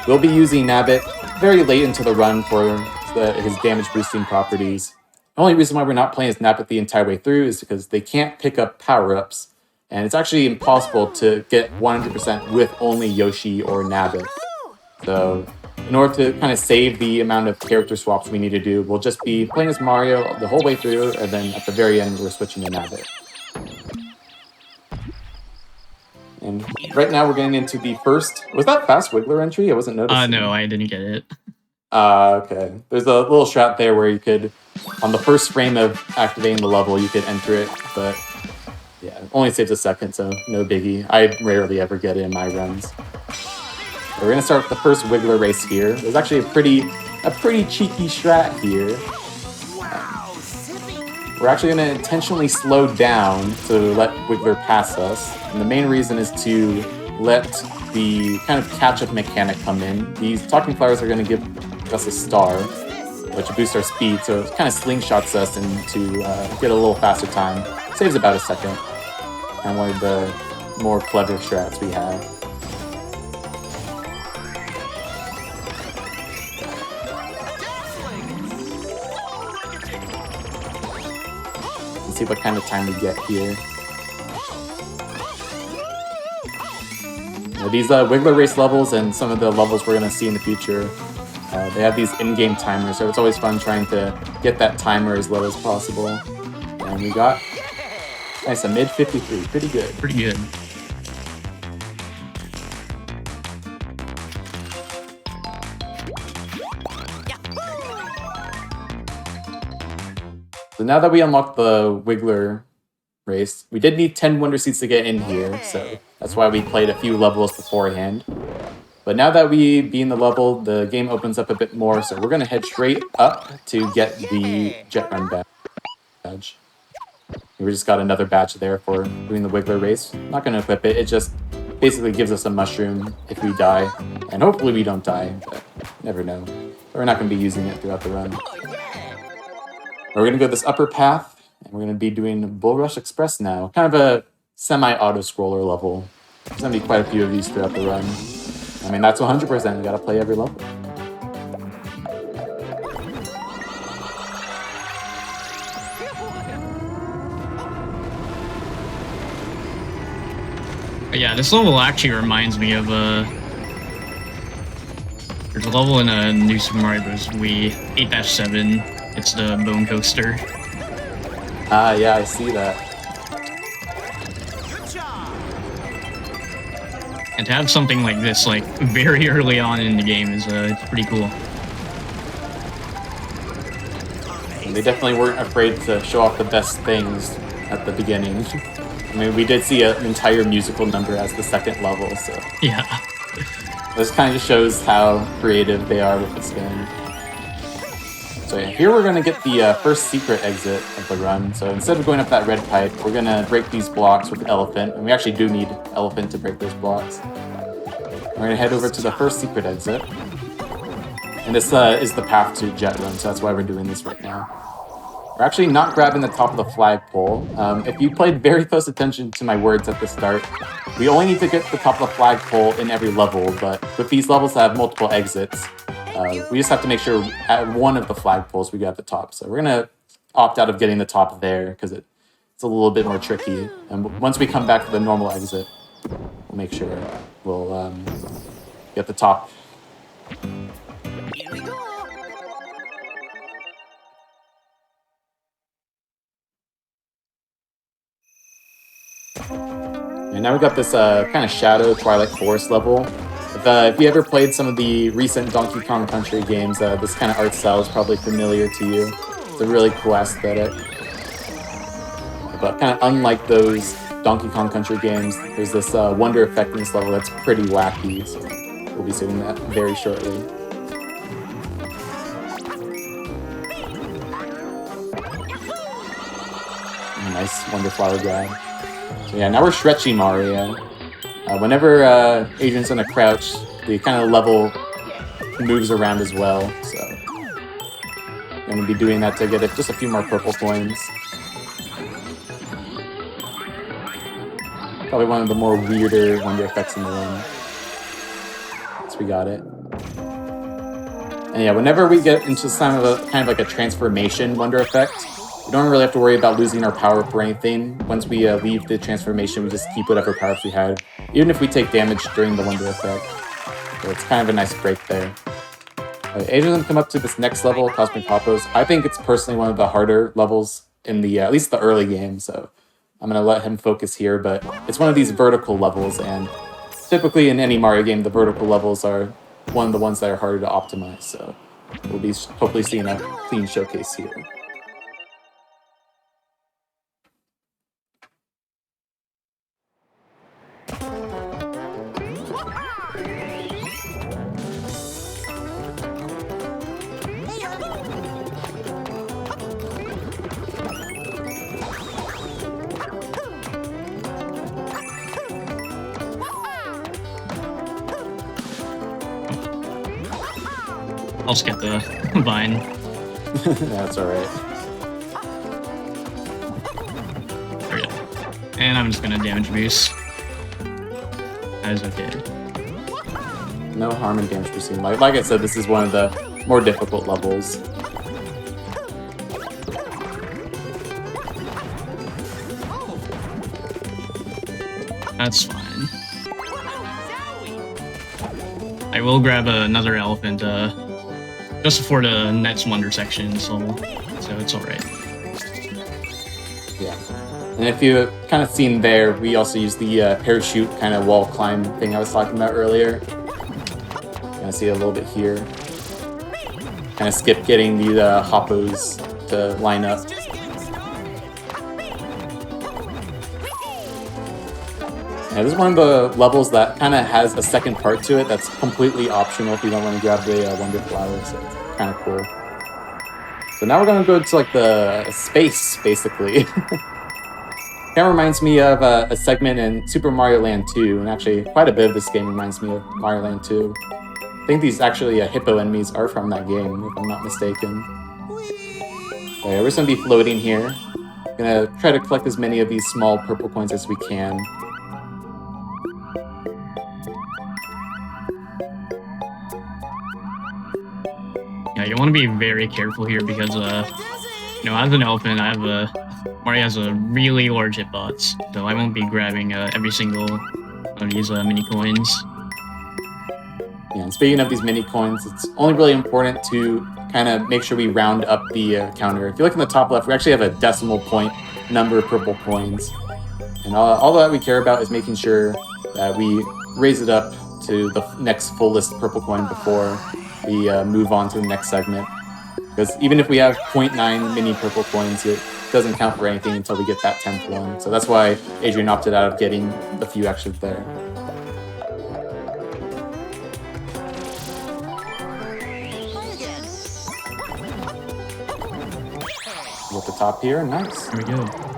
we'll be using Nabbit very late into the run for his damage boosting properties. The only reason why we're not playing as Nabbit the entire way through is because they can't pick up power-ups, and it's actually impossible to get 100% with only Yoshi or Nabbit. So in order to kind of save the amount of character swaps we need to do, we'll just be playing as Mario the whole way through, and then at the very end we're switching to Nabbit. And right now we're getting into the first... Was that Fast Wiggler entry? I wasn't noticing. No, I didn't get it. Okay. There's a little strat there where you could, on the first frame of activating the level, you could enter it, but yeah, it only saves a second, so no biggie. I rarely ever get it in my runs. We're gonna start with the first Wiggler race here. There's actually a pretty cheeky strat here. We're actually gonna intentionally slow down to let Wiggler pass us, and the main reason is to let the kind of catch-up mechanic come in. These talking flowers are gonna give us a star, which boosts our speed, so it kind of slingshots us into get a little faster time. Saves about a second. And one of the more clever strats we have. Let's see what kind of time we get here. Now, these Wiggler race levels and some of the levels we're going to see in the future, they have these in-game timers, so it's always fun trying to get that timer as low as possible. And we got nice, a mid 53, pretty good. Pretty good. So now that we unlocked the Wiggler race, we did need 10 Wonder Seeds to get in here, so that's why we played a few levels beforehand. But now that we beat the level, the game opens up a bit more, so we're going to head straight up to get the Jet Run badge. We just got another badge there for doing the Wiggler race. Not going to equip it, it just basically gives us a mushroom if we die. And hopefully we don't die, but never know. But we're not going to be using it throughout the run. We're going to go this upper path, and we're going to be doing Bull Rush Express now. Kind of a semi-auto-scroller level. There's going to be quite a few of these throughout the run. I mean, that's 100%. You got to play every level. But yeah, this level actually reminds me of there's a level in a New Super Mario Bros. Wii 8-7. It's the Bone Coaster. Ah, yeah, I see that. And to have something like this, like, very early on in the game is it's pretty cool. And they definitely weren't afraid to show off the best things at the beginning. I mean, we did see an entire musical number as the second level, so... Yeah. This kind of shows how creative they are with this game. So yeah, here we're going to get the first secret exit of the run. So instead of going up that red pipe, we're going to break these blocks with Elephant. And we actually do need Elephant to break those blocks. We're going to head over to the first secret exit. And this is the path to Jet Run, so that's why we're doing this right now. We're actually not grabbing the top of the flagpole. If you played very close attention to my words at the start, we only need to get the top of the flagpole in every level, but with these levels that have multiple exits, we just have to make sure at one of the flagpoles we got the top. So we're going to opt out of getting the top there because it's a little bit more tricky. And once we come back to the normal exit, we'll make sure we'll get the top. And now we got this kind of shadow Twilight Forest level. If if you ever played some of the recent Donkey Kong Country games, this kind of art style is probably familiar to you. It's a really cool aesthetic. But kind of unlike those Donkey Kong Country games, there's this wonder effect in this level that's pretty wacky, so we'll be seeing that very shortly. Nice Wonder Flower grab. So yeah, now we're stretching Mario. Whenever Adrian's on a crouch, the kind of level moves around as well, so I'm going to be doing that to get just a few more purple coins. Probably one of the more weirder wonder effects in the room. So we got it. And yeah, whenever we get into kind of like a transformation wonder effect, we don't really have to worry about losing our power-up or anything. Once we leave the transformation, we just keep whatever power-ups we had, even if we take damage during the wonder effect. So it's kind of a nice break there. Adrian's gonna come up to this next level, Cosmic Hoppos. I think it's personally one of the harder levels in the, at least the early game, so I'm gonna let him focus here, but it's one of these vertical levels, and typically in any Mario game, the vertical levels are one of the ones that are harder to optimize, so we'll be hopefully seeing a clean showcase here. I'll just get the vine. That's alright. There we go. And I'm just gonna damage boost. That is okay. No harm in damage boosting. Like I said, this is one of the more difficult levels. That's fine. I will grab another elephant just before the next wonder section, so it's alright. Yeah. And if you kind of seen there, we also use the parachute kind of wall climb thing I was talking about earlier. Gonna see a little bit here. Kind of skip getting the hoppos to line up. Yeah, this is one of the levels that kind of has a second part to it that's completely optional if you don't want to grab the Wonder Flower, so it's kind of cool. So now we're going to go to like the space, basically. Kind of reminds me of a segment in Super Mario Land 2, and actually quite a bit of this game reminds me of Mario Land 2. I think these actually hippo enemies are from that game, if I'm not mistaken. Okay, we're just going to be floating here. Going to try to collect as many of these small purple coins as we can. Yeah, you want to be very careful here because, as an elephant, Mario has a really large hitbox, so I won't be grabbing every single one of these mini coins. Yeah, and speaking of these mini coins, it's only really important to kind of make sure we round up the counter. If you look in the top left, we actually have a decimal point number of purple coins. And all that we care about is making sure that we raise it up to the next fullest purple coin before we move on to the next segment. Because even if we have 0.9 mini purple coins, it doesn't count for anything until we get that 10th one. So that's why Adrian opted out of getting the few extras there. At the top here, nice. There we go.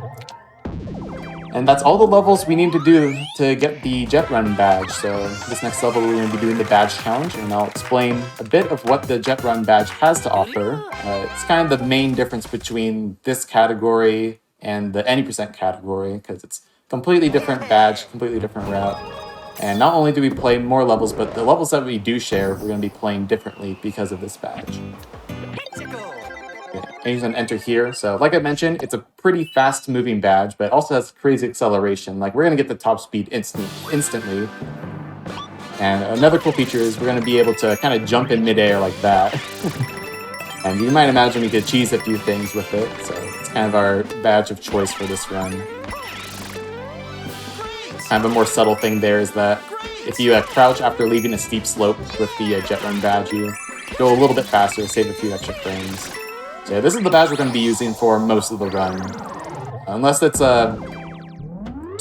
And that's all the levels we need to do to get the Jet Run badge. So this next level we're going to be doing the badge challenge, and I'll explain a bit of what the Jet Run badge has to offer. It's kind of the main difference between this category and the any percent category, because it's completely different badge, completely different route. And not only do we play more levels, but the levels that we do share, we're going to be playing differently because of this badge. And he's gonna enter here. So like I mentioned, it's a pretty fast moving badge, but also has crazy acceleration. Like we're gonna get the top speed instantly. And another cool feature is we're gonna be able to kind of jump in midair like that. And you might imagine we could cheese a few things with it. So it's kind of our badge of choice for this run. Kind of a more subtle thing there is that if you crouch after leaving a steep slope with the jet run badge, you go a little bit faster, save a few extra frames. So yeah, this is the badge we're going to be using for most of the run. Unless it's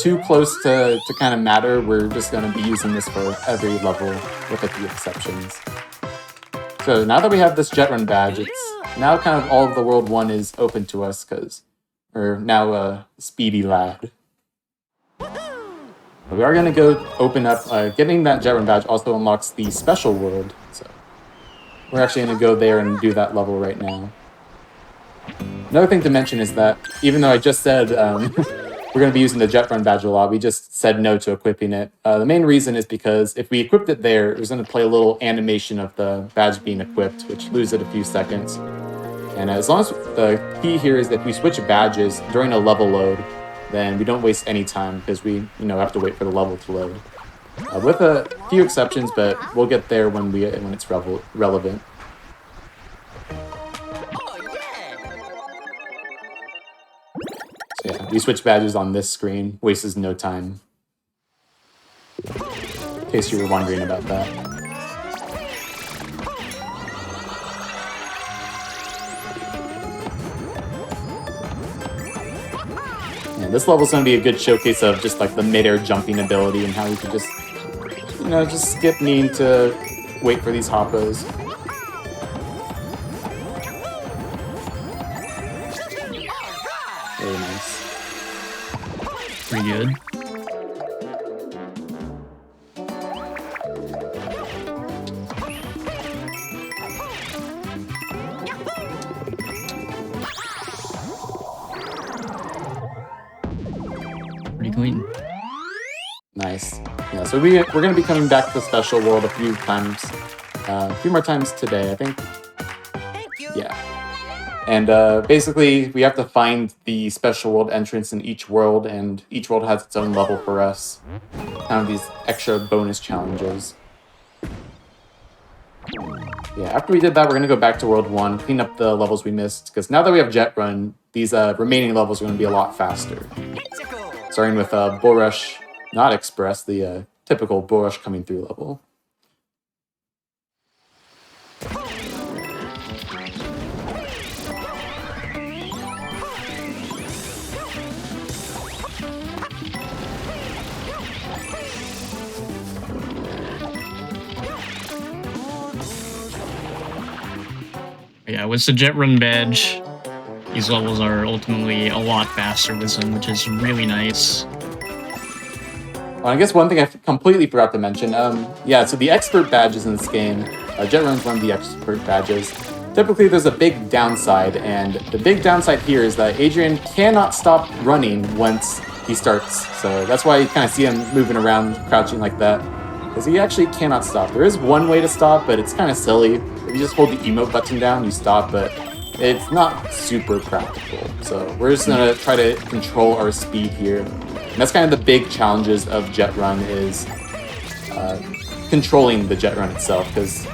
too close to kind of matter, we're just going to be using this for every level with a few exceptions. So now that we have this jet run badge, it's now kind of all of the World 1 is open to us because we're now a speedy lad. But we are going to go open up, getting that jet run badge also unlocks the special world, so we're actually going to go there and do that level right now. Another thing to mention is that even though I just said we're going to be using the jet run badge a lot, we just said no to equipping it. The main reason is because if we equipped it there, it was going to play a little animation of the badge being equipped, which loses it a few seconds. And as long as the key here is that if we switch badges during a level load, then we don't waste any time because we have to wait for the level to load. With a few exceptions, but we'll get there when it's relevant. So yeah, we switch badges on this screen, wastes no time. In case you were wondering about that. Yeah, this level's going to be a good showcase of just like the mid-air jumping ability and how we can just, just skip needing to wait for these hoppos. Very nice. Pretty good. Clean. Nice. Yeah, so we're going to be coming back to the special world a few more times today, I think. Yeah. And basically, we have to find the special world entrance in each world, and each world has its own level for us. Kind of these extra bonus challenges. Yeah, after we did that, we're going to go back to World 1, clean up the levels we missed, because now that we have Jet Run, these remaining levels are going to be a lot faster. Starting with Bull Rush, not Express, the typical Bull Rush coming through level. Yeah, with the Jet Run badge, these levels are ultimately a lot faster with them, which is really nice. Well, I guess one thing I completely forgot to mention, yeah, so the expert badges in this game, Jet Run's one of the expert badges. Typically there's a big downside, and the big downside here is that Adrian cannot stop running once he starts. So that's why you kind of see him moving around, crouching like that, because he actually cannot stop. There is one way to stop, but it's kind of silly. If you just hold the emote button down, you stop, but it's not super practical. So we're just gonna try to control our speed here. And that's kind of the big challenges of Jet Run is controlling the Jet Run itself, because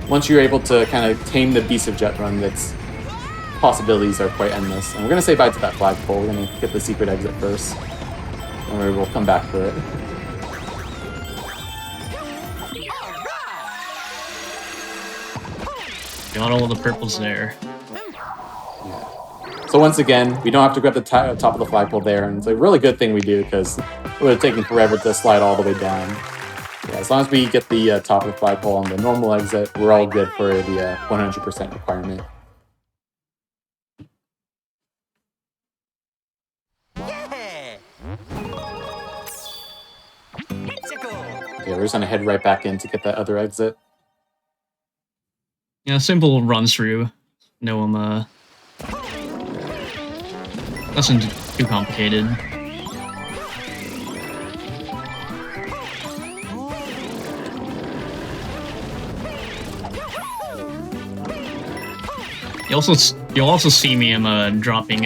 once you're able to kind of tame the beast of Jet Run, its possibilities are quite endless. And we're gonna say bye to that flagpole. We're gonna get the secret exit first, and we'll come back for it. Got all of the purples there. So once again, we don't have to grab the top of the flagpole there, and it's a really good thing we do, because it would have taken forever to slide all the way down. Yeah, as long as we get the top of the flagpole on the normal exit, we're all good for the 100% requirement. Yeah, we're just gonna head right back in to get that other exit. Yeah, simple run through. No, nothing too complicated. You'll also see me dropping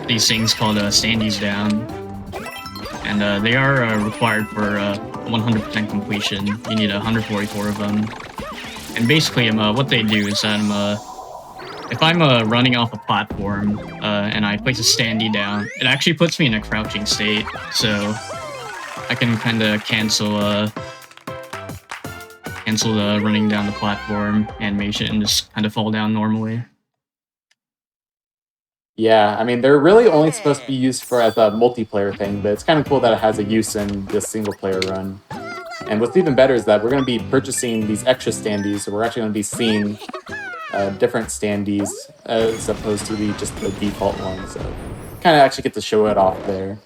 these things called standees down, and they are required for 100% completion. You need 144 of them, and basically what they do is that if I'm running off a platform and I place a standee down, it actually puts me in a crouching state, so I can kind of cancel cancel the running down the platform animation and just kind of fall down normally. Yeah, I mean, they're really only supposed to be used for as a multiplayer thing, but it's kind of cool that it has a use in this single-player run. And what's even better is that we're going to be purchasing these extra standees, so we're actually going to be seeing different standees as opposed to just the default one. So kind of actually get to show it off there.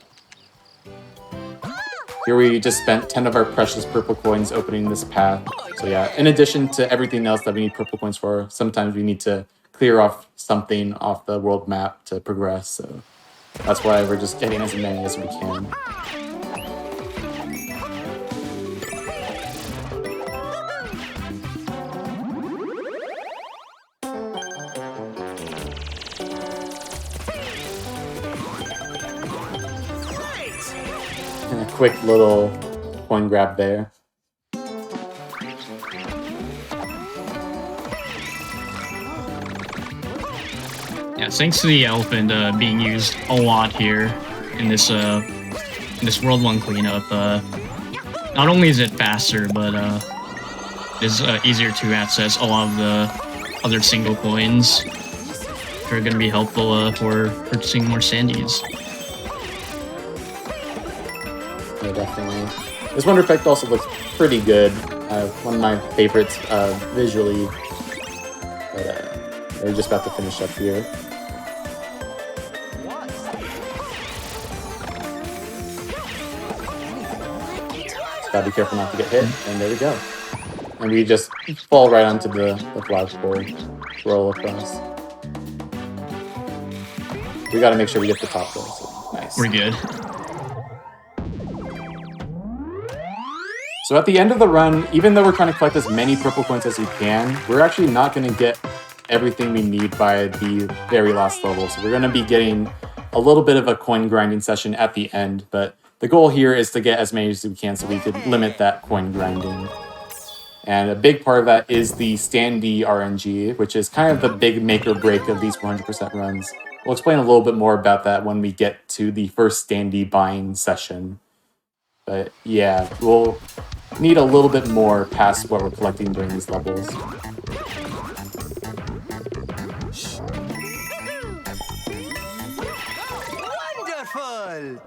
Here we just spent 10 of our precious purple coins opening this path. So yeah, in addition to everything else that we need purple coins for, sometimes we need to clear off something off the world map to progress. So that's why we're just getting as many as we can. And a quick little coin grab there. Yeah, thanks to the elephant being used a lot here in this World 1 cleanup, not only is it faster, but it is easier to access a lot of the other single coins that are going to be helpful for purchasing more sandies. Yeah, definitely. This Wonder Effect also looks pretty good. One of my favorites visually. But we're just about to finish up here. Just gotta be careful not to get hit, and there we go. And we just fall right onto the flagpole, roll across. We gotta make sure we get the top though, so nice. We're good. So at the end of the run, even though we're trying to collect as many purple coins as we can, we're actually not going to get everything we need by the very last level. So we're going to be getting a little bit of a coin grinding session at the end, but the goal here is to get as many as we can so we could limit that coin grinding. And a big part of that is the standee RNG, which is kind of the big make or break of these 100% runs. We'll explain a little bit more about that when we get to the first standee buying session. But yeah, we'll need a little bit more past what we're collecting during these levels. Wonderful!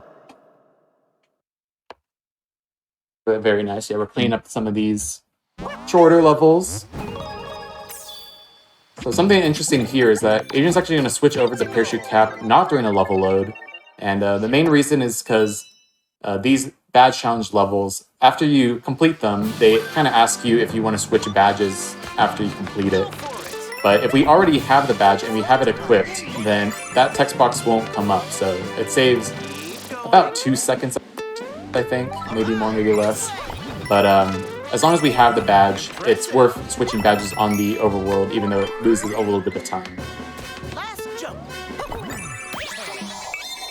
But very nice. Yeah, we're cleaning up some of these shorter levels. So something interesting here is that Adrian's actually going to switch over to Parachute Cap not during a level load. And the main reason is because these badge challenge levels, after you complete them, they kind of ask you if you want to switch badges after you complete it. But if we already have the badge and we have it equipped, then that text box won't come up. So it saves about 2 seconds, I think, maybe more, maybe less. But as long as we have the badge, it's worth switching badges on the overworld, even though it loses a little bit of time.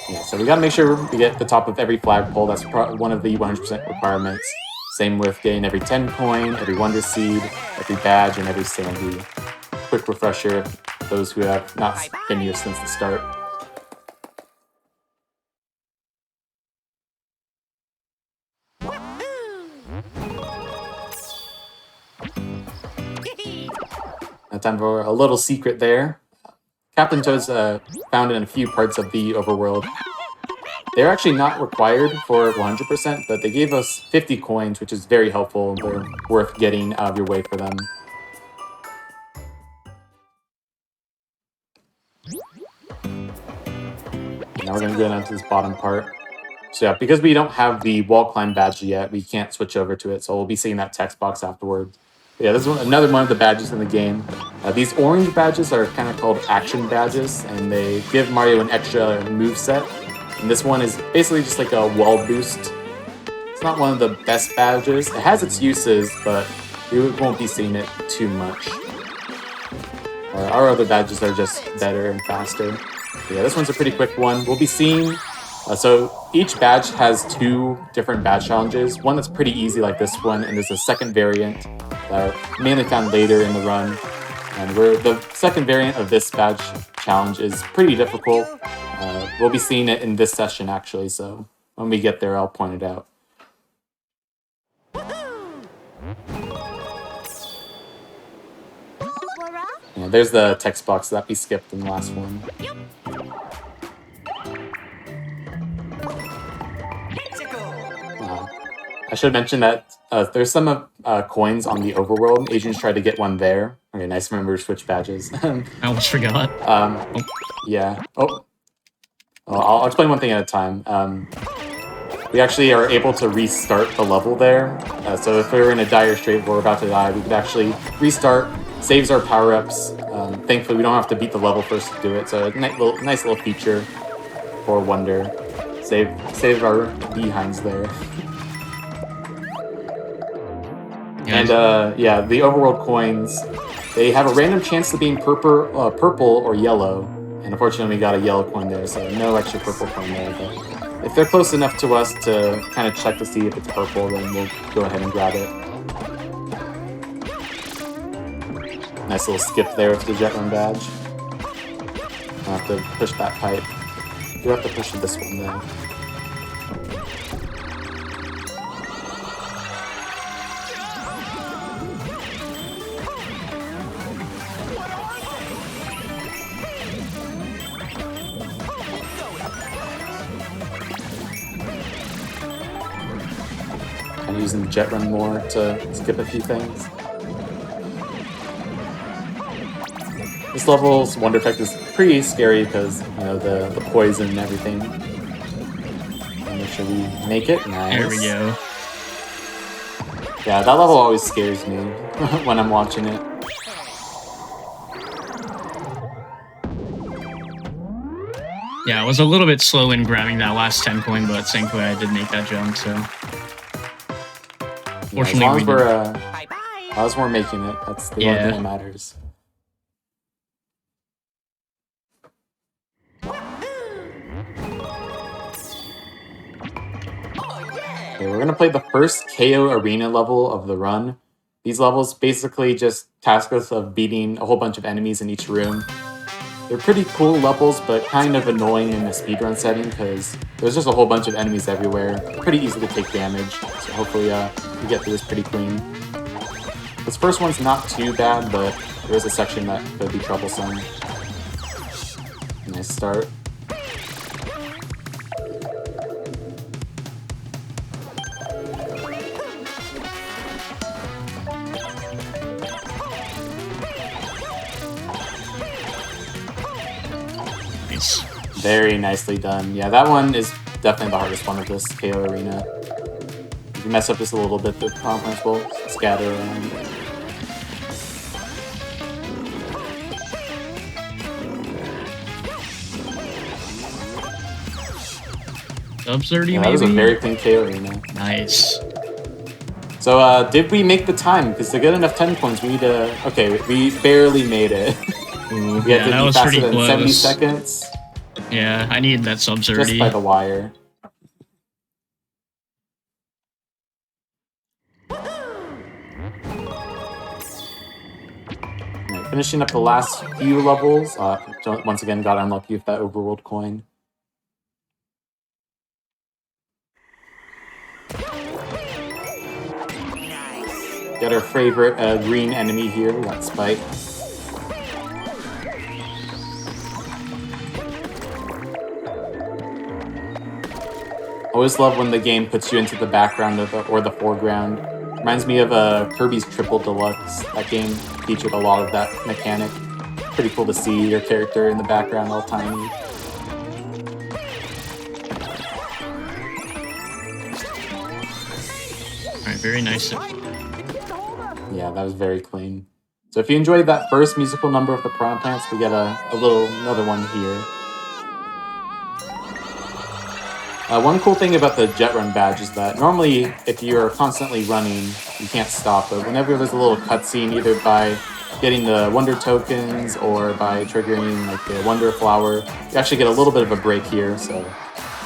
Yeah, so we gotta make sure we get the top of every flagpole. That's one of the 100% requirements. Same with getting every 10 coin, every Wonder Seed, every badge, and every Sandy. Quick refresher for those who have not been here since the start. Now time for a little secret there. Captain Toad's found in a few parts of the overworld. They're actually not required for 100%, but they gave us 50 coins, which is very helpful. They're worth getting out of your way for them. Now we're going to go down to this bottom part. So yeah, because we don't have the wall climb badge yet, we can't switch over to it, so we'll be seeing that text box afterwards. Yeah, this is another one of the badges in the game. These orange badges are kind of called action badges, and they give Mario an extra moveset. And this one is basically just like a wall boost. It's not one of the best badges. It has its uses, but we won't be seeing it too much. Our other badges are just better and faster. But yeah, this one's a pretty quick one. We'll be seeing... so each badge has 2 different badge challenges. One that's pretty easy like this one, and there's a second variant that are mainly found later in the run. And the second variant of this badge challenge is pretty difficult. We'll be seeing it in this session actually, so when we get there I'll point it out. Yeah, there's the text box that we skipped in the last one. I should mention that there's some coins on the overworld. Adrian's tried to get one there. Okay, nice. Remember to switch badges. I almost forgot. Yeah. Oh. Well, I'll explain one thing at a time. We actually are able to restart the level there. So if we were in a dire strait where we're about to die, we could actually restart, saves our power-ups. Thankfully, we don't have to beat the level first to do it. So a nice little feature for Wonder. Save our behinds there. And yeah, the overworld coins, they have a random chance of being purple or yellow. And unfortunately, we got a yellow coin there, so no extra purple coin there. But if they're close enough to us to kind of check to see if it's purple, then we'll go ahead and grab it. Nice little skip there with the jet run badge. I'll have to push that pipe. You have to push this one though. I'm using the jet run more to skip a few things. This level's Wonder Effect is pretty scary because, you know, the poison and everything. And make sure we make it. Nice. There we go. Yeah, that level always scares me when I'm watching it. Yeah, I was a little bit slow in grabbing that last 10 coin, but thankfully I did make that jump, so... Fortunately, as long as we're making it, that's the only thing that matters. Okay, we're gonna play the first KO Arena level of the run. These levels basically just task us of beating a whole bunch of enemies in each room. They're pretty cool levels, but kind of annoying in a speedrun setting because there's just a whole bunch of enemies everywhere. Pretty easy to take damage, so hopefully we get through this pretty clean. This first one's not too bad, but there is a section that could be troublesome. Nice start. Very nicely done. Yeah, that one is definitely the hardest one of this KO Arena. If you mess up just a little bit, the components will scatter around. Sub 30 yeah, maybe? That was a very clean KO Arena. Nice. So, did we make the time? Because to get enough 10 points, we need to... Okay, we barely made it. We had to be faster than 70 seconds. Yeah, I needed that sub 30. Just by the wire. Right, finishing up the last few levels. Once again, got unlucky with that overworld coin. Got our favorite green enemy here. We got Spike. Always love when the game puts you into the background or the foreground. Reminds me of Kirby's Triple Deluxe. That game featured a lot of that mechanic. Pretty cool to see your character in the background all tiny. Alright, very nice. Yeah, that was very clean. So if you enjoyed that first musical number of the Piranha Plants, we get another one here. One cool thing about the Jet Run badge is that normally if you're constantly running, you can't stop, but whenever there's a little cutscene, either by getting the Wonder Tokens or by triggering like the Wonder Flower, you actually get a little bit of a break here, so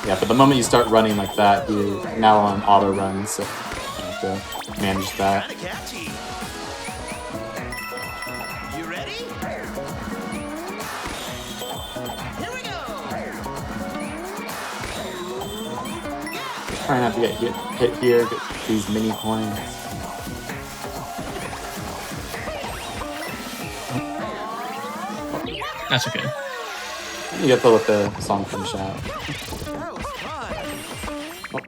yeah, but the moment you start running like that, you're now on auto run, so you have to manage that. Trying not to get hit here, get these mini coins. That's okay. You have to let the song finish out. Oh,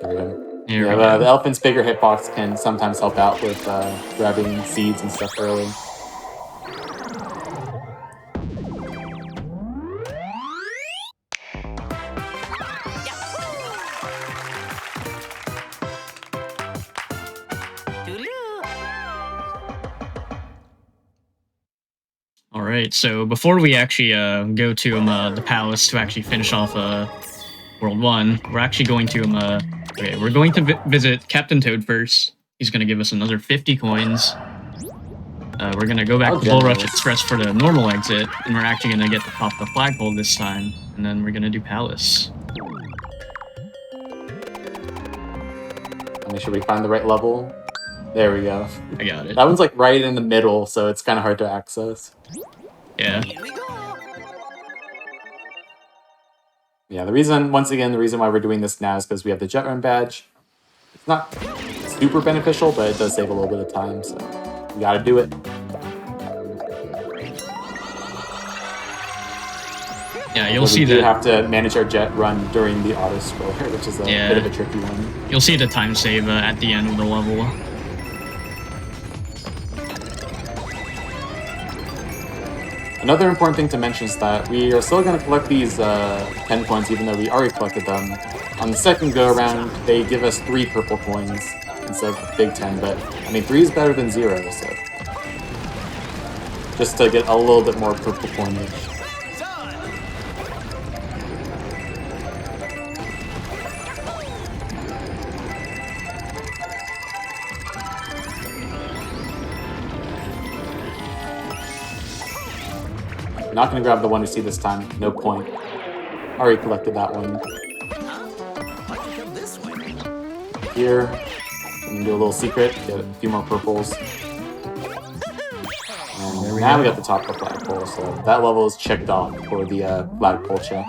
there we go. Yeah, the elephant's bigger hitbox can sometimes help out with grabbing seeds and stuff early. All right, so before we actually go to the palace to actually finish off World 1, we're actually going to okay, we're going to visit Captain Toad first. He's going to give us another 50 coins. We're going to go back to Bull Rush Express for the normal exit, and we're actually going to get to pop the flagpole this time, and then we're going to do Palace. Make sure we find the right level. There we go. I got it. That one's like right in the middle, so it's kind of hard to access. Yeah. Yeah, the reason why we're doing this now is because we have the Jet Run badge. It's not super beneficial, but it does save a little bit of time, so we gotta do it. Yeah, you'll see that. We have to manage our jet run during the auto scroller, which is a bit of a tricky one. You'll see the time save at the end of the level. Another important thing to mention is that we are still going to collect these 10 coins, even though we already collected them. On the second go-around, they give us 3 purple coins instead of the big 10, but, I mean, 3 is better than 0, so... just to get a little bit more purple coinage. Not going to grab the one we see this time. No point. Already collected that one. Here, I'm going to do a little secret. Get a few more purples. And now we got the top of the flagpole, so that level is checked off for the flagpole check.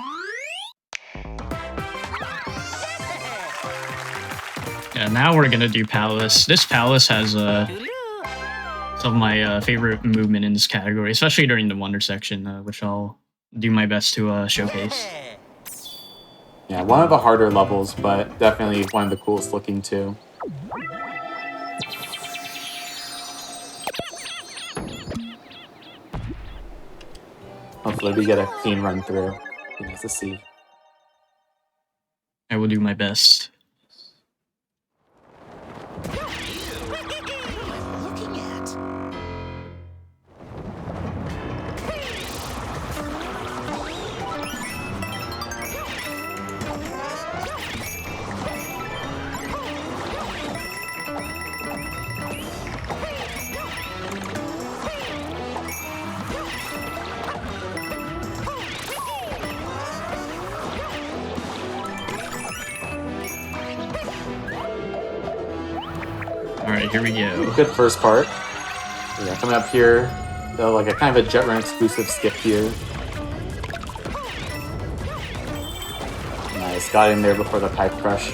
Yeah, now we're going to do Palace. This Palace has some of my favorite movement in this category, especially during the Wonder section, which I'll do my best to showcase. Yeah, one of the harder levels, but definitely one of the coolest looking too. Hopefully we get a clean run through. Be nice to see. I will do my best. Alright, here we go. Good first part. Yeah, coming up here, like a kind of a Jet Run exclusive skip here. Nice, got in there before the pipe crush.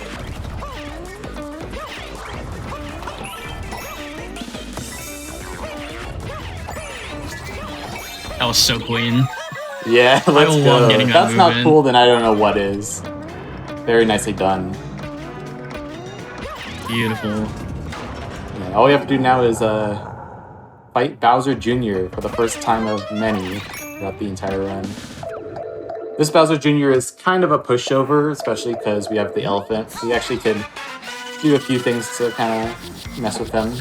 That was so clean. Yeah, let's I go. love getting that That's not movement. cool, then I don't know what is. Very nicely done. Beautiful. Yeah, all we have to do now is fight Bowser Jr. for the first time of many throughout the entire run. This Bowser Jr. is kind of a pushover, especially because we have the elephant. We actually could do a few things to kind of mess with him.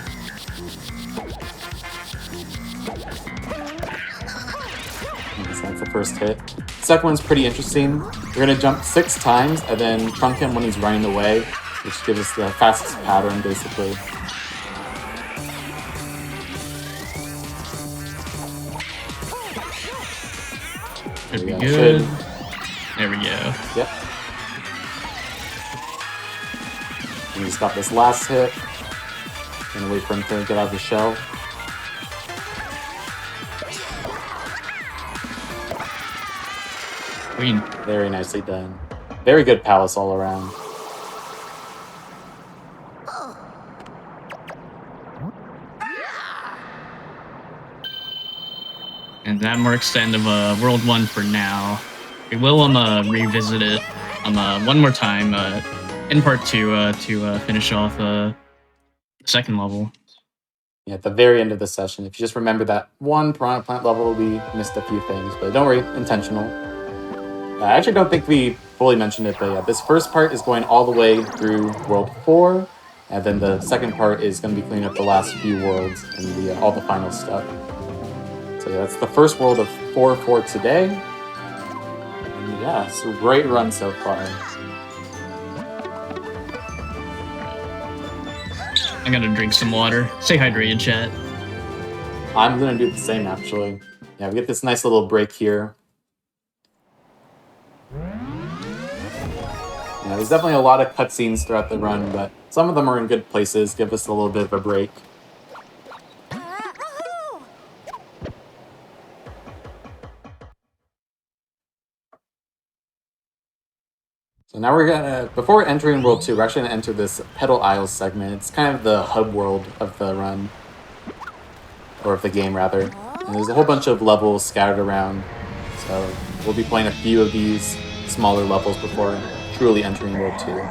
So that's the first hit. Second one's pretty interesting. We're gonna jump 6 times and then trunk him when he's running away, which gives us the fastest pattern, basically. Should be good. There we go. Yep. And he's got this last hit. Gonna wait for him to get out of the shell. Queen. Very nicely done. Very good palace all around. And that marks the end of World 1 for now. We will revisit it one more time in part 2 to finish off the second level. Yeah, at the very end of the session, if you just remember that one Piranha Plant level, we missed a few things, but don't worry, intentional. I actually don't think we fully mentioned it, but yeah, this first part is going all the way through World 4, and then the second part is going to be cleaning up the last few worlds and all the final stuff. So yeah, that's the first world of 4 for today. And yeah, it's a great run so far. I gotta drink some water. Stay hydrated, chat. I'm gonna do the same, actually. Yeah, we get this nice little break here. Yeah, there's definitely a lot of cutscenes throughout the run, but some of them are in good places, give us a little bit of a break. So now we're gonna, before entering World 2, we're actually gonna enter this Petal Isles segment. It's kind of the hub world of the run. Or of the game, rather. And there's a whole bunch of levels scattered around. So we'll be playing a few of these smaller levels before truly entering World 2.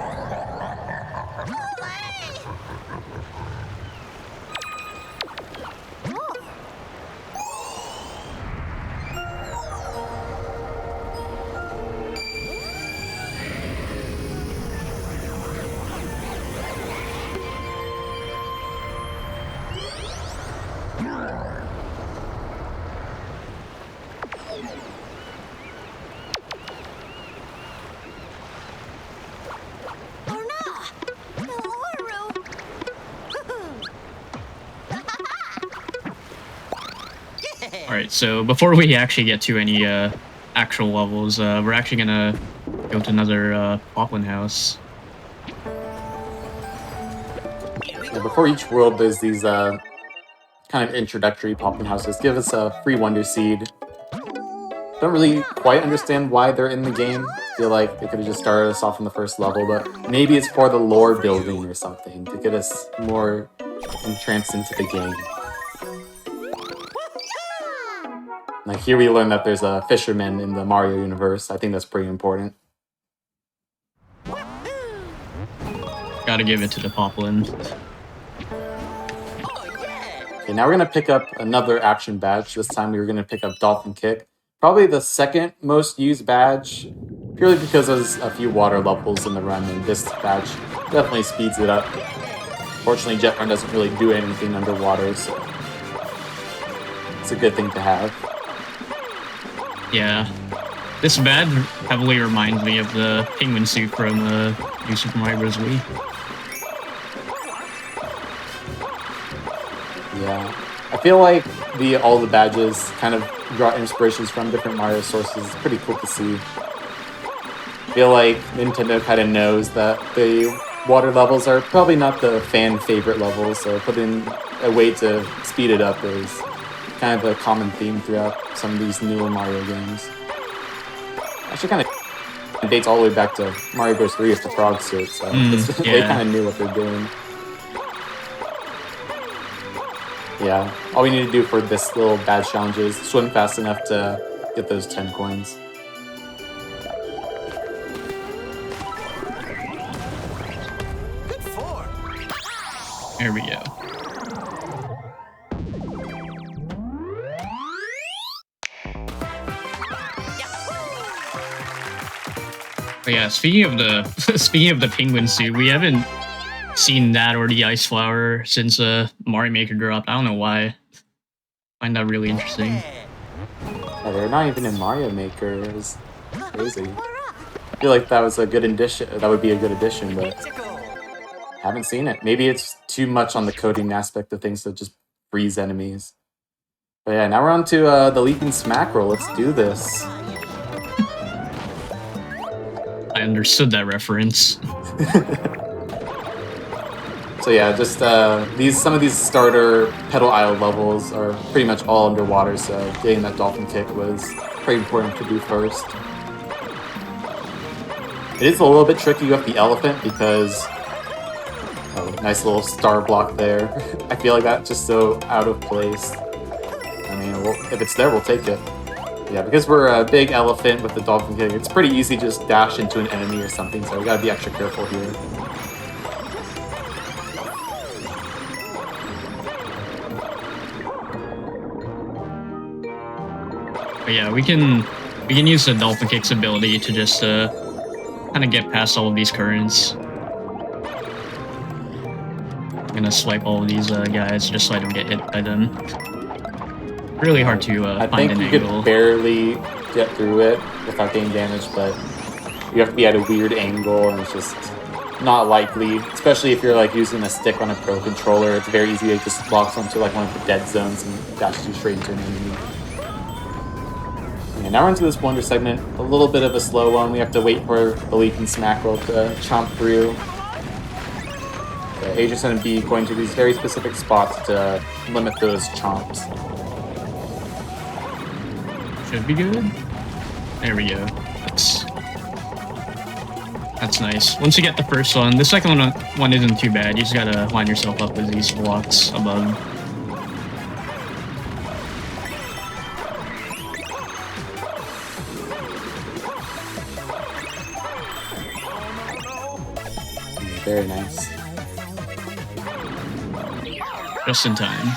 Alright, so before we actually get to any actual levels, we're actually gonna go to another Poplin house. Yeah, before each world, there's these kind of introductory Poplin houses. Give us a free Wonder Seed. Don't really quite understand why they're in the game. Feel like they could have just started us off in the first level, but maybe it's for the lore building or something, to get us more entranced into the game. Like here we learn that there's a fisherman in the Mario universe. I think that's pretty important. Gotta give it to the Poplin. Okay, now we're gonna pick up another action badge. This time we were gonna pick up Dolphin Kick. Probably the second most used badge, purely because there's a few water levels in the run, and this badge definitely speeds it up. Fortunately, Jet Run doesn't really do anything underwater, so it's a good thing to have. Yeah. This badge heavily reminds me of the penguin suit from New Super Mario Bros. Wii. Yeah. I feel like all the badges kind of draw inspirations from different Mario sources. It's pretty cool to see. I feel like Nintendo kind of knows that the water levels are probably not the fan favorite levels, so putting a way to speed it up is kind of a common theme throughout some of these newer Mario games. Actually kind of dates all the way back to Mario Bros. 3 with the frog suit, so they kind of knew what they're doing. Yeah, all we need to do for this little badge challenge is swim fast enough to get those 10 coins. There we go. But yeah, speaking of the penguin suit, we haven't seen that or the ice flower since Mario Maker dropped. I don't know why. I find that really interesting. Yeah, they're not even in Mario Maker. It was crazy. I feel like that was a good addition. That would be a good addition, but haven't seen it. Maybe it's too much on the coding aspect of things to just freeze enemies. But yeah, now we're on to the Leaping Smack Roll. Let's do this. I understood that reference. So yeah, just some of these starter Petal Isle levels are pretty much all underwater, so getting that Dolphin Kick was pretty important to do first. It is a little bit tricky with the elephant because nice little star block there. I feel like that's just so out of place. I mean, if it's there, we'll take it. Yeah, because we're a big elephant with the dolphin kick, it's pretty easy to just dash into an enemy or something, so we gotta be extra careful here. But yeah, we can use the dolphin kick's ability to just kind of get past all of these currents. I'm gonna swipe all of these guys just so I don't get hit by them. Really hard to I find think an you angle. could barely get through it without getting damaged, but you have to be at a weird angle, and it's just not likely. Especially if you're like using a stick on a pro controller, it's very easy to just box onto like one of the dead zones and dash you straight into an enemy. And now we're into this wonder segment, a little bit of a slow one. We have to wait for the Leaping Smackerel to chomp through. The agent's going to be going to these very specific spots to limit those chomps. Should be good. There we go. That's nice. Once you get the first one, the second one isn't too bad. You just gotta line yourself up with these blocks above. Very nice. Just in time.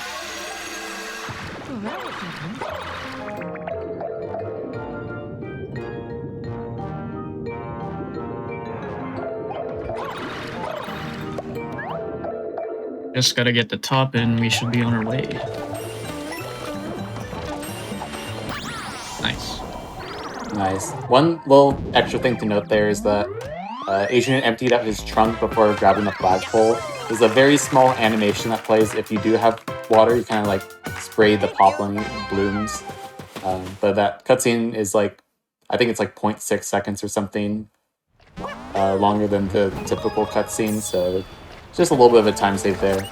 Just gotta get the top and we should be on our way. Nice. Nice. One little extra thing to note there is that Adrian emptied out his trunk before grabbing the flagpole. There's a very small animation that plays if you do have water. You kind of like spray the poplin blooms. But that cutscene is like, I think it's like 0.6 seconds or something longer than the typical cutscene. So just a little bit of a time save there.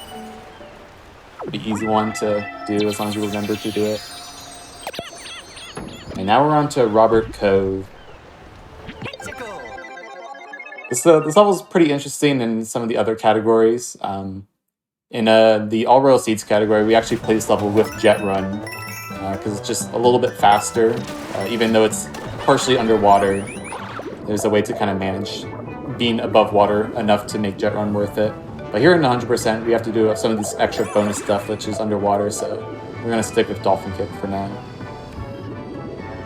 Pretty easy one to do as long as you remember to do it. And now we're on to Robert Cove. This level is pretty interesting in some of the other categories. In the All Royal Seeds category, we actually play this level with Jet Run because it's just a little bit faster. Even though it's partially underwater, there's a way to kind of manage being above water enough to make Jet Run worth it. But here in 100%, we have to do some of this extra bonus stuff, which is underwater, so we're going to stick with Dolphin Kick for now.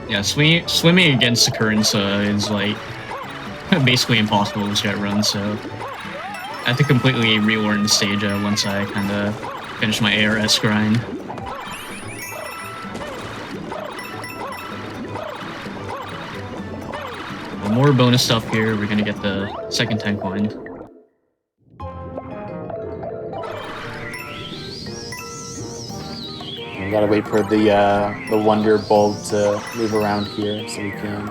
Yeah, swimming against the currents is like basically impossible with Jet Run, so I had to completely relearn the stage once I kind of finished my ARS grind. Well, more bonus stuff here. We're gonna get the second 10 coin. We gotta wait for the Wonder Bulb to move around here so we can.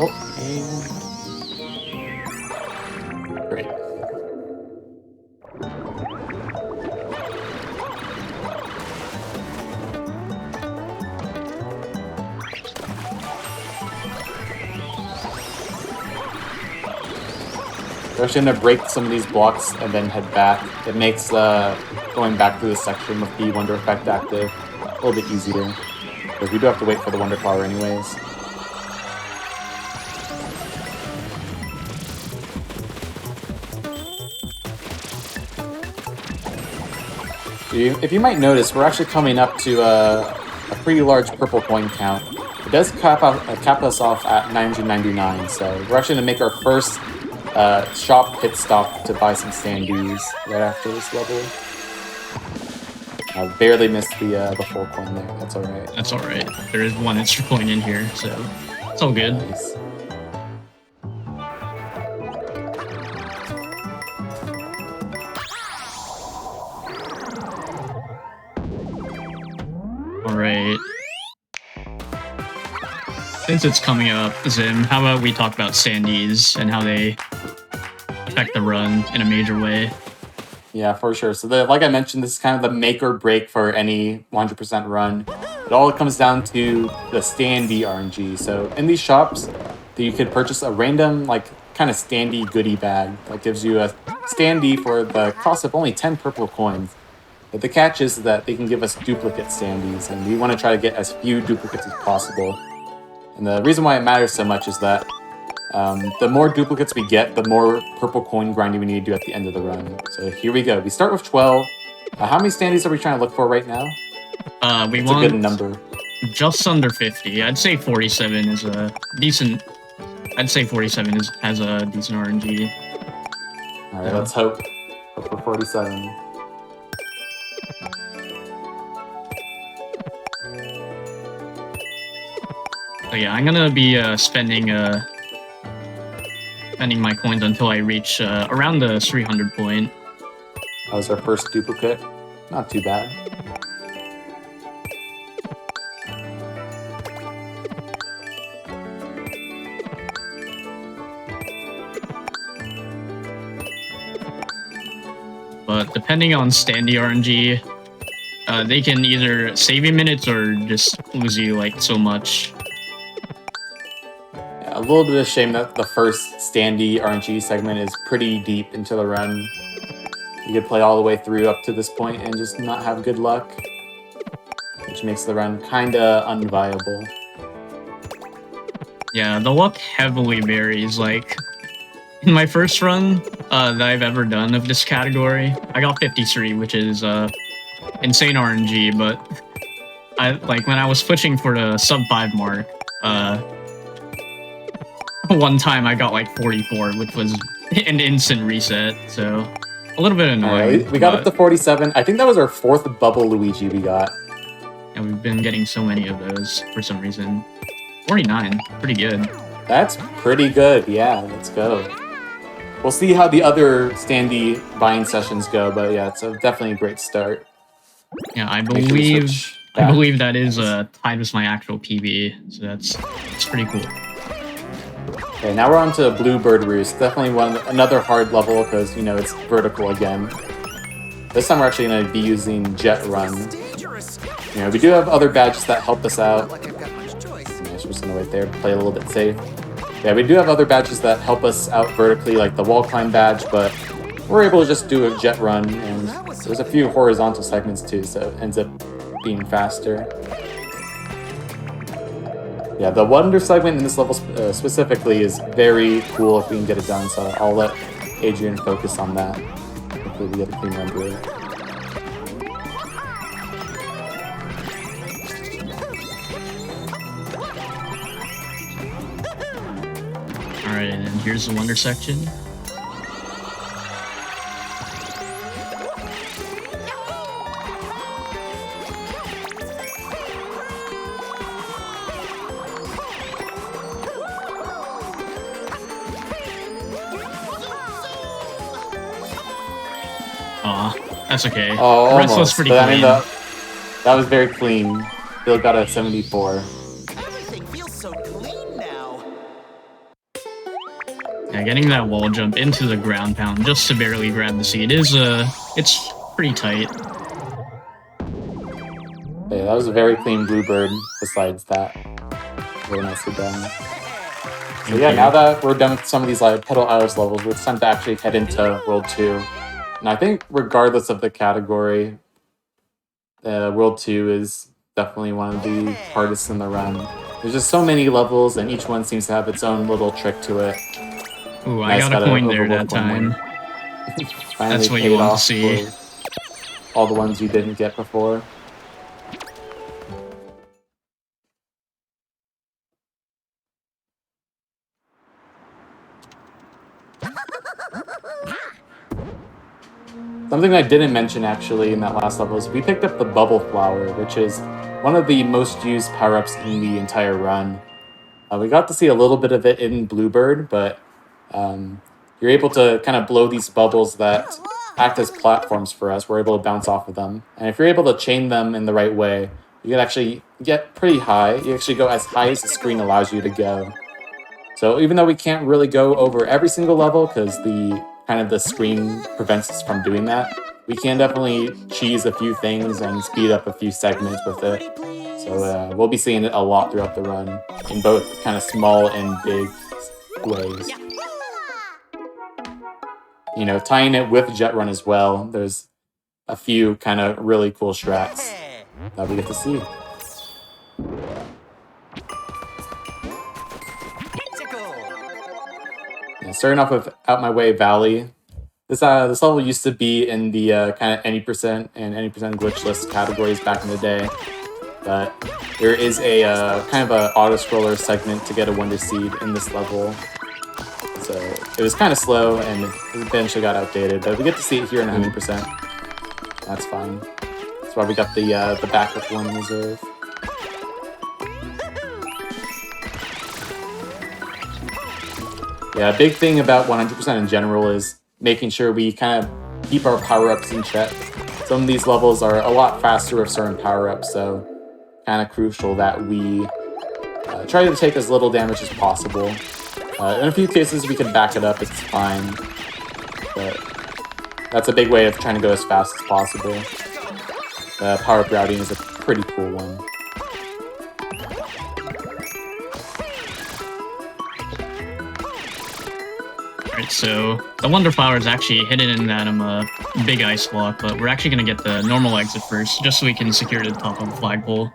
Oh, and great. We're actually gonna break some of these blocks and then head back. It makes going back through this section with the Wonder Effect active a little bit easier. Because we do have to wait for the Wonder Flower anyways. If you might notice, we're actually coming up to a pretty large purple coin count. It does cap us off at 999, so we're actually going to make our first shop pit stop to buy some standees right after this level. I barely missed the full coin there. That's alright. That's alright. There is one extra coin in here, so it's all good. Nice. Alright. Since it's coming up, Zim, how about we talk about standees and how they affect the run in a major way? Yeah, for sure. So like I mentioned, this is kind of the make or break for any 100% run. It all comes down to the standee RNG. So in these shops, you could purchase a random, like, kind of standee goodie bag that gives you a standee for the cost of only 10 purple coins. But the catch is that they can give us duplicate standees, and we want to try to get as few duplicates as possible. And the reason why it matters so much is that the more duplicates we get, the more purple coin grinding we need to do at the end of the run. So here we go. We start with 12. How many standees are we trying to look for right now? We It's want a good number. just under 50. I'd say 47 is a decent. I'd say 47 has a decent RNG. All right, let's hope. Hope for 47. So yeah, I'm gonna be spending my coins until I reach around the 300 point. That was our first duplicate. Not too bad. But depending on standee RNG, they can either save you minutes or just lose you like so much. Yeah, a little bit of shame that the first standee RNG segment is pretty deep into the run. You could play all the way through up to this point and just not have good luck, which makes the run kinda unviable. Yeah, the luck heavily varies. Like, in my first run that I've ever done of this category, I got 53, which is insane RNG, but when I was pushing for the sub 5 mark, one time I got like 44, which was an instant reset, so a little bit annoying. We got up to 47. I think that was our 4th bubble Luigi we got. And we've been getting so many of those for some reason. 49, pretty good. That's pretty good, yeah, let's go. We'll see how the other standee buying sessions go, but yeah, it's definitely a great start. Yeah, I Make sure we believe switch I back. believe that is tied with my actual PB, so that's pretty cool. Okay, now we're on to Bluebird Roost. Definitely another hard level because, you know, it's vertical again. This time we're actually going to be using Jet Run. You know, we do have other badges that help us out. I'm just going to wait there, play a little bit safe. Yeah, we do have other badges that help us out vertically, like the wall climb badge, but we're able to just do a Jet Run, and there's a few horizontal segments too, so it ends up being faster. Yeah, the Wonder segment in this level specifically is very cool if we can get it done, so I'll let Adrian focus on that. Hopefully we get a clean run through it. Alright, and then here's the Wonder section. Aw, that's okay. Oh, The rest was almost. pretty But I clean. mean, that was very clean. Bill got a 74. Yeah, getting that wall jump into the ground pound just to barely grab the seed is it's pretty tight. Yeah, that was a very clean Bluebird besides that. Very nicely done. So yeah, now that we're done with some of these like Pedal Hours levels, it's time to actually head into World 2. And I think regardless of the category, World 2 is definitely one of the hardest in the run. There's just so many levels and each one seems to have its own little trick to it. Ooh, I got a coin there that time. Finally That's what paid you want to off see. for all the ones you didn't get before. Something I didn't mention actually in that last level is we picked up the Bubble Flower, which is one of the most used power-ups in the entire run. We got to see a little bit of it in Bluebird, but you're able to kind of blow these bubbles that act as platforms for us. We're able to bounce off of them. And if you're able to chain them in the right way, you can actually get pretty high. You actually go as high as the screen allows you to go. So even though we can't really go over every single level because the screen prevents us from doing that, we can definitely cheese a few things and speed up a few segments with it. So we'll be seeing it a lot throughout the run in both kind of small and big ways. You know, tying it with Jet Run as well, there's a few kind of really cool strats that we get to see. Yeah, starting off with Out My Way Valley. This level used to be in the kind of any percent and any percent glitchless categories back in the day, but there is a kind of a auto scroller segment to get a Wonder Seed in this level. So it was kind of slow and it eventually got outdated, but we get to see it here in 100%. That's fine. That's why we got the backup one in reserve. Yeah, a big thing about 100% in general is making sure we kind of keep our power-ups in check. Some of these levels are a lot faster with certain power-ups, so kind of crucial that we try to take as little damage as possible. In a few cases, we can back it up, it's fine, but that's a big way of trying to go as fast as possible. Power-up routing is a pretty cool one. Alright, so the Wonder Flower is actually hidden in that big ice block, but we're actually going to get the normal exit first, just so we can secure the top of the flagpole.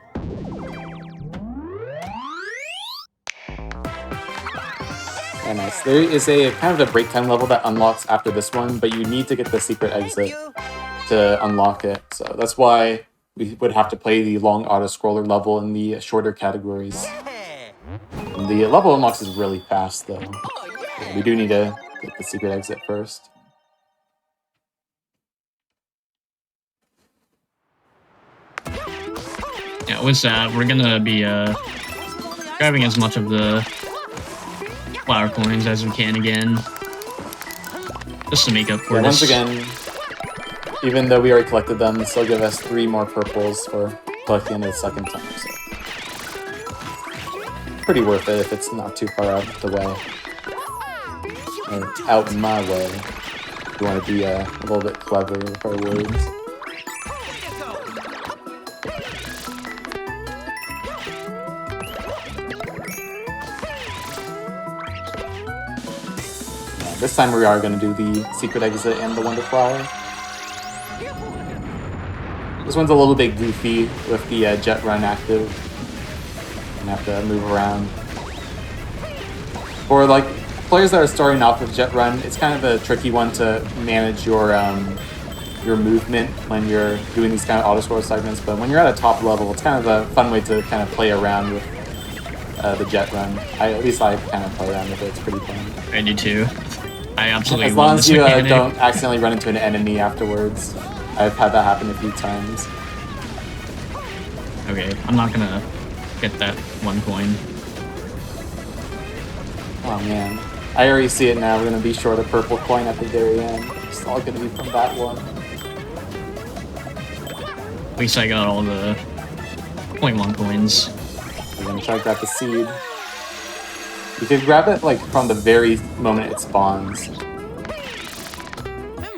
Very nice. There is a kind of a break time level that unlocks after this one, but you need to get the secret exit to unlock it. So that's why we would have to play the long auto-scroller level in the shorter categories. And the level unlocks is really fast, though. Yeah, we do need to get the secret exit first. Yeah, with that, we're gonna be grabbing as much of the flower coins as we can again, just to make up for Once this. again, even though we already collected them, they still give us 3 more purples for collecting it a second time. So pretty worth it if it's not too far out of the way. Or out my way. If you want to be a little bit clever with our words. This time we are going to do the secret exit and the Wonder Flower. This one's a little bit goofy with the jet run active. You have to move around. For like players that are starting off with jet run, it's kind of a tricky one to manage your movement when you're doing these kind of auto scroll segments. But when you're at a top level, it's kind of a fun way to kind of play around with the jet run. At least I kind of play around with it. It's pretty fun. I do too. I absolutely as long love as this you mechanic. don't accidentally run into an enemy afterwards. I've had that happen a few times. Okay, I'm not gonna get that 1 coin. Oh man, I already see it now. We're gonna be short a purple coin at the very end. It's all gonna be from that one. At least I got all the 0.1 coins. We're gonna try to grab the seed. You could grab it like from the very moment it spawns,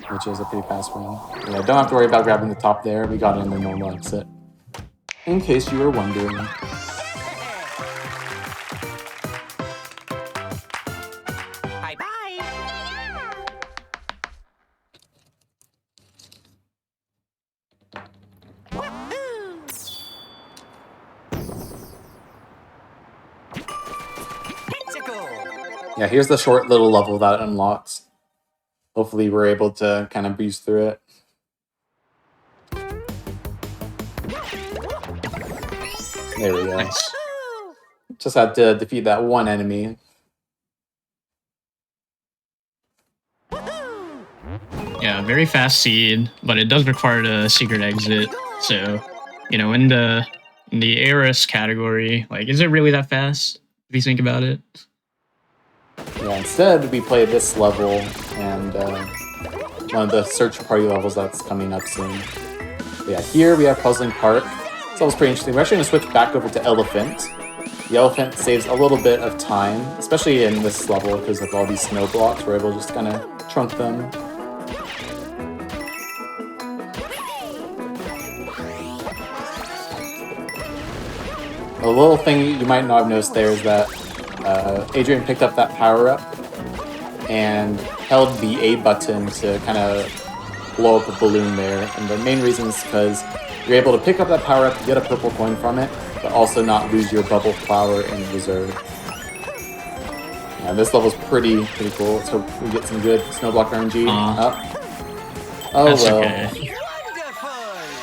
which is a pretty fast run. Yeah, don't have to worry about grabbing the top there. We got it in the normal exit. In case you were wondering. Yeah, here's the short little level that unlocks. Hopefully we're able to kind of breeze through it. There we go. Nice. Just had to defeat that one enemy. Yeah, very fast seed, but it does require a secret exit. So, you know, in the ARS category, like, is it really that fast if you think about it? Yeah, instead we play this level and one of the search party levels that's coming up soon. But yeah, here we have Puzzling Park. This level's pretty interesting. We're actually going to switch back over to Elephant. The Elephant saves a little bit of time, especially in this level because of all these snow blocks. We're able to just kind of trunk them. A little thing you might not have noticed there is that Adrian picked up that power-up and held the A button to kind of blow up a balloon there. And the main reason is because you're able to pick up that power up, get a purple coin from it, but also not lose your bubble flower in reserve. Yeah, this level's pretty cool. Let's hope we get some good Snowblock RNG. Oh That's well. okay.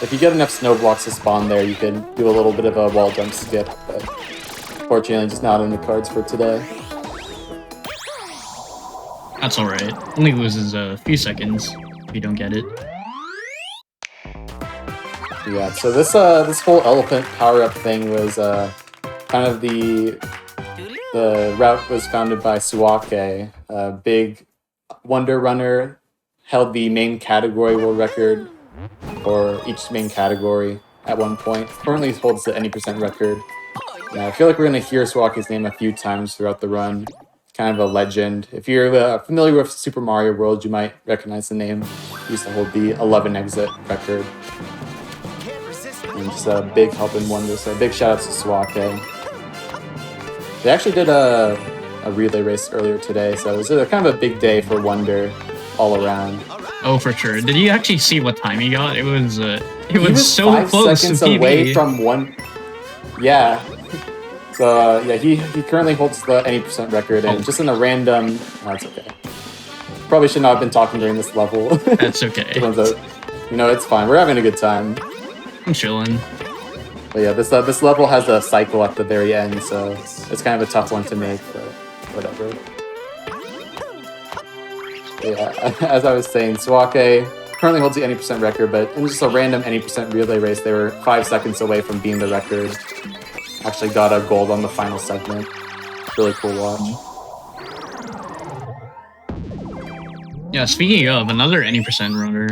If you get enough Snowblocks to spawn there, you can do a little bit of a wall jump skip, but fortunately just not in the cards for today. That's alright. Only loses a few seconds if you don't get it. Yeah, so this whole elephant power-up thing was kind of the route was founded by Suake, a big Wonder Runner, held the main category world record for each main category at one point. Currently holds the any % record. I feel like we're going to hear Suake's name a few times throughout the run. Kind of a legend. If you're familiar with Super Mario World, you might recognize the name. He used to hold the 11 exit record. And just a big help in wonder, so big shout out to Suake. They actually did a relay race earlier today, so it was kind of a big day for Wonder all around. Oh, for sure. Did you actually see what time he got? It was He was so 5 close seconds to PB. away from one. Yeah. So yeah, he currently holds the any % record, and just in a random. Oh, that's okay. Probably should not have been talking during this level. That's okay. You know, it's fine. We're having a good time. I'm chilling. But yeah, this level has a cycle at the very end, so it's kind of a tough one to make, but whatever. Yeah, as I was saying, Suake currently holds the any % record, but in just a random any % relay race, they were 5 seconds away from being the record. Actually got a gold on the final segment. Really cool watch. Yeah, speaking of another any % runner,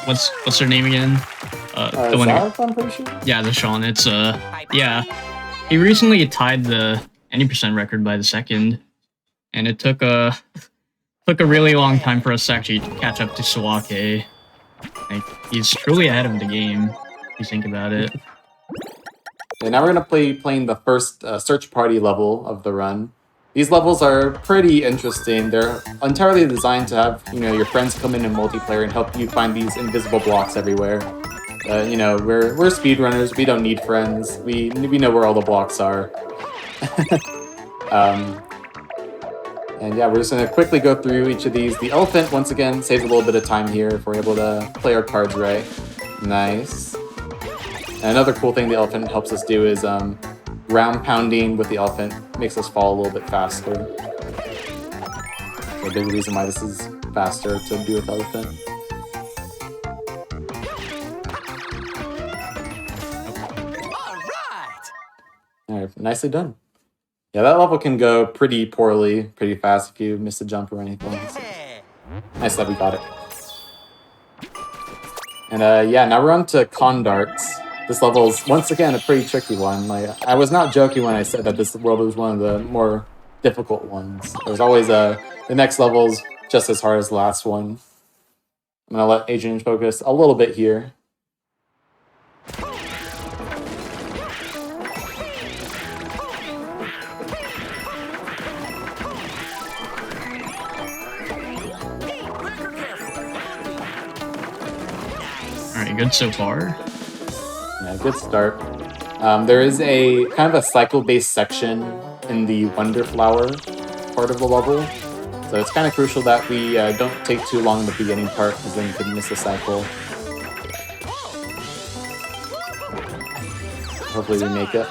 what's their name again? The one Zav, I'm pretty sure? Yeah, the Sean. It's yeah. He recently tied the any % record by the second, and it took a really long time for us to actually catch up to Suake. Like, he's truly ahead of the game, if you think about it. And now we're gonna playing the first search party level of the run. These levels are pretty interesting. They're entirely designed to have your friends come in multiplayer and help you find these invisible blocks everywhere. We're speedrunners. We don't need friends. We know where all the blocks are. And yeah, we're just gonna quickly go through each of these. The elephant once again saves a little bit of time here if we're able to play our cards right. Nice. And another cool thing the elephant helps us do is ground pounding with the elephant makes us fall a little bit faster. So a big reason why this is faster to do with elephant. Alright, nicely done. Yeah, that level can go pretty poorly, pretty fast if you miss a jump or anything. So nice that we got it. And yeah, now we're on to con darts. This level is once again a pretty tricky one. Like, I was not joking when I said that this world was one of the more difficult ones. There's always the next level's just as hard as the last one. I'm gonna let Adrian focus a little bit here. Alright, good so far. Yeah, good start. There is a kind of a cycle-based section in the Wonder Flower part of the level. So it's kind of crucial that we don't take too long in the beginning part, because then you could miss the cycle. Hopefully we make it.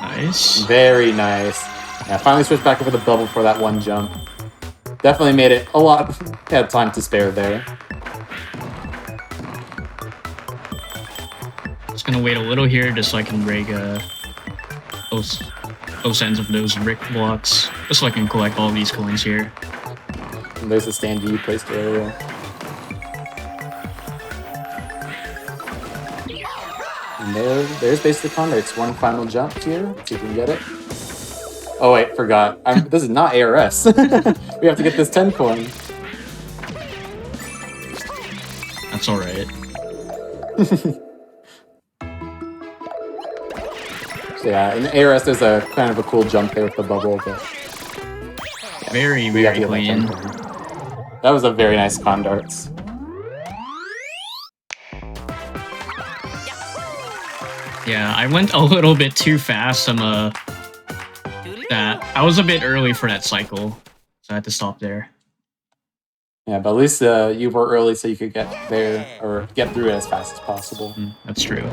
Nice. Very nice. Yeah, finally switched back over the bubble for that one jump. Definitely made it a lot. Had time to spare there. Just gonna wait a little here just so I can break both ends of those brick blocks, just so I can collect all these coins here. And there's the stand you placed earlier. And there's basically Condor. It's one final jump here. See if we can get it. Oh wait, forgot. This is not ARS. We have to get this 10 coin. That's all right. So yeah, in the ARS, there's a kind of a cool jump there with the bubble, but very clean. That was a very nice con darts. Yeah, I went a little bit too fast. I was a bit early for that cycle, so I had to stop there. Yeah, but at least you were early so you could get there or get through it as fast as possible. That's true.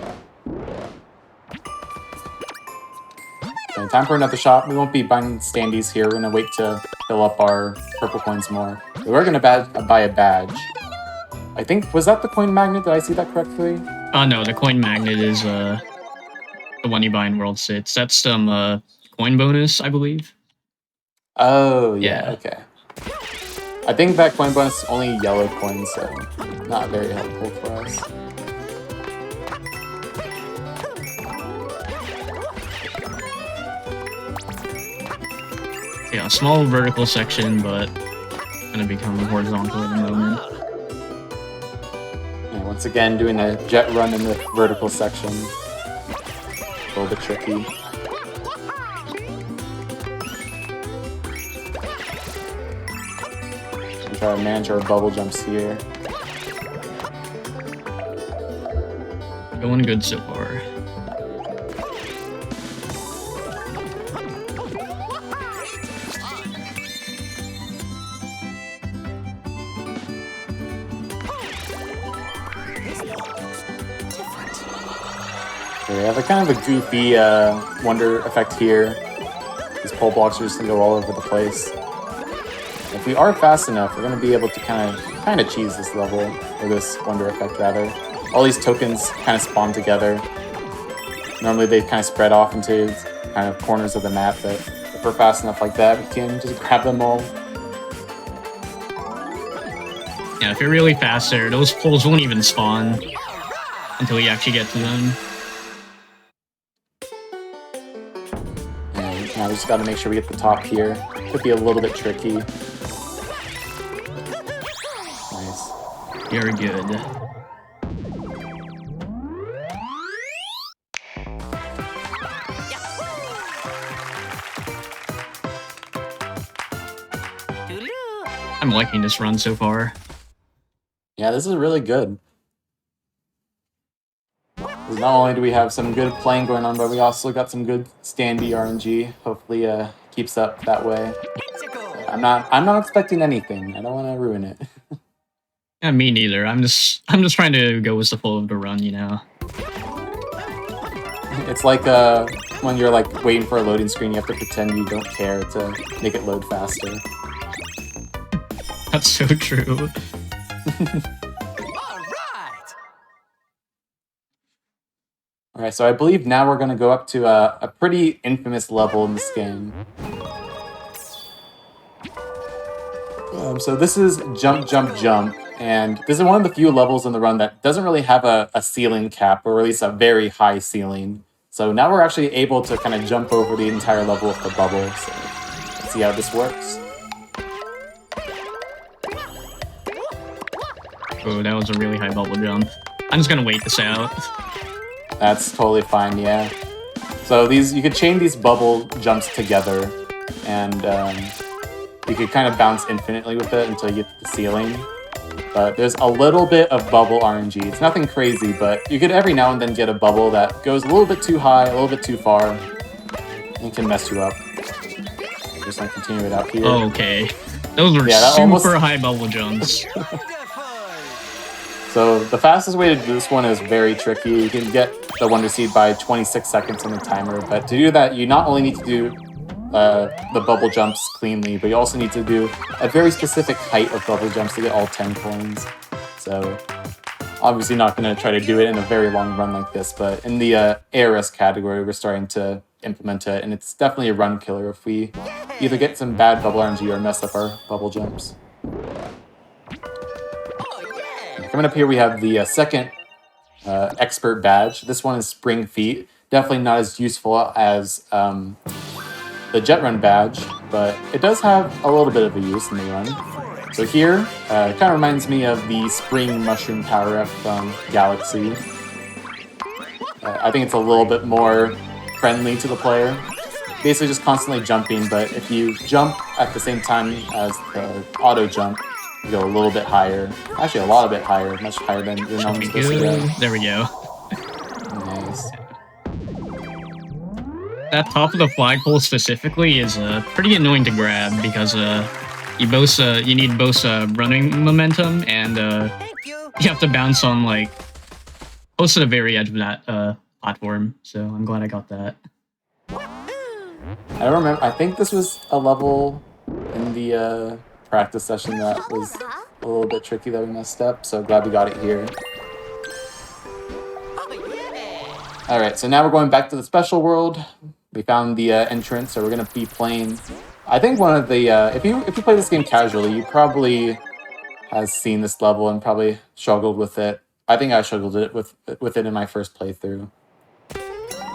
Okay, time for another shot. We won't be buying standees here. We're going to wait to fill up our purple coins more. We were going to buy a badge. I think, was that the coin magnet? Did I see that correctly? Oh no, the coin magnet is the one you buy in World Sits. That's some coin bonus, I believe. Oh, yeah, okay. I think that coin bonus is only yellow coins, so not very helpful for us. Yeah, small vertical section, but gonna become horizontal in a moment. And once again, doing a jet run in the vertical section. A little bit tricky. And try to manage our bubble jumps here. Going good so far. Okay, we have a kind of a goofy wonder effect here. These pole blocks are just gonna go all over the place. If we are fast enough, we're gonna be able to kind of cheese this level, or this wonder effect rather. All these tokens kind of spawn together. Normally they kind of spread off into kind of corners of the map, but if we're fast enough like that, we can just grab them all. Yeah, if you're really fast there, those poles won't even spawn until you actually get to them. And now we just gotta make sure we get the top here. Could be a little bit tricky. Nice. Very good. I'm liking this run so far. Yeah, this is really good. 'Cause not only do we have some good playing going on, but we also got some good standee RNG. Hopefully, keeps up that way. I'm not expecting anything. I don't want to ruin it. Yeah, me neither. I'm just trying to go with the flow of the run, you know. It's like when you're like waiting for a loading screen, you have to pretend you don't care to make it load faster. That's so true. Alright, so I believe now we're going to go up to a pretty infamous level in this game. So this is Jump, Jump, Jump, and this is one of the few levels in the run that doesn't really have a ceiling cap, or at least a very high ceiling. So now we're actually able to kind of jump over the entire level with the bubble, so let's see how this works. Oh, that was a really high bubble jump. I'm just gonna wait this out. That's totally fine, yeah. So you could chain these bubble jumps together, and you could kind of bounce infinitely with it until you get to the ceiling. But there's a little bit of bubble RNG. It's nothing crazy, but you could every now and then get a bubble that goes a little bit too high, a little bit too far, and can mess you up. I'm just gonna continue it out here. Oh, okay. Those were super high bubble jumps. So the fastest way to do this one is very tricky. You can get the Wonder Seed by 26 seconds on the timer, but to do that, you not only need to do the bubble jumps cleanly, but you also need to do a very specific height of bubble jumps to get all 10 coins. So obviously not going to try to do it in a very long run like this, but in the ARS category, we're starting to implement it, and it's definitely a run killer if we either get some bad bubble RNG or mess up our bubble jumps. Coming up here, we have the second expert badge. This one is Spring Feet. Definitely not as useful as the Jet Run badge, but it does have a little bit of a use in the run. So here, it kind of reminds me of the spring mushroom power-up from Galaxy. I think it's a little bit more friendly to the player. Basically just constantly jumping, but if you jump at the same time as the auto jump, you go a little bit higher. Actually, a lot bit higher, much higher than you're normally supposed to go. There we go. Nice. That top of the flagpole specifically is pretty annoying to grab because you need both running momentum and you have to bounce on like close to the very edge of that platform. So I'm glad I got that. I don't remember. I think this was a level in the practice session that was a little bit tricky that we messed up. So glad we got it here. All right, so now we're going back to the special world. We found the entrance, so we're gonna be playing. I think one of the if you play this game casually, you probably has seen this level and probably struggled with it. I think I struggled with it in my first playthrough.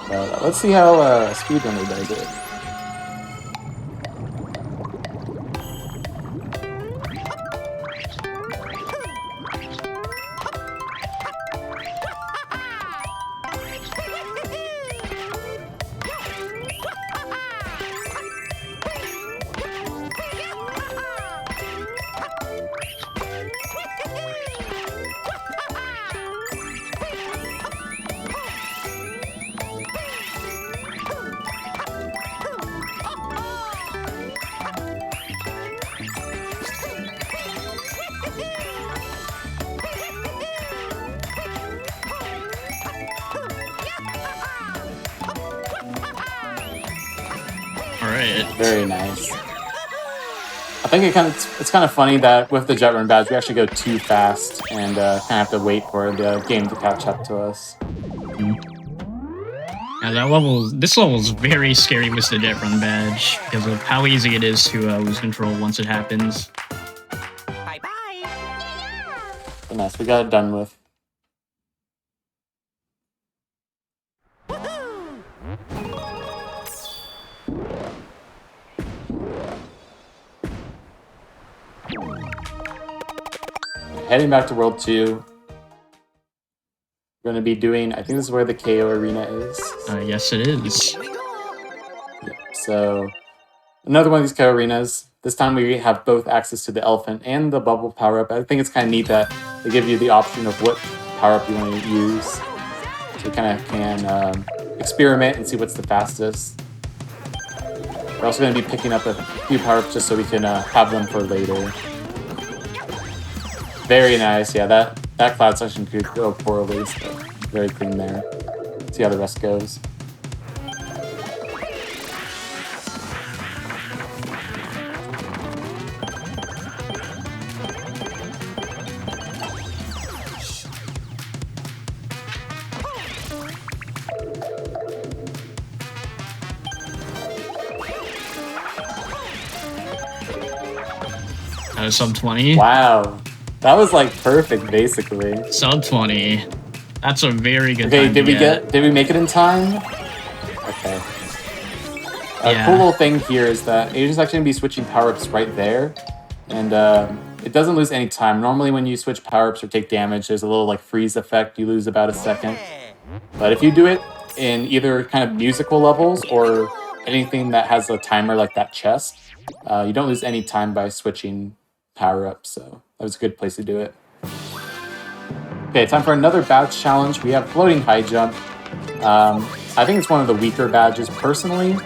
Let's see how Speedrunner does it. Alright. Very nice. I think it's kind of funny that with the jet run badge, we actually go too fast and kind of have to wait for the game to catch up to us. Yeah, this level is very scary with the jet run badge because of how easy it is to lose control once it happens. But nice, we got it done with. Heading back to World 2. We're going to be doing, I think this is where the KO arena is. Yes, it is. Yeah, so, another one of these KO arenas. This time we have both access to the elephant and the bubble power-up. I think it's kind of neat that they give you the option of what power-up you want to use. So you kind of can experiment and see what's the fastest. We're also going to be picking up a few power-ups just so we can have them for later. Very nice. Yeah, that cloud section could go poorly, so very clean there. See how the rest goes. Sub 20. Wow. That was like perfect, basically. Sub 20. That's a very good Okay, time did we make it in time? Okay. A cool little thing here is that Asian's actually gonna be switching power-ups right there. And it doesn't lose any time. Normally when you switch power-ups or take damage, there's a little like freeze effect. You lose about a second. But if you do it in either kind of musical levels or anything that has a timer like that chest, you don't lose any time by switching power-ups. So that was a good place to do it. Okay, time for another badge challenge. We have floating high jump. I think it's one of the weaker badges personally,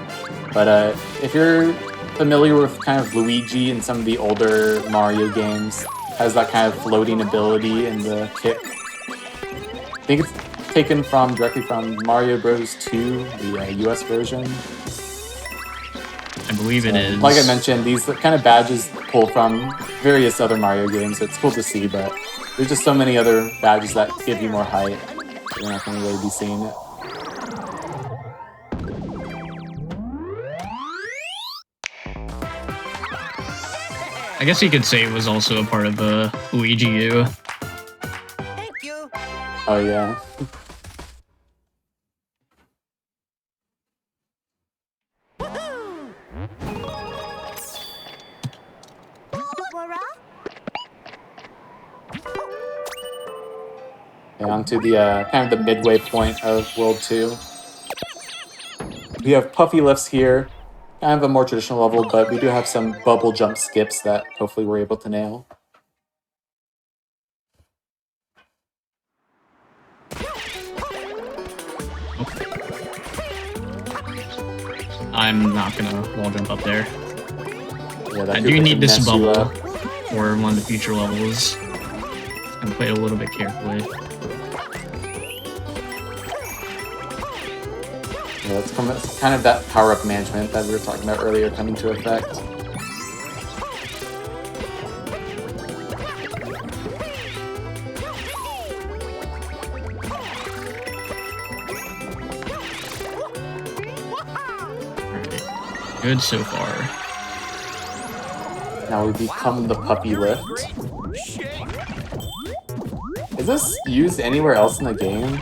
but if you're familiar with kind of Luigi and some of the older Mario games, has that kind of floating ability in the kick. I think it's taken directly from Mario Bros. 2, the US version. I believe it is. Like I mentioned, these kind of badges pull from various other Mario games. So it's cool to see, but there's just so many other badges that give you more height. You're not going to really be seeing it. I guess you could say it was also a part of Luigi U. Oh yeah. And on to the kind of the midway point of World 2. We have puffy lifts here, kind of a more traditional level, but we do have some bubble jump skips that hopefully we're able to nail. I'm not gonna wall jump up there. Yeah, I do need this bubble for one of the future levels. And play it a little bit carefully. Yeah, that's kind of that power-up management that we were talking about earlier coming to effect. Good so far. Now we become the puppy lift. Is this used anywhere else in the game?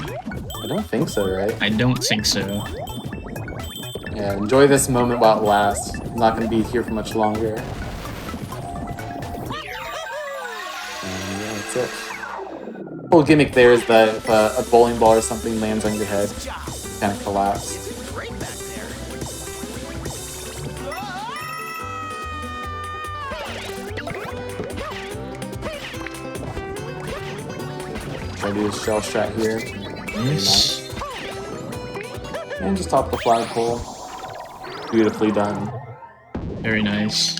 I don't think so, right? I don't think so. Yeah, enjoy this moment while it lasts. I'm not going to be here for much longer. And yeah, that's it. The whole gimmick there is that if a bowling ball or something lands on your head, you kind of collapse. Try to do a shell strat here. Nice. And just top the flagpole. Beautifully done. Very nice.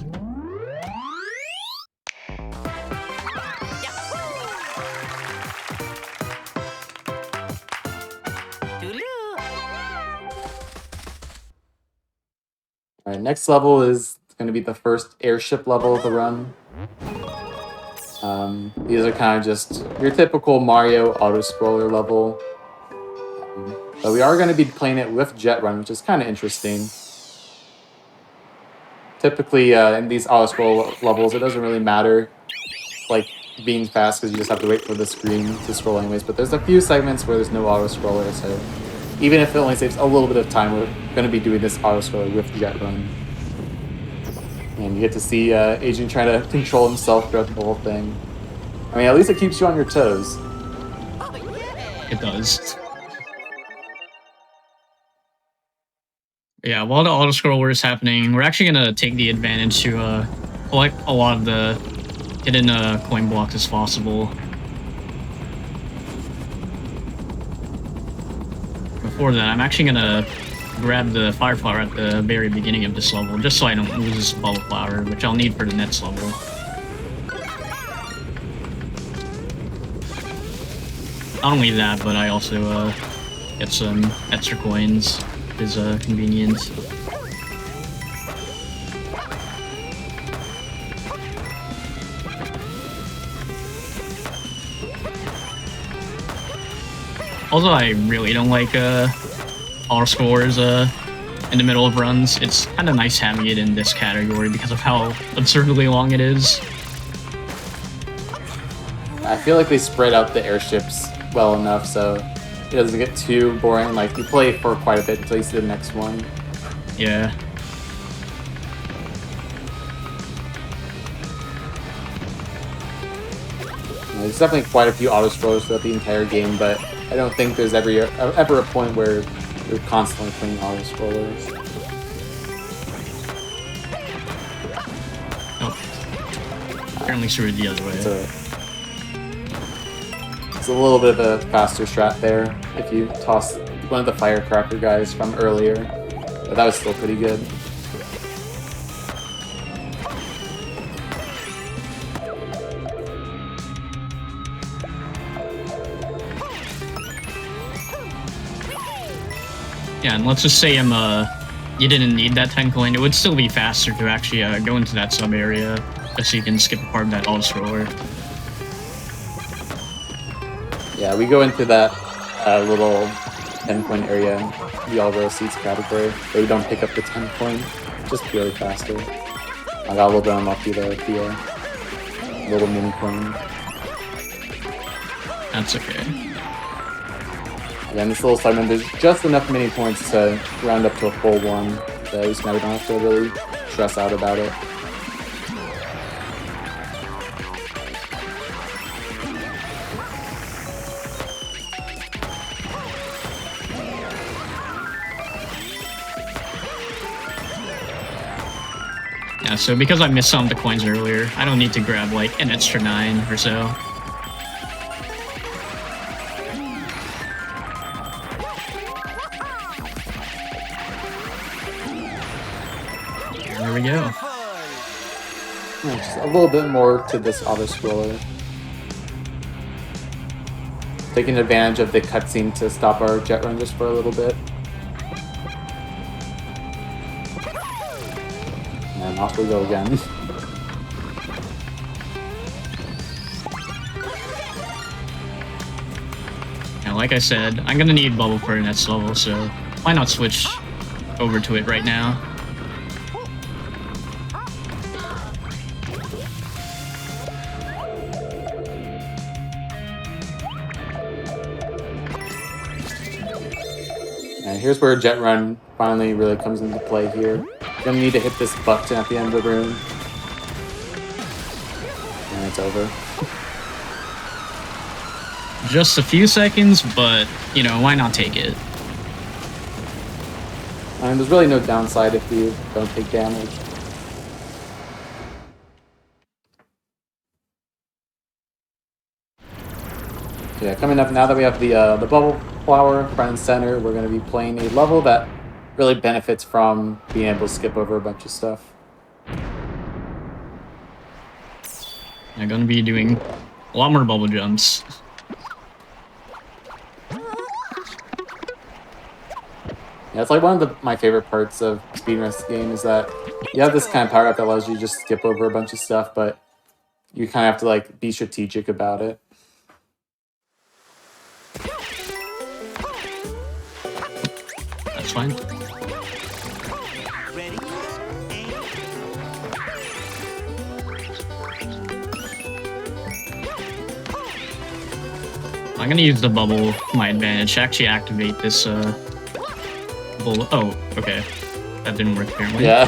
Alright, next level is going to be the first airship level of the run. These are kind of just your typical Mario auto-scroller level. But we are going to be playing it with Jet Run, which is kind of interesting. Typically, in these auto-scroll levels, it doesn't really matter, like, being fast, because you just have to wait for the screen to scroll anyways. But there's a few segments where there's no auto-scroller, so even if it only saves a little bit of time, we're going to be doing this auto-scroller with Jet Run. And you get to see Adrian trying to control himself throughout the whole thing. I mean, at least it keeps you on your toes. It does. Yeah, while the auto-scroller is happening, we're actually going to take the advantage to collect a lot of the hidden coin blocks as possible. Before that, I'm actually going to grab the fire flower at the very beginning of this level, just so I don't lose this bubble flower, which I'll need for the next level. Not only that, but I also get some extra coins, which is convenient. Also, I really don't like auto-scrollers in the middle of runs. It's kind of nice having it in this category because of how absurdly long it is. I feel like they spread out the airships well enough so it doesn't get too boring. Like, you play for quite a bit until you see the next one. Yeah. There's definitely quite a few auto-scrollers throughout the entire game, but I don't think there's ever a point where you're constantly playing auto-scrollers. Oh. Apparently screwed the other way. It's a little bit of a faster strat there if you toss one of the firecracker guys from earlier, but that was still pretty good. Yeah, and let's just say you didn't need that 10 coin, it would still be faster to actually go into that sub area, just so you can skip a part of that auto-scroller. Yeah, we go into that little 10 coin area, the all row seats category, where we don't pick up the 10 coin, just purely faster. I got a little bit unlucky there with the little mini coin. That's okay. Yeah, in this little segment, there's just enough mini points to round up to a full one, so at least now we don't have to really stress out about it. Yeah, so because I missed some of the coins earlier, I don't need to grab like an extra 9 or so. There we go. Just a little bit more to this auto-scroller. Taking advantage of the cutscene to stop our jet run just for a little bit. And off we go again. And like I said, I'm gonna need bubble for the next level, so why not switch over to it right now? And here's where jet run finally really comes into play here. You're gonna need to hit this button at the end of the room. And it's over. Just a few seconds, but, you know, why not take it? And there's really no downside if you don't take damage. Yeah, coming up now that we have the bubble flower front and center, we're going to be playing a level that really benefits from being able to skip over a bunch of stuff. I'm gonna be doing a lot more bubble jumps. Yeah, it's like one of my favorite parts of Speedruns game is that you have this kind of power-up that allows you to just skip over a bunch of stuff, but you kind of have to like be strategic about it. That's fine. I'm gonna use the bubble to my advantage to actually activate this bubble. Oh, okay. That didn't work apparently. Yeah,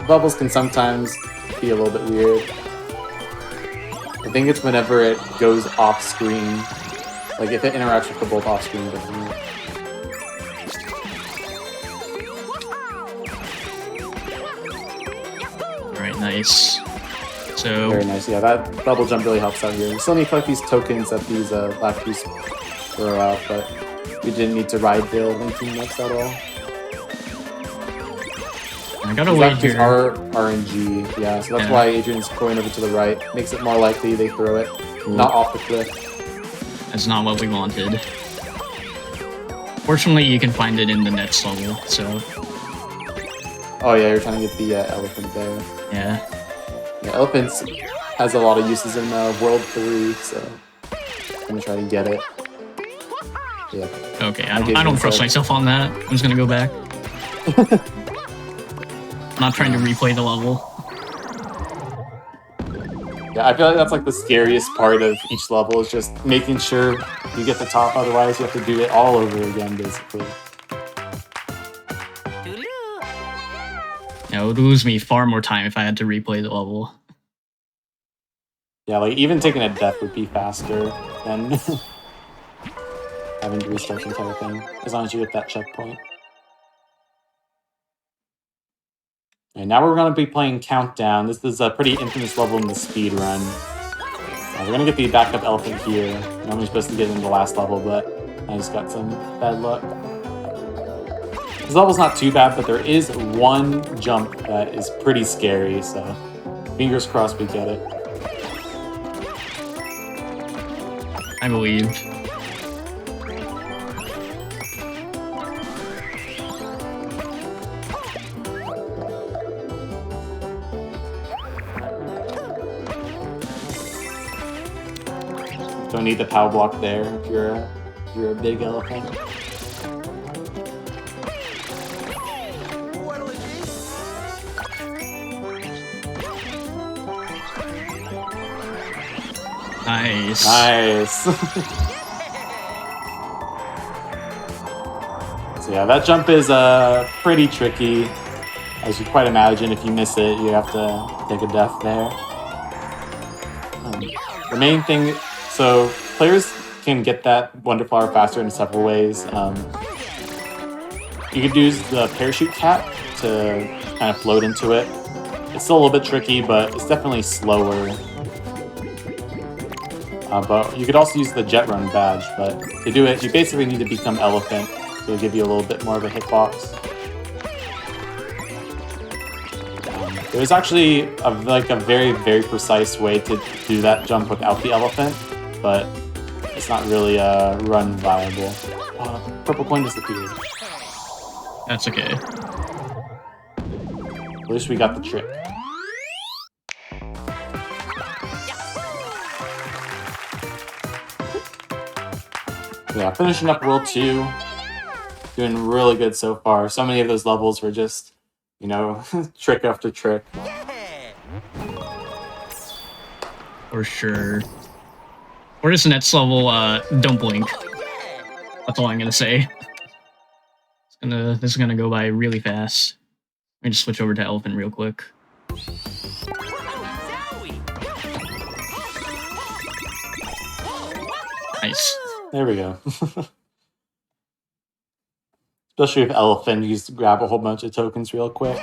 bubbles can sometimes be a little bit weird. I think it's whenever it goes off screen. Like if it interacts with the bolt off screen, definitely. Alright, nice. So very nice. Yeah, that bubble jump really helps out here. You still need to collect these tokens that these lackeys throw out, but you didn't need to ride the linking next at all. I gotta wait these here. are RNG, yeah, so that's why Adrian's going over to the right. Makes it more likely they throw it, not off the cliff. That's not what we wanted. Fortunately, you can find it in the next level, so... Oh yeah, you're trying to get the elephant there. Yeah. Yeah, elephants has a lot of uses in World 3, so I'm gonna try to get it. Yeah. Okay, I don't trust myself on that. I'm just gonna go back. I'm not trying to replay the level. Yeah, I feel like that's like the scariest part of each level is just making sure you get the top, otherwise you have to do it all over again, basically. Yeah, it would lose me far more time if I had to replay the level. Yeah, like even taking a death would be faster than having to restart the entire thing, as long as you hit that checkpoint. And now we're going to be playing Countdown. This is a pretty infamous level in the speedrun. We're going to get the backup elephant here. I'm only supposed to get in the last level, but I just got some bad luck. This level's not too bad, but there is one jump that is pretty scary, so fingers crossed we get it. I believe. Don't need the power block there if you're a big elephant. Nice. Nice. So yeah, that jump is pretty tricky. As you quite imagine, if you miss it, you have to take a death there. The main thing, so players can get that Wonder Flower faster in several ways. You could use the parachute cap to kind of float into it. It's still a little bit tricky, but it's definitely slower. But you could also use the jet run badge, but to do it, you basically need to become elephant, so it'll give you a little bit more of a hitbox. There's actually a very, very precise way to do that jump without the elephant, but it's not really run viable. Purple coin disappeared. That's okay. At least we got the trick. Yeah, finishing up World 2. Doing really good so far. So many of those levels were just, you know, trick after trick. For sure. For this next level, don't blink. That's all I'm gonna say. This is gonna go by really fast. Let me just switch over to Elephant real quick. Nice. There we go. Especially with Elephant, you just grab a whole bunch of tokens real quick.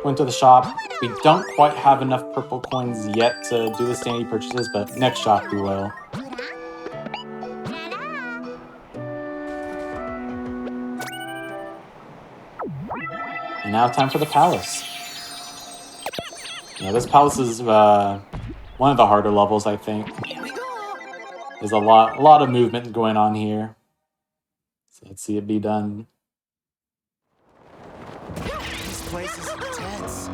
Went to the shop. We don't quite have enough purple coins yet to do the standard purchases, but next shop we will. And now time for the palace. Yeah, this palace is one of the harder levels, I think. There's a lot of movement going on here. So let's see it be done. This place is intense.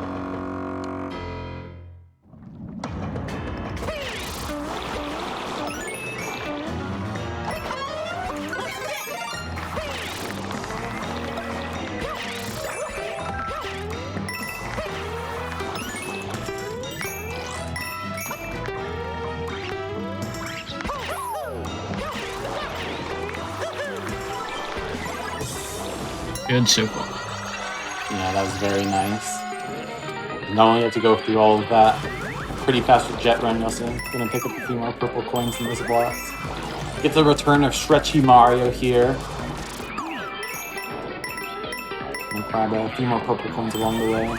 Good so far. Yeah, that was very nice. Not only have to go through all of that pretty fast with Jet Run, you're also gonna pick up a few more purple coins in this block. Get the return of Stretchy Mario here. And grab a few more purple coins along the way.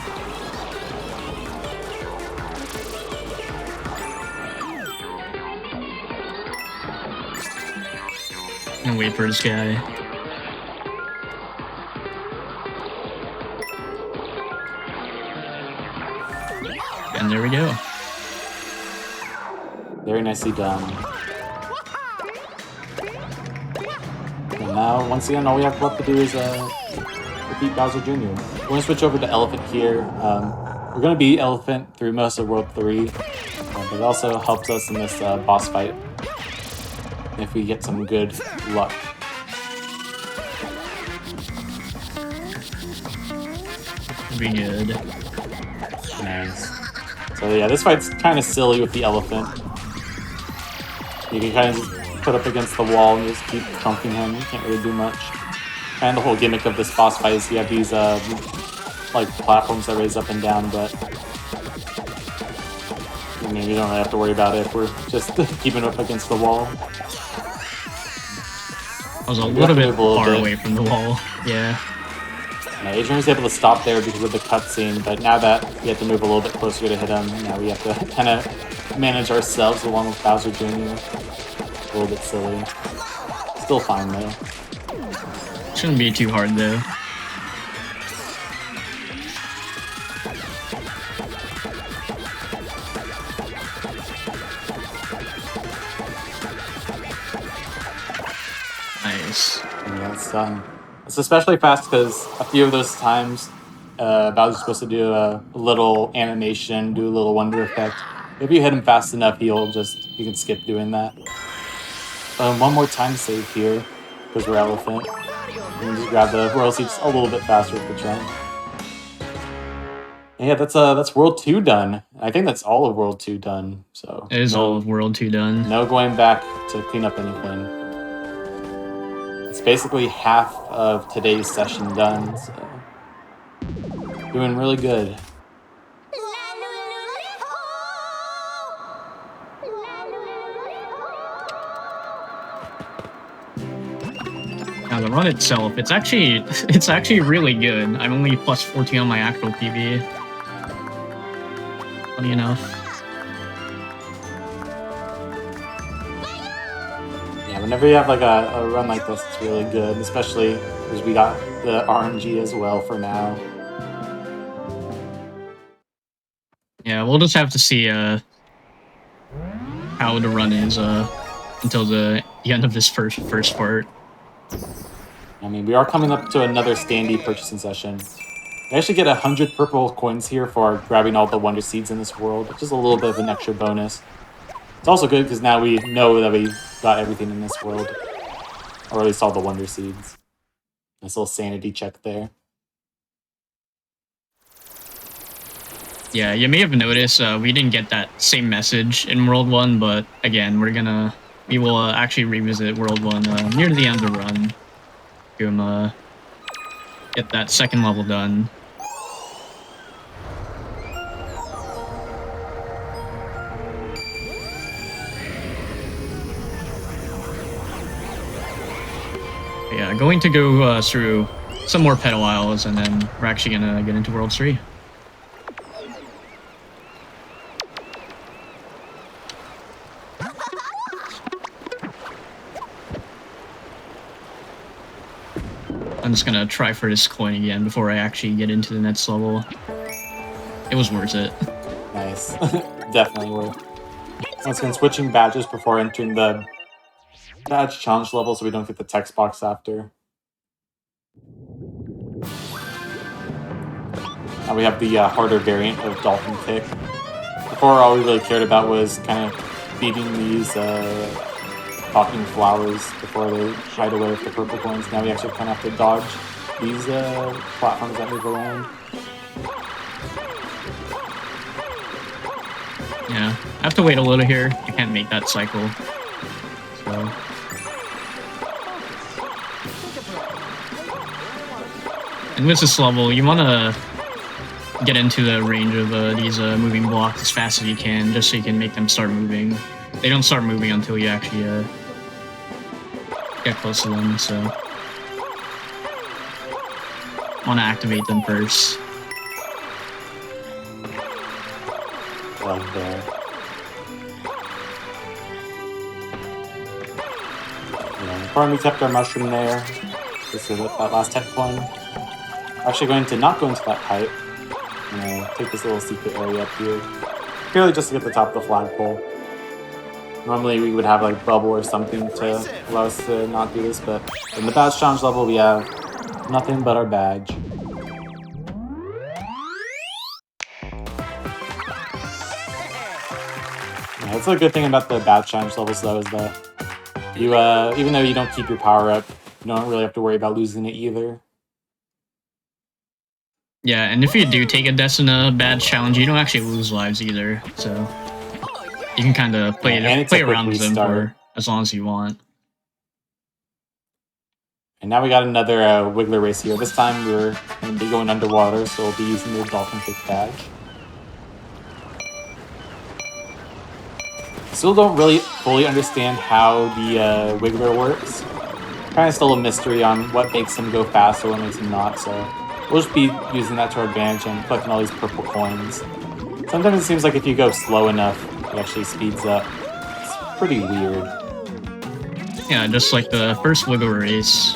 And wait for this guy. And there we go. Very nicely done. And now, once again, all we have left to do is defeat Bowser Jr. We're going to switch over to Elephant here. We're going to beat Elephant through most of World 3, but it also helps us in this boss fight if we get some good luck. Be good. Nice. So yeah, this fight's kind of silly with the elephant. You can kind of just put up against the wall and just keep thumping him. You can't really do much. And the whole gimmick of this boss fight is you have these like platforms that raise up and down, but I mean, you don't really have to worry about it if we're just keeping up against the wall. I was a little bit far away from the wall. Yeah. Yeah, Adrian was able to stop there because of the cutscene, but now that we have to move a little bit closer to hit him, now we have to kind of manage ourselves along with Bowser Jr. A little bit silly. Still fine though. Shouldn't be too hard though. Nice. Yeah, it's done. It's especially fast because a few of those times Bowser's supposed to do a little animation, do a little wonder effect. If you hit him fast enough, you can skip doing that. One more time save here, because we're Elephant. And just grab the Royal Seats a little bit faster with the trunk. And yeah, that's World 2 done. I think that's all of World 2 done. So it is all of World 2 done. No going back to clean up anything. It's basically half of today's session done, so doing really good. Now the run itself, it's actually really good. I'm only plus 14 on my actual PB. Funny enough. Yeah, whenever you have like a run like this, it's really good, especially because we got the RNG as well for now. Yeah, we'll just have to see how the run is until the end of this first part. I mean, we are coming up to another standee purchasing session. We actually get 100 purple coins here for grabbing all the wonder seeds in this world, which is a little bit of an extra bonus. It's also good because now we know that we got everything in this world, or at least all the wonder seeds. Nice little sanity check there. Yeah, you may have noticed we didn't get that same message in World 1, but again, we will actually revisit World 1 near the end of the run to get that second level done. Yeah, going to go through some more Petal Isles, and then we're actually gonna get into World 3. I'm just gonna try for this coin again before I actually get into the next level. It was worth it. Nice. Definitely worth. Once again, switching badges before entering the badge challenge level so we don't get the text box after. Now we have the harder variant of Dolphin Kick. Before, all we really cared about was kind of beating these talking flowers before they hide away with the purple coins. Now we actually kind of have to dodge these platforms that move around. Yeah, I have to wait a little here. I can't make that cycle. So. And with this level, you want to get into the range of these moving blocks as fast as you can, just so you can make them start moving. They don't start moving until you actually get close to them, so want to activate them first. Love there. Yeah, before we kept our mushroom there, this is that last tech coin. We're actually going to not go into that pipe. Take this little secret area up here, purely just to get the top of the flagpole. Normally we would have like bubble or something to allow us to not do this, but in the badge challenge level we have nothing but our badge. Yeah, that's a good thing about the badge challenge levels though, is that you even though you don't keep your power up, you don't really have to worry about losing it either. Yeah, and if you do take a death in a badge challenge, you don't actually lose lives either, so you can kind of play around with them for as long as you want. And now we got another Wiggler race here. This time we're going to be going underwater, so we'll be using the Dolphin Kick badge. Still don't really fully understand how the Wiggler works. Kind of still a mystery on what makes him go faster, what makes him not, so we'll just be using that to our advantage and collecting all these purple coins. Sometimes it seems like if you go slow enough, it actually speeds up. It's pretty weird. Yeah, just like the first Wiggle race.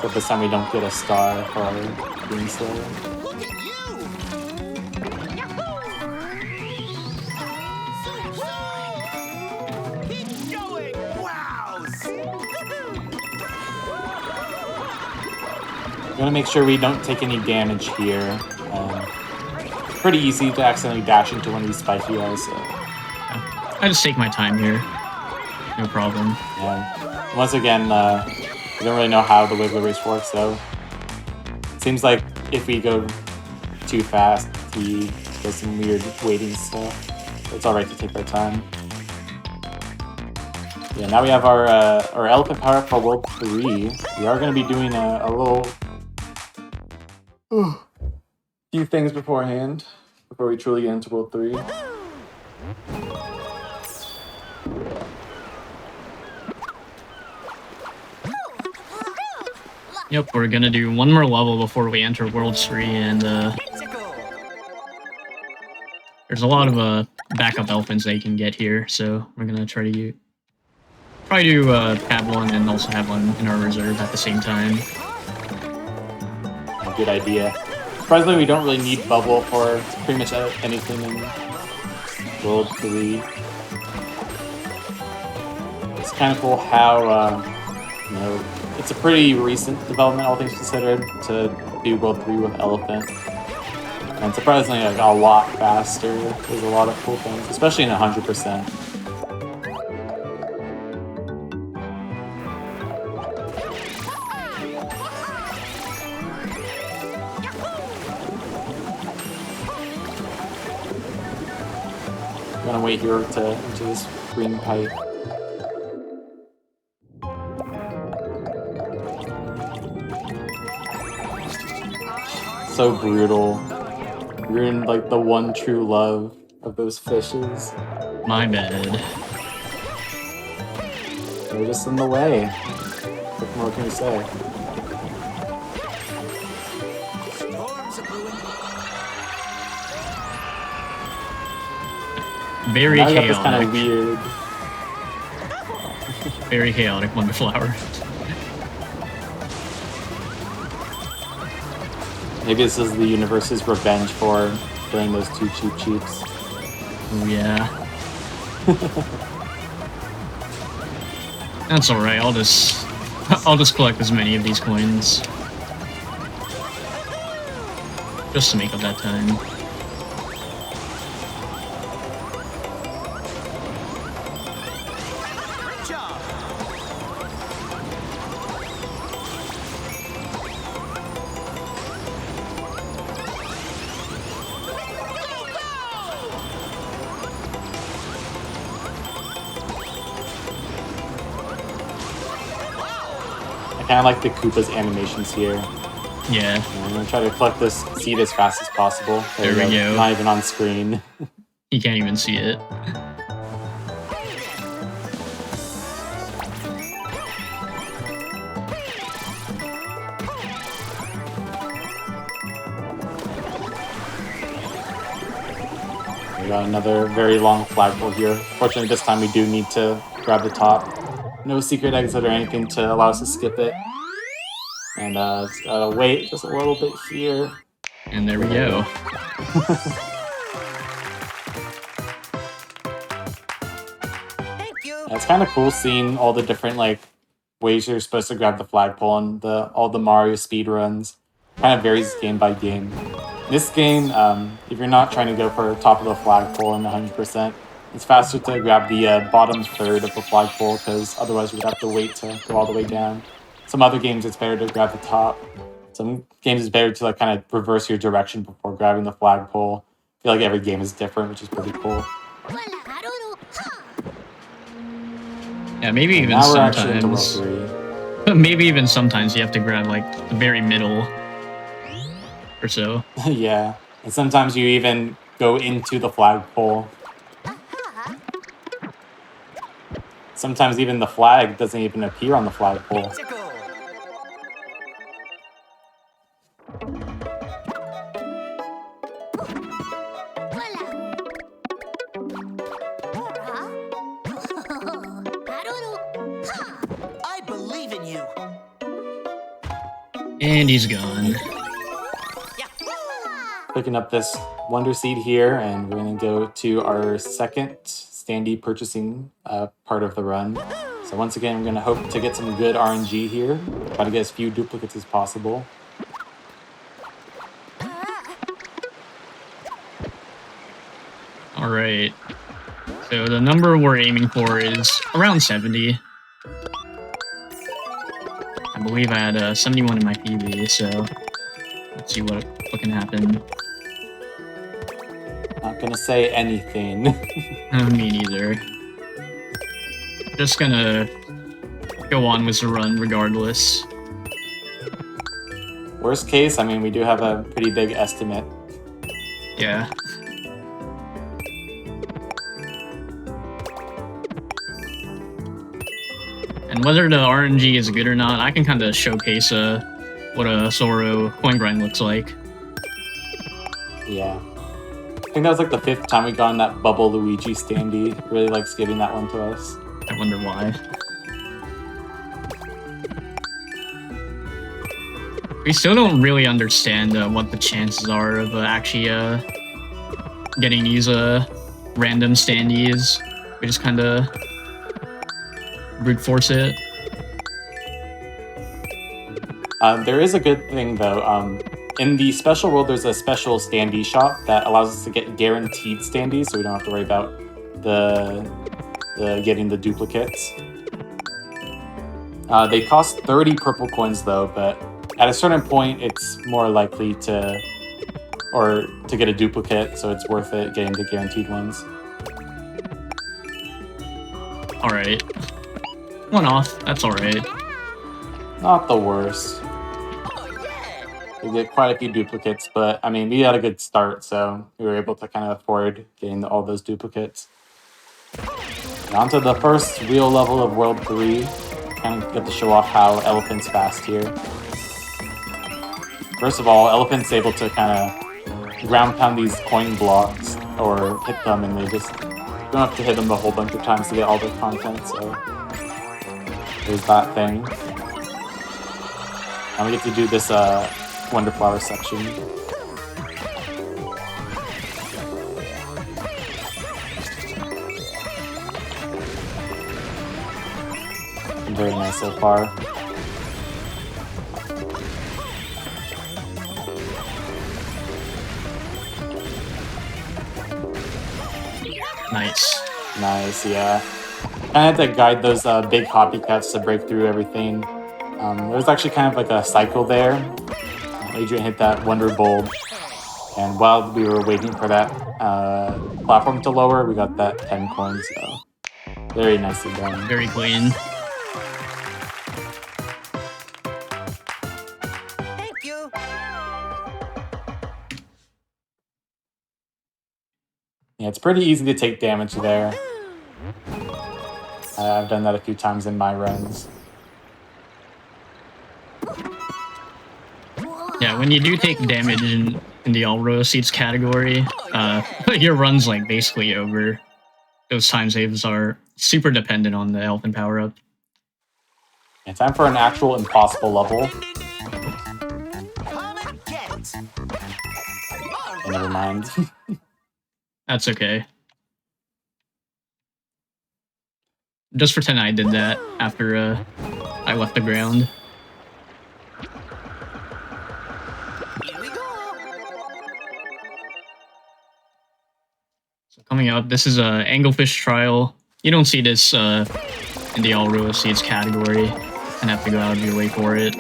But this time we don't get a star for our being slow. We want to make sure we don't take any damage here. It's pretty easy to accidentally dash into one of these spiky guys. So. I just take my time here. No problem. Yeah. Once again, we don't really know how the Wiggler race works, though. It seems like if we go too fast, he does some weird waiting stuff. It's alright to take our time. Yeah, now we have our elephant power up for World 3. We are going to be doing a little few things beforehand, before we truly get into World 3. Yep, we're gonna do one more level before we enter World 3, and there's a lot of backup elephants that you can get here, so we're gonna try to have one and also have one in our reserve at the same time. A good idea. Surprisingly, we don't really need bubble for pretty much anything in World 3. It's kind of cool how, it's a pretty recent development, all things considered, to do World 3 with Elephant. And surprisingly, like, a lot faster. There's a lot of cool things, especially in 100%. I'm gonna wait here to enter this green pipe. So brutal. Ruined like the one true love of those fishes. My bad. They're just in the way. What more can you say? Very now chaotic. This kind of weird. Very chaotic Wonder Flower. Maybe this is the universe's revenge for killing those two cheap cheeps. Oh yeah. That's alright, I'll just collect as many of these coins. Just to make up that time. Kind of like the Koopa's animations here. Yeah. I'm gonna try to collect this seed as fast as possible. There we go. Not even on screen. You can't even see it. We got another very long flagpole here. Fortunately, this time we do need to grab the top. No secret exit or anything to allow us to skip it. And just gotta wait just a little bit here. And there we go. It's kind of cool seeing all the different like ways you're supposed to grab the flagpole and all the Mario speedruns. Kind of varies game by game. This game, if you're not trying to go for top of the flagpole in 100%, it's faster to grab the bottom third of the flagpole because otherwise you would have to wait to go all the way down. Some other games it's better to grab the top. Some games it's better to like kind of reverse your direction before grabbing the flagpole. I feel like every game is different, which is pretty cool. Yeah, maybe even now we're actually into World sometimes. 3. Maybe even sometimes you have to grab like the very middle or so. Yeah, and sometimes you even go into the flagpole. Sometimes even the flag doesn't even appear on the flagpole. I believe in you. And he's gone. Picking up this Wonder Seed here, and we're going to go to our second standee purchasing part of the run. So once again, I'm going to hope to get some good RNG here. Try to get as few duplicates as possible. Alright. So the number we're aiming for is around 70. I believe I had 71 in my PB, so let's see what can happen. Not gonna say anything. Me neither. Just gonna go on with the run regardless. Worst case, I mean, we do have a pretty big estimate. Yeah. And whether the RNG is good or not, I can kind of showcase what a Zoro coin grind looks like. Yeah. I think that was like the 5th time we got on that Bubble Luigi standee. Really likes giving that one to us. I wonder why. We still don't really understand what the chances are of actually getting these random standees. We just kind of brute force it. There is a good thing though. In the special world, there's a special standee shop that allows us to get guaranteed standees, so we don't have to worry about the getting the duplicates. They cost 30 purple coins though, but at a certain point, it's more likely to get a duplicate, so it's worth it getting the guaranteed ones. Alright. One off, that's alright. Not the worst. We get quite a few duplicates, but I mean, we had a good start, so we were able to kind of afford getting all those duplicates. And on to the first real level of World 3. Kind of get to show off how Elephant's fast here. First of all, Elephant's able to kind of ground pound these coin blocks, or hit them, and they just don't have to hit them a whole bunch of times to get all their content, so there's that thing. And we get to do this Wonder Flower section. Very nice so far. Nice. Nice, yeah. I had to guide those big copycats to break through everything. There was actually kind of like a cycle there. Adrian hit that Wonder Bulb, and while we were waiting for that platform to lower, we got that 10 coins, so very nicely done. Very clean. Thank you. Yeah, it's pretty easy to take damage there. I've done that a few times in my runs. Yeah, when you do take damage in the all row seats category, your run's like basically over. Those time saves are super dependent on the health and power up. Yeah, time for an actual impossible level. Never mind. That's okay. Just pretend I did that after I left the ground. So coming up, this is a Anglefish trial. You don't see this in the all row seeds category, and have to go out of your way for it.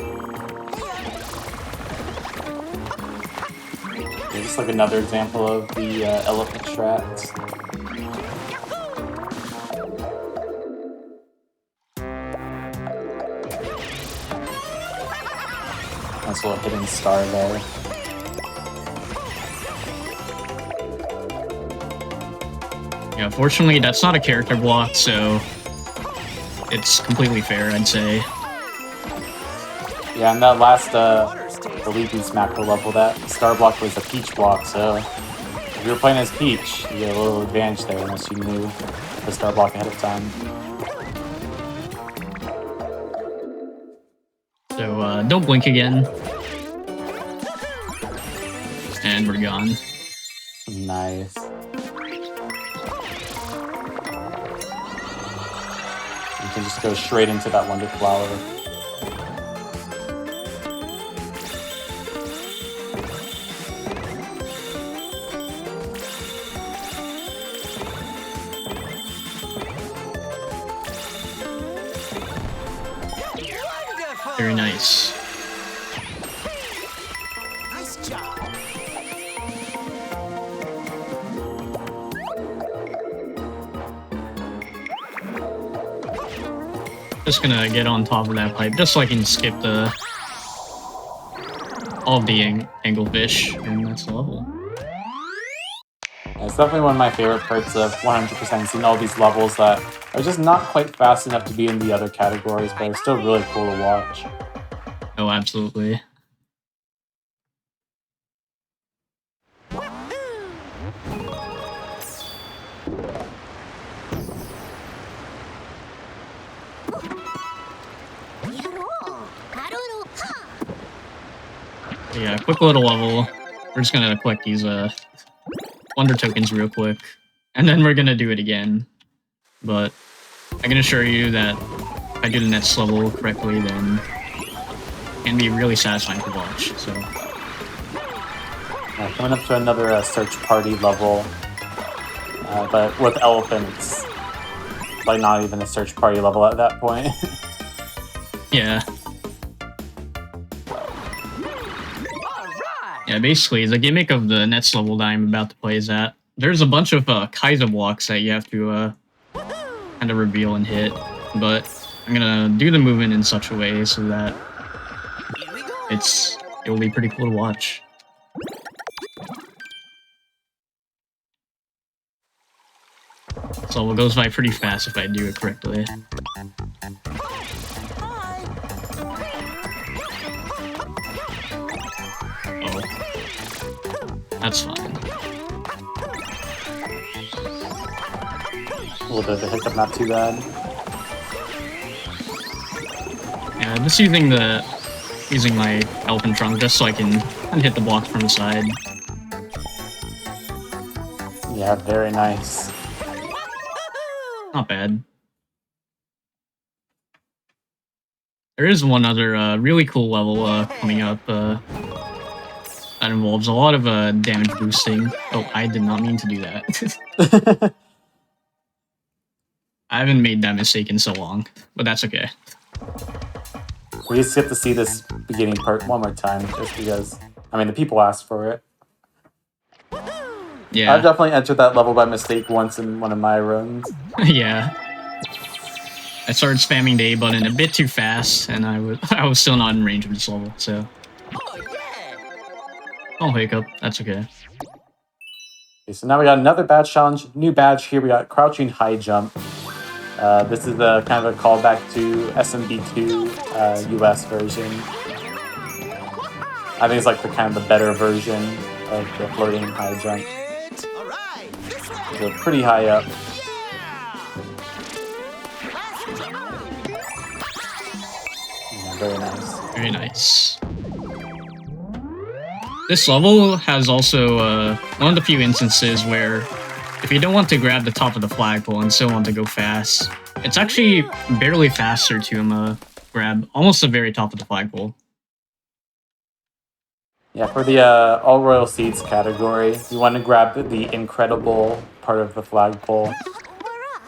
Yeah, just like another example of the elephant strats. Nice little hidden star there. Yeah, fortunately, that's not a character block, so it's completely fair, I'd say. Yeah, and that last the Leaping Macro level, that star block was a Peach block, so if you were playing as Peach, you get a little advantage there unless you knew the star block ahead of time. So don't blink again. And we're gone. Nice. You can just go straight into that Wonder Flower. Very nice. Nice job. Just gonna get on top of that pipe, just so I can skip all of the anglefish, and that's the level. Yeah, it's definitely one of my favorite parts of 100%, seeing all these levels that are just not quite fast enough to be in the other categories, but are still really cool to watch. Oh, absolutely. Yeah, quick little level. We're just gonna collect these wonder tokens real quick, and then we're gonna do it again. But I can assure you that if I do the next level correctly, then it can be really satisfying to watch. So coming up to another search party level, but with elephants, like not even a search party level at that point. yeah. Yeah, basically, the gimmick of the next level that I'm about to play is that there's a bunch of Kaiser blocks that you have to kind of reveal and hit, but I'm gonna do the movement in such a way so that it'll be pretty cool to watch. So it goes by pretty fast if I do it correctly. Oh. That's fine. A little bit of a hiccup, not too bad. Yeah, just using my elephant trunk just so I can hit the blocks from the side. Yeah, very nice. Not bad. There is one other really cool level coming up that involves a lot of damage boosting. Oh, I did not mean to do that. I haven't made that mistake in so long, but that's okay. We just get to see this beginning part one more time, just because, I mean, the people asked for it. Yeah. I've definitely entered that level by mistake once in one of my runs. Yeah. I started spamming the A button a bit too fast, and I was still not in range of this level, so... Oh, hiccup. That's okay. Okay, so now we got another badge challenge. New badge here, we got Crouching High Jump. This is a kind of a callback to SMB2 US version. I think it's like the kind of the better version of the floating high jump. So pretty high up. Yeah, very nice. Very nice. This level has also one of the few instances where if you don't want to grab the top of the flagpole and still want to go fast, it's actually barely faster to grab almost the very top of the flagpole. Yeah, for the All Royal Seeds category, you want to grab the incredible part of the flagpole.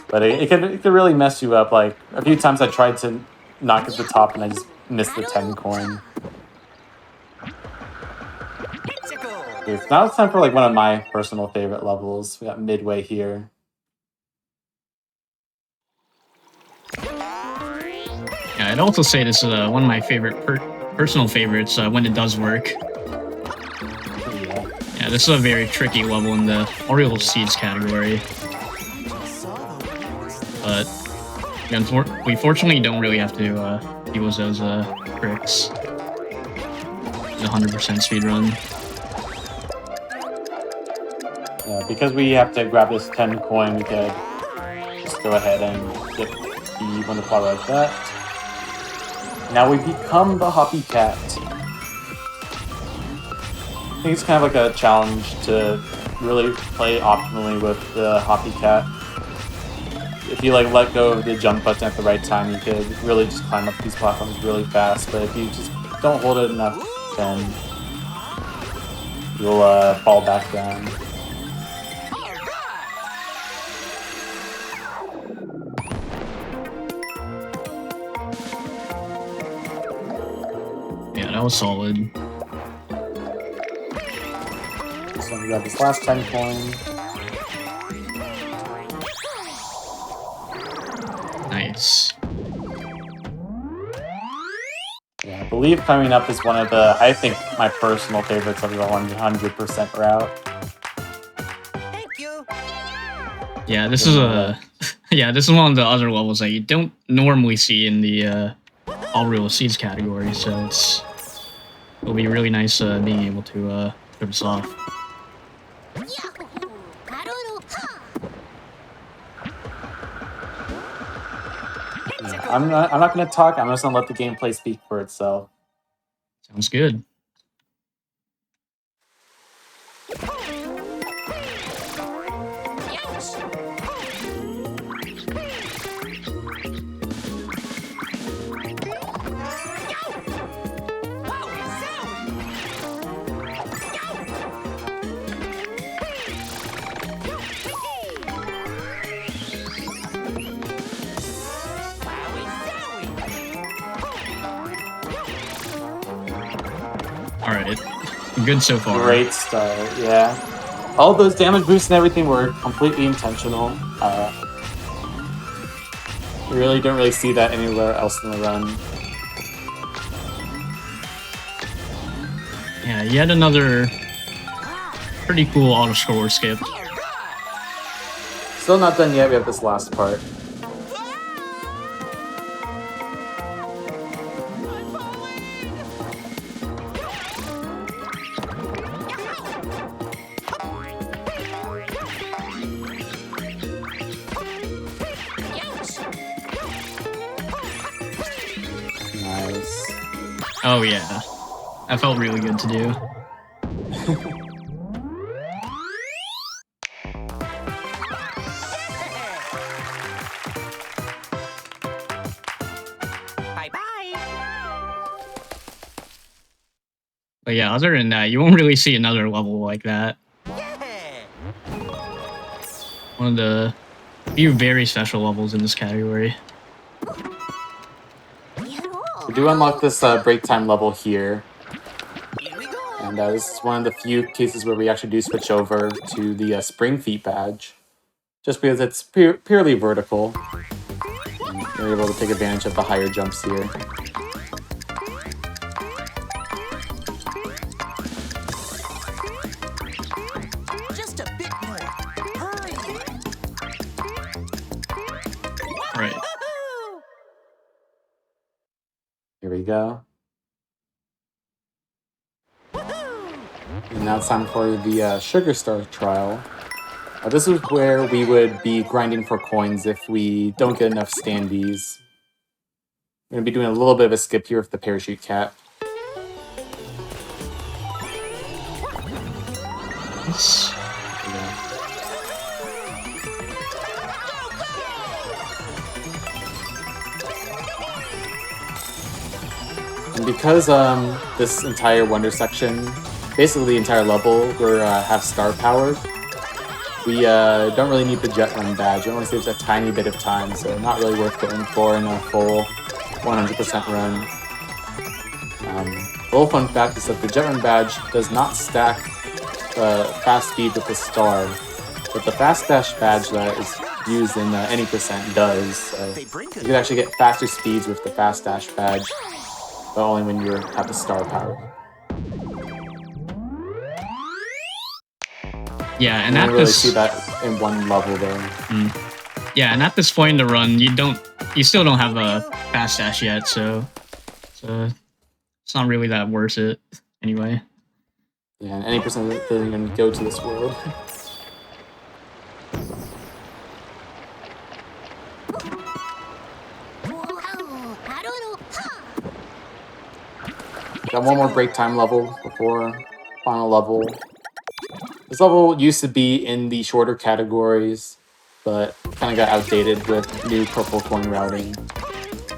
But it could really mess you up. Like, a few times I tried to knock at the top and I just missed the 10 coin. Okay, so now it's time for like one of my personal favorite levels. We got Midway here. Yeah, I'd also say this is one of my favorite personal favorites when it does work. Yeah, this is a very tricky level in the Oriole Seeds category. But we fortunately don't really have to deal with those tricks. The 100% speedrun. Yeah, because we have to grab this 10 coin, we could just go ahead and get the Wonderflower like that. Now we become the Hoppy Cat. I think it's kind of like a challenge to really play optimally with the Hoppy Cat. If you like let go of the jump button at the right time, you could really just climb up these platforms really fast. But if you just don't hold it enough, then you'll fall back down. Yeah, that was solid. So we got this last 10 coin. Nice. Yeah, I believe coming up is one of the, I think, my personal favorites of the 100% route. Yeah, this is this is one of the other levels that you don't normally see in the All Real Seeds category, so it'll be really nice being able to put this off. Yeah, I'm not going to talk. I'm just going to let the gameplay speak for itself. Sounds good. All right, good so far. Great start, yeah. All those damage boosts and everything were completely intentional. You really don't really see that anywhere else in the run. Yeah, yet another pretty cool auto score skip. Still not done yet. We have this last part. Nice. Oh yeah, that felt really good to do. But yeah, other than that, you won't really see another level like that. One of the few very special levels in this category. We do unlock this break time level here. And this is one of the few cases where we actually do switch over to the Spring Feet badge. Just because it's purely vertical. And you're able to take advantage of the higher jumps here. Just a bit more. Hurry. Right. Here we go. And now it's time for the Sugar Star trial. This is where we would be grinding for coins if we don't get enough standees. We're going to be doing a little bit of a skip here with the Parachute Cat. Nice. And because this entire Wonder section, basically the entire level, we're have star powered, we don't really need the Jet Run badge. It only saves a tiny bit of time, so not really worth going for in a full 100% run. A little fun fact is that the Jet Run badge does not stack fast speed with the star, but the Fast Dash badge that is used in any percent does. So you can actually get faster speeds with the Fast Dash badge, but only when you have the star power. Yeah, and you at don't really this, see that in one level there. Yeah, and at this point in the run, you still don't have a fast dash yet, so it's not really that worth it anyway. Yeah, and any percent doesn't even go to this world. Got one more break time level before final level. This level used to be in the shorter categories, but kind of got outdated with new purple coin routing.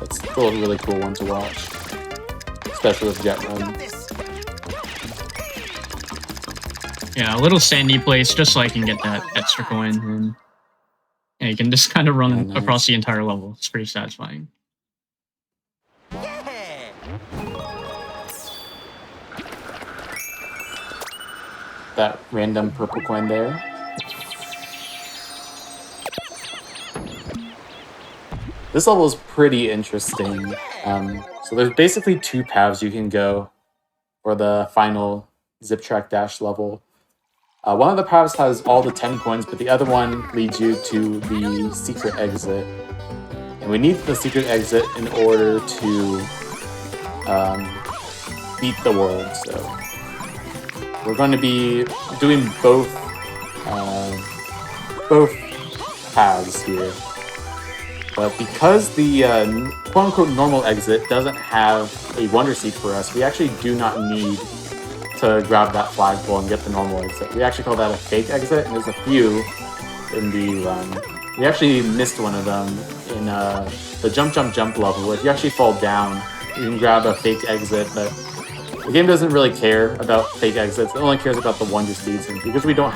It's still a really cool one to watch, especially with Jet Run. Yeah, a little sandy place just so I can get that extra coin, and yeah, you can just kind of run across the entire level. It's pretty satisfying. That random purple coin there. This level is pretty interesting. So there's basically two paths you can go for the final Zip Track Dash level. One of the paths has all the 10 coins, but the other one leads you to the secret exit. And we need the secret exit in order to beat the world. So we're going to be doing both paths here. But because the quote-unquote normal exit doesn't have a Wonder Seed for us, we actually do not need to grab that flagpole and get the normal exit. We actually call that a fake exit, and there's a few in the run. We actually missed one of them in the Jump Jump Jump level. If you actually fall down, you can grab a fake exit, but the game doesn't really care about fake exits. It only cares about the Wonder Seeds, and because we don't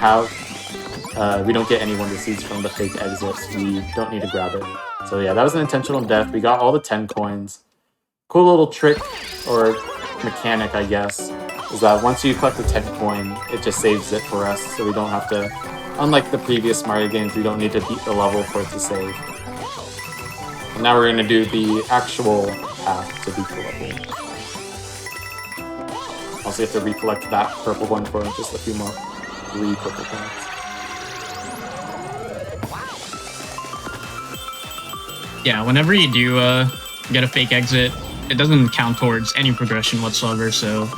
get any Wonder Seeds from the fake exits, we don't need to grab it. So yeah, that was an intentional death. We got all the 10 coins. Cool little trick, or mechanic, I guess, is that once you collect a 10 coin, it just saves it for us, so we don't have to, unlike the previous Mario games, we don't need to beat the level for it to save. And now we're going to do the actual path to beat the level. Also, you have to recollect that purple one for just a few more. 3 purple points. Yeah, whenever you do get a fake exit, it doesn't count towards any progression whatsoever, so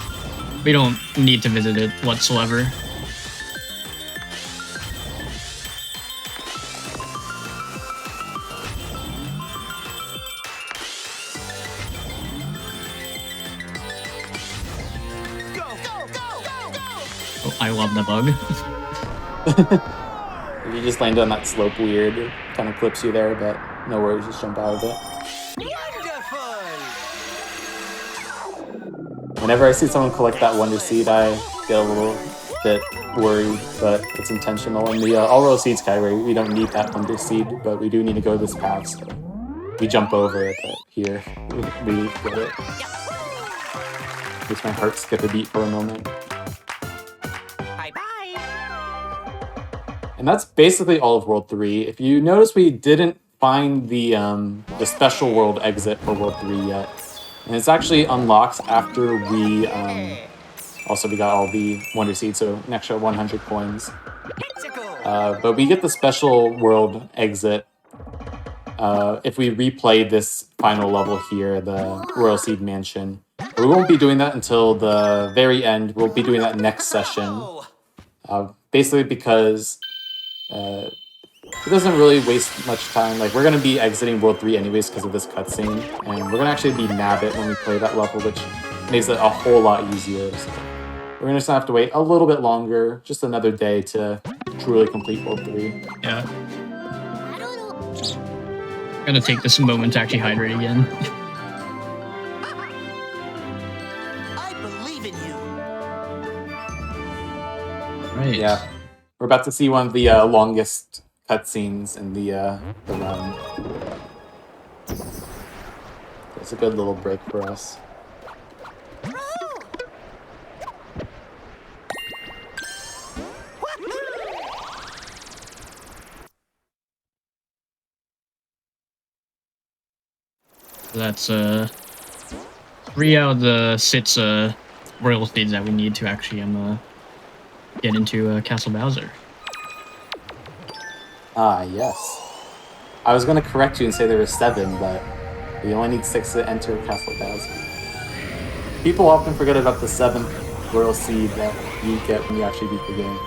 we don't need to visit it whatsoever. Oh, I love the bug. If you just land on that slope weird, it kind of clips you there, but no worries, just jump out of it. Whenever I see someone collect that Wonder Seed, I get a little bit worried, but it's intentional. In the All Royal Seeds category, we don't need that Wonder Seed, but we do need to go this path, so we jump over it, but here, we get it. Makes my heart skip a beat for a moment. And that's basically all of World 3. If you notice, we didn't find the special world exit for World 3 yet. And it's actually unlocked after we we got all the Wonder Seeds, so an extra 100 coins. But we get the special world exit if we replay this final level here, the Royal Seed Mansion. But we won't be doing that until the very end. We'll be doing that next session. Basically because it doesn't really waste much time. Like, we're going to be exiting World 3 anyways because of this cutscene, and we're going to actually be Nabbit when we play that level, which makes it a whole lot easier. So we're going to just have to wait a little bit longer, just another day to truly complete World 3. Yeah. I'm gonna take this moment to actually hydrate again. I believe in you. Right. Yeah. We're about to see one of the longest cutscenes in the run. It's a good little break for us. That's 3 out of the 6 royal seeds that we need to actually get into Castle Bowser. Ah, yes. I was going to correct you and say there were 7, but we only need 6 to enter Castle Bowser. People often forget about the 7th royal seed that you get when you actually beat the game.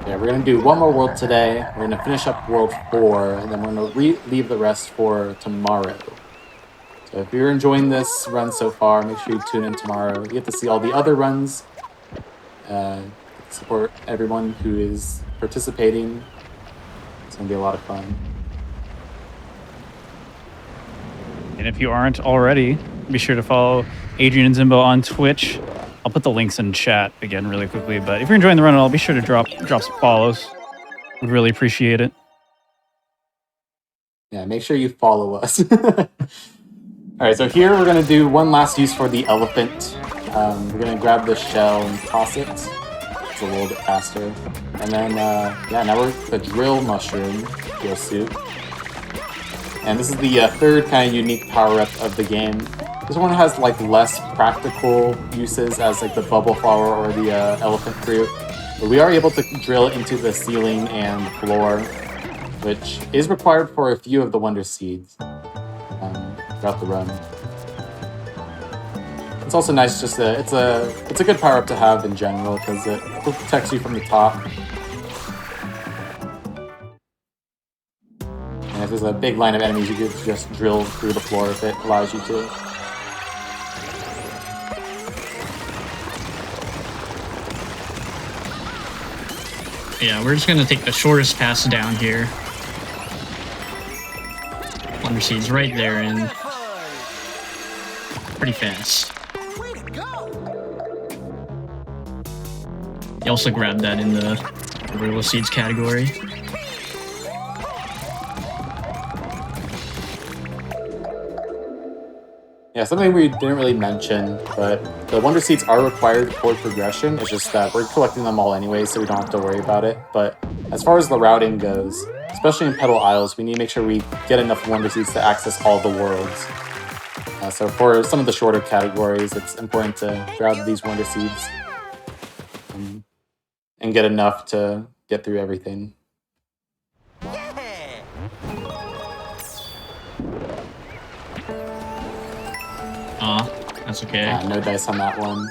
Yeah, we're going to do one more world today. We're going to finish up World 4, and then we're going to leave the rest for tomorrow. So if you're enjoying this run so far, make sure you tune in tomorrow. You get to see all the other runs. Support everyone who is participating. It's going to be a lot of fun. And if you aren't already, be sure to follow Adrian and Zimbo on Twitch. I'll put the links in chat again really quickly, but if you're enjoying the run at all, be sure to drop some follows. Would really appreciate it. Yeah, make sure you follow us. Alright, so here we're going to do one last use for the elephant. We're going to grab the shell and toss it. It's a little bit faster. And then, yeah, now we're the drill mushroom, drill suit. And this is the third kind of unique power-up of the game. This one has like less practical uses as like the bubble flower or the elephant fruit. But we are able to drill it into the ceiling and floor, which is required for a few of the Wonder Seeds throughout the run. It's also nice, just it's a good power up to have in general because it protects you from the top. And if there's a big line of enemies, you can just drill through the floor if it allows you to. Yeah, we're just gonna take the shortest pass down here. Wonder Seed's right there and pretty fast. You also grabbed that in the Gorilla Seeds category. Yeah, something we didn't really mention, but the Wonder Seeds are required for progression. It's just that we're collecting them all anyway, so we don't have to worry about it. But as far as the routing goes, especially in Petal Isles, we need to make sure we get enough Wonder Seeds to access all the worlds. So for some of the shorter categories, it's important to grab these Wonder Seeds and get enough to get through everything. Aw, that's okay. No dice on that one.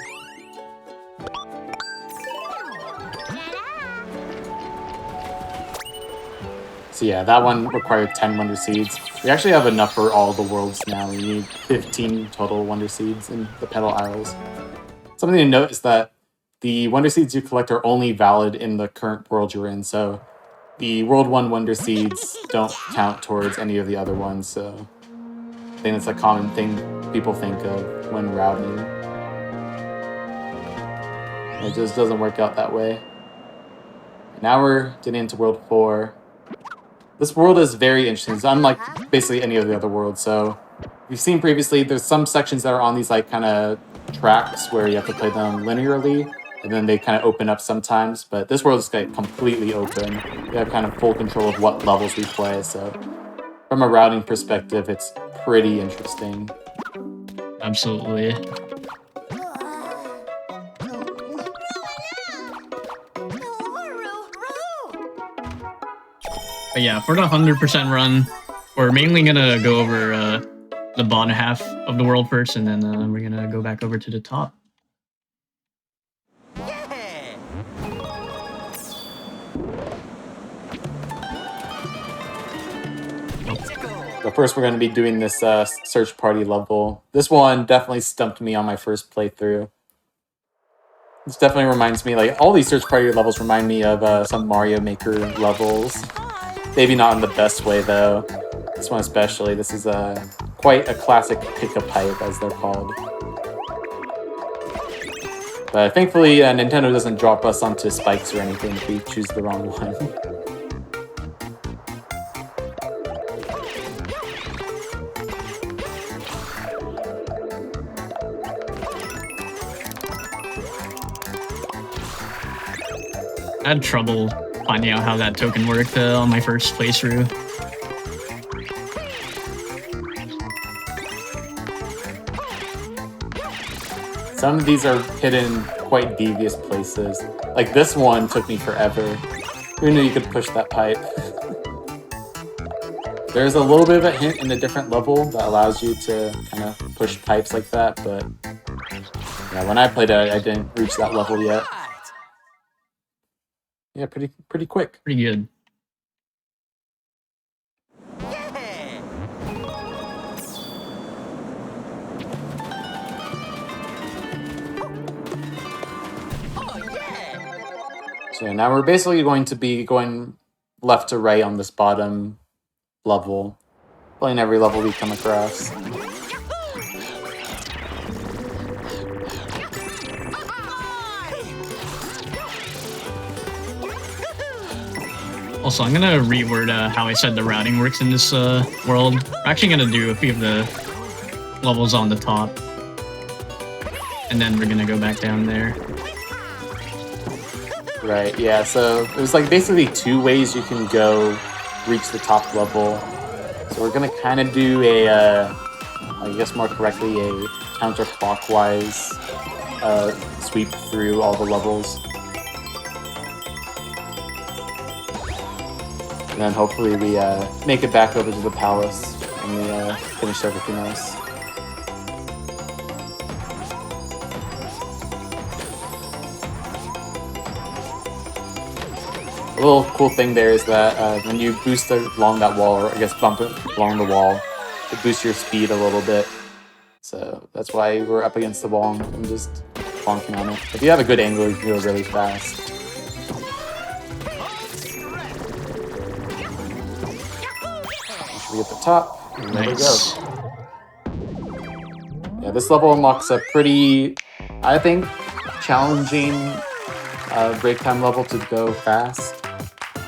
So yeah, that one required 10 Wonder Seeds. We actually have enough for all the worlds now. We need 15 total Wonder Seeds in the Petal Isles. Something to note is that the Wonder Seeds you collect are only valid in the current world you're in, so the World 1 Wonder Seeds don't count towards any of the other ones, so I think it's a common thing people think of when routing. It just doesn't work out that way. Now we're getting into World 4. This world is very interesting. It's unlike basically any of the other worlds. So we've seen previously, there's some sections that are on these like kind of tracks where you have to play them linearly, and then they kind of open up sometimes. But this world is like completely open. We have kind of full control of what levels we play. So from a routing perspective, it's pretty interesting. Absolutely. But yeah, for the 100% run, we're mainly gonna go over the bottom half of the world first, and then we're gonna go back over to the top. So first we're going to be doing this search party level. This one definitely stumped me on my first playthrough. This definitely reminds me, like, all these search party levels remind me of some Mario Maker levels. Maybe not in the best way, though. This one especially. This is quite a classic pick-a-pipe, as they're called. But thankfully, Nintendo doesn't drop us onto spikes or anything if we choose the wrong one. I had trouble finding out how that token worked on my first playthrough. Some of these are hidden quite devious places. Like this one took me forever. Who knew you could push that pipe? There's a little bit of a hint in a different level that allows you to kind of push pipes like that, but yeah, when I played it, I didn't reach that level yet. Yeah, pretty quick. Pretty good. So now we're basically going to be going left to right on this bottom level, playing every level we come across. Also, I'm gonna reword how I said the routing works in this world. We're actually gonna do a few of the levels on the top, and then we're gonna go back down there. Right, yeah, so there's like basically two ways you can go reach the top level. So we're gonna kind of do a, I guess more correctly, a counterclockwise sweep through all the levels. And then hopefully we make it back over to the palace and we finish everything else. A little cool thing there is that when you boost along that wall, or I guess bump it along the wall, it boosts your speed a little bit. So that's why we're up against the wall and just bonking on it. If you have a good angle, you can go really fast. We at the top, and there we go. Yeah, this level unlocks a pretty, I think, challenging break time level to go fast.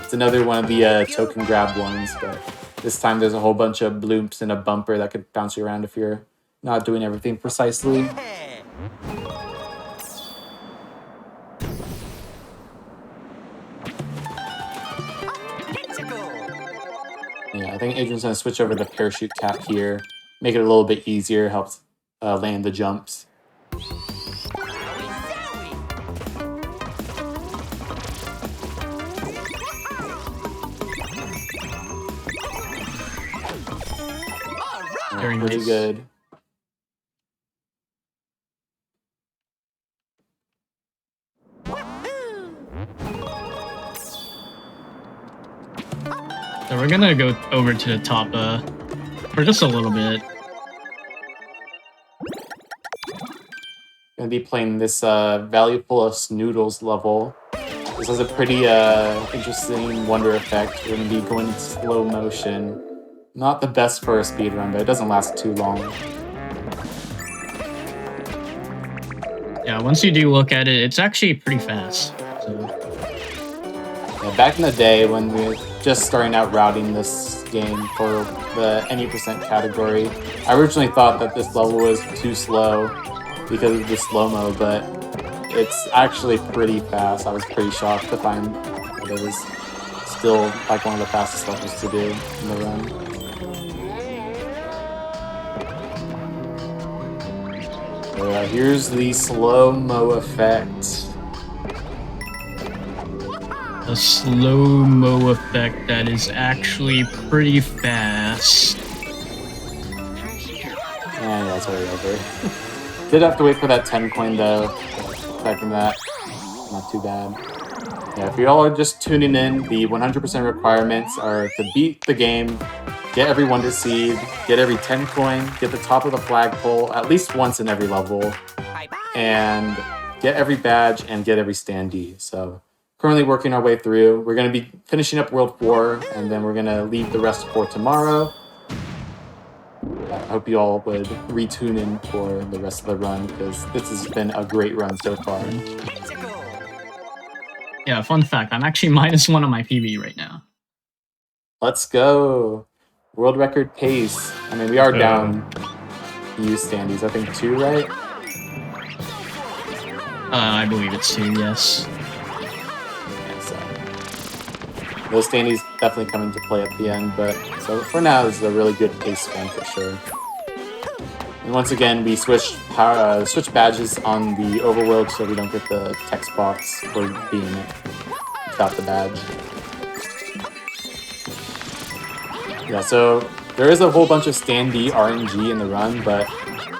It's another one of the token grab ones, but this time there's a whole bunch of bloops and a bumper that could bounce you around if you're not doing everything precisely. Yeah, I think Adrian's gonna switch over to parachute cap here, make it a little bit easier, helps land the jumps. Very pretty nice. good. So we're gonna go over to the top for just a little bit. Gonna be playing this Valley Full of Snoodles level. This has a pretty interesting wonder effect. We're gonna be going in slow motion. Not the best for a speedrun, but it doesn't last too long. Yeah, once you do look at it, it's actually pretty fast. So. Yeah, back in the day when we were just starting out routing this game for the any percent category, I originally thought that this level was too slow because of the slow-mo, but it's actually pretty fast. I was pretty shocked to find that it was still like one of the fastest levels to do in the run. So here's the slow-mo effect. A slow-mo effect that is actually pretty fast. Yeah, it's already over. Did have to wait for that 10 coin though. Aside from that, not too bad. Yeah, if you all are just tuning in, the 100% requirements are to beat the game, get every Wonder Seed, get every 10 coin, get the top of the flagpole at least once in every level, and get every badge and get every standee. So currently working our way through. We're going to be finishing up World 4, and then we're going to leave the rest for tomorrow. I hope you all would retune in for the rest of the run, because this has been a great run so far. Yeah, fun fact, I'm actually -1 on my PB right now. Let's go. World record pace. I mean, we are down EU standees. I think 2, right? I believe it's 2, yes. Yeah, so those standees definitely come into play at the end, but so for now, this is a really good pace span for sure. And once again, we switch badges on the overworld so we don't get the text box for being without the badge. Yeah, so there is a whole bunch of standee RNG in the run, but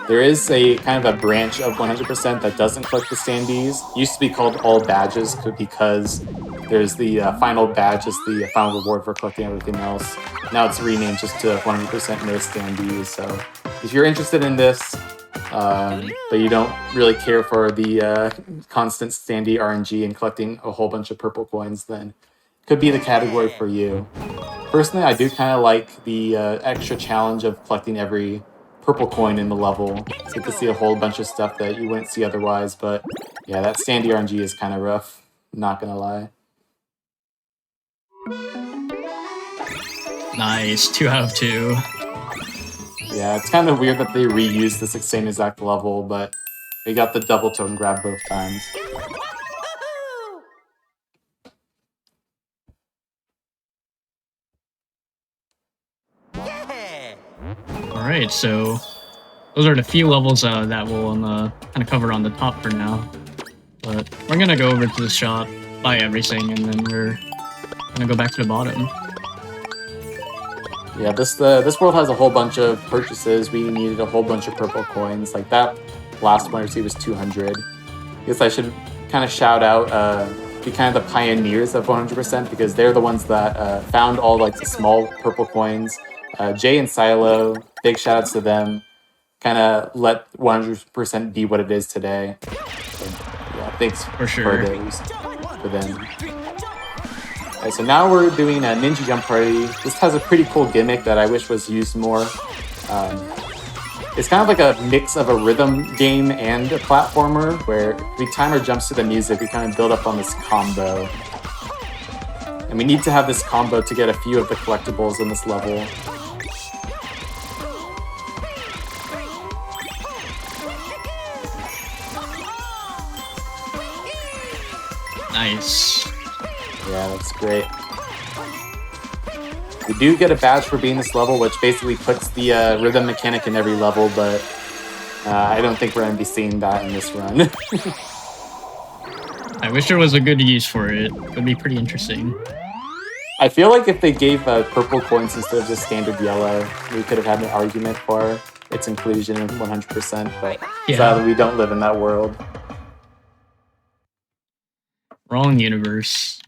there is a kind of a branch of 100% that doesn't collect the standees. Used to be called all badges because there's the final badge is the final reward for collecting everything else. Now it's renamed just to 100% no standees. So if you're interested in this, but you don't really care for the constant standee RNG and collecting a whole bunch of purple coins, then it could be the category for you. Personally, I do kind of like the extra challenge of collecting every purple coin in the level. So you can see a whole bunch of stuff that you wouldn't see otherwise, but yeah, that standee RNG is kind of rough, not gonna lie. Nice, 2 out of 2. Yeah, it's kind of weird that they reused this same exact level, but we got the double token grab both times. Alright, so those are the few levels that we'll kind of cover on the top for now. But we're gonna go over to the shop, buy everything, and then we're gonna go back to the bottom. Yeah, this world has a whole bunch of purchases. We needed a whole bunch of purple coins. Like that last one I received was 200. I guess I should kind of shout out the kind of the pioneers of 100% because they're the ones that found all like the small purple coins. Jay and Silo, big shout outs to them. Kind of let 100% be what it is today. So, yeah, thanks for sure for them. Okay, so now we're doing a Ninja Jump Party. This has a pretty cool gimmick that I wish was used more. it's kind of like a mix of a rhythm game and a platformer, where every timer jumps to the music, we kind of build up on this combo. And we need to have this combo to get a few of the collectibles in this level. Nice. Yeah, that's great. We do get a badge for being this level, which basically puts the rhythm mechanic in every level, but I don't think we're going to be seeing that in this run. I wish there was a good use for it. It would be pretty interesting. I feel like if they gave purple coins instead of just standard yellow, we could have had an argument for its inclusion in 100%, but sadly we don't live in that world. Wrong universe.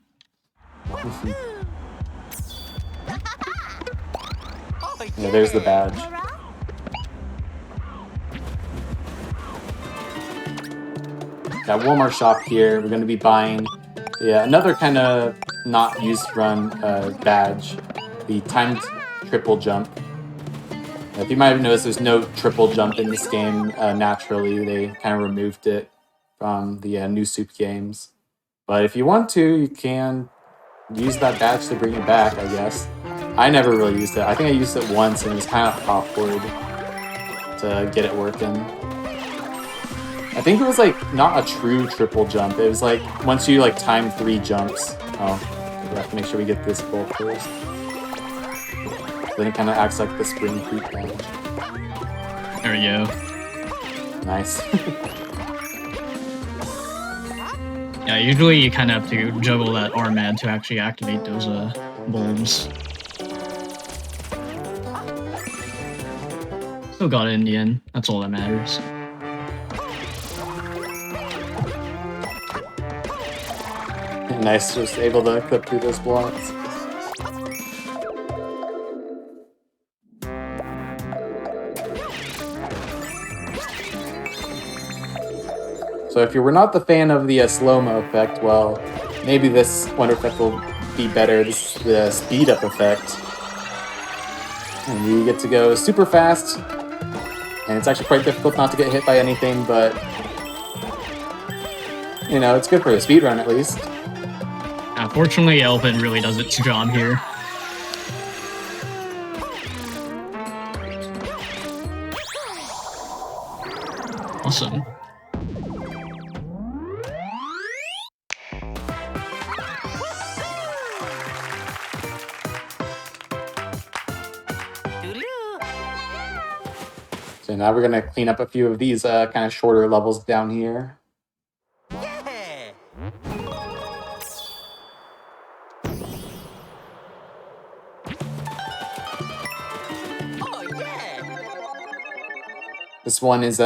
Yeah, there's the badge. Got one more shop here. We're going to be buying another kind of not used run badge, the timed triple jump. If you might have noticed, there's no triple jump in this game naturally. They kind of removed it from the new Soup games. But if you want to, you can use that badge to bring it back, I guess. I never really used it. I think I used it once and it was kind of awkward to get it working. I think it was like not a true triple jump. It was like once you like time 3 jumps. Oh, we have to make sure we get this goal first. Then it kind of acts like the spring creep badge. There we go. Nice. Yeah, usually you kind of have to juggle that RMAD to actually activate those bulbs. Still got it in the end. That's all that matters. Nice, just able to clip through those blocks. So if you were not the fan of the slow-mo effect, well, maybe this Wonder Effect will be better. This is the speed-up effect. And you get to go super fast. And it's actually quite difficult not to get hit by anything, but you know, it's good for a speedrun at least. Fortunately, Elvin really does its job here. Awesome. So now we're going to clean up a few of these kind of shorter levels down here. This one is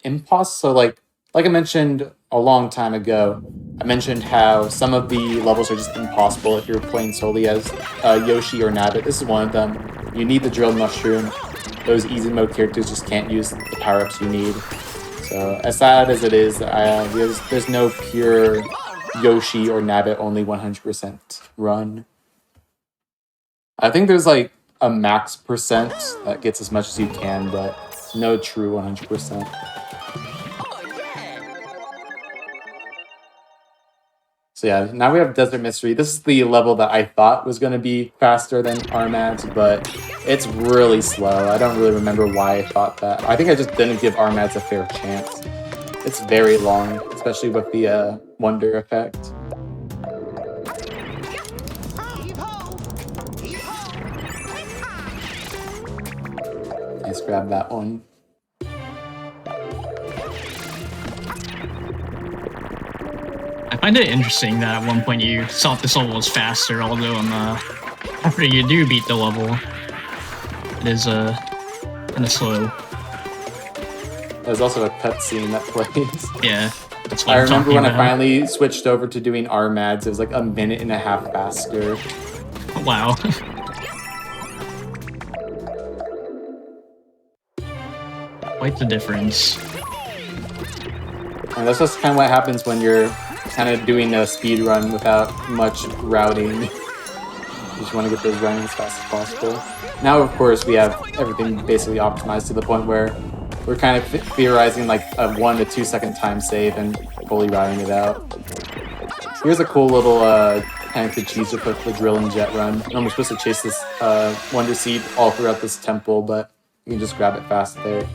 impost. So like I mentioned a long time ago, I mentioned how some of the levels are just impossible if you're playing solely as Yoshi or Nabbit. This is one of them. You need the drilled mushroom. Those easy mode characters just can't use the power-ups you need. So as sad as it is, there's no pure Yoshi or Nabbit only 100% run. I think there's like a max percent that gets as much as you can, but no true 100%. So yeah, now we have Desert Mystery. This is the level that I thought was going to be faster than Armads, but it's really slow. I don't really remember why I thought that. I think I just didn't give Armads a fair chance. It's very long, especially with the Wonder effect. Let's grab that one. I find it interesting that at one point you thought this level was faster, although after you do beat the level, it is kind of slow. There's also a cutscene that plays. Yeah, that's what I I'm remember talking when I about. finally switched over to doing Armads, it was like a minute and a half faster. Wow. Quite the difference. And that's just kind of what happens when you're kind of doing a speed run without much routing. You just want to get those running as fast as possible. Now, of course, we have everything basically optimized to the point where we're kind of theorizing like a 1 to 2 second time save and fully routing it out. Here's a cool little connected cheeser for the drill and jet run. And we're supposed to chase this Wonder Seed all throughout this temple, but you can just grab it fast there.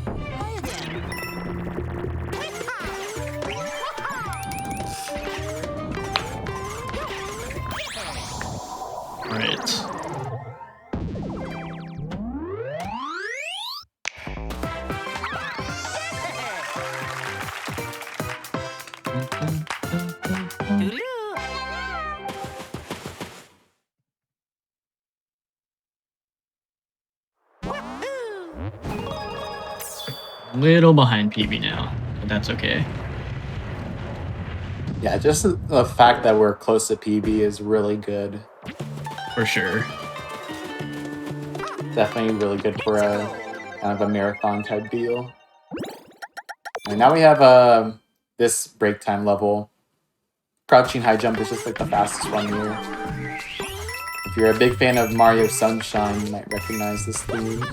Right. Little behind PB now, but that's okay. Yeah, just the fact that we're close to PB is really good. For sure. Definitely really good for a kind of a marathon type deal. And now we have this break time level. Crouching high jump is just like the fastest one here. If you're a big fan of Mario Sunshine, you might recognize this theme.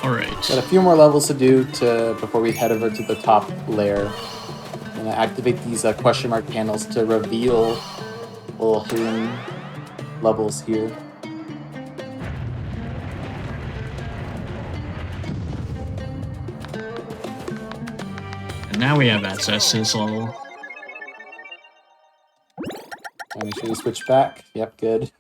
Alright. Got a few more levels to do before we head over to the top layer. I'm gonna activate these question mark panels to reveal little hidden levels here. And now we have access to this level. Make sure you switch back. Yep, good.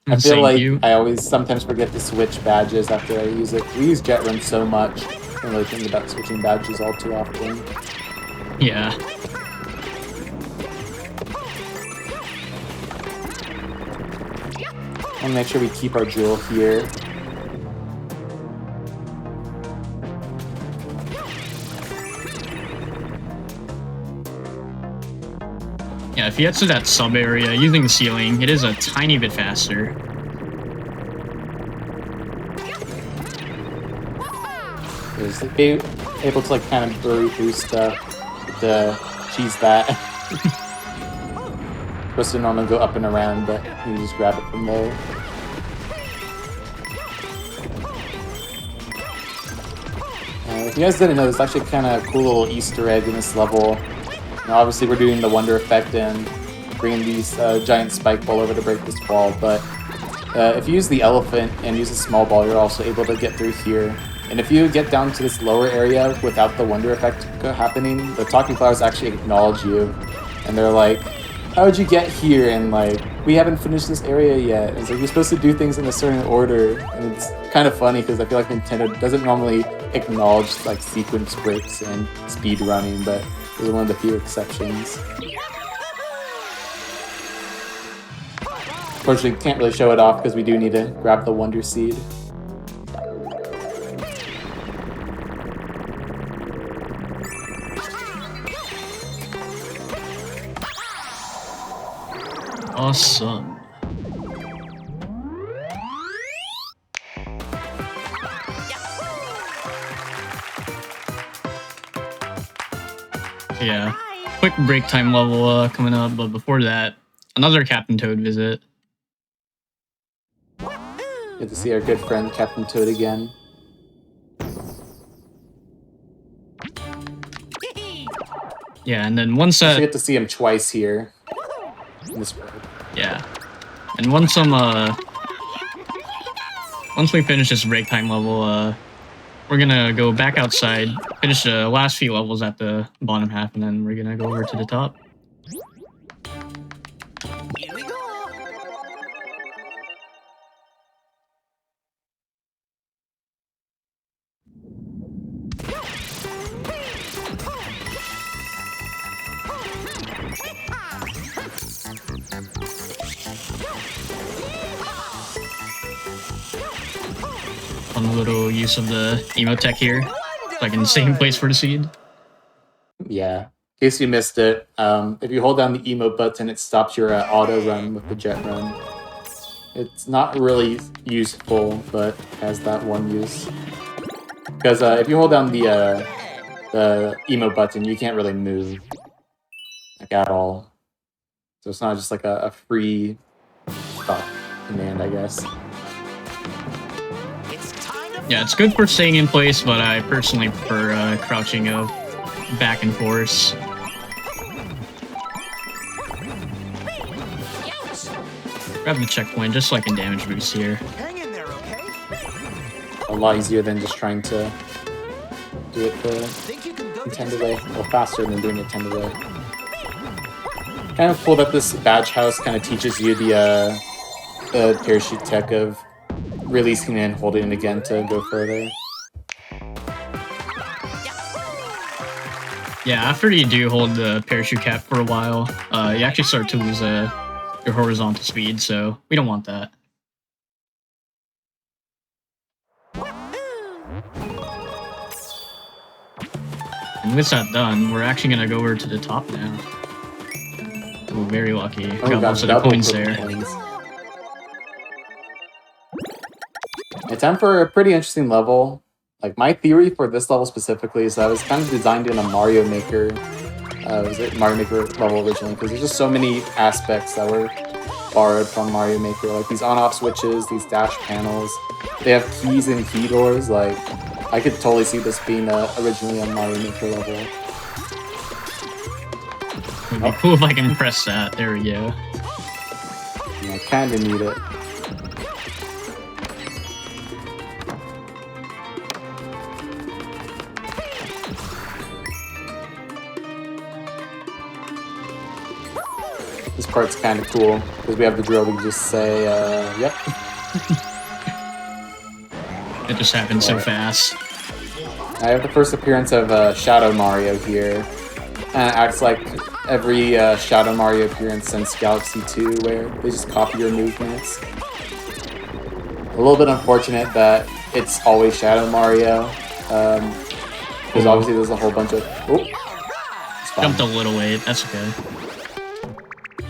I And feel thank like you. I always sometimes forget to switch badges after I use it. We use jet run so much. I don't really think about switching badges all too often. Yeah. I want to make sure we keep our drill here. Yeah, if you get to that sub area using the ceiling, it is a tiny bit faster. Is be able to like kind of bury through stuff to cheese that. Supposed to normally go up and around, but you just grab it from there. If you guys didn't know, there's actually kind of a cool little Easter egg in this level. Now, obviously, we're doing the Wonder Effect and bringing these giant spike ball over to break this wall, but if you use the elephant and use a small ball, you're also able to get through here. And if you get down to this lower area without the Wonder Effect happening, the talking flowers actually acknowledge you. And they're like, how did you get here? And like, we haven't finished this area yet. And it's like, you're supposed to do things in a certain order. And it's kind of funny because I feel like Nintendo doesn't normally acknowledge like sequence breaks and speed running, but this is one of the few exceptions. Unfortunately, can't really show it off because we do need to grab the Wonder Seed. Awesome. Yeah, quick break time level coming up, but before that, another Captain Toad visit. Good to see our good friend Captain Toad again. Yeah, and then once We get to see him twice here. In this road. Yeah, and once we finish this break time level, we're gonna go back outside, finish the last few levels at the bottom half, and then we're gonna go over to the top. Fun little use of the emotech here. It's like in the same place for the seed. Yeah. In case you missed it, if you hold down the emote button, it stops your auto run with the jet run. It's not really useful, but has that one use. Because if you hold down the emote button, you can't really move like at all. So it's not just like a free stop command, I guess. Yeah, it's good for staying in place, but I personally prefer crouching back and forth. Grab the checkpoint just so I can damage boost here. A lot easier than just trying to do it the intended way, or faster than doing it the intended way. Kind of cool that this badge house kind of teaches you the parachute tech of releasing it and holding it again to go further. Yeah, after you do hold the parachute cap for a while, you actually start to lose your horizontal speed, so we don't want that. And with that done, we're actually gonna go over to the top now. Ooh, very lucky. Got most of the coins there. It's time for a pretty interesting level. Like, my theory for this level specifically is that it was kind of designed in a Mario Maker, was it Mario Maker level originally? Because there's just so many aspects that were borrowed from Mario Maker, like these on-off switches, these dash panels. They have keys and key doors. Like, I could totally see this being originally a Mario Maker level. It'd be cool if I can press that. There we go. Yeah, I kind of need it. This part's kind of cool, because we have the drill, we can just say, yep. It just happened so fast. I have the first appearance of Shadow Mario here. Acts like every Shadow Mario appearance since Galaxy 2, where they just copy your movements. A little bit unfortunate that it's always Shadow Mario, because obviously there's a whole bunch of... Oh, jumped a little late, that's okay.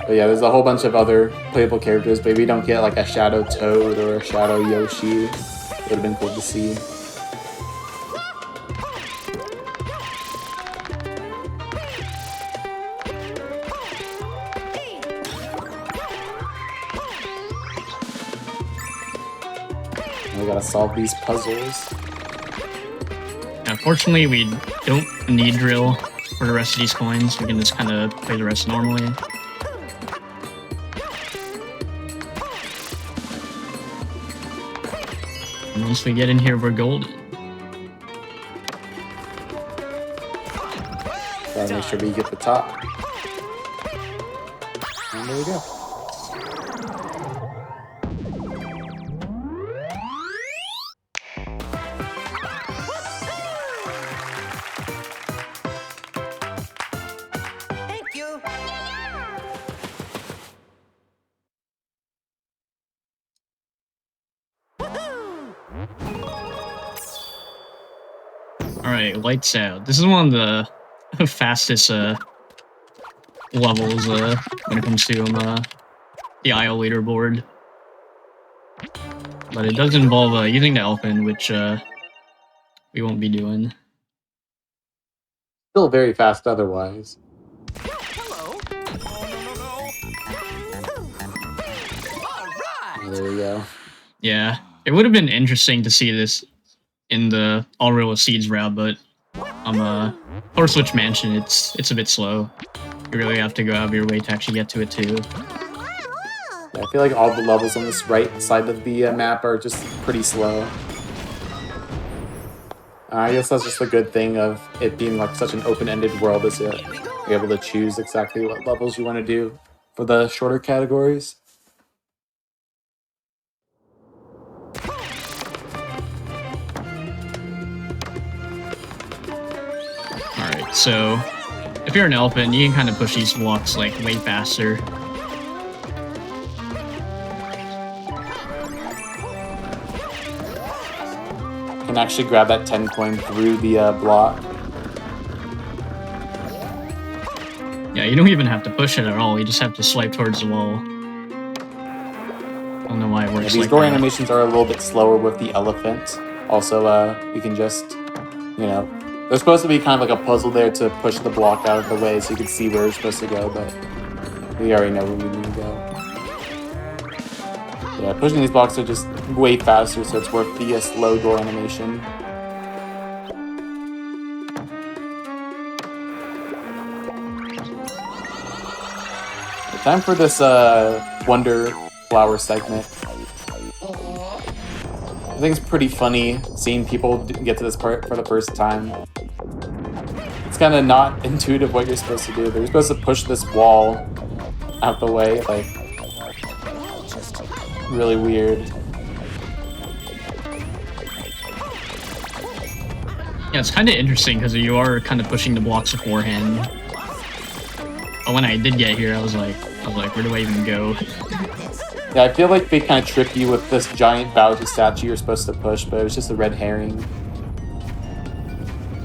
But yeah, there's a whole bunch of other playable characters, but we don't get like a Shadow Toad or a Shadow Yoshi. It would have been cool to see. We gotta solve these puzzles. Unfortunately, we don't need drill for the rest of these coins. We can just kind of play the rest normally. And once we get in here, we're golden. Gotta make sure we get the top. And there we go. Alright, lights out. This is one of the fastest levels when it comes to the IO leaderboard. But it does involve using the elephant, which we won't be doing. Still very fast otherwise. There we go. Yeah, it would have been interesting to see this in the All Roll of Seeds route, but Power Switch Mansion, it's a bit slow. You really have to go out of your way to actually get to it too. Yeah, I feel like all the levels on this right side of the map are just pretty slow. I guess that's just a good thing of it being like such an open-ended world, is it? You're able to choose exactly what levels you want to do for the shorter categories. Alright, so if you're an elephant, you can kind of push these blocks like way faster. You can actually grab that 10 coin through the block. Yeah, you don't even have to push it at all, you just have to swipe towards the wall. I don't know why it works These like door that. animations are a little bit slower with the elephant. Also, you can just You know, there's supposed to be kind of like a puzzle there to push the block out of the way so you can see where it's supposed to go, but we already know where we need to go. Yeah, pushing these blocks are just way faster, so it's worth the slow door animation. Time for this Wonder Flower segment. I think it's pretty funny seeing people get to this part for the first time. It's kind of not intuitive what you're supposed to do. You're supposed to push this wall out the way, like, really weird. Yeah, it's kind of interesting because you are kind of pushing the blocks beforehand. But when I did get here, I was like, where do I even go? Yeah, I feel like they kind of trick you with this giant Bowser statue you're supposed to push, but it was just a red herring.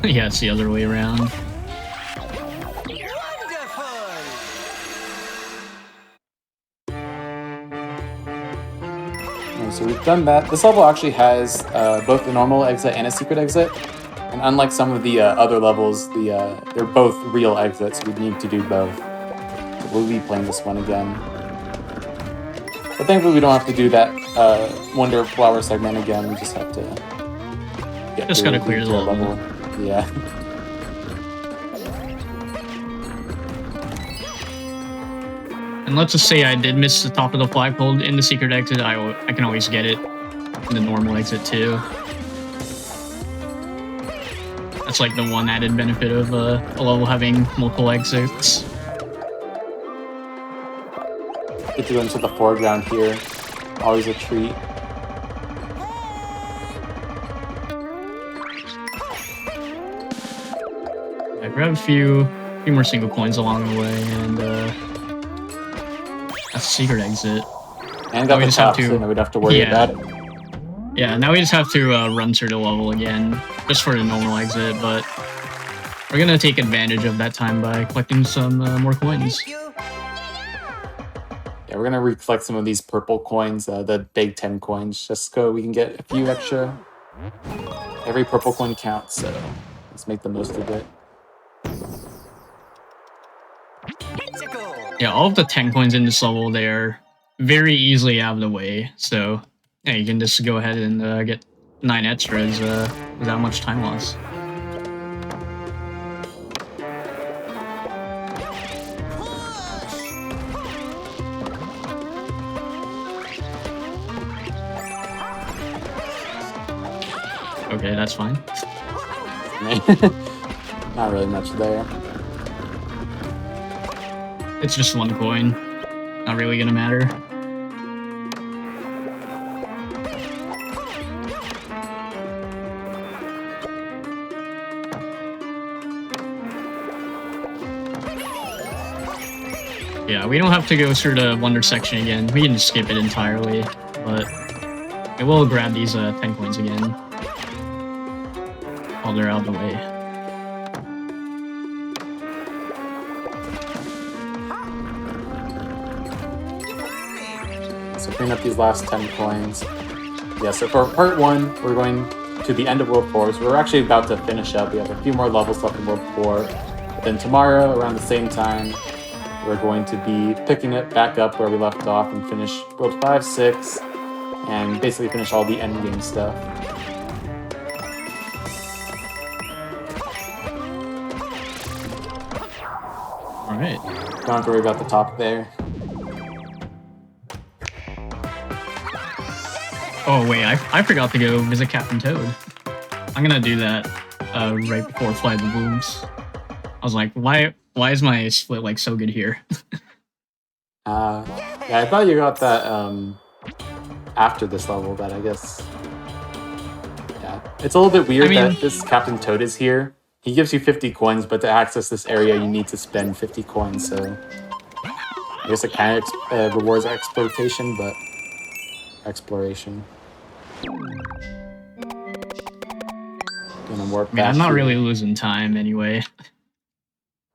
Yeah, it's the other way around. So we've done that. This level actually has both a normal exit and a secret exit. And unlike some of the other levels, they're both real exits. We need to do both. So we'll be playing this one again. But thankfully we don't have to do that Wonder Flower segment again. We just have to get just gotta clear the level. Yeah. And let's just say I did miss the top of the flagpole in the secret exit. I can always get it in the normal exit too. That's like the one added benefit of a level having multiple exits. Get to go into the foreground here. Always a treat. I grabbed a few more single coins along the way, and that's a secret exit. And got the top, so now we'd have to worry about it. Yeah, now we just have to run through the level again, just for the normal exit, but we're gonna take advantage of that time by collecting some more coins. Yeah, we're gonna recollect some of these purple coins, the big 10 coins, just so we can get a few extra. Every purple coin counts, so let's make the most of it. Yeah, all of the 10 coins in this level, they're very easily out of the way, so yeah, you can just go ahead and get 9 extras without much time loss. Okay, that's fine. Not really much there. It's just 1 coin. Not really gonna matter. Yeah, we don't have to go through the Wonder section again. We can just skip it entirely, but we will grab these 10 coins again while they're out of the way. So clean up these last 10 coins. Yeah, so for part 1, we're going to the end of World 4, so we're actually about to finish up. We have a few more levels left in World 4. But then tomorrow, around the same time, we're going to be picking it back up where we left off and finish World 5, 6, and basically finish all the endgame stuff. Alright. Don't have to worry about the top there. Oh wait, I forgot to go visit Captain Toad. I'm gonna do that right before Fly the Blooms. I was like, why is my split like so good here? Yeah, I thought you got that after this level, but I guess yeah, it's a little bit weird that this Captain Toad is here. He gives you 50 coins, but to access this area, you need to spend 50 coins. So I guess it kind of rewards exploitation, but exploration. Gonna warp back I'm not here. really losing time anyway.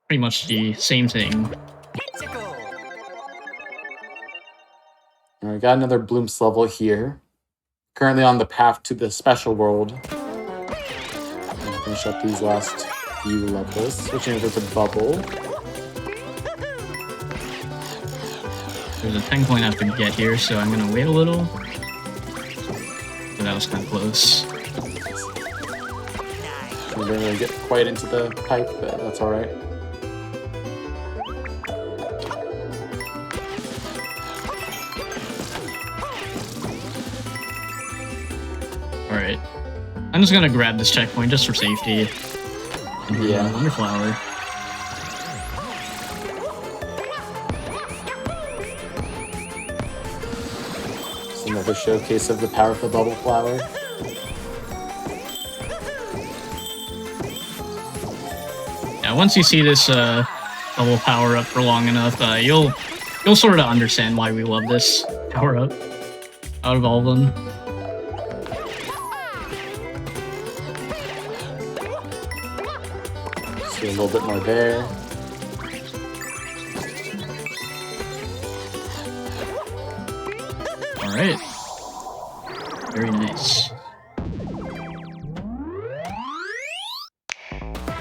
Pretty much the same thing. And we got another Blooms level here. Currently on the path to the special world. finish up these last few levels. Switching over to Bubble. There's a 10 coin I have to get here, so I'm gonna wait a little. But that was kind of close. We didn't really get quite into the pipe, but that's alright. Alright. I'm just gonna grab this checkpoint just for safety. Yeah. Wonder flower. Just another showcase of the powerful bubble flower. Yeah, once you see this bubble power up for long enough, you'll sort of understand why we love this power up out of all of them. See a little bit more there. Alright. Very nice.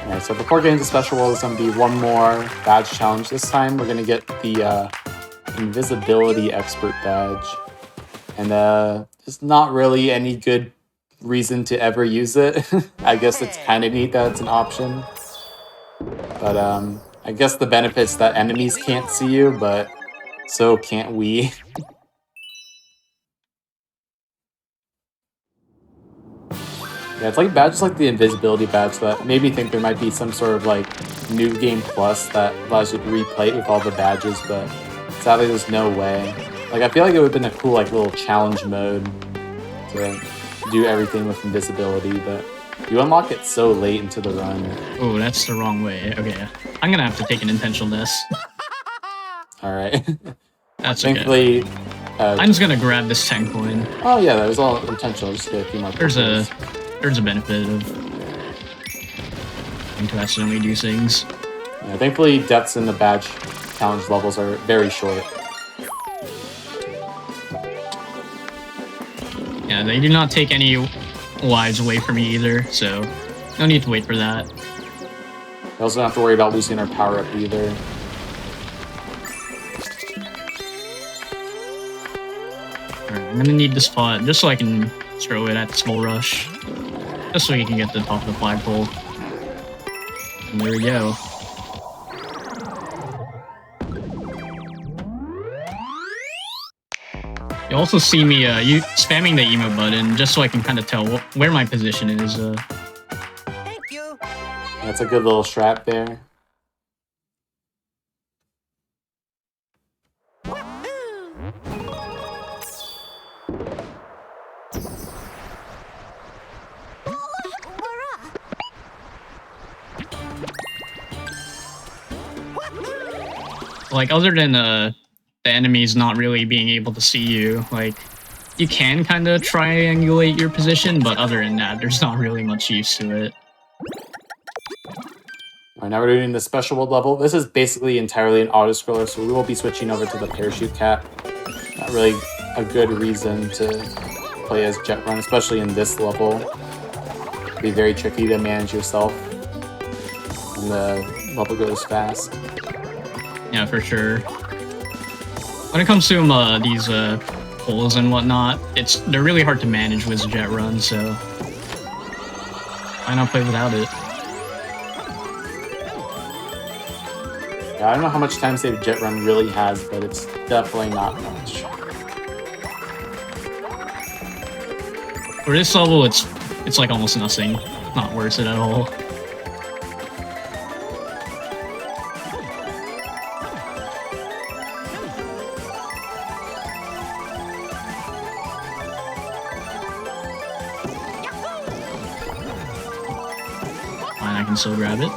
Alright, so before getting to Special World, there's going to be one more badge challenge. This time we're going to get the Invisibility Expert badge. And there's not really any good reason to ever use it. I guess it's kind of neat that it's an option. But I guess the benefit's that enemies can't see you, but so can't we. Yeah, it's like badges like the invisibility badge that made me think there might be some sort of like new game plus that allows you to replay it with all the badges, but sadly there's no way. Like I feel like it would have been a cool like little challenge mode to do everything with invisibility, but you unlock it so late into the run. Oh, that's the wrong way. Okay, I'm gonna have to take an intentional miss. Alright. That's Thankfully, okay. I'm just gonna grab this 10 coin. Oh yeah, that was all intentional. Just get a few more. There's a benefit of having to accidentally do things. Yeah, thankfully deaths in the badge challenge levels are very short. Yeah, they do not take any lives away from me either, so no need to wait for that. We also don't have to worry about losing our power up either. Alright, I'm gonna need this pot just so I can throw it at the Skull Rush. Just so you can get to the top of the flagpole. And there we go. You also see me you spamming the emote button just so I can kind of tell where my position is. That's a good little strat there. Like, other than the enemies not really being able to see you, like, you can kind of triangulate your position, but other than that, there's not really much use to it. Alright, now we're doing the Special World level. This is basically entirely an auto-scroller, so we will be switching over to the Parachute Cap. Not really a good reason to play as Jet Run, especially in this level. It'll be very tricky to manage yourself when the level goes fast. Yeah, for sure. When it comes to these holes and whatnot, they're really hard to manage with Jet Run, so why not play without it? Yeah, I don't know how much time save Jet Run really has, but it's definitely not much. For this level, it's like almost nothing. Not worth it at all. Fine, I can still grab it.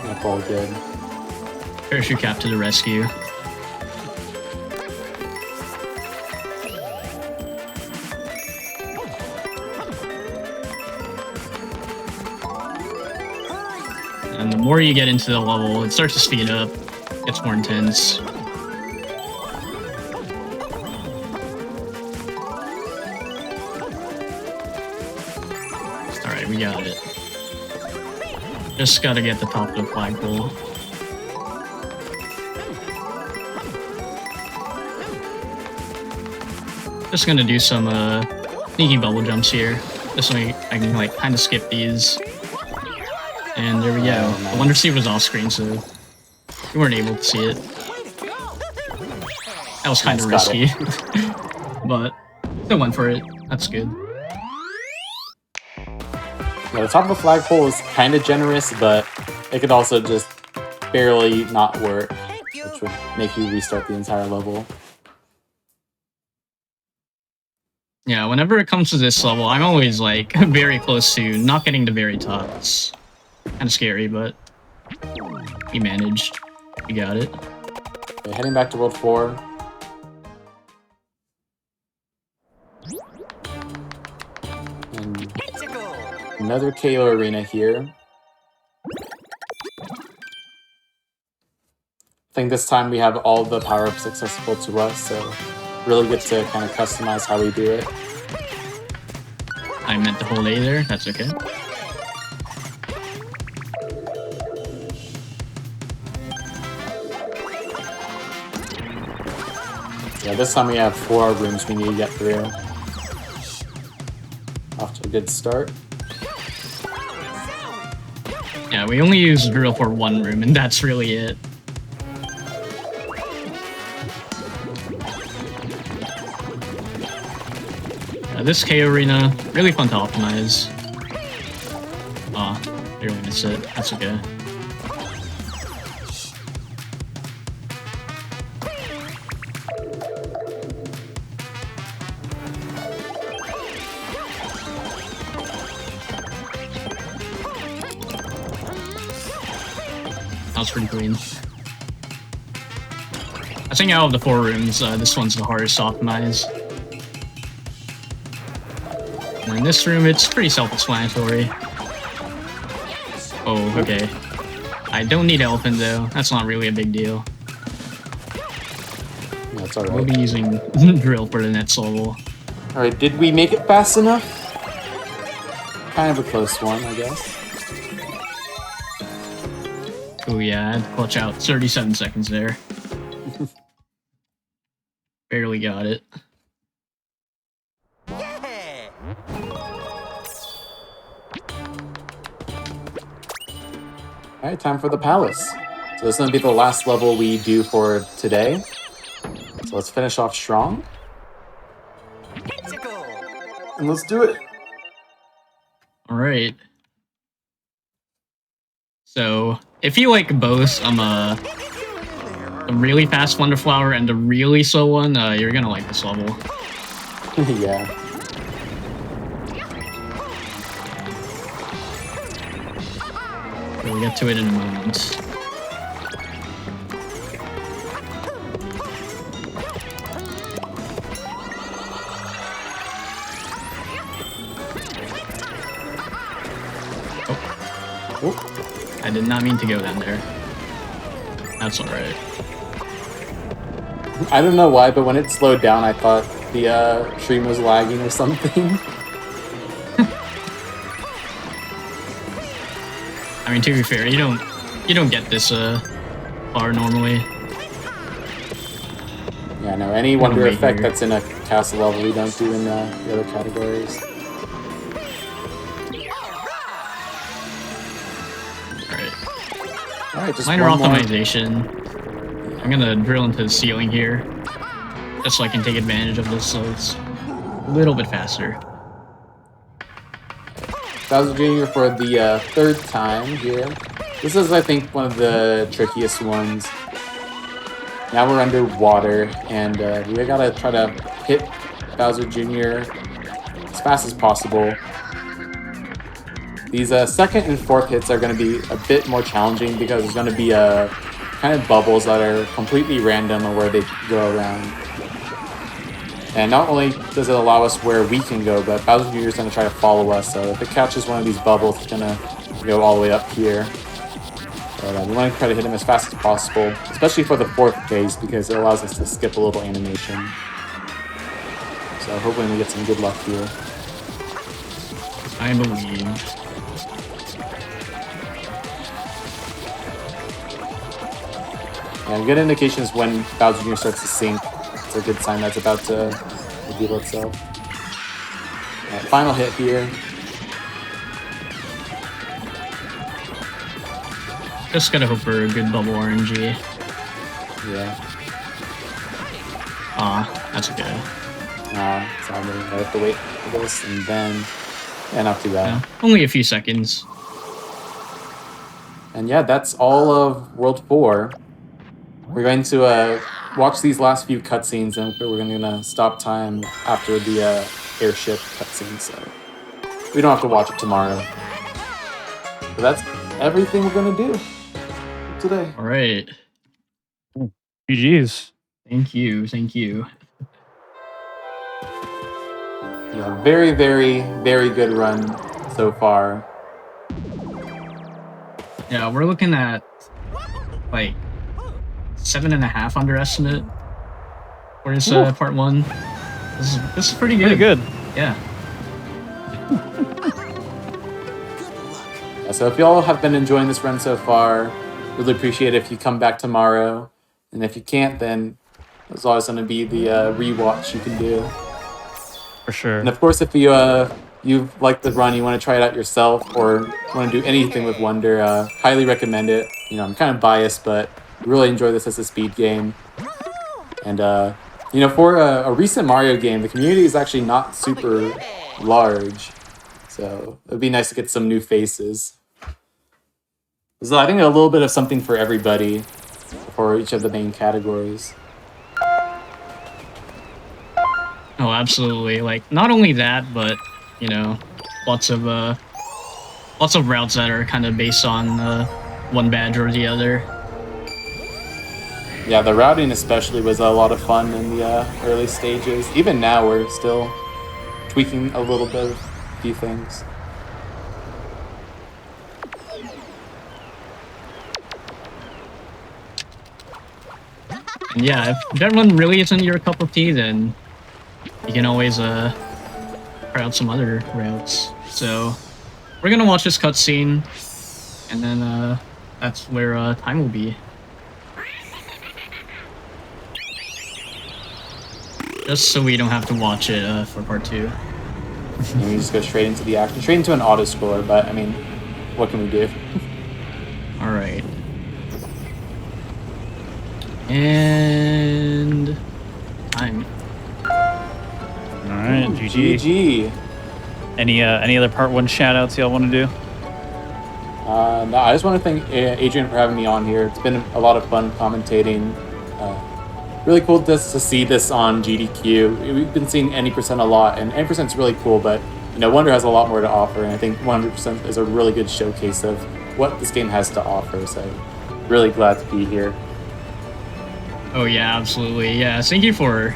That's all good. Parachute Cap to the rescue. And the more you get into the level, it starts to speed up. Gets more intense. Alright, we got Just gotta get the top of the flagpole. Just gonna do some sneaky bubble jumps here. This way I can like kind of skip these. And there we go. The Wonder Seed was off screen, so you weren't able to see it. That was kind of risky, but still went for it. That's good. Yeah, the top of the flagpole is kind of generous, but it could also just barely not work, which would make you restart the entire level. Yeah, whenever it comes to this level, I'm always like very close to not getting the very top. It's kind of scary, but you managed. You got it. Okay, heading back to World 4. And another KO arena here. I think this time we have all the power-ups accessible to us, so really get to kind of customize how we do it. I meant to hold A there. That's okay. Yeah, this time we have 4 rooms we need to get through. Off to a good start. Yeah, we only use drill for one room, and that's really it. This K arena, really fun to optimize. Ah, barely missed it. That's okay. That was pretty clean. I think out of the 4 rooms, this one's the hardest to optimize. In this room, it's pretty self-explanatory. Oh, okay. I don't need elephant though. That's not really a big deal. That's alright. We'll be using drill for the next level. Alright, did we make it fast enough? Kind of a close one, I guess. Oh yeah, I had to clutch out 37 seconds there. Barely got it. Alright, time for the palace. So this is going to be the last level we do for today. So let's finish off strong. And let's do it. Alright. So, if you like both, a really fast Wonder Flower and a really slow one, you're gonna like this level. Yeah. We'll get to it in a moment. Oh. I did not mean to go down there. That's alright. I don't know why, but when it slowed down, I thought the stream was lagging or something. I mean, to be fair, you don't get this far normally. Yeah, no, any wonder effect that's in a castle level we don't do in the other categories. Alright, just minor one more. optimization. I'm gonna drill into the ceiling here, just so I can take advantage of this, so it's a little bit faster. Bowser Jr. for the 3rd time here. This is, I think, one of the trickiest ones. Now we're underwater, and we gotta try to hit Bowser Jr. as fast as possible. These 2nd and 4th hits are going to be a bit more challenging because there's going to be kind of bubbles that are completely random on where they go around. And not only does it allow us where we can go, but Bowser Jr. is going to try to follow us. So if it catches one of these bubbles, it's going to go all the way up here. But we want to try to hit him as fast as possible, especially for the 4th phase because it allows us to skip a little animation. So hopefully we get some good luck here. I believe. Yeah, good indications when Bowser Jr. starts to sink. It's a good sign that's about to reveal itself. Alright, final hit here. Just gotta hope for a good bubble RNG. Yeah. That's okay. Sadly, I have to wait for this and then... Yeah, not too bad. Yeah, only a few seconds. And yeah, that's all of World 4. We're going to watch these last few cutscenes, and we're going to stop time after the airship cutscene, so we don't have to watch it tomorrow. But that's everything we're going to do today. All right. GG's. Thank you. Thank you. Yeah, very, very, very good run so far. Yeah, we're looking at like 7.5 underestimate. Where's part 1? This is pretty good. Pretty good. Yeah. So if y'all have been enjoying this run so far, really appreciate it if you come back tomorrow. And if you can't, then there's always going to be the rewatch you can do. For sure. And of course, if you like the run, you want to try it out yourself, or want to do anything with Wonder, highly recommend it. You know, I'm kind of biased, but I really enjoy this as a speed game. And you know, for a recent Mario game, the community is actually not super large, so it'd be nice to get some new faces. So I think a little bit of something for everybody for each of the main categories. Oh, absolutely. Like, not only that, but, you know, lots of routes that are kind of based on one badge or the other. Yeah, the routing especially was a lot of fun in the early stages. Even now, we're still tweaking a little bit of a few things. And yeah, if that one really isn't your cup of tea, then you can always try out some other routes. So we're gonna watch this cutscene, and then that's where time will be. Just so we don't have to watch it for part 2. And we just go straight into the action, straight into an auto scroller. But I mean, what can we do? All right. And time. All right, GG. GG. Any other part 1 shout outs y'all want to do? No, I just want to thank Adrian for having me on here. It's been a lot of fun commentating. Really cool just to see this on GDQ. We've been seeing Any% a lot, and Any% is really cool, but you know, Wonder has a lot more to offer, and I think 100% is a really good showcase of what this game has to offer. So, really glad to be here. Oh yeah, absolutely. Yeah, thank you for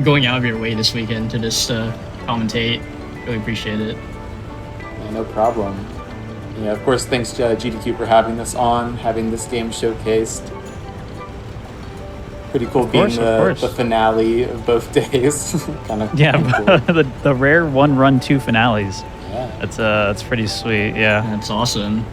going out of your way this weekend to just commentate. Really appreciate it. Yeah, no problem. Yeah, of course, thanks to GDQ for having us on, having this game showcased. Pretty cool being the finale of both days. Kind of cool. the rare 1 run 2 finales. Yeah, that's pretty sweet. Yeah, that's awesome.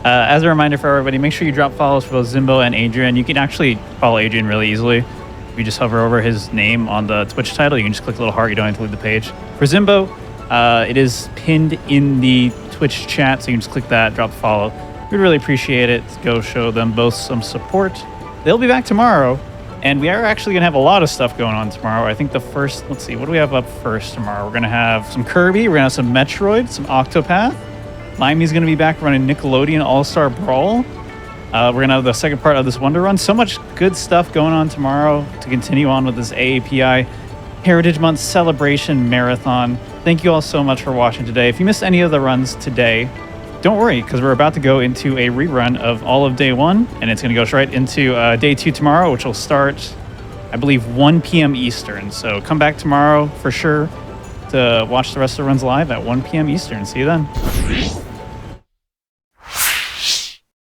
As a reminder for everybody, make sure you drop follows for both Zimbo and Adrian. You can actually follow Adrian really easily. If you just hover over his name on the Twitch title, you can just click the little heart. You don't have to leave the page. For Zimbo, it is pinned in the Twitch chat, so you can just click that, drop a follow. We'd really appreciate it. Go show them both some support. They'll be back tomorrow, and we are actually going to have a lot of stuff going on tomorrow. I think the first, let's see, what do we have up first tomorrow? We're going to have some Kirby, we're going to have some Metroid, some Octopath. Limey's going to be back running Nickelodeon All-Star Brawl. We're going to have the second part of this Wonder Run. So much good stuff going on tomorrow to continue on with this AAPI Heritage Month celebration marathon. Thank you all so much for watching today. If you missed any of the runs today, don't worry, because we're about to go into a rerun of all of day 1, and it's going to go straight into day 2 tomorrow, which will start, I believe, 1 p.m. Eastern. So come back tomorrow for sure to watch the rest of the runs live at 1 p.m. Eastern. See you then.